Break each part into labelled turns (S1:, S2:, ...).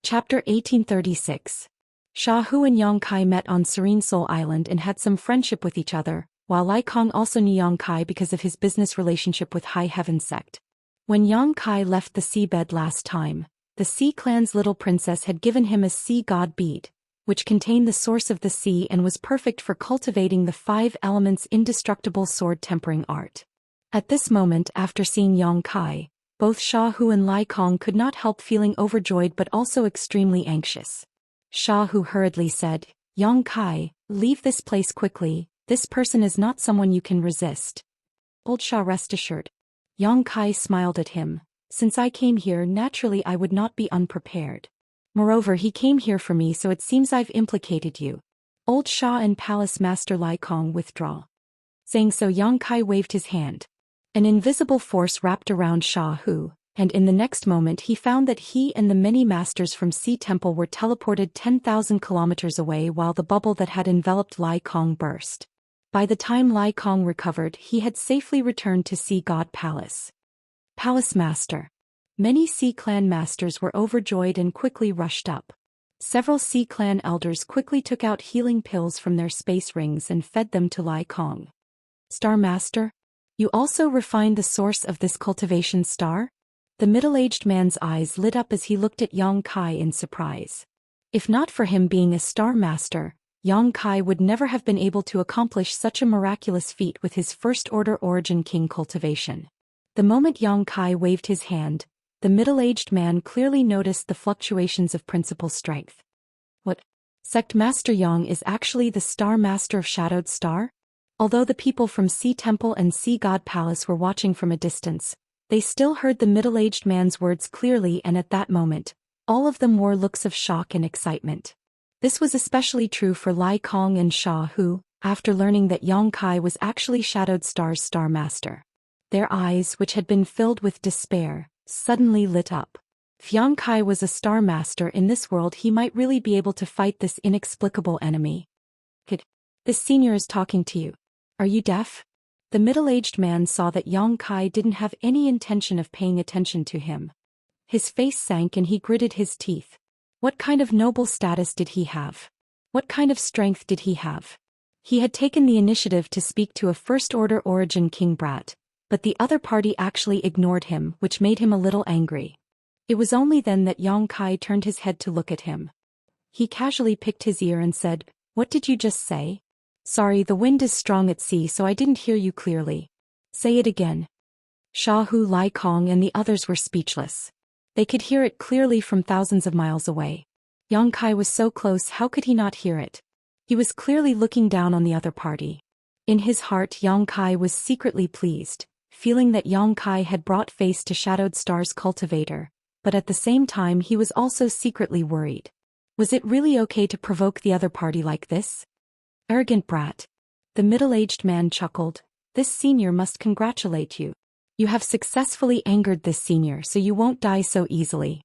S1: Chapter 1836. Sha Hu and Yang Kai met on Serene Soul Island and had some friendship with each other, while Lai Kong also knew Yang Kai because of his business relationship with High Heaven sect. When Yang Kai left the seabed last time, the Sea Clan's little princess had given him a sea god bead, which contained the source of the sea and was perfect for cultivating the 5 elements indestructible sword tempering art. At this moment, after seeing Yang Kai, both Sha Hu and Lai Kong could not help feeling overjoyed but also extremely anxious. Sha Hu hurriedly said, "Yang Kai, leave this place quickly, this person is not someone you can resist." Old Sha, rest assured. Yang Kai smiled at him. "Since I came here, naturally I would not be unprepared. Moreover, he came here for me, so it seems I've implicated you." Old Sha and Palace Master Lai Kong withdraw. Saying so, Yang Kai waved his hand. An invisible force wrapped around Sha Hu, and in the next moment he found that he and the many masters from Sea Temple were teleported 10,000 kilometers away while the bubble that had enveloped Lai Kong burst. By the time Lai Kong recovered, he had safely returned to Sea God Palace. Palace Master. Many Sea Clan masters were overjoyed and quickly rushed up. Several Sea Clan elders quickly took out healing pills from their space rings and fed them to Lai Kong. "Star Master? You also refined the source of this cultivation star?" The middle-aged man's eyes lit up as he looked at Yang Kai in surprise. If not for him being a star master, Yang Kai would never have been able to accomplish such a miraculous feat with his first-order Origin King cultivation. The moment Yang Kai waved his hand, the middle-aged man clearly noticed the fluctuations of principal strength. "What? Sect Master Yang is actually the Star Master of Shadowed Star?" Although the people from Sea Temple and Sea God Palace were watching from a distance, they still heard the middle-aged man's words clearly, and at that moment, all of them wore looks of shock and excitement. This was especially true for Lai Kong and Sha Hu, after learning that Yang Kai was actually Shadowed Star's Star Master. Their eyes, which had been filled with despair, suddenly lit up. If Yang Kai was a Star Master in this world, he might really be able to fight this inexplicable enemy. "Kid, this senior is talking to you. Are you deaf?" The middle-aged man saw that Yang Kai didn't have any intention of paying attention to him. His face sank and he gritted his teeth. What kind of noble status did he have? What kind of strength did he have? He had taken the initiative to speak to a first-order Origin King brat, but the other party actually ignored him, which made him a little angry. It was only then that Yang Kai turned his head to look at him. He casually picked his ear and said, "What did you just say?" "Sorry, the wind is strong at sea, so I didn't hear you clearly." "Say it again." Sha Hu, Lai Kong and the others were speechless. They could hear it clearly from thousands of miles away. Yang Kai was so close, how could he not hear it? He was clearly looking down on the other party. In his heart, Yang Kai was secretly pleased, feeling that Yang Kai had brought face to Shadowed Star's cultivator, but at the same time he was also secretly worried. Was it really okay to provoke the other party like this? "Arrogant brat." The middle-aged man chuckled. "This senior must congratulate you. You have successfully angered this senior, so you won't die so easily.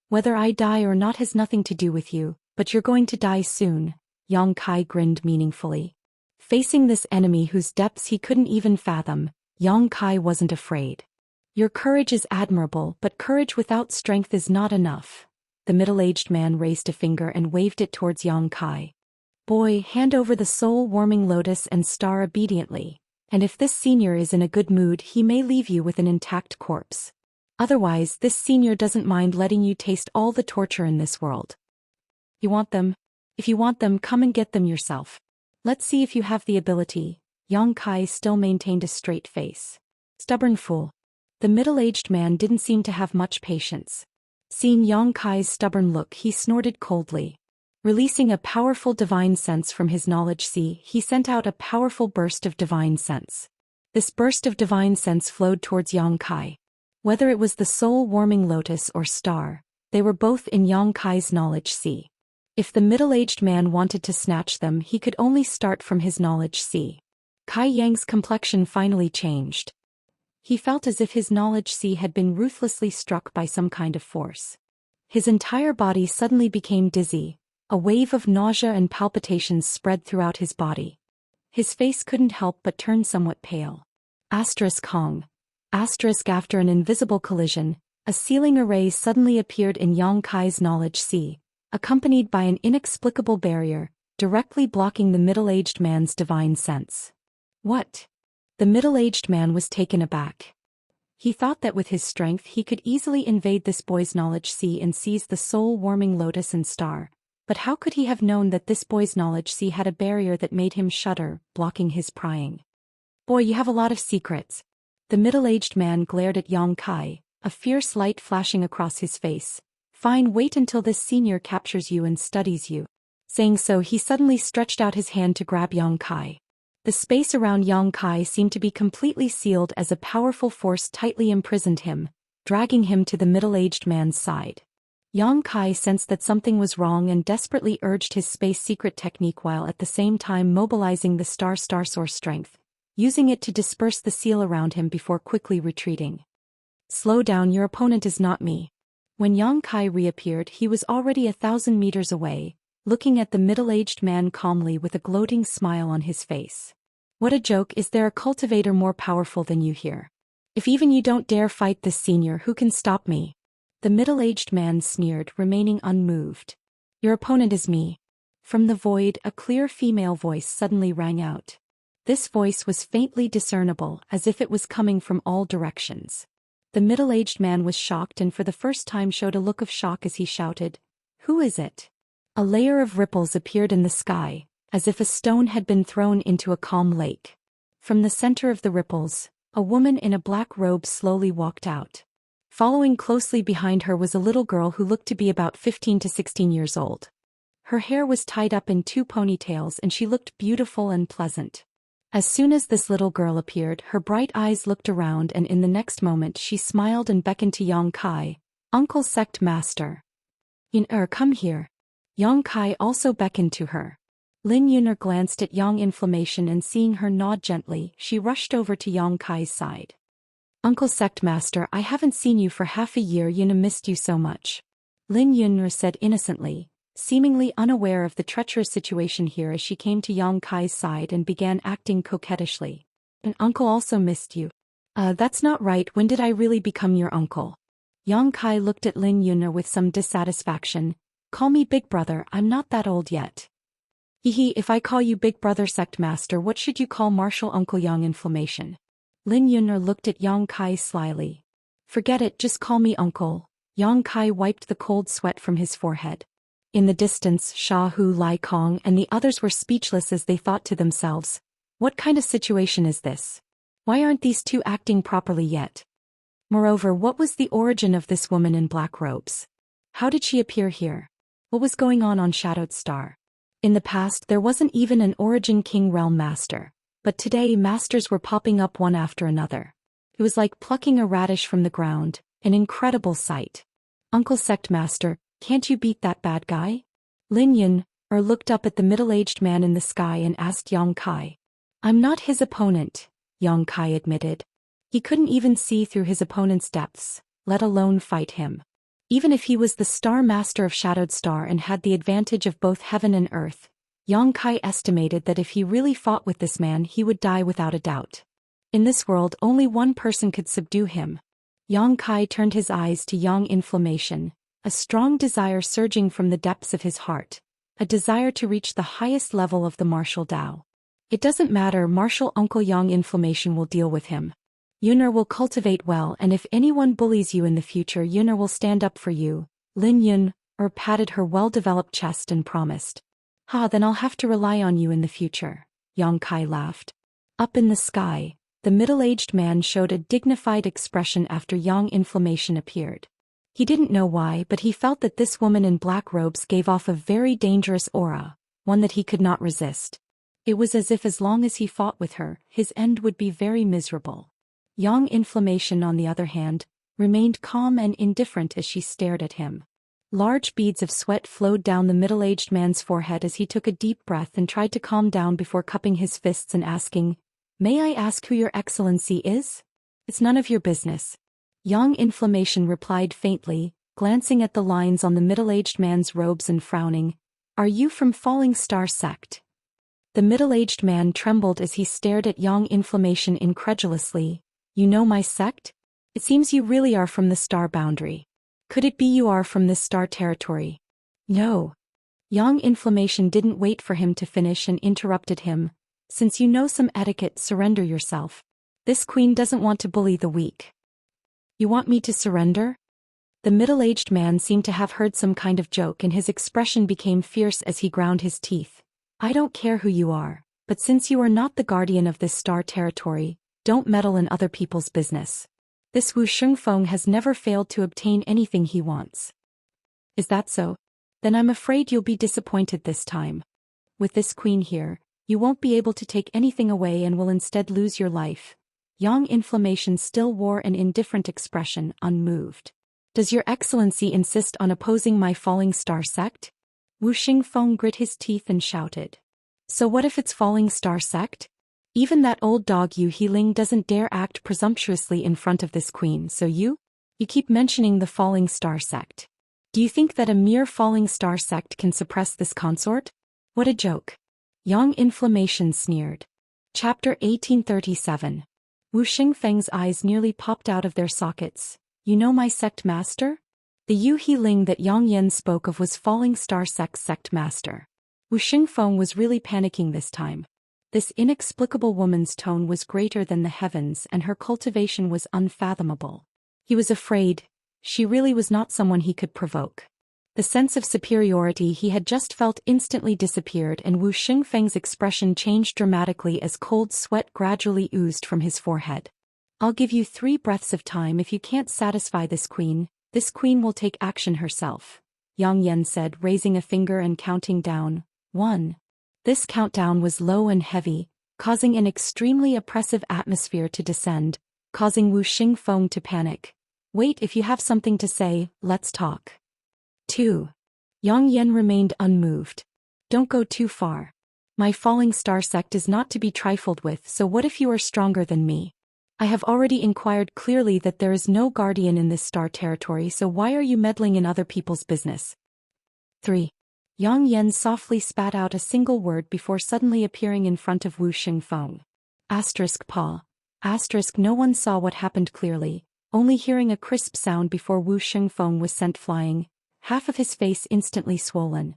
S1: Whether I die or not has nothing to do with you, but you're going to die soon." Yang Kai grinned meaningfully. Facing this enemy whose depths he couldn't even fathom, Yang Kai wasn't afraid. "Your courage is admirable, but courage without strength is not enough." The middle-aged man raised a finger and waved it towards Yang Kai. "Boy, hand over the soul-warming lotus and star obediently, and if this senior is in a good mood, he may leave you with an intact corpse. Otherwise, this senior doesn't mind letting you taste all the torture in this world. You want them? If you want them, come and get them yourself. Let's see if you have the ability." Yang Kai still maintained a straight face. "Stubborn fool." The middle-aged man didn't seem to have much patience. Seeing Yang Kai's stubborn look, he snorted coldly. Releasing a powerful divine sense from his knowledge sea, he sent out a powerful burst of divine sense. This burst of divine sense flowed towards Yang Kai. Whether it was the soul-warming lotus or star, they were both in Yang Kai's knowledge sea. If the middle-aged man wanted to snatch them, he could only start from his knowledge sea. Kai Yang's complexion finally changed. He felt as if his knowledge sea had been ruthlessly struck by some kind of force. His entire body suddenly became dizzy. A wave of nausea and palpitations spread throughout his body. His face couldn't help but turn somewhat pale. Asterisk Hong. Asterisk after an invisible collision, A sealing array suddenly appeared in Yang Kai's knowledge sea, accompanied by an inexplicable barrier, directly blocking the middle-aged man's divine sense. What? The middle-aged man was taken aback. He thought that with his strength he could easily invade this boy's knowledge sea and seize the soul-warming lotus and star, but how could he have known that this boy's knowledge sea had a barrier that made him shudder, blocking his prying? Boy, you have a lot of secrets. The middle-aged man glared at Yang Kai, a fierce light flashing across his face. Fine, wait until this senior captures you and studies you. Saying so, he suddenly stretched out his hand to grab Yang Kai. The space around Yang Kai seemed to be completely sealed as a powerful force tightly imprisoned him, dragging him to the middle-aged man's side. Yang Kai sensed that something was wrong and desperately urged his space secret technique while at the same time mobilizing the star source strength, using it to disperse the seal around him before quickly retreating. Slow down, your opponent is not me. When Yang Kai reappeared, he was already 1,000 meters away, looking at the middle-aged man calmly with a gloating smile on his face. What a joke, is there a cultivator more powerful than you here? If even you don't dare fight this senior, who can stop me? The middle-aged man sneered, remaining unmoved. Your opponent is me. From the void, a clear female voice suddenly rang out. This voice was faintly discernible, as if it was coming from all directions. The middle-aged man was shocked and for the first time showed a look of shock as he shouted, "Who is it?" A layer of ripples appeared in the sky, as if a stone had been thrown into a calm lake. From the center of the ripples, a woman in a black robe slowly walked out. Following closely behind her was a little girl who looked to be about 15 to 16 years old. Her hair was tied up in 2 ponytails and she looked beautiful and pleasant. As soon as this little girl appeared, her bright eyes looked around and in the next moment she smiled and beckoned to Yang Kai, "Uncle Sect Master. Come here." Yang Kai also beckoned to her. Lin Yun'er glanced at Yang Inflammation and seeing her nod gently, she rushed over to Yang Kai's side. "Uncle Sect Master, I haven't seen you for half a year. Yuna missed you so much," Lin Yun'er said innocently, seemingly unaware of the treacherous situation here as she came to Yang Kai's side and began acting coquettishly. "And uncle also missed you." That's not right, when did I really become your uncle?" Yang Kai looked at Lin Yun'er with some dissatisfaction. "Call me Big Brother, I'm not that old yet." "Hehe, if I call you Big Brother Sect Master, what should you call Martial Uncle Yang Inflammation?" Lin Yun'er looked at Yang Kai slyly. "Forget it, just call me uncle." Yang Kai wiped the cold sweat from his forehead. In the distance, Sha Hu, Lai Kong and the others were speechless as they thought to themselves, what kind of situation is this? Why aren't these two acting properly yet? Moreover, what was the origin of this woman in black robes? How did she appear here? What was going on Shadowed Star? In the past, there wasn't even an Origin King Realm Master, but today masters were popping up one after another. It was like plucking a radish from the ground, an incredible sight. "Uncle Sect Master, can't you beat that bad guy?" Lin Yun'er looked up at the middle-aged man in the sky and asked Yang Kai. "I'm not his opponent," Yang Kai admitted. He couldn't even see through his opponent's depths, let alone fight him. Even if he was the Star Master of Shadowed Star and had the advantage of both heaven and earth, Yang Kai estimated that if he really fought with this man he would die without a doubt. In this world only one person could subdue him. Yang Kai turned his eyes to Yang Inflammation, a strong desire surging from the depths of his heart, a desire to reach the highest level of the martial Tao. "It doesn't matter, Martial Uncle Yang Inflammation will deal with him. Yun'er will cultivate well, and if anyone bullies you in the future, Yun'er will stand up for you." Lin Yun'er patted her well-developed chest and promised. Then I'll have to rely on you in the future," Yang Kai laughed. Up in the sky, the middle-aged man showed a dignified expression after Yang Inflammation appeared. He didn't know why, but he felt that this woman in black robes gave off a very dangerous aura, one that he could not resist. It was as if as long as he fought with her, his end would be very miserable. Yang Inflammation, on the other hand, remained calm and indifferent as she stared at him. Large beads of sweat flowed down the middle-aged man's forehead as he took a deep breath and tried to calm down before cupping his fists and asking, "May I ask who your excellency is?" "It's none of your business," Yang Inflammation replied faintly, glancing at the lines on the middle-aged man's robes and frowning. "Are you from Falling Star Sect?" The middle-aged man trembled as he stared at Yang Inflammation incredulously. "You know my sect?" It seems you really are from the star boundary. Could it be you are from this star territory? No. Yang Inflammation didn't wait for him to finish and interrupted him. Since you know some etiquette, surrender yourself. This queen doesn't want to bully the weak. You want me to surrender? The middle-aged man seemed to have heard some kind of joke and his expression became fierce as he ground his teeth. I don't care who you are, but since you are not the guardian of this star territory, don't meddle in other people's business. This Wu Shengfeng has never failed to obtain anything he wants. Is that so? Then I'm afraid you'll be disappointed this time. With this queen here, you won't be able to take anything away and will instead lose your life. Yang Inflammation still wore an indifferent expression, unmoved. Does your excellency insist on opposing my falling star sect? Wu Xingfeng grit his teeth and shouted. So what if it's falling star sect? Even that old dog Yu Healing doesn't dare act presumptuously in front of this queen, so you keep mentioning the falling star sect. Do you think that a mere falling star sect can suppress this consort? What a joke. Yang Inflammation sneered. Chapter 1837. Wu Xingfeng's eyes nearly popped out of their sockets. You know my sect master? The Yu Healing that Yang Yan spoke of was falling star sect's sect master. Wu Xingfeng was really panicking this time. This inexplicable woman's tone was greater than the heavens and her cultivation was unfathomable. He was afraid. She really was not someone he could provoke. The sense of superiority he had just felt instantly disappeared and Wu Xingfeng's expression changed dramatically as cold sweat gradually oozed from his forehead. I'll give you 3 breaths of time. If you can't satisfy this queen will take action herself. Yang Yan said, raising a finger and counting down. 1. This countdown was low and heavy, causing an extremely oppressive atmosphere to descend, causing Wu Xingfeng to panic. Wait, if you have something to say, let's talk. 2. Yang Yan remained unmoved. Don't go too far. My falling star sect is not to be trifled with, so what if you are stronger than me? I have already inquired clearly that there is no guardian in this star territory, so why are you meddling in other people's business? 3. Yang Yan softly spat out a single word before suddenly appearing in front of Wu Xingfeng. Paw. No one saw what happened clearly, only hearing a crisp sound before Wu Xingfeng was sent flying, half of his face instantly swollen.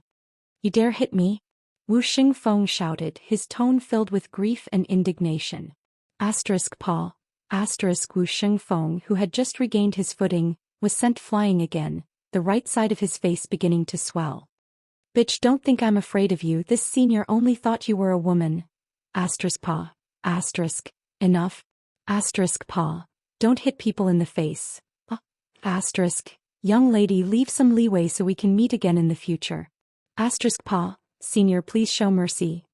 S1: You dare hit me? Wu Xingfeng shouted, his tone filled with grief and indignation. Paw. Wu Xingfeng, who had just regained his footing, was sent flying again, the right side of his face beginning to swell. Bitch, don't think I'm afraid of you. This senior only thought you were a woman. Paw. Enough. Paw. Don't hit people in the face. Young lady, leave some leeway so we can meet again in the future. Paw. Senior, please show mercy.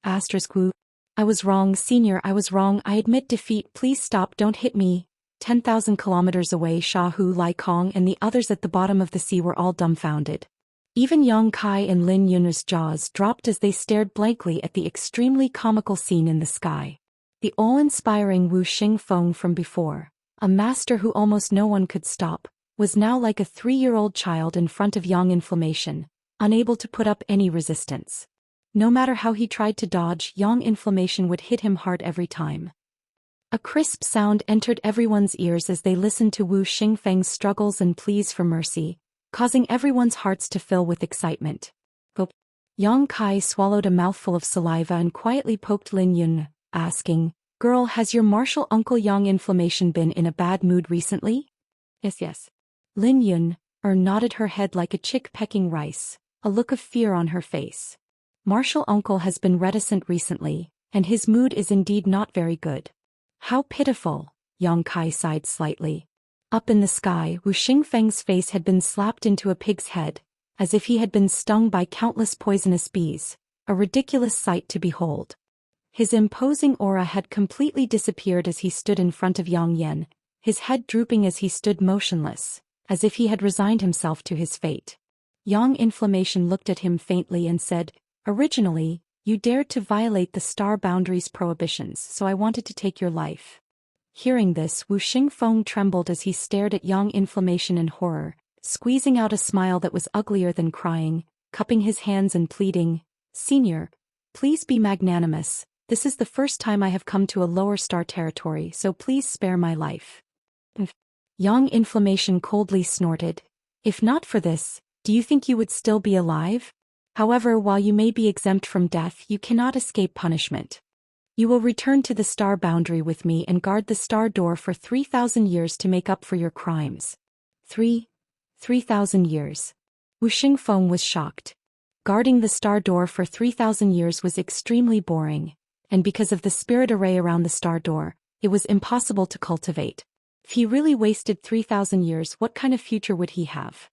S1: Wu. I was wrong, senior, I was wrong. I admit defeat. Please stop, don't hit me. 10,000 kilometers away, Shahu, Lai Kong and the others at the bottom of the sea were all dumbfounded. Even Yang Kai and Lin Yun's jaws dropped as they stared blankly at the extremely comical scene in the sky. The awe-inspiring Wu Xingfeng from before, a master who almost no one could stop, was now like a 3-year-old child in front of Yang Inflammation, unable to put up any resistance. No matter how he tried to dodge, Yang Inflammation would hit him hard every time. A crisp sound entered everyone's ears as they listened to Wu Xingfeng's struggles and pleas for mercy, causing everyone's hearts to fill with excitement. Yang Kai swallowed a mouthful of saliva and quietly poked Lin Yun, asking, Girl, has your martial uncle Yang Inflammation been in a bad mood recently? Yes. Lin Yun nodded her head like a chick pecking rice, a look of fear on her face. Martial uncle has been reticent recently, and his mood is indeed not very good. How pitiful, Yang Kai sighed slightly. Up in the sky, Wu Xingfeng's face had been slapped into a pig's head, as if he had been stung by countless poisonous bees, a ridiculous sight to behold. His imposing aura had completely disappeared as he stood in front of Yang Yan, his head drooping as he stood motionless, as if he had resigned himself to his fate. Yang Inflammation looked at him faintly and said, Originally, you dared to violate the star boundaries prohibitions, so I wanted to take your life. Hearing this, Wu Xingfeng trembled as he stared at Yang Inflammation in horror, squeezing out a smile that was uglier than crying, cupping his hands and pleading, Senior, please be magnanimous. This is the first time I have come to a lower star territory, so please spare my life. Yang Inflammation coldly snorted. If not for this, do you think you would still be alive? However, while you may be exempt from death, you cannot escape punishment. You will return to the star boundary with me and guard the star door for 3,000 years to make up for your crimes. 3,000 years. Wu Xingfeng was shocked. Guarding the star door for 3,000 years was extremely boring, and because of the spirit array around the star door, it was impossible to cultivate. If he really wasted 3,000 years, what kind of future would he have?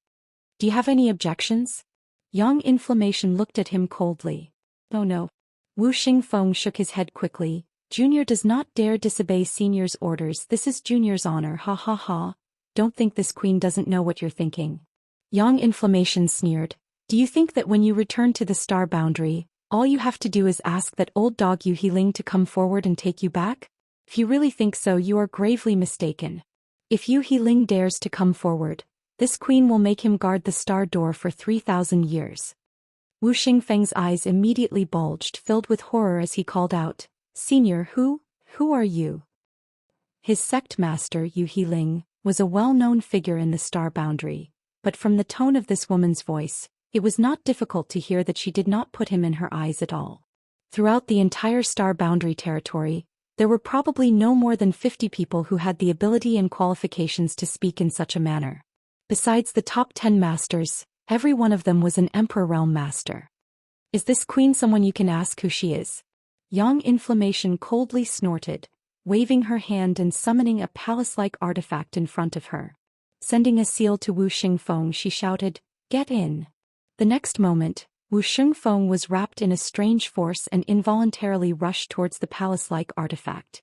S1: Do you have any objections? Yang Inflammation looked at him coldly. Oh no. Wu Xingfeng shook his head quickly. Junior does not dare disobey senior's orders. This is junior's honor. Ha ha ha. Don't think this queen doesn't know what you're thinking. Yang Inflammation sneered. Do you think that when you return to the star boundary, all you have to do is ask that old dog Unyielding to come forward and take you back? If you really think so, you are gravely mistaken. If Unyielding dares to come forward, this queen will make him guard the star door for 3,000 years. Wu Xingfeng's eyes immediately bulged, filled with horror as he called out, Senior, who are you? His sect master, Unyielding, was a well-known figure in the star boundary, but from the tone of this woman's voice, it was not difficult to hear that she did not put him in her eyes at all. Throughout the entire star boundary territory, there were probably no more than 50 people who had the ability and qualifications to speak in such a manner. Besides the top 10 masters, every one of them was an Emperor Realm master. Is this queen someone you can ask who she is? Yang Inflammation coldly snorted, waving her hand and summoning a palace-like artifact in front of her. Sending a seal to Wu Xingfeng, she shouted, Get in. The next moment, Wu Xingfeng was wrapped in a strange force and involuntarily rushed towards the palace-like artifact.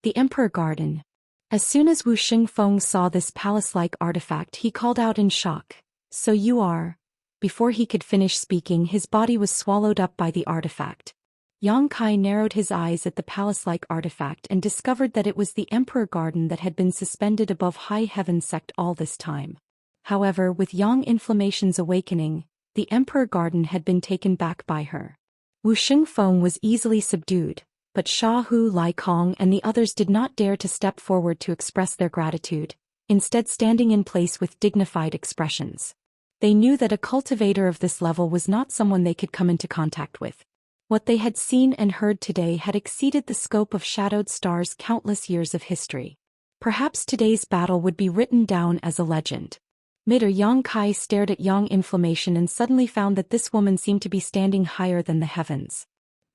S1: The Emperor Garden. As soon as Wu Xingfeng saw this palace-like artifact, he called out in shock, So you are... Before he could finish speaking, his body was swallowed up by the artifact. Yang Kai narrowed his eyes at the palace-like artifact and discovered that it was the Emperor Garden that had been suspended above High Heaven Sect all this time. However, with Yang Inflammation's awakening, the Emperor Garden had been taken back by her. Wu Xingfeng was easily subdued, but Sha Hu, Lai Kong and the others did not dare to step forward to express their gratitude, instead standing in place with dignified expressions. They knew that a cultivator of this level was not someone they could come into contact with. What they had seen and heard today had exceeded the scope of Shadowed Star's countless years of history. Perhaps today's battle would be written down as a legend. Yang Kai stared at Yang Inflammation and suddenly found that this woman seemed to be standing higher than the heavens.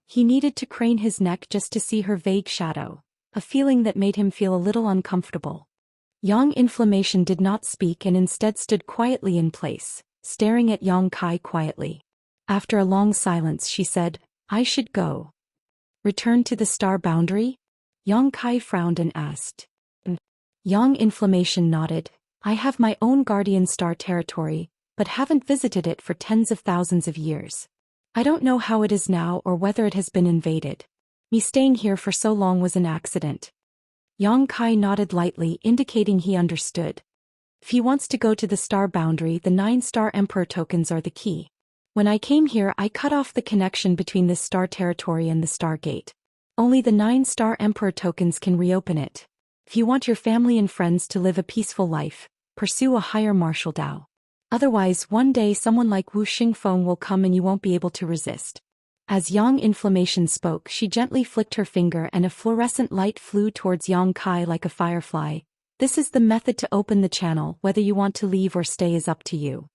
S1: He needed to crane his neck just to see her vague shadow, a feeling that made him feel a little uncomfortable. Yang Inflammation did not speak and instead stood quietly in place, staring at Yang Kai quietly. After a long silence, she said, I should go. Return to the star boundary? Yang Kai frowned and asked. Yang Inflammation nodded. I have my own guardian star territory, but haven't visited it for tens of thousands of years. I don't know how it is now or whether it has been invaded. Me staying here for so long was an accident. Yang Kai nodded lightly, indicating he understood. If he wants to go to the star boundary, the 9-star Emperor tokens are the key. When I came here, I cut off the connection between this star territory and the star gate. Only the 9-star Emperor tokens can reopen it. If you want your family and friends to live a peaceful life, pursue a higher martial Dao. Otherwise, one day someone like Wu Xingfeng will come and you won't be able to resist. As Yang Inflammation spoke, she gently flicked her finger and a fluorescent light flew towards Yang Kai like a firefly. This is the method to open the channel. Whether you want to leave or stay is up to you.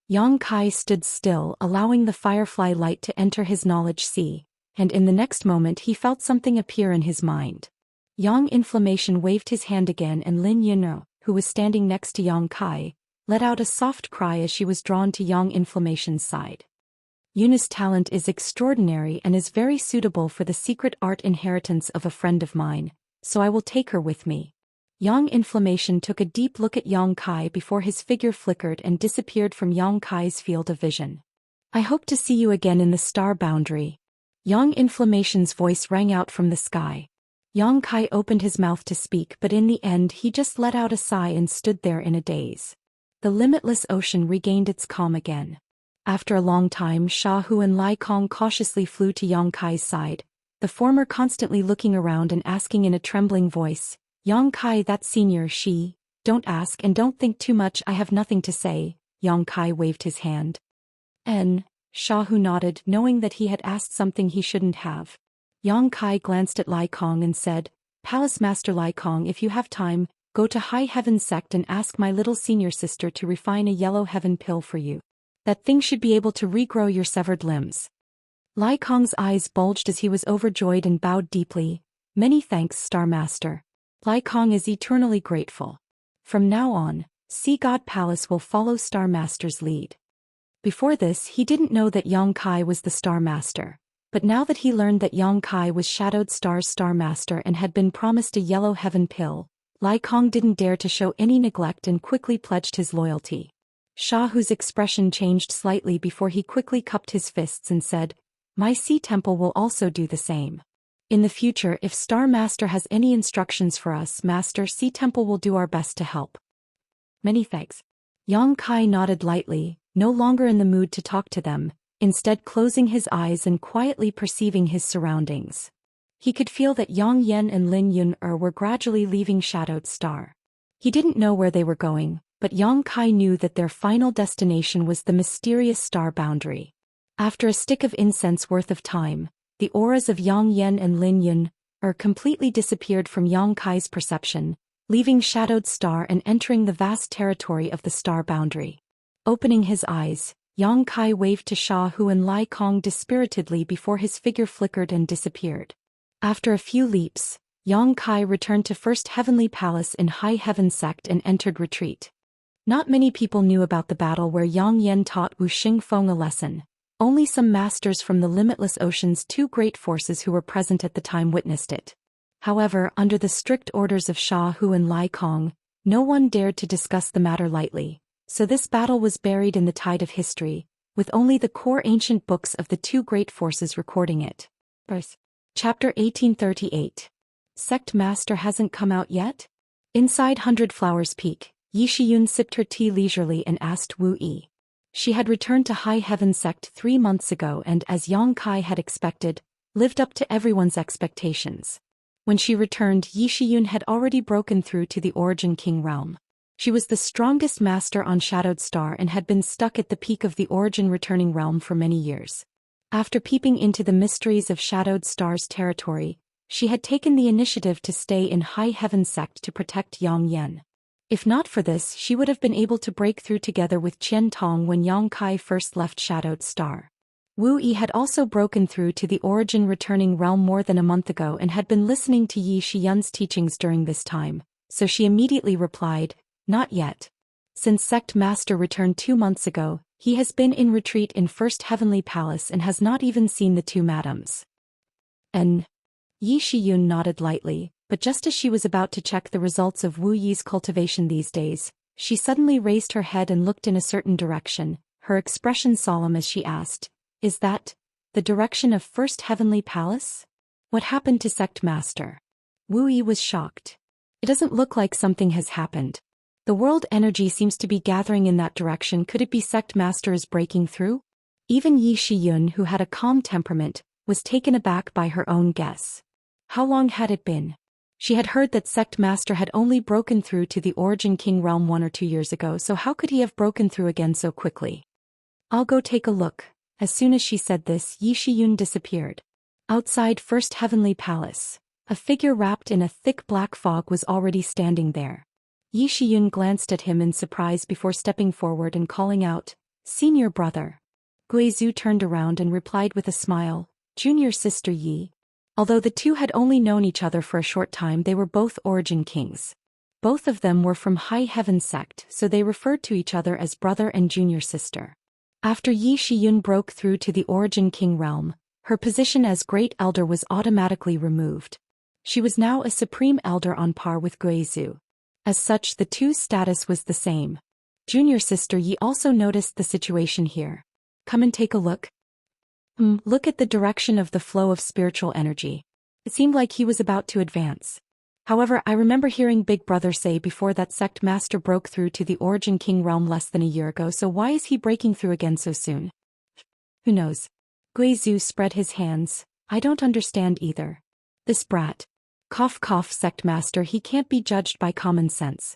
S1: Yang Kai stood still, allowing the firefly light to enter his knowledge sea, and in the next moment he felt something appear in his mind. Yang Inflammation waved his hand again and Lin Yunno, who was standing next to Yang Kai, let out a soft cry as she was drawn to Yang Inflammation's side. Yuna's talent is extraordinary and is very suitable for the secret art inheritance of a friend of mine, so I will take her with me. Yang Inflammation took a deep look at Yang Kai before his figure flickered and disappeared from Yang Kai's field of vision. I hope to see you again in the star boundary. Yang Inflammation's voice rang out from the sky. Yang Kai opened his mouth to speak, but in the end he just let out a sigh and stood there in a daze. The limitless ocean regained its calm again. After a long time, Sha Hu and Lai Kong cautiously flew to Yang Kai's side, the former constantly looking around and asking in a trembling voice, Yang Kai, that senior, she. Don't ask and don't think too much, I have nothing to say. Yang Kai waved his hand. Xiaohu nodded, knowing that he had asked something he shouldn't have. Yang Kai glanced at Lai Kong and said, Palace Master Lai Kong, if you have time, go to High Heaven Sect and ask my little senior sister to refine a yellow heaven pill for you. That thing should be able to regrow your severed limbs. Lai Kong's eyes bulged as he was overjoyed and bowed deeply. Many thanks, Star Master. Lai Kong is eternally grateful. From now on, Sea God Palace will follow Star Master's lead. Before this, he didn't know that Yang Kai was the Star Master. But now that he learned that Yang Kai was Shadowed Star's Star Master and had been promised a yellow heaven pill, Lai Kong didn't dare to show any neglect and quickly pledged his loyalty. Xiaohu's expression changed slightly before he quickly cupped his fists and said, My Sea Temple will also do the same. In the future, if Star Master has any instructions for us, Master, Sea Temple will do our best to help. Many thanks. Yang Kai nodded lightly, no longer in the mood to talk to them, instead closing his eyes and quietly perceiving his surroundings. He could feel that Yang Yen and Lin Yun-er were gradually leaving Shadowed Star. He didn't know where they were going, but Yang Kai knew that their final destination was the mysterious star boundary. After a stick of incense worth of time, the auras of Yang Yen and Lin Yun-er completely disappeared from Yang Kai's perception, leaving Shadowed Star and entering the vast territory of the star boundary. Opening his eyes, Yang Kai waved to Xiaohu and Lai Kong dispiritedly before his figure flickered and disappeared. After a few leaps, Yang Kai returned to First Heavenly Palace in High Heaven Sect and entered retreat. Not many people knew about the battle where Yang Yen taught Wu Xingfeng a lesson. Only some masters from the Limitless Ocean's two great forces who were present at the time witnessed it. However, under the strict orders of Xiaohu and Lai Kong, no one dared to discuss the matter lightly. So this battle was buried in the tide of history, with only the core ancient books of the two great forces recording it. Verse. Chapter 1838. Sect Master hasn't come out yet? Inside Hundred Flowers Peak, Yi Shiyun sipped her tea leisurely and asked Wu Yi. She had returned to High Heaven Sect 3 months ago and, as Yang Kai had expected, lived up to everyone's expectations. When she returned, Yi Shiyun had already broken through to the Origin King realm. She was the strongest master on Shadowed Star and had been stuck at the peak of the Origin Returning Realm for many years. After peeping into the mysteries of Shadowed Star's territory, she had taken the initiative to stay in High Heaven Sect to protect Yang Yen. If not for this, she would have been able to break through together with Qian Tong when Yang Kai first left Shadowed Star. Wu Yi had also broken through to the Origin Returning Realm more than a month ago and had been listening to Yi Shiyun's teachings during this time, so she immediately replied, Not yet. Since Sect Master returned 2 months ago, he has been in retreat in First Heavenly Palace and has not even seen the two madams. Yi Shiyun nodded lightly, but just as she was about to check the results of Wu Yi's cultivation these days, she suddenly raised her head and looked in a certain direction, her expression solemn as she asked, Is that the direction of First Heavenly Palace? What happened to Sect Master? Wu Yi was shocked. It doesn't look like something has happened. The world energy seems to be gathering in that direction. Could it be Sect Master is breaking through? Even Yi Shiyun, who had a calm temperament, was taken aback by her own guess. How long had it been? She had heard that Sect Master had only broken through to the Origin King realm 1 or 2 years ago, so how could he have broken through again so quickly? I'll go take a look. As soon as she said this, Yi Shiyun disappeared. Outside First Heavenly Palace, a figure wrapped in a thick black fog was already standing there. Yi Shiyun glanced at him in surprise before stepping forward and calling out, Senior brother. Guizhu turned around and replied with a smile, Junior sister Yi. Although the two had only known each other for a short time, they were both Origin Kings. Both of them were from High Heaven Sect, so they referred to each other as brother and junior sister. After Yi Shiyun broke through to the Origin King realm, her position as Great Elder was automatically removed. She was now a Supreme Elder on par with Guizhu. As such, the two's status was the same. Junior sister Yi also noticed the situation here. Come and take a look. Look at the direction of the flow of spiritual energy. It seemed like he was about to advance. However, I remember hearing Big Brother say before that Sect Master broke through to the Origin King realm less than a year ago, so why is he breaking through again so soon? Who knows? Guizhu spread his hands. I don't understand either. This brat. Cough cough, sect master, he can't be judged by common sense.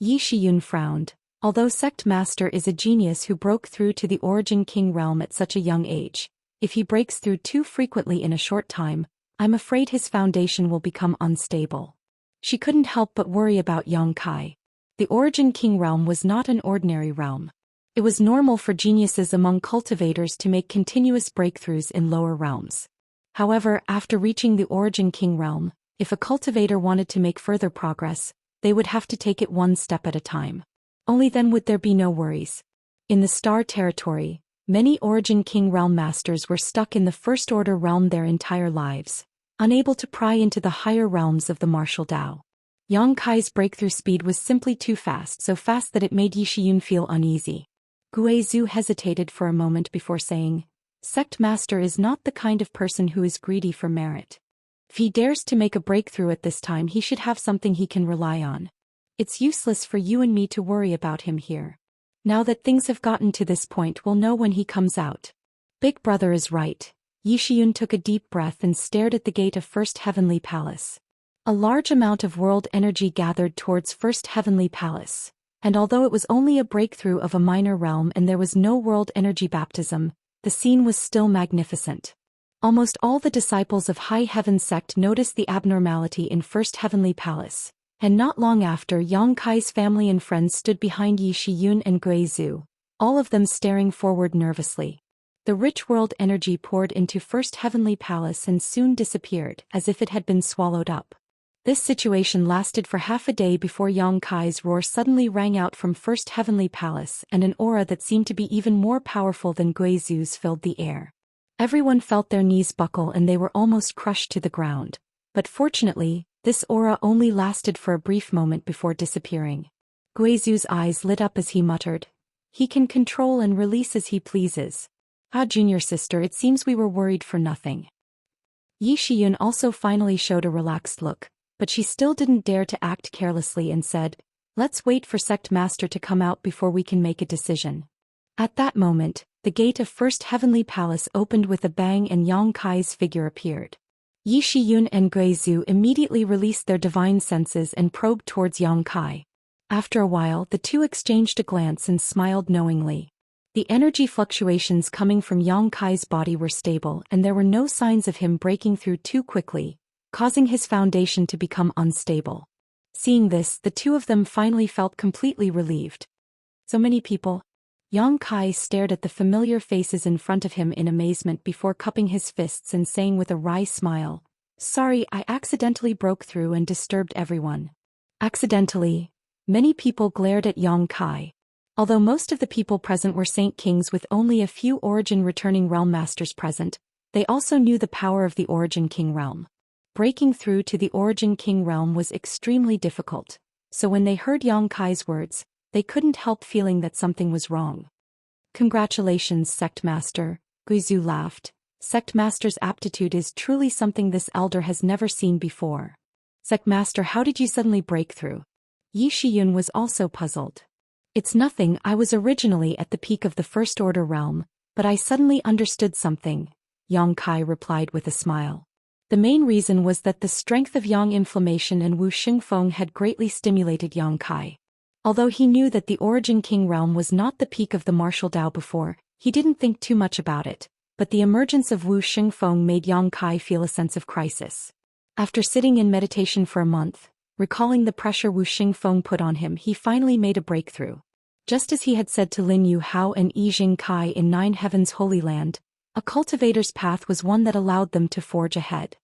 S1: Yi Shiyun frowned. Although sect master is a genius who broke through to the Origin King realm at such a young age, if he breaks through too frequently in a short time, I'm afraid his foundation will become unstable. She couldn't help but worry about Yang Kai. The Origin King realm was not an ordinary realm. It was normal for geniuses among cultivators to make continuous breakthroughs in lower realms. However, after reaching the Origin King realm, if a cultivator wanted to make further progress, they would have to take it one step at a time. Only then would there be no worries. In the Star Territory, many Origin King realm masters were stuck in the First Order realm their entire lives, unable to pry into the higher realms of the martial Dao. Yang Kai's breakthrough speed was simply too fast, so fast that it made Yi Shiyun feel uneasy. Guizhu hesitated for a moment before saying, "Sect Master is not the kind of person who is greedy for merit. If he dares to make a breakthrough at this time, he should have something he can rely on. It's useless for you and me to worry about him here. Now that things have gotten to this point, we'll know when he comes out." Big brother is right. Yi Shiyun took a deep breath and stared at the gate of First Heavenly Palace. A large amount of world energy gathered towards First Heavenly Palace, and although it was only a breakthrough of a minor realm and there was no world energy baptism, the scene was still magnificent. Almost all the disciples of High Heaven sect noticed the abnormality in First Heavenly Palace, and not long after, Yang Kai's family and friends stood behind Yi Shiyun and Guizhu, all of them staring forward nervously. The rich world energy poured into First Heavenly Palace and soon disappeared, as if it had been swallowed up. This situation lasted for half a day before Yang Kai's roar suddenly rang out from First Heavenly Palace, and an aura that seemed to be even more powerful than Guizhu's filled the air. Everyone felt their knees buckle and they were almost crushed to the ground. But fortunately, this aura only lasted for a brief moment before disappearing. Guizhu's eyes lit up as he muttered, "He can control and release as he pleases. Ah, junior sister, it seems we were worried for nothing." Yi Shiyun also finally showed a relaxed look, but she still didn't dare to act carelessly and said, "Let's wait for Sect Master to come out before we can make a decision." At that moment, the gate of First Heavenly Palace opened with a bang and Yang Kai's figure appeared. Yi Shiyun and Guizhu immediately released their divine senses and probed towards Yang Kai. After a while, the two exchanged a glance and smiled knowingly. The energy fluctuations coming from Yang Kai's body were stable and there were no signs of him breaking through too quickly, causing his foundation to become unstable. Seeing this, the two of them finally felt completely relieved. So many people. Yang Kai stared at the familiar faces in front of him in amazement before cupping his fists and saying with a wry smile, "Sorry, I accidentally broke through and disturbed everyone." Accidentally. Many people glared at Yang Kai. Although most of the people present were Saint Kings with only a few Origin returning realm masters present, they also knew the power of the Origin King realm. Breaking through to the Origin King realm was extremely difficult, so when they heard Yang Kai's words, they couldn't help feeling that something was wrong. "Congratulations, Sect Master," Guizhu laughed. "Sect Master's aptitude is truly something this elder has never seen before." "Sect Master, how did you suddenly break through?" Yi Shiyun was also puzzled. "It's nothing, I was originally at the peak of the First Order realm, but I suddenly understood something," Yang Kai replied with a smile. The main reason was that the strength of Yang Inflammation and Wu Xingfeng had greatly stimulated Yang Kai. Although he knew that the Origin King realm was not the peak of the martial Dao before, he didn't think too much about it, but the emergence of Wu Xingfeng made Yang Kai feel a sense of crisis. After sitting in meditation for a month, recalling the pressure Wu Xingfeng put on him, he finally made a breakthrough. Just as he had said to Lin Yu Hao and Yi Jing Kai in Nine Heavens Holy Land, a cultivator's path was one that allowed them to forge ahead.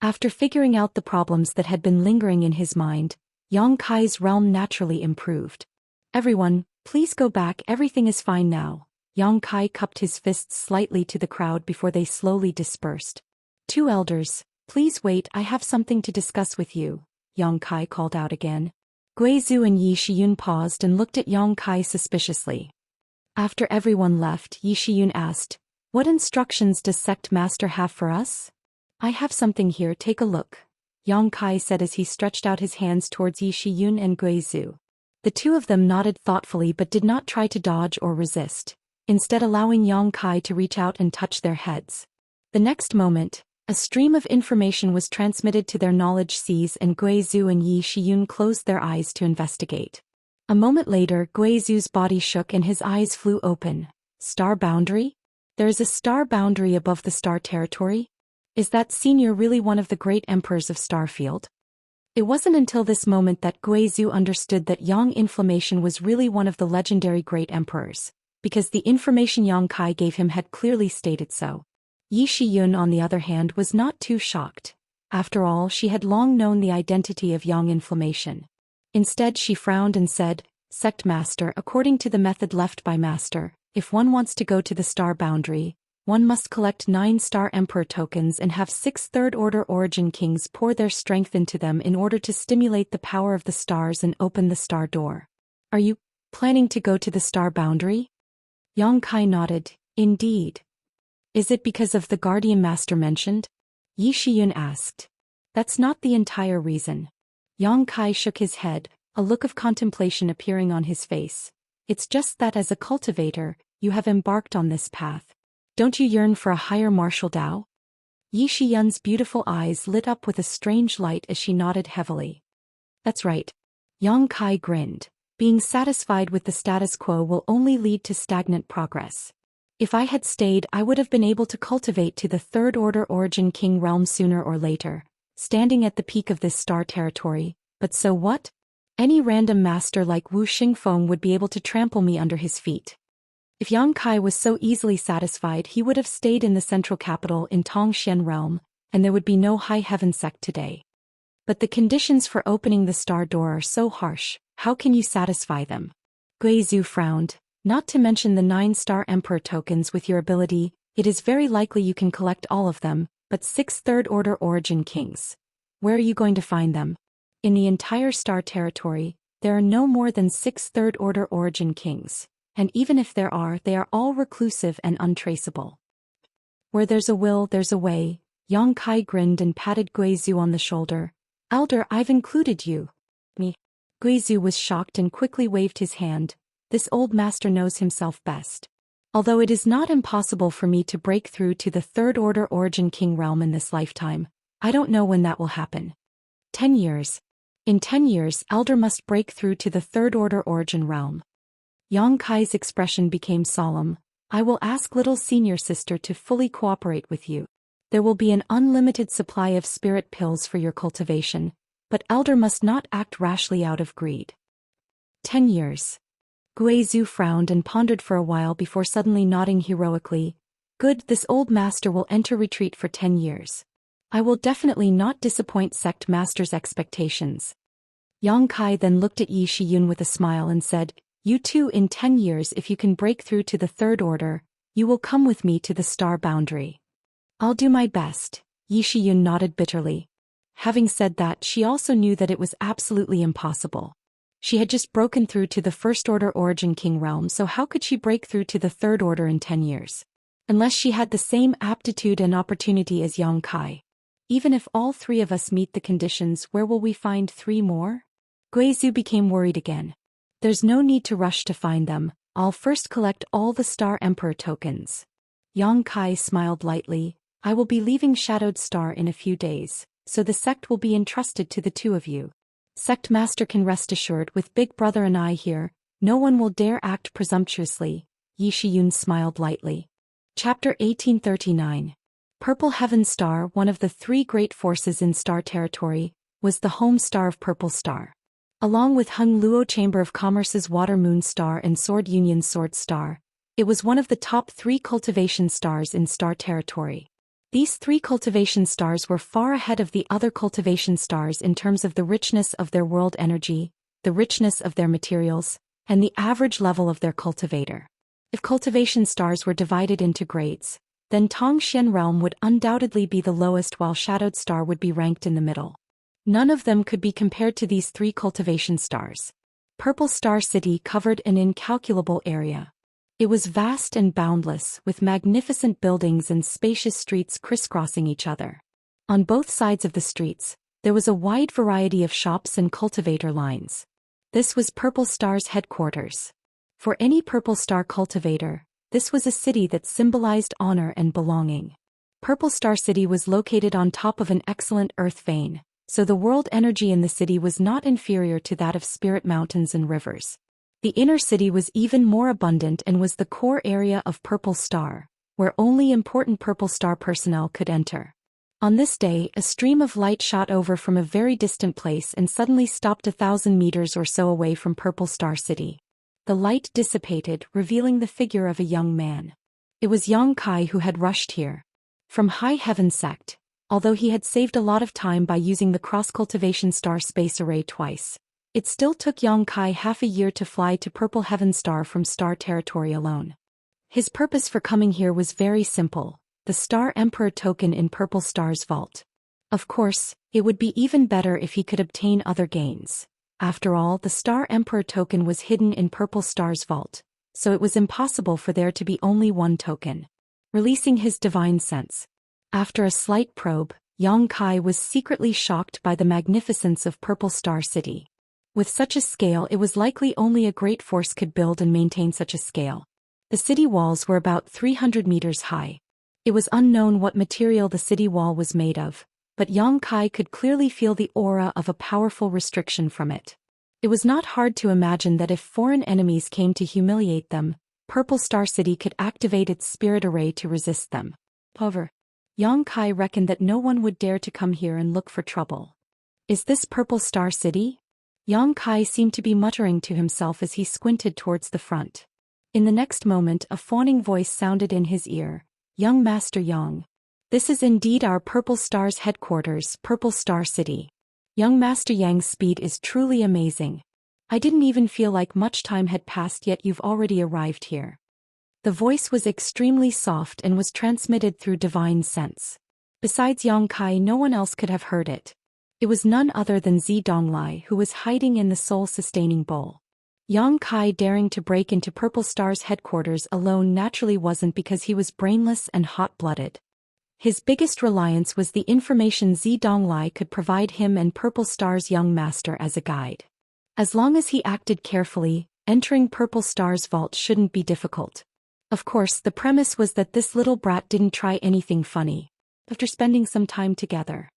S1: After figuring out the problems that had been lingering in his mind, Yang Kai's realm naturally improved. "Everyone, please go back, everything is fine now." Yang Kai cupped his fists slightly to the crowd before they slowly dispersed. "Two elders, please wait, I have something to discuss with you," Yang Kai called out again. Guizhu and Yi Shiyun paused and looked at Yang Kai suspiciously. After everyone left, Yi Shiyun asked, "What instructions does Sect Master have for us?" "I have something here, take a look," Yang Kai said as he stretched out his hands towards Yi Shiyun and Guizhu. The two of them nodded thoughtfully but did not try to dodge or resist, instead allowing Yang Kai to reach out and touch their heads. The next moment, A stream of information was transmitted to their knowledge seas, and Guizhu and Yi Shiyun closed their eyes to investigate. A moment later, Guizhu's body shook and his eyes flew open. Star boundary? There is a star boundary above the star territory? Is that senior really one of the great emperors of Starfield? It wasn't until this moment that Guizhu understood that Yang Inflammation was really one of the legendary great emperors, because the information Yang Kai gave him had clearly stated so. Yi Shiyun, on the other hand, was not too shocked. After all, she had long known the identity of Yang Inflammation. Instead, she frowned and said, "Sect Master, according to the method left by Master, if one wants to go to the star boundary, one must collect 9 Star Emperor tokens and have 6 third-order origin kings pour their strength into them in order to stimulate the power of the stars and open the star door. Are you planning to go to the star boundary?" Yang Kai nodded. "Indeed." "Is it because of the Guardian Master mentioned?" Yi Shiyun asked. "That's not the entire reason." Yang Kai shook his head, a look of contemplation appearing on his face. "It's just that as a cultivator, you have embarked on this path. Don't you yearn for a higher martial Dao?" Yi Shiyun's beautiful eyes lit up with a strange light as she nodded heavily. "That's right." Yang Kai grinned. "Being satisfied with the status quo will only lead to stagnant progress. If I had stayed, I would have been able to cultivate to the third-order origin king realm sooner or later, standing at the peak of this star territory, but so what? Any random master like Wu Xingfeng would be able to trample me under his feet." If Yang Kai was so easily satisfied, he would have stayed in the central capital in Tongxian realm, and there would be no high heaven sect today. But the conditions for opening the star door are so harsh, how can you satisfy them? Guizhu frowned. "Not to mention the 9 Star Emperor tokens with your ability, it is very likely you can collect all of them, but 6 third-order origin kings. Where are you going to find them? In the entire star territory, there are no more than 6 third-order origin kings. And even if there are, they are all reclusive and untraceable." "Where there's a will, there's a way." Yang Kai grinned and patted Guizhu on the shoulder. "Elder, I've included you." "Me?" Guizhu was shocked and quickly waved his hand. "This old master knows himself best. Although it is not impossible for me to break through to the third-order origin king realm in this lifetime, I don't know when that will happen." 10 years. In 10 years, Elder must break through to the third-order origin realm. Yang Kai's expression became solemn. "I will ask little senior sister to fully cooperate with you. There will be an unlimited supply of spirit pills for your cultivation, but Elder must not act rashly out of greed." 10 years. Guizhu frowned and pondered for a while before suddenly nodding heroically. "Good, this old master will enter retreat for 10 years. I will definitely not disappoint sect master's expectations." Yang Kai then looked at Yi Shiyun with a smile and said, "You too, in 10 years, if you can break through to the third order, you will come with me to the star boundary." "I'll do my best." Yi Shiyun nodded bitterly. Having said that, she also knew that it was absolutely impossible. She had just broken through to the first-order origin king realm, so how could she break through to the third order in 10 years? Unless she had the same aptitude and opportunity as Yang Kai. "Even if all 3 of us meet the conditions, where will we find 3 more? Guizhu became worried again. "There's no need to rush to find them. I'll first collect all the Star Emperor tokens." Yang Kai smiled lightly. "I will be leaving Shadowed Star in a few days, so the sect will be entrusted to the 2 of you. Sect Master can rest assured, with Big Brother and I here, no one will dare act presumptuously." Yi Shiyun smiled lightly. Chapter 1839. Purple Heaven Star, one of the 3 great forces in Star Territory, was the home star of Purple Star. Along with Hung Luo Chamber of Commerce's Water Moon Star and Sword Union's Sword Star, it was one of the top 3 cultivation stars in Star Territory. These 3 cultivation stars were far ahead of the other cultivation stars in terms of the richness of their world energy, the richness of their materials, and the average level of their cultivator. If cultivation stars were divided into grades, then Tongxian Realm would undoubtedly be the lowest, while Shadowed Star would be ranked in the middle. None of them could be compared to these 3 cultivation stars. Purple Star City covered an incalculable area. It was vast and boundless, with magnificent buildings and spacious streets crisscrossing each other. On both sides of the streets, there was a wide variety of shops and cultivator lines. This was Purple Star's headquarters. For any Purple Star cultivator, this was a city that symbolized honor and belonging. Purple Star City was located on top of an excellent earth vein, so the world energy in the city was not inferior to that of spirit mountains and rivers. The inner city was even more abundant and was the core area of Purple Star, where only important Purple Star personnel could enter. On this day, a stream of light shot over from a very distant place and suddenly stopped 1,000 meters or so away from Purple Star City. The light dissipated, revealing the figure of a young man. It was Xianxia who had rushed here. From High Heaven Sect, although he had saved a lot of time by using the cross-cultivation star space array twice, it still took Xianxia half a year to fly to Purple Heaven Star from Star Territory alone. His purpose for coming here was very simple: the Star Emperor token in Purple Star's vault. Of course, it would be even better if he could obtain other gains. After all, the Star Emperor token was hidden in Purple Star's vault, so it was impossible for there to be only one token. Releasing his divine sense. After a slight probe, Xianxia was secretly shocked by the magnificence of Purple Star City. With such a scale, it was likely only a great force could build and maintain such a scale. The city walls were about 300 meters high. It was unknown what material the city wall was made of, but Xianxia could clearly feel the aura of a powerful restriction from it. It was not hard to imagine that if foreign enemies came to humiliate them, Purple Star City could activate its spirit array to resist them. However, Xianxia reckoned that no one would dare to come here and look for trouble. Is this Purple Star City? Xianxia seemed to be muttering to himself as he squinted towards the front. In the next moment, a fawning voice sounded in his ear. Young Master Yang. This is indeed our Purple Star's headquarters, Purple Star City. Young Master Yang's speed is truly amazing. I didn't even feel like much time had passed yet you've already arrived here. The voice was extremely soft and was transmitted through divine sense. Besides Xianxia, no one else could have heard it. It was none other than Zidonglai, who was hiding in the soul-sustaining bowl. Xianxia daring to break into Purple Star's headquarters alone naturally wasn't because he was brainless and hot-blooded. His biggest reliance was the information Zidonglai could provide him and Purple Star's young master as a guide. As long as he acted carefully, entering Purple Star's vault shouldn't be difficult. Of course, the premise was that this little brat didn't try anything funny. After spending some time together,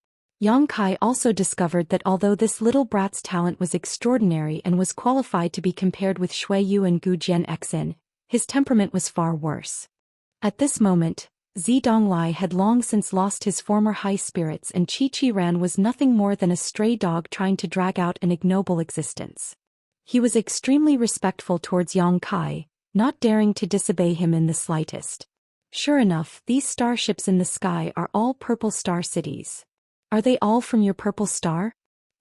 S1: Xianxia also discovered that although this little brat's talent was extraordinary and was qualified to be compared with Shui Yu and Gu Jianxin, his temperament was far worse. At this moment, Zidonglai had long since lost his former high spirits and Chi Ran was nothing more than a stray dog trying to drag out an ignoble existence. He was extremely respectful towards Xianxia, not daring to disobey him in the slightest. Sure enough, these starships in the sky are all Purple Star cities. Are they all from your Purple Star?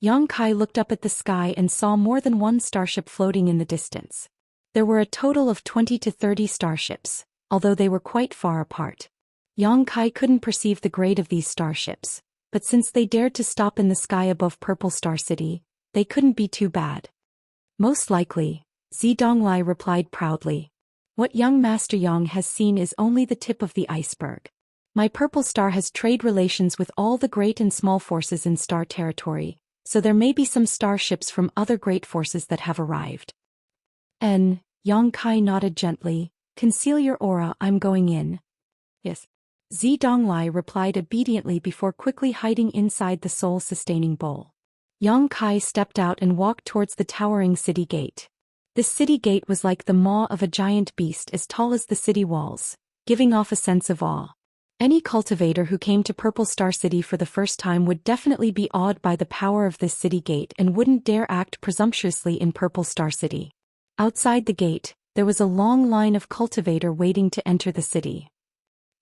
S1: Xianxia looked up at the sky and saw more than one starship floating in the distance. There were a total of 20 to 30 starships, although they were quite far apart. Xianxia couldn't perceive the grade of these starships, but since they dared to stop in the sky above Purple Star City, they couldn't be too bad. Most likely, Zidonglai replied proudly. What young Master Yang has seen is only the tip of the iceberg. My Purple Star has trade relations with all the great and small forces in Star Territory, so there may be some starships from other great forces that have arrived. Xianxia nodded gently. Conceal your aura, I'm going in. Yes. Zidonglai replied obediently before quickly hiding inside the soul-sustaining bowl. Xianxia stepped out and walked towards the towering city gate. This city gate was like the maw of a giant beast as tall as the city walls, giving off a sense of awe. Any cultivator who came to Purple Star City for the first time would definitely be awed by the power of this city gate and wouldn't dare act presumptuously in Purple Star City. Outside the gate, there was a long line of cultivator waiting to enter the city.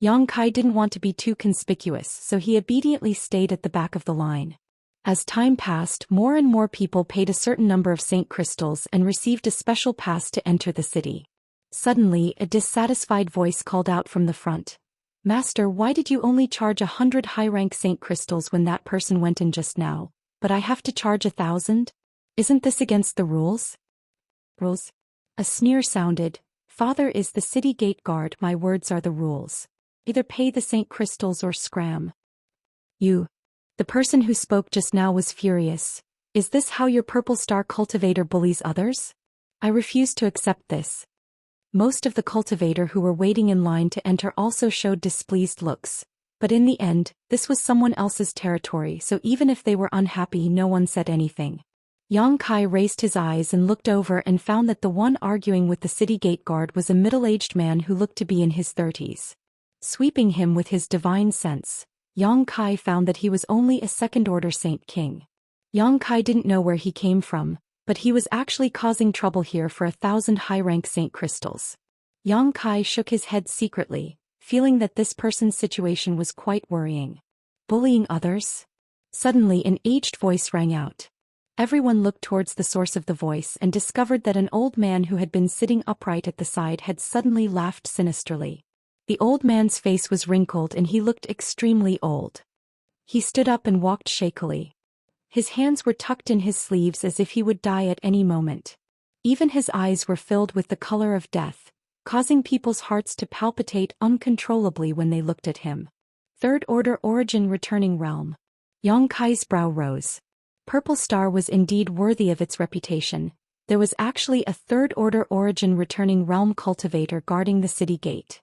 S1: Xianxia didn't want to be too conspicuous, so he obediently stayed at the back of the line. As time passed, more and more people paid a certain number of Saint Crystals and received a special pass to enter the city. Suddenly, a dissatisfied voice called out from the front. Master, why did you only charge 100 high-rank Saint Crystals when that person went in just now, but I have to charge 1,000? Isn't this against the rules? Rules? A sneer sounded. Father is the city gate guard, my words are the rules. Either pay the Saint Crystals or scram. You. The person who spoke just now was furious. Is this how your Purple Star cultivator bullies others? I refuse to accept this. Most of the cultivator who were waiting in line to enter also showed displeased looks. But in the end, this was someone else's territory, so even if they were unhappy, no one said anything. Yang Kai raised his eyes and looked over and found that the one arguing with the city gate guard was a middle-aged man who looked to be in his 30s. Sweeping him with his divine sense, Yang Kai found that he was only a second-order Saint King. Yang Kai didn't know where he came from, but he was actually causing trouble here for 1,000 high-rank Saint crystals. Yang Kai shook his head secretly, feeling that this person's situation was quite worrying. Bullying others? Suddenly an aged voice rang out. Everyone looked towards the source of the voice and discovered that an old man who had been sitting upright at the side had suddenly laughed sinisterly. The old man's face was wrinkled and he looked extremely old. He stood up and walked shakily. His hands were tucked in his sleeves as if he would die at any moment. Even his eyes were filled with the color of death, causing people's hearts to palpitate uncontrollably when they looked at him. Third-order origin returning realm. Yang Kai's brow rose. Purple Star was indeed worthy of its reputation. There was actually a third-order origin returning realm cultivator guarding the city gate.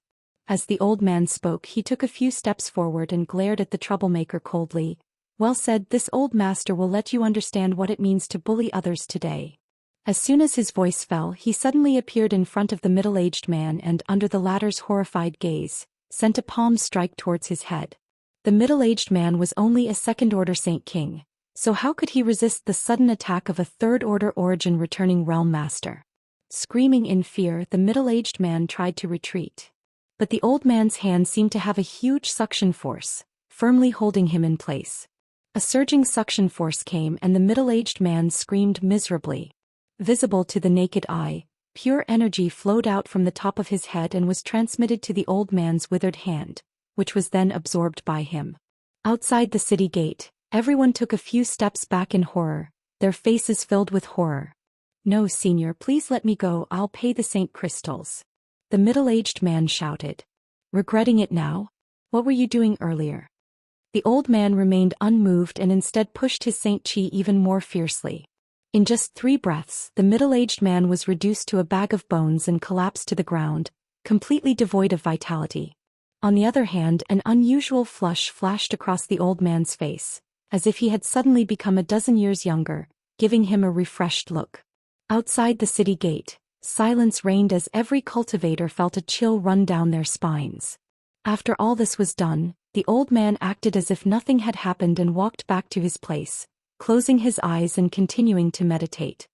S1: As the old man spoke, he took a few steps forward and glared at the troublemaker coldly. Well said, this old master will let you understand what it means to bully others today. As soon as his voice fell, he suddenly appeared in front of the middle-aged man and, under the latter's horrified gaze, sent a palm strike towards his head. The middle-aged man was only a second-order Saint King, so how could he resist the sudden attack of a third-order origin returning realm master? Screaming in fear, the middle-aged man tried to retreat. But the old man's hand seemed to have a huge suction force, firmly holding him in place. A surging suction force came and the middle-aged man screamed miserably. Visible to the naked eye, pure energy flowed out from the top of his head and was transmitted to the old man's withered hand, which was then absorbed by him. Outside the city gate, everyone took a few steps back in horror, their faces filled with horror. No, Senior, please let me go, I'll pay the Saint crystals. The middle-aged man shouted. Regretting it now? What were you doing earlier? The old man remained unmoved and instead pushed his Saint Chi even more fiercely. In just 3 breaths, the middle-aged man was reduced to a bag of bones and collapsed to the ground, completely devoid of vitality. On the other hand, an unusual flush flashed across the old man's face, as if he had suddenly become a dozen years younger, giving him a refreshed look. Outside the city gate, silence reigned as every cultivator felt a chill run down their spines. After all this was done, the old man acted as if nothing had happened and walked back to his place, closing his eyes and continuing to meditate.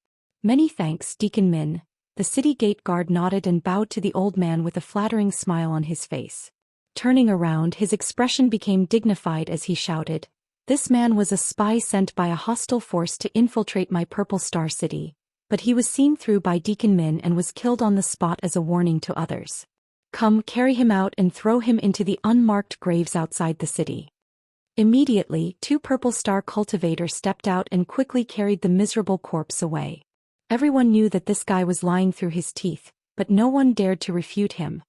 S1: Many thanks, Deacon Min. The city gate guard nodded and bowed to the old man with a flattering smile on his face. Turning around, his expression became dignified as he shouted, "This man was a spy sent by a hostile force to infiltrate my Purple Star City, but he was seen through by Deacon Min and was killed on the spot as a warning to others. Come, carry him out and throw him into the unmarked graves outside the city." Immediately, 2 Purple Star cultivators stepped out and quickly carried the miserable corpse away. Everyone knew that this guy was lying through his teeth, but no one dared to refute him.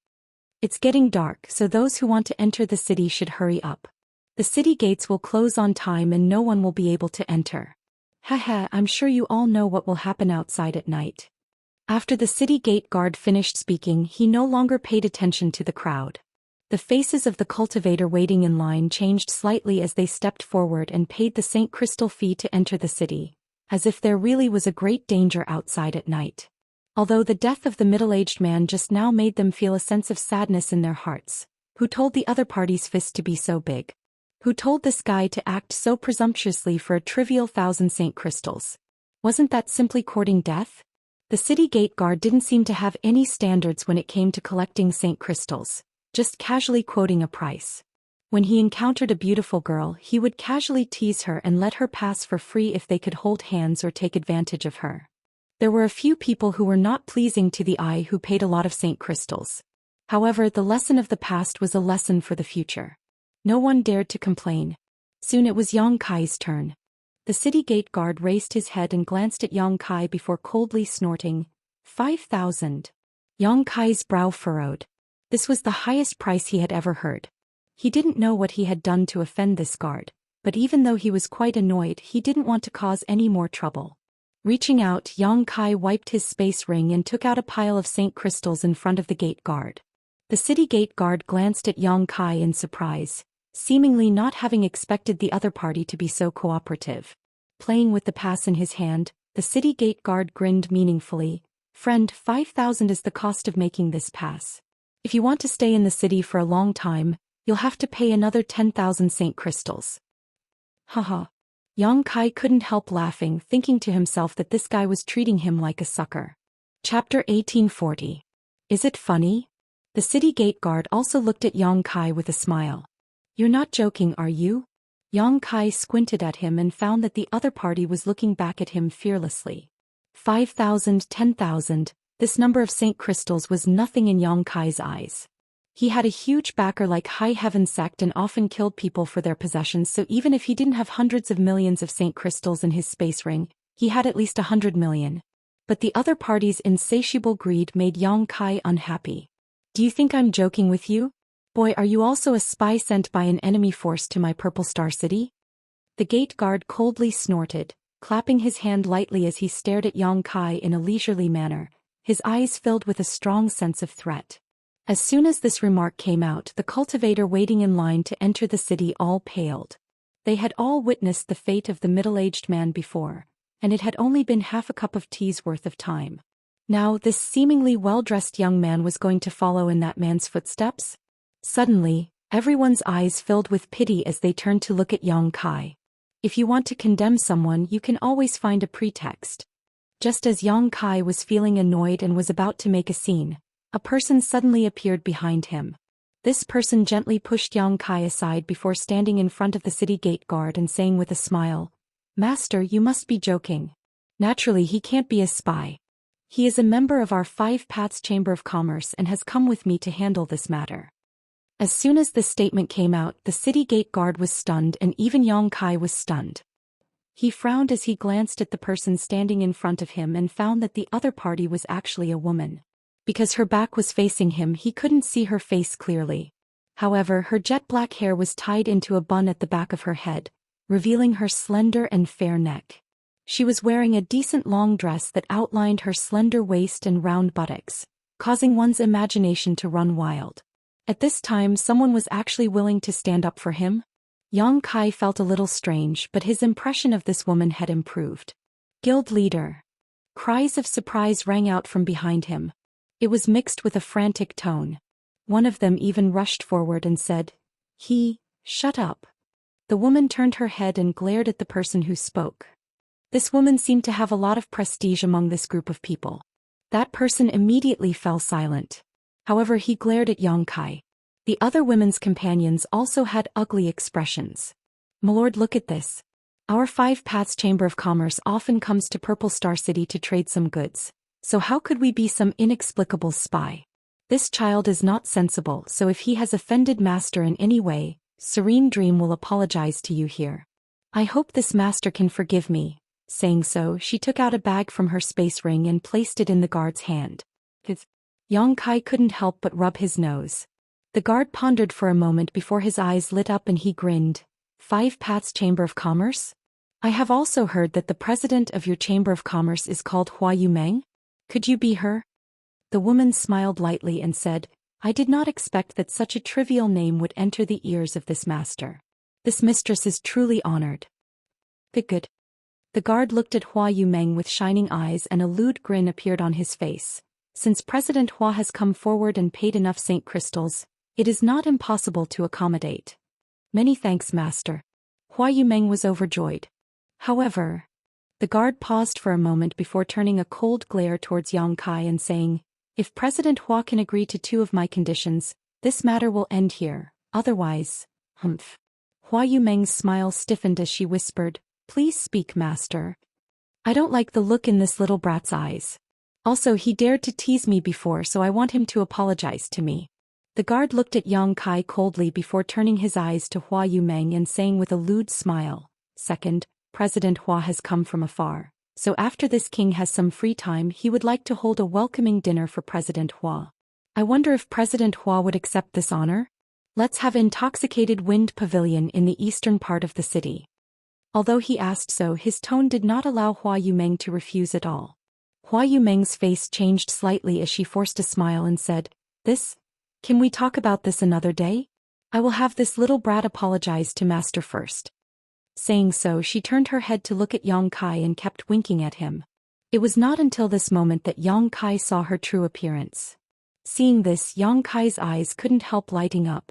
S1: It's getting dark, so those who want to enter the city should hurry up. The city gates will close on time and no one will be able to enter. Haha, I'm sure you all know what will happen outside at night. After the city gate guard finished speaking, he no longer paid attention to the crowd. The faces of the cultivator waiting in line changed slightly as they stepped forward and paid the Saint Crystal fee to enter the city, as if there really was a great danger outside at night. Although the death of the middle-aged man just now made them feel a sense of sadness in their hearts. Who told the other party's fist to be so big? Who told this guy to act so presumptuously for a trivial 1,000 Saint crystals? Wasn't that simply courting death? The city gate guard didn't seem to have any standards when it came to collecting Saint crystals, just casually quoting a price. When he encountered a beautiful girl, he would casually tease her and let her pass for free if they could hold hands or take advantage of her. There were a few people who were not pleasing to the eye who paid a lot of Saint crystals. However, the lesson of the past was a lesson for the future. No one dared to complain. Soon it was Yang Kai's turn. The city gate guard raised his head and glanced at Yang Kai before coldly snorting, 5,000. Yang Kai's brow furrowed. This was the highest price he had ever heard. He didn't know what he had done to offend this guard, but even though he was quite annoyed, he didn't want to cause any more trouble. Reaching out, Yang Kai wiped his space ring and took out a pile of Saint crystals in front of the gate guard. The city gate guard glanced at Yang Kai in surprise. seemingly not having expected the other party to be so cooperative. Playing with the pass in his hand, the city gate guard grinned meaningfully. Friend, 5,000 is the cost of making this pass. If you want to stay in the city for a long time, you'll have to pay another 10,000 Saint crystals. Haha. Yang Kai couldn't help laughing, thinking to himself that this guy was treating him like a sucker. Chapter 1840. Is it funny? The city gate guard also looked at Yang Kai with a smile. You're not joking, are you? Yang Kai squinted at him and found that the other party was looking back at him fearlessly. 5,000, 10,000, this number of Saint crystals was nothing in Yang Kai's eyes. He had a huge backer like High Heaven sect and often killed people for their possessions, so even if he didn't have hundreds of millions of Saint crystals in his space ring, he had at least 100 million. But the other party's insatiable greed made Yang Kai unhappy. Do you think I'm joking with you? Boy, are you also a spy sent by an enemy force to my Purple Star City? The gate guard coldly snorted, clapping his hand lightly as he stared at Yang Kai in a leisurely manner, his eyes filled with a strong sense of threat. As soon as this remark came out, the cultivator waiting in line to enter the city all paled. They had all witnessed the fate of the middle-aged man before, and it had only been half a cup of tea's worth of time. Now this seemingly well-dressed young man was going to follow in that man's footsteps? Suddenly, everyone's eyes filled with pity as they turned to look at Yang Kai. If you want to condemn someone, you can always find a pretext. Just as Yang Kai was feeling annoyed and was about to make a scene, a person suddenly appeared behind him. This person gently pushed Yang Kai aside before standing in front of the city gate guard and saying with a smile, "Master, you must be joking. Naturally, he can't be a spy. He is a member of our 5 Paths Chamber of Commerce and has come with me to handle this matter." As soon as this statement came out, the city gate guard was stunned and even Yang Kai was stunned. He frowned as he glanced at the person standing in front of him and found that the other party was actually a woman. Because her back was facing him, he couldn't see her face clearly. However, her jet black hair was tied into a bun at the back of her head, revealing her slender and fair neck. She was wearing a decent long dress that outlined her slender waist and round buttocks, causing one's imagination to run wild. At this time, someone was actually willing to stand up for him? Yang Kai felt a little strange, but his impression of this woman had improved. Guild leader. Cries of surprise rang out from behind him. It was mixed with a frantic tone. One of them even rushed forward and said, Shut up." The woman turned her head and glared at the person who spoke. This woman seemed to have a lot of prestige among this group of people. That person immediately fell silent. However, he glared at Yang Kai. The other women's companions also had ugly expressions. "My lord, look at this. Our 5 Paths Chamber of Commerce often comes to Purple Star City to trade some goods. So how could we be some inexplicable spy? This child is not sensible, so if he has offended Master in any way, Serene Dream will apologize to you here. I hope this Master can forgive me." Saying so, she took out a bag from her space ring and placed it in the guard's hand. Yang Kai couldn't help but rub his nose. The guard pondered for a moment before his eyes lit up and he grinned. 5 Paths Chamber of Commerce? I have also heard that the president of your Chamber of Commerce is called Hua Yumeng. Could you be her? The woman smiled lightly and said, I did not expect that such a trivial name would enter the ears of this master. This mistress is truly honored. Good. The guard looked at Hua Yumeng with shining eyes and a lewd grin appeared on his face. Since President Hua has come forward and paid enough Saint crystals, it is not impossible to accommodate. Many thanks, master. Hua Yumeng was overjoyed. However, the guard paused for a moment before turning a cold glare towards Yang Kai and saying, if President Hua can agree to 2 of my conditions, this matter will end here, otherwise, humph. Hua Yumeng's smile stiffened as she whispered, please speak, master. I don't like the look in this little brat's eyes. Also, he dared to tease me before, so I want him to apologize to me. The guard looked at Yang Kai coldly before turning his eyes to Hua Yumeng and saying with a lewd smile, second, President Hua has come from afar, so after this king has some free time he would like to hold a welcoming dinner for President Hua. I wonder if President Hua would accept this honor? Let's have Intoxicated Wind Pavilion in the eastern part of the city. Although he asked so, his tone did not allow Hua Yumeng to refuse at all. Hua Yumeng's face changed slightly as she forced a smile and said, can we talk about this another day? I will have this little brat apologize to master first. Saying so, she turned her head to look at Yang Kai and kept winking at him. It was not until this moment that Yang Kai saw her true appearance. Seeing this, Yang Kai's eyes couldn't help lighting up.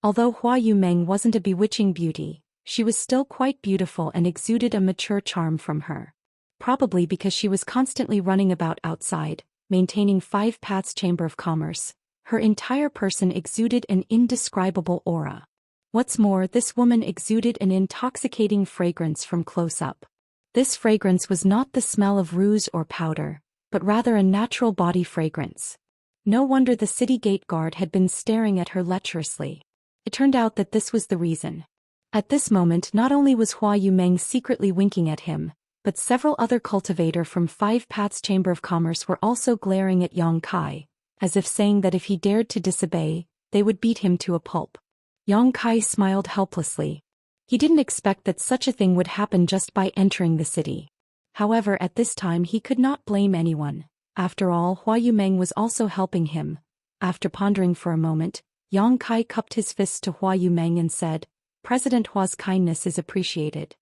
S1: Although Hua Yumeng wasn't a bewitching beauty, she was still quite beautiful and exuded a mature charm from her. Probably because she was constantly running about outside, maintaining 5 Paths Chamber of Commerce, her entire person exuded an indescribable aura. What's more, this woman exuded an intoxicating fragrance from close up. This fragrance was not the smell of rouge or powder, but rather a natural body fragrance. No wonder the city gate guard had been staring at her lecherously. It turned out that this was the reason. At this moment, not only was Hua Yumeng secretly winking at him, but several other cultivators from 5 Paths Chamber of Commerce were also glaring at Yang Kai, as if saying that if he dared to disobey, they would beat him to a pulp. Yang Kai smiled helplessly. He didn't expect that such a thing would happen just by entering the city. However, at this time he could not blame anyone. After all, Hua Yumeng was also helping him. After pondering for a moment, Yang Kai cupped his fists to Hua Yumeng and said, "President Hua's kindness is appreciated."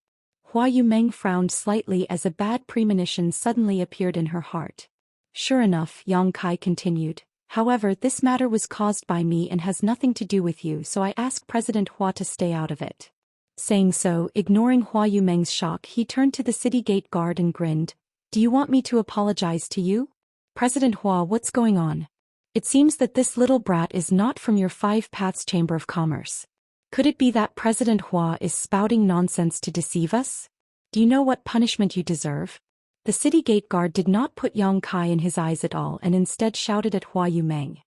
S1: Hua Yumeng frowned slightly as a bad premonition suddenly appeared in her heart. "Sure enough," Yang Kai continued, "however, this matter was caused by me and has nothing to do with you, so I ask President Hua to stay out of it." Saying so, ignoring Hua Yumeng's shock, he turned to the city gate guard and grinned, "Do you want me to apologize to you? President Hua, what's going on? It seems that this little brat is not from your 5 Paths Chamber of Commerce. Could it be that President Hua is spouting nonsense to deceive us? Do you know what punishment you deserve?" The city gate guard did not put Yang Kai in his eyes at all and instead shouted at Hua Yumeng.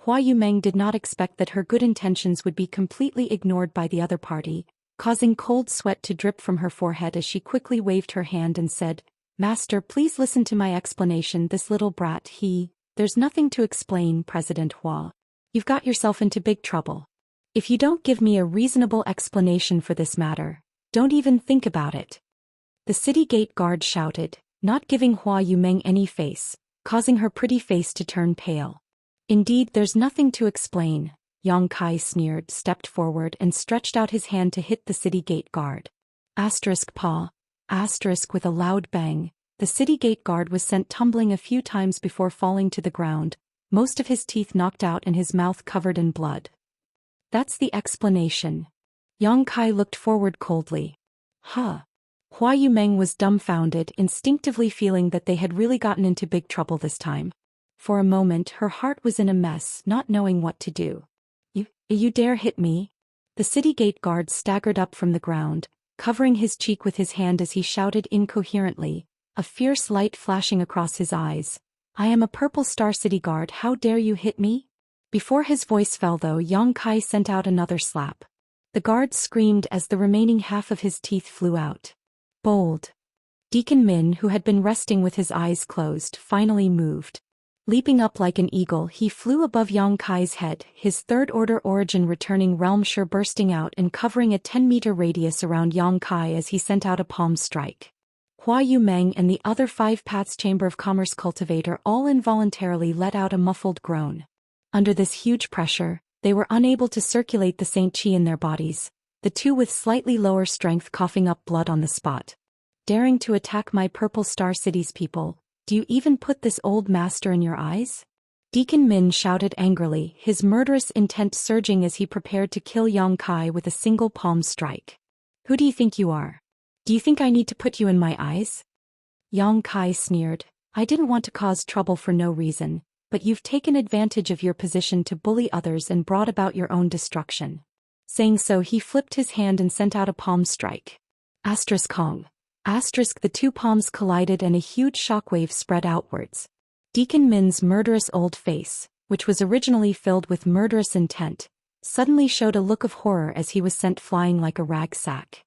S1: Hua Yumeng did not expect that her good intentions would be completely ignored by the other party, causing cold sweat to drip from her forehead as she quickly waved her hand and said, "Master, please listen to my explanation. This little brat, there's nothing to explain, President Hua. You've got yourself into big trouble. If you don't give me a reasonable explanation for this matter, don't even think about it." The city gate guard shouted, not giving Hua Yumeng any face, causing her pretty face to turn pale. "Indeed, there's nothing to explain," Yang Kai sneered, stepped forward and stretched out his hand to hit the city gate guard. Paw. With a loud bang, the city gate guard was sent tumbling a few times before falling to the ground, most of his teeth knocked out and his mouth covered in blood. "That's the explanation." Yang Kai looked forward coldly. Huh. Hua Yumeng was dumbfounded, instinctively feeling that they had really gotten into big trouble this time. For a moment her heart was in a mess, not knowing what to do. You dare hit me?" The city gate guard staggered up from the ground, covering his cheek with his hand as he shouted incoherently, a fierce light flashing across his eyes. "I am a Purple Star City Guard, how dare you hit me?" Before his voice fell though, Yang Kai sent out another slap. The guard screamed as the remaining half of his teeth flew out. Bold. Deacon Min, who had been resting with his eyes closed, finally moved. Leaping up like an eagle, he flew above Yang Kai's head, his third-order origin returning realm sure bursting out and covering a 10-meter radius around Yang Kai as he sent out a palm strike. Hua Yumeng and the other 5 Paths Chamber of Commerce cultivator all involuntarily let out a muffled groan. Under this huge pressure, they were unable to circulate the Saint Chi in their bodies, the two with slightly lower strength coughing up blood on the spot. "Daring to attack my Purple Star City's people, do you even put this old master in your eyes?" Deacon Min shouted angrily, his murderous intent surging as he prepared to kill Yang Kai with a single palm strike. "Who do you think you are? Do you think I need to put you in my eyes?" Yang Kai sneered, "I didn't want to cause trouble for no reason, but you've taken advantage of your position to bully others and brought about your own destruction." Saying so, he flipped his hand and sent out a palm strike. Kong. The two palms collided and a huge shockwave spread outwards. Deacon Min's murderous old face, which was originally filled with murderous intent, suddenly showed a look of horror as he was sent flying like a rag sack.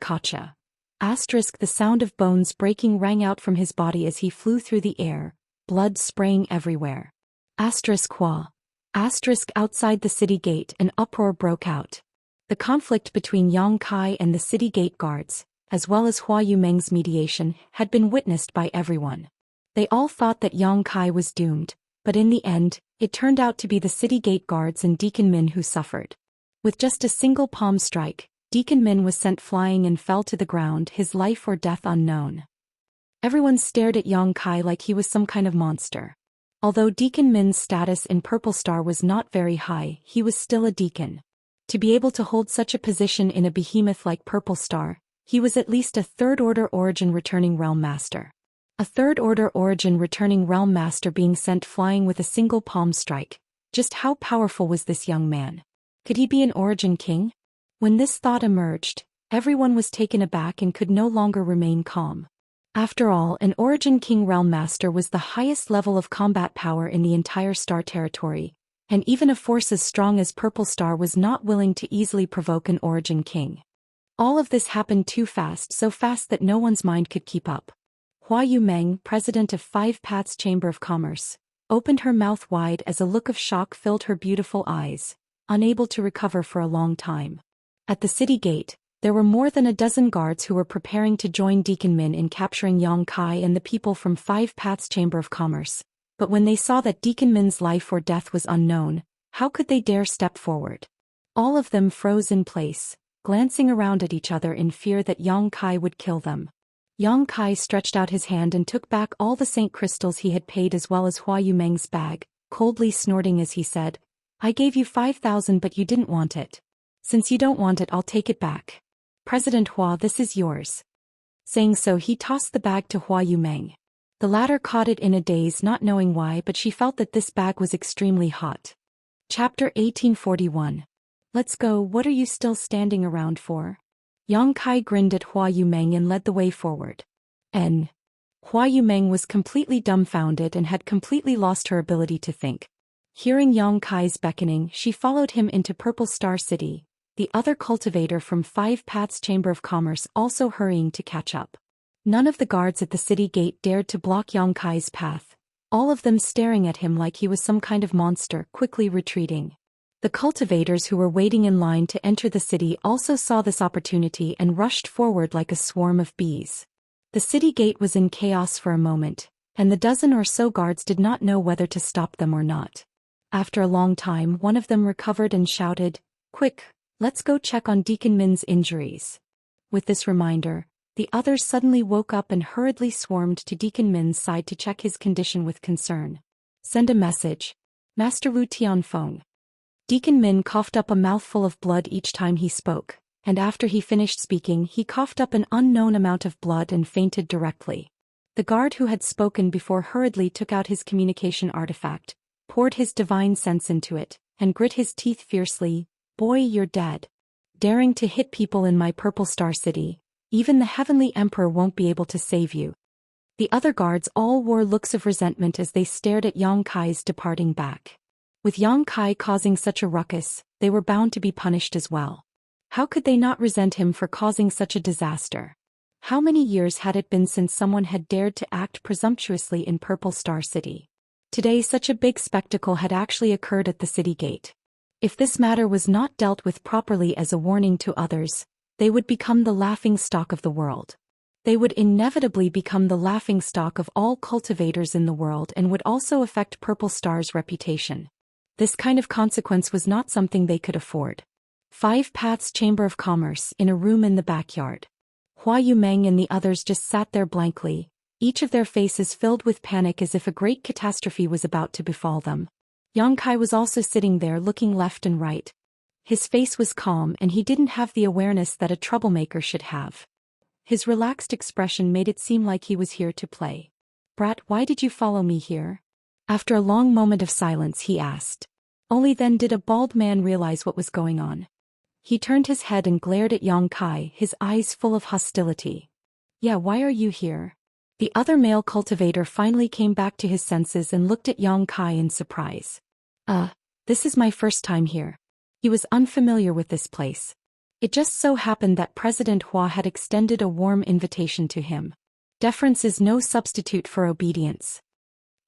S1: Kacha. The sound of bones breaking rang out from his body as he flew through the air, blood spraying everywhere. Qua. Outside the city gate, an uproar broke out. The conflict between Yang Kai and the city gate guards, as well as Hua Yumeng's mediation, had been witnessed by everyone. They all thought that Yang Kai was doomed, but in the end, it turned out to be the city gate guards and Deacon Min who suffered. With just a single palm strike, Deacon Min was sent flying and fell to the ground, his life or death unknown. Everyone stared at Yang Kai like he was some kind of monster. Although Deacon Min's status in Purple Star was not very high, he was still a deacon. To be able to hold such a position in a behemoth like Purple Star, he was at least a Third-Order Origin Returning Realm Master. A Third-Order Origin Returning Realm Master being sent flying with a single palm strike. Just how powerful was this young man? Could he be an Origin King? When this thought emerged, everyone was taken aback and could no longer remain calm. After all, an Origin King Realm Master was the highest level of combat power in the entire Star Territory, and even a force as strong as Purple Star was not willing to easily provoke an Origin King. All of this happened too fast, so fast that no one's mind could keep up. Hua Yumeng, president of Five Paths Chamber of Commerce, opened her mouth wide as a look of shock filled her beautiful eyes, unable to recover for a long time. At the city gate, there were more than a dozen guards who were preparing to join Deacon Min in capturing Yang Kai and the people from Five Paths Chamber of Commerce, but when they saw that Deacon Min's life or death was unknown, how could they dare step forward? All of them froze in place, glancing around at each other in fear that Yang Kai would kill them. Yang Kai stretched out his hand and took back all the Saint crystals he had paid as well as Hua Yumeng's bag, coldly snorting as he said, "I gave you 5,000 but you didn't want it. Since you don't want it, I'll take it back. President Hua, this is yours." Saying so, he tossed the bag to Hua Yumeng. The latter caught it in a daze, not knowing why, but she felt that this bag was extremely hot. Chapter 1841. Let's go, what are you still standing around for? Yang Kai grinned at Hua Yumeng and led the way forward. Hua Yumeng was completely dumbfounded and had completely lost her ability to think. Hearing Yang Kai's beckoning, she followed him into Purple Star City, the other cultivator from Five Paths Chamber of Commerce also hurrying to catch up. None of the guards at the city gate dared to block Yang Kai's path, all of them staring at him like he was some kind of monster, quickly retreating. The cultivators who were waiting in line to enter the city also saw this opportunity and rushed forward like a swarm of bees. The city gate was in chaos for a moment, and the dozen or so guards did not know whether to stop them or not. After a long time, one of them recovered and shouted, "Quick, let's go check on Deacon Min's injuries." With this reminder, the others suddenly woke up and hurriedly swarmed to Deacon Min's side to check his condition with concern. "Send a message. Master Wu Tianfeng." Deacon Min coughed up a mouthful of blood each time he spoke, and after he finished speaking he coughed up an unknown amount of blood and fainted directly. The guard who had spoken before hurriedly took out his communication artifact, poured his divine sense into it, and grit his teeth fiercely. "Boy, you're dead. Daring to hit people in my Purple Star City, even the Heavenly Emperor won't be able to save you." The other guards all wore looks of resentment as they stared at Yang Kai's departing back. With Yang Kai causing such a ruckus, they were bound to be punished as well. How could they not resent him for causing such a disaster? How many years had it been since someone had dared to act presumptuously in Purple Star City? Today such a big spectacle had actually occurred at the city gate. If this matter was not dealt with properly as a warning to others, they would become the laughingstock of the world. They would inevitably become the laughingstock of all cultivators in the world and would also affect Purple Star's reputation. This kind of consequence was not something they could afford. Five Paths Chamber of Commerce, in a room in the backyard. Hua Yumeng and the others just sat there blankly, each of their faces filled with panic as if a great catastrophe was about to befall them. Yang Kai was also sitting there looking left and right. His face was calm and he didn't have the awareness that a troublemaker should have. His relaxed expression made it seem like he was here to play. "Brat, why did you follow me here?" After a long moment of silence he asked. Only then did a bald man realize what was going on. He turned his head and glared at Yang Kai, his eyes full of hostility. "Yeah, why are you here?" The other male cultivator finally came back to his senses and looked at Yang Kai in surprise. This is my first time here." He was unfamiliar with this place. It just so happened that President Hua had extended a warm invitation to him. Deference is no substitute for obedience.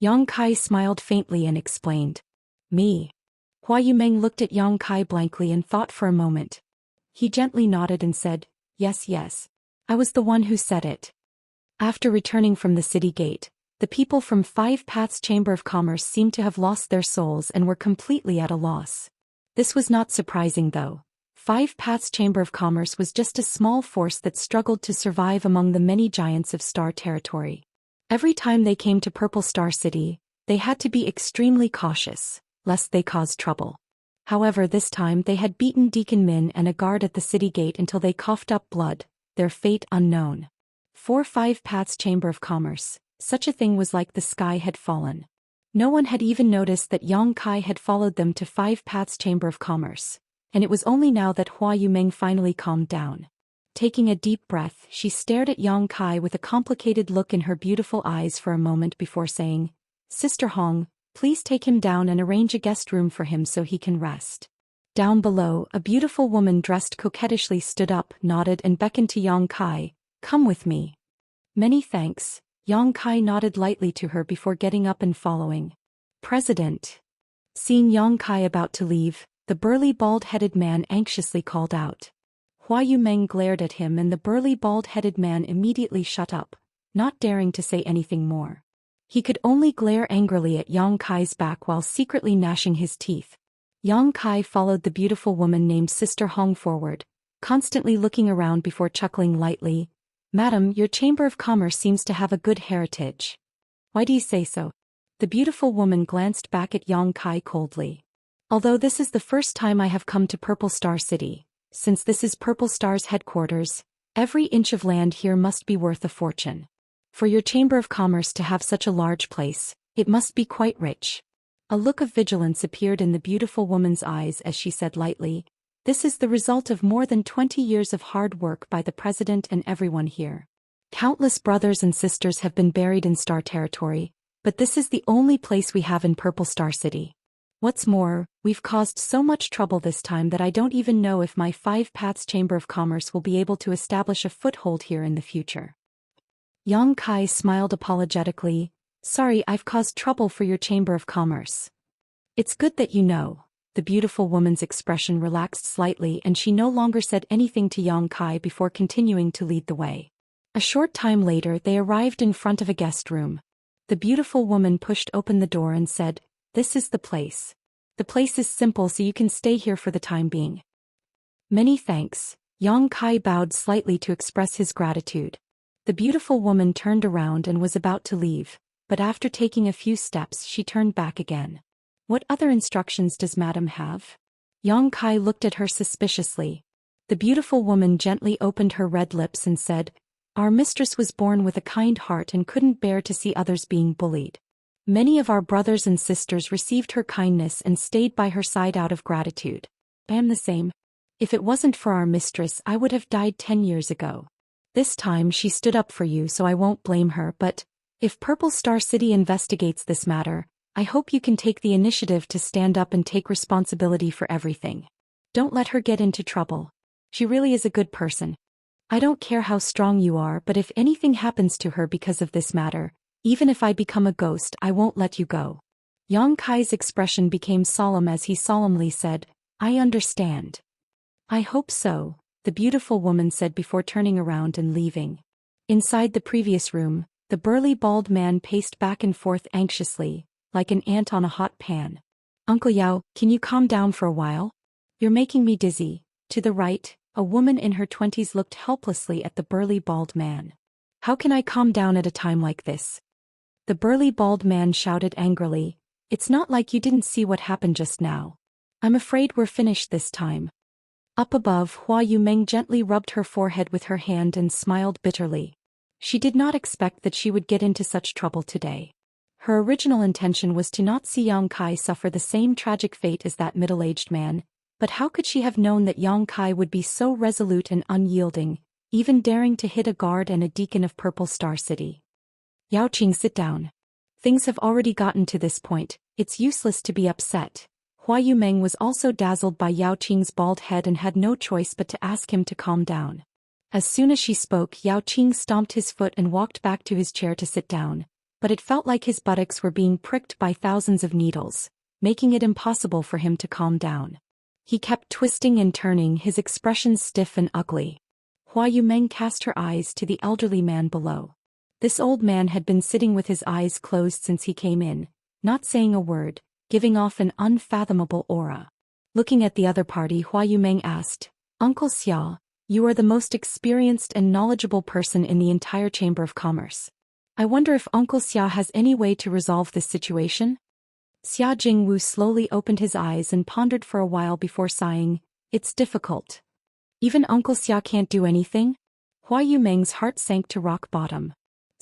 S1: Yang Kai smiled faintly and explained. "Me?" Hua Yumeng looked at Yang Kai blankly and thought for a moment. He gently nodded and said, Yes. I was the one who said it." After returning from the city gate, the people from Five Paths Chamber of Commerce seemed to have lost their souls and were completely at a loss. This was not surprising though. Five Paths Chamber of Commerce was just a small force that struggled to survive among the many giants of Star Territory. Every time they came to Purple Star City, they had to be extremely cautious, lest they cause trouble. However, this time they had beaten Deacon Min and a guard at the city gate until they coughed up blood, their fate unknown. For Five Paths Chamber of Commerce, such a thing was like the sky had fallen. No one had even noticed that Yang Kai had followed them to Five Paths Chamber of Commerce, and it was only now that Hua Yumeng finally calmed down. Taking a deep breath, she stared at Yang Kai with a complicated look in her beautiful eyes for a moment before saying, "Sister Hong, please take him down and arrange a guest room for him so he can rest." Down below, a beautiful woman dressed coquettishly stood up, nodded and beckoned to Yang Kai, "Come with me." "Many thanks." Yang Kai nodded lightly to her before getting up and following. "President." Seeing Yang Kai about to leave, the burly bald-headed man anxiously called out. Hua Yumeng glared at him and the burly bald-headed man immediately shut up, not daring to say anything more. He could only glare angrily at Yang Kai's back while secretly gnashing his teeth. Yang Kai followed the beautiful woman named Sister Hong forward, constantly looking around before chuckling lightly. "Madam, your Chamber of Commerce seems to have a good heritage." "Why do you say so?" The beautiful woman glanced back at Yang Kai coldly. "Although this is the first time I have come to Purple Star City, since this is Purple Star's headquarters, every inch of land here must be worth a fortune. For your Chamber of Commerce to have such a large place, it must be quite rich." A look of vigilance appeared in the beautiful woman's eyes as she said lightly, "This is the result of more than 20 years of hard work by the president and everyone here. Countless brothers and sisters have been buried in Star Territory, but this is the only place we have in Purple Star City. What's more, we've caused so much trouble this time that I don't even know if my Five Paths Chamber of Commerce will be able to establish a foothold here in the future." Yang Kai smiled apologetically. "Sorry, I've caused trouble for your Chamber of Commerce." "It's good that you know." The beautiful woman's expression relaxed slightly and she no longer said anything to Yang Kai before continuing to lead the way. A short time later they arrived in front of a guest room. The beautiful woman pushed open the door and said, "This is the place. The place is simple so you can stay here for the time being." "Many thanks." Yang Kai bowed slightly to express his gratitude. The beautiful woman turned around and was about to leave, but after taking a few steps she turned back again. "What other instructions does Madam have?" Yang Kai looked at her suspiciously. The beautiful woman gently opened her red lips and said, "Our mistress was born with a kind heart and couldn't bear to see others being bullied. Many of our brothers and sisters received her kindness and stayed by her side out of gratitude. I am the same. If it wasn't for our mistress I would have died 10 years ago. This time she stood up for you so I won't blame her, but if Purple Star City investigates this matter, I hope you can take the initiative to stand up and take responsibility for everything. Don't let her get into trouble. She really is a good person. I don't care how strong you are, but if anything happens to her because of this matter, even if I become a ghost, I won't let you go." Yang Kai's expression became solemn as he solemnly said, "I understand." "I hope so," the beautiful woman said before turning around and leaving. Inside the previous room, the burly bald man paced back and forth anxiously, like an ant on a hot pan. "Uncle Yao, can you calm down for a while? You're making me dizzy." To the right, a woman in her 20s looked helplessly at the burly bald man. "How can I calm down at a time like this?" The burly bald man shouted angrily, "It's not like you didn't see what happened just now. I'm afraid we're finished this time." Up above, Hua Yumeng gently rubbed her forehead with her hand and smiled bitterly. She did not expect that she would get into such trouble today. Her original intention was to not see Yang Kai suffer the same tragic fate as that middle-aged man, but how could she have known that Yang Kai would be so resolute and unyielding, even daring to hit a guard and a deacon of Purple Star City? "Yao Qing, sit down. Things have already gotten to this point, it's useless to be upset." Hua Yumeng was also dazzled by Yao Qing's bald head and had no choice but to ask him to calm down. As soon as she spoke, Yao Qing stomped his foot and walked back to his chair to sit down, but it felt like his buttocks were being pricked by thousands of needles, making it impossible for him to calm down. He kept twisting and turning, his expression stiff and ugly. Hua Yumeng cast her eyes to the elderly man below. This old man had been sitting with his eyes closed since he came in, not saying a word, giving off an unfathomable aura. Looking at the other party, Hua Yumeng asked, Uncle Xia, you are the most experienced and knowledgeable person in the entire Chamber of Commerce. I wonder if Uncle Xia has any way to resolve this situation? Xia Jingwu slowly opened his eyes and pondered for a while before sighing, it's difficult. Even Uncle Xia can't do anything? Hua Yumeng's heart sank to rock bottom.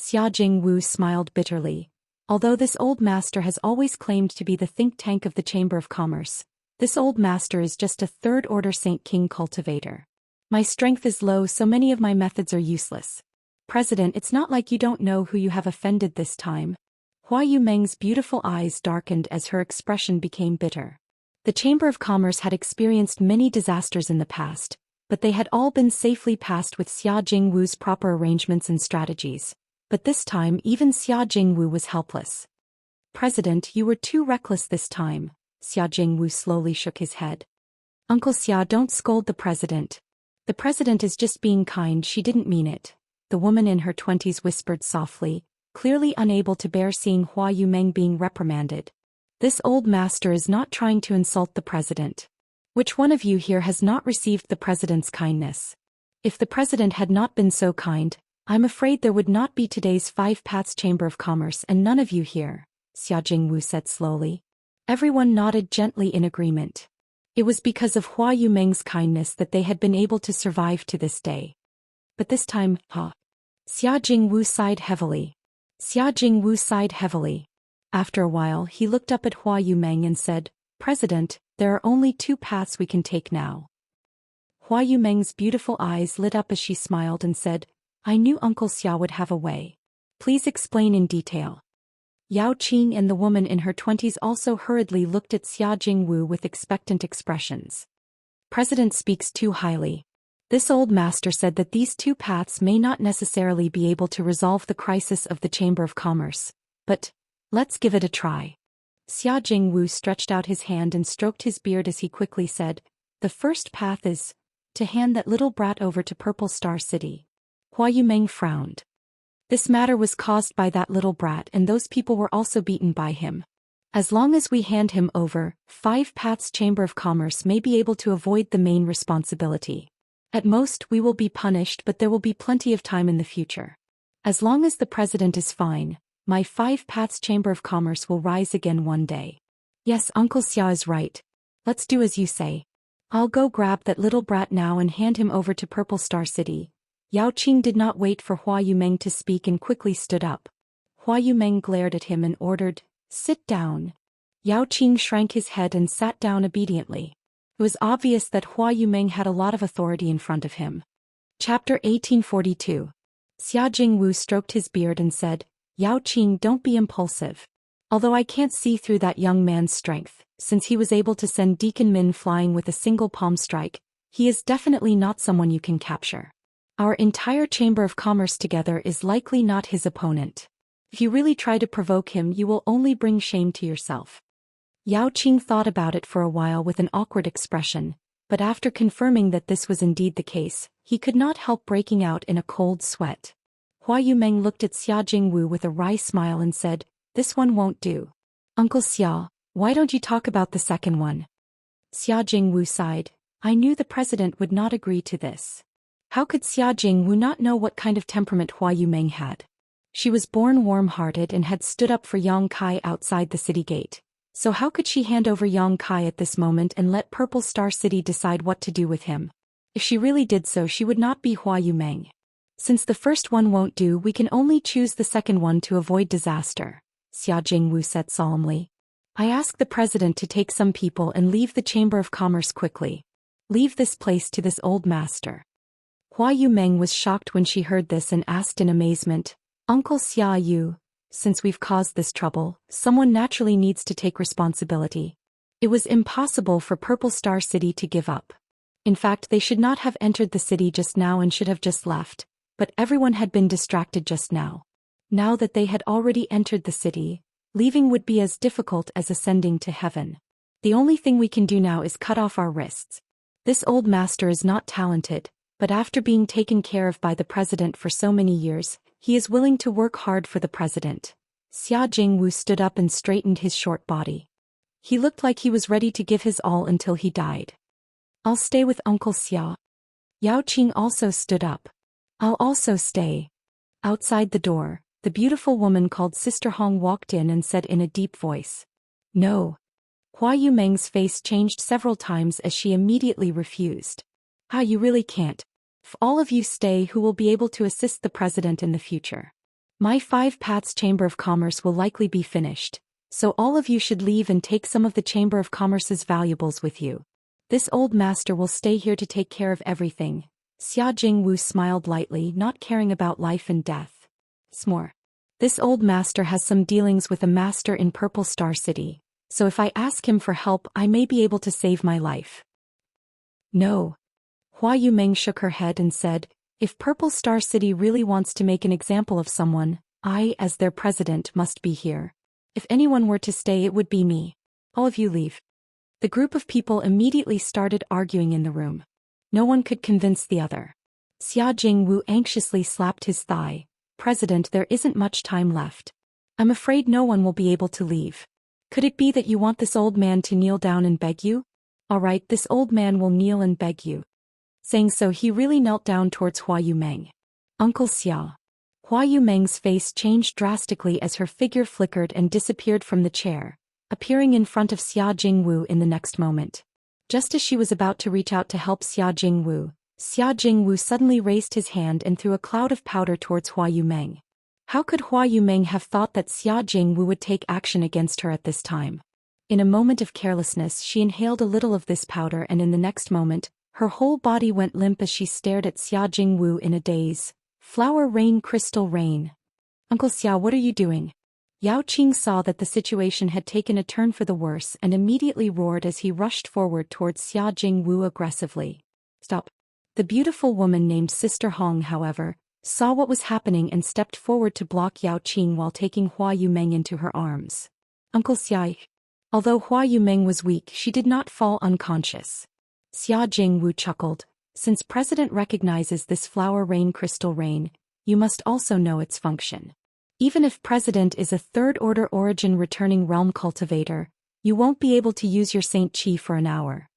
S1: Xia Jingwu smiled bitterly. Although this old master has always claimed to be the think tank of the Chamber of Commerce, this old master is just a third-order Saint King cultivator. My strength is low, so many of my methods are useless. President, it's not like you don't know who you have offended this time. Hua Yumeng's beautiful eyes darkened as her expression became bitter. The Chamber of Commerce had experienced many disasters in the past, but they had all been safely passed with Xia Jingwu's proper arrangements and strategies. But this time even Xia Jingwu was helpless. President, you were too reckless this time. Xia Jingwu slowly shook his head. Uncle Xia, don't scold the president. The president is just being kind, she didn't mean it. The woman in her 20s whispered softly, clearly unable to bear seeing Hua Yumeng being reprimanded. This old master is not trying to insult the president. Which one of you here has not received the president's kindness? If the president had not been so kind, I'm afraid there would not be today's 5 Paths Chamber of Commerce and none of you here, Xia Jingwu said slowly. Everyone nodded gently in agreement. It was because of Hua Yumeng's kindness that they had been able to survive to this day. But this time, Xia Jingwu sighed heavily. Xia Jingwu sighed heavily. After a while he looked up at Hua Yumeng and said, President, there are only 2 paths we can take now. Hua Yumeng's beautiful eyes lit up as she smiled and said, I knew Uncle Xia would have a way. Please explain in detail. Yao Qing and the woman in her 20s also hurriedly looked at Xia Jingwu with expectant expressions. President speaks too highly. This old master said that these 2 paths may not necessarily be able to resolve the crisis of the Chamber of Commerce, but let's give it a try. Xia Jingwu stretched out his hand and stroked his beard as he quickly said, the first path is to hand that little brat over to Purple Star City. Hua Yumeng frowned. This matter was caused by that little brat and those people were also beaten by him. As long as we hand him over, 5 Paths Chamber of Commerce may be able to avoid the main responsibility. At most we will be punished, but there will be plenty of time in the future. As long as the president is fine, my 5 Paths Chamber of Commerce will rise again one day. Yes, Uncle Xia is right. Let's do as you say. I'll go grab that little brat now and hand him over to Purple Star City. Yao Qing did not wait for Hua Yumeng to speak and quickly stood up. Hua Yumeng glared at him and ordered, sit down. Yao Qing shrank his head and sat down obediently. It was obvious that Hua Yumeng had a lot of authority in front of him. Chapter 1842. Xia Jingwu stroked his beard and said, Yao Qing, don't be impulsive. Although I can't see through that young man's strength, since he was able to send Deacon Min flying with a single palm strike, he is definitely not someone you can capture. Our entire Chamber of Commerce together is likely not his opponent. If you really try to provoke him, you will only bring shame to yourself. Yao Qing thought about it for a while with an awkward expression, but after confirming that this was indeed the case, he could not help breaking out in a cold sweat. Hua Yumeng looked at Xia Jingwu with a wry smile and said, this one won't do. Uncle Xia, why don't you talk about the second one? Xia Jingwu sighed. I knew the president would not agree to this. How could Xia Jingwu not know what kind of temperament Hua Yumeng had? She was born warm-hearted and had stood up for Yang Kai outside the city gate. So how could she hand over Yang Kai at this moment and let Purple Star City decide what to do with him? If she really did so, she would not be Hua Yumeng. Since the first one won't do, we can only choose the second one to avoid disaster, Xia Jingwu said solemnly. I ask the president to take some people and leave the Chamber of Commerce quickly. Leave this place to this old master. Hua Yumeng was shocked when she heard this and asked in amazement, Uncle Xia, since we've caused this trouble, someone naturally needs to take responsibility. It was impossible for Purple Star City to give up. In fact, they should not have entered the city just now and should have just left, but everyone had been distracted just now. Now that they had already entered the city, leaving would be as difficult as ascending to heaven. The only thing we can do now is cut off our wrists. This old master is not talented, but after being taken care of by the president for so many years, he is willing to work hard for the president. Xia Jingwu stood up and straightened his short body. He looked like he was ready to give his all until he died. I'll stay with Uncle Xia. Yao Qing also stood up. I'll also stay. Outside the door, the beautiful woman called Sister Hong walked in and said in a deep voice. No. Hua Yumeng's face changed several times as she immediately refused. You really can't. If all of you stay, who will be able to assist the president in the future? My 5 Paths Chamber of Commerce will likely be finished, so all of you should leave and take some of the Chamber of Commerce's valuables with you. This old master will stay here to take care of everything. Xia Jingwu smiled lightly, not caring about life and death. S'more. This old master has some dealings with a master in Purple Star City, so if I ask him for help, I may be able to save my life. No. Hua Yumeng shook her head and said, if Purple Star City really wants to make an example of someone, I, as their president, must be here. If anyone were to stay, it would be me. All of you leave. The group of people immediately started arguing in the room. No one could convince the other. Xia Jingwu anxiously slapped his thigh. President, there isn't much time left. I'm afraid no one will be able to leave. Could it be that you want this old man to kneel down and beg you? All right, this old man will kneel and beg you. Saying so, he really knelt down towards Hua Yumeng. Uncle Xia. Hua Yumeng's face changed drastically as her figure flickered and disappeared from the chair, appearing in front of Xia Jingwu in the next moment. Just as she was about to reach out to help Xia Jingwu suddenly raised his hand and threw a cloud of powder towards Hua Yumeng. How could Hua Yumeng have thought that Xia Jingwu would take action against her at this time? In a moment of carelessness, she inhaled a little of this powder, and in the next moment, her whole body went limp as she stared at Xia Jingwu in a daze. Flower rain, crystal rain. Uncle Xia, what are you doing? Yao Qing saw that the situation had taken a turn for the worse and immediately roared as he rushed forward towards Xia Jingwu aggressively. Stop. The beautiful woman named Sister Hong, however, saw what was happening and stepped forward to block Yao Qing while taking Hua Yumeng into her arms. Uncle Xia. Although Hua Yumeng was weak, she did not fall unconscious. Xia Jingwu chuckled. Since President recognizes this flower rain, crystal rain, you must also know its function. Even if President is a third-order origin returning realm cultivator, you won't be able to use your Saint Chi for an hour.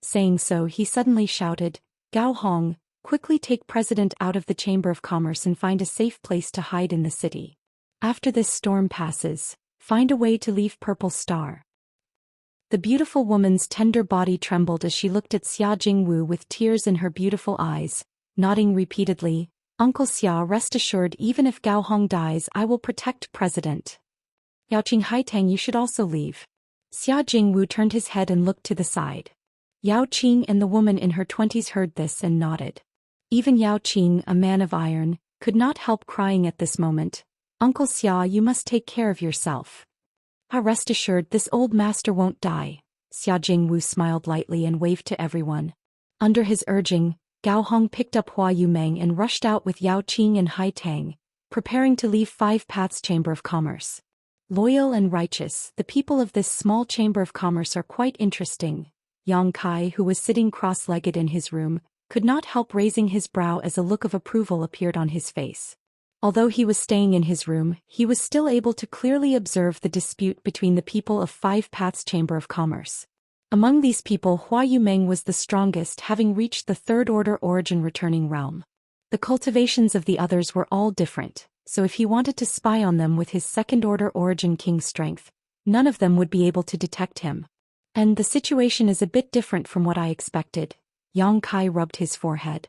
S1: Saying so, he suddenly shouted, Gao Hong, quickly take President out of the Chamber of Commerce and find a safe place to hide in the city. After this storm passes, find a way to leave Purple Star. The beautiful woman's tender body trembled as she looked at Xia Jingwu with tears in her beautiful eyes, nodding repeatedly. Uncle Xia, rest assured, even if Gao Hong dies, I will protect President. Yao Qing, Haitang, you should also leave. Xia Jingwu turned his head and looked to the side. Yao Qing and the woman in her 20s heard this and nodded. Even Yao Qing, a man of iron, could not help crying at this moment. Uncle Xia, you must take care of yourself. Rest assured, this old master won't die. Xia Jingwu smiled lightly and waved to everyone. Under his urging, Gao Hong picked up Hua Yumeng and rushed out with Yao Qing and Hai Tang, preparing to leave 5 Paths Chamber of Commerce. Loyal and righteous, the people of this small Chamber of Commerce are quite interesting. Yang Kai, who was sitting cross-legged in his room, could not help raising his brow as a look of approval appeared on his face. Although he was staying in his room, he was still able to clearly observe the dispute between the people of 5 Paths Chamber of Commerce. Among these people, Hua Yumeng was the strongest, having reached the third-order origin returning realm. The cultivations of the others were all different, so if he wanted to spy on them with his second-order origin king strength, none of them would be able to detect him. And the situation is a bit different from what I expected. Yang Kai rubbed his forehead.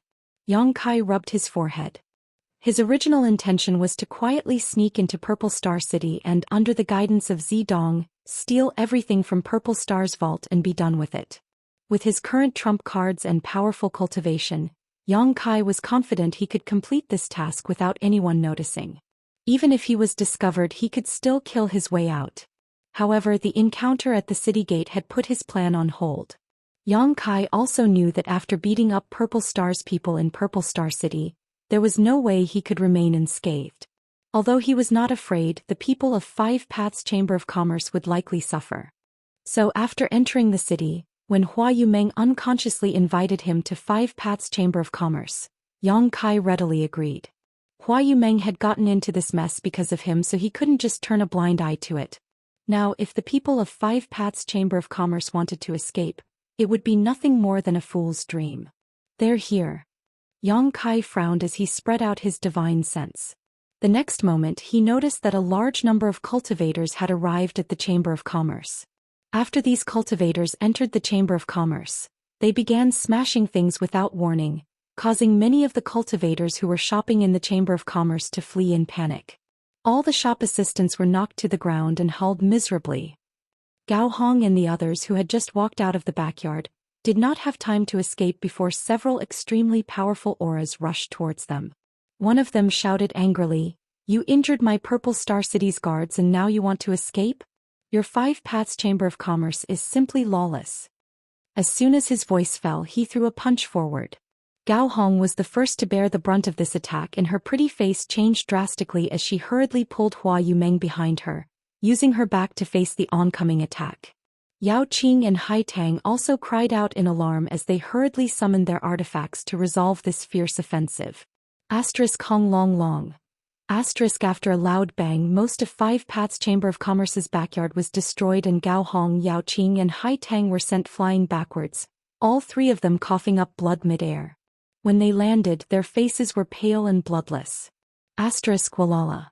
S1: His original intention was to quietly sneak into Purple Star City and, under the guidance of Zidong, steal everything from Purple Star's vault and be done with it. With his current trump cards and powerful cultivation, Yang Kai was confident he could complete this task without anyone noticing. Even if he was discovered, he could still kill his way out. However, the encounter at the city gate had put his plan on hold. Yang Kai also knew that after beating up Purple Star's people in Purple Star City, there was no way he could remain unscathed. Although he was not afraid, the people of 5 Paths Chamber of Commerce would likely suffer. So after entering the city, when Hua Yumeng unconsciously invited him to 5 Paths Chamber of Commerce, Yang Kai readily agreed. Hua Yumeng had gotten into this mess because of him, so he couldn't just turn a blind eye to it. Now, if the people of Five Paths Chamber of Commerce wanted to escape, it would be nothing more than a fool's dream. They're here. Yang Kai frowned as he spread out his divine sense. The next moment he noticed that a large number of cultivators had arrived at the Chamber of Commerce. After these cultivators entered the Chamber of Commerce, they began smashing things without warning, causing many of the cultivators who were shopping in the Chamber of Commerce to flee in panic. All the shop assistants were knocked to the ground and hauled miserably. Gao Hong and the others who had just walked out of the backyard did not have time to escape before several extremely powerful auras rushed towards them. One of them shouted angrily, "You injured my Purple Star City's guards and now you want to escape? Your Five Paths Chamber of Commerce is simply lawless." As soon as his voice fell, he threw a punch forward. Gao Hong was the first to bear the brunt of this attack, and her pretty face changed drastically as she hurriedly pulled Hua Yumeng behind her, using her back to face the oncoming attack. Yao Qing and Hai Tang also cried out in alarm as they hurriedly summoned their artifacts to resolve this fierce offensive. Hong Long Long. After a loud bang, most of Five Paths Chamber of Commerce's backyard was destroyed and Gao Hong, Yao Qing and Hai Tang were sent flying backwards, all three of them coughing up blood midair. When they landed, their faces were pale and bloodless. Walala.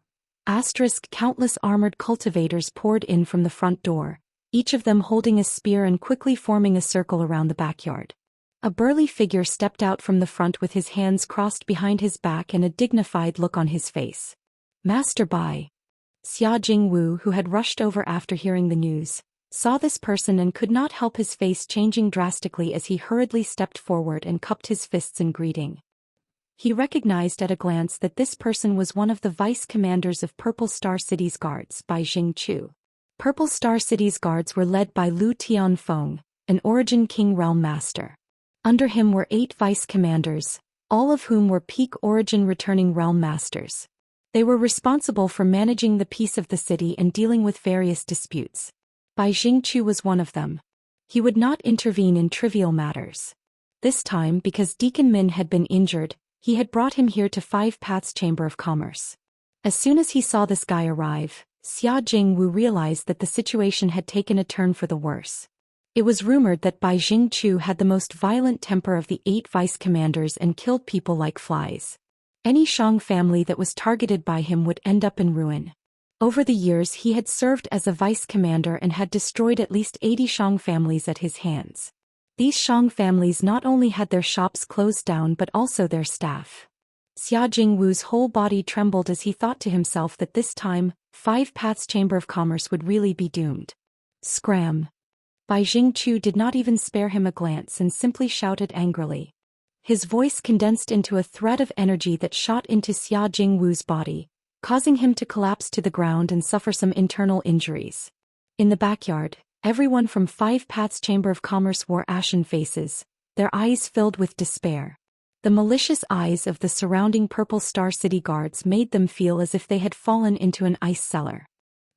S1: Countless armored cultivators poured in from the front door, each of them holding a spear and quickly forming a circle around the backyard. A burly figure stepped out from the front with his hands crossed behind his back and a dignified look on his face. Master Bai. Xia Jingwu, who had rushed over after hearing the news, saw this person and could not help his face changing drastically as he hurriedly stepped forward and cupped his fists in greeting. He recognized at a glance that this person was one of the vice commanders of Purple Star City's guards, Bai Jingchu. Purple Star City's guards were led by Lu Tianfeng, an Origin King Realm Master. Under him were 8 vice commanders, all of whom were peak Origin returning Realm Masters. They were responsible for managing the peace of the city and dealing with various disputes. Bai Jingchu was one of them. He would not intervene in trivial matters. This time, because Deacon Min had been injured, he had brought him here to Five Paths Chamber of Commerce. As soon as he saw this guy arrive, Xia Jingwu realized that the situation had taken a turn for the worse. It was rumored that Bai Jingchu had the most violent temper of the 8 vice commanders and killed people like flies. Any Shang family that was targeted by him would end up in ruin. Over the years he had served as a vice commander and had destroyed at least 80 Shang families at his hands. These Shang families not only had their shops closed down but also their staff. Xia Jingwu's whole body trembled as he thought to himself that this time, Five Paths Chamber of Commerce would really be doomed. Scram! Bai Jingchu did not even spare him a glance and simply shouted angrily. His voice condensed into a thread of energy that shot into Xia Jingwu's body, causing him to collapse to the ground and suffer some internal injuries. In the backyard, everyone from Five Paths Chamber of Commerce wore ashen faces, their eyes filled with despair. The malicious eyes of the surrounding Purple Star City guards made them feel as if they had fallen into an ice cellar.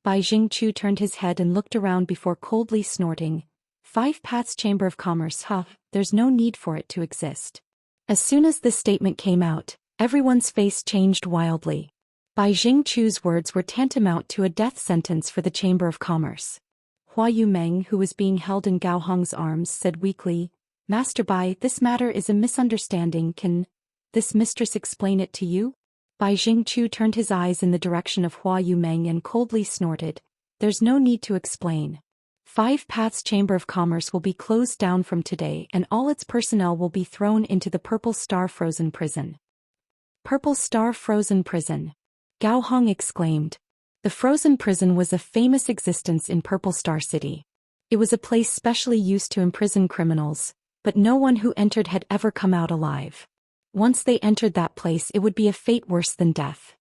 S1: Bai Jingchu turned his head and looked around before coldly snorting, "Five Paths Chamber of Commerce, there's no need for it to exist." As soon as this statement came out, everyone's face changed wildly. Bai Jingchu's words were tantamount to a death sentence for the Chamber of Commerce. Hua Yumeng, who was being held in Gao Hong's arms, said weakly, "Master Bai, this matter is a misunderstanding. Can this mistress explain it to you?" Bai Jingchu turned his eyes in the direction of Hua Yumeng and coldly snorted, "There's no need to explain. Five Paths Chamber of Commerce will be closed down from today and all its personnel will be thrown into the Purple Star Frozen Prison." Purple Star Frozen Prison. Gao Hong exclaimed. The Frozen Prison was a famous existence in Purple Star City. It was a place specially used to imprison criminals, but no one who entered had ever come out alive. Once they entered that place, it would be a fate worse than death.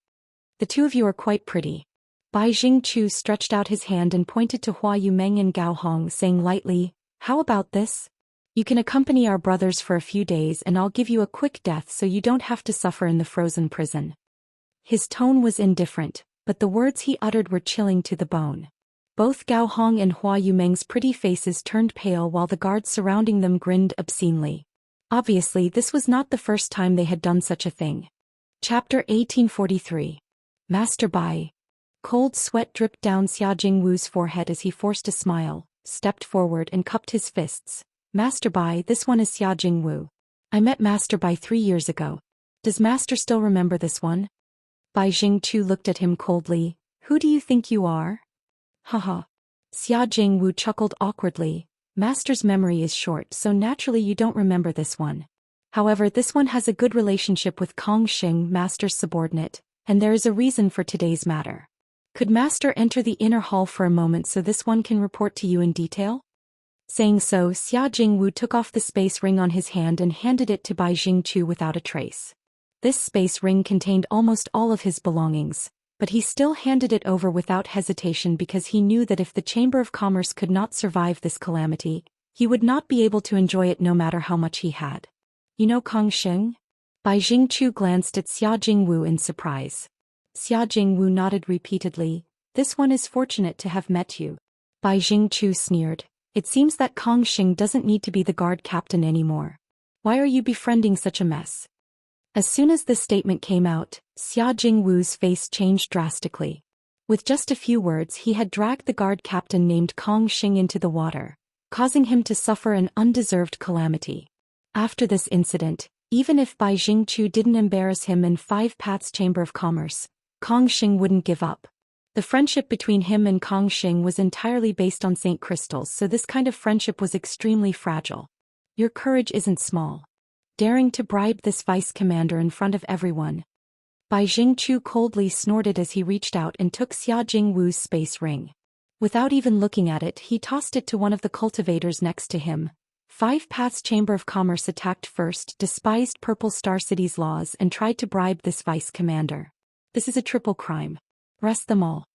S1: "The two of you are quite pretty." Bai Jingchu stretched out his hand and pointed to Hua Yumeng and Gao Hong, saying lightly, "How about this? You can accompany our brothers for a few days and I'll give you a quick death so you don't have to suffer in the frozen prison." His tone was indifferent, but the words he uttered were chilling to the bone. Both Gao Hong and Hua Yumeng's pretty faces turned pale while the guards surrounding them grinned obscenely. Obviously, this was not the first time they had done such a thing. Chapter 1843. Master Bai. Cold sweat dripped down Xia Jingwu's forehead as he forced a smile, stepped forward and cupped his fists. Master Bai, this one is Xia Jingwu. I met Master Bai 3 years ago. Does Master still remember this one? Bai Jingchu looked at him coldly. Who do you think you are? Haha. Xia Jingwu chuckled awkwardly. Master's memory is short, so naturally you don't remember this one. However, this one has a good relationship with Kong Xing, Master's subordinate, and there is a reason for today's matter. Could Master enter the inner hall for a moment so this one can report to you in detail? Saying so, Xia Jingwu took off the space ring on his hand and handed it to Bai Jingchu without a trace. This space ring contained almost all of his belongings, but he still handed it over without hesitation because he knew that if the Chamber of Commerce could not survive this calamity, he would not be able to enjoy it no matter how much he had. You know Kong Xing? Bai Jingchu glanced at Xia Jingwu in surprise. Xia Jingwu nodded repeatedly. This one is fortunate to have met you. Bai Jingchu sneered. It seems that Kong Xing doesn't need to be the guard captain anymore. Why are you befriending such a mess? As soon as this statement came out, Xia Jingwu's face changed drastically. With just a few words he had dragged the guard captain named Kong Xing into the water, causing him to suffer an undeserved calamity. After this incident, even if Bai Jingchu didn't embarrass him in Five Paths Chamber of Commerce, Kong Xing wouldn't give up. The friendship between him and Kong Xing was entirely based on Saint Crystals, so this kind of friendship was extremely fragile. Your courage isn't small. Daring to bribe this vice commander in front of everyone. Bai Jingchu coldly snorted as he reached out and took Xia Jingwu's space ring. Without even looking at it, he tossed it to one of the cultivators next to him. Five Paths Chamber of Commerce attacked first, despised Purple Star City's laws and tried to bribe this vice commander. This is a triple crime. Arrest them all.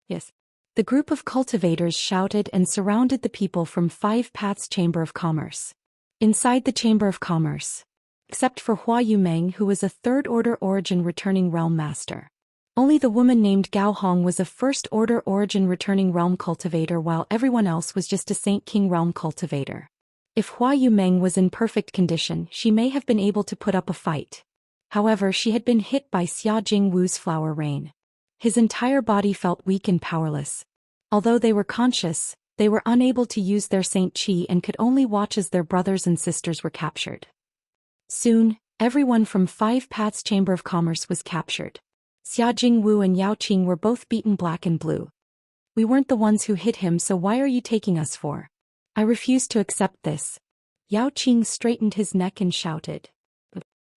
S1: Yes. The group of cultivators shouted and surrounded the people from Five Paths Chamber of Commerce. Inside the Chamber of Commerce. Except for Hua Yumeng, who was a third-order origin returning realm master. Only the woman named Gao Hong was a first-order origin returning realm cultivator, while everyone else was just a Saint King realm cultivator. If Hua Yumeng was in perfect condition, she may have been able to put up a fight. However, she had been hit by Xia Jingwu's flower rain. His entire body felt weak and powerless. Although they were conscious, they were unable to use their Saint Qi and could only watch as their brothers and sisters were captured. Soon, everyone from Five Paths Chamber of Commerce was captured. Xia Jingwu and Yao Qing were both beaten black and blue. We weren't the ones who hit him, so why are you taking us for? I refuse to accept this. Yao Qing straightened his neck and shouted.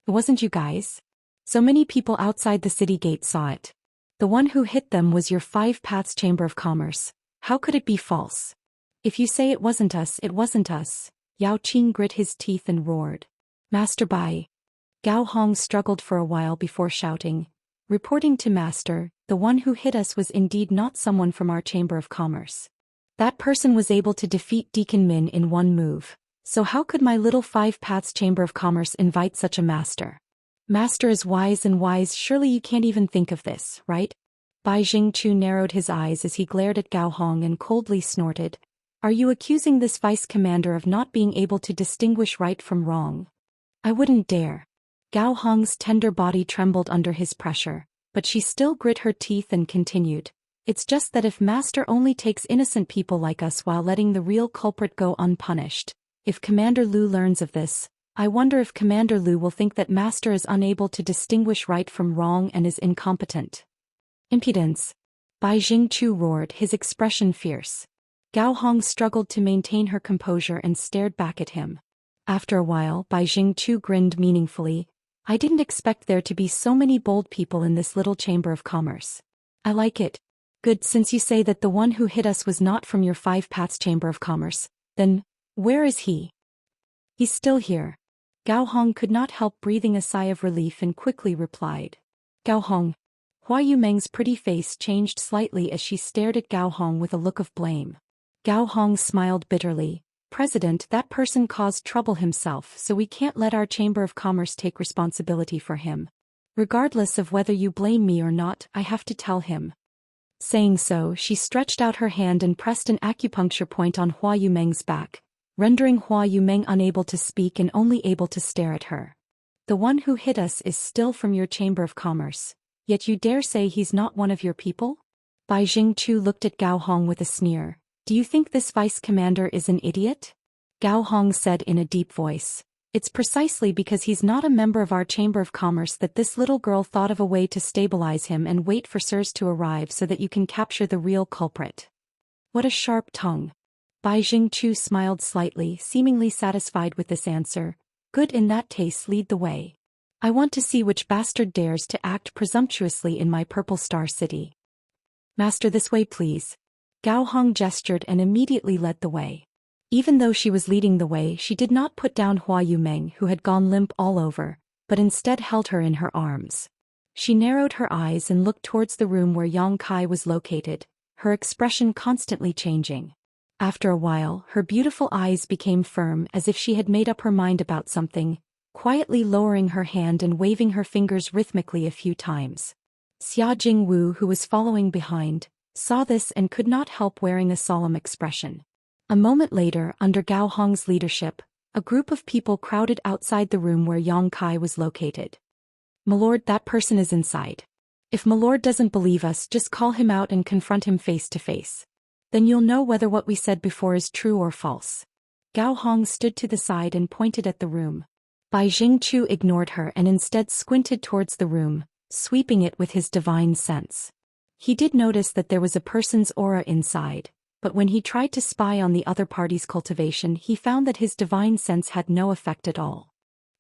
S1: It wasn't you guys. So many people outside the city gate saw it. The one who hit them was your Five Paths Chamber of Commerce. How could it be false? If you say it wasn't us, it wasn't us. Yao Qing grit his teeth and roared. Master Bai. Gao Hong struggled for a while before shouting. Reporting to Master, the one who hit us was indeed not someone from our Chamber of Commerce. That person was able to defeat Deacon Min in one move. So how could my little Five Paths Chamber of Commerce invite such a master? Master is wise and wise, surely you can't even think of this, right? Bai Jingchu narrowed his eyes as he glared at Gao Hong and coldly snorted. Are you accusing this vice commander of not being able to distinguish right from wrong? I wouldn't dare. Gao Hong's tender body trembled under his pressure, but she still grit her teeth and continued. It's just that if Master only takes innocent people like us while letting the real culprit go unpunished, if Commander Lu learns of this, I wonder if Commander Lu will think that Master is unable to distinguish right from wrong and is incompetent. Impudence. Bai Jingchu roared, his expression fierce. Gao Hong struggled to maintain her composure and stared back at him. After a while, Bai Jingchu grinned meaningfully. I didn't expect there to be so many bold people in this little Chamber of Commerce. I like it. Good, since you say that the one who hit us was not from your Five Paths Chamber of Commerce, then, where is he? He's still here. Gao Hong could not help breathing a sigh of relief and quickly replied. Gao Hong. Hua Yumeng's pretty face changed slightly as she stared at Gao Hong with a look of blame. Gao Hong smiled bitterly. President, that person caused trouble himself, so we can't let our Chamber of Commerce take responsibility for him. Regardless of whether you blame me or not, I have to tell him. Saying so, she stretched out her hand and pressed an acupuncture point on Hua Yumeng's back, rendering Hua Yumeng unable to speak and only able to stare at her. The one who hit us is still from your Chamber of Commerce, yet you dare say he's not one of your people? Bai Jingchu looked at Gao Hong with a sneer. Do you think this vice commander is an idiot? Gao Hong said in a deep voice. It's precisely because he's not a member of our Chamber of Commerce that this little girl thought of a way to stabilize him and wait for sirs to arrive so that you can capture the real culprit. What a sharp tongue. Bai Jingchu smiled slightly, seemingly satisfied with this answer. Good, in that case, lead the way. I want to see which bastard dares to act presumptuously in my Purple Star City. Master, this way please. Gao Hong gestured and immediately led the way. Even though she was leading the way, she did not put down Hua Yumeng, who had gone limp all over, but instead held her in her arms. She narrowed her eyes and looked towards the room where Yang Kai was located, her expression constantly changing. After a while, her beautiful eyes became firm as if she had made up her mind about something, quietly lowering her hand and waving her fingers rhythmically a few times. Xia Jingwu, who was following behind, saw this and could not help wearing a solemn expression. A moment later, under Gao Hong's leadership, a group of people crowded outside the room where Yang Kai was located. "Milord, that person is inside. If Milord doesn't believe us, just call him out and confront him face to face. Then you'll know whether what we said before is true or false." Gao Hong stood to the side and pointed at the room. Bai Jingchu ignored her and instead squinted towards the room, sweeping it with his divine sense. He did notice that there was a person's aura inside, but when he tried to spy on the other party's cultivation, he found that his divine sense had no effect at all.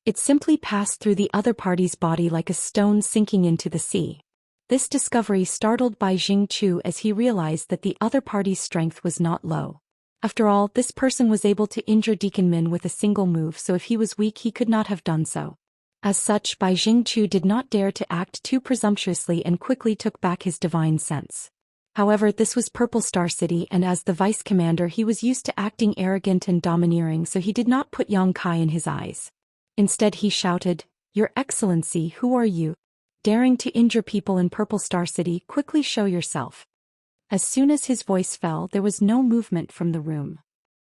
S1: It simply passed through the other party's body like a stone sinking into the sea. This discovery startled Bai Jingchu as he realized that the other party's strength was not low. After all, this person was able to injure Deacon Min with a single move, so if he was weak he could not have done so. As such, Bai Jingchu did not dare to act too presumptuously and quickly took back his divine sense. However, this was Purple Star City, and as the vice commander he was used to acting arrogant and domineering, so he did not put Yang Kai in his eyes. Instead he shouted, "Your Excellency, who are you? Daring to injure people in Purple Star City, quickly show yourself." As soon as his voice fell, there was no movement from the room.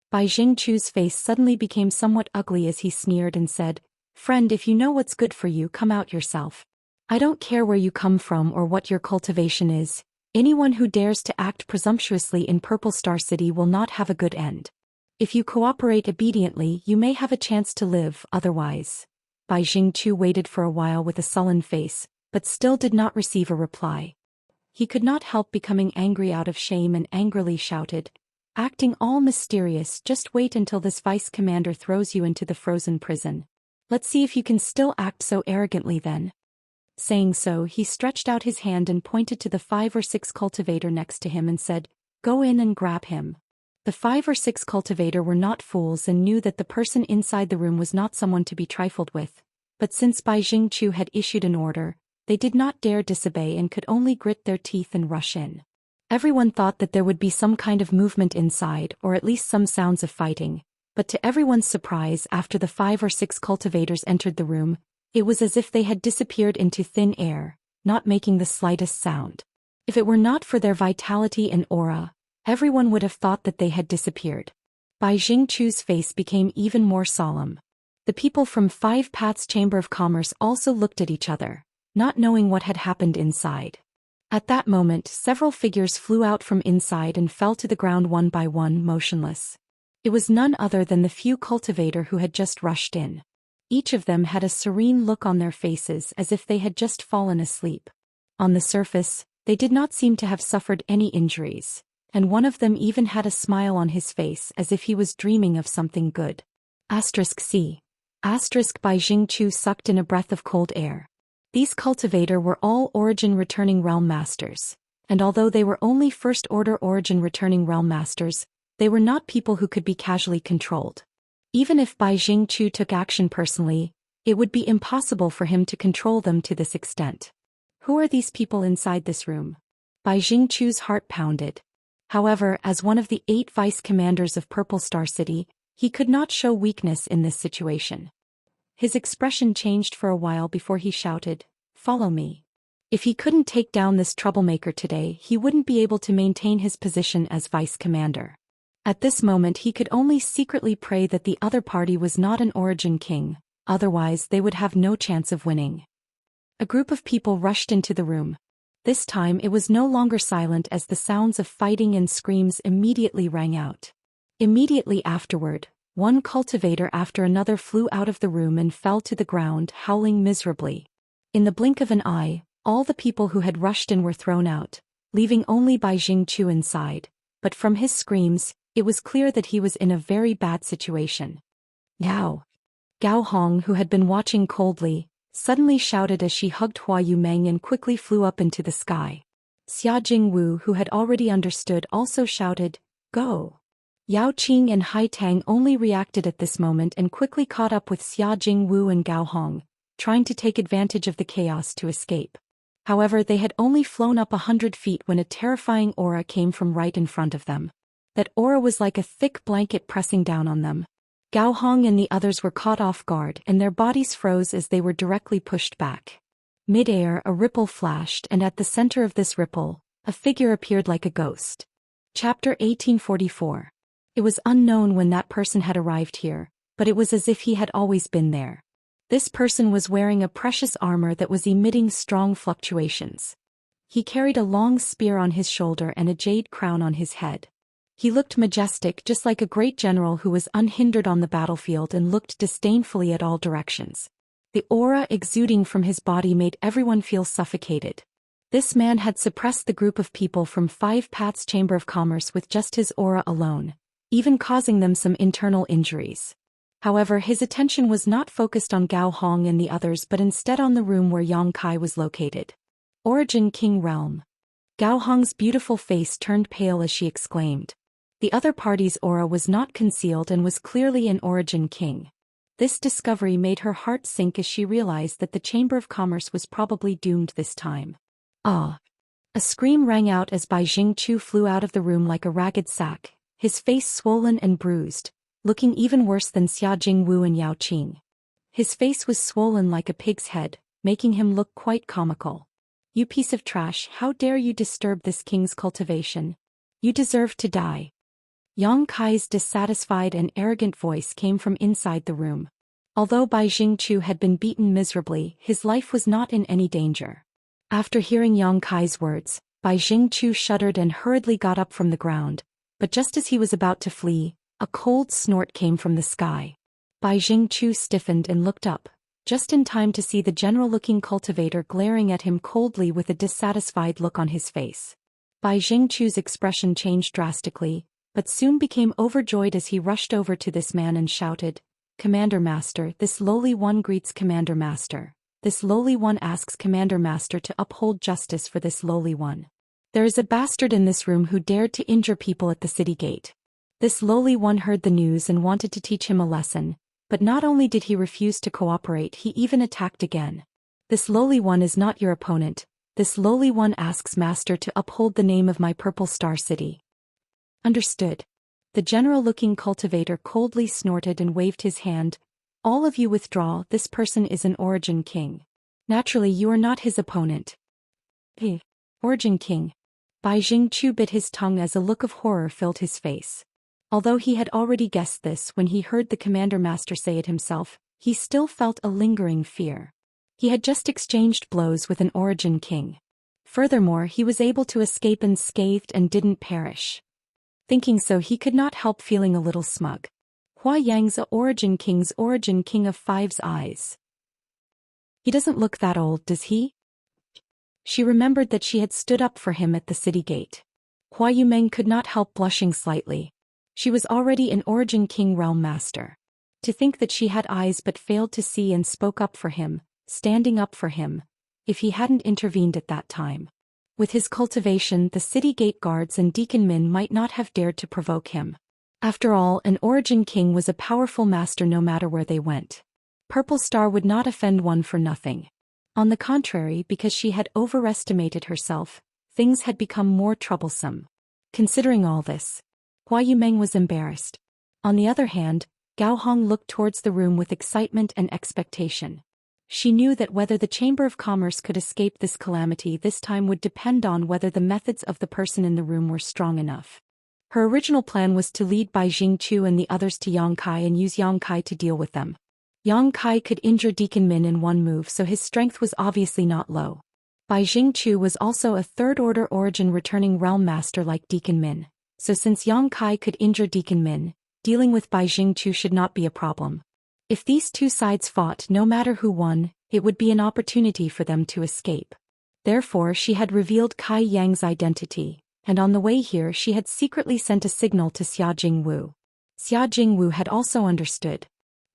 S1: Bai Jingchu's face suddenly became somewhat ugly as he sneered and said, "Friend, if you know what's good for you, come out yourself. I don't care where you come from or what your cultivation is. Anyone who dares to act presumptuously in Purple Star City will not have a good end. If you cooperate obediently, you may have a chance to live, otherwise." Bai Jingchu waited for a while with a sullen face, but still did not receive a reply. He could not help becoming angry out of shame and angrily shouted, "Acting all mysterious, just wait until this vice commander throws you into the frozen prison. Let's see if you can still act so arrogantly then." Saying so, he stretched out his hand and pointed to the 5 or 6 cultivator next to him and said, "Go in and grab him." The 5 or 6 cultivator were not fools and knew that the person inside the room was not someone to be trifled with, but since Bai Jingchu had issued an order, they did not dare disobey and could only grit their teeth and rush in. Everyone thought that there would be some kind of movement inside, or at least some sounds of fighting, but to everyone's surprise, after the 5 or 6 cultivators entered the room, it was as if they had disappeared into thin air, not making the slightest sound. If it were not for their vitality and aura, everyone would have thought that they had disappeared. Bai Jingchu's face became even more solemn. The people from 5 Paths Chamber of Commerce also looked at each other, not knowing what had happened inside. At that moment, several figures flew out from inside and fell to the ground one by one, motionless. It was none other than the few cultivator who had just rushed in. Each of them had a serene look on their faces as if they had just fallen asleep. On the surface, they did not seem to have suffered any injuries, and one of them even had a smile on his face as if he was dreaming of something good. C. Bai Jingchu sucked in a breath of cold air. These cultivator were all Origin Returning Realm Masters, and although they were only First Order Origin Returning Realm Masters, they were not people who could be casually controlled. Even if Bai Jingchu took action personally, it would be impossible for him to control them to this extent. Who are these people inside this room? Bai Jingchu's heart pounded. However, as one of the 8 vice commanders of Purple Star City, he could not show weakness in this situation. His expression changed for a while before he shouted, "Follow me." If he couldn't take down this troublemaker today, he wouldn't be able to maintain his position as vice commander. At this moment he could only secretly pray that the other party was not an Origin King, otherwise they would have no chance of winning. A group of people rushed into the room. This time it was no longer silent as the sounds of fighting and screams immediately rang out. Immediately afterward, one cultivator after another flew out of the room and fell to the ground, howling miserably. In the blink of an eye, all the people who had rushed in were thrown out, leaving only Bai Jingqiu inside, but from his screams, it was clear that he was in a very bad situation. Gao Hong, who had been watching coldly, suddenly shouted as she hugged Hua Yumeng and quickly flew up into the sky. Xia Jingwu, who had already understood, also shouted, "Go!" Yao Qing and Hai Tang only reacted at this moment and quickly caught up with Xia Jingwu and Gao Hong, trying to take advantage of the chaos to escape. However, they had only flown up 100 feet when a terrifying aura came from right in front of them. That aura was like a thick blanket pressing down on them. Gao Hong and the others were caught off guard and their bodies froze as they were directly pushed back. Mid-air, a ripple flashed, and at the center of this ripple, a figure appeared like a ghost. Chapter 1844. It was unknown when that person had arrived here, but it was as if he had always been there. This person was wearing a precious armor that was emitting strong fluctuations. He carried a long spear on his shoulder and a jade crown on his head. He looked majestic, just like a great general who was unhindered on the battlefield and looked disdainfully at all directions. The aura exuding from his body made everyone feel suffocated. This man had suppressed the group of people from 5 Paths Chamber of Commerce with just his aura alone, even causing them some internal injuries. However, his attention was not focused on Gao Hong and the others but instead on the room where Yang Kai was located. Origin King Realm. Gao Hong's beautiful face turned pale as she exclaimed. The other party's aura was not concealed and was clearly an Origin King. This discovery made her heart sink as she realized that the Chamber of Commerce was probably doomed this time. Ah! A scream rang out as Bai Jingqiu flew out of the room like a ragged sack, his face swollen and bruised, looking even worse than Xia Jingwu and Yao Qing. His face was swollen like a pig's head, making him look quite comical. "You piece of trash, how dare you disturb this king's cultivation? You deserve to die." Yang Kai's dissatisfied and arrogant voice came from inside the room. Although Bai Jingqiu had been beaten miserably, his life was not in any danger. After hearing Yang Kai's words, Bai Jingqiu shuddered and hurriedly got up from the ground, but just as he was about to flee, a cold snort came from the sky. Bai Jingqiu stiffened and looked up, just in time to see the general-looking cultivator glaring at him coldly with a dissatisfied look on his face. Bai Jingqiu's expression changed drastically, but soon became overjoyed as he rushed over to this man and shouted, "Commander Master, this lowly one greets Commander Master. This lowly one asks Commander Master to uphold justice for this lowly one. There is a bastard in this room who dared to injure people at the city gate." This lowly one heard the news and wanted to teach him a lesson, but not only did he refuse to cooperate, he even attacked again. "This lowly one is not your opponent. This lowly one asks Master to uphold the name of my Purple Star City." "Understood." The general-looking cultivator coldly snorted and waved his hand. "All of you withdraw, this person is an Origin King. Naturally you are not his opponent." Origin King. Bai Jingqiu bit his tongue as a look of horror filled his face. Although he had already guessed this when he heard the Commander Master say it himself, he still felt a lingering fear. He had just exchanged blows with an Origin King. Furthermore, he was able to escape unscathed and didn't perish. Thinking so, he could not help feeling a little smug. Hua Yang's a Origin King of Five's eyes. He doesn't look that old, does he? She remembered that she had stood up for him at the city gate. Hua Yumeng could not help blushing slightly. She was already an Origin King Realm Master. To think that she had eyes but failed to see and spoke up for him, standing up for him, if he hadn't intervened at that time. With his cultivation, the city gate guards and Deacon Min might not have dared to provoke him. After all, an Origin King was a powerful master no matter where they went. Purple Star would not offend one for nothing. On the contrary, because she had overestimated herself, things had become more troublesome. Considering all this, Hua Yumeng was embarrassed. On the other hand, Gao Hong looked towards the room with excitement and expectation. She knew that whether the Chamber of Commerce could escape this calamity this time would depend on whether the methods of the person in the room were strong enough. Her original plan was to lead Bai Jingqiu and the others to Yang Kai and use Yang Kai to deal with them. Yang Kai could injure Deacon Min in one move, so his strength was obviously not low. Bai Jingchu was also a third-order origin returning realm master like Deacon Min, so since Yang Kai could injure Deacon Min, dealing with Bai Jingchu should not be a problem. If these two sides fought, no matter who won, it would be an opportunity for them to escape. Therefore she had revealed Kai Yang's identity, and on the way here she had secretly sent a signal to Xia Jingwu. Xia Jingwu had also understood.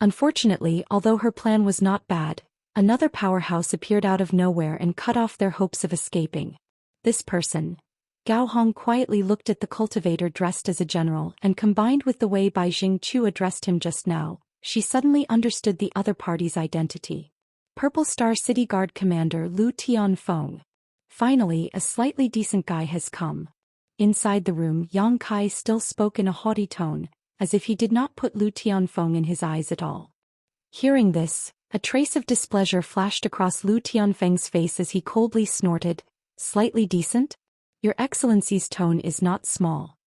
S1: Unfortunately, although her plan was not bad, another powerhouse appeared out of nowhere and cut off their hopes of escaping. This person. Gao Hong quietly looked at the cultivator dressed as a general, and combined with the way Bai Jingchu addressed him just now, she suddenly understood the other party's identity. Purple Star City Guard Commander Lu Tianfeng. Finally, a slightly decent guy has come. Inside the room, Yang Kai still spoke in a haughty tone, as if he did not put Lu Tianfeng in his eyes at all. Hearing this, a trace of displeasure flashed across Lu Tianfeng's face as he coldly snorted, "Slightly decent? Your Excellency's tone is not small."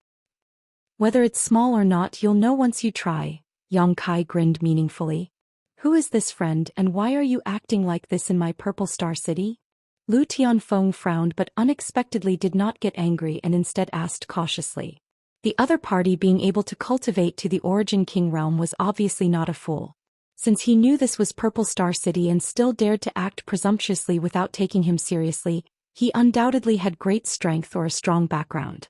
S1: "Whether it's small or not you'll know once you try," Yang Kai grinned meaningfully. "Who is this friend and why are you acting like this in my Purple Star City?" Lu Tianfeng frowned but unexpectedly did not get angry and instead asked cautiously. The other party being able to cultivate to the Origin King realm was obviously not a fool. Since he knew this was Purple Star City and still dared to act presumptuously without taking him seriously, he undoubtedly had great strength or a strong background.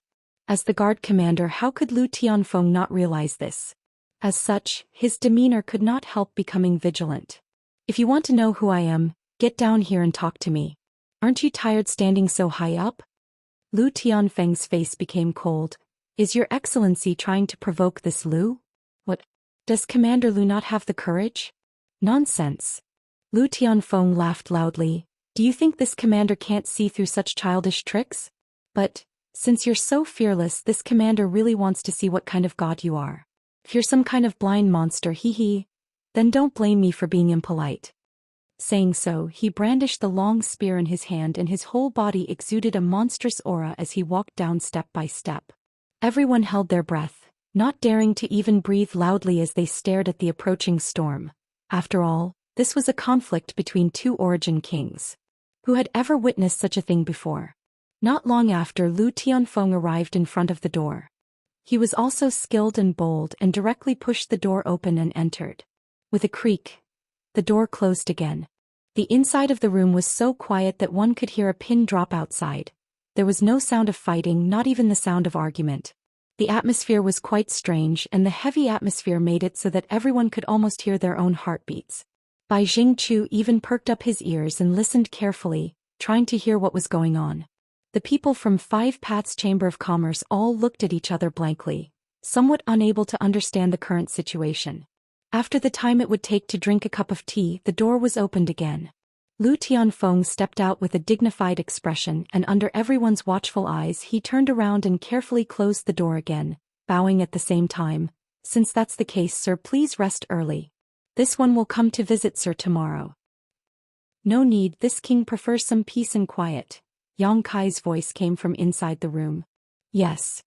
S1: As the guard commander, how could Lu Tianfeng not realize this? As such, his demeanor could not help becoming vigilant. "If you want to know who I am, get down here and talk to me. Aren't you tired standing so high up?" Lu Tianfeng's face became cold. "Is your Excellency trying to provoke this Lu? What? Does Commander Lu not have the courage?" "Nonsense." Lu Tianfeng laughed loudly. "Do you think this commander can't see through such childish tricks? But, since you're so fearless, this commander really wants to see what kind of god you are. If you're some kind of blind monster, then don't blame me for being impolite." Saying so, he brandished the long spear in his hand and his whole body exuded a monstrous aura as he walked down step by step. Everyone held their breath, not daring to even breathe loudly as they stared at the approaching storm. After all, this was a conflict between two origin kings. Who had ever witnessed such a thing before? Not long after, Lu Tianfeng arrived in front of the door. He was also skilled and bold and directly pushed the door open and entered. With a creak, the door closed again. The inside of the room was so quiet that one could hear a pin drop outside. There was no sound of fighting, not even the sound of argument. The atmosphere was quite strange, and the heavy atmosphere made it so that everyone could almost hear their own heartbeats. Bai Jingchu even perked up his ears and listened carefully, trying to hear what was going on. The people from Five Paths Chamber of Commerce all looked at each other blankly, somewhat unable to understand the current situation. After the time it would take to drink a cup of tea, the door was opened again. Lu Tianfeng stepped out with a dignified expression, and under everyone's watchful eyes he turned around and carefully closed the door again, bowing at the same time. "Since that's the case, sir, please rest early. This one will come to visit sir tomorrow." "No need, this king prefers some peace and quiet." Yang Kai's voice came from inside the room. "Yes."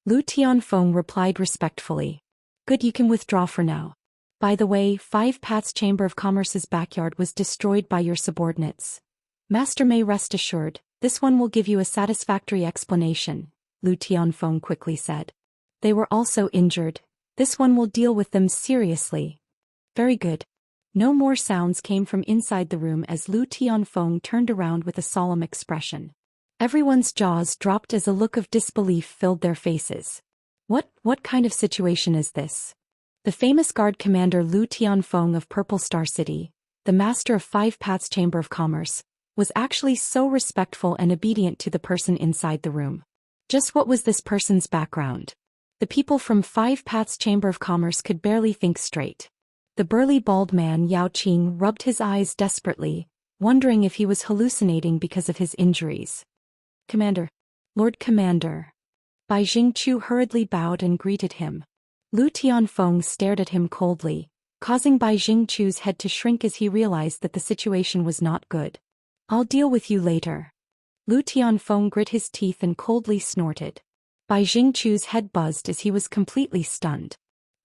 S1: Lu Tianfeng replied respectfully. "Good, you can withdraw for now. By the way, Five Paths Chamber of Commerce's backyard was destroyed by your subordinates. Master may rest assured, this one will give you a satisfactory explanation," Lu Tianfeng quickly said. "They were also injured. This one will deal with them seriously." "Very good." No more sounds came from inside the room as Lu Tianfeng turned around with a solemn expression. Everyone's jaws dropped as a look of disbelief filled their faces. What kind of situation is this? The famous guard commander Lu Tianfeng of Purple Star City, the master of Five Paths Chamber of Commerce, was actually so respectful and obedient to the person inside the room. Just what was this person's background? The people from Five Paths Chamber of Commerce could barely think straight. The burly bald man Yao Qing rubbed his eyes desperately, wondering if he was hallucinating because of his injuries. "Commander." "Lord Commander." Bai Jingchu hurriedly bowed and greeted him. Lu Tianfeng stared at him coldly, causing Bai Jingchu's head to shrink as he realized that the situation was not good. "I'll deal with you later." Lu Tianfeng grit his teeth and coldly snorted. Bai Jingchu's head buzzed as he was completely stunned.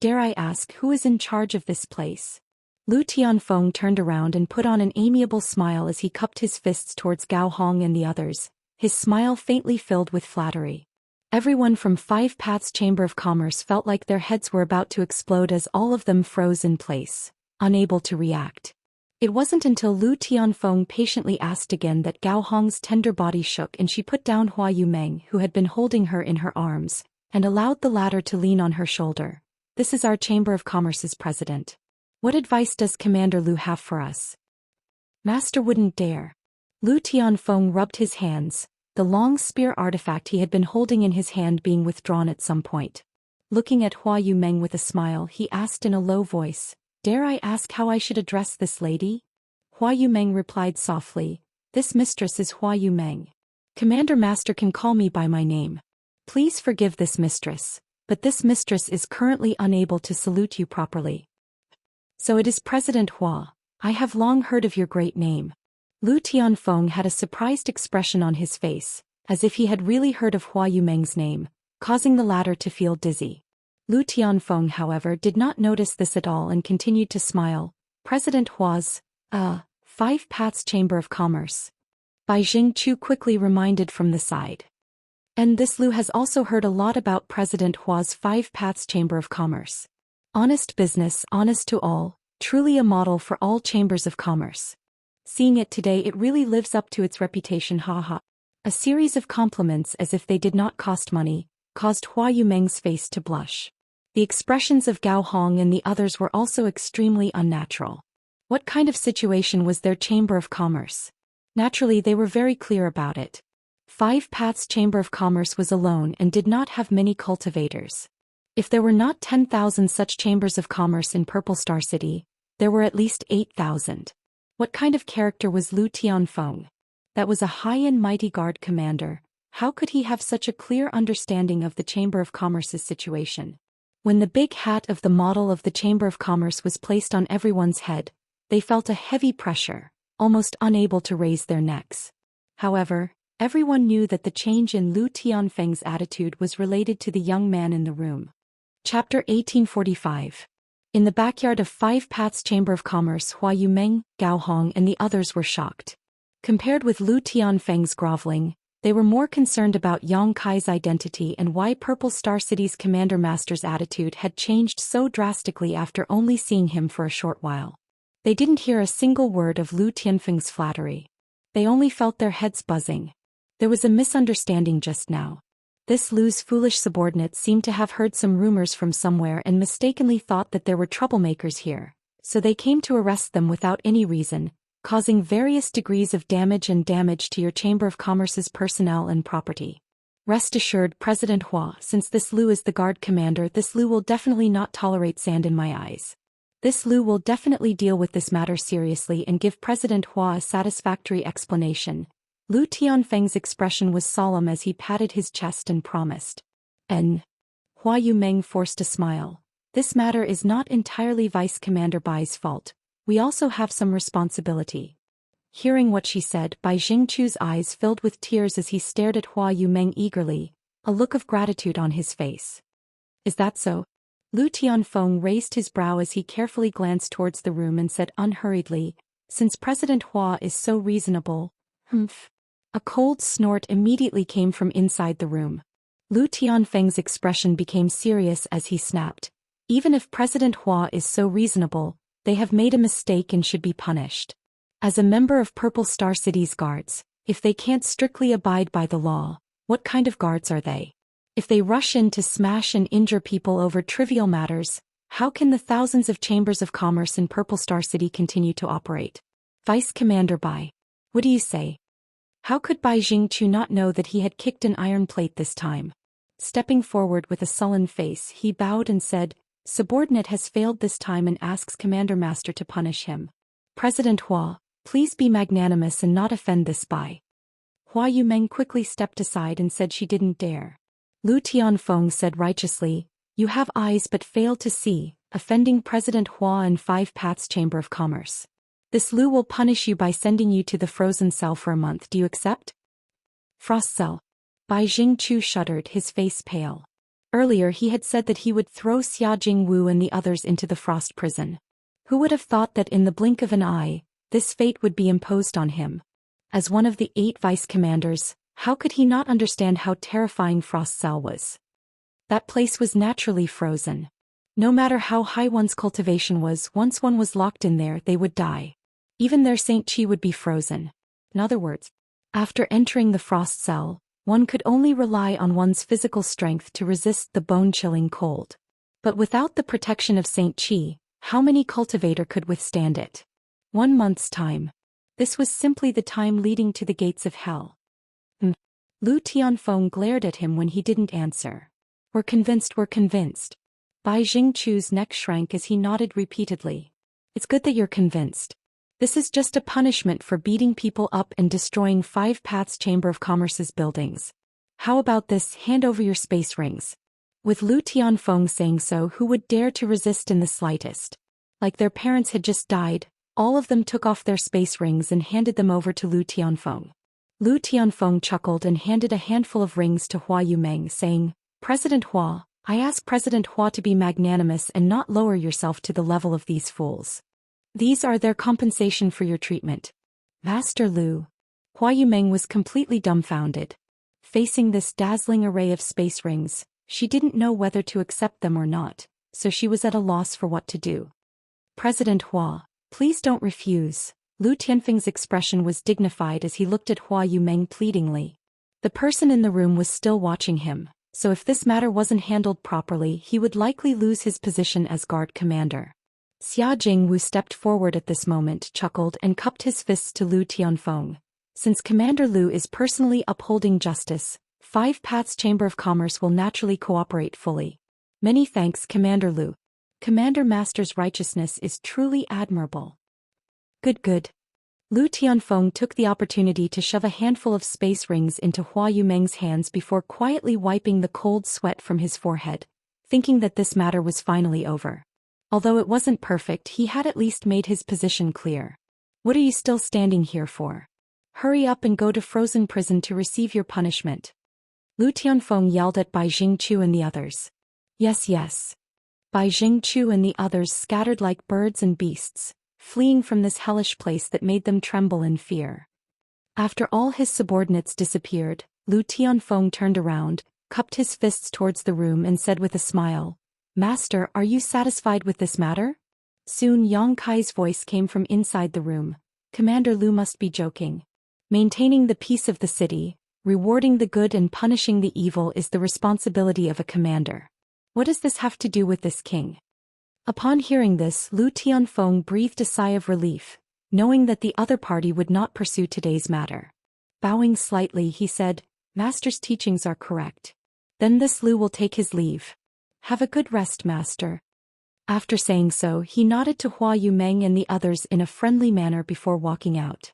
S1: "Dare I ask who is in charge of this place?" Lu Tianfeng turned around and put on an amiable smile as he cupped his fists towards Gao Hong and the others, his smile faintly filled with flattery. Everyone from Five Paths Chamber of Commerce felt like their heads were about to explode as all of them froze in place, unable to react. It wasn't until Lu Tianfeng patiently asked again that Gao Hong's tender body shook and she put down Hua Yumeng, who had been holding her in her arms, and allowed the latter to lean on her shoulder. "This is our Chamber of Commerce's president. What advice does Commander Lu have for us?" Master wouldn't dare. Lu Tianfeng rubbed his hands, the long spear artifact he had been holding in his hand being withdrawn at some point. Looking at Hua Yumeng with a smile, he asked in a low voice, "Dare I ask how I should address this lady?" Hua Yumeng replied softly, "This mistress is Hua Yumeng. Commander Master can call me by my name. Please forgive this mistress, but this mistress is currently unable to salute you properly." "So it is President Hua. I have long heard of your great name." Lu Tianfeng had a surprised expression on his face, as if he had really heard of Hua Yumeng's name, causing the latter to feel dizzy. Lu Tianfeng, however, did not notice this at all and continued to smile. "President Hua's, Five Paths Chamber of Commerce." Bai Jingchu quickly reminded from the side. "And this Lu has also heard a lot about President Hua's Five Paths Chamber of Commerce. Honest business, honest to all, truly a model for all chambers of commerce. Seeing it today, it really lives up to its reputation, haha." A series of compliments as if they did not cost money, caused Hua Yumeng's face to blush. The expressions of Gao Hong and the others were also extremely unnatural. What kind of situation was their Chamber of Commerce? Naturally, they were very clear about it. Five Paths Chamber of Commerce was alone and did not have many cultivators. If there were not 10,000 such chambers of commerce in Purple Star City, there were at least 8,000. What kind of character was Lu Tianfeng? That was a high and mighty guard commander. How could he have such a clear understanding of the Chamber of Commerce's situation? When the big hat of the model of the Chamber of Commerce was placed on everyone's head, they felt a heavy pressure, almost unable to raise their necks. However, everyone knew that the change in Lu Tianfeng's attitude was related to the young man in the room. Chapter 1845. In the backyard of Five Paths Chamber of Commerce, Hua Yumeng, Gao Hong and the others were shocked. Compared with Lu Tianfeng's groveling, they were more concerned about Yang Kai's identity and why Purple Star City's Commander Master's attitude had changed so drastically after only seeing him for a short while. They didn't hear a single word of Lu Tianfeng's flattery. They only felt their heads buzzing. There was a misunderstanding just now. This Lu's foolish subordinate seemed to have heard some rumors from somewhere and mistakenly thought that there were troublemakers here, so they came to arrest them without any reason, causing various degrees of damage to your Chamber of Commerce's personnel and property. Rest assured, President Hua, since this Lu is the guard commander, this Lu will definitely not tolerate sand in my eyes. This Lu will definitely deal with this matter seriously and give President Hua a satisfactory explanation. Lu Tianfeng's expression was solemn as he patted his chest and promised. "And Hua Yumeng forced a smile. "This matter is not entirely Vice Commander Bai's fault. We also have some responsibility." Hearing what she said, Bai Jingchu's eyes filled with tears as he stared at Hua Yumeng eagerly, a look of gratitude on his face. "Is that so?" Lu Tianfeng raised his brow as he carefully glanced towards the room and said unhurriedly, "Since President Hua is so reasonable, humph." A cold snort immediately came from inside the room. Lu Tianfeng's expression became serious as he snapped, "Even if President Hua is so reasonable, they have made a mistake and should be punished. As a member of Purple Star City's guards, if they can't strictly abide by the law, what kind of guards are they? If they rush in to smash and injure people over trivial matters, how can the thousands of chambers of commerce in Purple Star City continue to operate? Vice Commander Bai, what do you say?" How could Bai Jingchu not know that he had kicked an iron plate this time? Stepping forward with a sullen face, he bowed and said, "Subordinate has failed this time and asks Commander Master to punish him. President Hua, please be magnanimous and not offend this Bai." Hua Yumeng quickly stepped aside and said she didn't dare. Lu Tianfeng said righteously, "You have eyes but fail to see, offending President Hua and Five Paths Chamber of Commerce. This Lu will punish you by sending you to the frozen cell for a month. Do you accept?" "Frost cell." Bai Jingchu shuddered, his face pale. Earlier he had said that he would throw Xia Jingwu and the others into the frost prison. Who would have thought that in the blink of an eye, this fate would be imposed on him? As one of the 8 vice-commanders, how could he not understand how terrifying Frost Cell was? That place was naturally frozen. No matter how high one's cultivation was, once one was locked in there, they would die. Even their Saint Chi would be frozen. In other words, after entering the Frost Cell, one could only rely on one's physical strength to resist the bone-chilling cold. But without the protection of Saint Chi, how many cultivator could withstand it? 1 month's time. This was simply the time leading to the gates of hell. Lu Tianfeng glared at him when he didn't answer. We're convinced. Bai Jingchu's neck shrank as he nodded repeatedly. It's good that you're convinced. This is just a punishment for beating people up and destroying 5 Paths Chamber of Commerce's buildings. How about this, hand over your space rings? With Lu Tianfeng saying so, who would dare to resist in the slightest? Like their parents had just died, all of them took off their space rings and handed them over to Lu Tianfeng. Lu Tianfeng chuckled and handed a handful of rings to Hua Yumeng, saying, President Hua, I ask President Hua to be magnanimous and not lower yourself to the level of these fools. These are their compensation for your treatment. Master Lu. Hua Yumeng was completely dumbfounded. Facing this dazzling array of space rings, she didn't know whether to accept them or not, so she was at a loss for what to do. President Hua, please don't refuse. Lu Tianfeng's expression was dignified as he looked at Hua Yumeng pleadingly. The person in the room was still watching him, so if this matter wasn't handled properly, he would likely lose his position as guard commander. Xia Jingwu stepped forward at this moment, chuckled and cupped his fists to Lu Tianfeng. Since Commander Lu is personally upholding justice, 5 Paths Chamber of Commerce will naturally cooperate fully. Many thanks, Commander Lu. Commander Master's righteousness is truly admirable. Good. Lu Tianfeng took the opportunity to shove a handful of space rings into Hua Yumeng's hands before quietly wiping the cold sweat from his forehead, thinking that this matter was finally over. Although it wasn't perfect, he had at least made his position clear. What are you still standing here for? Hurry up and go to Frozen Prison to receive your punishment. Lu Tianfeng yelled at Bai Jingchu and the others. Yes. Bai Jingchu and the others scattered like birds and beasts, fleeing from this hellish place that made them tremble in fear. After all his subordinates disappeared, Lu Tianfeng turned around, cupped his fists towards the room and said with a smile, Master, are you satisfied with this matter? Soon Yang Kai's voice came from inside the room. Commander Lu must be joking. Maintaining the peace of the city, rewarding the good and punishing the evil is the responsibility of a commander. What does this have to do with this king? Upon hearing this, Lu Tianfeng breathed a sigh of relief, knowing that the other party would not pursue today's matter. Bowing slightly, he said, Master's teachings are correct. Then this Lu will take his leave. Have a good rest, Master. After saying so, he nodded to Hua Yumeng and the others in a friendly manner before walking out.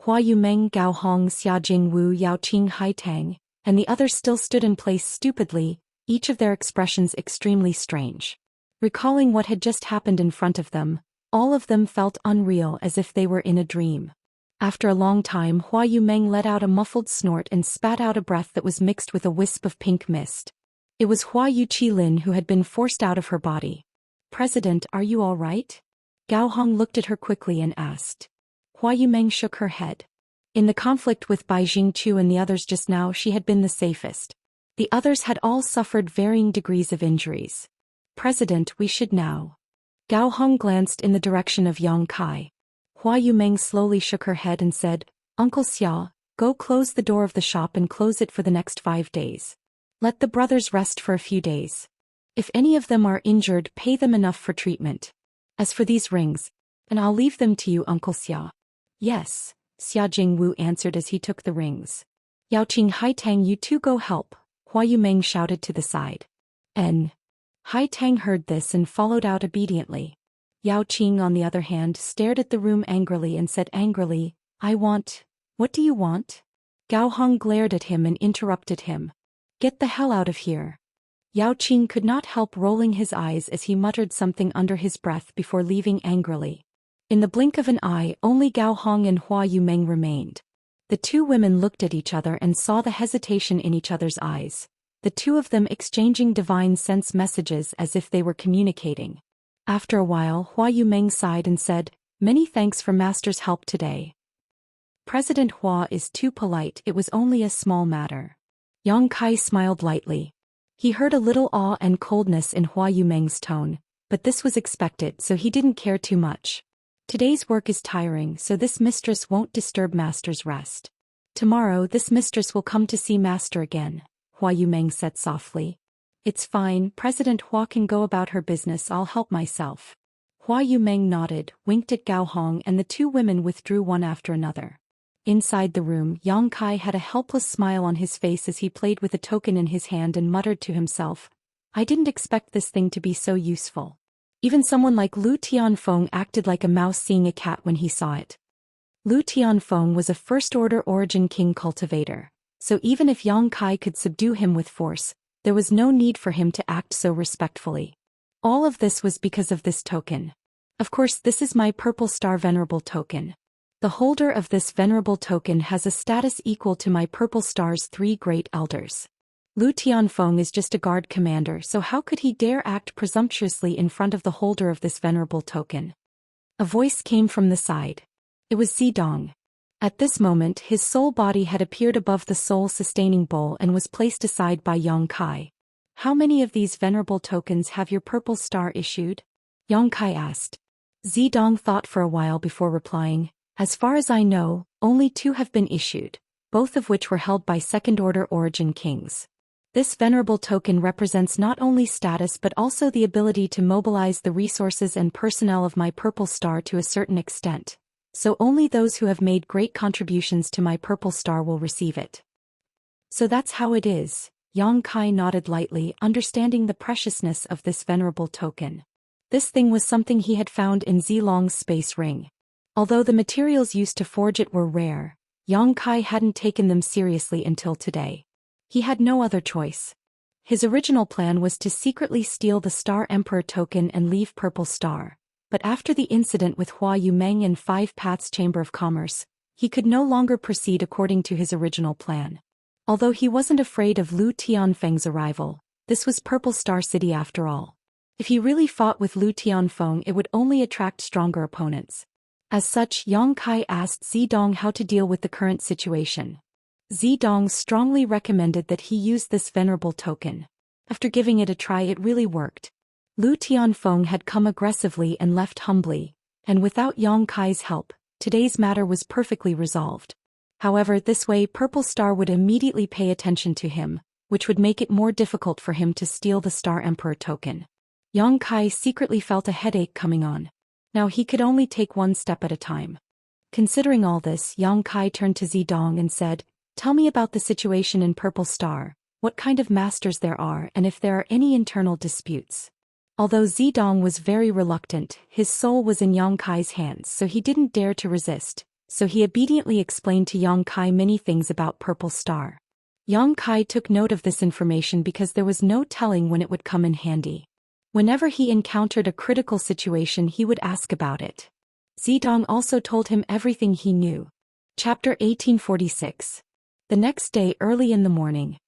S1: Hua Yumeng, Gao Hong, Xia Jingwu, Yao Qing, Hai Tang, and the others still stood in place stupidly, each of their expressions extremely strange. Recalling what had just happened in front of them, all of them felt unreal, as if they were in a dream. After a long time, Hua Yumeng let out a muffled snort and spat out a breath that was mixed with a wisp of pink mist. It was Hua Yuqilin who had been forced out of her body. President, are you all right? Gao Hong looked at her quickly and asked. Hua Yumeng shook her head. In the conflict with Bai Jingchu and the others just now, she had been the safest. The others had all suffered varying degrees of injuries. President, we should now. Gao Hong glanced in the direction of Yang Kai. Hua Yumeng slowly shook her head and said, Uncle Xia, go close the door of the shop and close it for the next 5 days. Let the brothers rest for a few days. If any of them are injured, pay them enough for treatment. As for these rings, and I'll leave them to you, Uncle Xia. Yes, Xia Jingwu answered as he took the rings. Yao Qing, Hai Tang, you two go help, Hua Yumeng shouted to the side. Hai Tang heard this and followed out obediently. Yao Qing, on the other hand, stared at the room angrily and said angrily, What do you want? Gao Hong glared at him and interrupted him. Get the hell out of here. Yao Qing could not help rolling his eyes as he muttered something under his breath before leaving angrily. In the blink of an eye, only Gao Hong and Hua Yumeng remained. The two women looked at each other and saw the hesitation in each other's eyes, the two of them exchanging divine sense messages as if they were communicating. After a while, Hua Yumeng sighed and said, "Many thanks for Master's help today. President Hua is too polite, it was only a small matter." Yang Kai smiled lightly. He heard a little awe and coldness in Hua Yumeng's tone, but this was expected, so he didn't care too much. Today's work is tiring, so this mistress won't disturb Master's rest. Tomorrow this mistress will come to see Master again, Hua Yumeng said softly. It's fine, President Hua can go about her business, I'll help myself. Hua Yumeng nodded, winked at Gao Hong, and the two women withdrew one after another. Inside the room, Yang Kai had a helpless smile on his face as he played with a token in his hand and muttered to himself, I didn't expect this thing to be so useful. Even someone like Lu Tianfeng acted like a mouse seeing a cat when he saw it. Lu Tianfeng was a first-order origin king cultivator, so even if Yang Kai could subdue him with force, there was no need for him to act so respectfully. All of this was because of this token. Of course, this is my Purple Star Venerable token. The holder of this venerable token has a status equal to my Purple Star's 3 great elders. Lu Tianfeng is just a guard commander, so how could he dare act presumptuously in front of the holder of this venerable token? A voice came from the side. It was Zidong. At this moment his soul body had appeared above the soul-sustaining bowl and was placed aside by Yang Kai. How many of these venerable tokens have your Purple Star issued? Yang Kai asked. Zidong thought for a while before replying, as far as I know, only 2 have been issued, both of which were held by second-order origin kings. This venerable token represents not only status but also the ability to mobilize the resources and personnel of my Purple Star to a certain extent, so only those who have made great contributions to my Purple Star will receive it. So that's how it is, Yang Kai nodded lightly, understanding the preciousness of this venerable token. This thing was something he had found in Zilong's space ring. Although the materials used to forge it were rare, Yang Kai hadn't taken them seriously until today. He had no other choice. His original plan was to secretly steal the Star Emperor token and leave Purple Star, but after the incident with Hua Yumeng and 5 Paths Chamber of Commerce, he could no longer proceed according to his original plan. Although he wasn't afraid of Lu Tianfeng's arrival, this was Purple Star City after all. If he really fought with Lu Tianfeng, it would only attract stronger opponents. As such, Yang Kai asked Zidong how to deal with the current situation. Zidong strongly recommended that he use this venerable token. After giving it a try, it really worked. Lu Tianfeng had come aggressively and left humbly, and without Yang Kai's help, today's matter was perfectly resolved. However, this way Purple Star would immediately pay attention to him, which would make it more difficult for him to steal the Star Emperor token. Yang Kai secretly felt a headache coming on. Now he could only take one step at a time. Considering all this, Yang Kai turned to Zidong and said, Tell me about the situation in Purple Star, what kind of masters there are and if there are any internal disputes. Although Zidong was very reluctant, his soul was in Yang Kai's hands, so he didn't dare to resist, so he obediently explained to Yang Kai many things about Purple Star. Yang Kai took note of this information because there was no telling when it would come in handy. Whenever he encountered a critical situation, he would ask about it. Zidong also told him everything he knew. Chapter 1846. The next day early in the morning,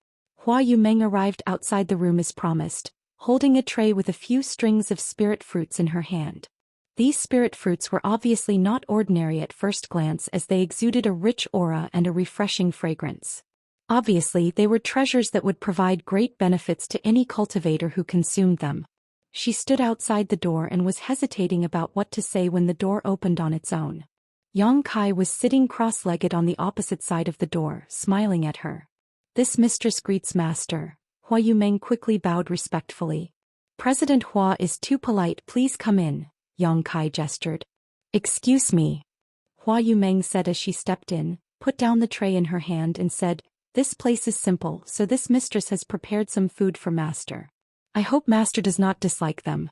S1: Hua Yumeng arrived outside the room as promised, holding a tray with a few strings of spirit fruits in her hand. These spirit fruits were obviously not ordinary at first glance, as they exuded a rich aura and a refreshing fragrance. Obviously, they were treasures that would provide great benefits to any cultivator who consumed them. She stood outside the door and was hesitating about what to say when the door opened on its own. Yang Kai was sitting cross-legged on the opposite side of the door, smiling at her. This mistress greets master. Hua Yumeng quickly bowed respectfully. President Hua is too polite, please come in, Yang Kai gestured. Excuse me, Hua Yumeng said as she stepped in, put down the tray in her hand and said, This place is simple, so this mistress has prepared some food for master. I hope master does not dislike them.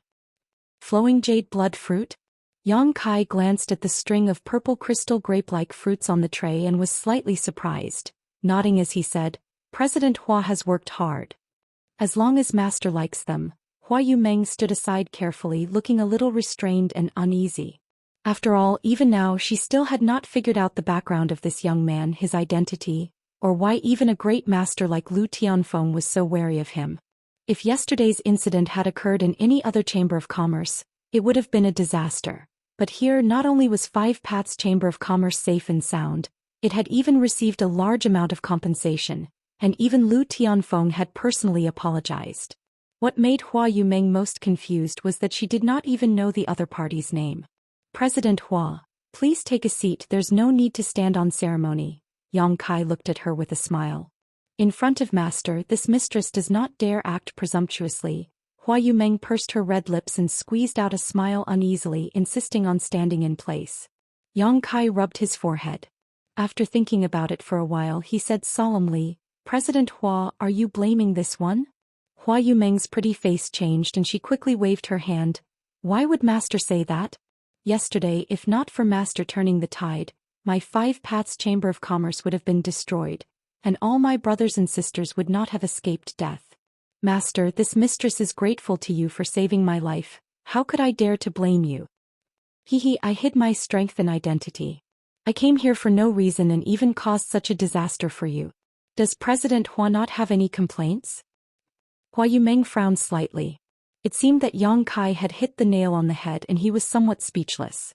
S1: Flowing jade blood fruit? Yang Kai glanced at the string of purple crystal grape-like fruits on the tray and was slightly surprised, nodding as he said, President Hua has worked hard. As long as master likes them. Hua Yumeng stood aside carefully, looking a little restrained and uneasy. After all, even now she still had not figured out the background of this young man, his identity, or why even a great master like Lu Tianfeng was so wary of him. If yesterday's incident had occurred in any other chamber of commerce, It would have been a disaster. But here not only was Five Paths Chamber of Commerce safe and sound, it had even received a large amount of compensation, and even Lu Tianfeng had personally apologized. What made Hua Yumeng most confused was that she did not even know the other party's name. President Hua, please take a seat, there's no need to stand on ceremony. Yang Kai looked at her with a smile. In front of Master, this mistress does not dare act presumptuously. Hua Yumeng pursed her red lips and squeezed out a smile uneasily, insisting on standing in place. Yang Kai rubbed his forehead. After thinking about it for a while, he said solemnly, President Hua, are you blaming this one? Hua Yumeng's pretty face changed and she quickly waved her hand. Why would Master say that? Yesterday, if not for Master turning the tide, my Five Paths Chamber of Commerce would have been destroyed, and all my brothers and sisters would not have escaped death. Master, this mistress is grateful to you for saving my life. How could I dare to blame you? I hid my strength and identity. I came here for no reason and even caused such a disaster for you. Does President Hua not have any complaints? Hua Yumeng frowned slightly. It seemed that Yang Kai had hit the nail on the head and he was somewhat speechless.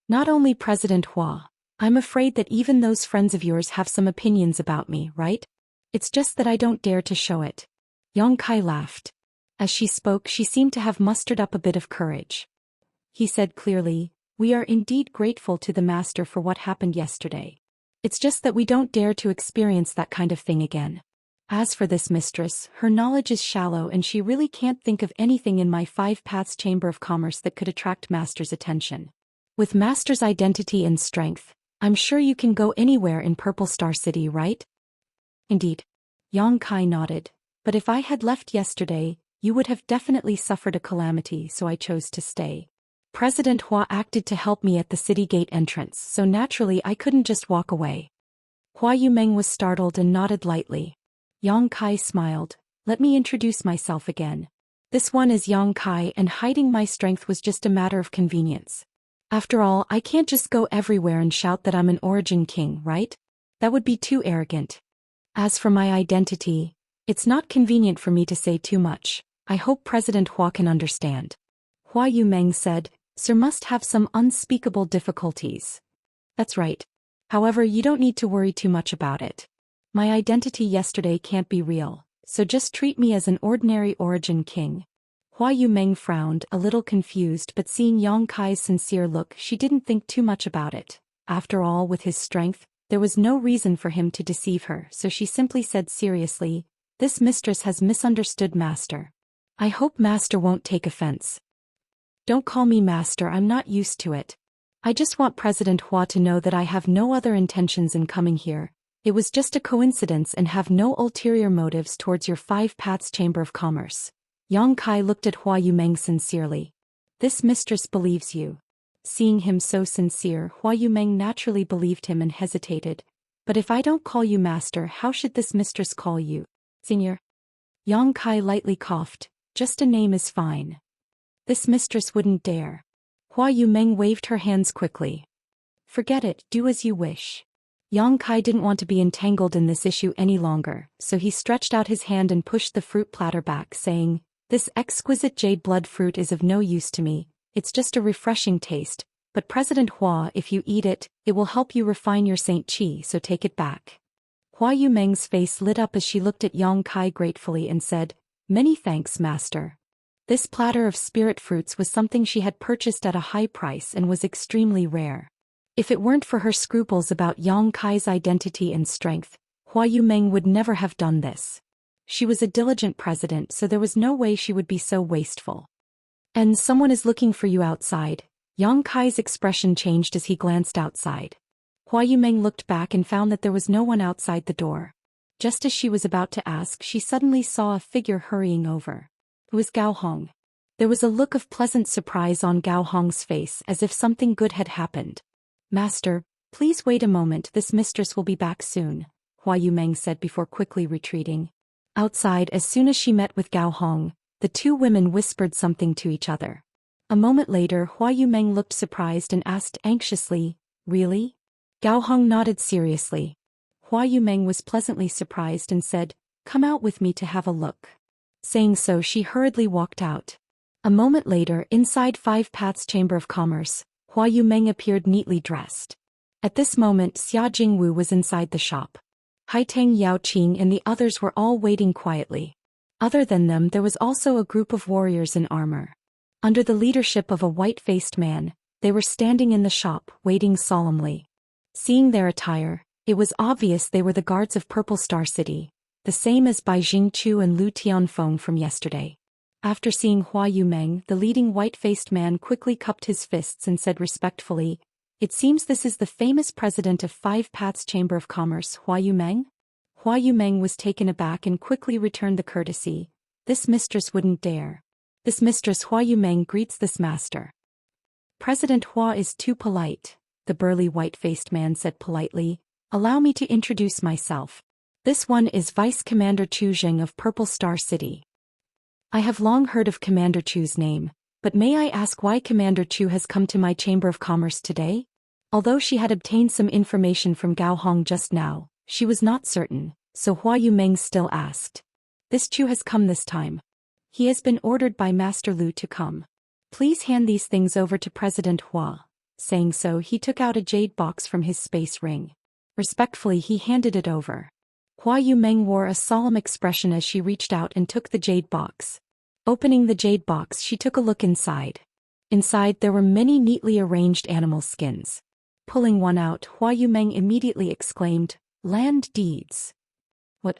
S1: Not only President Hua, I'm afraid that even those friends of yours have some opinions about me, right? It's just that I don't dare to show it. Yang Kai laughed. As she spoke, she seemed to have mustered up a bit of courage. He said clearly, we are indeed grateful to the Master for what happened yesterday. It's just that we don't dare to experience that kind of thing again. As for this mistress, her knowledge is shallow and she really can't think of anything in my Five Paths Chamber of Commerce that could attract Master's attention. With Master's identity and strength, I'm sure you can go anywhere in Purple Star City, right? Indeed. Yang Kai nodded. But if I had left yesterday, you would have definitely suffered a calamity, so I chose to stay. President Hua acted to help me at the city gate entrance, so naturally I couldn't just walk away. Hua Yumeng was startled and nodded lightly. Yang Kai smiled. Let me introduce myself again. This one is Yang Kai, and hiding my strength was just a matter of convenience. After all, I can't just go everywhere and shout that I'm an origin king, right? That would be too arrogant. As for my identity, it's not convenient for me to say too much. I hope President Hua can understand. Hua Yumeng said, Sir must have some unspeakable difficulties. That's right. However, you don't need to worry too much about it. My identity yesterday can't be real, so just treat me as an ordinary origin king. Hua Yumeng frowned, a little confused, but seeing Yang Kai's sincere look, she didn't think too much about it. After all, with his strength, there was no reason for him to deceive her, so she simply said seriously, This mistress has misunderstood Master. I hope Master won't take offense. Don't call me Master, I'm not used to it. I just want President Hua to know that I have no other intentions in coming here. It was just a coincidence and have no ulterior motives towards your Five Paths Chamber of Commerce. Yang Kai looked at Hua Yumeng sincerely. This mistress believes you. Seeing him so sincere, Hua Yumeng naturally believed him and hesitated. But if I don't call you Master, how should this mistress call you? Senior? Yang Kai lightly coughed. Just a name is fine. This mistress wouldn't dare. Hua Yumeng waved her hands quickly. Forget it, do as you wish. Yang Kai didn't want to be entangled in this issue any longer, so he stretched out his hand and pushed the fruit platter back, saying, This exquisite jade blood fruit is of no use to me, it's just a refreshing taste, but President Hua, if you eat it, it will help you refine your Saint Qi, so take it back. Hua Yumeng's face lit up as she looked at Yang Kai gratefully and said, Many thanks, Master. This platter of spirit fruits was something she had purchased at a high price and was extremely rare. If it weren't for her scruples about Yang Kai's identity and strength, Hua Yumeng would never have done this. She was a diligent president, so there was no way she would be so wasteful. And someone is looking for you outside. Yang Kai's expression changed as he glanced outside. Hua Yumeng looked back and found that there was no one outside the door. Just as she was about to ask, she suddenly saw a figure hurrying over. It was Gao Hong. There was a look of pleasant surprise on Gao Hong's face, as if something good had happened. Master, please wait a moment, this mistress will be back soon, Hua Yumeng said before quickly retreating. Outside, as soon as she met with Gao Hong, the two women whispered something to each other. A moment later, Hua Yumeng looked surprised and asked anxiously, Really? Gao Hong nodded seriously. Hua Yumeng was pleasantly surprised and said, Come out with me to have a look. Saying so, she hurriedly walked out. A A moment later, inside Five Paths Chamber of Commerce, Hua Yumeng appeared neatly dressed. At this moment, Xia Jingwu was inside the shop. Haiteng Yaoqing and the others were all waiting quietly. Other than them, there was also a group of warriors in armor. Under the leadership of a white-faced man, they were standing in the shop, waiting solemnly. Seeing their attire, it was obvious they were the guards of Purple Star City, the same as Bai Jingchu and Lu Tianfeng from yesterday. After seeing Hua Yumeng, the leading white-faced man quickly cupped his fists and said respectfully, "It seems this is the famous president of Five Paths Chamber of Commerce, Hua Yumeng?" Hua Yumeng was taken aback and quickly returned the courtesy. "This mistress wouldn't dare." "This mistress Hua Yumeng greets this master." "President Hua is too polite," the burly white-faced man said politely. "Allow me to introduce myself. This one is Vice Commander Chu Jing of Purple Star City." "I have long heard of Commander Chu's name, but may I ask why Commander Chu has come to my Chamber of Commerce today?" Although she had obtained some information from Gao Hong just now, she was not certain, so Hua Yumeng still asked. "This Chu has come this time. He has been ordered by Master Lu to come. Please hand these things over to President Hua." Saying so, he took out a jade box from his space ring. Respectfully, he handed it over. Hua Yumeng wore a solemn expression as she reached out and took the jade box. Opening the jade box, she took a look inside. Inside, there were many neatly arranged animal skins. Pulling one out, Hua Yumeng immediately exclaimed, "Land deeds." "What?"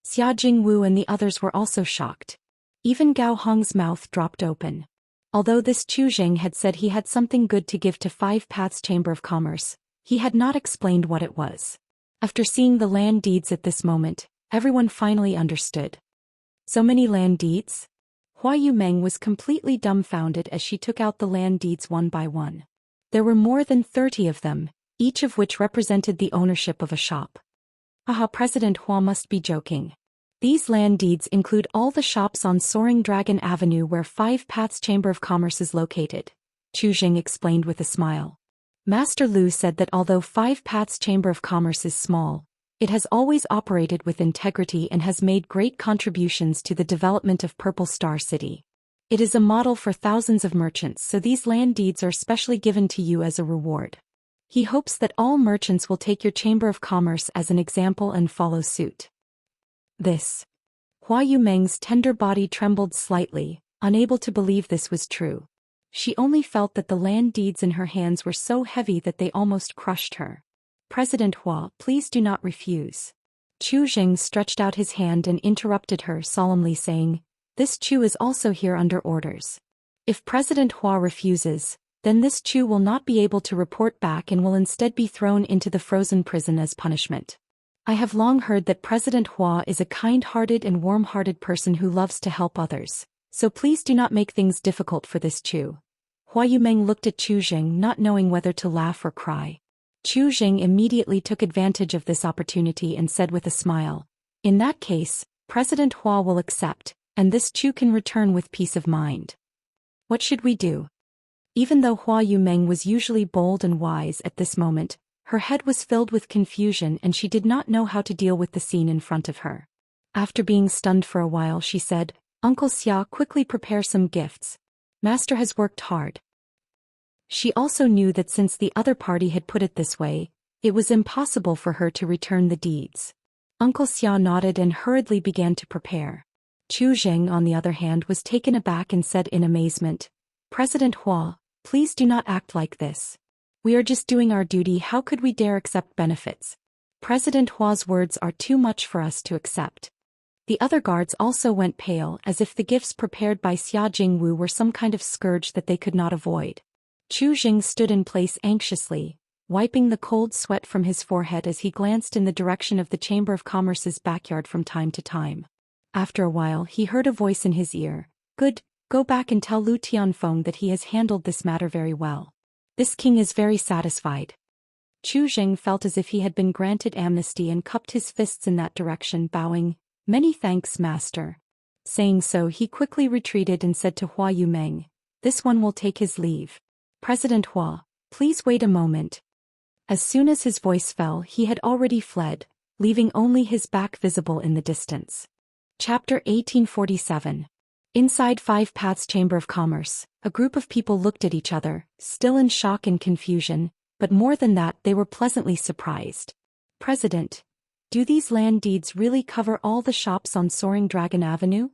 S1: Xia Jingwu and the others were also shocked. Even Gao Hong's mouth dropped open. Although this Chu Jing had said he had something good to give to Five Paths Chamber of Commerce, he had not explained what it was. After seeing the land deeds at this moment, everyone finally understood. So many land deeds? Hua Yumeng was completely dumbfounded as she took out the land deeds one by one. There were more than 30 of them, each of which represented the ownership of a shop. Aha, President Hua must be joking. These land deeds include all the shops on Soaring Dragon Avenue where Five Paths Chamber of Commerce is located, Chu Jing explained with a smile. Master Lu said that although Five Paths Chamber of Commerce is small, it has always operated with integrity and has made great contributions to the development of Purple Star City. It is a model for thousands of merchants, so these land deeds are specially given to you as a reward. He hopes that all merchants will take your Chamber of Commerce as an example and follow suit. This. Hua Yumeng's tender body trembled slightly, unable to believe this was true. She only felt that the land deeds in her hands were so heavy that they almost crushed her. "President Hua, please do not refuse." Chu Jing stretched out his hand and interrupted her, solemnly saying, "This Chu is also here under orders. If President Hua refuses, then this Chu will not be able to report back and will instead be thrown into the frozen prison as punishment. I have long heard that President Hua is a kind-hearted and warm-hearted person who loves to help others, so please do not make things difficult for this Chu." Hua Yumeng looked at Chu Jing, not knowing whether to laugh or cry. Chu Jing immediately took advantage of this opportunity and said with a smile, "In that case, President Hua will accept, and this Chu can return with peace of mind." "What should we do?" Even though Hua Yumeng was usually bold and wise at this moment, her head was filled with confusion and she did not know how to deal with the scene in front of her. After being stunned for a while, she said, "Uncle Xia, quickly prepare some gifts. Master has worked hard." She also knew that since the other party had put it this way, it was impossible for her to return the deeds. Uncle Xia nodded and hurriedly began to prepare. Chu Jing, on the other hand, was taken aback and said in amazement, "President Hua, please do not act like this. We are just doing our duty. How could we dare accept benefits? President Hua's words are too much for us to accept." The other guards also went pale, as if the gifts prepared by Xia Jingwu were some kind of scourge that they could not avoid. Chu Jing stood in place anxiously, wiping the cold sweat from his forehead as he glanced in the direction of the Chamber of Commerce's backyard from time to time. After a while, he heard a voice in his ear, "Good, go back and tell Lu Tianfeng that he has handled this matter very well. This king is very satisfied." Chu Jing felt as if he had been granted amnesty and cupped his fists in that direction, bowing, "Many thanks, master." Saying so, he quickly retreated and said to Hua Yumeng, "This one will take his leave. President Hua, please wait a moment." As soon as his voice fell, he had already fled, leaving only his back visible in the distance. Chapter 1847. Inside Five Paths Chamber of Commerce, a group of people looked at each other, still in shock and confusion, but more than that they were pleasantly surprised. President, do these land deeds really cover all the shops on Soaring Dragon Avenue?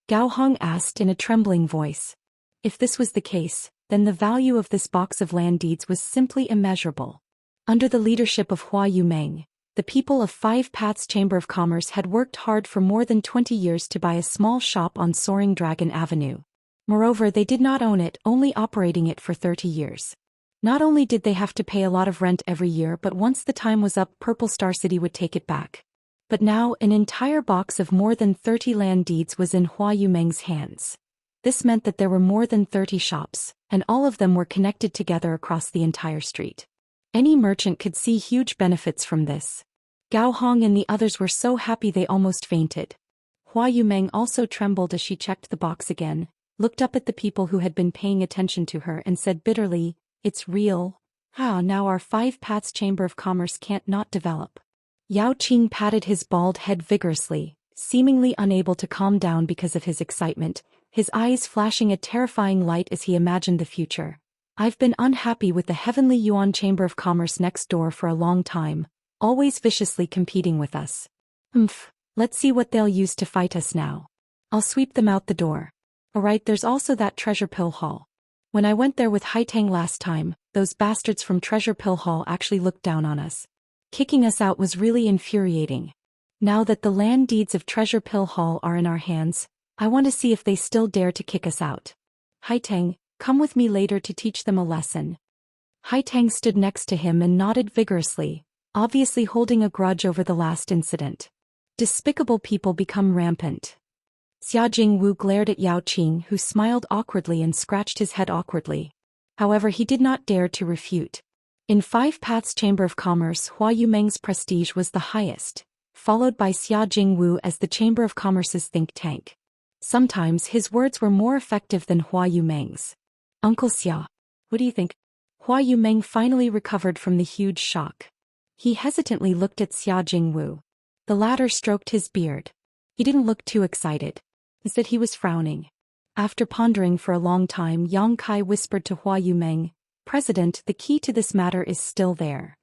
S1: Gao Hong asked in a trembling voice. If this was the case, then the value of this box of land deeds was simply immeasurable. Under the leadership of Hua Yumeng, the people of Five Paths Chamber of Commerce had worked hard for more than 20 years to buy a small shop on Soaring Dragon Avenue. Moreover, they did not own it, only operating it for 30 years. Not only did they have to pay a lot of rent every year, but once the time was up, Purple Star City would take it back. But now, an entire box of more than 30 land deeds was in Hua Yumeng's hands. This meant that there were more than 30 shops, and all of them were connected together across the entire street. Any merchant could see huge benefits from this. Gao Hong and the others were so happy they almost fainted. Hua Yumeng also trembled as she checked the box again, looked up at the people who had been paying attention to her and said bitterly, "It's real. Now our Five Paths Chamber of Commerce can't not develop." Yao Qing patted his bald head vigorously, seemingly unable to calm down because of his excitement, his eyes flashing a terrifying light as he imagined the future. "I've been unhappy with the Heavenly Yuan Chamber of Commerce next door for a long time, always viciously competing with us. Let's see what they'll use to fight us now. I'll sweep them out the door. Alright, there's also that Treasure Pill Hall. When I went there with Haitang last time, those bastards from Treasure Pill Hall actually looked down on us. Kicking us out was really infuriating. Now that the land deeds of Treasure Pill Hall are in our hands, I want to see if they still dare to kick us out. Haitang, come with me later to teach them a lesson." Haitang stood next to him and nodded vigorously, obviously holding a grudge over the last incident. Despicable people become rampant. Xia Jingwu glared at Yao Qing, who smiled awkwardly and scratched his head awkwardly. However, he did not dare to refute. In Five Paths Chamber of Commerce, Hua Yumeng's prestige was the highest, followed by Xia Jingwu as the Chamber of Commerce's think tank. Sometimes his words were more effective than Hua Yumeng's. "Uncle Xia, what do you think?" Hua Yumeng finally recovered from the huge shock. He hesitantly looked at Xia Jingwu. The latter stroked his beard. He didn't look too excited. Instead, he was frowning. After pondering for a long time, Yang Kai whispered to Hua Yumeng, "President, the key to this matter is still there."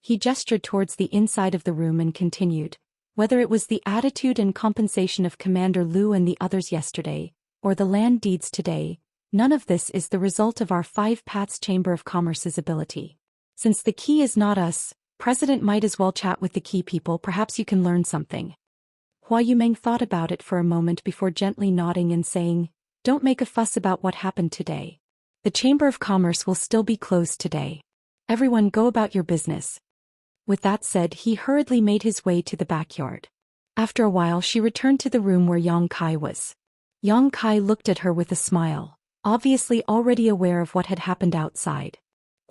S1: He gestured towards the inside of the room and continued, "Whether it was the attitude and compensation of Commander Liu and the others yesterday, or the land deeds today, none of this is the result of our Five Paths Chamber of Commerce's ability. Since the key is not us, President might as well chat with the key people, perhaps you can learn something." Hua Yumeng thought about it for a moment before gently nodding and saying, "Don't make a fuss about what happened today. The Chamber of Commerce will still be closed today. Everyone go about your business." With that said, he hurriedly made his way to the backyard. After a while she returned to the room where Yang Kai was. Yang Kai looked at her with a smile, obviously already aware of what had happened outside.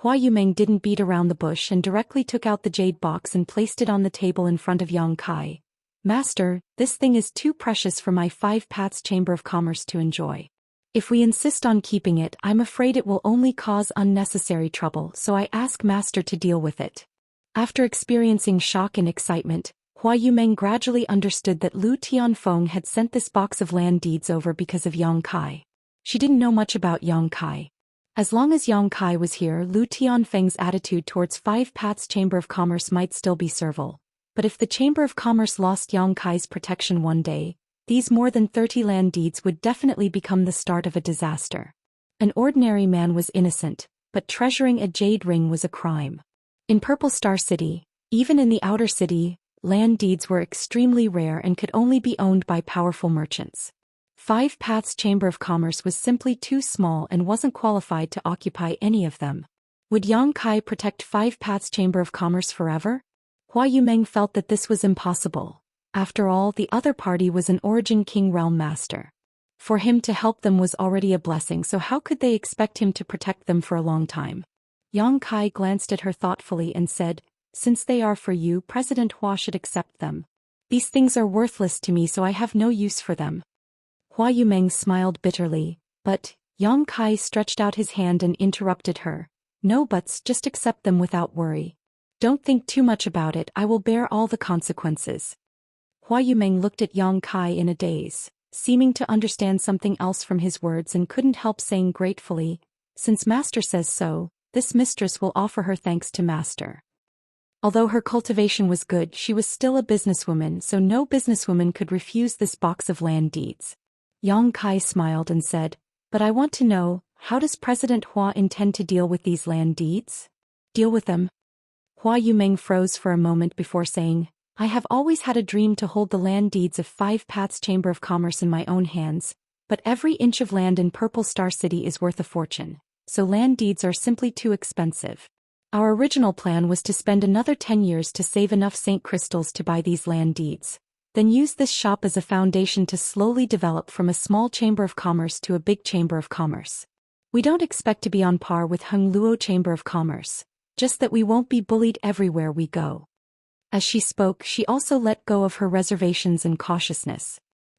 S1: Hua Yumeng didn't beat around the bush and directly took out the jade box and placed it on the table in front of Yang Kai. "Master, this thing is too precious for my Five Paths Chamber of Commerce to enjoy. If we insist on keeping it, I'm afraid it will only cause unnecessary trouble, so I ask Master to deal with it." After experiencing shock and excitement, Hua Yumeng gradually understood that Lu Tianfeng had sent this box of land deeds over because of Yang Kai. She didn't know much about Yang Kai. As long as Yang Kai was here, Lu Tianfeng's attitude towards Five Paths Chamber of Commerce might still be servile. But if the Chamber of Commerce lost Yang Kai's protection one day, these more than 30 land deeds would definitely become the start of a disaster. An ordinary man was innocent, but treasuring a jade ring was a crime. In Purple Star City, even in the outer city, land deeds were extremely rare and could only be owned by powerful merchants. Five Paths Chamber of Commerce was simply too small and wasn't qualified to occupy any of them. Would Yang Kai protect Five Paths Chamber of Commerce forever? Hua Yumeng felt that this was impossible. After all, the other party was an Origin King Realm Master. For him to help them was already a blessing, so how could they expect him to protect them for a long time? Yang Kai glanced at her thoughtfully and said, "Since they are for you, President Hua should accept them. These things are worthless to me, so I have no use for them." Hua Yumeng smiled bitterly, but Yang Kai stretched out his hand and interrupted her. "No buts, just accept them without worry. Don't think too much about it, I will bear all the consequences." Hua Yumeng looked at Yang Kai in a daze. seeming to understand something else from his words and couldn't help saying gratefully, "Since Master says so, this mistress will offer her thanks to Master." Although her cultivation was good, she was still a businesswoman, so no businesswoman could refuse this box of land deeds. Yang Kai smiled and said, "But I want to know, how does President Hua intend to deal with these land deeds?" "Deal with them?" Hua Yumeng froze for a moment before saying, "I have always had a dream to hold the land deeds of 5 Paths Chamber of Commerce in my own hands, but every inch of land in Purple Star City is worth a fortune, so land deeds are simply too expensive. Our original plan was to spend another 10 years to save enough Saint Crystals to buy these land deeds, then use this shop as a foundation to slowly develop from a small chamber of commerce to a big chamber of commerce. We don't expect to be on par with Hung Luo Chamber of Commerce, just that we won't be bullied everywhere we go." As she spoke, she also let go of her reservations and cautiousness.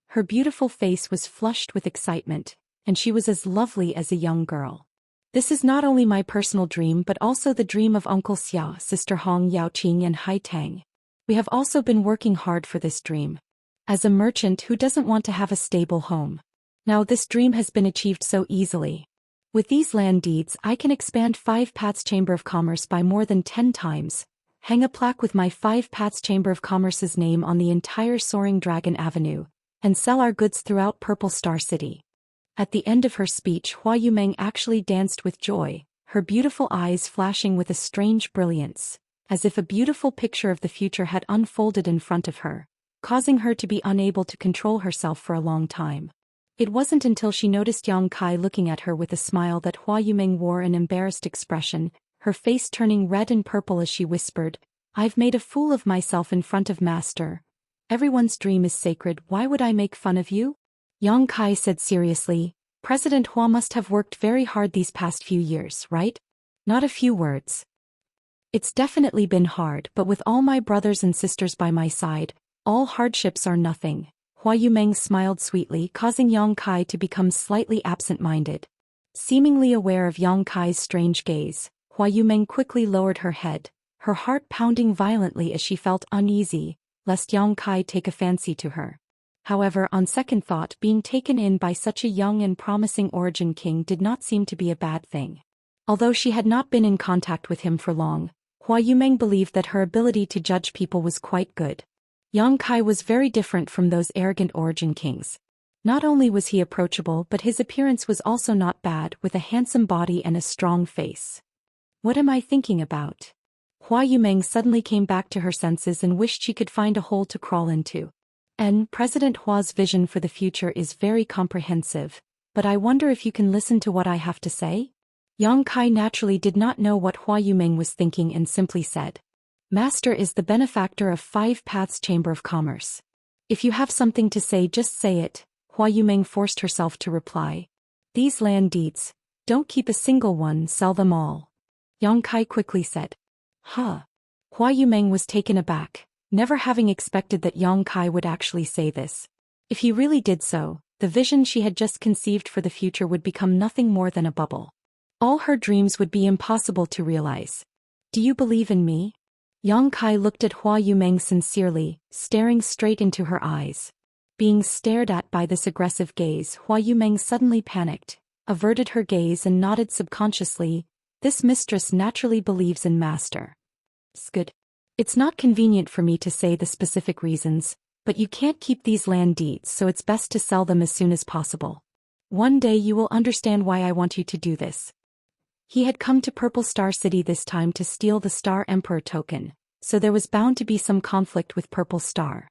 S1: Her beautiful face was flushed with excitement, and she was as lovely as a young girl. "This is not only my personal dream but also the dream of Uncle Xia, Sister Hong Yaoqing and Hai Tang. We have also been working hard for this dream. As a merchant who doesn't want to have a stable home. Now this dream has been achieved so easily. With these land deeds I can expand 5 Paths Chamber of Commerce by more than 10 times, hang a plaque with my 5 Paths Chamber of Commerce's name on the entire Soaring Dragon Avenue, and sell our goods throughout Purple Star City." At the end of her speech, Hua Yumeng actually danced with joy, her beautiful eyes flashing with a strange brilliance, as if a beautiful picture of the future had unfolded in front of her, causing her to be unable to control herself for a long time. It wasn't until she noticed Yang Kai looking at her with a smile that Hua Yumeng wore an embarrassed expression, her face turning red and purple as she whispered, "I've made a fool of myself in front of Master. Everyone's dream is sacred, why would I make fun of you?" Yang Kai said seriously, "President Hua must have worked very hard these past few years, right?" "Not a few words. It's definitely been hard, but with all my brothers and sisters by my side, all hardships are nothing." Hua Yumeng smiled sweetly, causing Yang Kai to become slightly absent-minded. Seemingly aware of Yang Kai's strange gaze, Hua Yumeng quickly lowered her head, her heart pounding violently as she felt uneasy, lest Yang Kai take a fancy to her. However, on second thought, being taken in by such a young and promising origin king did not seem to be a bad thing. Although she had not been in contact with him for long, Hua Yumeng believed that her ability to judge people was quite good. Yang Kai was very different from those arrogant origin kings. Not only was he approachable, but his appearance was also not bad, with a handsome body and a strong face. "What am I thinking about?" Hua Yumeng suddenly came back to her senses and wished she could find a hole to crawl into. President Hua's vision for the future is very comprehensive, but I wonder if you can listen to what I have to say? Yang Kai naturally did not know what Hua Yumeng was thinking and simply said, "Master is the benefactor of 5 Paths Chamber of Commerce. If you have something to say, just say it," Hua Yumeng forced herself to reply. "These land deeds, don't keep a single one, sell them all." Yang Kai quickly said, "Huh." Hua Yumeng was taken aback, never having expected that Yang Kai would actually say this. If he really did so, the vision she had just conceived for the future would become nothing more than a bubble. All her dreams would be impossible to realize. "Do you believe in me?" Yang Kai looked at Hua Yumeng sincerely, staring straight into her eyes. Being stared at by this aggressive gaze, Hua Yumeng suddenly panicked, averted her gaze and nodded subconsciously. This mistress naturally believes in Master. "Good. It's not convenient for me to say the specific reasons, but you can't keep these land deeds, so it's best to sell them as soon as possible. One day you will understand why I want you to do this." He had come to Purple Star City this time to steal the Star Emperor token, so there was bound to be some conflict with Purple Star.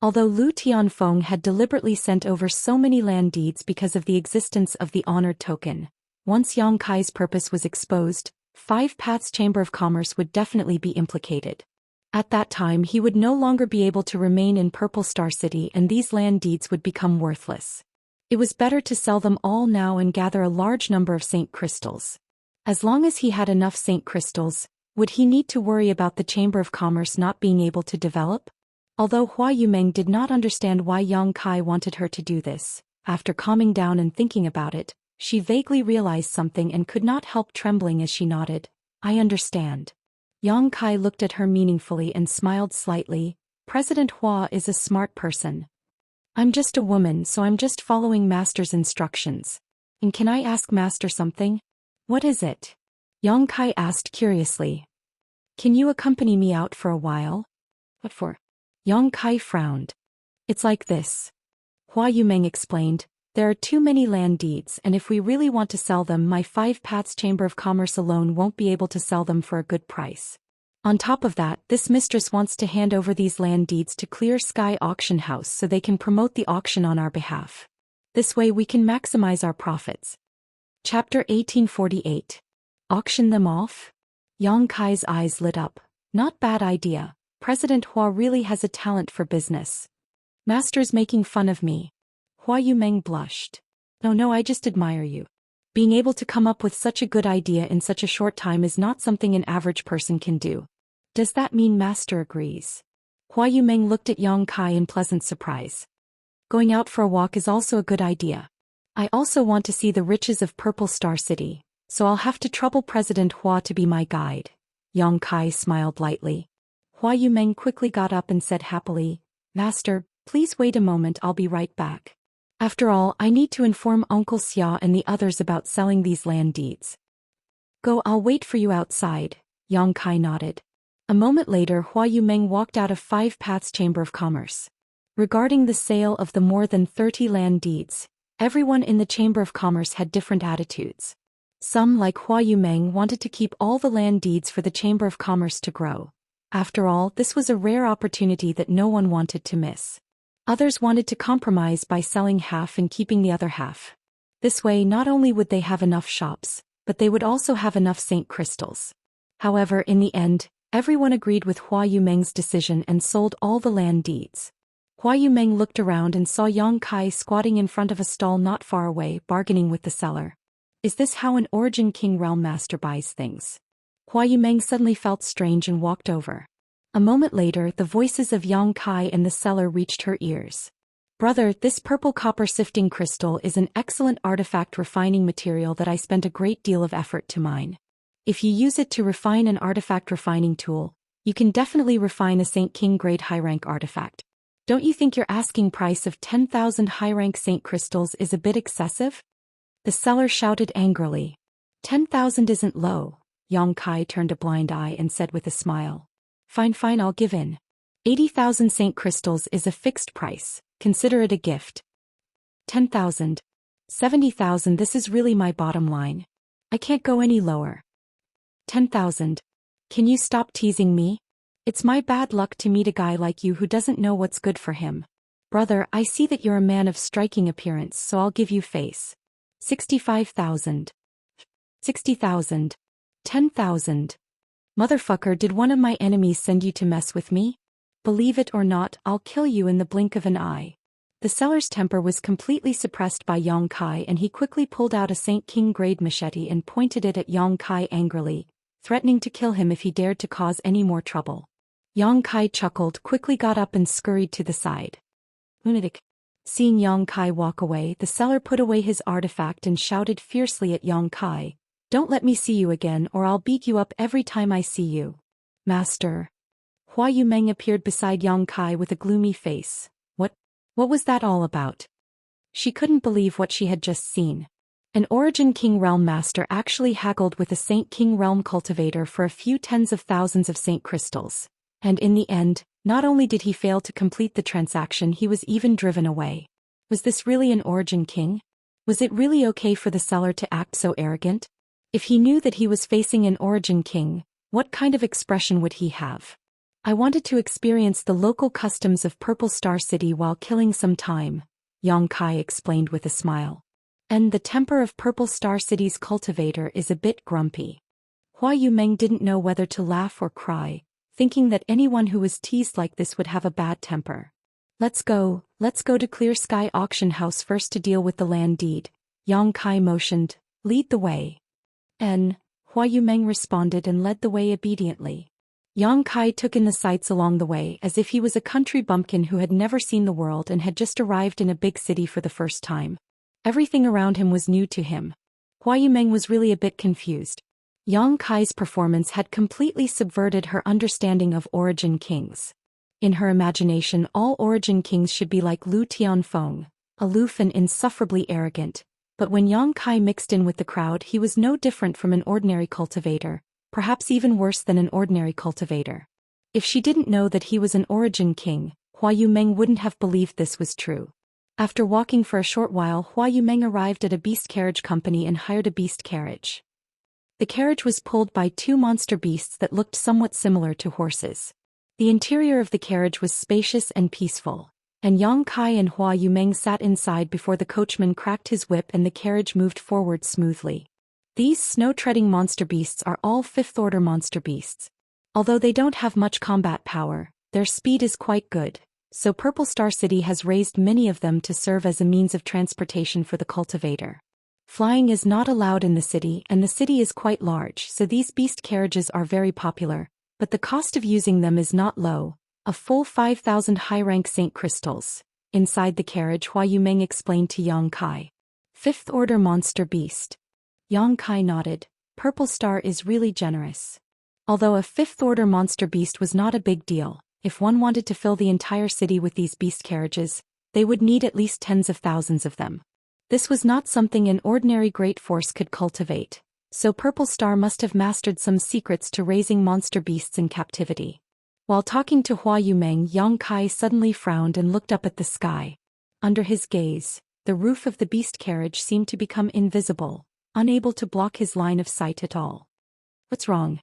S1: Although Lu Tianfeng had deliberately sent over so many land deeds because of the existence of the honored token, once Yang Kai's purpose was exposed, 5 Paths Chamber of Commerce would definitely be implicated. At that time he would no longer be able to remain in Purple Star City and these land deeds would become worthless. It was better to sell them all now and gather a large number of Saint Crystals. As long as he had enough Saint Crystals, would he need to worry about the Chamber of Commerce not being able to develop? Although Hua Yumeng did not understand why Yang Kai wanted her to do this, after calming down and thinking about it, she vaguely realized something and could not help trembling as she nodded. "I understand." Yang Kai looked at her meaningfully and smiled slightly. "President Hua is a smart person. I'm just a woman, so I'm just following Master's instructions. And can I ask Master something? What is it? Yang Kai asked curiously. Can you accompany me out for a while? What for? Yang Kai frowned. It's like this. Hua Yumeng explained. There are too many land deeds, and if we really want to sell them, my 5 Pats Chamber of Commerce alone won't be able to sell them for a good price. On top of that, this mistress wants to hand over these land deeds to Clear Sky Auction House so they can promote the auction on our behalf. This way we can maximize our profits. Chapter 1848. Auction them off? Yang Kai's eyes lit up. Not bad idea. President Hua really has a talent for business. Master's making fun of me. Hua Yumeng blushed. No, I just admire you. Being able to come up with such a good idea in such a short time is not something an average person can do. Does that mean Master agrees? Hua Yumeng looked at Yang Kai in pleasant surprise. Going out for a walk is also a good idea. I also want to see the riches of Purple Star City, so I'll have to trouble President Hua to be my guide. Yang Kai smiled lightly. Hua Yumeng quickly got up and said happily, Master, please wait a moment, I'll be right back. After all, I need to inform Uncle Xia and the others about selling these land deeds. Go, I'll wait for you outside. Yang Kai nodded. A moment later, Hua Yumeng walked out of 5 Paths Chamber of Commerce. Regarding the sale of the more than 30 land deeds, everyone in the Chamber of Commerce had different attitudes. Some, like Hua Yumeng, wanted to keep all the land deeds for the Chamber of Commerce to grow. After all, this was a rare opportunity that no one wanted to miss. Others wanted to compromise by selling half and keeping the other half. This way, not only would they have enough shops, but they would also have enough Saint crystals. However, in the end, everyone agreed with Hua Yumeng's decision and sold all the land deeds. Hua Yumeng looked around and saw Yang Kai squatting in front of a stall not far away, bargaining with the seller. Is this how an Origin King Realm Master buys things? Hua Yumeng suddenly felt strange and walked over. A moment later, the voices of Yang Kai and the seller reached her ears. Brother, this purple copper sifting crystal is an excellent artifact refining material that I spent a great deal of effort to mine. If you use it to refine an artifact refining tool, you can definitely refine a Saint King grade high rank artifact. Don't you think your asking price of 10,000 high rank Saint crystals is a bit excessive? The seller shouted angrily. 10,000 isn't low. Yang Kai turned a blind eye and said with a smile. Fine, I'll give in. 80,000 Saint crystals is a fixed price, consider it a gift. 10,000. 70,000, this is really my bottom line. I can't go any lower. 10,000. Can you stop teasing me? It's my bad luck to meet a guy like you who doesn't know what's good for him. Brother, I see that you're a man of striking appearance, so I'll give you face. 65,000. 60,000. 10,000. Motherfucker, did one of my enemies send you to mess with me? Believe it or not, I'll kill you in the blink of an eye. The seller's temper was completely suppressed by Yang Kai, and he quickly pulled out a Saint King grade machete and pointed it at Yang Kai angrily, threatening to kill him if he dared to cause any more trouble. Yang Kai chuckled, quickly got up and scurried to the side. Lunatic. Seeing Yang Kai walk away, the seller put away his artifact and shouted fiercely at Yang Kai. Don't let me see you again, or I'll beat you up every time I see you. Master. Hua Yumeng appeared beside Yang Kai with a gloomy face. What was that all about? She couldn't believe what she had just seen. An Origin King Realm Master actually haggled with a Saint King Realm Cultivator for a few tens of thousands of Saint crystals. And in the end, not only did he fail to complete the transaction, he was even driven away. Was this really an Origin King? Was it really okay for the seller to act so arrogant? If he knew that he was facing an Origin King, what kind of expression would he have? I wanted to experience the local customs of Purple Star City while killing some time, Yang Kai explained with a smile. And the temper of Purple Star City's cultivator is a bit grumpy. Hua Yumeng didn't know whether to laugh or cry, thinking that anyone who was teased like this would have a bad temper. Let's go to Clear Sky Auction House first to deal with the land deed. Yang Kai motioned, lead the way. Hua Yumeng responded and led the way obediently. Yang Kai took in the sights along the way as if he was a country bumpkin who had never seen the world and had just arrived in a big city for the first time. Everything around him was new to him. Hua Yumeng was really a bit confused. Yang Kai's performance had completely subverted her understanding of Origin Kings. In her imagination, all origin kings should be like Lu Tianfeng, aloof and insufferably arrogant. But when Yang Kai mixed in with the crowd, he was no different from an ordinary cultivator, perhaps even worse than an ordinary cultivator. If she didn't know that he was an origin king, Hua Yumeng wouldn't have believed this was true. After walking for a short while, Hua Yumeng arrived at a beast carriage company and hired a beast carriage. The carriage was pulled by two monster beasts that looked somewhat similar to horses. The interior of the carriage was spacious and peaceful, and Yang Kai and Hua Yumeng sat inside before the coachman cracked his whip and the carriage moved forward smoothly. These snow-treading monster beasts are all fifth-order monster beasts. Although they don't have much combat power, their speed is quite good, so Purple Star City has raised many of them to serve as a means of transportation for the cultivator. Flying is not allowed in the city, and the city is quite large, so these beast carriages are very popular, but the cost of using them is not low, a full 5,000 high-rank Saint crystals. Inside the carriage, Hua Yumeng explained to Yang Kai. Fifth-order monster beast. Yang Kai nodded. Purple Star is really generous. Although a fifth-order monster beast was not a big deal, if one wanted to fill the entire city with these beast carriages, they would need at least tens of thousands of them. This was not something an ordinary great force could cultivate, so Purple Star must have mastered some secrets to raising monster beasts in captivity. While talking to Hua Yumeng, Yang Kai suddenly frowned and looked up at the sky. Under his gaze, the roof of the beast carriage seemed to become invisible, unable to block his line of sight at all. What's wrong?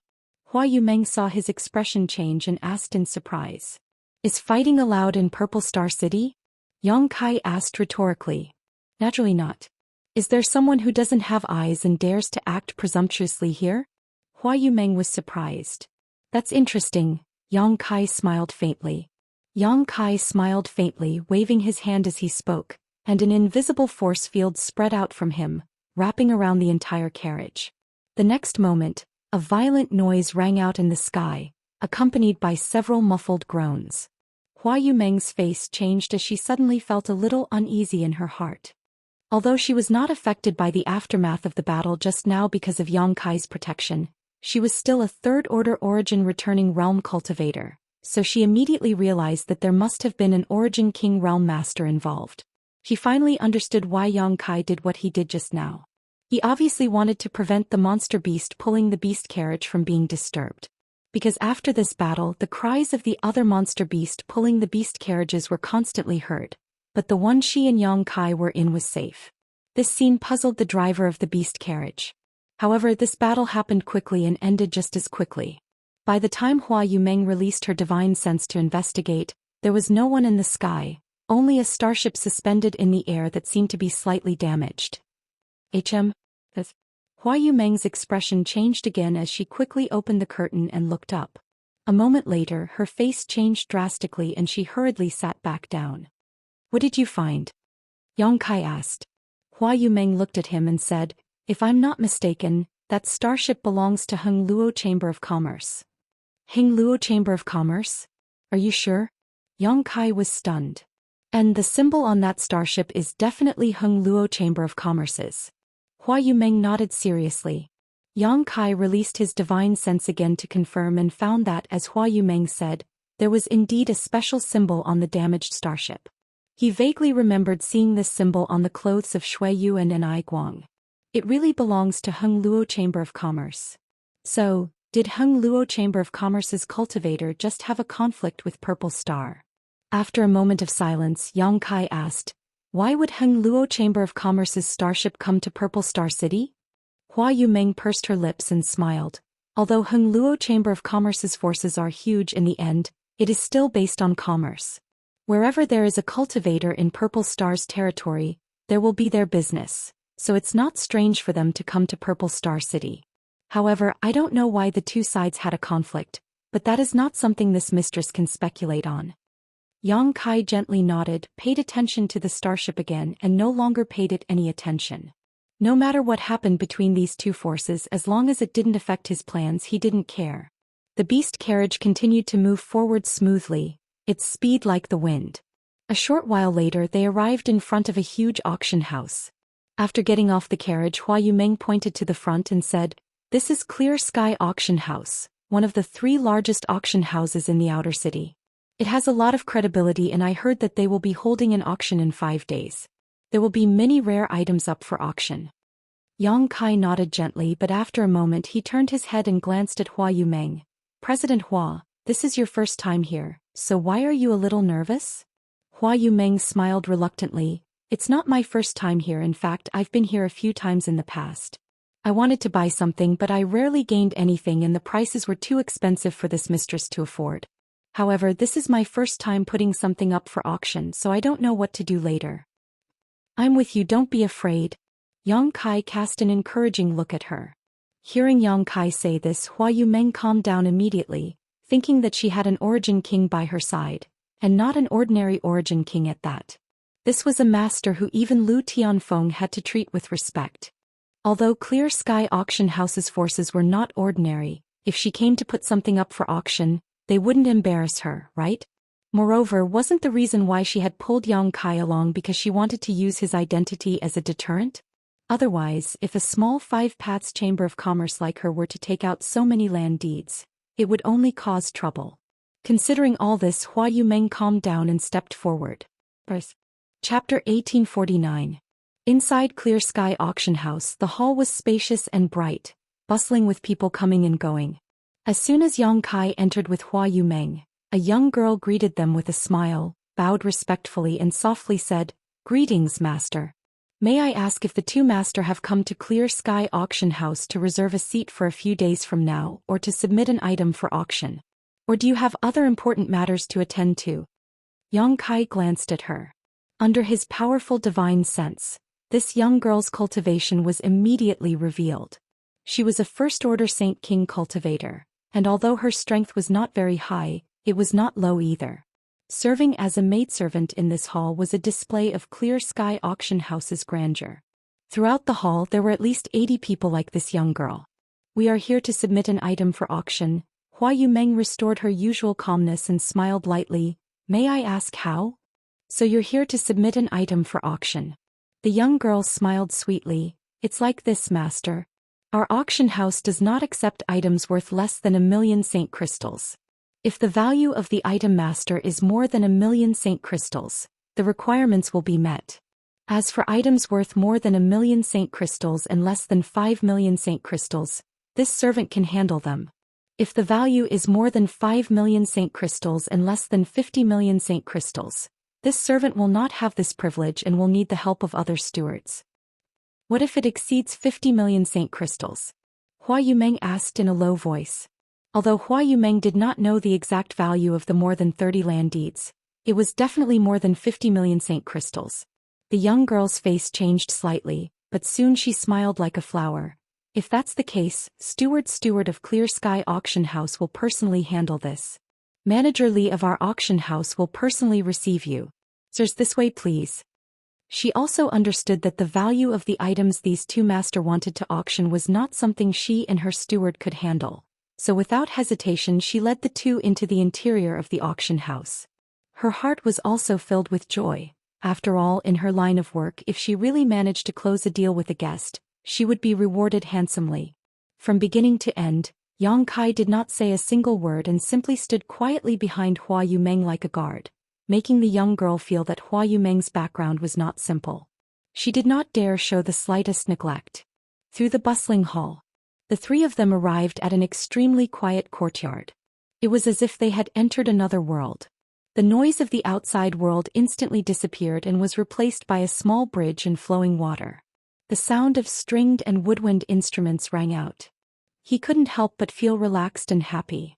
S1: Hua Yumeng saw his expression change and asked in surprise. Is fighting allowed in Purple Star City? Yang Kai asked rhetorically. Naturally not. Is there someone who doesn't have eyes and dares to act presumptuously here? Hua Yumeng was surprised. That's interesting. Yang Kai smiled faintly. Yang Kai smiled faintly, waving his hand as he spoke, and an invisible force field spread out from him, wrapping around the entire carriage. The next moment, a violent noise rang out in the sky, accompanied by several muffled groans. Hua Yumeng's face changed as she suddenly felt a little uneasy in her heart. Although she was not affected by the aftermath of the battle just now because of Yang Kai's protection, she was still a third-order origin returning realm cultivator, so she immediately realized that there must have been an origin king realm master involved. She finally understood why Yang Kai did what he did just now. He obviously wanted to prevent the monster beast pulling the beast carriage from being disturbed. Because after this battle, the cries of the other monster beast pulling the beast carriages were constantly heard, but the one she and Yang Kai were in was safe. This scene puzzled the driver of the beast carriage. However, this battle happened quickly and ended just as quickly. By the time Hua Yumeng released her divine sense to investigate, there was no one in the sky, only a starship suspended in the air that seemed to be slightly damaged. Hua Yumeng's expression changed again as she quickly opened the curtain and looked up. A moment later, her face changed drastically and she hurriedly sat back down. What did you find? Yang Kai asked. Hua Yumeng looked at him and said, if I'm not mistaken, that starship belongs to Heng Luo Chamber of Commerce. Heng Luo Chamber of Commerce? Are you sure? Yang Kai was stunned. And the symbol on that starship is definitely Heng Luo Chamber of Commerce's. Hua Yumeng nodded seriously. Yang Kai released his divine sense again to confirm and found that, as Hua Yumeng said, there was indeed a special symbol on the damaged starship. He vaguely remembered seeing this symbol on the clothes of Shui Yuan and Ai Guang. It really belongs to Heng Luo Chamber of Commerce. So, did Heng Luo Chamber of Commerce's cultivator just have a conflict with Purple Star? After a moment of silence, Yang Kai asked, why would Heng Luo Chamber of Commerce's starship come to Purple Star City? Hua Yumeng pursed her lips and smiled. Although Heng Luo Chamber of Commerce's forces are huge in the end, it is still based on commerce. Wherever there is a cultivator in Purple Star's territory, there will be their business, so it's not strange for them to come to Purple Star City. However, I don't know why the two sides had a conflict, but that is not something this mistress can speculate on. Yang Kai gently nodded, paid attention to the starship again and no longer paid it any attention. No matter what happened between these two forces, as long as it didn't affect his plans, he didn't care. The beast carriage continued to move forward smoothly, its speed like the wind. A short while later they arrived in front of a huge auction house. After getting off the carriage, Hua Yumeng pointed to the front and said, this is Clear Sky Auction House, one of the 3 largest auction houses in the outer city. It has a lot of credibility and I heard that they will be holding an auction in 5 days. There will be many rare items up for auction. Yang Kai nodded gently but after a moment he turned his head and glanced at Hua Yumeng. President Hua, this is your first time here, so why are you a little nervous? Hua Yumeng smiled reluctantly. It's not my first time here, in fact I've been here a few times in the past. I wanted to buy something but I rarely gained anything and the prices were too expensive for this mistress to afford. However, this is my first time putting something up for auction so I don't know what to do later. I'm with you, don't be afraid. Yang Kai cast an encouraging look at her. Hearing Yang Kai say this, Hua Yumeng calmed down immediately, thinking that she had an origin king by her side, and not an ordinary origin king at that. This was a master who even Lu Tianfeng had to treat with respect. Although Clear Sky Auction House's forces were not ordinary, if she came to put something up for auction, they wouldn't embarrass her, right? Moreover, wasn't the reason why she had pulled Yang Kai along because she wanted to use his identity as a deterrent? Otherwise, if a small 5-paths chamber of commerce like her were to take out so many land deeds, it would only cause trouble. Considering all this, Hua Yumeng calmed down and stepped forward. Chapter 1849. Inside Clear Sky Auction House, the hall was spacious and bright, bustling with people coming and going. As soon as Yang Kai entered with Hua Yumeng, a young girl greeted them with a smile, bowed respectfully and softly said, "Greetings, master. May I ask if the two master have come to Clear Sky Auction House to reserve a seat for a few days from now or to submit an item for auction? Or do you have other important matters to attend to?" Yang Kai glanced at her. Under his powerful divine sense, this young girl's cultivation was immediately revealed. She was a first-order Saint King cultivator, and although her strength was not very high, it was not low either. Serving as a maidservant in this hall was a display of Clear Sky Auction House's grandeur. Throughout the hall there were at least 80 people like this young girl. "We are here to submit an item for auction." Hua Yumeng restored her usual calmness and smiled lightly. "May I ask how?" "So you're here to submit an item for auction." The young girl smiled sweetly. "It's like this, master. Our auction house does not accept items worth less than 1,000,000 Saint crystals. If the value of the item, master, is more than 1,000,000 Saint crystals, the requirements will be met. As for items worth more than 1,000,000 Saint crystals and less than 5,000,000 Saint crystals, this servant can handle them. If the value is more than 5,000,000 Saint crystals and less than 50,000,000 Saint crystals, this servant will not have this privilege and will need the help of other stewards." "What if it exceeds 50,000,000 Saint crystals?" Hua Yumeng asked in a low voice. Although Hua Yumeng did not know the exact value of the more than 30 land deeds, it was definitely more than 50,000,000 Saint crystals. The young girl's face changed slightly, but soon she smiled like a flower. "If that's the case, steward of Clear Sky Auction House will personally handle this. Manager Li of our auction house will personally receive you. Sirs, this way please." She also understood that the value of the items these two master wanted to auction was not something she and her steward could handle, so without hesitation she led the two into the interior of the auction house. Her heart was also filled with joy. After all, in her line of work, if she really managed to close a deal with a guest, she would be rewarded handsomely. From beginning to end, Yang Kai did not say a single word and simply stood quietly behind Hua Yumeng like a guard, making the young girl feel that Hua Yumeng's background was not simple. She did not dare show the slightest neglect. Through the bustling hall, the three of them arrived at an extremely quiet courtyard. It was as if they had entered another world. The noise of the outside world instantly disappeared and was replaced by a small bridge and flowing water. The sound of stringed and woodwind instruments rang out. He couldn't help but feel relaxed and happy.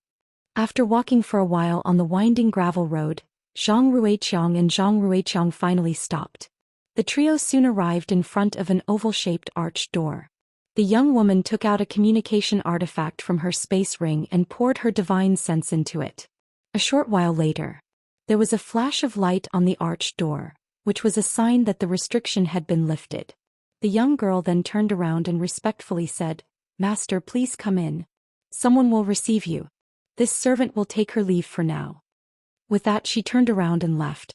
S1: After walking for a while on the winding gravel road, Zhang Ruiqiang and Zhang Ruiqiang finally stopped. The trio soon arrived in front of an oval-shaped arched door. The young woman took out a communication artifact from her space ring and poured her divine sense into it. A short while later, there was a flash of light on the arched door, which was a sign that the restriction had been lifted. The young girl then turned around and respectfully said, "Master, please come in. Someone will receive you. This servant will take her leave for now." With that she turned around and left.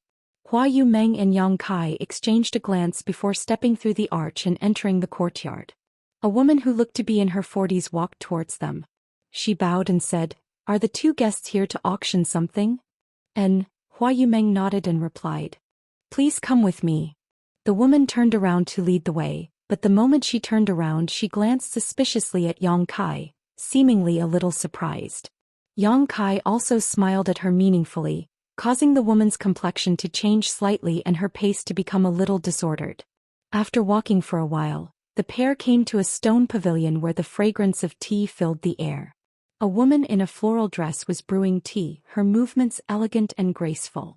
S1: Hua Yumeng and Yang Kai exchanged a glance before stepping through the arch and entering the courtyard. A woman who looked to be in her 40s walked towards them. She bowed and said, "Are the two guests here to auction something?" Hua Yumeng nodded and replied. Please come with me. The woman turned around to lead the way, but the moment she turned around she glanced suspiciously at Yang Kai, seemingly a little surprised. Yang Kai also smiled at her meaningfully, causing the woman's complexion to change slightly and her pace to become a little disordered. After walking for a while, the pair came to a stone pavilion where the fragrance of tea filled the air. A woman in a floral dress was brewing tea, her movements elegant and graceful.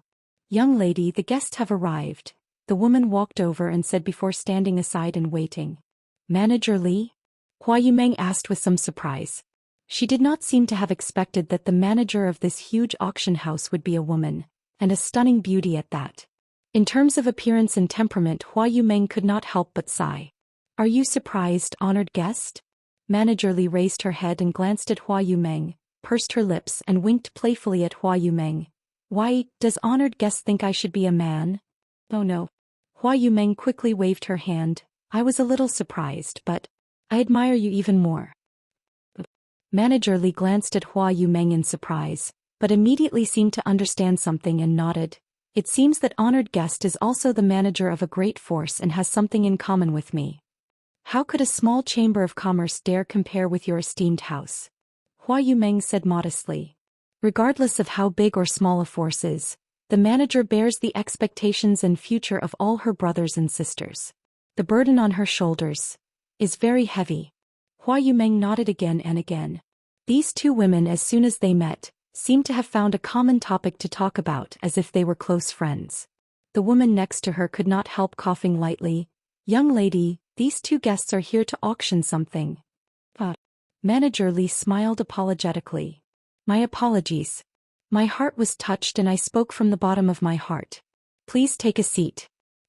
S1: Young lady, the guests have arrived, the woman walked over and said before standing aside and waiting. Manager Li? Hua Yumeng asked with some surprise. She did not seem to have expected that the manager of this huge auction house would be a woman, and a stunning beauty at that. In terms of appearance and temperament, Hua Yumeng could not help but sigh. Are you surprised, honored guest? Manager Li raised her head and glanced at Hua Yumeng, pursed her lips and winked playfully at Hua Yumeng. Why, does honored guest think I should be a man? Oh no. Hua Yumeng quickly waved her hand. I was a little surprised, but I admire you even more. Manager Li glanced at Hua Yumeng in surprise, but immediately seemed to understand something and nodded. It seems that honored guest is also the manager of a great force and has something in common with me. How could a small chamber of commerce dare compare with your esteemed house? Hua Yumeng said modestly. Regardless of how big or small a force is, the manager bears the expectations and future of all her brothers and sisters. The burden on her shoulders is very heavy. Hua Yumeng nodded again and again. These two women, as soon as they met, seemed to have found a common topic to talk about as if they were close friends. The woman next to her could not help coughing lightly. Young lady, these two guests are here to auction something. Manager Li smiled apologetically. My apologies. My heart was touched and I spoke from the bottom of my heart. Please take a seat.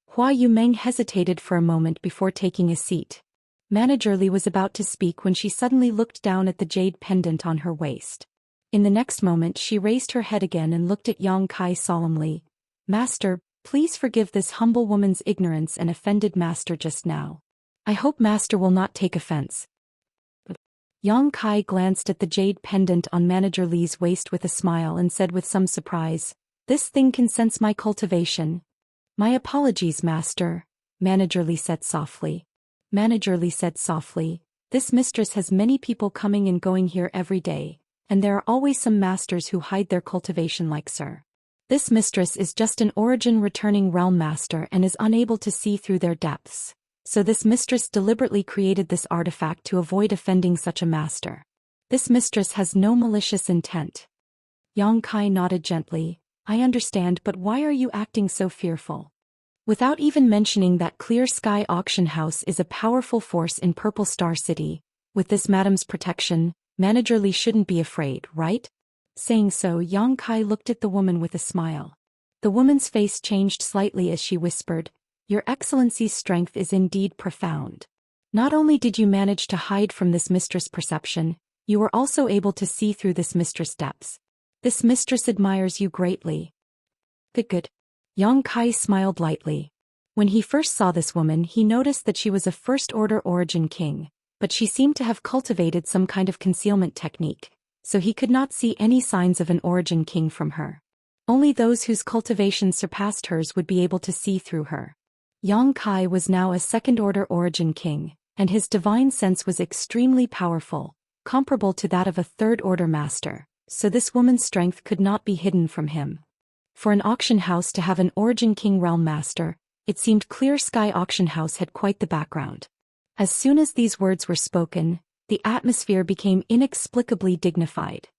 S1: Hua Yumeng hesitated for a moment before taking a seat. Manager Li was about to speak when she suddenly looked down at the jade pendant on her waist. In the next moment she raised her head again and looked at Yang Kai solemnly. Master, please forgive this humble woman's ignorance and offended Master just now. I hope Master will not take offense. Yang Kai glanced at the jade pendant on Manager Li's waist with a smile and said with some surprise, This thing can sense my cultivation. My apologies, Master, Manager Li said softly. Manager Li said softly, This mistress has many people coming and going here every day, and there are always some masters who hide their cultivation like Sir. This mistress is just an origin returning realm master and is unable to see through their depths. So this mistress deliberately created this artifact to avoid offending such a master. This mistress has no malicious intent. Yang Kai nodded gently. I understand, but why are you acting so fearful? Without even mentioning that Clear Sky Auction House is a powerful force in Purple Star City, with this madam's protection, Manager Li shouldn't be afraid, right? Saying so, Yang Kai looked at the woman with a smile. The woman's face changed slightly as she whispered, Your Excellency's strength is indeed profound. Not only did you manage to hide from this mistress' perception, you were also able to see through this mistress' depths. This mistress admires you greatly. Good. Yang Kai smiled lightly. When he first saw this woman, he noticed that she was a first-order origin king, but she seemed to have cultivated some kind of concealment technique, so he could not see any signs of an origin king from her. Only those whose cultivation surpassed hers would be able to see through her. Yang Kai was now a second-order origin king, and his divine sense was extremely powerful, comparable to that of a third-order master, so this woman's strength could not be hidden from him. For an auction house to have an origin king realm master, it seemed Clear Sky Auction House had quite the background. As soon as these words were spoken, the atmosphere became inexplicably dignified.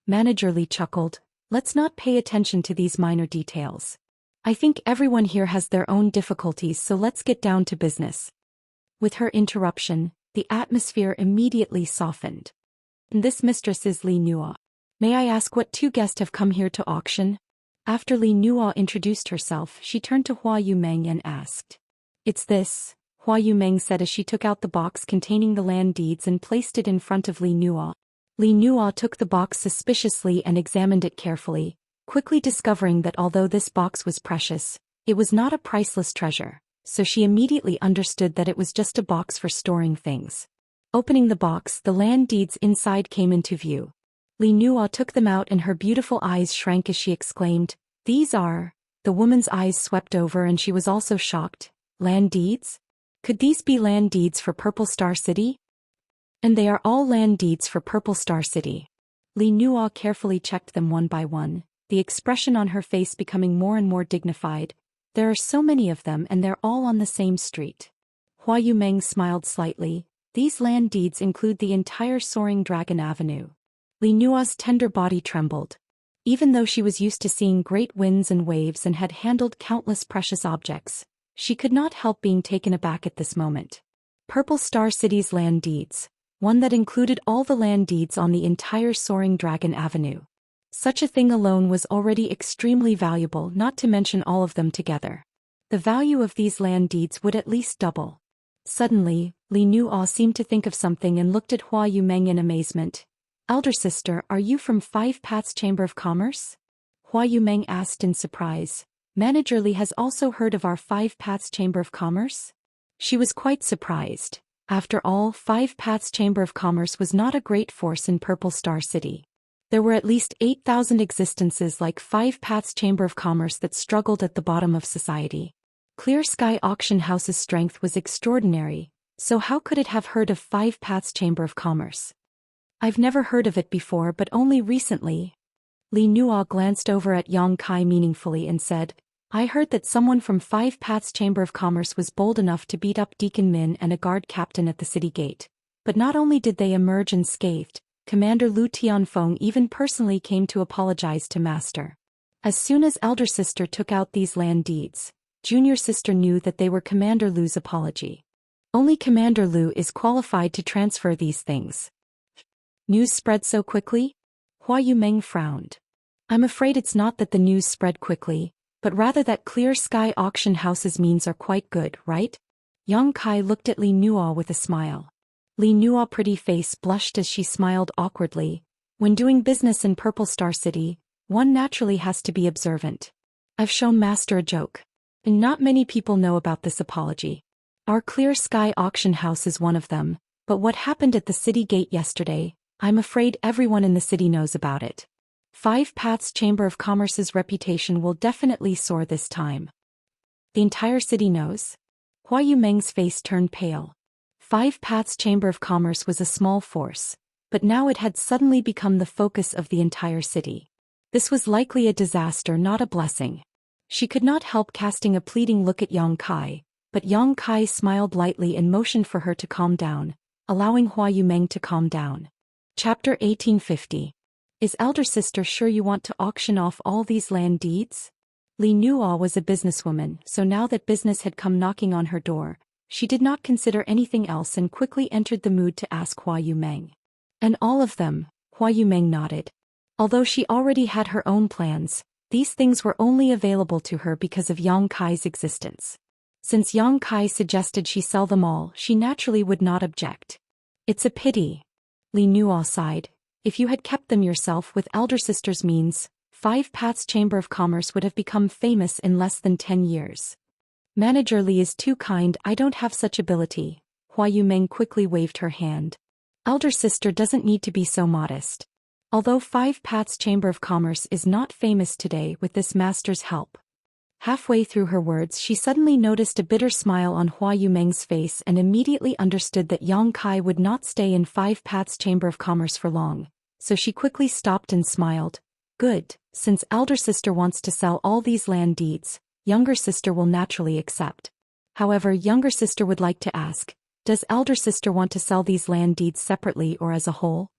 S1: Manager Li chuckled, Let's not pay attention to these minor details. I think everyone here has their own difficulties, so let's get down to business. With her interruption, the atmosphere immediately softened. This mistress is Li Nua. May I ask what two guests have come here to auction? After Li Nua introduced herself, she turned to Hua Yumeng and asked. It's this, Hua Yumeng said as she took out the box containing the land deeds and placed it in front of Li Nua. Li Nua took the box suspiciously and examined it carefully, quickly discovering that although this box was precious, it was not a priceless treasure, so she immediately understood that it was just a box for storing things. Opening the box, the land deeds inside came into view. Li Nua took them out and her beautiful eyes shrank as she exclaimed, These are... The woman's eyes swept over and she was also shocked. Land deeds? Could these be land deeds for Purple Star City? And they are all land deeds for Purple Star City. Li Nuo carefully checked them one by one, the expression on her face becoming more and more dignified. There are so many of them and they're all on the same street. Hua Yumeng smiled slightly. These land deeds include the entire Soaring Dragon Avenue. Li Nuo's tender body trembled. Even though she was used to seeing great winds and waves and had handled countless precious objects, she could not help being taken aback at this moment. Purple Star City's land deeds. One that included all the land deeds on the entire Soaring Dragon Avenue. Such a thing alone was already extremely valuable, not to mention all of them together. The value of these land deeds would at least double. Suddenly, Li Nuo seemed to think of something and looked at Hua Yumeng in amazement. Elder sister, are you from Five Paths Chamber of Commerce? Hua Yumeng asked in surprise. Manager Li has also heard of our Five Paths Chamber of Commerce? She was quite surprised. After all, Five Paths Chamber of Commerce was not a great force in Purple Star City. There were at least 8,000 existences like Five Paths Chamber of Commerce that struggled at the bottom of society. Clear Sky Auction House's strength was extraordinary, so how could it have heard of Five Paths Chamber of Commerce? I've never heard of it before, but only recently. Li Nuo glanced over at Yang Kai meaningfully and said, I heard that someone from Five Paths Chamber of Commerce was bold enough to beat up Deacon Min and a guard captain at the city gate. But not only did they emerge unscathed, Commander Lu Tianfeng even personally came to apologize to Master. As soon as elder sister took out these land deeds, junior sister knew that they were Commander Lu's apology. Only Commander Lu is qualified to transfer these things. News spread so quickly? Hua Yumeng frowned. I'm afraid it's not that the news spread quickly, but rather that Clear Sky Auction House's means are quite good, right? Yang Kai looked at Li Nuo with a smile. Li Nuo's pretty face blushed as she smiled awkwardly. When doing business in Purple Star City, one naturally has to be observant. I've shown Master a joke. And not many people know about this apology. Our Clear Sky Auction House is one of them, but what happened at the city gate yesterday, I'm afraid everyone in the city knows about it. Five Paths Chamber of Commerce's reputation will definitely soar this time. The entire city knows? Hua Yumeng's face turned pale. Five Paths Chamber of Commerce was a small force, but now it had suddenly become the focus of the entire city. This was likely a disaster, not a blessing. She could not help casting a pleading look at Yang Kai, but Yang Kai smiled lightly and motioned for her to calm down, allowing Hua Yumeng to calm down. Chapter 1850. Is elder sister sure you want to auction off all these land deeds? Li Nuo was a businesswoman, so now that business had come knocking on her door, she did not consider anything else and quickly entered the mood to ask Hua Yumeng. And all of them, Hua Yumeng nodded. Although she already had her own plans, these things were only available to her because of Yang Kai's existence. Since Yang Kai suggested she sell them all, she naturally would not object. It's a pity. Li Nuo sighed. If you had kept them yourself with elder sister's means, Five Paths Chamber of Commerce would have become famous in less than 10 years. Manager Li is too kind, I don't have such ability. Hua Yumeng quickly waved her hand. Elder sister doesn't need to be so modest. Although Five Paths Chamber of Commerce is not famous today with this master's help. Halfway through her words she suddenly noticed a bitter smile on Hua Yumeng's face and immediately understood that Yang Kai would not stay in Five Paths Chamber of Commerce for long, so she quickly stopped and smiled. Good, since elder sister wants to sell all these land deeds, younger sister will naturally accept. However, younger sister would like to ask, does elder sister want to sell these land deeds separately or as a whole?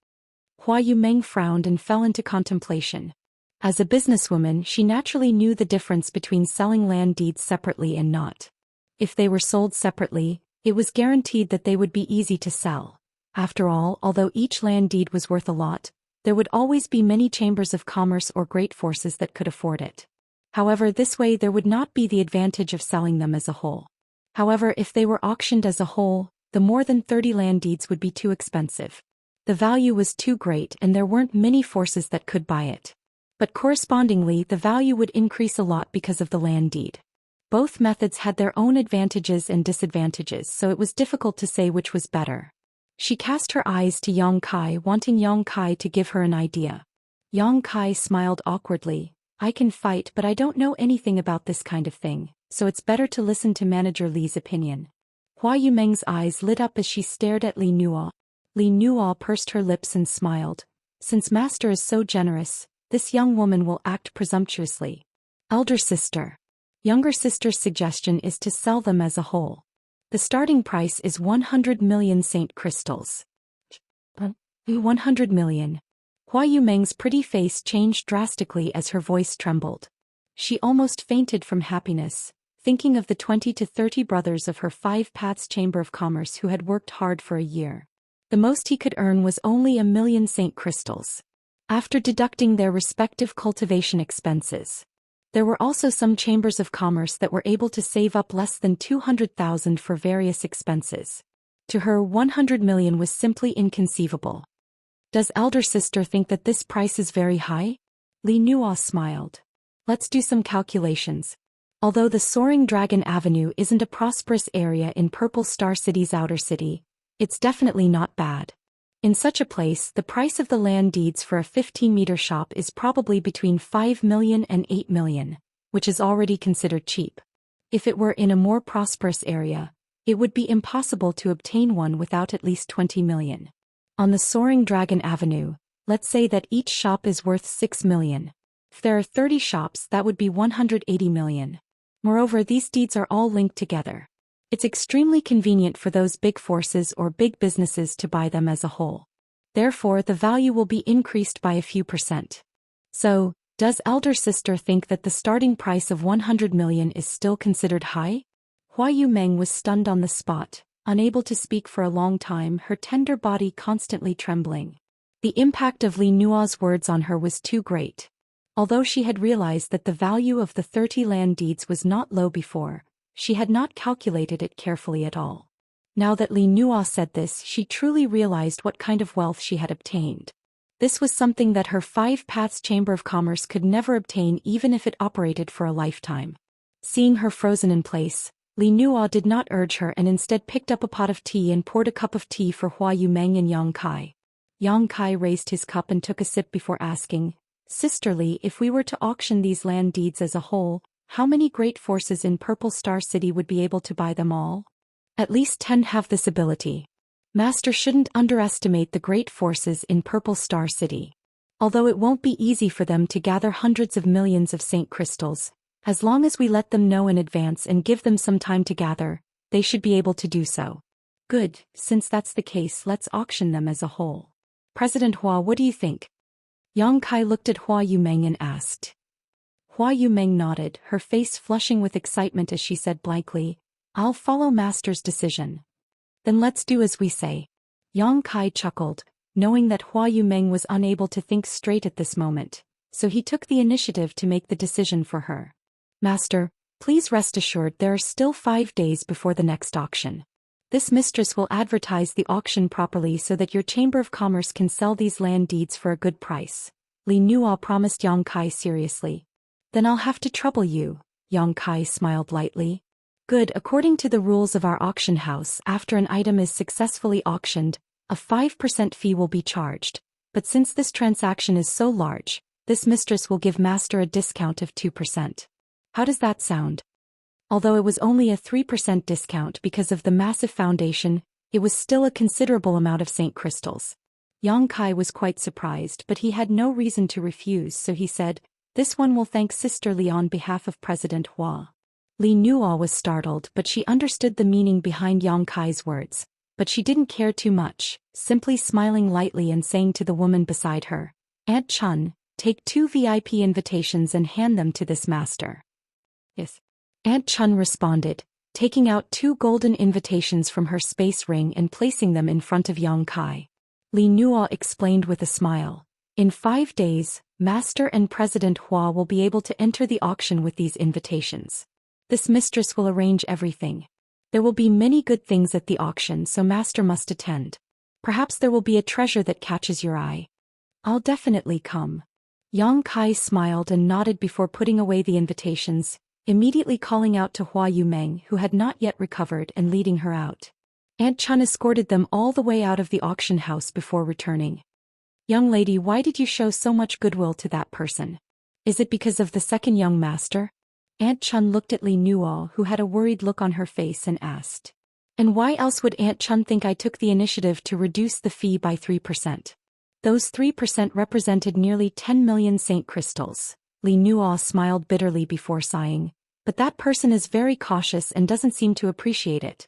S1: Hua Yumeng frowned and fell into contemplation. As a businesswoman, she naturally knew the difference between selling land deeds separately and not. If they were sold separately, it was guaranteed that they would be easy to sell. After all, although each land deed was worth a lot, there would always be many chambers of commerce or great forces that could afford it. However, this way there would not be the advantage of selling them as a whole. However, if they were auctioned as a whole, the more than 30 land deeds would be too expensive. The value was too great and there weren't many forces that could buy it. But correspondingly the value would increase a lot because of the land deed. Both methods had their own advantages and disadvantages, so it was difficult to say which was better. She cast her eyes to Yang Kai, wanting Yang Kai to give her an idea. Yang Kai smiled awkwardly. I can fight, but I don't know anything about this kind of thing, so it's better to listen to Manager Li's opinion. Hua Yumeng's eyes lit up as she stared at Li Nuo. Li Nuo pursed her lips and smiled. Since Master is so generous, this young woman will act presumptuously. Elder sister. Younger sister's suggestion is to sell them as a whole. The starting price is 100 million saint crystals. 100 million. Hua Yumeng's pretty face changed drastically as her voice trembled. She almost fainted from happiness, thinking of the 20 to 30 brothers of her Five Paths Chamber of Commerce who had worked hard for a year. The most he could earn was only 1 million saint crystals. After deducting their respective cultivation expenses. There were also some chambers of commerce that were able to save up less than 200,000 for various expenses. To her, 100 million was simply inconceivable. Does elder sister think that this price is very high? Li Nuo smiled. Let's do some calculations. Although the Soaring Dragon Avenue isn't a prosperous area in Purple Star City's outer city, it's definitely not bad. In such a place, the price of the land deeds for a 15-meter shop is probably between 5 million and 8 million, which is already considered cheap. If it were in a more prosperous area, it would be impossible to obtain one without at least 20 million. On the Soaring Dragon Avenue, let's say that each shop is worth 6 million. If there are 30 shops, that would be 180 million. Moreover, these deeds are all linked together. It's extremely convenient for those big forces or big businesses to buy them as a whole. Therefore, the value will be increased by a few %. So, does elder sister think that the starting price of 100 million is still considered high? Hua Yumeng was stunned on the spot, unable to speak for a long time, her tender body constantly trembling. The impact of Li Nuo's words on her was too great. Although she had realized that the value of the 30 land deeds was not low before, she had not calculated it carefully at all. Now that Li Nuo said this, she truly realized what kind of wealth she had obtained. This was something that her Five Paths Chamber of Commerce could never obtain even if it operated for a lifetime. Seeing her frozen in place, Li Nuo did not urge her and instead picked up a pot of tea and poured a cup of tea for Hua Yumeng and Yang Kai. Yang Kai raised his cup and took a sip before asking, Sister Li, if we were to auction these land deeds as a whole, how many great forces in Purple Star City would be able to buy them all? At least 10 have this ability. Master shouldn't underestimate the great forces in Purple Star City. Although it won't be easy for them to gather hundreds of millions of saint crystals, as long as we let them know in advance and give them some time to gather, they should be able to do so. Good, since that's the case, let's auction them as a whole. President Hua, what do you think? Yang Kai looked at Hua Yumeng and asked. Hua Yumeng nodded, her face flushing with excitement as she said blankly, I'll follow Master's decision. Then let's do as we say. Yang Kai chuckled, knowing that Hua Yumeng was unable to think straight at this moment, so he took the initiative to make the decision for her. Master, please rest assured there are still 5 days before the next auction. This mistress will advertise the auction properly so that your Chamber of Commerce can sell these land deeds for a good price. Li Nuo promised Yang Kai seriously. Then I'll have to trouble you, Yang Kai smiled lightly. Good, according to the rules of our auction house, after an item is successfully auctioned, a 5% fee will be charged. But since this transaction is so large, this mistress will give Master a discount of 2%. How does that sound? Although it was only a 3% discount because of the massive foundation, it was still a considerable amount of saint crystals. Yang Kai was quite surprised, but he had no reason to refuse, so he said, This one will thank Sister Li on behalf of President Hua. Li Nuo was startled, but she understood the meaning behind Yang Kai's words, but she didn't care too much, simply smiling lightly and saying to the woman beside her, Aunt Chun, take 2 VIP invitations and hand them to this master. Yes. Aunt Chun responded, taking out 2 golden invitations from her space ring and placing them in front of Yang Kai. Li Nuo explained with a smile. In 5 days, Master and President Hua will be able to enter the auction with these invitations. This mistress will arrange everything. There will be many good things at the auction, so Master must attend. Perhaps there will be a treasure that catches your eye. I'll definitely come. Yang Kai smiled and nodded before putting away the invitations, immediately calling out to Hua Yumeng, who had not yet recovered, and leading her out. Aunt Chun escorted them all the way out of the auction house before returning. Young lady, why did you show so much goodwill to that person? Is it because of the second young master? Aunt Chun looked at Li Nuo, who had a worried look on her face, and asked. And why else would Aunt Chun think I took the initiative to reduce the fee by 3%? Those 3% represented nearly 10 million saint crystals. Li Nuo smiled bitterly before sighing. But that person is very cautious and doesn't seem to appreciate it.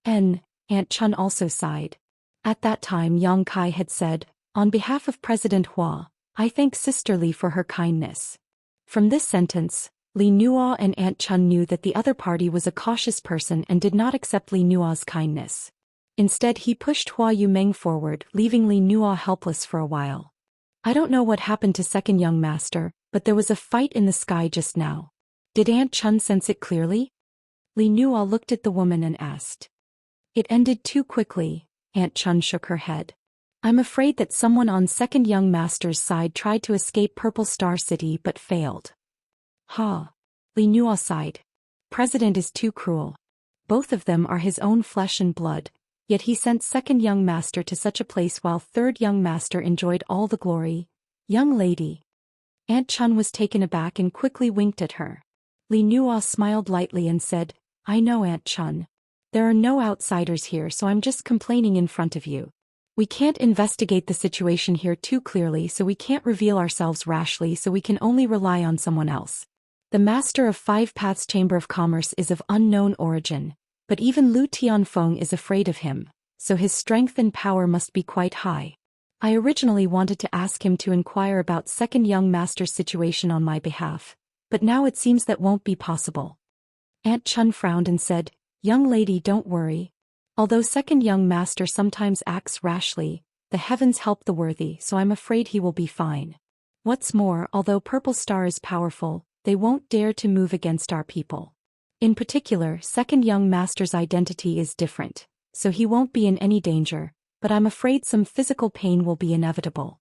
S1: Aunt Chun also sighed. At that time Yang Kai had said, on behalf of President Hua, I thank Sister Li for her kindness. From this sentence, Li Nuo and Aunt Chun knew that the other party was a cautious person and did not accept Li Nuo's kindness. Instead he pushed Hua Yumeng forward, leaving Li Nuo helpless for a while. I don't know what happened to second young master, but there was a fight in the sky just now. Did Aunt Chun sense it clearly? Li Nuo looked at the woman and asked. It ended too quickly. Aunt Chun shook her head. I'm afraid that someone on second young master's side tried to escape Purple Star City but failed. Li Nuo sighed. President is too cruel. Both of them are his own flesh and blood, yet he sent second young master to such a place while third young master enjoyed all the glory. Young lady. Aunt Chun was taken aback and quickly winked at her. Li Nuo smiled lightly and said, I know Aunt Chun. There are no outsiders here, so I'm just complaining in front of you. We can't investigate the situation here too clearly, so we can't reveal ourselves rashly, so we can only rely on someone else. The master of Five Paths Chamber of Commerce is of unknown origin, but even Lu Tianfeng is afraid of him, so his strength and power must be quite high. I originally wanted to ask him to inquire about second young master's situation on my behalf, but now it seems that won't be possible. Aunt Chun frowned and said, Young lady, don't worry. Although second young master sometimes acts rashly, the heavens help the worthy, so I'm afraid he will be fine. What's more, although Purple Star is powerful, they won't dare to move against our people. In particular, second young master's identity is different, so he won't be in any danger, but I'm afraid some physical pain will be inevitable.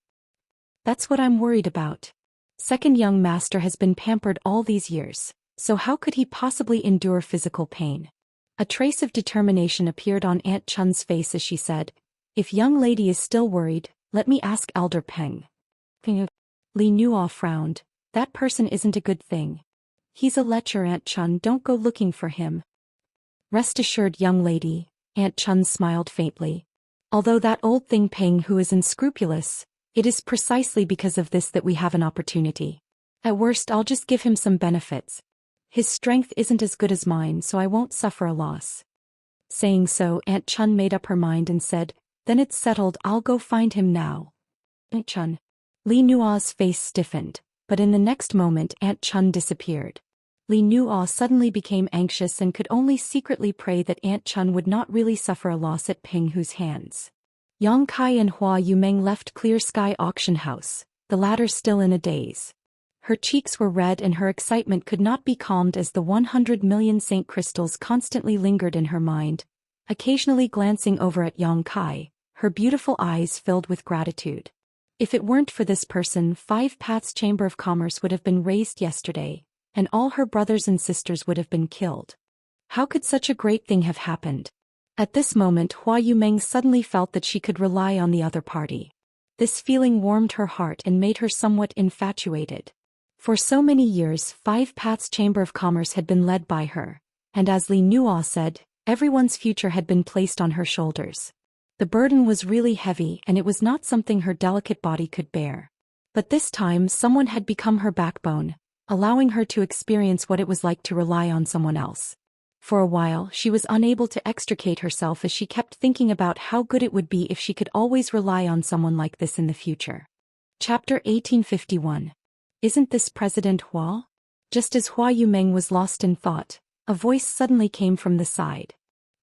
S1: That's what I'm worried about. Second young master has been pampered all these years, so how could he possibly endure physical pain? A trace of determination appeared on Aunt Chun's face as she said, If young lady is still worried, let me ask Elder Peng. Li Nuo frowned. That person isn't a good thing. He's a lecher, Aunt Chun, don't go looking for him. Rest assured, young lady, Aunt Chun smiled faintly. Although that old thing Peng who is unscrupulous, it is precisely because of this that we have an opportunity. At worst I'll just give him some benefits. His strength isn't as good as mine, so I won't suffer a loss. Saying so, Aunt Chun made up her mind and said, Then it's settled, I'll go find him now. Aunt Chun. Li Nuo's face stiffened, but in the next moment Aunt Chun disappeared. Li Nuo suddenly became anxious and could only secretly pray that Aunt Chun would not really suffer a loss at Peng Hu's hands. Yang Kai and Hua Yumeng left Clear Sky Auction House, the latter still in a daze. Her cheeks were red and her excitement could not be calmed as the 100 million saint crystals constantly lingered in her mind, occasionally glancing over at Yang Kai, her beautiful eyes filled with gratitude. If it weren't for this person, Five Paths Chamber of Commerce would have been razed yesterday, and all her brothers and sisters would have been killed. How could such a great thing have happened? At this moment Hua Yumeng suddenly felt that she could rely on the other party. This feeling warmed her heart and made her somewhat infatuated. For so many years Five Paths Chamber of Commerce had been led by her, and as Li Nuo said, everyone's future had been placed on her shoulders. The burden was really heavy and it was not something her delicate body could bear. But this time someone had become her backbone, allowing her to experience what it was like to rely on someone else. For a while she was unable to extricate herself as she kept thinking about how good it would be if she could always rely on someone like this in the future. Chapter 1851. Isn't this President Hua? Just as Hua Yumeng was lost in thought, a voice suddenly came from the side.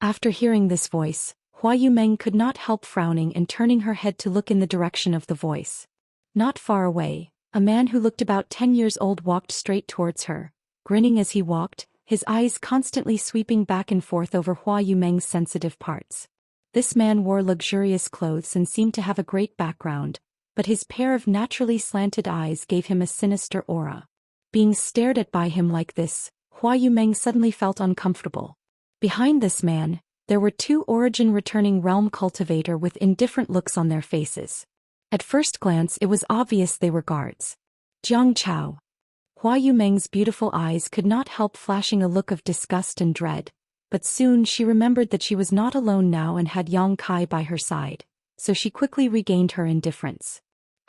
S1: After hearing this voice, Hua Yumeng could not help frowning and turning her head to look in the direction of the voice. Not far away, a man who looked about 10 years old walked straight towards her, grinning as he walked, his eyes constantly sweeping back and forth over Hua Yumeng's sensitive parts. This man wore luxurious clothes and seemed to have a great background, but his pair of naturally slanted eyes gave him a sinister aura. Being stared at by him like this, Hua Yumeng suddenly felt uncomfortable. Behind this man, there were two origin-returning realm cultivator with indifferent looks on their faces. At first glance it was obvious they were guards. Jiang Chao. Hua Yumeng's beautiful eyes could not help flashing a look of disgust and dread, but soon she remembered that she was not alone now and had Yang Kai by her side, so she quickly regained her indifference.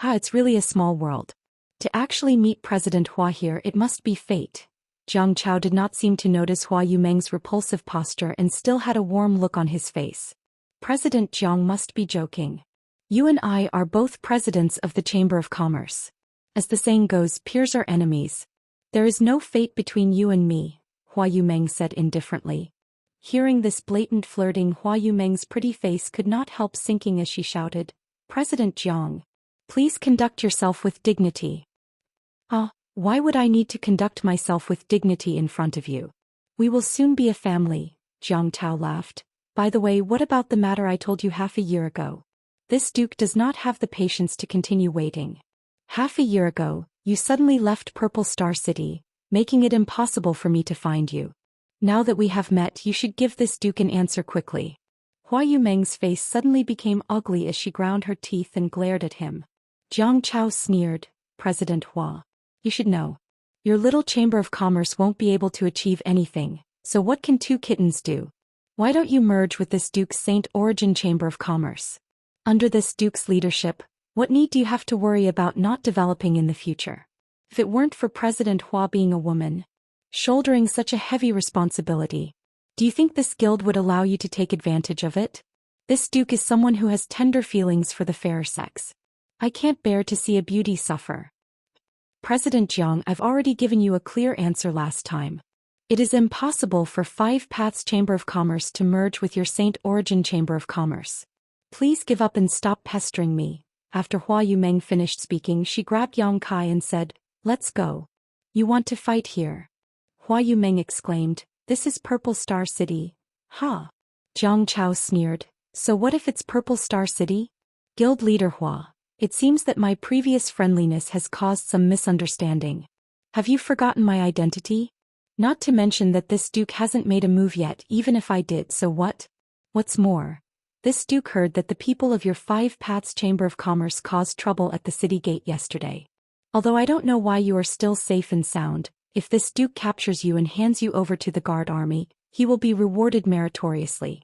S1: It's really a small world. To actually meet President Hua here, it must be fate. Jiang Chao did not seem to notice Hua Yumeng's repulsive posture and still had a warm look on his face. President Jiang must be joking. You and I are both presidents of the Chamber of Commerce. As the saying goes, peers are enemies. There is no fate between you and me, Hua Yumeng said indifferently. Hearing this blatant flirting, Hua Yumeng's pretty face could not help sinking as she shouted, President Jiang, please conduct yourself with dignity. Why would I need to conduct myself with dignity in front of you? We will soon be a family, Jiang Chao laughed. By the way, what about the matter I told you half a year ago? This duke does not have the patience to continue waiting. Half a year ago, you suddenly left Purple Star City, making it impossible for me to find you. Now that we have met, you should give this duke an answer quickly. Hua Yumeng's face suddenly became ugly as she ground her teeth and glared at him. Jiang Chao sneered, President Hua. You should know. Your little Chamber of Commerce won't be able to achieve anything, so what can two kittens do? Why don't you merge with this duke's Saint Origin Chamber of Commerce? Under this duke's leadership, what need do you have to worry about not developing in the future? If it weren't for President Hua being a woman, shouldering such a heavy responsibility, do you think this guild would allow you to take advantage of it? This duke is someone who has tender feelings for the fairer sex. I can't bear to see a beauty suffer. President Jiang, I've already given you a clear answer last time. It is impossible for Five Paths Chamber of Commerce to merge with your Saint Origin Chamber of Commerce. Please give up and stop pestering me. After Hua Yumeng finished speaking, she grabbed Yang Kai and said, Let's go. You want to fight here? Hua Yumeng exclaimed, This is Purple Star City. Ha! Jiang Chao sneered, So what if it's Purple Star City? Guild leader Hua, it seems that my previous friendliness has caused some misunderstanding. Have you forgotten my identity? Not to mention that this duke hasn't made a move yet, even if I did, so what? What's more, this duke heard that the people of your Five Paths Chamber of Commerce caused trouble at the city gate yesterday. Although I don't know why you are still safe and sound, if this duke captures you and hands you over to the guard army, he will be rewarded meritoriously.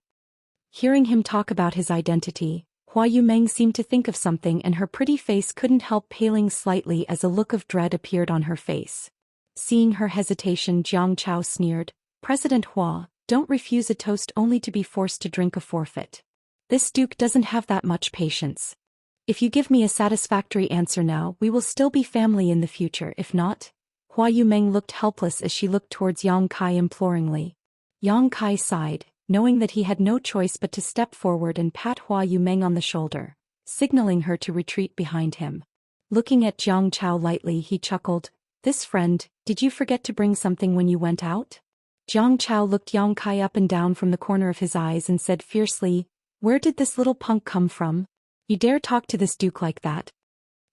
S1: Hearing him talk about his identity, Hua Yumeng seemed to think of something and her pretty face couldn't help paling slightly as a look of dread appeared on her face. Seeing her hesitation, Jiang Chao sneered, President Hua, don't refuse a toast only to be forced to drink a forfeit. This duke doesn't have that much patience. If you give me a satisfactory answer now, we will still be family in the future. If not, Hua Yumeng looked helpless as she looked towards Yang Kai imploringly. Yang Kai sighed, knowing that he had no choice but to step forward and pat Hua Yumeng on the shoulder, signaling her to retreat behind him. Looking at Jiang Chao lightly, he chuckled, This friend, did you forget to bring something when you went out? Jiang Chao looked Yang Kai up and down from the corner of his eyes and said fiercely, Where did this little punk come from? You dare talk to this duke like that?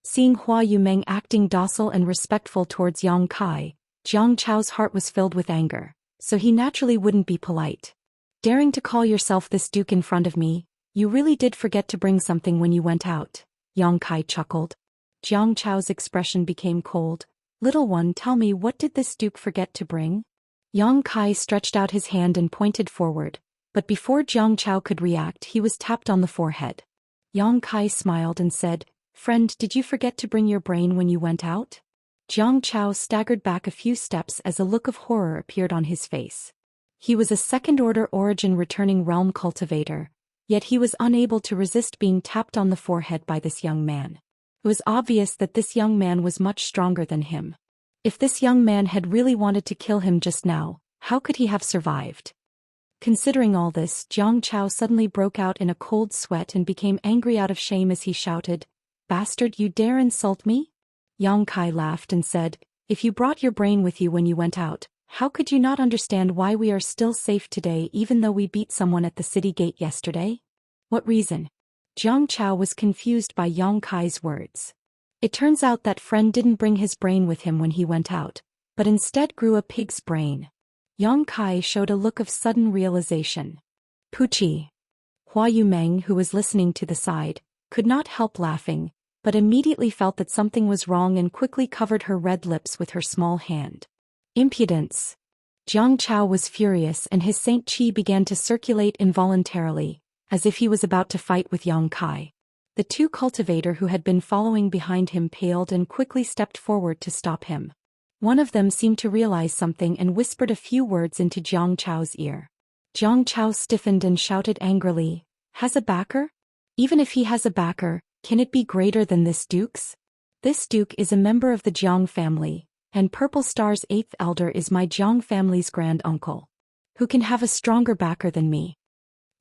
S1: Seeing Hua Yumeng acting docile and respectful towards Yang Kai, Jiang Chao's heart was filled with anger, so he naturally wouldn't be polite. Daring to call yourself this duke in front of me, you really did forget to bring something when you went out, Yang Kai chuckled. Jiang Chao's expression became cold. Little one, tell me, what did this duke forget to bring? Yang Kai stretched out his hand and pointed forward, but before Jiang Chao could react, he was tapped on the forehead. Yang Kai smiled and said, Friend, did you forget to bring your brain when you went out? Jiang Chao staggered back a few steps as a look of horror appeared on his face. He was a second-order origin returning realm cultivator, yet he was unable to resist being tapped on the forehead by this young man. It was obvious that this young man was much stronger than him. If this young man had really wanted to kill him just now, how could he have survived? Considering all this, Jiang Chao suddenly broke out in a cold sweat and became angry out of shame as he shouted, Bastard, you dare insult me? Yang Kai laughed and said, If you brought your brain with you when you went out, how could you not understand why we are still safe today even though we beat someone at the city gate yesterday? What reason? Jiang Chao was confused by Yang Kai's words. It turns out that friend didn't bring his brain with him when he went out, but instead grew a pig's brain. Yang Kai showed a look of sudden realization. Poochie. Hua Yumeng, who was listening to the side, could not help laughing, but immediately felt that something was wrong and quickly covered her red lips with her small hand. Impudence! Jiang Chao was furious and his Saint Qi began to circulate involuntarily, as if he was about to fight with Yang Kai. The two cultivator who had been following behind him paled and quickly stepped forward to stop him. One of them seemed to realize something and whispered a few words into Jiang Chao's ear. Jiang Chao stiffened and shouted angrily, "Has a backer? Even if he has a backer, can it be greater than this duke's? This duke is a member of the Jiang family, and Purple Star's 8th elder is my Jiang family's grand uncle. Who can have a stronger backer than me?"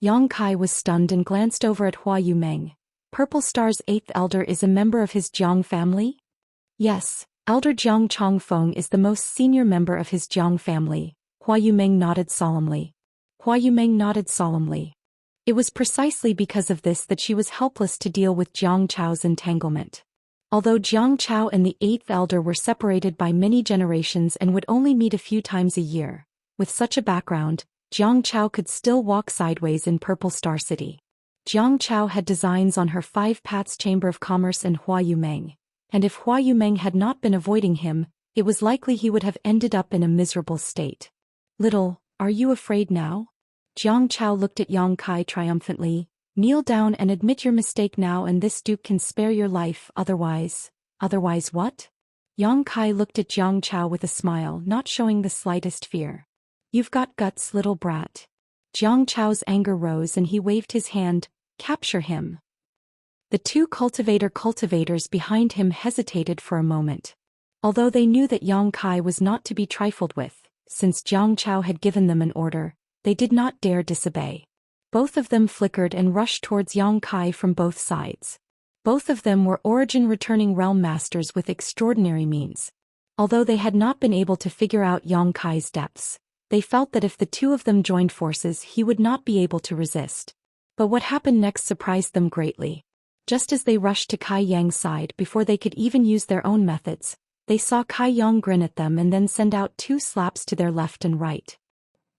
S1: Yang Kai was stunned and glanced over at Hua Yumeng. Purple Star's 8th elder is a member of his Jiang family? Yes, Elder Jiang Chongfeng is the most senior member of his Jiang family. Hua Yumeng nodded solemnly. It was precisely because of this that she was helpless to deal with Jiang Chao's entanglement. Although Jiang Chao and the 8th elder were separated by many generations and would only meet a few times a year, with such a background, Jiang Chao could still walk sideways in Purple Star City. Jiang Chao had designs on her 5 Paths Chamber of Commerce and Hua Yumeng, and if Hua Yumeng had not been avoiding him, it was likely he would have ended up in a miserable state. "Little, are you afraid now?" Jiang Chao looked at Yang Kai triumphantly. "Kneel down and admit your mistake now and this duke can spare your life, otherwise what?" Yang Kai looked at Jiang Chao with a smile, not showing the slightest fear. "You've got guts, little brat." Jiang Chao's anger rose and he waved his hand, "Capture him." The two cultivators behind him hesitated for a moment. Although they knew that Yang Kai was not to be trifled with, since Jiang Chao had given them an order, they did not dare disobey. Both of them flickered and rushed towards Yang Kai from both sides. Both of them were origin-returning realm masters with extraordinary means. Although they had not been able to figure out Yang Kai's depths, they felt that if the two of them joined forces he would not be able to resist. But what happened next surprised them greatly. Just as they rushed to Kai Yang's side before they could even use their own methods, they saw Kai Yang grin at them and then send out 2 slaps to their left and right.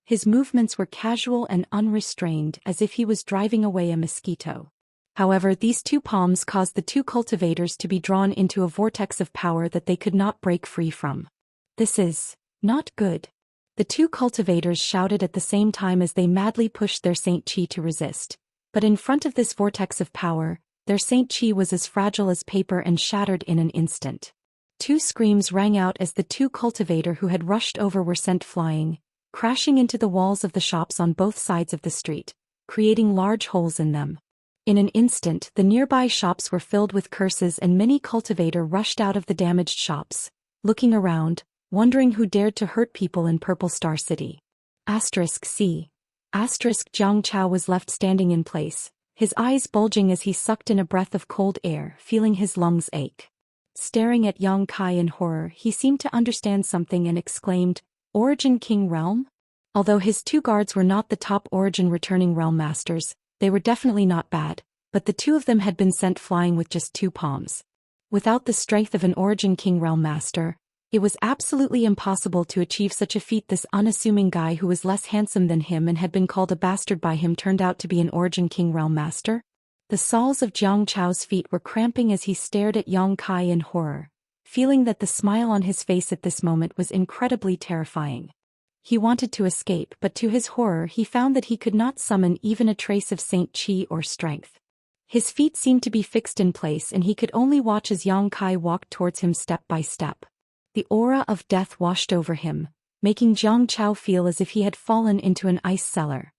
S1: His movements were casual and unrestrained, as if he was driving away a mosquito. However, these 2 palms caused the 2 cultivators to be drawn into a vortex of power that they could not break free from. "This is not good." The 2 cultivators shouted at the same time as they madly pushed their Saint Qi to resist. But in front of this vortex of power, their Saint Qi was as fragile as paper and shattered in an instant. 2 screams rang out as the 2 cultivator who had rushed over were sent flying, crashing into the walls of the shops on both sides of the street, creating large holes in them. In an instant, the nearby shops were filled with curses and many cultivator rushed out of the damaged shops, looking around, wondering who dared to hurt people in Purple Star City. C. Jiang Chao was left standing in place, his eyes bulging as he sucked in a breath of cold air, feeling his lungs ache. Staring at Yang Kai in horror, he seemed to understand something and exclaimed, "Origin King Realm?" Although his 2 guards were not the top origin returning realm masters, they were definitely not bad, but the 2 of them had been sent flying with just 2 palms. Without the strength of an origin king realm master, it was absolutely impossible to achieve such a feat. This unassuming guy who was less handsome than him and had been called a bastard by him turned out to be an origin king realm master. The soles of Jiang Chao's feet were cramping as he stared at Yang Kai in horror, feeling that the smile on his face at this moment was incredibly terrifying. He wanted to escape, but to his horror he found that he could not summon even a trace of Saint Qi or strength. His feet seemed to be fixed in place and he could only watch as Yang Kai walked towards him step by step. The aura of death washed over him, making Jiang Chao feel as if he had fallen into an ice cellar.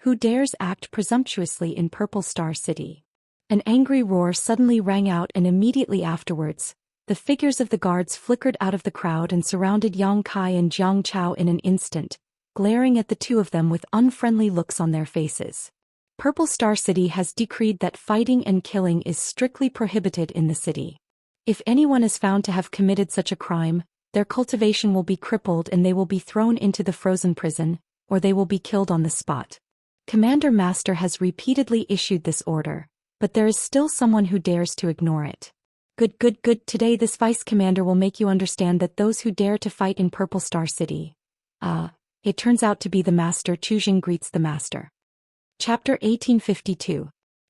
S1: "Who dares act presumptuously in Purple Star City?" An angry roar suddenly rang out and immediately afterwards, the figures of the guards flickered out of the crowd and surrounded Yang Kai and Jiang Chao in an instant, glaring at the 2 of them with unfriendly looks on their faces. Purple Star City has decreed that fighting and killing is strictly prohibited in the city. If anyone is found to have committed such a crime, their cultivation will be crippled and they will be thrown into the frozen prison, or they will be killed on the spot. Commander Master has repeatedly issued this order, but there is still someone who dares to ignore it. Good. Today this Vice Commander will make you understand that those who dare to fight in Purple Star City. It turns out to be the Master. Chujing greets the Master. Chapter 1852.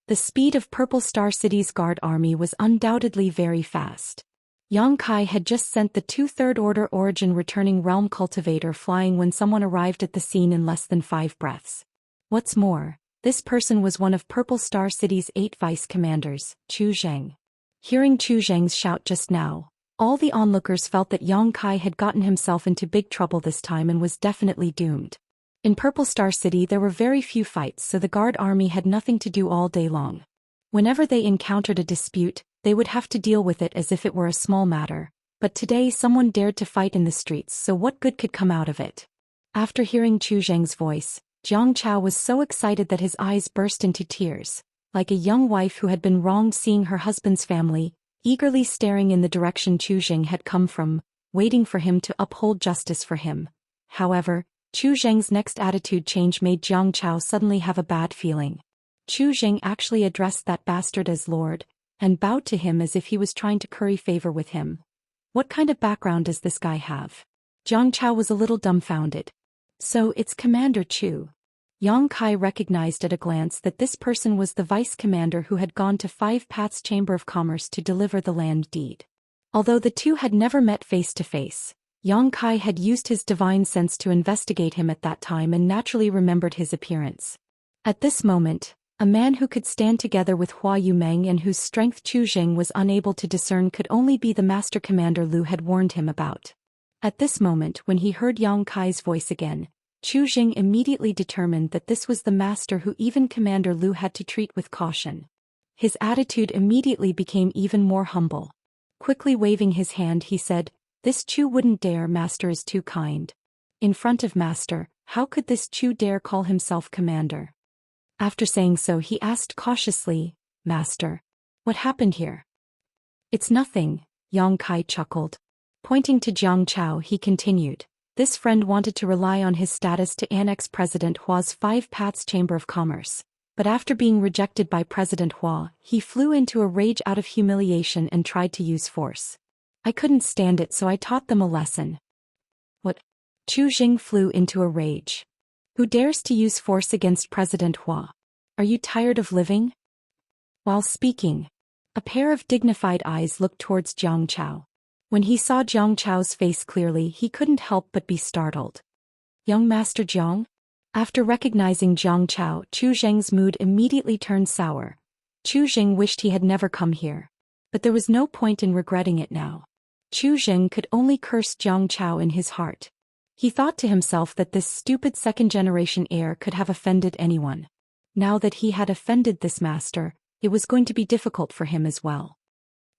S1: The speed of Purple Star City's guard army was undoubtedly very fast. Yang Kai had just sent the 2 third-order origin returning realm cultivator flying when someone arrived at the scene in less than 5 breaths. What's more, this person was one of Purple Star City's 8 vice commanders, Chu Zheng. Hearing Chu Zheng's shout just now, all the onlookers felt that Yang Kai had gotten himself into big trouble this time and was definitely doomed. In Purple Star City there were very few fights, so the guard army had nothing to do all day long. Whenever they encountered a dispute, they would have to deal with it as if it were a small matter, but today someone dared to fight in the streets, so what good could come out of it? After hearing Chu Zheng's voice, Jiang Chao was so excited that his eyes burst into tears, like a young wife who had been wronged seeing her husband's family, eagerly staring in the direction Chu Zheng had come from, waiting for him to uphold justice for him. However, Chu Zheng's next attitude change made Jiang Chao suddenly have a bad feeling. Chu Zheng actually addressed that bastard as Lord, and bowed to him as if he was trying to curry favor with him. What kind of background does this guy have? Jiang Chao was a little dumbfounded. So it's Commander Chu. Yang Kai recognized at a glance that this person was the vice commander who had gone to 5 Paths Chamber of Commerce to deliver the land deed. Although the two had never met face to face, Yang Kai had used his divine sense to investigate him at that time and naturally remembered his appearance. At this moment, a man who could stand together with Hua Yumeng and whose strength Chu Zheng was unable to discern could only be the Master Commander Lu had warned him about. At this moment, when he heard Yang Kai's voice again, Chu Zheng immediately determined that this was the master who even Commander Lu had to treat with caution. His attitude immediately became even more humble. Quickly waving his hand, he said, "This Chu wouldn't dare, Master is too kind." In front of Master, how could this Chu dare call himself commander? After saying so, he asked cautiously, "Master, what happened here?" "It's nothing," Yang Kai chuckled. Pointing to Jiang Chao, he continued, "This friend wanted to rely on his status to annex President Hua's 5 Paths Chamber of Commerce, but after being rejected by President Hua, he flew into a rage out of humiliation and tried to use force. I couldn't stand it, so I taught them a lesson." "What?" Chu Zheng flew into a rage. "Who dares to use force against President Hua? Are you tired of living?" While speaking, a pair of dignified eyes looked towards Jiang Chao. When he saw Jiang Chao's face clearly, he couldn't help but be startled. "Young Master Jiang?" After recognizing Jiang Chao, Chu Zheng's mood immediately turned sour. Chu Zheng wished he had never come here. But there was no point in regretting it now. Chu Zheng could only curse Jiang Chao in his heart. He thought to himself that this stupid second-generation heir could have offended anyone. Now that he had offended this master, it was going to be difficult for him as well.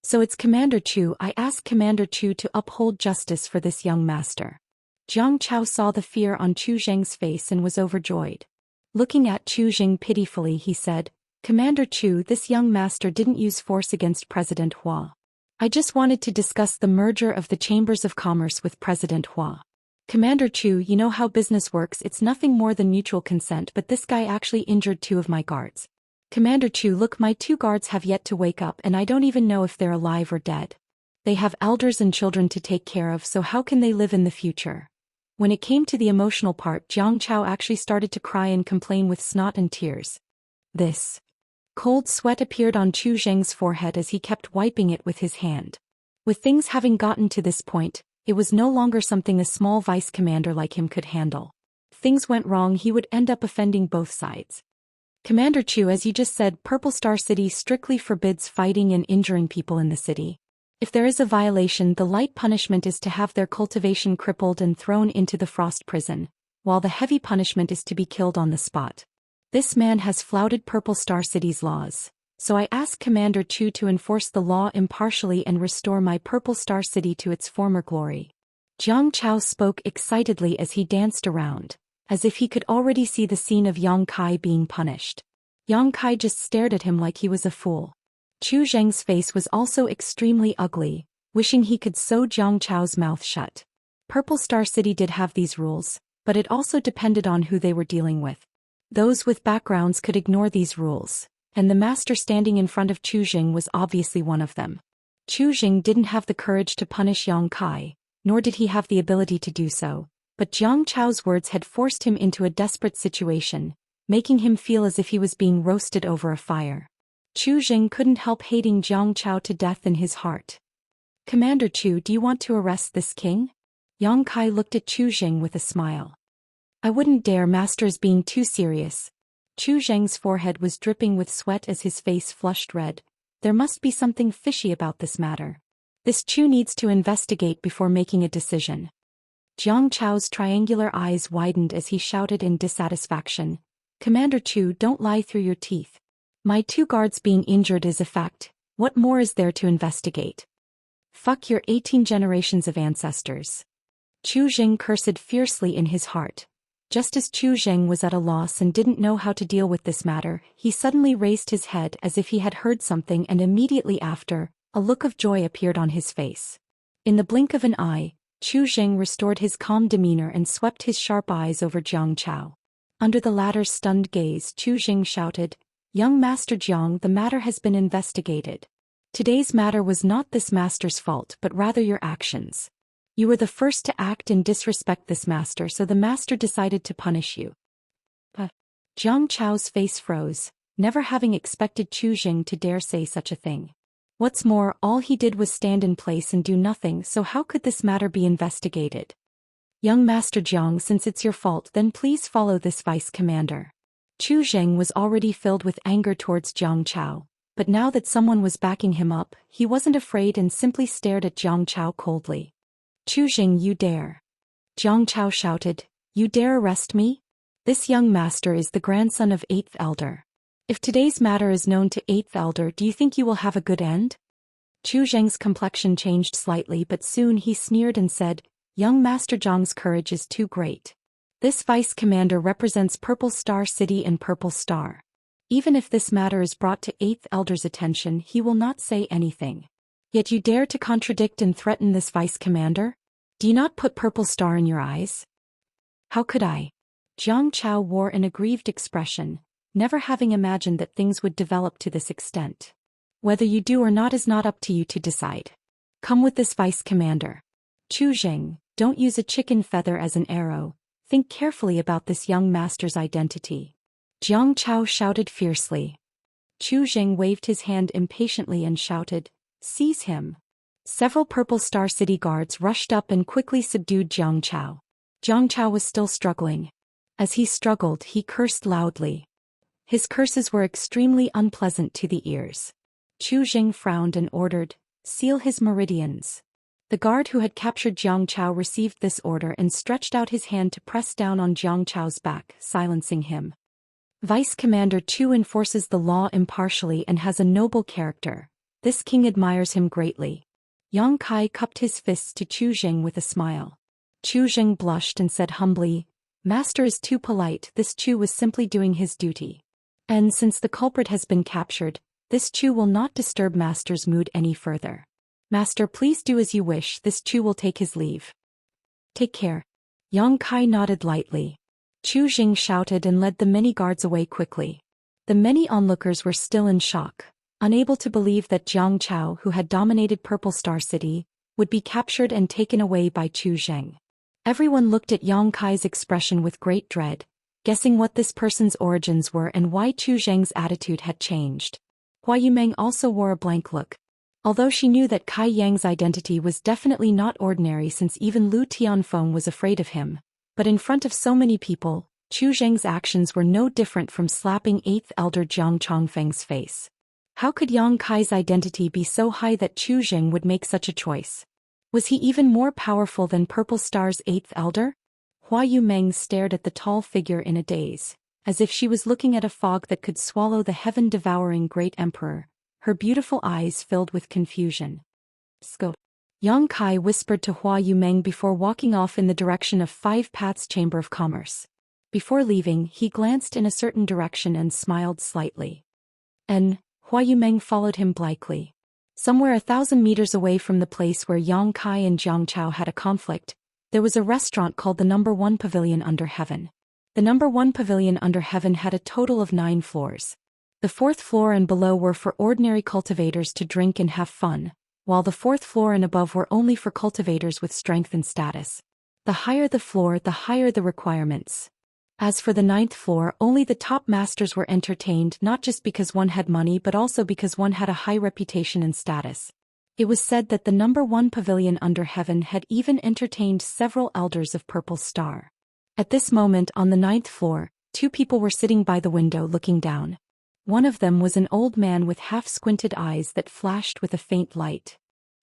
S1: "So it's Commander Chu. I ask Commander Chu to uphold justice for this young master." Jiang Chao saw the fear on Chu Zheng's face and was overjoyed. Looking at Chu Zheng pitifully, he said, "Commander Chu, this young master didn't use force against President Hua. I just wanted to discuss the merger of the Chambers of Commerce with President Hua. Commander Chu, you know how business works, it's nothing more than mutual consent, but this guy actually injured 2 of my guards. Commander Chu, look, my 2 guards have yet to wake up and I don't even know if they're alive or dead. They have elders and children to take care of, so how can they live in the future?" When it came to the emotional part, Jiang Chao actually started to cry and complain with snot and tears. This cold sweat appeared on Chu Zheng's forehead as he kept wiping it with his hand. With things having gotten to this point, it was no longer something a small vice commander like him could handle. If things went wrong, he would end up offending both sides. "Commander Chu, as you just said, Purple Star City strictly forbids fighting and injuring people in the city. If there is a violation, the light punishment is to have their cultivation crippled and thrown into the frost prison, while the heavy punishment is to be killed on the spot. This man has flouted Purple Star City's laws, so I ask Commander Chu to enforce the law impartially and restore my Purple Star City to its former glory." Jiang Chao spoke excitedly as he danced around, as if he could already see the scene of Yang Kai being punished. Yang Kai just stared at him like he was a fool. Chu Zheng's face was also extremely ugly, wishing he could sew Jiang Chao's mouth shut. Purple Star City did have these rules, but it also depended on who they were dealing with. Those with backgrounds could ignore these rules, and the master standing in front of Chu Zheng was obviously one of them. Chu Zheng didn't have the courage to punish Yang Kai, nor did he have the ability to do so, but Jiang Chao's words had forced him into a desperate situation, making him feel as if he was being roasted over a fire. Chu Jing couldn't help hating Jiang Chao to death in his heart. Commander Chu, do you want to arrest this king? Yang Kai looked at Chu Jing with a smile. I wouldn't dare, master is being too serious. Chu Zheng's forehead was dripping with sweat as his face flushed red. There must be something fishy about this matter. This Chu needs to investigate before making a decision. Jiang Chao's triangular eyes widened as he shouted in dissatisfaction. Commander Chu, don't lie through your teeth. My 2 guards being injured is a fact. What more is there to investigate? Fuck your 18 generations of ancestors. Chu Jing cursed fiercely in his heart. Just as Chu Jing was at a loss and didn't know how to deal with this matter, he suddenly raised his head as if he had heard something, and immediately after, a look of joy appeared on his face. In the blink of an eye, Chu Jing restored his calm demeanor and swept his sharp eyes over Jiang Chao. Under the latter's stunned gaze, Chu Jing shouted, Young Master Jiang, the matter has been investigated. Today's matter was not this master's fault but rather your actions. You were the first to act and disrespect this master, so the master decided to punish you. But Jiang Chao's face froze, never having expected Chu Jing to dare say such a thing. What's more, all he did was stand in place and do nothing, so how could this matter be investigated? Young Master Jiang, since it's your fault, then please follow this vice commander. Chu Jing was already filled with anger towards Jiang Chao, but now that someone was backing him up, he wasn't afraid and simply stared at Jiang Chao coldly. Chu Jing, you dare. Jiang Chao shouted, you dare arrest me? This young master is the grandson of 8th Elder. If today's matter is known to 8th Elder, do you think you will have a good end? Chu Zheng's complexion changed slightly, but soon he sneered and said, Young Master Jiang's courage is too great. This vice commander represents Purple Star City and Purple Star. Even if this matter is brought to 8th Elder's attention, he will not say anything. Yet you dare to contradict and threaten this vice commander? Do you not put Purple Star in your eyes? How could I? Jiang Chao wore an aggrieved expression, never having imagined that things would develop to this extent. Whether you do or not is not up to you to decide. Come with this vice commander. Chu Jing, don't use a chicken feather as an arrow. Think carefully about this young master's identity. Jiang Chao shouted fiercely. Chu Jing waved his hand impatiently and shouted, Seize him. Several Purple Star City guards rushed up and quickly subdued Jiang Chao. Jiang Chao was still struggling. As he struggled, he cursed loudly. His curses were extremely unpleasant to the ears. Chu Jing frowned and ordered, Seal his meridians. The guard who had captured Jiang Chao received this order and stretched out his hand to press down on Jiang Chao's back, silencing him. Vice Commander Chu enforces the law impartially and has a noble character. This king admires him greatly. Yang Kai cupped his fists to Chu Jing with a smile. Chu Jing blushed and said humbly, Master is too polite, this Chu was simply doing his duty. And since the culprit has been captured, this Chu will not disturb Master's mood any further. Master, please do as you wish, this Chu will take his leave. Take care. Yang Kai nodded lightly. Chu Jing shouted and led the many guards away quickly. The many onlookers were still in shock, unable to believe that Jiang Chao, who had dominated Purple Star City, would be captured and taken away by Chu Jing. Everyone looked at Yang Kai's expression with great dread, guessing what this person's origins were and why Chu Zheng's attitude had changed. Hua Yumeng also wore a blank look. Although she knew that Kai Yang's identity was definitely not ordinary since even Lu Tianfeng was afraid of him, but in front of so many people, Chu Zheng's actions were no different from slapping 8th Elder Jiang Chongfeng's face. How could Yang Kai's identity be so high that Chu Zheng would make such a choice? Was he even more powerful than Purple Star's 8th Elder? Hua Yumeng stared at the tall figure in a daze, as if she was looking at a fog that could swallow the heaven-devouring great emperor, her beautiful eyes filled with confusion. Sco. Yang Kai whispered to Hua Yumeng before walking off in the direction of Five Paths Chamber of Commerce. Before leaving, he glanced in a certain direction and smiled slightly. And Hua Yumeng followed him blithely. Somewhere 1,000 meters away from the place where Yang Kai and Jiang Chao had a conflict, there was a restaurant called the No. 1 Pavilion Under Heaven. The No. 1 Pavilion Under Heaven had a total of 9 floors. The 4th floor and below were for ordinary cultivators to drink and have fun, while the 4th floor and above were only for cultivators with strength and status. The higher the floor, the higher the requirements. As for the ninth floor, only the top masters were entertained, not just because one had money but also because one had a high reputation and status. It was said that the number one pavilion under heaven had even entertained several elders of Purple Star. At this moment on the ninth floor, two people were sitting by the window looking down. One of them was an old man with half-squinted eyes that flashed with a faint light.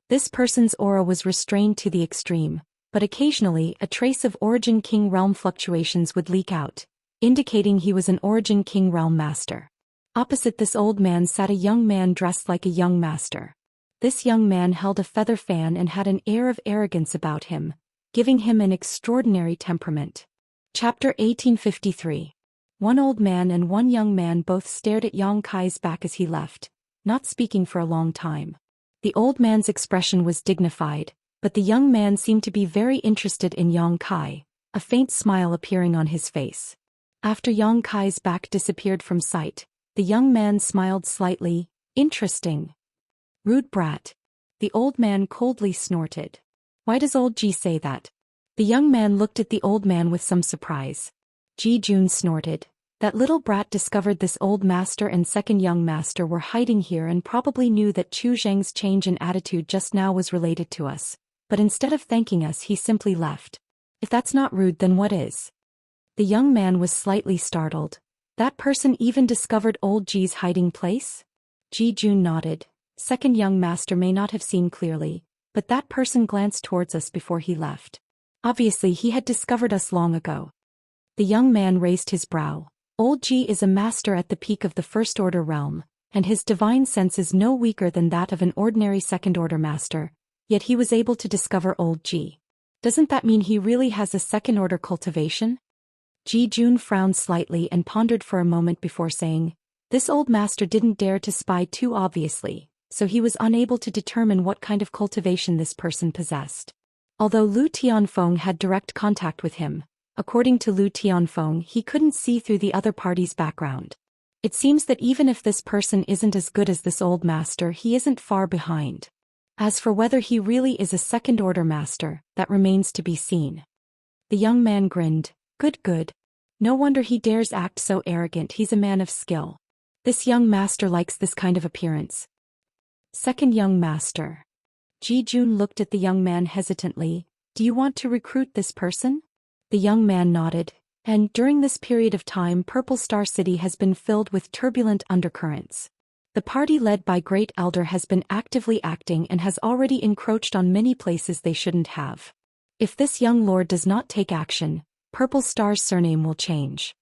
S1: This person's aura was restrained to the extreme, but occasionally a trace of Origin King Realm fluctuations would leak out, indicating he was an Origin King Realm master. Opposite this old man sat a young man dressed like a young master. This young man held a feather fan and had an air of arrogance about him, giving him an extraordinary temperament. Chapter 1853. One old man and one young man both stared at Yang Kai's back as he left, not speaking for a long time. The old man's expression was dignified, but the young man seemed to be very interested in Yang Kai, a faint smile appearing on his face. After Yang Kai's back disappeared from sight, the young man smiled slightly. Interesting. Rude brat. The old man coldly snorted. Why does old Ji say that? The young man looked at the old man with some surprise. Ji Jun snorted. That little brat discovered this old master and second young master were hiding here and probably knew that Chu Zheng's change in attitude just now was related to us, but instead of thanking us he simply left. If that's not rude, then what is? The young man was slightly startled. That person even discovered old Ji's hiding place? Ji Jun nodded. Second young master may not have seen clearly, but that person glanced towards us before he left. Obviously he had discovered us long ago. The young man raised his brow. Old Ji is a master at the peak of the First Order realm, and his divine sense is no weaker than that of an ordinary Second Order master, yet he was able to discover old Ji. Doesn't that mean he really has a Second Order cultivation? Ji Jun frowned slightly and pondered for a moment before saying, this old master didn't dare to spy too obviously, so he was unable to determine what kind of cultivation this person possessed. Although Lu Tianfeng had direct contact with him, according to Lu Tianfeng, he couldn't see through the other party's background. It seems that even if this person isn't as good as this old master, he isn't far behind. As for whether he really is a second-order master, that remains to be seen. The young man grinned. Good. No wonder he dares act so arrogant, he's a man of skill. This young master likes this kind of appearance. Second young master. Ji Jun looked at the young man hesitantly. Do you want to recruit this person? The young man nodded. And during this period of time, Purple Star City has been filled with turbulent undercurrents. The party led by Great Elder has been actively acting and has already encroached on many places they shouldn't have. If this young lord does not take action, Purple Star's surname will change.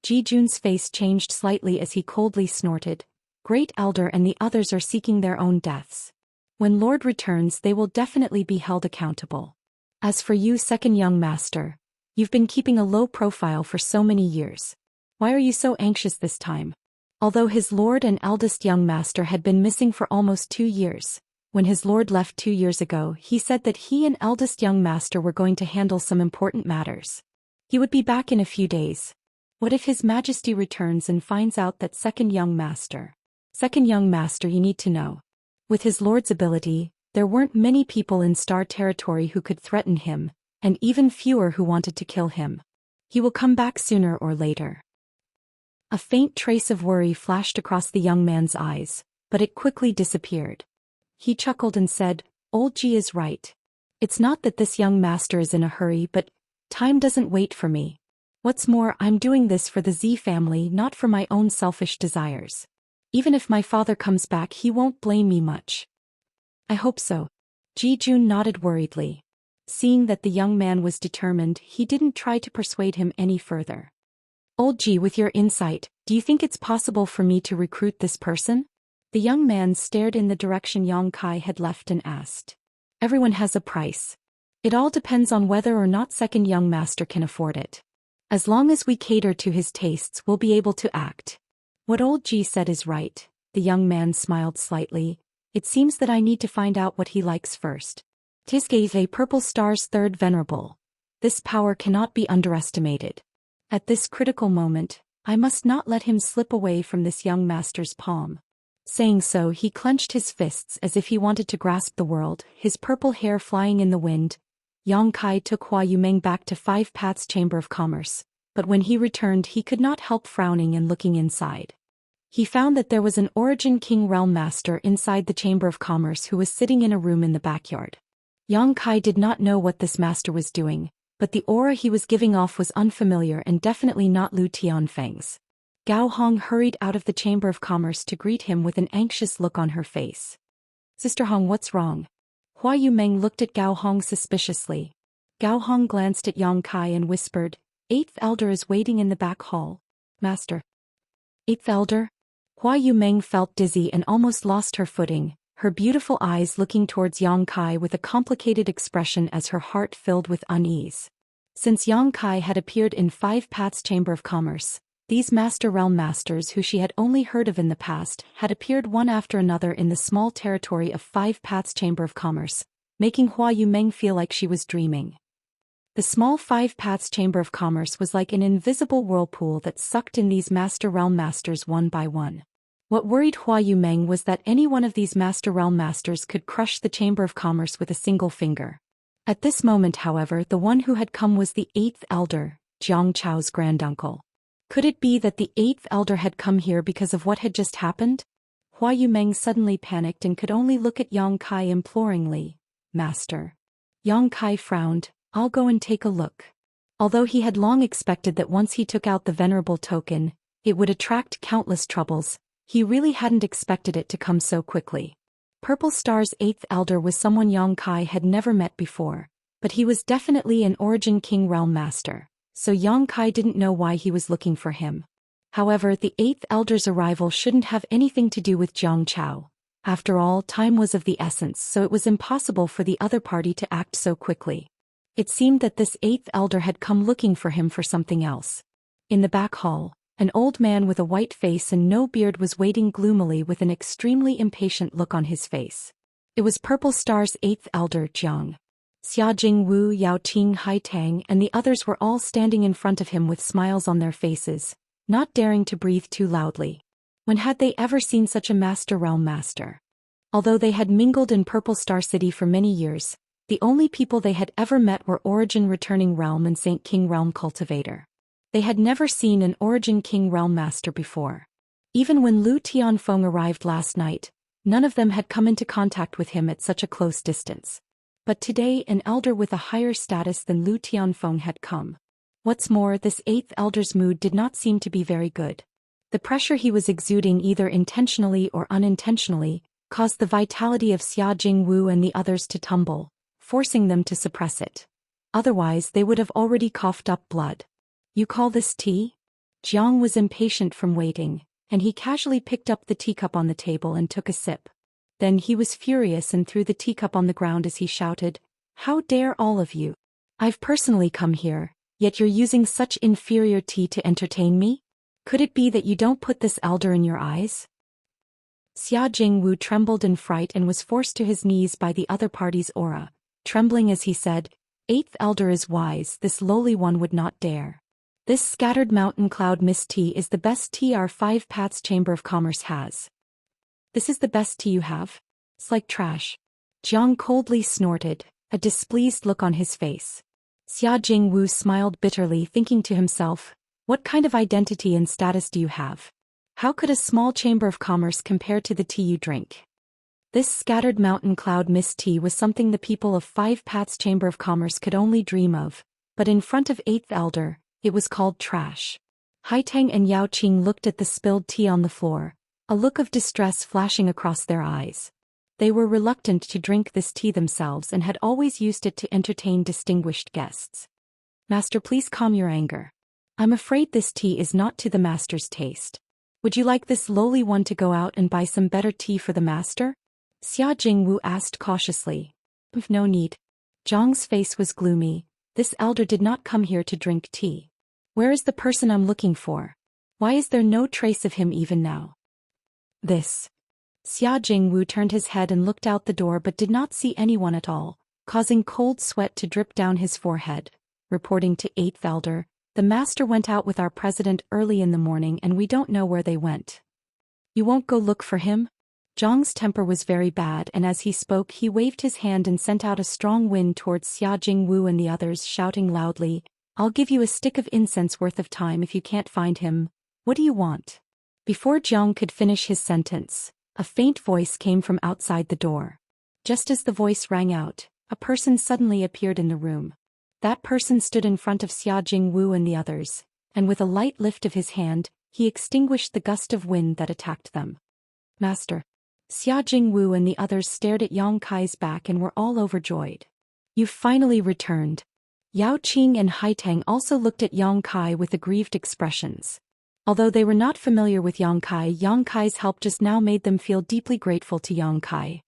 S1: Ji Jun's face changed slightly as he coldly snorted. Great Elder and the others are seeking their own deaths. When Lord returns, they will definitely be held accountable. As for you, second young master, you've been keeping a low profile for so many years. Why are you so anxious this time? Although his lord and eldest young master had been missing for almost 2 years, when his lord left 2 years ago, he said that he and eldest young master were going to handle some important matters. He would be back in a few days. What if His Majesty returns and finds out that second young master? Second young master, you need to know. With his lord's ability, there weren't many people in Star Territory who could threaten him, and even fewer who wanted to kill him. He will come back sooner or later. A faint trace of worry flashed across the young man's eyes, but it quickly disappeared. He chuckled and said, Old Ji is right. It's not that this young master is in a hurry, but time doesn't wait for me. What's more, I'm doing this for the Z family, not for my own selfish desires. Even if my father comes back, he won't blame me much. I hope so. Ji Jun nodded worriedly. Seeing that the young man was determined, he didn't try to persuade him any further. Old Ji, with your insight, do you think it's possible for me to recruit this person? The young man stared in the direction Yang Kai had left and asked. Everyone has a price. It all depends on whether or not second young master can afford it. As long as we cater to his tastes, we'll be able to act. What old Ji said is right. The young man smiled slightly. It seems that I need to find out what he likes first. Tisgave, a Purple Star's third venerable. This power cannot be underestimated. At this critical moment, I must not let him slip away from this young master's palm. Saying so, he clenched his fists as if he wanted to grasp the world, his purple hair flying in the wind. Yang Kai took Hua Yumeng back to Five Paths Chamber of Commerce, but when he returned he could not help frowning and looking inside. He found that there was an Origin King Realm Master inside the Chamber of Commerce who was sitting in a room in the backyard. Yang Kai did not know what this master was doing, but the aura he was giving off was unfamiliar and definitely not Lu Tianfeng's. Gao Hong hurried out of the Chamber of Commerce to greet him with an anxious look on her face. "Sister Hong, what's wrong?" Hua Yumeng looked at Gao Hong suspiciously. Gao Hong glanced at Yang Kai and whispered, "Eighth Elder is waiting in the back hall. Master." "Eighth Elder?" Hua Yumeng felt dizzy and almost lost her footing, her beautiful eyes looking towards Yang Kai with a complicated expression as her heart filled with unease. Since Yang Kai had appeared in Five Paths Chamber of Commerce, these Master Realm Masters who she had only heard of in the past had appeared one after another in the small territory of Five Paths Chamber of Commerce, making Hua Yumeng feel like she was dreaming. The small Five Paths Chamber of Commerce was like an invisible whirlpool that sucked in these Master Realm Masters one by one. What worried Hua Yumeng was that any one of these Master Realm Masters could crush the Chamber of Commerce with a single finger. At this moment, however, the one who had come was the Eighth Elder, Jiang Chao's granduncle. Could it be that the Eighth Elder had come here because of what had just happened? Hua Yumeng suddenly panicked and could only look at Yang Kai imploringly. "Master." Yang Kai frowned. "I'll go and take a look." Although he had long expected that once he took out the venerable token, it would attract countless troubles, he really hadn't expected it to come so quickly. Purple Star's Eighth Elder was someone Yang Kai had never met before, but he was definitely an Origin King Realm Master, so Yang Kai didn't know why he was looking for him. However, the Eighth Elder's arrival shouldn't have anything to do with Jiang Chao. After all, time was of the essence, so it was impossible for the other party to act so quickly. It seemed that this Eighth Elder had come looking for him for something else. In the back hall, an old man with a white face and no beard was waiting gloomily with an extremely impatient look on his face. It was Purple Star's Eighth Elder, Jiang. Xia Jingwu, Yao Ting, Hai Tang and the others were all standing in front of him with smiles on their faces, not daring to breathe too loudly. When had they ever seen such a Master Realm Master? Although they had mingled in Purple Star City for many years, the only people they had ever met were Origin Returning Realm and Saint King Realm Cultivator. They had never seen an Origin King Realm Master before. Even when Lu Tianfeng arrived last night, none of them had come into contact with him at such a close distance. But today an elder with a higher status than Lu Tianfeng had come. What's more, this Eighth Elder's mood did not seem to be very good. The pressure he was exuding, either intentionally or unintentionally, caused the vitality of Xia Jingwu and the others to tumble, forcing them to suppress it. Otherwise they would have already coughed up blood. "You call this tea?" Jiang was impatient from waiting, and he casually picked up the teacup on the table and took a sip. Then he was furious and threw the teacup on the ground as he shouted, "How dare all of you? I've personally come here, yet you're using such inferior tea to entertain me? Could it be that you don't put this elder in your eyes?" Xia Jingwu trembled in fright and was forced to his knees by the other party's aura, trembling as he said, "Eighth Elder is wise, this lowly one would not dare. This scattered mountain cloud mist tea is the best tea our Five Paths Chamber of Commerce has." "This is the best tea you have? It's like trash." Jiang coldly snorted, a displeased look on his face. Xia Jingwu smiled bitterly, thinking to himself, "What kind of identity and status do you have? How could a small chamber of commerce compare to the tea you drink?" This scattered mountain cloud mist tea was something the people of Five Paths Chamber of Commerce could only dream of, but in front of Eighth Elder, it was called trash. Hai Tang and Yao Qing looked at the spilled tea on the floor, a look of distress flashing across their eyes. They were reluctant to drink this tea themselves and had always used it to entertain distinguished guests. "Master, please calm your anger. I'm afraid this tea is not to the master's taste. Would you like this lowly one to go out and buy some better tea for the master?" Xia Jingwu asked cautiously. "No need." Zhang's face was gloomy. This elder did not come here to drink tea. "Where is the person I'm looking for? Why is there no trace of him even now?" This. Xia Jingwu turned his head and looked out the door but did not see anyone at all, causing cold sweat to drip down his forehead. Reporting to Eighth Elder, "The master went out with our president early in the morning and we don't know where they went." "You won't go look for him?" Zhang's temper was very bad, and as he spoke he waved his hand and sent out a strong wind towards Xia Jingwu and the others, shouting loudly, I'll give you a stick of incense worth of time if you can't find him. What do you want? Before Jiang could finish his sentence, a faint voice came from outside the door. Just as the voice rang out, a person suddenly appeared in the room. That person stood in front of Xia Jingwu and the others, and with a light lift of his hand, he extinguished the gust of wind that attacked them. Master. Xia Jingwu and the others stared at Yang Kai's back and were all overjoyed. You've finally returned. Yao Qing and Haitang also looked at Yang Kai with aggrieved expressions. Although they were not familiar with Yang Kai's help just now made them feel deeply grateful to Yang Kai.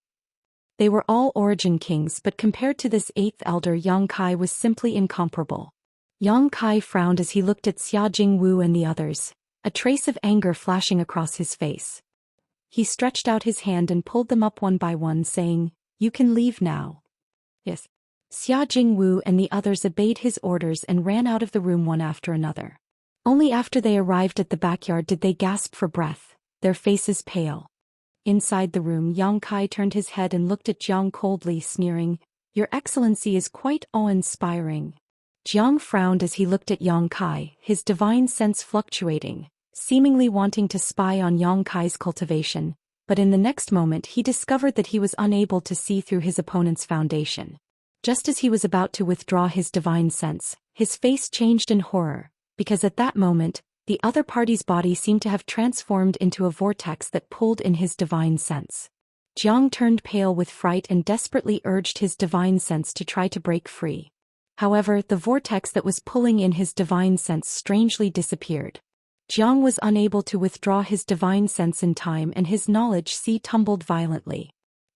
S1: They were all origin kings, but compared to this eighth elder, Yang Kai was simply incomparable. Yang Kai frowned as he looked at Xia Jingwu and the others, a trace of anger flashing across his face. He stretched out his hand and pulled them up one by one, saying, "You can leave now." Yes. Xia Jingwu and the others obeyed his orders and ran out of the room one after another. Only after they arrived at the backyard did they gasp for breath, their faces pale. Inside the room, Yang Kai turned his head and looked at Jiang coldly, sneering, "Your Excellency is quite awe-inspiring." Jiang frowned as he looked at Yang Kai, his divine sense fluctuating, seemingly wanting to spy on Yang Kai's cultivation, but in the next moment he discovered that he was unable to see through his opponent's foundation. Just as he was about to withdraw his divine sense, his face changed in horror, because at that moment, the other party's body seemed to have transformed into a vortex that pulled in his divine sense. Jiang turned pale with fright and desperately urged his divine sense to try to break free. However, the vortex that was pulling in his divine sense strangely disappeared. Jiang was unable to withdraw his divine sense in time, and his knowledge sea tumbled violently.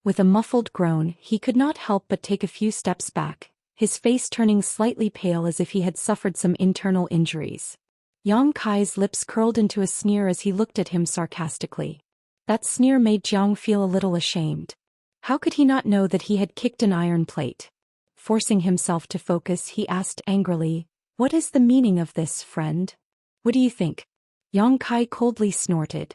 S1: With a muffled groan, he could not help but take a few steps back, his face turning slightly pale as if he had suffered some internal injuries. Yang Kai's lips curled into a sneer as he looked at him sarcastically. That sneer made Jiang feel a little ashamed. How could he not know that he had kicked an iron plate? Forcing himself to focus, he asked angrily, "What is the meaning of this, friend? What do you think?" Yang Kai coldly snorted.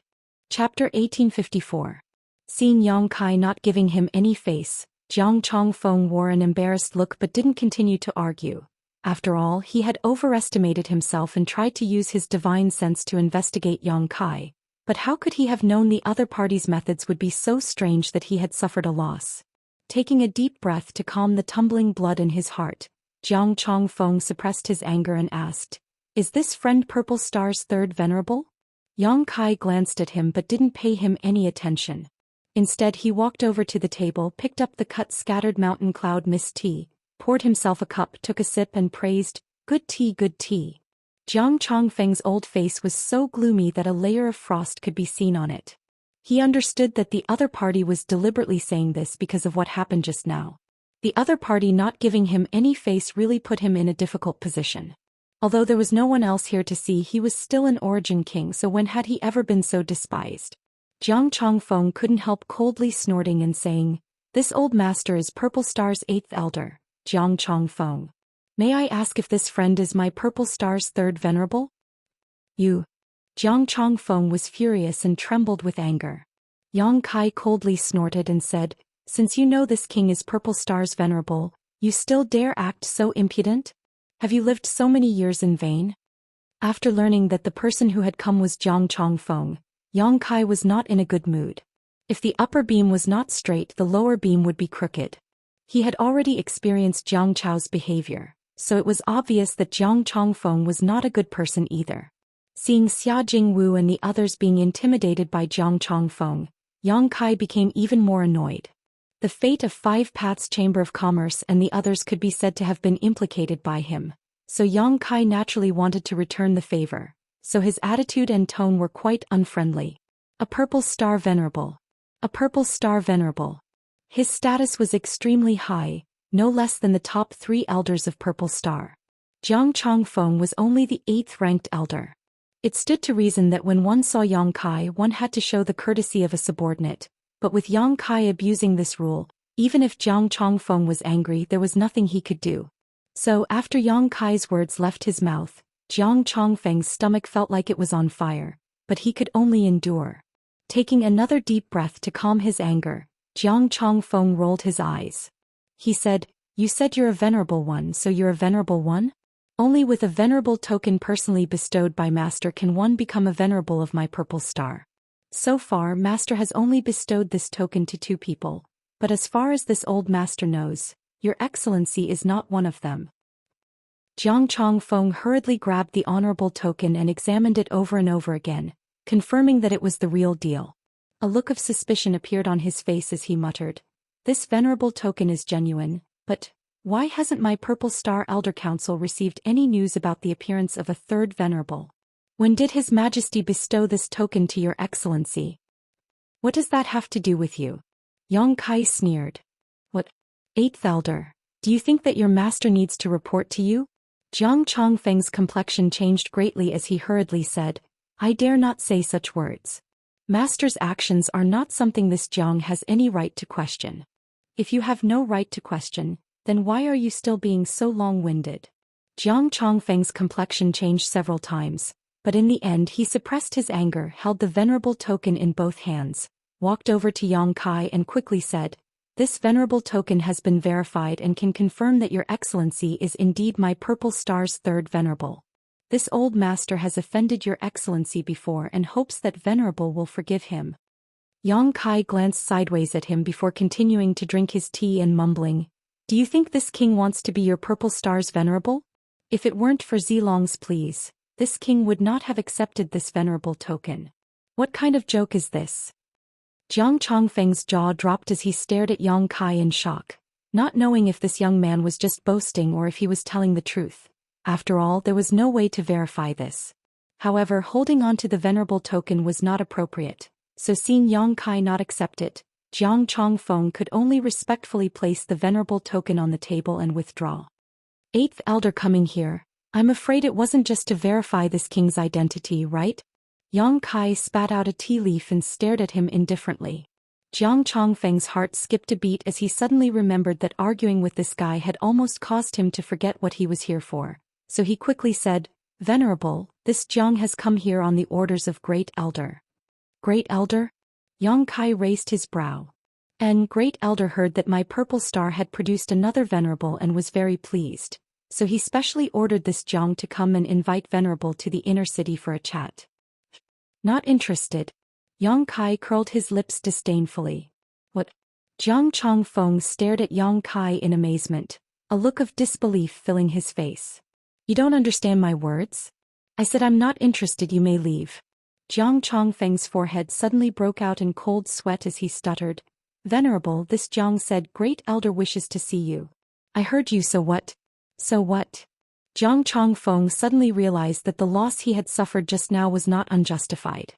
S1: Chapter 1854. Seeing Yang Kai not giving him any face, Jiang Chongfeng wore an embarrassed look but didn't continue to argue. After all, he had overestimated himself and tried to use his divine sense to investigate Yang Kai, but how could he have known the other party's methods would be so strange that he had suffered a loss? Taking a deep breath to calm the tumbling blood in his heart, Jiang Chongfeng suppressed his anger and asked, "Is this friend Purple Star's third venerable?" Yang Kai glanced at him but didn't pay him any attention. Instead, he walked over to the table, picked up the cut scattered mountain cloud mist tea, poured himself a cup, took a sip and praised, "Good tea, good tea." Jiang Chongfeng's old face was so gloomy that a layer of frost could be seen on it. He understood that the other party was deliberately saying this because of what happened just now. The other party not giving him any face really put him in a difficult position. Although there was no one else here to see, he was still an origin king, so when had he ever been so despised? Jiang Chongfeng couldn't help coldly snorting and saying, "This old master is Purple Star's eighth elder, Jiang Chongfeng. May I ask if this friend is my Purple Star's third venerable?" "You." Jiang Chongfeng was furious and trembled with anger. Yang Kai coldly snorted and said, "Since you know this king is Purple Star's venerable, you still dare act so impudent? Have you lived so many years in vain?" After learning that the person who had come was Jiang Chongfeng, Yang Kai was not in a good mood. If the upper beam was not straight, the lower beam would be crooked. He had already experienced Jiang Chao's behavior, so it was obvious that Jiang Chongfeng was not a good person either. Seeing Xia Jingwu and the others being intimidated by Jiang Chongfeng, Yang Kai became even more annoyed. The fate of Five Paths Chamber of Commerce and the others could be said to have been implicated by him, so Yang Kai naturally wanted to return the favor, so his attitude and tone were quite unfriendly. A Purple Star Venerable. A Purple Star Venerable. His status was extremely high, no less than the top 3 elders of Purple Star. Jiang Chongfeng was only the 8th ranked elder. It stood to reason that when one saw Yang Kai, one had to show the courtesy of a subordinate, but with Yang Kai abusing this rule, even if Jiang Chongfeng was angry, there was nothing he could do. So after Yang Kai's words left his mouth, Jiang Chongfeng's stomach felt like it was on fire, but he could only endure. Taking another deep breath to calm his anger, Jiang Chongfeng rolled his eyes. He said, "You said you're a venerable one, so you're a venerable one? Only with a venerable token personally bestowed by Master can one become a venerable of my purple star. So far, Master has only bestowed this token to 2 people, but as far as this old Master knows, Your Excellency is not one of them. Jiang Chongfeng hurriedly grabbed the honorable token and examined it over and over again, confirming that it was the real deal. A look of suspicion appeared on his face as he muttered, "This venerable token is genuine, but why hasn't my Purple Star Elder Council received any news about the appearance of a third venerable? When did His Majesty bestow this token to Your Excellency? What does that have to do with you?" Yang Kai sneered. "What? 8th Elder, do you think that your master needs to report to you?" Jiang Chongfeng's complexion changed greatly as he hurriedly said, "I dare not say such words. Master's actions are not something this Jiang has any right to question. If you have no right to question, then why are you still being so long-winded?" Jiang Chongfeng's complexion changed several times, but in the end he suppressed his anger, held the venerable token in both hands, walked over to Yang Kai and quickly said, "This venerable token has been verified and can confirm that Your Excellency is indeed my Purple Star's third venerable. This old master has offended Your Excellency before and hopes that venerable will forgive him." Yang Kai glanced sideways at him before continuing to drink his tea and mumbling, "Do you think this king wants to be your Purple Star's venerable? If it weren't for Zilong's pleas, this king would not have accepted this venerable token. What kind of joke is this?" Jiang Chongfeng's jaw dropped as he stared at Yang Kai in shock, not knowing if this young man was just boasting or if he was telling the truth. After all, there was no way to verify this. However, holding on to the venerable token was not appropriate, so seeing Yang Kai not accept it, Jiang Chongfeng could only respectfully place the venerable token on the table and withdraw. "8th Elder coming here, I'm afraid it wasn't just to verify this king's identity, right?" Yang Kai spat out a tea leaf and stared at him indifferently. Jiang Chongfeng's heart skipped a beat as he suddenly remembered that arguing with this guy had almost caused him to forget what he was here for, so he quickly said, "Venerable, this Jiang has come here on the orders of Great Elder." "Great Elder?" Yang Kai raised his brow. "And Great Elder heard that my Purple Star had produced another venerable and was very pleased, so he specially ordered this Jiang to come and invite venerable to the inner city for a chat." "Not interested." Yang Kai curled his lips disdainfully. "What?" Jiang Chongfeng stared at Yang Kai in amazement, a look of disbelief filling his face. "You don't understand my words? I said I'm not interested, you may leave." Jiang Chongfeng's forehead suddenly broke out in cold sweat as he stuttered, "Venerable, this Jiang said Great Elder wishes to see you." "I heard you, so what?" "So what?" Jiang Chongfeng suddenly realized that the loss he had suffered just now was not unjustified.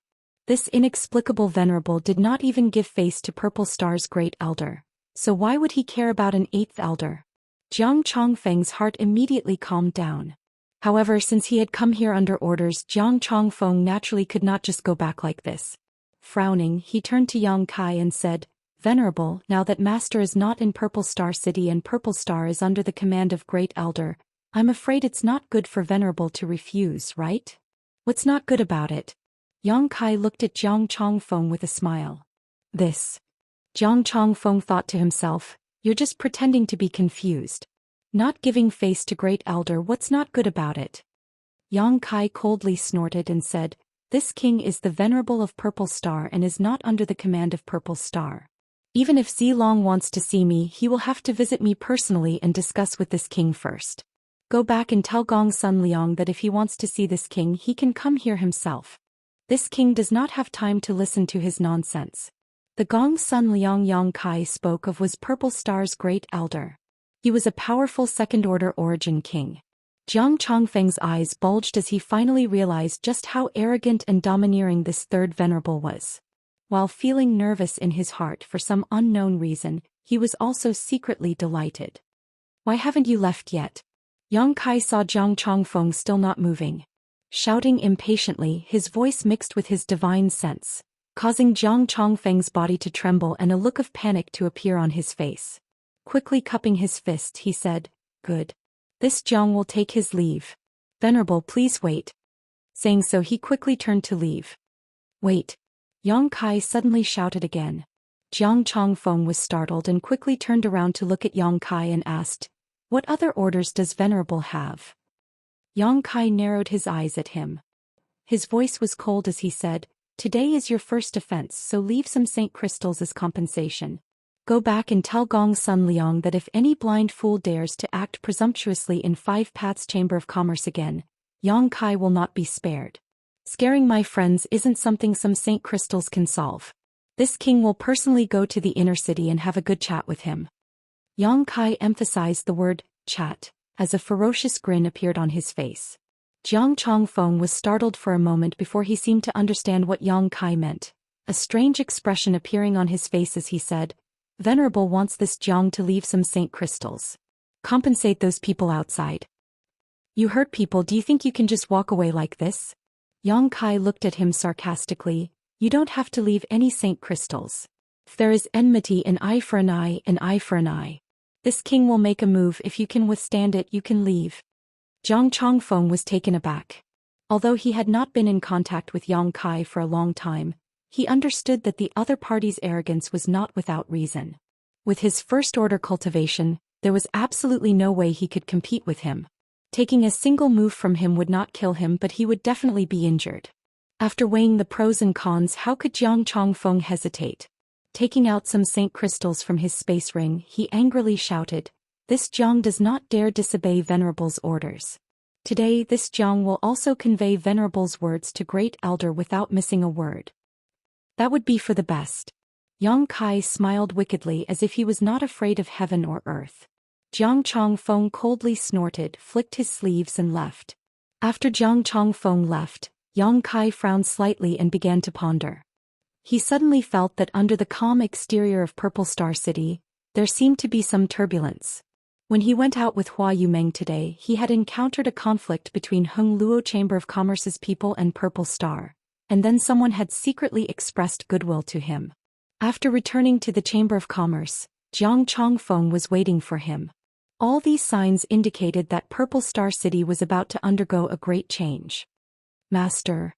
S1: This inexplicable venerable did not even give face to Purple Star's Great Elder, so why would he care about an 8th Elder? Jiang Chongfeng's heart immediately calmed down. However, since he had come here under orders, Jiang Chongfeng naturally could not just go back like this. Frowning, he turned to Yang Kai and said, "Venerable, now that Master is not in Purple Star City and Purple Star is under the command of Great Elder, I'm afraid it's not good for Venerable to refuse, right?" "What's not good about it?" Yang Kai looked at Jiang Chongfeng with a smile. "This." Jiang Chongfeng thought to himself, "You're just pretending to be confused. Not giving face to Great Elder, what's not good about it?" Yang Kai coldly snorted and said, "This king is the Venerable of Purple Star and is not under the command of Purple Star. Even if Zilong wants to see me, he will have to visit me personally and discuss with this king first. Go back and tell Gong Sun Liang that if he wants to see this king, he can come here himself. This king does not have time to listen to his nonsense." The Gong Sun Liang Yang Kai spoke of was Purple Star's Great Elder. He was a powerful second-order origin king. Jiang Chongfeng's eyes bulged as he finally realized just how arrogant and domineering this third venerable was. While feeling nervous in his heart for some unknown reason, he was also secretly delighted. "Why haven't you left yet?" Yang Kai saw Jiang Chongfeng still not moving. Shouting impatiently, his voice mixed with his divine sense, causing Jiang Chongfeng's body to tremble and a look of panic to appear on his face. Quickly cupping his fist, he said, "Good. This Jiang will take his leave. Venerable, please wait." Saying so, he quickly turned to leave. "Wait." Yang Kai suddenly shouted again. Jiang Chongfeng was startled and quickly turned around to look at Yang Kai and asked, "What other orders does Venerable have?" Yang Kai narrowed his eyes at him. His voice was cold as he said, "Today is your first offense, so leave some Saint crystals as compensation. Go back and tell Gong Sun Liang that if any blind fool dares to act presumptuously in Five Paths Chamber of Commerce again, Yang Kai will not be spared. Scaring my friends isn't something some Saint crystals can solve. This king will personally go to the inner city and have a good chat with him." Yang Kai emphasized the word, chat, as a ferocious grin appeared on his face. Jiang Chongfeng was startled for a moment before he seemed to understand what Yang Kai meant, a strange expression appearing on his face as he said, "Venerable wants this Jiang to leave some Saint crystals. Compensate those people outside." "You hurt people, do you think you can just walk away like this?" Yang Kai looked at him sarcastically. "You don't have to leave any Saint crystals. If there is enmity, an eye for an eye, an eye for an eye. This king will make a move. If you can withstand it, you can leave." Jiang Chongfeng was taken aback. Although he had not been in contact with Yang Kai for a long time, he understood that the other party's arrogance was not without reason. With his first-order cultivation, there was absolutely no way he could compete with him. Taking a single move from him would not kill him, but he would definitely be injured. After weighing the pros and cons, how could Jiang Chongfeng hesitate? Taking out some Saint crystals from his space ring, he angrily shouted, "This Jiang does not dare disobey Venerable's orders. Today this Jiang will also convey Venerable's words to Great Elder without missing a word." "That would be for the best." Yang Kai smiled wickedly as if he was not afraid of heaven or earth. Jiang Chongfeng coldly snorted, flicked his sleeves and left. After Jiang Chongfeng left, Yang Kai frowned slightly and began to ponder. He suddenly felt that under the calm exterior of Purple Star City, there seemed to be some turbulence. When he went out with Hua Yumeng today, he had encountered a conflict between Heng Luo Chamber of Commerce's people and Purple Star, and then someone had secretly expressed goodwill to him. After returning to the Chamber of Commerce, Jiang Chongfeng was waiting for him. All these signs indicated that Purple Star City was about to undergo a great change. "Master."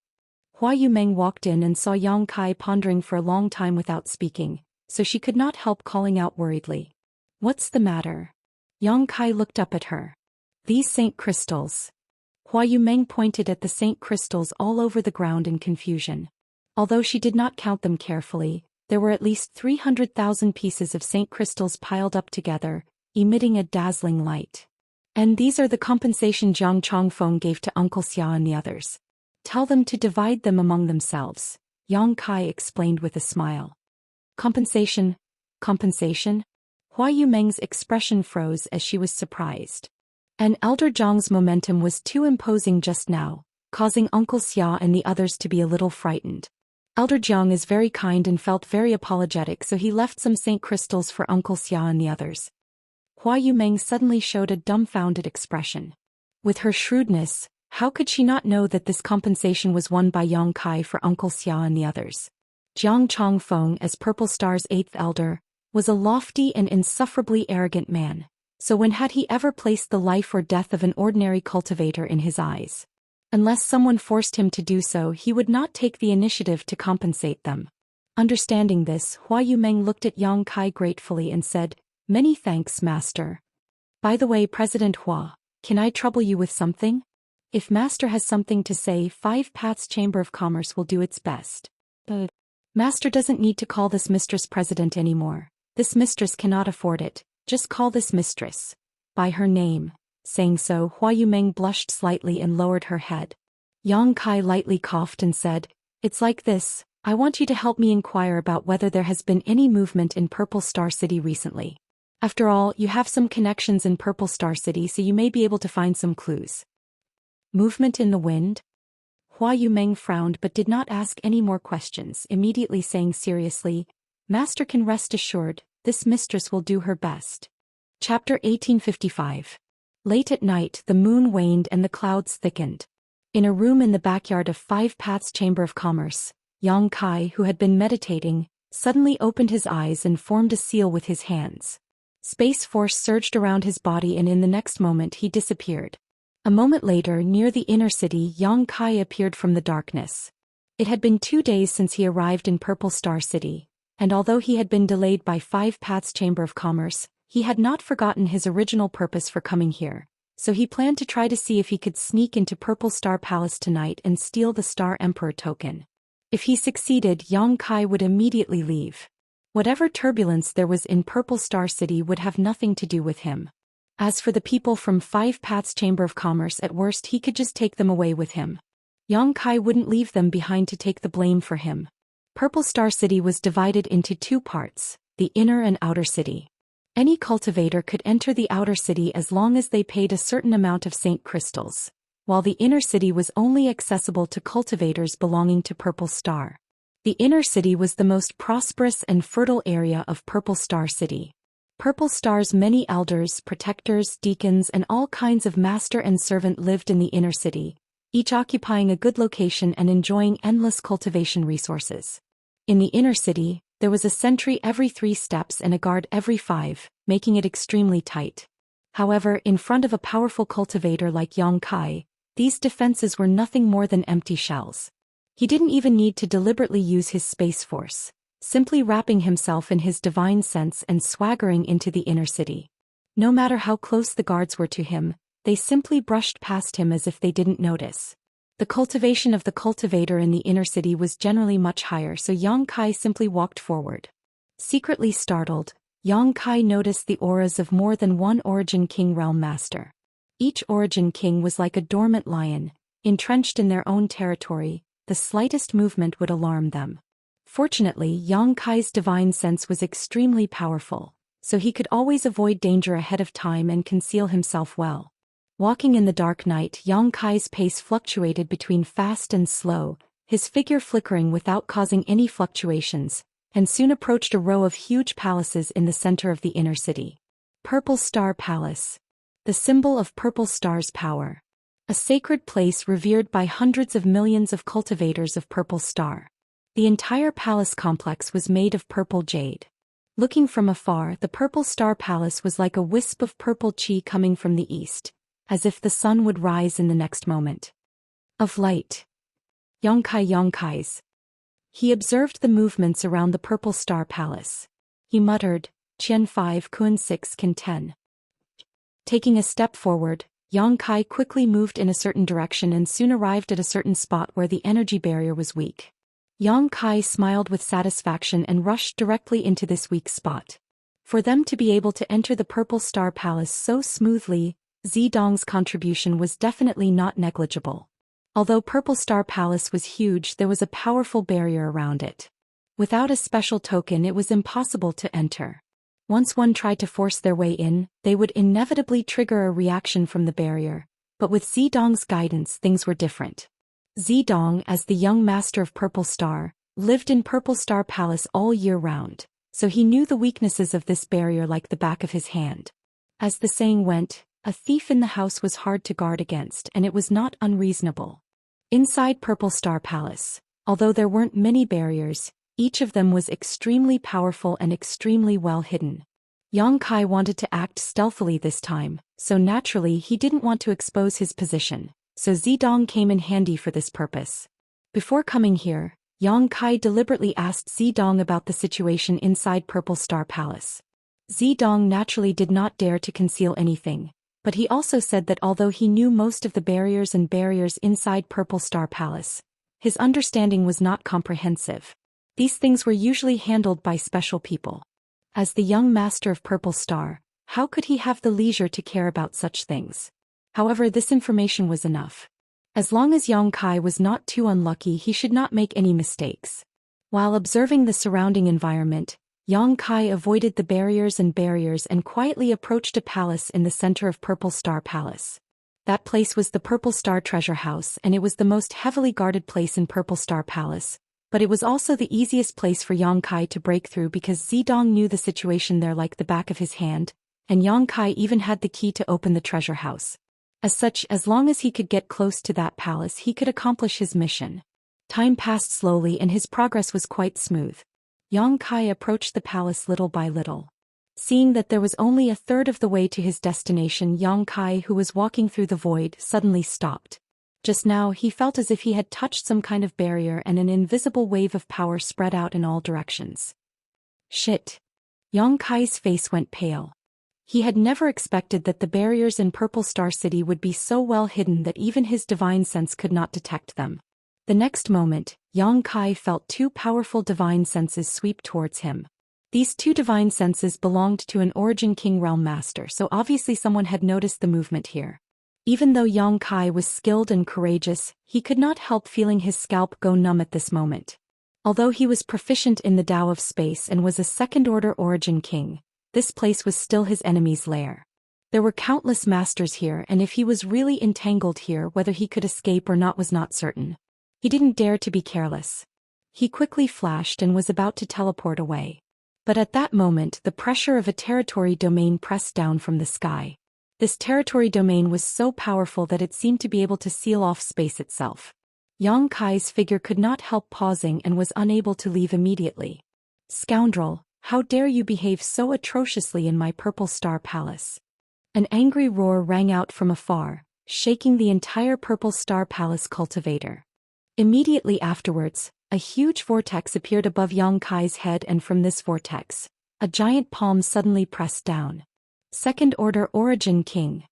S1: Hua Yumeng walked in and saw Yang Kai pondering for a long time without speaking, so she could not help calling out worriedly, "What's the matter?" Yang Kai looked up at her. "These Saint crystals." Hua Yumeng pointed at the Saint crystals all over the ground in confusion. Although she did not count them carefully, there were at least 300,000 pieces of Saint crystals piled up together, emitting a dazzling light. "And these are the compensation Jiang Chongfeng gave to Uncle Xia and the others. Tell them to divide them among themselves," Yang Kai explained with a smile. "Compensation? Compensation?" Hua Yumeng's expression froze as she was surprised. And Elder Zhang's momentum was too imposing just now, causing Uncle Xia and the others to be a little frightened. Elder Zhang is very kind and felt very apologetic, so he left some Saint crystals for Uncle Xia and the others. Hua Yumeng suddenly showed a dumbfounded expression. With her shrewdness, how could she not know that this compensation was won by Yang Kai for Uncle Xia and the others? Jiang Chongfeng, as Purple Star's 8th elder, was a lofty and insufferably arrogant man, so when had he ever placed the life or death of an ordinary cultivator in his eyes? Unless someone forced him to do so, he would not take the initiative to compensate them. Understanding this, Hua Yumeng looked at Yang Kai gratefully and said, "Many thanks, Master. By the way, President Hua, can I trouble you with something? If Master has something to say, Five Paths Chamber of Commerce will do its best. But Master doesn't need to call this mistress president anymore. This mistress cannot afford it. Just call this mistress by her name." Saying so, Hua Yumeng blushed slightly and lowered her head. Yang Kai lightly coughed and said, "It's like this. I want you to help me inquire about whether there has been any movement in Purple Star City recently. After all, you have some connections in Purple Star City, so you may be able to find some clues." "Movement in the wind?" Hua Yumeng frowned but did not ask any more questions, immediately saying seriously, "Master can rest assured, this mistress will do her best." Chapter 1855. Late at night, the moon waned and the clouds thickened. In a room in the backyard of Five Paths Chamber of Commerce, Yang Kai, who had been meditating, suddenly opened his eyes and formed a seal with his hands. Space force surged around his body and in the next moment he disappeared. A moment later, near the inner city, Yang Kai appeared from the darkness. It had been 2 days since he arrived in Purple Star City, and although he had been delayed by Five Paths Chamber of Commerce, he had not forgotten his original purpose for coming here, so he planned to try to see if he could sneak into Purple Star Palace tonight and steal the Star Emperor token. If he succeeded, Yang Kai would immediately leave. Whatever turbulence there was in Purple Star City would have nothing to do with him. As for the people from Five Paths Chamber of Commerce, at worst he could just take them away with him. Yang Kai wouldn't leave them behind to take the blame for him. Purple Star City was divided into two parts, the inner and outer city. Any cultivator could enter the outer city as long as they paid a certain amount of Saint crystals, while the inner city was only accessible to cultivators belonging to Purple Star. The inner city was the most prosperous and fertile area of Purple Star City. Purple Star's many elders, protectors, deacons and all kinds of master and servant lived in the inner city, each occupying a good location and enjoying endless cultivation resources. In the inner city, there was a sentry every 3 steps and a guard every 5, making it extremely tight. However, in front of a powerful cultivator like Yang Kai, these defenses were nothing more than empty shells. He didn't even need to deliberately use his space force, simply wrapping himself in his divine sense and swaggering into the inner city. No matter how close the guards were to him, they simply brushed past him as if they didn't notice. The cultivation of the cultivator in the inner city was generally much higher, so Yang Kai simply walked forward. Secretly startled, Yang Kai noticed the auras of more than one Origin King Realm Master. Each Origin King was like a dormant lion, entrenched in their own territory. The slightest movement would alarm them. Fortunately, Yang Kai's divine sense was extremely powerful, so he could always avoid danger ahead of time and conceal himself well. Walking in the dark night, Yang Kai's pace fluctuated between fast and slow, his figure flickering without causing any fluctuations, and soon approached a row of huge palaces in the center of the inner city. Purple Star Palace. The symbol of Purple Star's power. A sacred place revered by hundreds of millions of cultivators of Purple Star. The entire palace complex was made of purple jade. Looking from afar, the Purple Star Palace was like a wisp of purple chi coming from the east, as if the sun would rise in the next moment. Of light. Yang Kai's. He observed the movements around the Purple Star Palace. He muttered, Qian 5 Kun 6 Kan 10. Taking a step forward, Yang Kai quickly moved in a certain direction and soon arrived at a certain spot where the energy barrier was weak. Yang Kai smiled with satisfaction and rushed directly into this weak spot. For them to be able to enter the Purple Star Palace so smoothly, Zidong's contribution was definitely not negligible. Although Purple Star Palace was huge, there was a powerful barrier around it. Without a special token, it was impossible to enter. Once one tried to force their way in, they would inevitably trigger a reaction from the barrier, but with Zidong's guidance things were different. Zidong, as the young master of Purple Star, lived in Purple Star Palace all year round, so he knew the weaknesses of this barrier like the back of his hand. As the saying went, a thief in the house was hard to guard against, and it was not unreasonable. Inside Purple Star Palace, although there weren't many barriers, each of them was extremely powerful and extremely well hidden. Yang Kai wanted to act stealthily this time, so naturally he didn't want to expose his position, so Zidong came in handy for this purpose. Before coming here, Yang Kai deliberately asked Zidong about the situation inside Purple Star Palace. Zidong naturally did not dare to conceal anything, but he also said that although he knew most of the barriers inside Purple Star Palace, his understanding was not comprehensive. These things were usually handled by special people. As the young master of Purple Star, how could he have the leisure to care about such things? However, this information was enough. As long as Yang Kai was not too unlucky, he should not make any mistakes. While observing the surrounding environment, Yang Kai avoided the barriers and quietly approached a palace in the center of Purple Star Palace. That place was the Purple Star Treasure House, and it was the most heavily guarded place in Purple Star Palace, but it was also the easiest place for Yang Kai to break through because Zidong knew the situation there like the back of his hand, and Yang Kai even had the key to open the treasure house. As such, as long as he could get close to that palace, he could accomplish his mission. Time passed slowly and his progress was quite smooth. Yang Kai approached the palace little by little. Seeing that there was only a third of the way to his destination, Yang Kai, who was walking through the void, suddenly stopped. Just now he felt as if he had touched some kind of barrier and an invisible wave of power spread out in all directions. Shit. Yang Kai's face went pale. He had never expected that the barriers in Purple Star City would be so well hidden that even his divine sense could not detect them. The next moment, Yang Kai felt two powerful divine senses sweep towards him. These two divine senses belonged to an Origin King Realm Master, so obviously someone had noticed the movement here. Even though Yang Kai was skilled and courageous, he could not help feeling his scalp go numb at this moment. Although he was proficient in the Tao of Space and was a second-order Origin King, this place was still his enemy's lair. There were countless masters here, and if he was really entangled here, whether he could escape or not was not certain. He didn't dare to be careless. He quickly flashed and was about to teleport away. But at that moment, the pressure of a territory domain pressed down from the sky. This territory domain was so powerful that it seemed to be able to seal off space itself. Yang Kai's figure could not help pausing and was unable to leave immediately. "Scoundrel, how dare you behave so atrociously in my Purple Star Palace?" An angry roar rang out from afar, shaking the entire Purple Star Palace cultivator. Immediately afterwards, a huge vortex appeared above Yang Kai's head, and from this vortex, a giant palm suddenly pressed down. Second-order Origin King.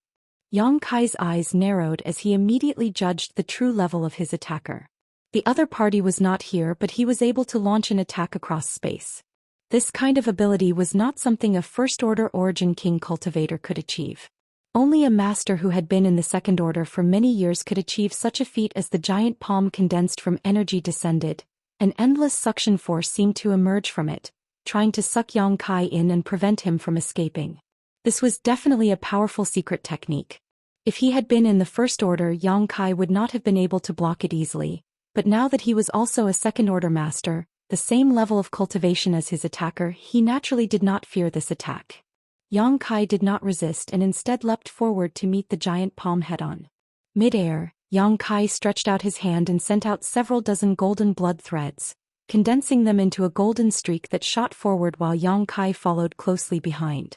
S1: Yang Kai's eyes narrowed as he immediately judged the true level of his attacker. The other party was not here, but he was able to launch an attack across space. This kind of ability was not something a first-order Origin King cultivator could achieve. Only a master who had been in the second order for many years could achieve such a feat. As the giant palm condensed from energy descended, an endless suction force seemed to emerge from it, trying to suck Yang Kai in and prevent him from escaping. This was definitely a powerful secret technique. If he had been in the first order, Yang Kai would not have been able to block it easily, but now that he was also a second-order master, the same level of cultivation as his attacker, he naturally did not fear this attack. Yang Kai did not resist and instead leapt forward to meet the giant palm head-on. Mid-air, Yang Kai stretched out his hand and sent out several dozen golden blood threads, condensing them into a golden streak that shot forward while Yang Kai followed closely behind.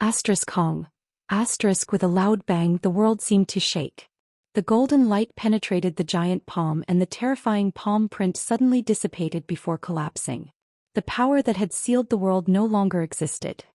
S1: Asterisk Hong. Asterisk. With a loud bang, the world seemed to shake. The golden light penetrated the giant palm and the terrifying palm print suddenly dissipated before collapsing. The power that had sealed the world no longer existed.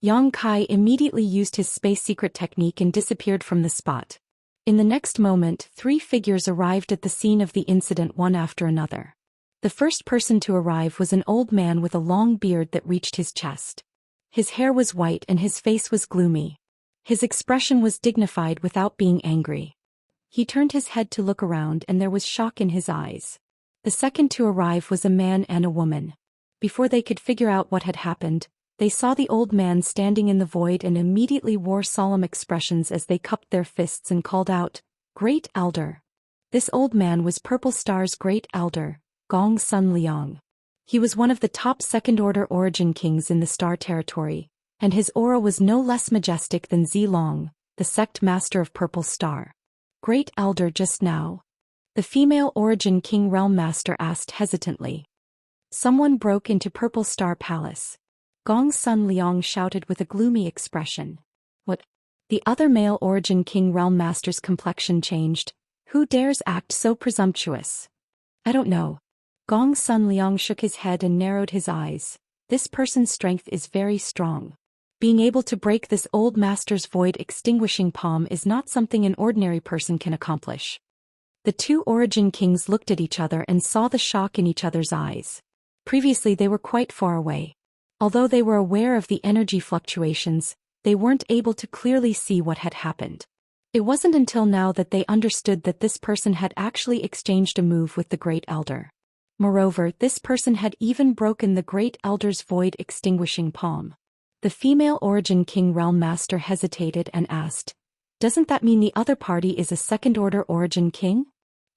S1: Yang Kai immediately used his space secret technique and disappeared from the spot. In the next moment, three figures arrived at the scene of the incident, one after another. The first person to arrive was an old man with a long beard that reached his chest. His hair was white and his face was gloomy. His expression was dignified without being angry. He turned his head to look around and there was shock in his eyes. The second to arrive was a man and a woman. Before they could figure out what had happened, they saw the old man standing in the void and immediately wore solemn expressions as they cupped their fists and called out, "Great Elder." This old man was Purple Star's Great Elder, Gong Sun Liang. He was one of the top second-order Origin Kings in the Star Territory, and his aura was no less majestic than Zilong, the sect master of Purple Star. "Great Elder, just now?" the female Origin King Realm Master asked hesitantly. Someone broke into Purple Star Palace. Gong Sun Liang shouted with a gloomy expression. "What?" The other male Origin King Realm Master's complexion changed. "Who dares act so presumptuous?" "I don't know." Gong Sun Liang shook his head and narrowed his eyes. "This person's strength is very strong. Being able to break this old master's void-extinguishing palm is not something an ordinary person can accomplish." The two Origin Kings looked at each other and saw the shock in each other's eyes. Previously they were quite far away. Although they were aware of the energy fluctuations, they weren't able to clearly see what had happened. It wasn't until now that they understood that this person had actually exchanged a move with the Great Elder. Moreover, this person had even broken the Great Elder's void-extinguishing palm. The female Origin King Realm Master hesitated and asked, "Doesn't that mean the other party is a second-order Origin King?"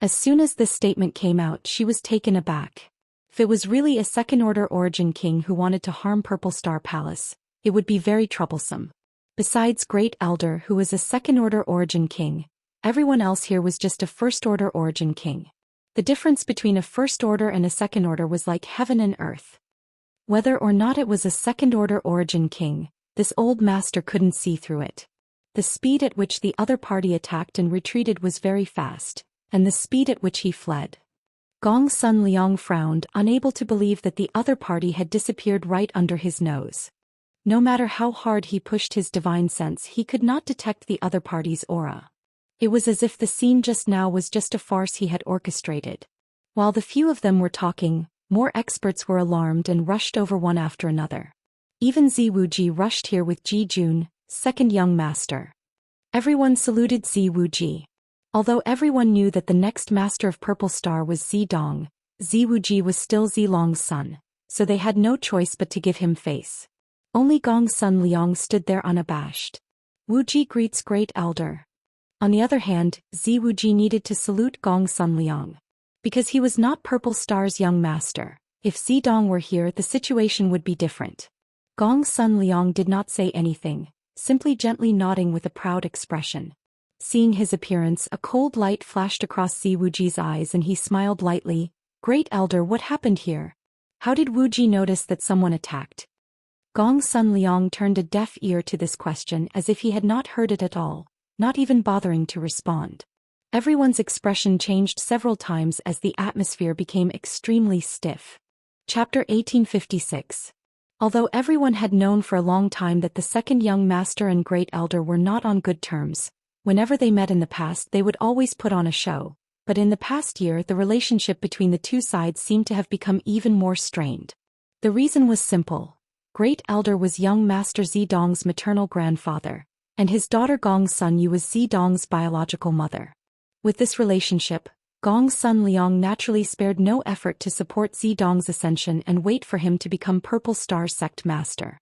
S1: As soon as this statement came out, she was taken aback. If it was really a second-order Origin King who wanted to harm Purple Star Palace, it would be very troublesome. Besides Great Elder, who was a second-order Origin King, everyone else here was just a first-order Origin King. The difference between a first-order and a second-order was like heaven and earth. Whether or not it was a second-order Origin King, this old master couldn't see through it. The speed at which the other party attacked and retreated was very fast, and the speed at which he fled. Gong Sun Liang frowned, unable to believe that the other party had disappeared right under his nose. No matter how hard he pushed his divine sense, he could not detect the other party's aura. It was as if the scene just now was just a farce he had orchestrated. While the few of them were talking, more experts were alarmed and rushed over one after another. Even Ziwuji rushed here with Ji Jun, second young master. Everyone saluted Ziwuji. Although everyone knew that the next master of Purple Star was Zidong, Ziwuji was still Zilong's son, so they had no choice but to give him face. Only Gong's son Liang stood there unabashed. Wuji greets great elder. On the other hand, Ziwuji needed to salute Gong's son Liang. Because he was not Purple Star's young master, if Zidong were here the situation would be different. Gong's son Liang did not say anything, simply gently nodding with a proud expression. Seeing his appearance, a cold light flashed across Ziwuji's eyes and he smiled lightly. Great elder, what happened here? How did Wuji notice that someone attacked? Gong's son Liang turned a deaf ear to this question as if he had not heard it at all, not even bothering to respond. Everyone's expression changed several times as the atmosphere became extremely stiff. Chapter 1856. Although everyone had known for a long time that the second young master and great elder were not on good terms, whenever they met in the past they would always put on a show, but in the past year the relationship between the two sides seemed to have become even more strained. The reason was simple. Great elder was young master Zidong's maternal grandfather, and his daughter Gong's son Yu was Zidong's biological mother. With this relationship, Gong's son Liang naturally spared no effort to support Zidong's ascension and wait for him to become Purple Star sect master.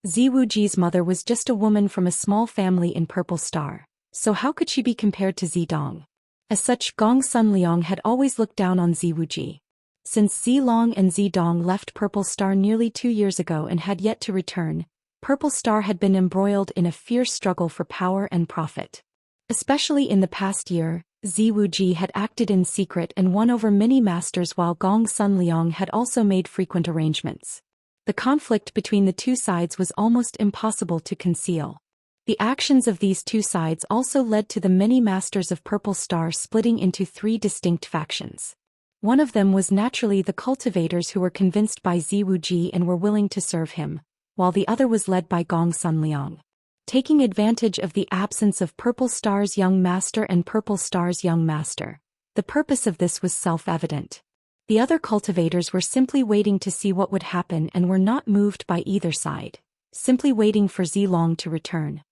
S1: Ziwuji's mother was just a woman from a small family in Purple Star, so how could she be compared to Zidong? As such, Gong's son Liang had always looked down on Ziwuji. Since Zilong and Zidong left Purple Star nearly 2 years ago and had yet to return, Purple Star had been embroiled in a fierce struggle for power and profit. Especially in the past year, Ziwuji had acted in secret and won over many masters while Gong's son Liang had also made frequent arrangements. The conflict between the two sides was almost impossible to conceal. The actions of these two sides also led to the many masters of Purple Star splitting into 3 distinct factions. One of them was naturally the cultivators who were convinced by Ziwuji and were willing to serve him, while the other was led by Gong's son Liang. Taking advantage of the absence of Purple Star's young master and Purple Star's young master, the purpose of this was self-evident. The other cultivators were simply waiting to see what would happen and were not moved by either side, simply waiting for Zilong to return.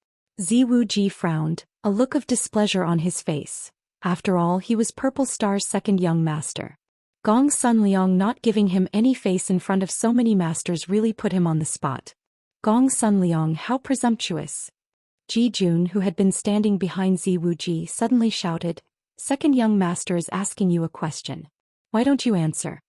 S1: Ziwuji frowned, a look of displeasure on his face. After all, he was Purple Star's second young master. Gong's son Liang not giving him any face in front of so many masters really put him on the spot. Gong's son Liang, how presumptuous. Ji Jun, who had been standing behind Ziwuji, suddenly shouted, "Second young master is asking you a question. Why don't you answer?"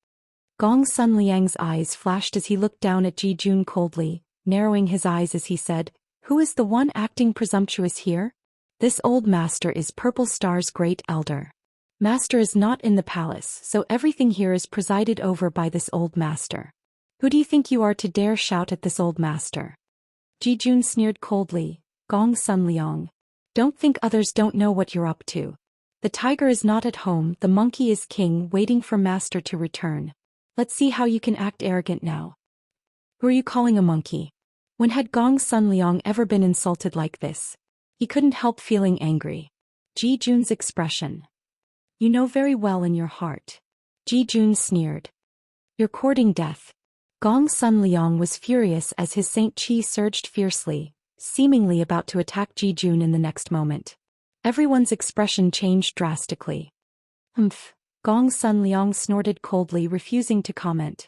S1: Gong's son Liang's eyes flashed as he looked down at Ji Jun coldly, narrowing his eyes as he said, "Who is the one acting presumptuous here? This old master is Purple Star's great elder. Master is not in the palace, so everything here is presided over by this old master. Who do you think you are to dare shout at this old master?" Ji Jun sneered coldly. Gong's son Liang, don't think others don't know what you're up to. The tiger is not at home, the monkey is king, waiting for master to return. Let's see how you can act arrogant now. Who are you calling a monkey? When had Gong's son Liang ever been insulted like this? He couldn't help feeling angry. Ji Jun's expression. You know very well in your heart. Ji Jun sneered. You're courting death. Gong's son Liang was furious as his Saint Qi surged fiercely, seemingly about to attack Ji Jun in the next moment. Everyone's expression changed drastically. Humph. Gong's son Liang snorted coldly, refusing to comment.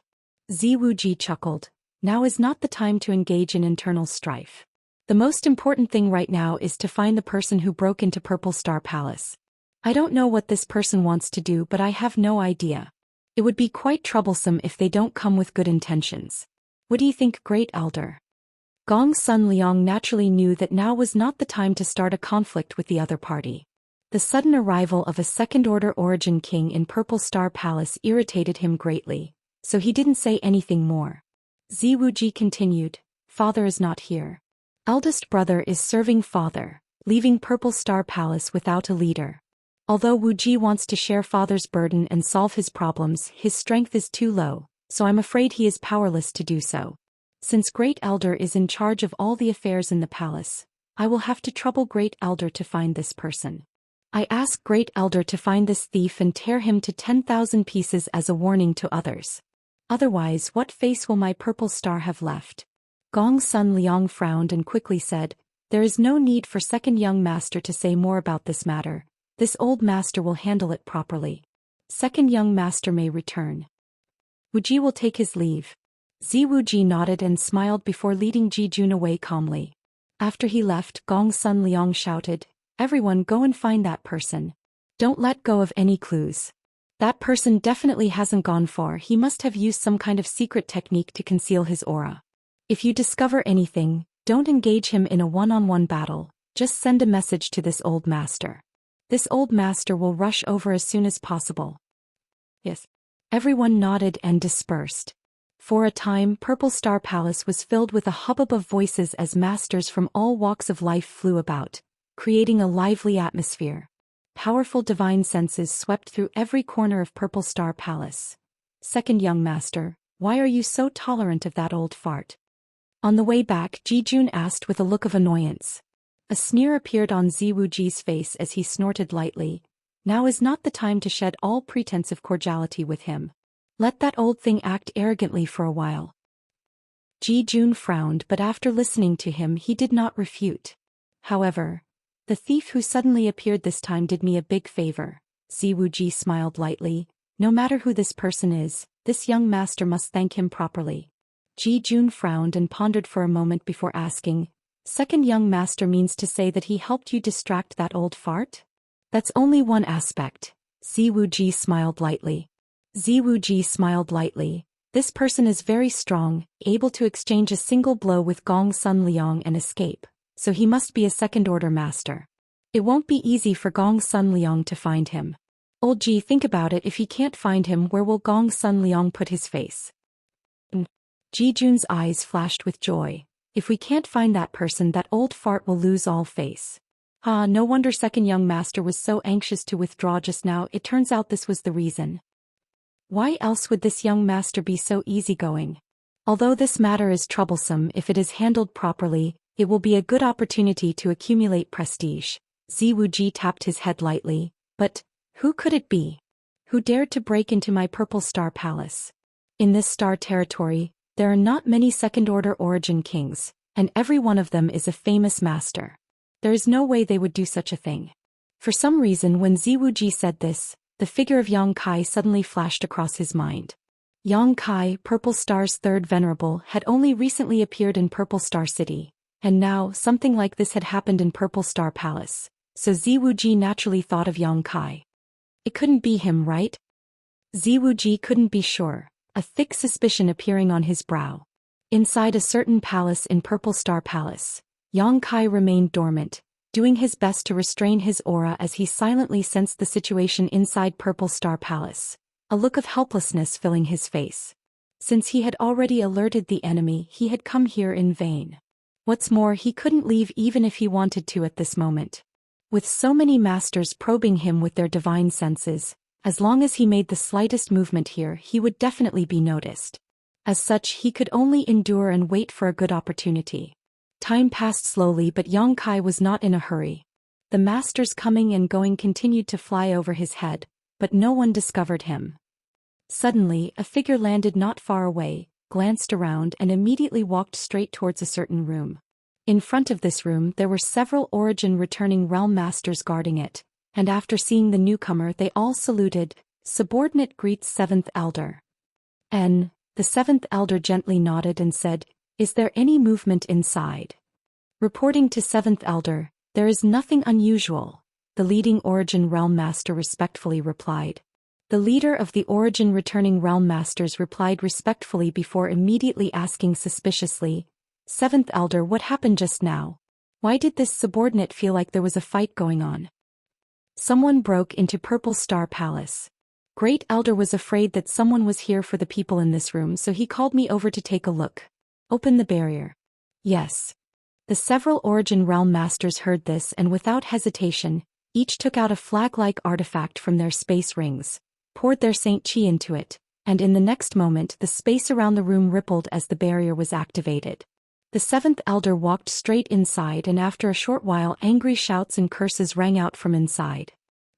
S1: Ziwuji chuckled. Now is not the time to engage in internal strife. The most important thing right now is to find the person who broke into Purple Star Palace. I don't know what this person wants to do, but I have no idea. It would be quite troublesome if they don't come with good intentions. What do you think, great elder? Gong's son Liang naturally knew that now was not the time to start a conflict with the other party. The sudden arrival of a second-order origin king in Purple Star Palace irritated him greatly, so he didn't say anything more. Ziwuji continued, "Father is not here. Eldest brother is serving father, leaving Purple Star Palace without a leader. Although Wuji wants to share father's burden and solve his problems, his strength is too low, so I'm afraid he is powerless to do so." Since Great Elder is in charge of all the affairs in the palace, I will have to trouble Great Elder to find this person. I ask Great Elder to find this thief and tear him to 10,000 pieces as a warning to others. Otherwise, what face will my purple star have left? Gong's son Liang frowned and quickly said, "There is no need for second young master to say more about this matter. This old master will handle it properly. Second young master may return." Wuji will take his leave. Wuji nodded and smiled before leading Jijun away calmly. After he left, Gong's son Liang shouted, "Everyone go and find that person. Don't let go of any clues. That person definitely hasn't gone far. He must have used some kind of secret technique to conceal his aura. If you discover anything, don't engage him in a one-on-one battle, just send a message to this old master. This old master will rush over as soon as possible." Yes. Everyone nodded and dispersed. For a time, Purple Star Palace was filled with a hubbub of voices as masters from all walks of life flew about, creating a lively atmosphere. Powerful divine senses swept through every corner of Purple Star Palace. "Second young master, why are you so tolerant of that old fart?" On the way back, Jijun asked with a look of annoyance. A sneer appeared on Ziwuji's face as he snorted lightly. Now is not the time to shed all pretense of cordiality with him. Let that old thing act arrogantly for a while. Jijun frowned, but after listening to him he did not refute. However, "The thief who suddenly appeared this time did me a big favor." Ziwuji smiled lightly. "No matter who this person is, this young master must thank him properly." Jijun frowned and pondered for a moment before asking, "Second young master means to say that he helped you distract that old fart?" "That's only one aspect." Ziwuji smiled lightly. "This person is very strong, able to exchange a single blow with Gong's son Liang and escape. So he must be a second-order master. It won't be easy for Gong's son Liang to find him. Old Ji, think about it. If he can't find him, where will Gong's son Liang put his face?" Jijun's eyes flashed with joy. "If we can't find that person, that old fart will lose all face." Ah, no wonder second young master was so anxious to withdraw just now. It turns out this was the reason. Why else would this young master be so easygoing? Although this matter is troublesome, if it is handled properly, it will be a good opportunity to accumulate prestige. Ziwuji tapped his head lightly. But who could it be? Who dared to break into my Purple Star Palace? In this star territory, there are not many second-order origin kings, and every one of them is a famous master. There is no way they would do such a thing. For some reason, when Ziwuji said this, the figure of Yang Kai suddenly flashed across his mind. Yang Kai, Purple Star's third venerable, had only recently appeared in Purple Star City, and now something like this had happened in Purple Star Palace, so Ziwuji naturally thought of Yang Kai. It couldn't be him, right? Ziwuji couldn't be sure, a thick suspicion appearing on his brow. Inside a certain palace in Purple Star Palace, Yang Kai remained dormant, doing his best to restrain his aura as he silently sensed the situation inside Purple Star Palace, a look of helplessness filling his face. Since he had already alerted the enemy, he had come here in vain. What's more, he couldn't leave even if he wanted to at this moment. With so many masters probing him with their divine senses, as long as he made the slightest movement here, he would definitely be noticed. As such, he could only endure and wait for a good opportunity. Time passed slowly, but Yang Kai was not in a hurry. The masters coming and going continued to fly over his head, but no one discovered him. Suddenly, a figure landed not far away, glanced around and immediately walked straight towards a certain room. In front of this room there were several origin returning realm masters guarding it, and after seeing the newcomer they all saluted. Subordinate greets seventh elder. The seventh elder gently nodded and said, "Is there any movement inside?" Reporting to seventh elder, "There is nothing unusual," the leading origin realm master respectfully replied. The leader of the origin returning realm masters replied respectfully before immediately asking suspiciously, "Seventh elder, what happened just now? Why did this subordinate feel like there was a fight going on?" Someone broke into Purple Star Palace. Great Elder was afraid that someone was here for the people in this room, so he called me over to take a look. Open the barrier. Yes. The several origin realm masters heard this and without hesitation, each took out a flag-like artifact from their space rings, poured their Saint Chi into it, And in the next moment the space around the room rippled as the barrier was activated. The seventh elder walked straight inside, and after a short while angry shouts and curses rang out from inside.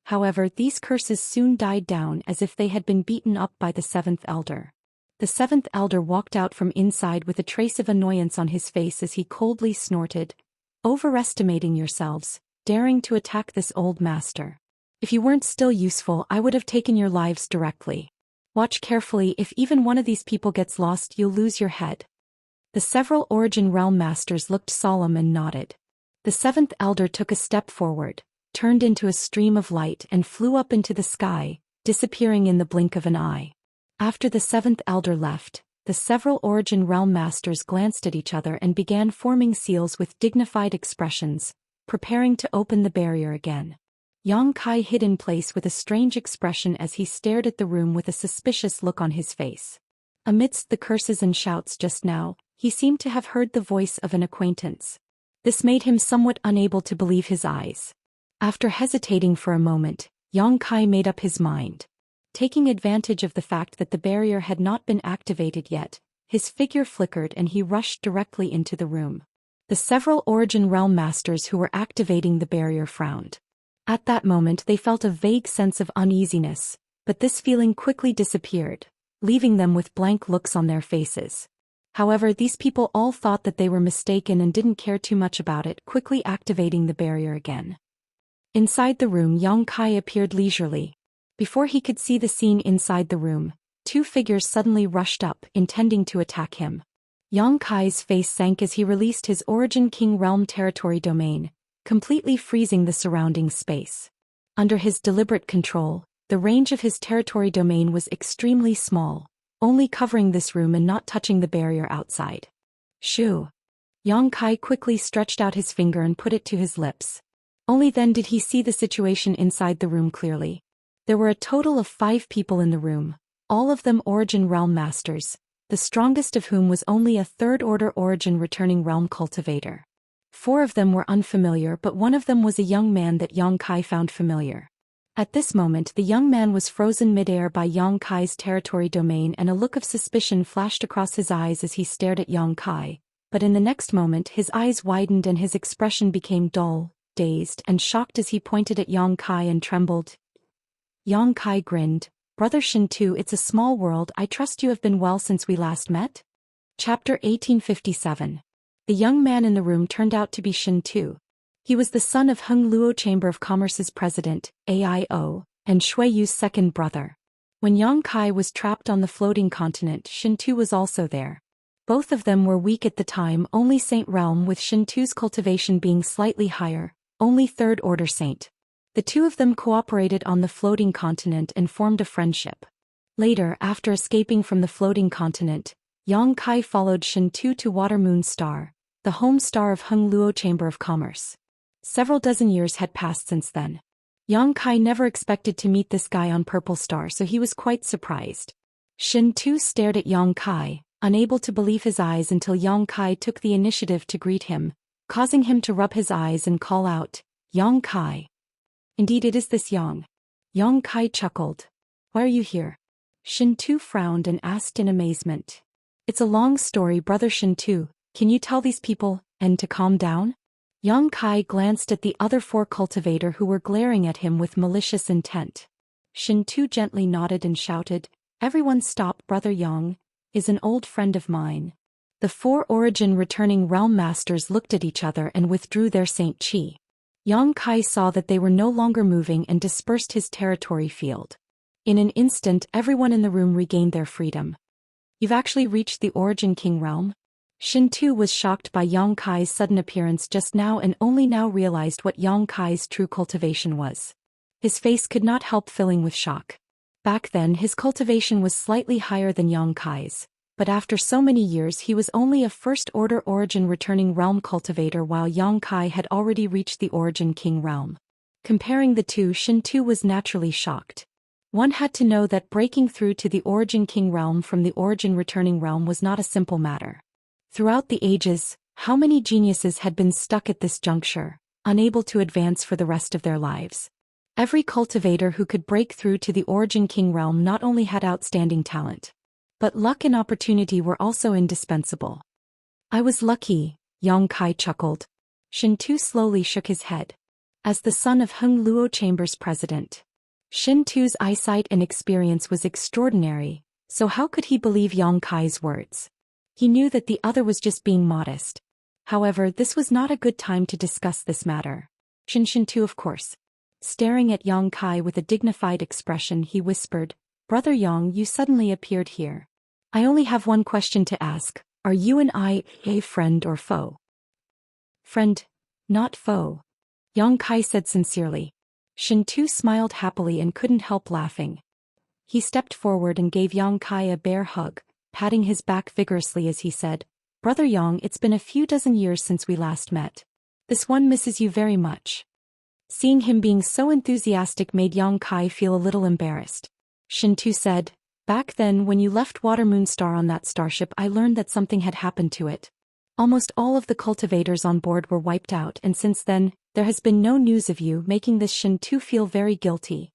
S1: However, these curses soon died down as if they had been beaten up by the seventh elder. The seventh elder walked out from inside with a trace of annoyance on his face as he coldly snorted, "Overestimating yourselves, daring to attack this old master. If you weren't still useful, I would have taken your lives directly. Watch carefully, if even one of these people gets lost, you'll lose your head." The several Origin Realm Masters looked solemn and nodded. The seventh elder took a step forward, turned into a stream of light and flew up into the sky, disappearing in the blink of an eye. After the seventh elder left, the several Origin Realm Masters glanced at each other and began forming seals with dignified expressions, preparing to open the barrier again. Yang Kai hid in place with a strange expression as he stared at the room with a suspicious look on his face. Amidst the curses and shouts just now, he seemed to have heard the voice of an acquaintance. This made him somewhat unable to believe his eyes. After hesitating for a moment, Yang Kai made up his mind. Taking advantage of the fact that the barrier had not been activated yet, his figure flickered and he rushed directly into the room. The several Origin Realm Masters who were activating the barrier frowned. At that moment they felt a vague sense of uneasiness, but this feeling quickly disappeared, leaving them with blank looks on their faces. However, these people all thought that they were mistaken and didn't care too much about it, quickly activating the barrier again. Inside the room, Yang Kai appeared leisurely. Before he could see the scene inside the room, two figures suddenly rushed up, intending to attack him. Yang Kai's face sank as he released his Origin King Realm territory domain, completely freezing the surrounding space. Under his deliberate control, the range of his territory domain was extremely small, only covering this room and not touching the barrier outside. Shoo! Yang Kai quickly stretched out his finger and put it to his lips. Only then did he see the situation inside the room clearly. There were a total of 5 people in the room, all of them Origin Realm Masters, the strongest of whom was only a third-order Origin returning realm cultivator. 4 of them were unfamiliar, but one of them was a young man that Yang Kai found familiar. At this moment the young man was frozen midair by Yang Kai's territory domain, and a look of suspicion flashed across his eyes as he stared at Yang Kai, but in the next moment his eyes widened and his expression became dull, dazed and shocked as he pointed at Yang Kai and trembled. Yang Kai grinned, "Brother Shintu, it's a small world. I trust you have been well since we last met?" Chapter 1857. The young man in the room turned out to be Shintu. He was the son of Heng Luo Chamber of Commerce's president, AIO, and Shui Yu's second brother. When Yang Kai was trapped on the floating continent, Shintu was also there. Both of them were weak at the time, only Saint Realm, with Shintu's cultivation being slightly higher, only third order Saint. The two of them cooperated on the floating continent and formed a friendship. Later, after escaping from the floating continent, Yang Kai followed Shintu to Water Moon Star, the home star of Heng Luo Chamber of Commerce. Several dozen years had passed since then. Yang Kai never expected to meet this guy on Purple Star, so he was quite surprised. Shintu stared at Yang Kai, unable to believe his eyes, until Yang Kai took the initiative to greet him, causing him to rub his eyes and call out, "Yang Kai." "Indeed it is this Yang." Yang Kai chuckled. "Why are you here?" Shintu frowned and asked in amazement. "It's a long story, Brother Shintu. Can you tell these people, and to calm down?" Yang Kai glanced at the other 4 cultivator who were glaring at him with malicious intent. Shintu gently nodded and shouted, "Everyone stop, Brother Yang is an old friend of mine." The 4 Origin returning realm masters looked at each other and withdrew their Saint Chi. Yang Kai saw that they were no longer moving and dispersed his territory field. In an instant everyone in the room regained their freedom. "You've actually reached the Origin King realm?" Shintu was shocked by Yang Kai's sudden appearance just now and only now realized what Yang Kai's true cultivation was. His face could not help filling with shock. Back then his cultivation was slightly higher than Yang Kai's, but after so many years he was only a first-order Origin returning realm cultivator, while Yang Kai had already reached the Origin King realm. Comparing the two, Shintu was naturally shocked. One had to know that breaking through to the Origin King realm from the Origin returning realm was not a simple matter. Throughout the ages, how many geniuses had been stuck at this juncture, unable to advance for the rest of their lives? Every cultivator who could break through to the Origin King realm not only had outstanding talent, but luck and opportunity were also indispensable. I was lucky, Yang Kai chuckled. Shin Tu slowly shook his head. As the son of Hung Luo Chamber's president, Shin Tu's eyesight and experience was extraordinary, so how could he believe Yang Kai's words? He knew that the other was just being modest. However, this was not a good time to discuss this matter. Shin Tu, of course. Staring at Yang Kai with a dignified expression, he whispered, "Brother Yang, you suddenly appeared here. I only have one question to ask. Are you and I a friend or foe?" "Friend, not foe," Yang Kai said sincerely. Shin Tu smiled happily and couldn't help laughing. He stepped forward and gave Yang Kai a bear hug, patting his back vigorously as he said, "Brother Yang, it's been a few dozen years since we last met. This one misses you very much." Seeing him being so enthusiastic made Yang Kai feel a little embarrassed. Shin Tu said, "Back then when you left Water Moon Star on that starship, I learned that something had happened to it. Almost all of the cultivators on board were wiped out, and since then, there has been no news of you, making this Shin Tu feel very guilty."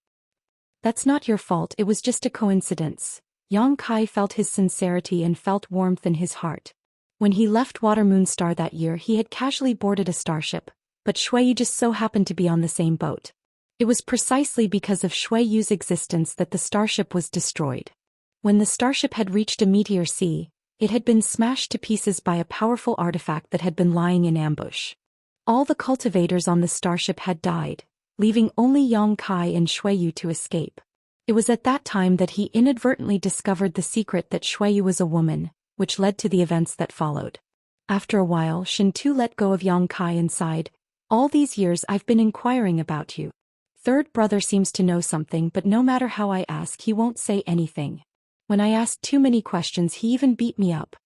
S1: "That's not your fault, it was just a coincidence." Yang Kai felt his sincerity and felt warmth in his heart. When he left Water Moon Star that year, he had casually boarded a starship, but Shui just so happened to be on the same boat. It was precisely because of Shui Yu's existence that the starship was destroyed. When the starship had reached a meteor sea, it had been smashed to pieces by a powerful artifact that had been lying in ambush. All the cultivators on the starship had died, leaving only Yang Kai and Shui Yu to escape. It was at that time that he inadvertently discovered the secret that Shui Yu was a woman, which led to the events that followed. After a while, Shin Tu let go of Yang Kai and sighed, "All these years I've been inquiring about you. Third brother seems to know something, but no matter how I ask, he won't say anything. When I asked too many questions, he even beat me up."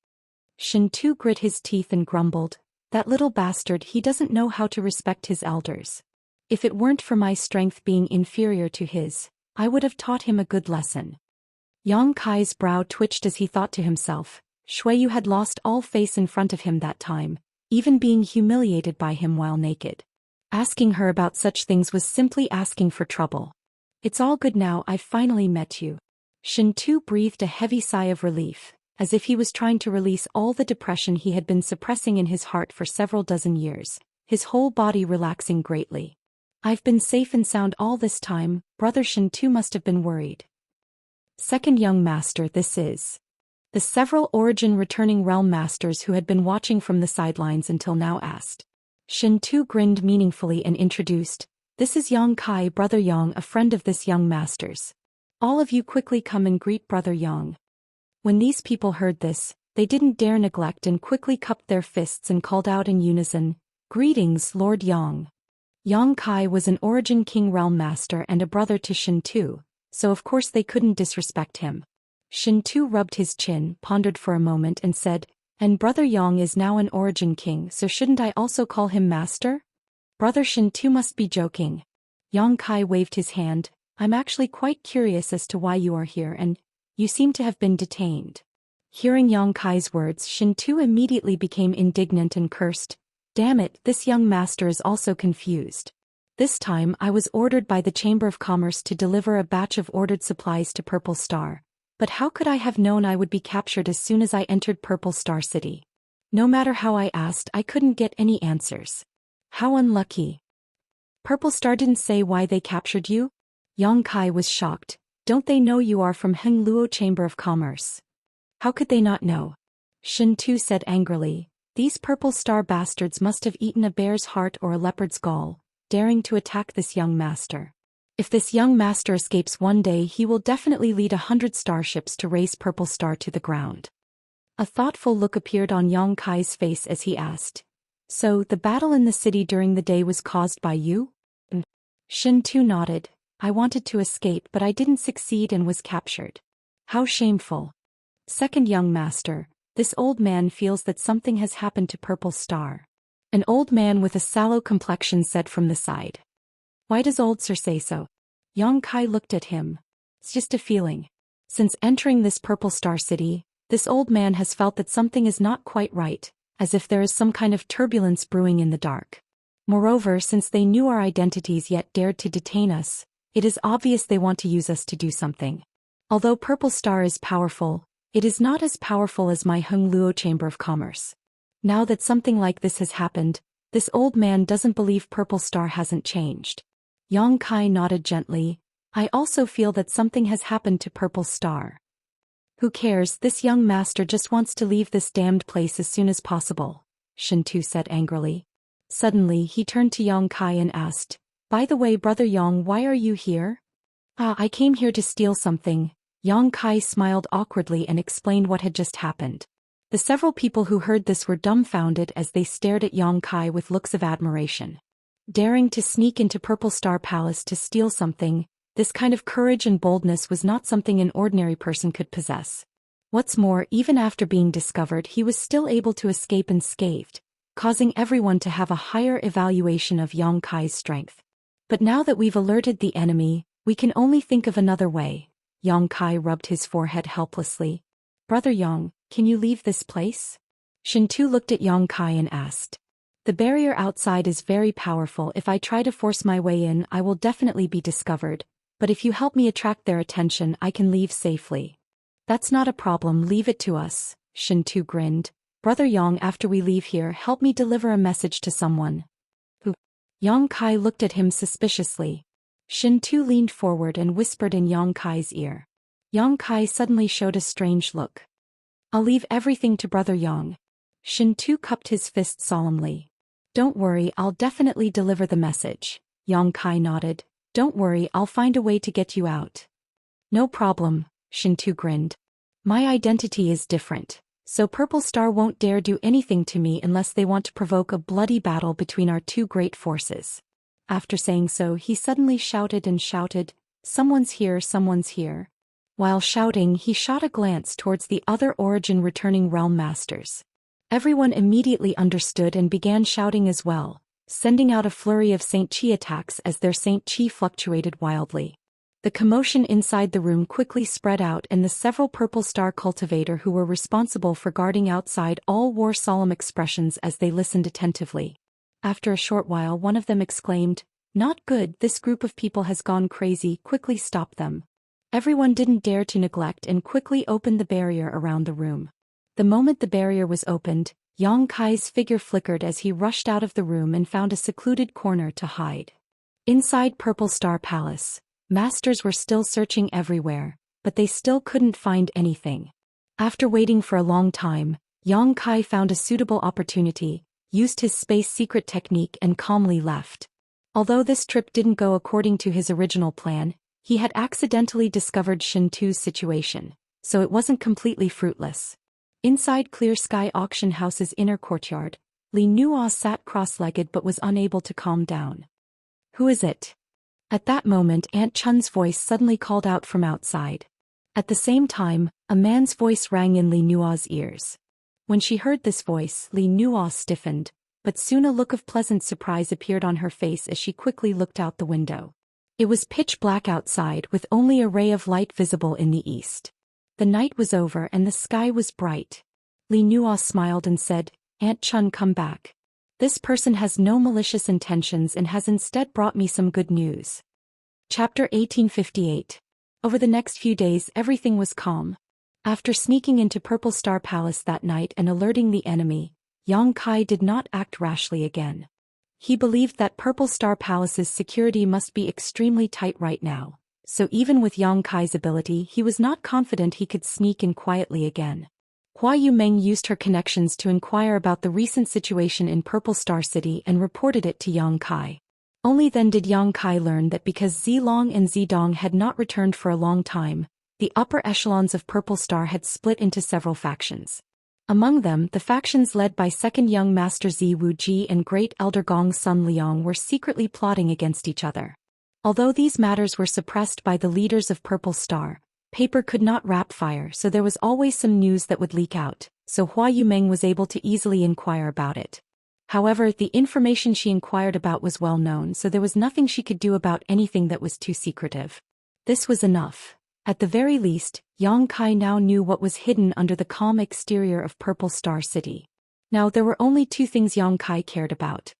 S1: Shin Tu grit his teeth and grumbled, "That little bastard, he doesn't know how to respect his elders. If it weren't for my strength being inferior to his, I would have taught him a good lesson." Yang Kai's brow twitched as he thought to himself, Shui Yu had lost all face in front of him that time, even being humiliated by him while naked. Asking her about such things was simply asking for trouble. "It's all good now, I've finally met you." Shin Tu breathed a heavy sigh of relief, as if he was trying to release all the depression he had been suppressing in his heart for several dozen years, his whole body relaxing greatly. "I've been safe and sound all this time." Brother Shin Tu must have been worried. Second young master, this is. The several Origin returning realm masters who had been watching from the sidelines until now asked. Shin Tu grinned meaningfully and introduced, "This is Yang Kai, Brother Yang, a friend of this young master's. All of you quickly come and greet Brother Yang." When these people heard this, they didn't dare neglect and quickly cupped their fists and called out in unison, "Greetings, Lord Yang." Yang Kai was an Origin King realm master and a brother to Shin Tu, so of course they couldn't disrespect him. Shin Tu rubbed his chin, pondered for a moment and said, "And Brother Yang is now an Origin King, so shouldn't I also call him Master?" Brother Shin Tu must be joking. Yang Kai waved his hand, "I'm actually quite curious as to why you are here and, you seem to have been detained." Hearing Yang Kai's words, Shin Tu immediately became indignant and cursed, "Damn it, this young master is also confused. This time I was ordered by the Chamber of Commerce to deliver a batch of ordered supplies to Purple Star. But how could I have known I would be captured as soon as I entered Purple Star City? No matter how I asked, I couldn't get any answers. How unlucky." "Purple Star didn't say why they captured you?" Yang Kai was shocked. "Don't they know you are from Heng Luo Chamber of Commerce? How could they not know?" Shin Tu said angrily, "These Purple Star bastards must have eaten a bear's heart or a leopard's gall, daring to attack this young master. If this young master escapes one day, he will definitely lead 100 starships to race Purple Star to the ground." A thoughtful look appeared on Yang Kai's face as he asked, "So, the battle in the city during the day was caused by you?" Shin Tu nodded. "I wanted to escape, but I didn't succeed and was captured." "How shameful." Second young master, "This old man feels that something has happened to Purple Star." An old man with a sallow complexion said from the side. "Why does old sir say so?" Yang Kai looked at him. "It's just a feeling. Since entering this Purple Star City, this old man has felt that something is not quite right, as if there is some kind of turbulence brewing in the dark." Moreover, since they knew our identities yet dared to detain us, it is obvious they want to use us to do something. Although Purple Star is powerful, it is not as powerful as my Hung Luo Chamber of Commerce. Now that something like this has happened, this old man doesn't believe Purple Star hasn't changed. Yang Kai nodded gently. I also feel that something has happened to Purple Star. Who cares, this young master just wants to leave this damned place as soon as possible, Shintu said angrily. Suddenly he turned to Yang Kai and asked, by the way, Brother Yang, why are you here? I came here to steal something. Yang Kai smiled awkwardly and explained what had just happened. The several people who heard this were dumbfounded as they stared at Yang Kai with looks of admiration. Daring to sneak into Purple Star Palace to steal something, this kind of courage and boldness was not something an ordinary person could possess. What's more, even after being discovered, he was still able to escape unscathed, causing everyone to have a higher evaluation of Yang Kai's strength. But now that we've alerted the enemy, we can only think of another way. Yang Kai rubbed his forehead helplessly. Brother Yang, can you leave this place? Shintu looked at Yang Kai and asked. The barrier outside is very powerful. If I try to force my way in, I will definitely be discovered. But if you help me attract their attention, I can leave safely. That's not a problem, leave it to us, Shintu grinned. Brother Yang, after we leave here, help me deliver a message to someone. Who? Yang Kai looked at him suspiciously. Shintu leaned forward and whispered in Yang Kai's ear. Yang Kai suddenly showed a strange look. I'll leave everything to Brother Yang. Shintu cupped his fist solemnly. Don't worry, I'll definitely deliver the message. Yang Kai nodded. Don't worry, I'll find a way to get you out. No problem, Shintu grinned. My identity is different, so Purple Star won't dare do anything to me unless they want to provoke a bloody battle between our two great forces. After saying so, he suddenly shouted and shouted, someone's here, someone's here. While shouting, he shot a glance towards the other Origin returning realm masters. Everyone immediately understood and began shouting as well, sending out a flurry of Saint Chi attacks as their Saint Chi fluctuated wildly. The commotion inside the room quickly spread out, and the several Purple Star cultivator who were responsible for guarding outside all wore solemn expressions as they listened attentively. After a short while, one of them exclaimed, not good, this group of people has gone crazy, quickly stop them. Everyone didn't dare to neglect and quickly opened the barrier around the room. The moment the barrier was opened, Yang Kai's figure flickered as he rushed out of the room and found a secluded corner to hide. Inside Purple Star Palace, masters were still searching everywhere, but they still couldn't find anything. After waiting for a long time, Yang Kai found a suitable opportunity, used his space secret technique and calmly left. Although this trip didn't go according to his original plan, he had accidentally discovered Shintu's situation, so it wasn't completely fruitless. Inside Clear Sky Auction House's inner courtyard, Li Nuo sat cross-legged but was unable to calm down. Who is it? At that moment, Aunt Chun's voice suddenly called out from outside. At the same time, a man's voice rang in Li Nuo's ears. When she heard this voice, Li Nuo stiffened, but soon a look of pleasant surprise appeared on her face as she quickly looked out the window. It was pitch black outside with only a ray of light visible in the east. The night was over and the sky was bright. Li Nuo smiled and said, Aunt Chun, come back. This person has no malicious intentions and has instead brought me some good news. Chapter 1858. Over the next few days everything was calm. After sneaking into Purple Star Palace that night and alerting the enemy, Yang Kai did not act rashly again. He believed that Purple Star Palace's security must be extremely tight right now, so even with Yang Kai's ability he was not confident he could sneak in quietly again. Hua Yumeng used her connections to inquire about the recent situation in Purple Star City and reported it to Yang Kai. Only then did Yang Kai learn that because Zilong and Zidong had not returned for a long time, the upper echelons of Purple Star had split into several factions. Among them, the factions led by Second Young Master Zi Wuji and Great Elder Gong Sun Liang were secretly plotting against each other. Although these matters were suppressed by the leaders of Purple Star, paper could not wrap fire, so there was always some news that would leak out, so Hua Yumeng was able to easily inquire about it. However, the information she inquired about was well known, so there was nothing she could do about anything that was too secretive. This was enough. At the very least, Yang Kai now knew what was hidden under the calm exterior of Purple Star City. Now there were only two things Yang Kai cared about.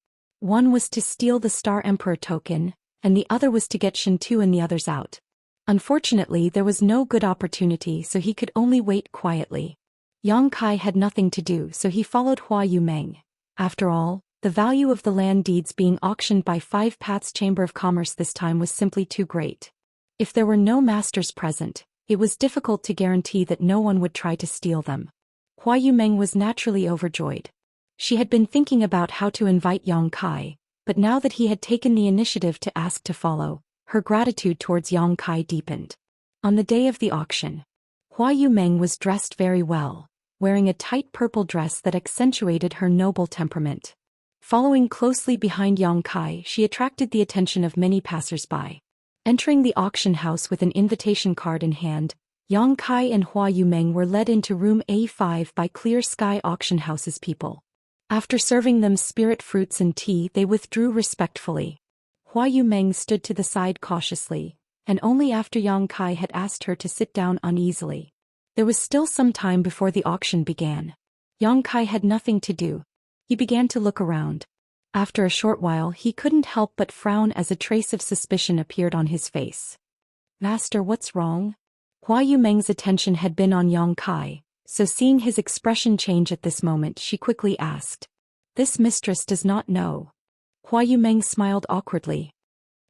S1: One was to steal the Star Emperor token, and the other was to get Shintu and the others out. Unfortunately, there was no good opportunity, so he could only wait quietly. Yang Kai had nothing to do, so he followed Hua Yumeng. After all, the value of the land deeds being auctioned by 5 Paths Chamber of Commerce this time was simply too great. If there were no masters present, it was difficult to guarantee that no one would try to steal them. Hua Yumeng was naturally overjoyed. She had been thinking about how to invite Yang Kai, but now that he had taken the initiative to ask to follow, her gratitude towards Yang Kai deepened. On the day of the auction, Hua Yumeng was dressed very well, wearing a tight purple dress that accentuated her noble temperament. Following closely behind Yang Kai, she attracted the attention of many passers-by. Entering the auction house with an invitation card in hand, Yang Kai and Hua Yumeng were led into room A5 by Clear Sky Auction House's people. After serving them spirit fruits and tea, they withdrew respectfully. Hua Yumeng stood to the side cautiously, and only after Yang Kai had asked her to sit down uneasily. There was still some time before the auction began. Yang Kai had nothing to do. He began to look around. After a short while, he couldn't help but frown as a trace of suspicion appeared on his face. "Master, what's wrong?" Hua Yumeng's attention had been on Yang Kai, so seeing his expression change at this moment, she quickly asked. "This mistress does not know." Hua Yumeng smiled awkwardly.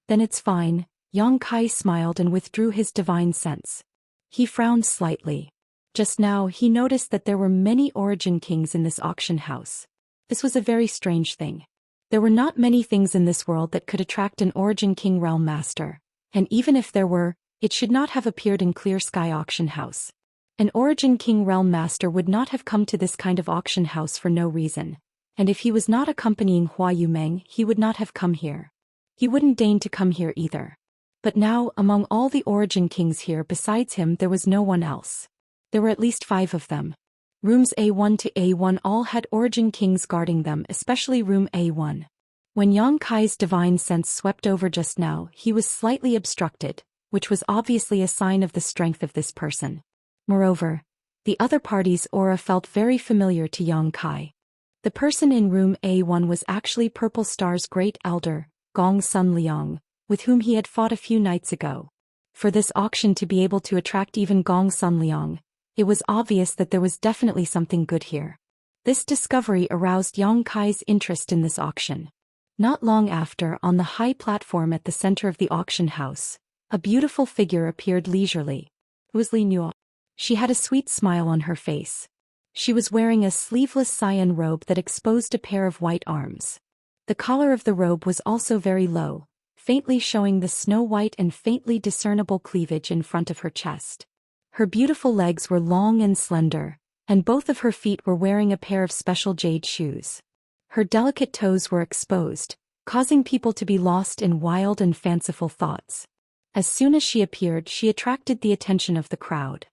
S1: "Then it's fine." Yang Kai smiled and withdrew his divine sense. He frowned slightly. Just now he noticed that there were many origin kings in this auction house. This was a very strange thing. There were not many things in this world that could attract an origin king realm master, and even if there were, it should not have appeared in Clear Sky Auction House. An origin king realm master would not have come to this kind of auction house for no reason, and if he was not accompanying Hua Yumeng, he would not have come here. He wouldn't deign to come here either. But now, among all the origin kings here besides him, there was no one else. There were at least 5 of them. Rooms A1 to A1 all had origin kings guarding them, especially room A1. When Yang Kai's divine sense swept over just now, he was slightly obstructed, which was obviously a sign of the strength of this person. Moreover, the other party's aura felt very familiar to Yang Kai. The person in room A1 was actually Purple Star's great elder, Gong Sun Liang, with whom he had fought a few nights ago. For this auction to be able to attract even Gong Sun Liang, it was obvious that there was definitely something good here. This discovery aroused Yang Kai's interest in this auction. Not long after, on the high platform at the center of the auction house, a beautiful figure appeared leisurely. It was Li Nuo. She had a sweet smile on her face. She was wearing a sleeveless cyan robe that exposed a pair of white arms. The collar of the robe was also very low, faintly showing the snow-white and faintly discernible cleavage in front of her chest. Her beautiful legs were long and slender, and both of her feet were wearing a pair of special jade shoes. Her delicate toes were exposed, causing people to be lost in wild and fanciful thoughts. As soon as she appeared, she attracted the attention of the crowd.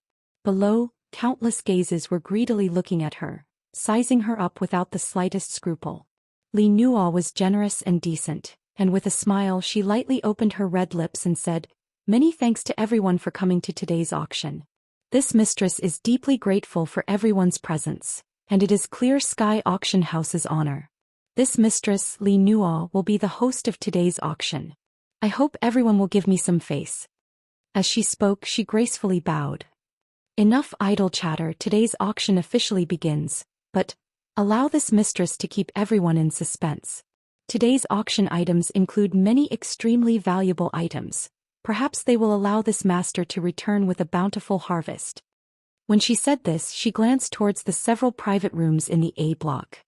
S1: Below, countless gazes were greedily looking at her, sizing her up without the slightest scruple. Li Nuo was generous and decent, and with a smile she lightly opened her red lips and said, "Many thanks to everyone for coming to today's auction. This mistress is deeply grateful for everyone's presence, and it is Clear Sky Auction House's honor. This mistress, Li Nuo, will be the host of today's auction. I hope everyone will give me some face." As she spoke, she gracefully bowed. "Enough idle chatter, today's auction officially begins, but allow this mistress to keep everyone in suspense. Today's auction items include many extremely valuable items. Perhaps they will allow this master to return with a bountiful harvest." When she said this, she glanced towards the several private rooms in the A block.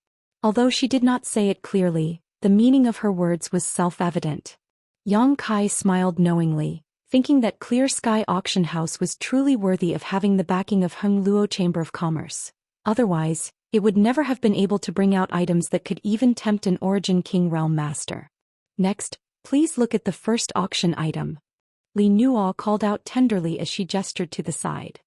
S1: Although she did not say it clearly, the meaning of her words was self-evident. Yang Kai smiled knowingly, thinking that Clear Sky Auction House was truly worthy of having the backing of Hung Luo Chamber of Commerce. Otherwise, it would never have been able to bring out items that could even tempt an Origin King Realm Master. "Next, please look at the first auction item." Li Nuo called out tenderly as she gestured to the side.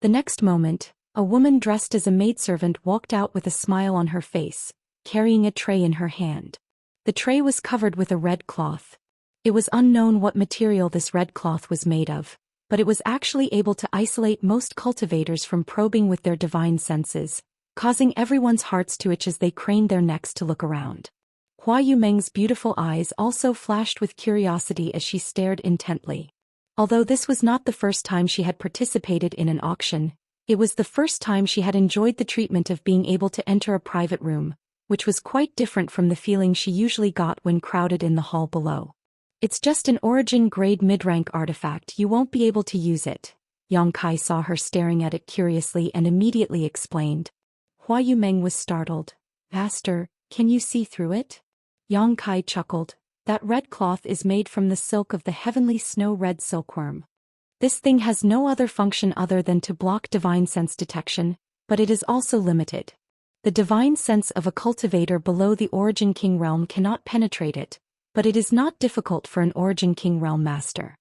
S1: The next moment, a woman dressed as a maidservant walked out with a smile on her face, carrying a tray in her hand. The tray was covered with a red cloth. It was unknown what material this red cloth was made of, but it was actually able to isolate most cultivators from probing with their divine senses, causing everyone's hearts to itch as they craned their necks to look around. Hua Yumeng's beautiful eyes also flashed with curiosity as she stared intently. Although this was not the first time she had participated in an auction, it was the first time she had enjoyed the treatment of being able to enter a private room, which was quite different from the feeling she usually got when crowded in the hall below. It's just an origin grade mid-rank artifact, you won't be able to use it. Yang Kai saw her staring at it curiously and immediately explained. Hua Yumeng was startled. Master, can you see through it? Yang Kai chuckled. That red cloth is made from the silk of the heavenly snow-red silkworm. This thing has no other function other than to block divine sense detection, but it is also limited. The divine sense of a cultivator below the Origin King realm cannot penetrate it, but it is not difficult for an Origin King realm master.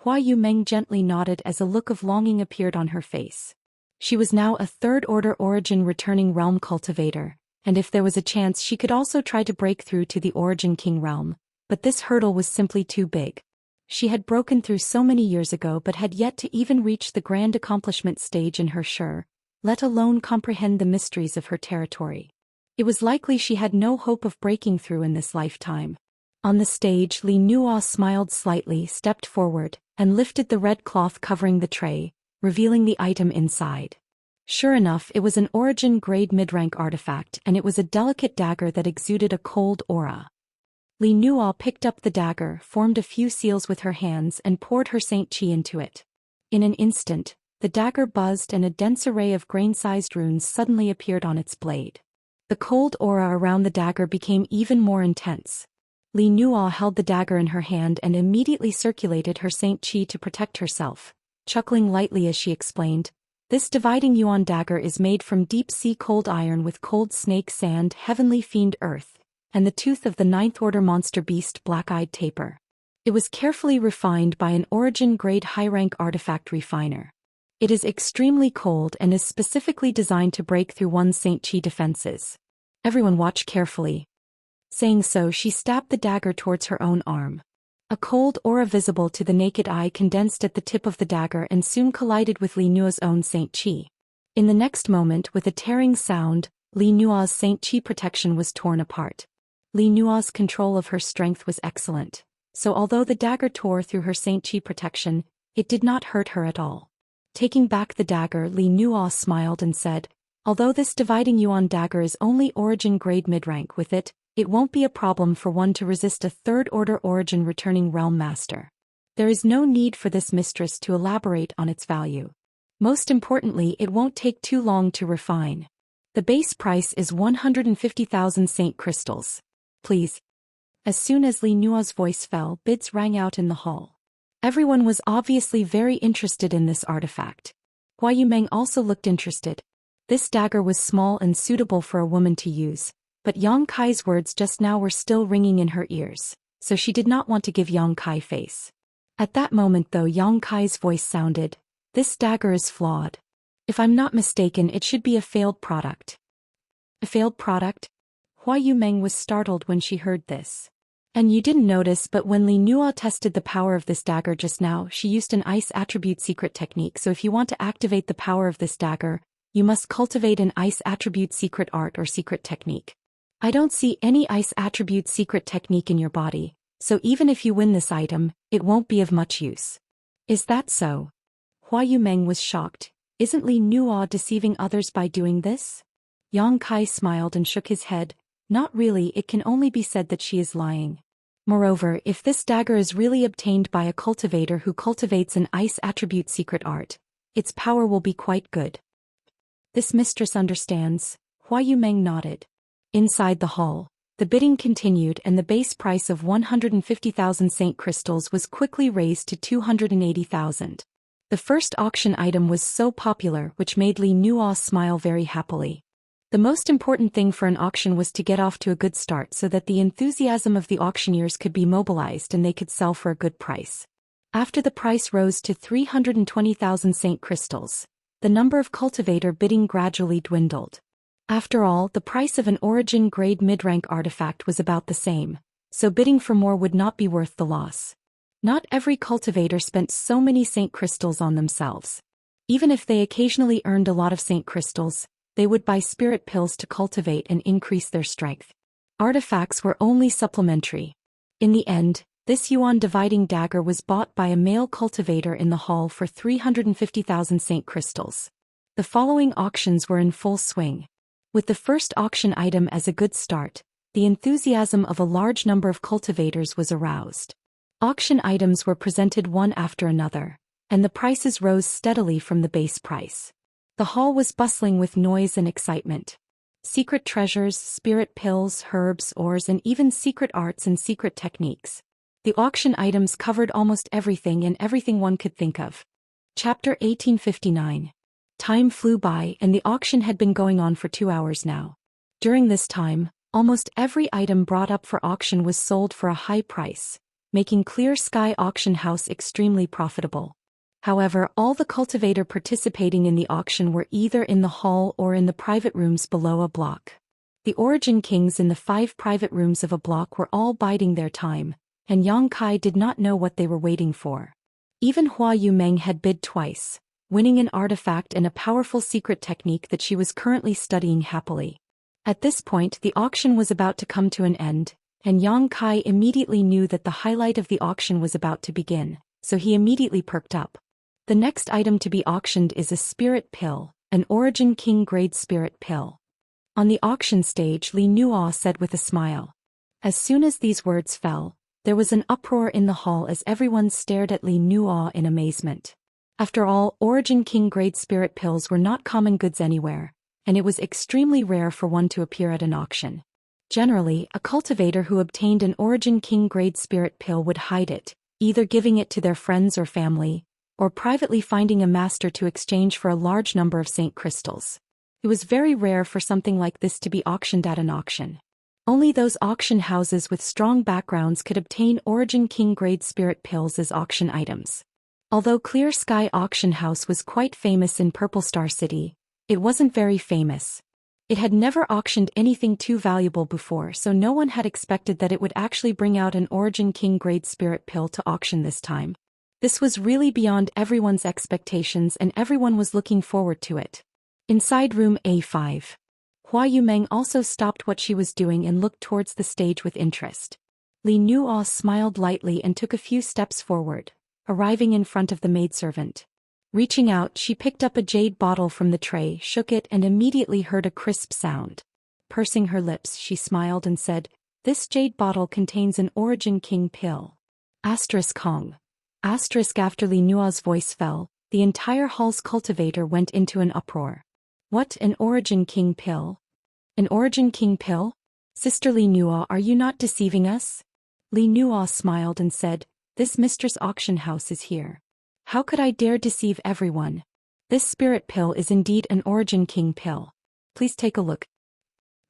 S1: Hua Yumeng gently nodded as a look of longing appeared on her face. She was now a third-order Origin returning realm cultivator, and if there was a chance she could also try to break through to the Origin King realm. But this hurdle was simply too big. She had broken through so many years ago but had yet to even reach the grand accomplishment stage in her sure, let alone comprehend the mysteries of her territory. It was likely she had no hope of breaking through in this lifetime. On the stage, Li Nuo smiled slightly, stepped forward, and lifted the red cloth covering the tray, revealing the item inside. Sure enough, it was an origin-grade mid-rank artifact, and it was a delicate dagger that exuded a cold aura. Li Nuo picked up the dagger, formed a few seals with her hands and poured her Saint Qi into it. In an instant, the dagger buzzed and a dense array of grain-sized runes suddenly appeared on its blade. The cold aura around the dagger became even more intense. Li Nuo held the dagger in her hand and immediately circulated her Saint Qi to protect herself, chuckling lightly as she explained, "This dividing yuan dagger is made from deep-sea cold iron with cold snake sand, heavenly fiend earth, and the tooth of the ninth-order monster beast black-eyed tapir. It was carefully refined by an origin-grade high-rank artifact refiner. It is extremely cold and is specifically designed to break through one's Saint Qi defenses. Everyone watch carefully." Saying so, she stabbed the dagger towards her own arm. A cold aura visible to the naked eye condensed at the tip of the dagger and soon collided with Li Nuo's own Saint Qi. In the next moment, with a tearing sound, Li Nuo's Saint Qi protection was torn apart. Li Nuo's control of her strength was excellent, so although the dagger tore through her Saint Qi protection, it did not hurt her at all. Taking back the dagger, Li Nuo smiled and said, "Although this dividing yuan dagger is only origin grade mid-rank, with it won't be a problem for one to resist a third-order origin returning realm master. There is no need for this mistress to elaborate on its value. Most importantly, it won't take too long to refine. The base price is 150,000 Saint crystals. Please." As soon as Li Nuo's voice fell, bids rang out in the hall. Everyone was obviously very interested in this artifact. Hua Yumeng also looked interested. This dagger was small and suitable for a woman to use, but Yang Kai's words just now were still ringing in her ears, so she did not want to give Yang Kai face. At that moment though, Yang Kai's voice sounded, "This dagger is flawed. If I'm not mistaken, it should be a failed product." A failed product? Hua Yumeng was startled when she heard this. "And you didn't notice, but when Li Nuo tested the power of this dagger just now, she used an ice attribute secret technique, so if you want to activate the power of this dagger, you must cultivate an ice attribute secret art or secret technique. I don't see any ice attribute secret technique in your body, so even if you win this item, it won't be of much use." "Is that so?" Hua Yumeng was shocked. "Isn't Li Nuo deceiving others by doing this?" Yang Kai smiled and shook his head. "Not really, it can only be said that she is lying. Moreover, if this dagger is really obtained by a cultivator who cultivates an ice attribute secret art, its power will be quite good." "This mistress understands." Hua Yumeng nodded. Inside the hall, the bidding continued and the base price of 150,000 Saint crystals was quickly raised to 280,000. The first auction item was so popular, which made Li Nuo smile very happily. The most important thing for an auction was to get off to a good start so that the enthusiasm of the auctioneers could be mobilized and they could sell for a good price. After the price rose to 320,000 Saint crystals, the number of cultivator bidding gradually dwindled. After all, the price of an origin-grade mid-rank artifact was about the same, so bidding for more would not be worth the loss. Not every cultivator spent so many Saint crystals on themselves. Even if they occasionally earned a lot of Saint crystals, they would buy spirit pills to cultivate and increase their strength. Artifacts were only supplementary. In the end, this yuan dividing dagger was bought by a male cultivator in the hall for 350,000 Saint crystals. The following auctions were in full swing. With the first auction item as a good start, the enthusiasm of a large number of cultivators was aroused. Auction items were presented one after another, and the prices rose steadily from the base price. The hall was bustling with noise and excitement. Secret treasures, spirit pills, herbs, ores, and even secret arts and secret techniques. The auction items covered almost everything and everything one could think of. Chapter 1859. Time flew by and the auction had been going on for 2 hours now. During this time, almost every item brought up for auction was sold for a high price, making Clear Sky Auction House extremely profitable. However, all the cultivator participating in the auction were either in the hall or in the private rooms below a block. The Origin Kings in the 5 private rooms of a block were all biding their time, and Yang Kai did not know what they were waiting for. Even Hua Yumeng had bid twice, winning an artifact and a powerful secret technique that she was currently studying happily. At this point the auction was about to come to an end, and Yang Kai immediately knew that the highlight of the auction was about to begin, so he immediately perked up. The next item to be auctioned is a spirit pill, an Origin King grade spirit pill. On the auction stage, Li Nuo said with a smile. As soon as these words fell, there was an uproar in the hall as everyone stared at Li Nuo in amazement. After all, Origin King grade spirit pills were not common goods anywhere, and it was extremely rare for one to appear at an auction. Generally, a cultivator who obtained an Origin King grade spirit pill would hide it, either giving it to their friends or family, or privately finding a master to exchange for a large number of Saint crystals. It was very rare for something like this to be auctioned at an auction. Only those auction houses with strong backgrounds could obtain Origin King grade spirit pills as auction items. Although Clear Sky Auction House was quite famous in Purple Star City, it wasn't very famous. It had never auctioned anything too valuable before, so no one had expected that it would actually bring out an Origin King grade spirit pill to auction this time. This was really beyond everyone's expectations and everyone was looking forward to it. Inside room A5. Hua Yumeng also stopped what she was doing and looked towards the stage with interest. Li Nuo smiled lightly and took a few steps forward, arriving in front of the maidservant. Reaching out, she picked up a jade bottle from the tray, shook it, and immediately heard a crisp sound. Pursing her lips, she smiled and said, "This jade bottle contains an Origin King pill." Kong. After Li Nuo's voice fell, the entire hall's cultivator went into an uproar. What, an Origin King pill? An Origin King pill? Sister Li Nuo, are you not deceiving us? Li Nuo smiled and said, "This mistress auction house is here. How could I dare deceive everyone? This spirit pill is indeed an Origin King pill. Please take a look."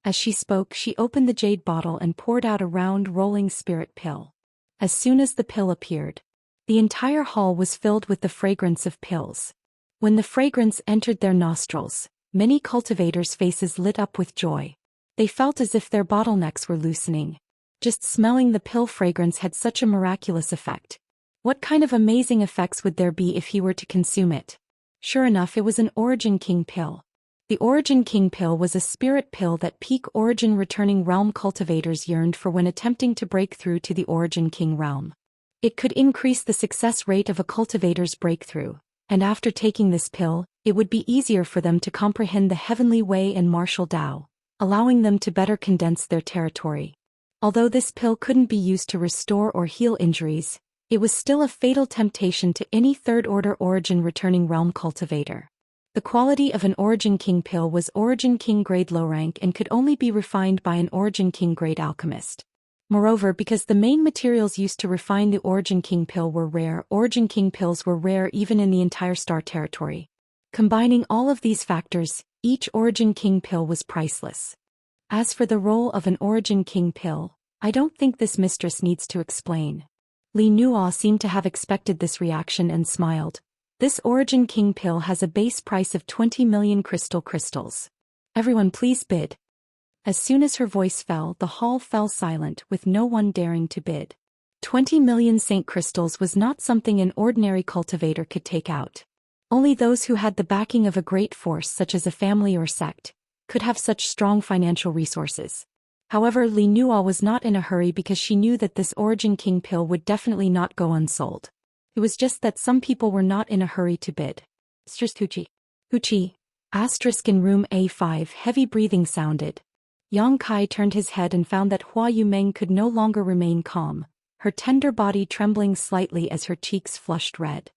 S1: As she spoke, she opened the jade bottle and poured out a round, rolling spirit pill. As soon as the pill appeared, the entire hall was filled with the fragrance of pills. When the fragrance entered their nostrils, many cultivators' faces lit up with joy. They felt as if their bottlenecks were loosening. Just smelling the pill fragrance had such a miraculous effect. What kind of amazing effects would there be if he were to consume it? Sure enough, it was an Origin King pill. The Origin King pill was a spirit pill that peak Origin returning realm cultivators yearned for when attempting to break through to the Origin King realm. It could increase the success rate of a cultivator's breakthrough, and after taking this pill, it would be easier for them to comprehend the heavenly way and martial Tao, allowing them to better condense their territory. Although this pill couldn't be used to restore or heal injuries, it was still a fatal temptation to any third-order Origin returning realm cultivator. The quality of an Origin King pill was Origin King grade low rank and could only be refined by an Origin King grade alchemist. Moreover, because the main materials used to refine the Origin King pill were rare, Origin King pills were rare even in the entire star territory. Combining all of these factors, each Origin King pill was priceless. As for the role of an Origin King pill, I don't think this mistress needs to explain. Li Nuo seemed to have expected this reaction and smiled. This Origin King pill has a base price of 20 million crystals. Everyone please bid. As soon as her voice fell, the hall fell silent with no one daring to bid. 20 million Saint crystals was not something an ordinary cultivator could take out. Only those who had the backing of a great force such as a family or sect could have such strong financial resources. However, Li Nuo was not in a hurry because she knew that this Origin King pill would definitely not go unsold. It was just that some people were not in a hurry to bid. Huchi. Asterisk in room A5 heavy breathing sounded. Yang Kai turned his head and found that Hua Yumeng could no longer remain calm, her tender body trembling slightly as her cheeks flushed red.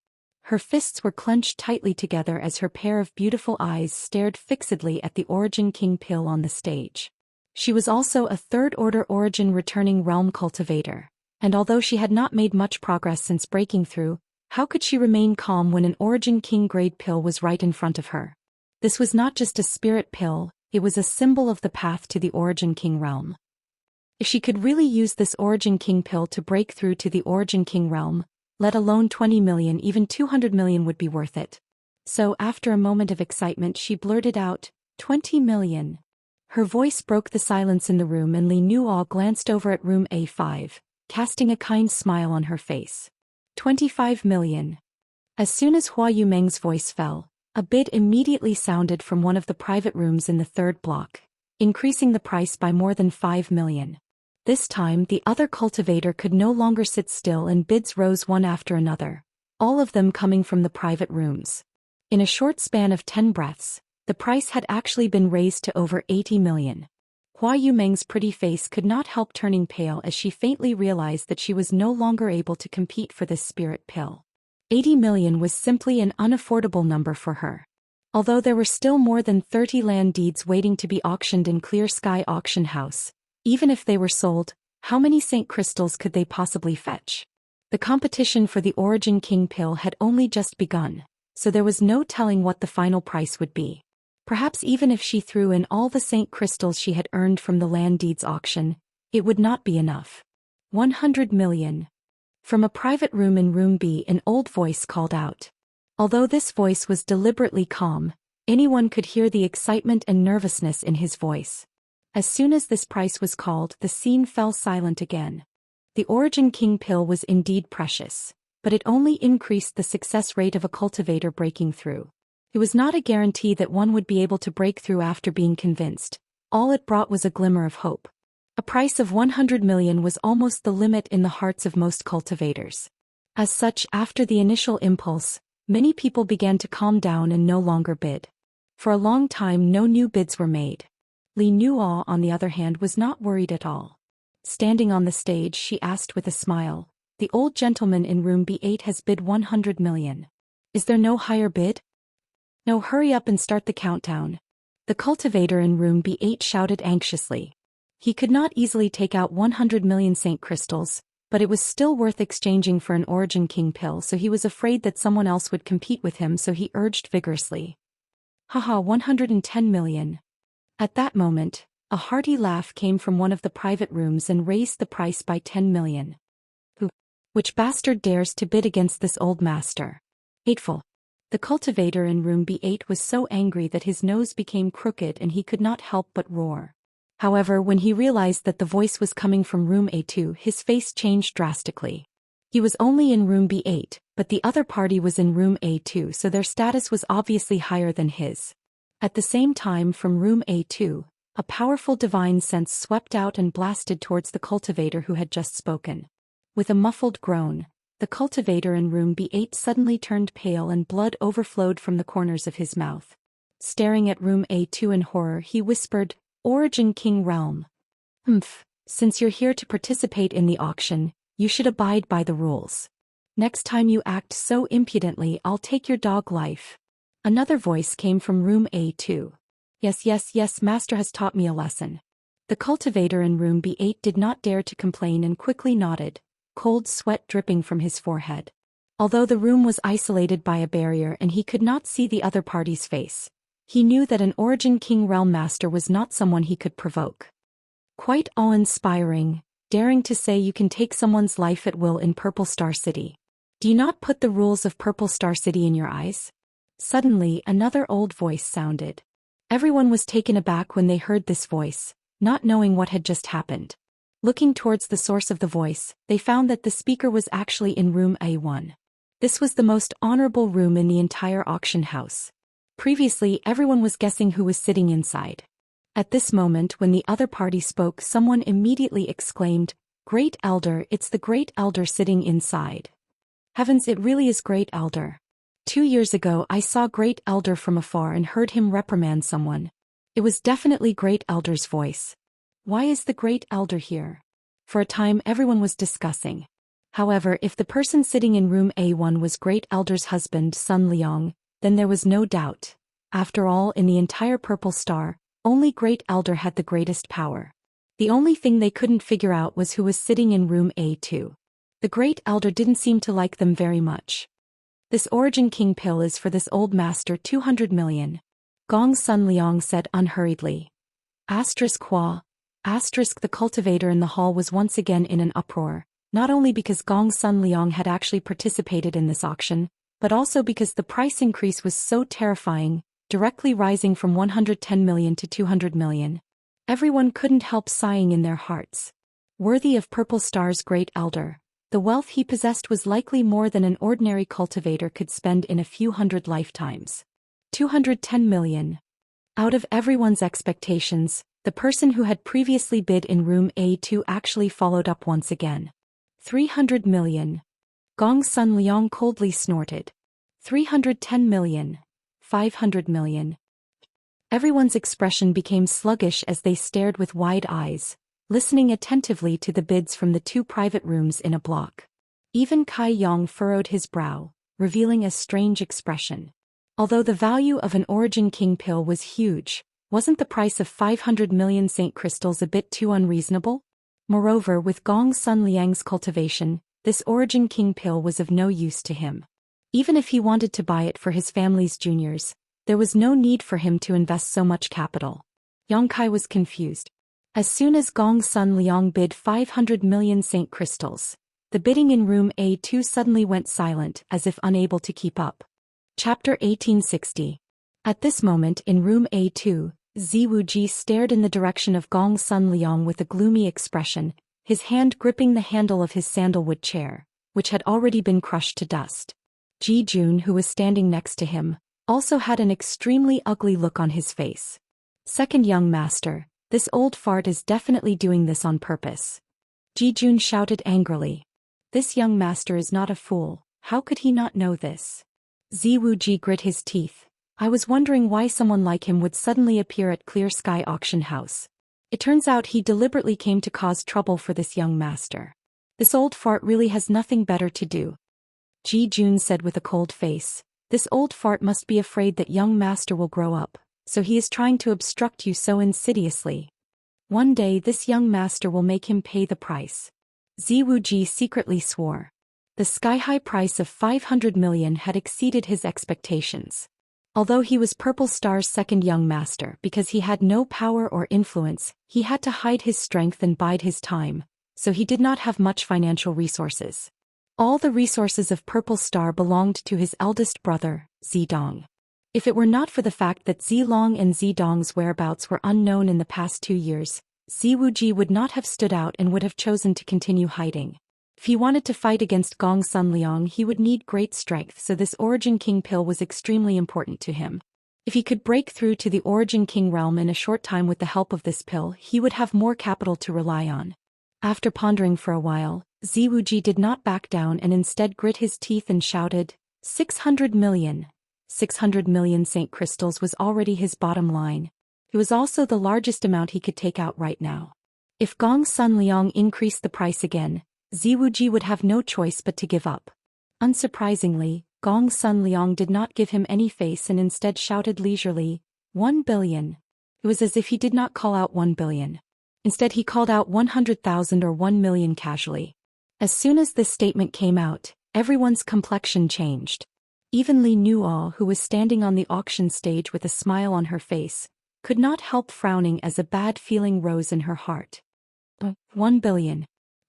S1: Her fists were clenched tightly together as her pair of beautiful eyes stared fixedly at the Origin King pill on the stage. She was also a third-order Origin returning realm cultivator, and although she had not made much progress since breaking through, how could she remain calm when an Origin King grade pill was right in front of her? This was not just a spirit pill, it was a symbol of the path to the Origin King realm. If she could really use this Origin King pill to break through to the Origin King realm, let alone 20 million, even 200 million would be worth it. So after a moment of excitement she blurted out, 20 million. Her voice broke the silence in the room and Li Nuo glanced over at room A5, casting a kind smile on her face. 25 million. As soon as Hua Yumeng's voice fell, a bid immediately sounded from one of the private rooms in the third block, increasing the price by more than 5 million. This time the other cultivator could no longer sit still and bids rose one after another, all of them coming from the private rooms. In a short span of 10 breaths, the price had actually been raised to over 80 million. Hua Yumeng's pretty face could not help turning pale as she faintly realized that she was no longer able to compete for this spirit pill. 80 million was simply an unaffordable number for her. Although there were still more than 30 land deeds waiting to be auctioned in Clear Sky Auction House, even if they were sold, how many Saint Crystals could they possibly fetch? The competition for the Origin King pill had only just begun, so there was no telling what the final price would be. Perhaps even if she threw in all the Saint Crystals she had earned from the land deeds auction, it would not be enough. 100 million. From a private room in room B an old voice called out. Although this voice was deliberately calm, anyone could hear the excitement and nervousness in his voice. As soon as this price was called, the scene fell silent again. The Origin King pill was indeed precious, but it only increased the success rate of a cultivator breaking through. It was not a guarantee that one would be able to break through after being convinced. All it brought was a glimmer of hope. A price of 100 million was almost the limit in the hearts of most cultivators. As such, after the initial impulse, many people began to calm down and no longer bid. For a long time no new bids were made. Li Nuo, on the other hand, was not worried at all. Standing on the stage, she asked with a smile, "The old gentleman in room B8 has bid 100 million. Is there no higher bid?" "No, hurry up and start the countdown." The cultivator in room B8 shouted anxiously. He could not easily take out 100 million Saint Crystals, but it was still worth exchanging for an Origin King pill, so he was afraid that someone else would compete with him, so he urged vigorously. "Haha, 110 million. At that moment, a hearty laugh came from one of the private rooms and raised the price by 10 million. Which bastard dares to bid against this old master? Hateful. The cultivator in room B8 was so angry that his nose became crooked and he could not help but roar. However, when he realized that the voice was coming from room A2, his face changed drastically. He was only in room B8, but the other party was in room A2, so their status was obviously higher than his. At the same time, from room A2, a powerful divine sense swept out and blasted towards the cultivator who had just spoken. With a muffled groan, the cultivator in room B8 suddenly turned pale and blood overflowed from the corners of his mouth. Staring at room A2 in horror, he whispered, "Origin King Realm. Since you're here to participate in the auction, you should abide by the rules. Next time you act so impudently, I'll take your dog life." Another voice came from room A2. Yes, master has taught me a lesson." The cultivator in room B8 did not dare to complain and quickly nodded, cold sweat dripping from his forehead. Although the room was isolated by a barrier and he could not see the other party's face, he knew that an Origin King Realm Master was not someone he could provoke. Quite awe-inspiring, daring to say you can take someone's life at will in Purple Star City. Do you not put the rules of Purple Star City in your eyes? Suddenly, another old voice sounded. Everyone was taken aback when they heard this voice, not knowing what had just happened. Looking towards the source of the voice, they found that the speaker was actually in room A1. This was the most honorable room in the entire auction house. Previously, everyone was guessing who was sitting inside. At this moment when the other party spoke, someone immediately exclaimed, "Great Elder, it's the Great Elder sitting inside." Heavens, it really is Great Elder. 2 years ago I saw Great Elder from afar and heard him reprimand someone. It was definitely Great Elder's voice. Why is the Great Elder here? For a time everyone was discussing. However, if the person sitting in room A1 was Great Elder's husband, Sun Liang, then there was no doubt. After all, in the entire Purple Star, only Great Elder had the greatest power. The only thing they couldn't figure out was who was sitting in room A2. The Great Elder didn't seem to like them very much. "This Origin King pill is for this old master, 200 million. Gong Sun Liang said unhurriedly. Qua. The cultivator in the hall was once again in an uproar, not only because Gong Sun Liang had actually participated in this auction, but also because the price increase was so terrifying, directly rising from 110 million to 200 million. Everyone couldn't help sighing in their hearts. Worthy of Purple Star's Great Elder, the wealth he possessed was likely more than an ordinary cultivator could spend in a few hundred lifetimes. 210 million. Out of everyone's expectations, the person who had previously bid in room A2 actually followed up once again. 300 million. Gong Sun Liang coldly snorted. 310 million. 500 million. Everyone's expression became sluggish as they stared with wide eyes, listening attentively to the bids from the two private rooms in a block. Even Kai Yong furrowed his brow, revealing a strange expression. Although the value of an Origin King pill was huge, wasn't the price of 500 million Saint crystals a bit too unreasonable? Moreover, with Gong Sun Liang's cultivation, this Origin King pill was of no use to him. Even if he wanted to buy it for his family's juniors, there was no need for him to invest so much capital. Yang Kai was confused. As soon as Gong Sun Liang bid 500 million Saint crystals, the bidding in room A2 suddenly went silent, as if unable to keep up. Chapter 1860. At this moment in room A2, Ziwuji stared in the direction of Gong Sun Liang with a gloomy expression, his hand gripping the handle of his sandalwood chair, which had already been crushed to dust. Ji Jun, who was standing next to him, also had an extremely ugly look on his face. "Second young master, this old fart is definitely doing this on purpose." Ji Jun shouted angrily. "This young master is not a fool, how could he not know this?" Ziwuji grit his teeth. "I was wondering why someone like him would suddenly appear at Clear Sky Auction House. It turns out he deliberately came to cause trouble for this young master. This old fart really has nothing better to do." Ji Jun said with a cold face, "This old fart must be afraid that young master will grow up, so he is trying to obstruct you so insidiously. One day this young master will make him pay the price." Ziwuji secretly swore. The sky-high price of 500 million had exceeded his expectations. Although he was Purple Star's second young master, because he had no power or influence, he had to hide his strength and bide his time, so he did not have much financial resources. All the resources of Purple Star belonged to his eldest brother, Zidong. If it were not for the fact that Zilong and Zidong's whereabouts were unknown in the past 2 years, Ziwuji would not have stood out and would have chosen to continue hiding. If he wanted to fight against Gong Sun Liang, he would need great strength, so this Origin King pill was extremely important to him. If he could break through to the Origin King realm in a short time with the help of this pill, he would have more capital to rely on. After pondering for a while, Ziwuji did not back down and instead grit his teeth and shouted, 600 million. 600 million Saint crystals was already his bottom line. It was also the largest amount he could take out right now. If Gong Sun Liang increased the price again, Ziwuji would have no choice but to give up. Unsurprisingly, Gong Sun Liang did not give him any face and instead shouted leisurely, 1 billion. It was as if he did not call out 1 billion. Instead he called out 100,000 or 1 million casually. As soon as this statement came out, everyone's complexion changed. Even Li Nuo, who was standing on the auction stage with a smile on her face, could not help frowning as a bad feeling rose in her heart. 1 billion.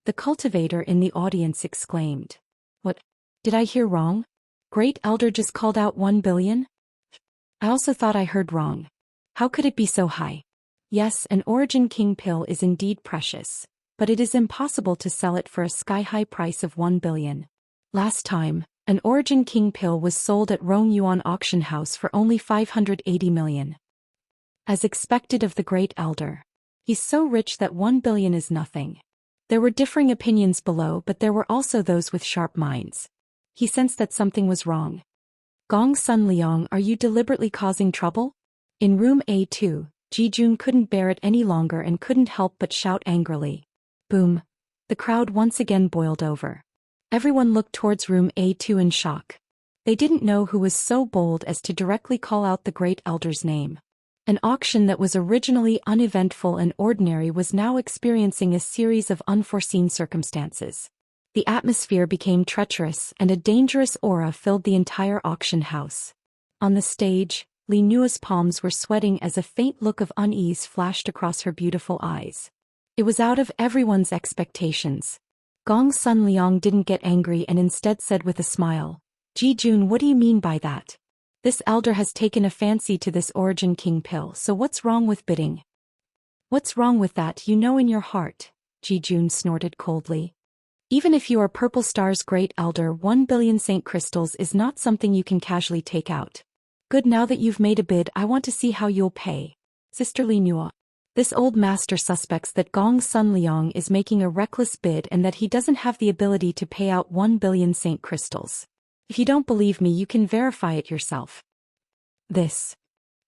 S1: The cultivator in the audience exclaimed. What? Did I hear wrong? Great Elder just called out 1 billion? I also thought I heard wrong. How could it be so high? Yes, an Origin King pill is indeed precious, but it is impossible to sell it for a sky-high price of 1 billion. Last time, an Origin King pill was sold at Rongyuan Auction House for only 580 million. As expected of the Great Elder. He's so rich that 1 billion is nothing. There were differing opinions below, but there were also those with sharp minds. He sensed that something was wrong. Gong Sun Liang, are you deliberately causing trouble? In room A2, Jijun couldn't bear it any longer and couldn't help but shout angrily. Boom. The crowd once again boiled over. Everyone looked towards room A2 in shock. They didn't know who was so bold as to directly call out the Great Elder's name. An auction that was originally uneventful and ordinary was now experiencing a series of unforeseen circumstances. The atmosphere became treacherous and a dangerous aura filled the entire auction house. On the stage, Li Nua's palms were sweating as a faint look of unease flashed across her beautiful eyes. It was out of everyone's expectations. Gong Sun Liang didn't get angry and instead said with a smile, Jijun, what do you mean by that? This elder has taken a fancy to this Origin King pill, so what's wrong with bidding? What's wrong with that, you know in your heart? Jijun snorted coldly. Even if you are Purple Star's Great Elder, 1 billion Saint Crystals is not something you can casually take out. Good, now that you've made a bid, I want to see how you'll pay. Sister Li Nua. This old master suspects that Gong Sun Liang is making a reckless bid and that he doesn't have the ability to pay out 1 billion Saint Crystals. If you don't believe me, you can verify it yourself. This.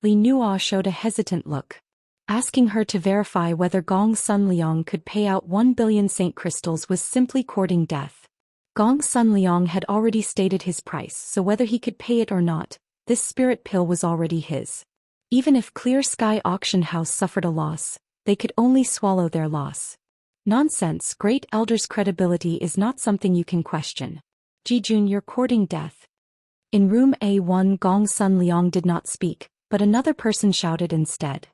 S1: Li Nua showed a hesitant look. Asking her to verify whether Gong Sun Liang could pay out 1 billion Saint Crystals was simply courting death. Gong Sun Liang had already stated his price, so whether he could pay it or not, this spirit pill was already his. Even if Clear Sky Auction House suffered a loss, they could only swallow their loss. Nonsense, Great Elder's credibility is not something you can question. Jijun, you're courting death. In room A1, Gong Sun Liang did not speak, but another person shouted instead.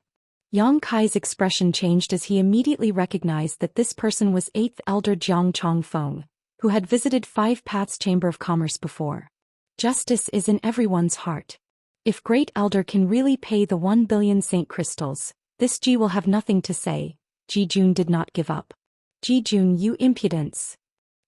S1: Yang Kai's expression changed as he immediately recognized that this person was 8th Elder Jiang Chongfeng, who had visited Five Paths Chamber of Commerce before. Justice is in everyone's heart. If Great Elder can really pay the 1 billion Saint Crystals, this Ji will have nothing to say. Jijun did not give up. Jijun, you impudence.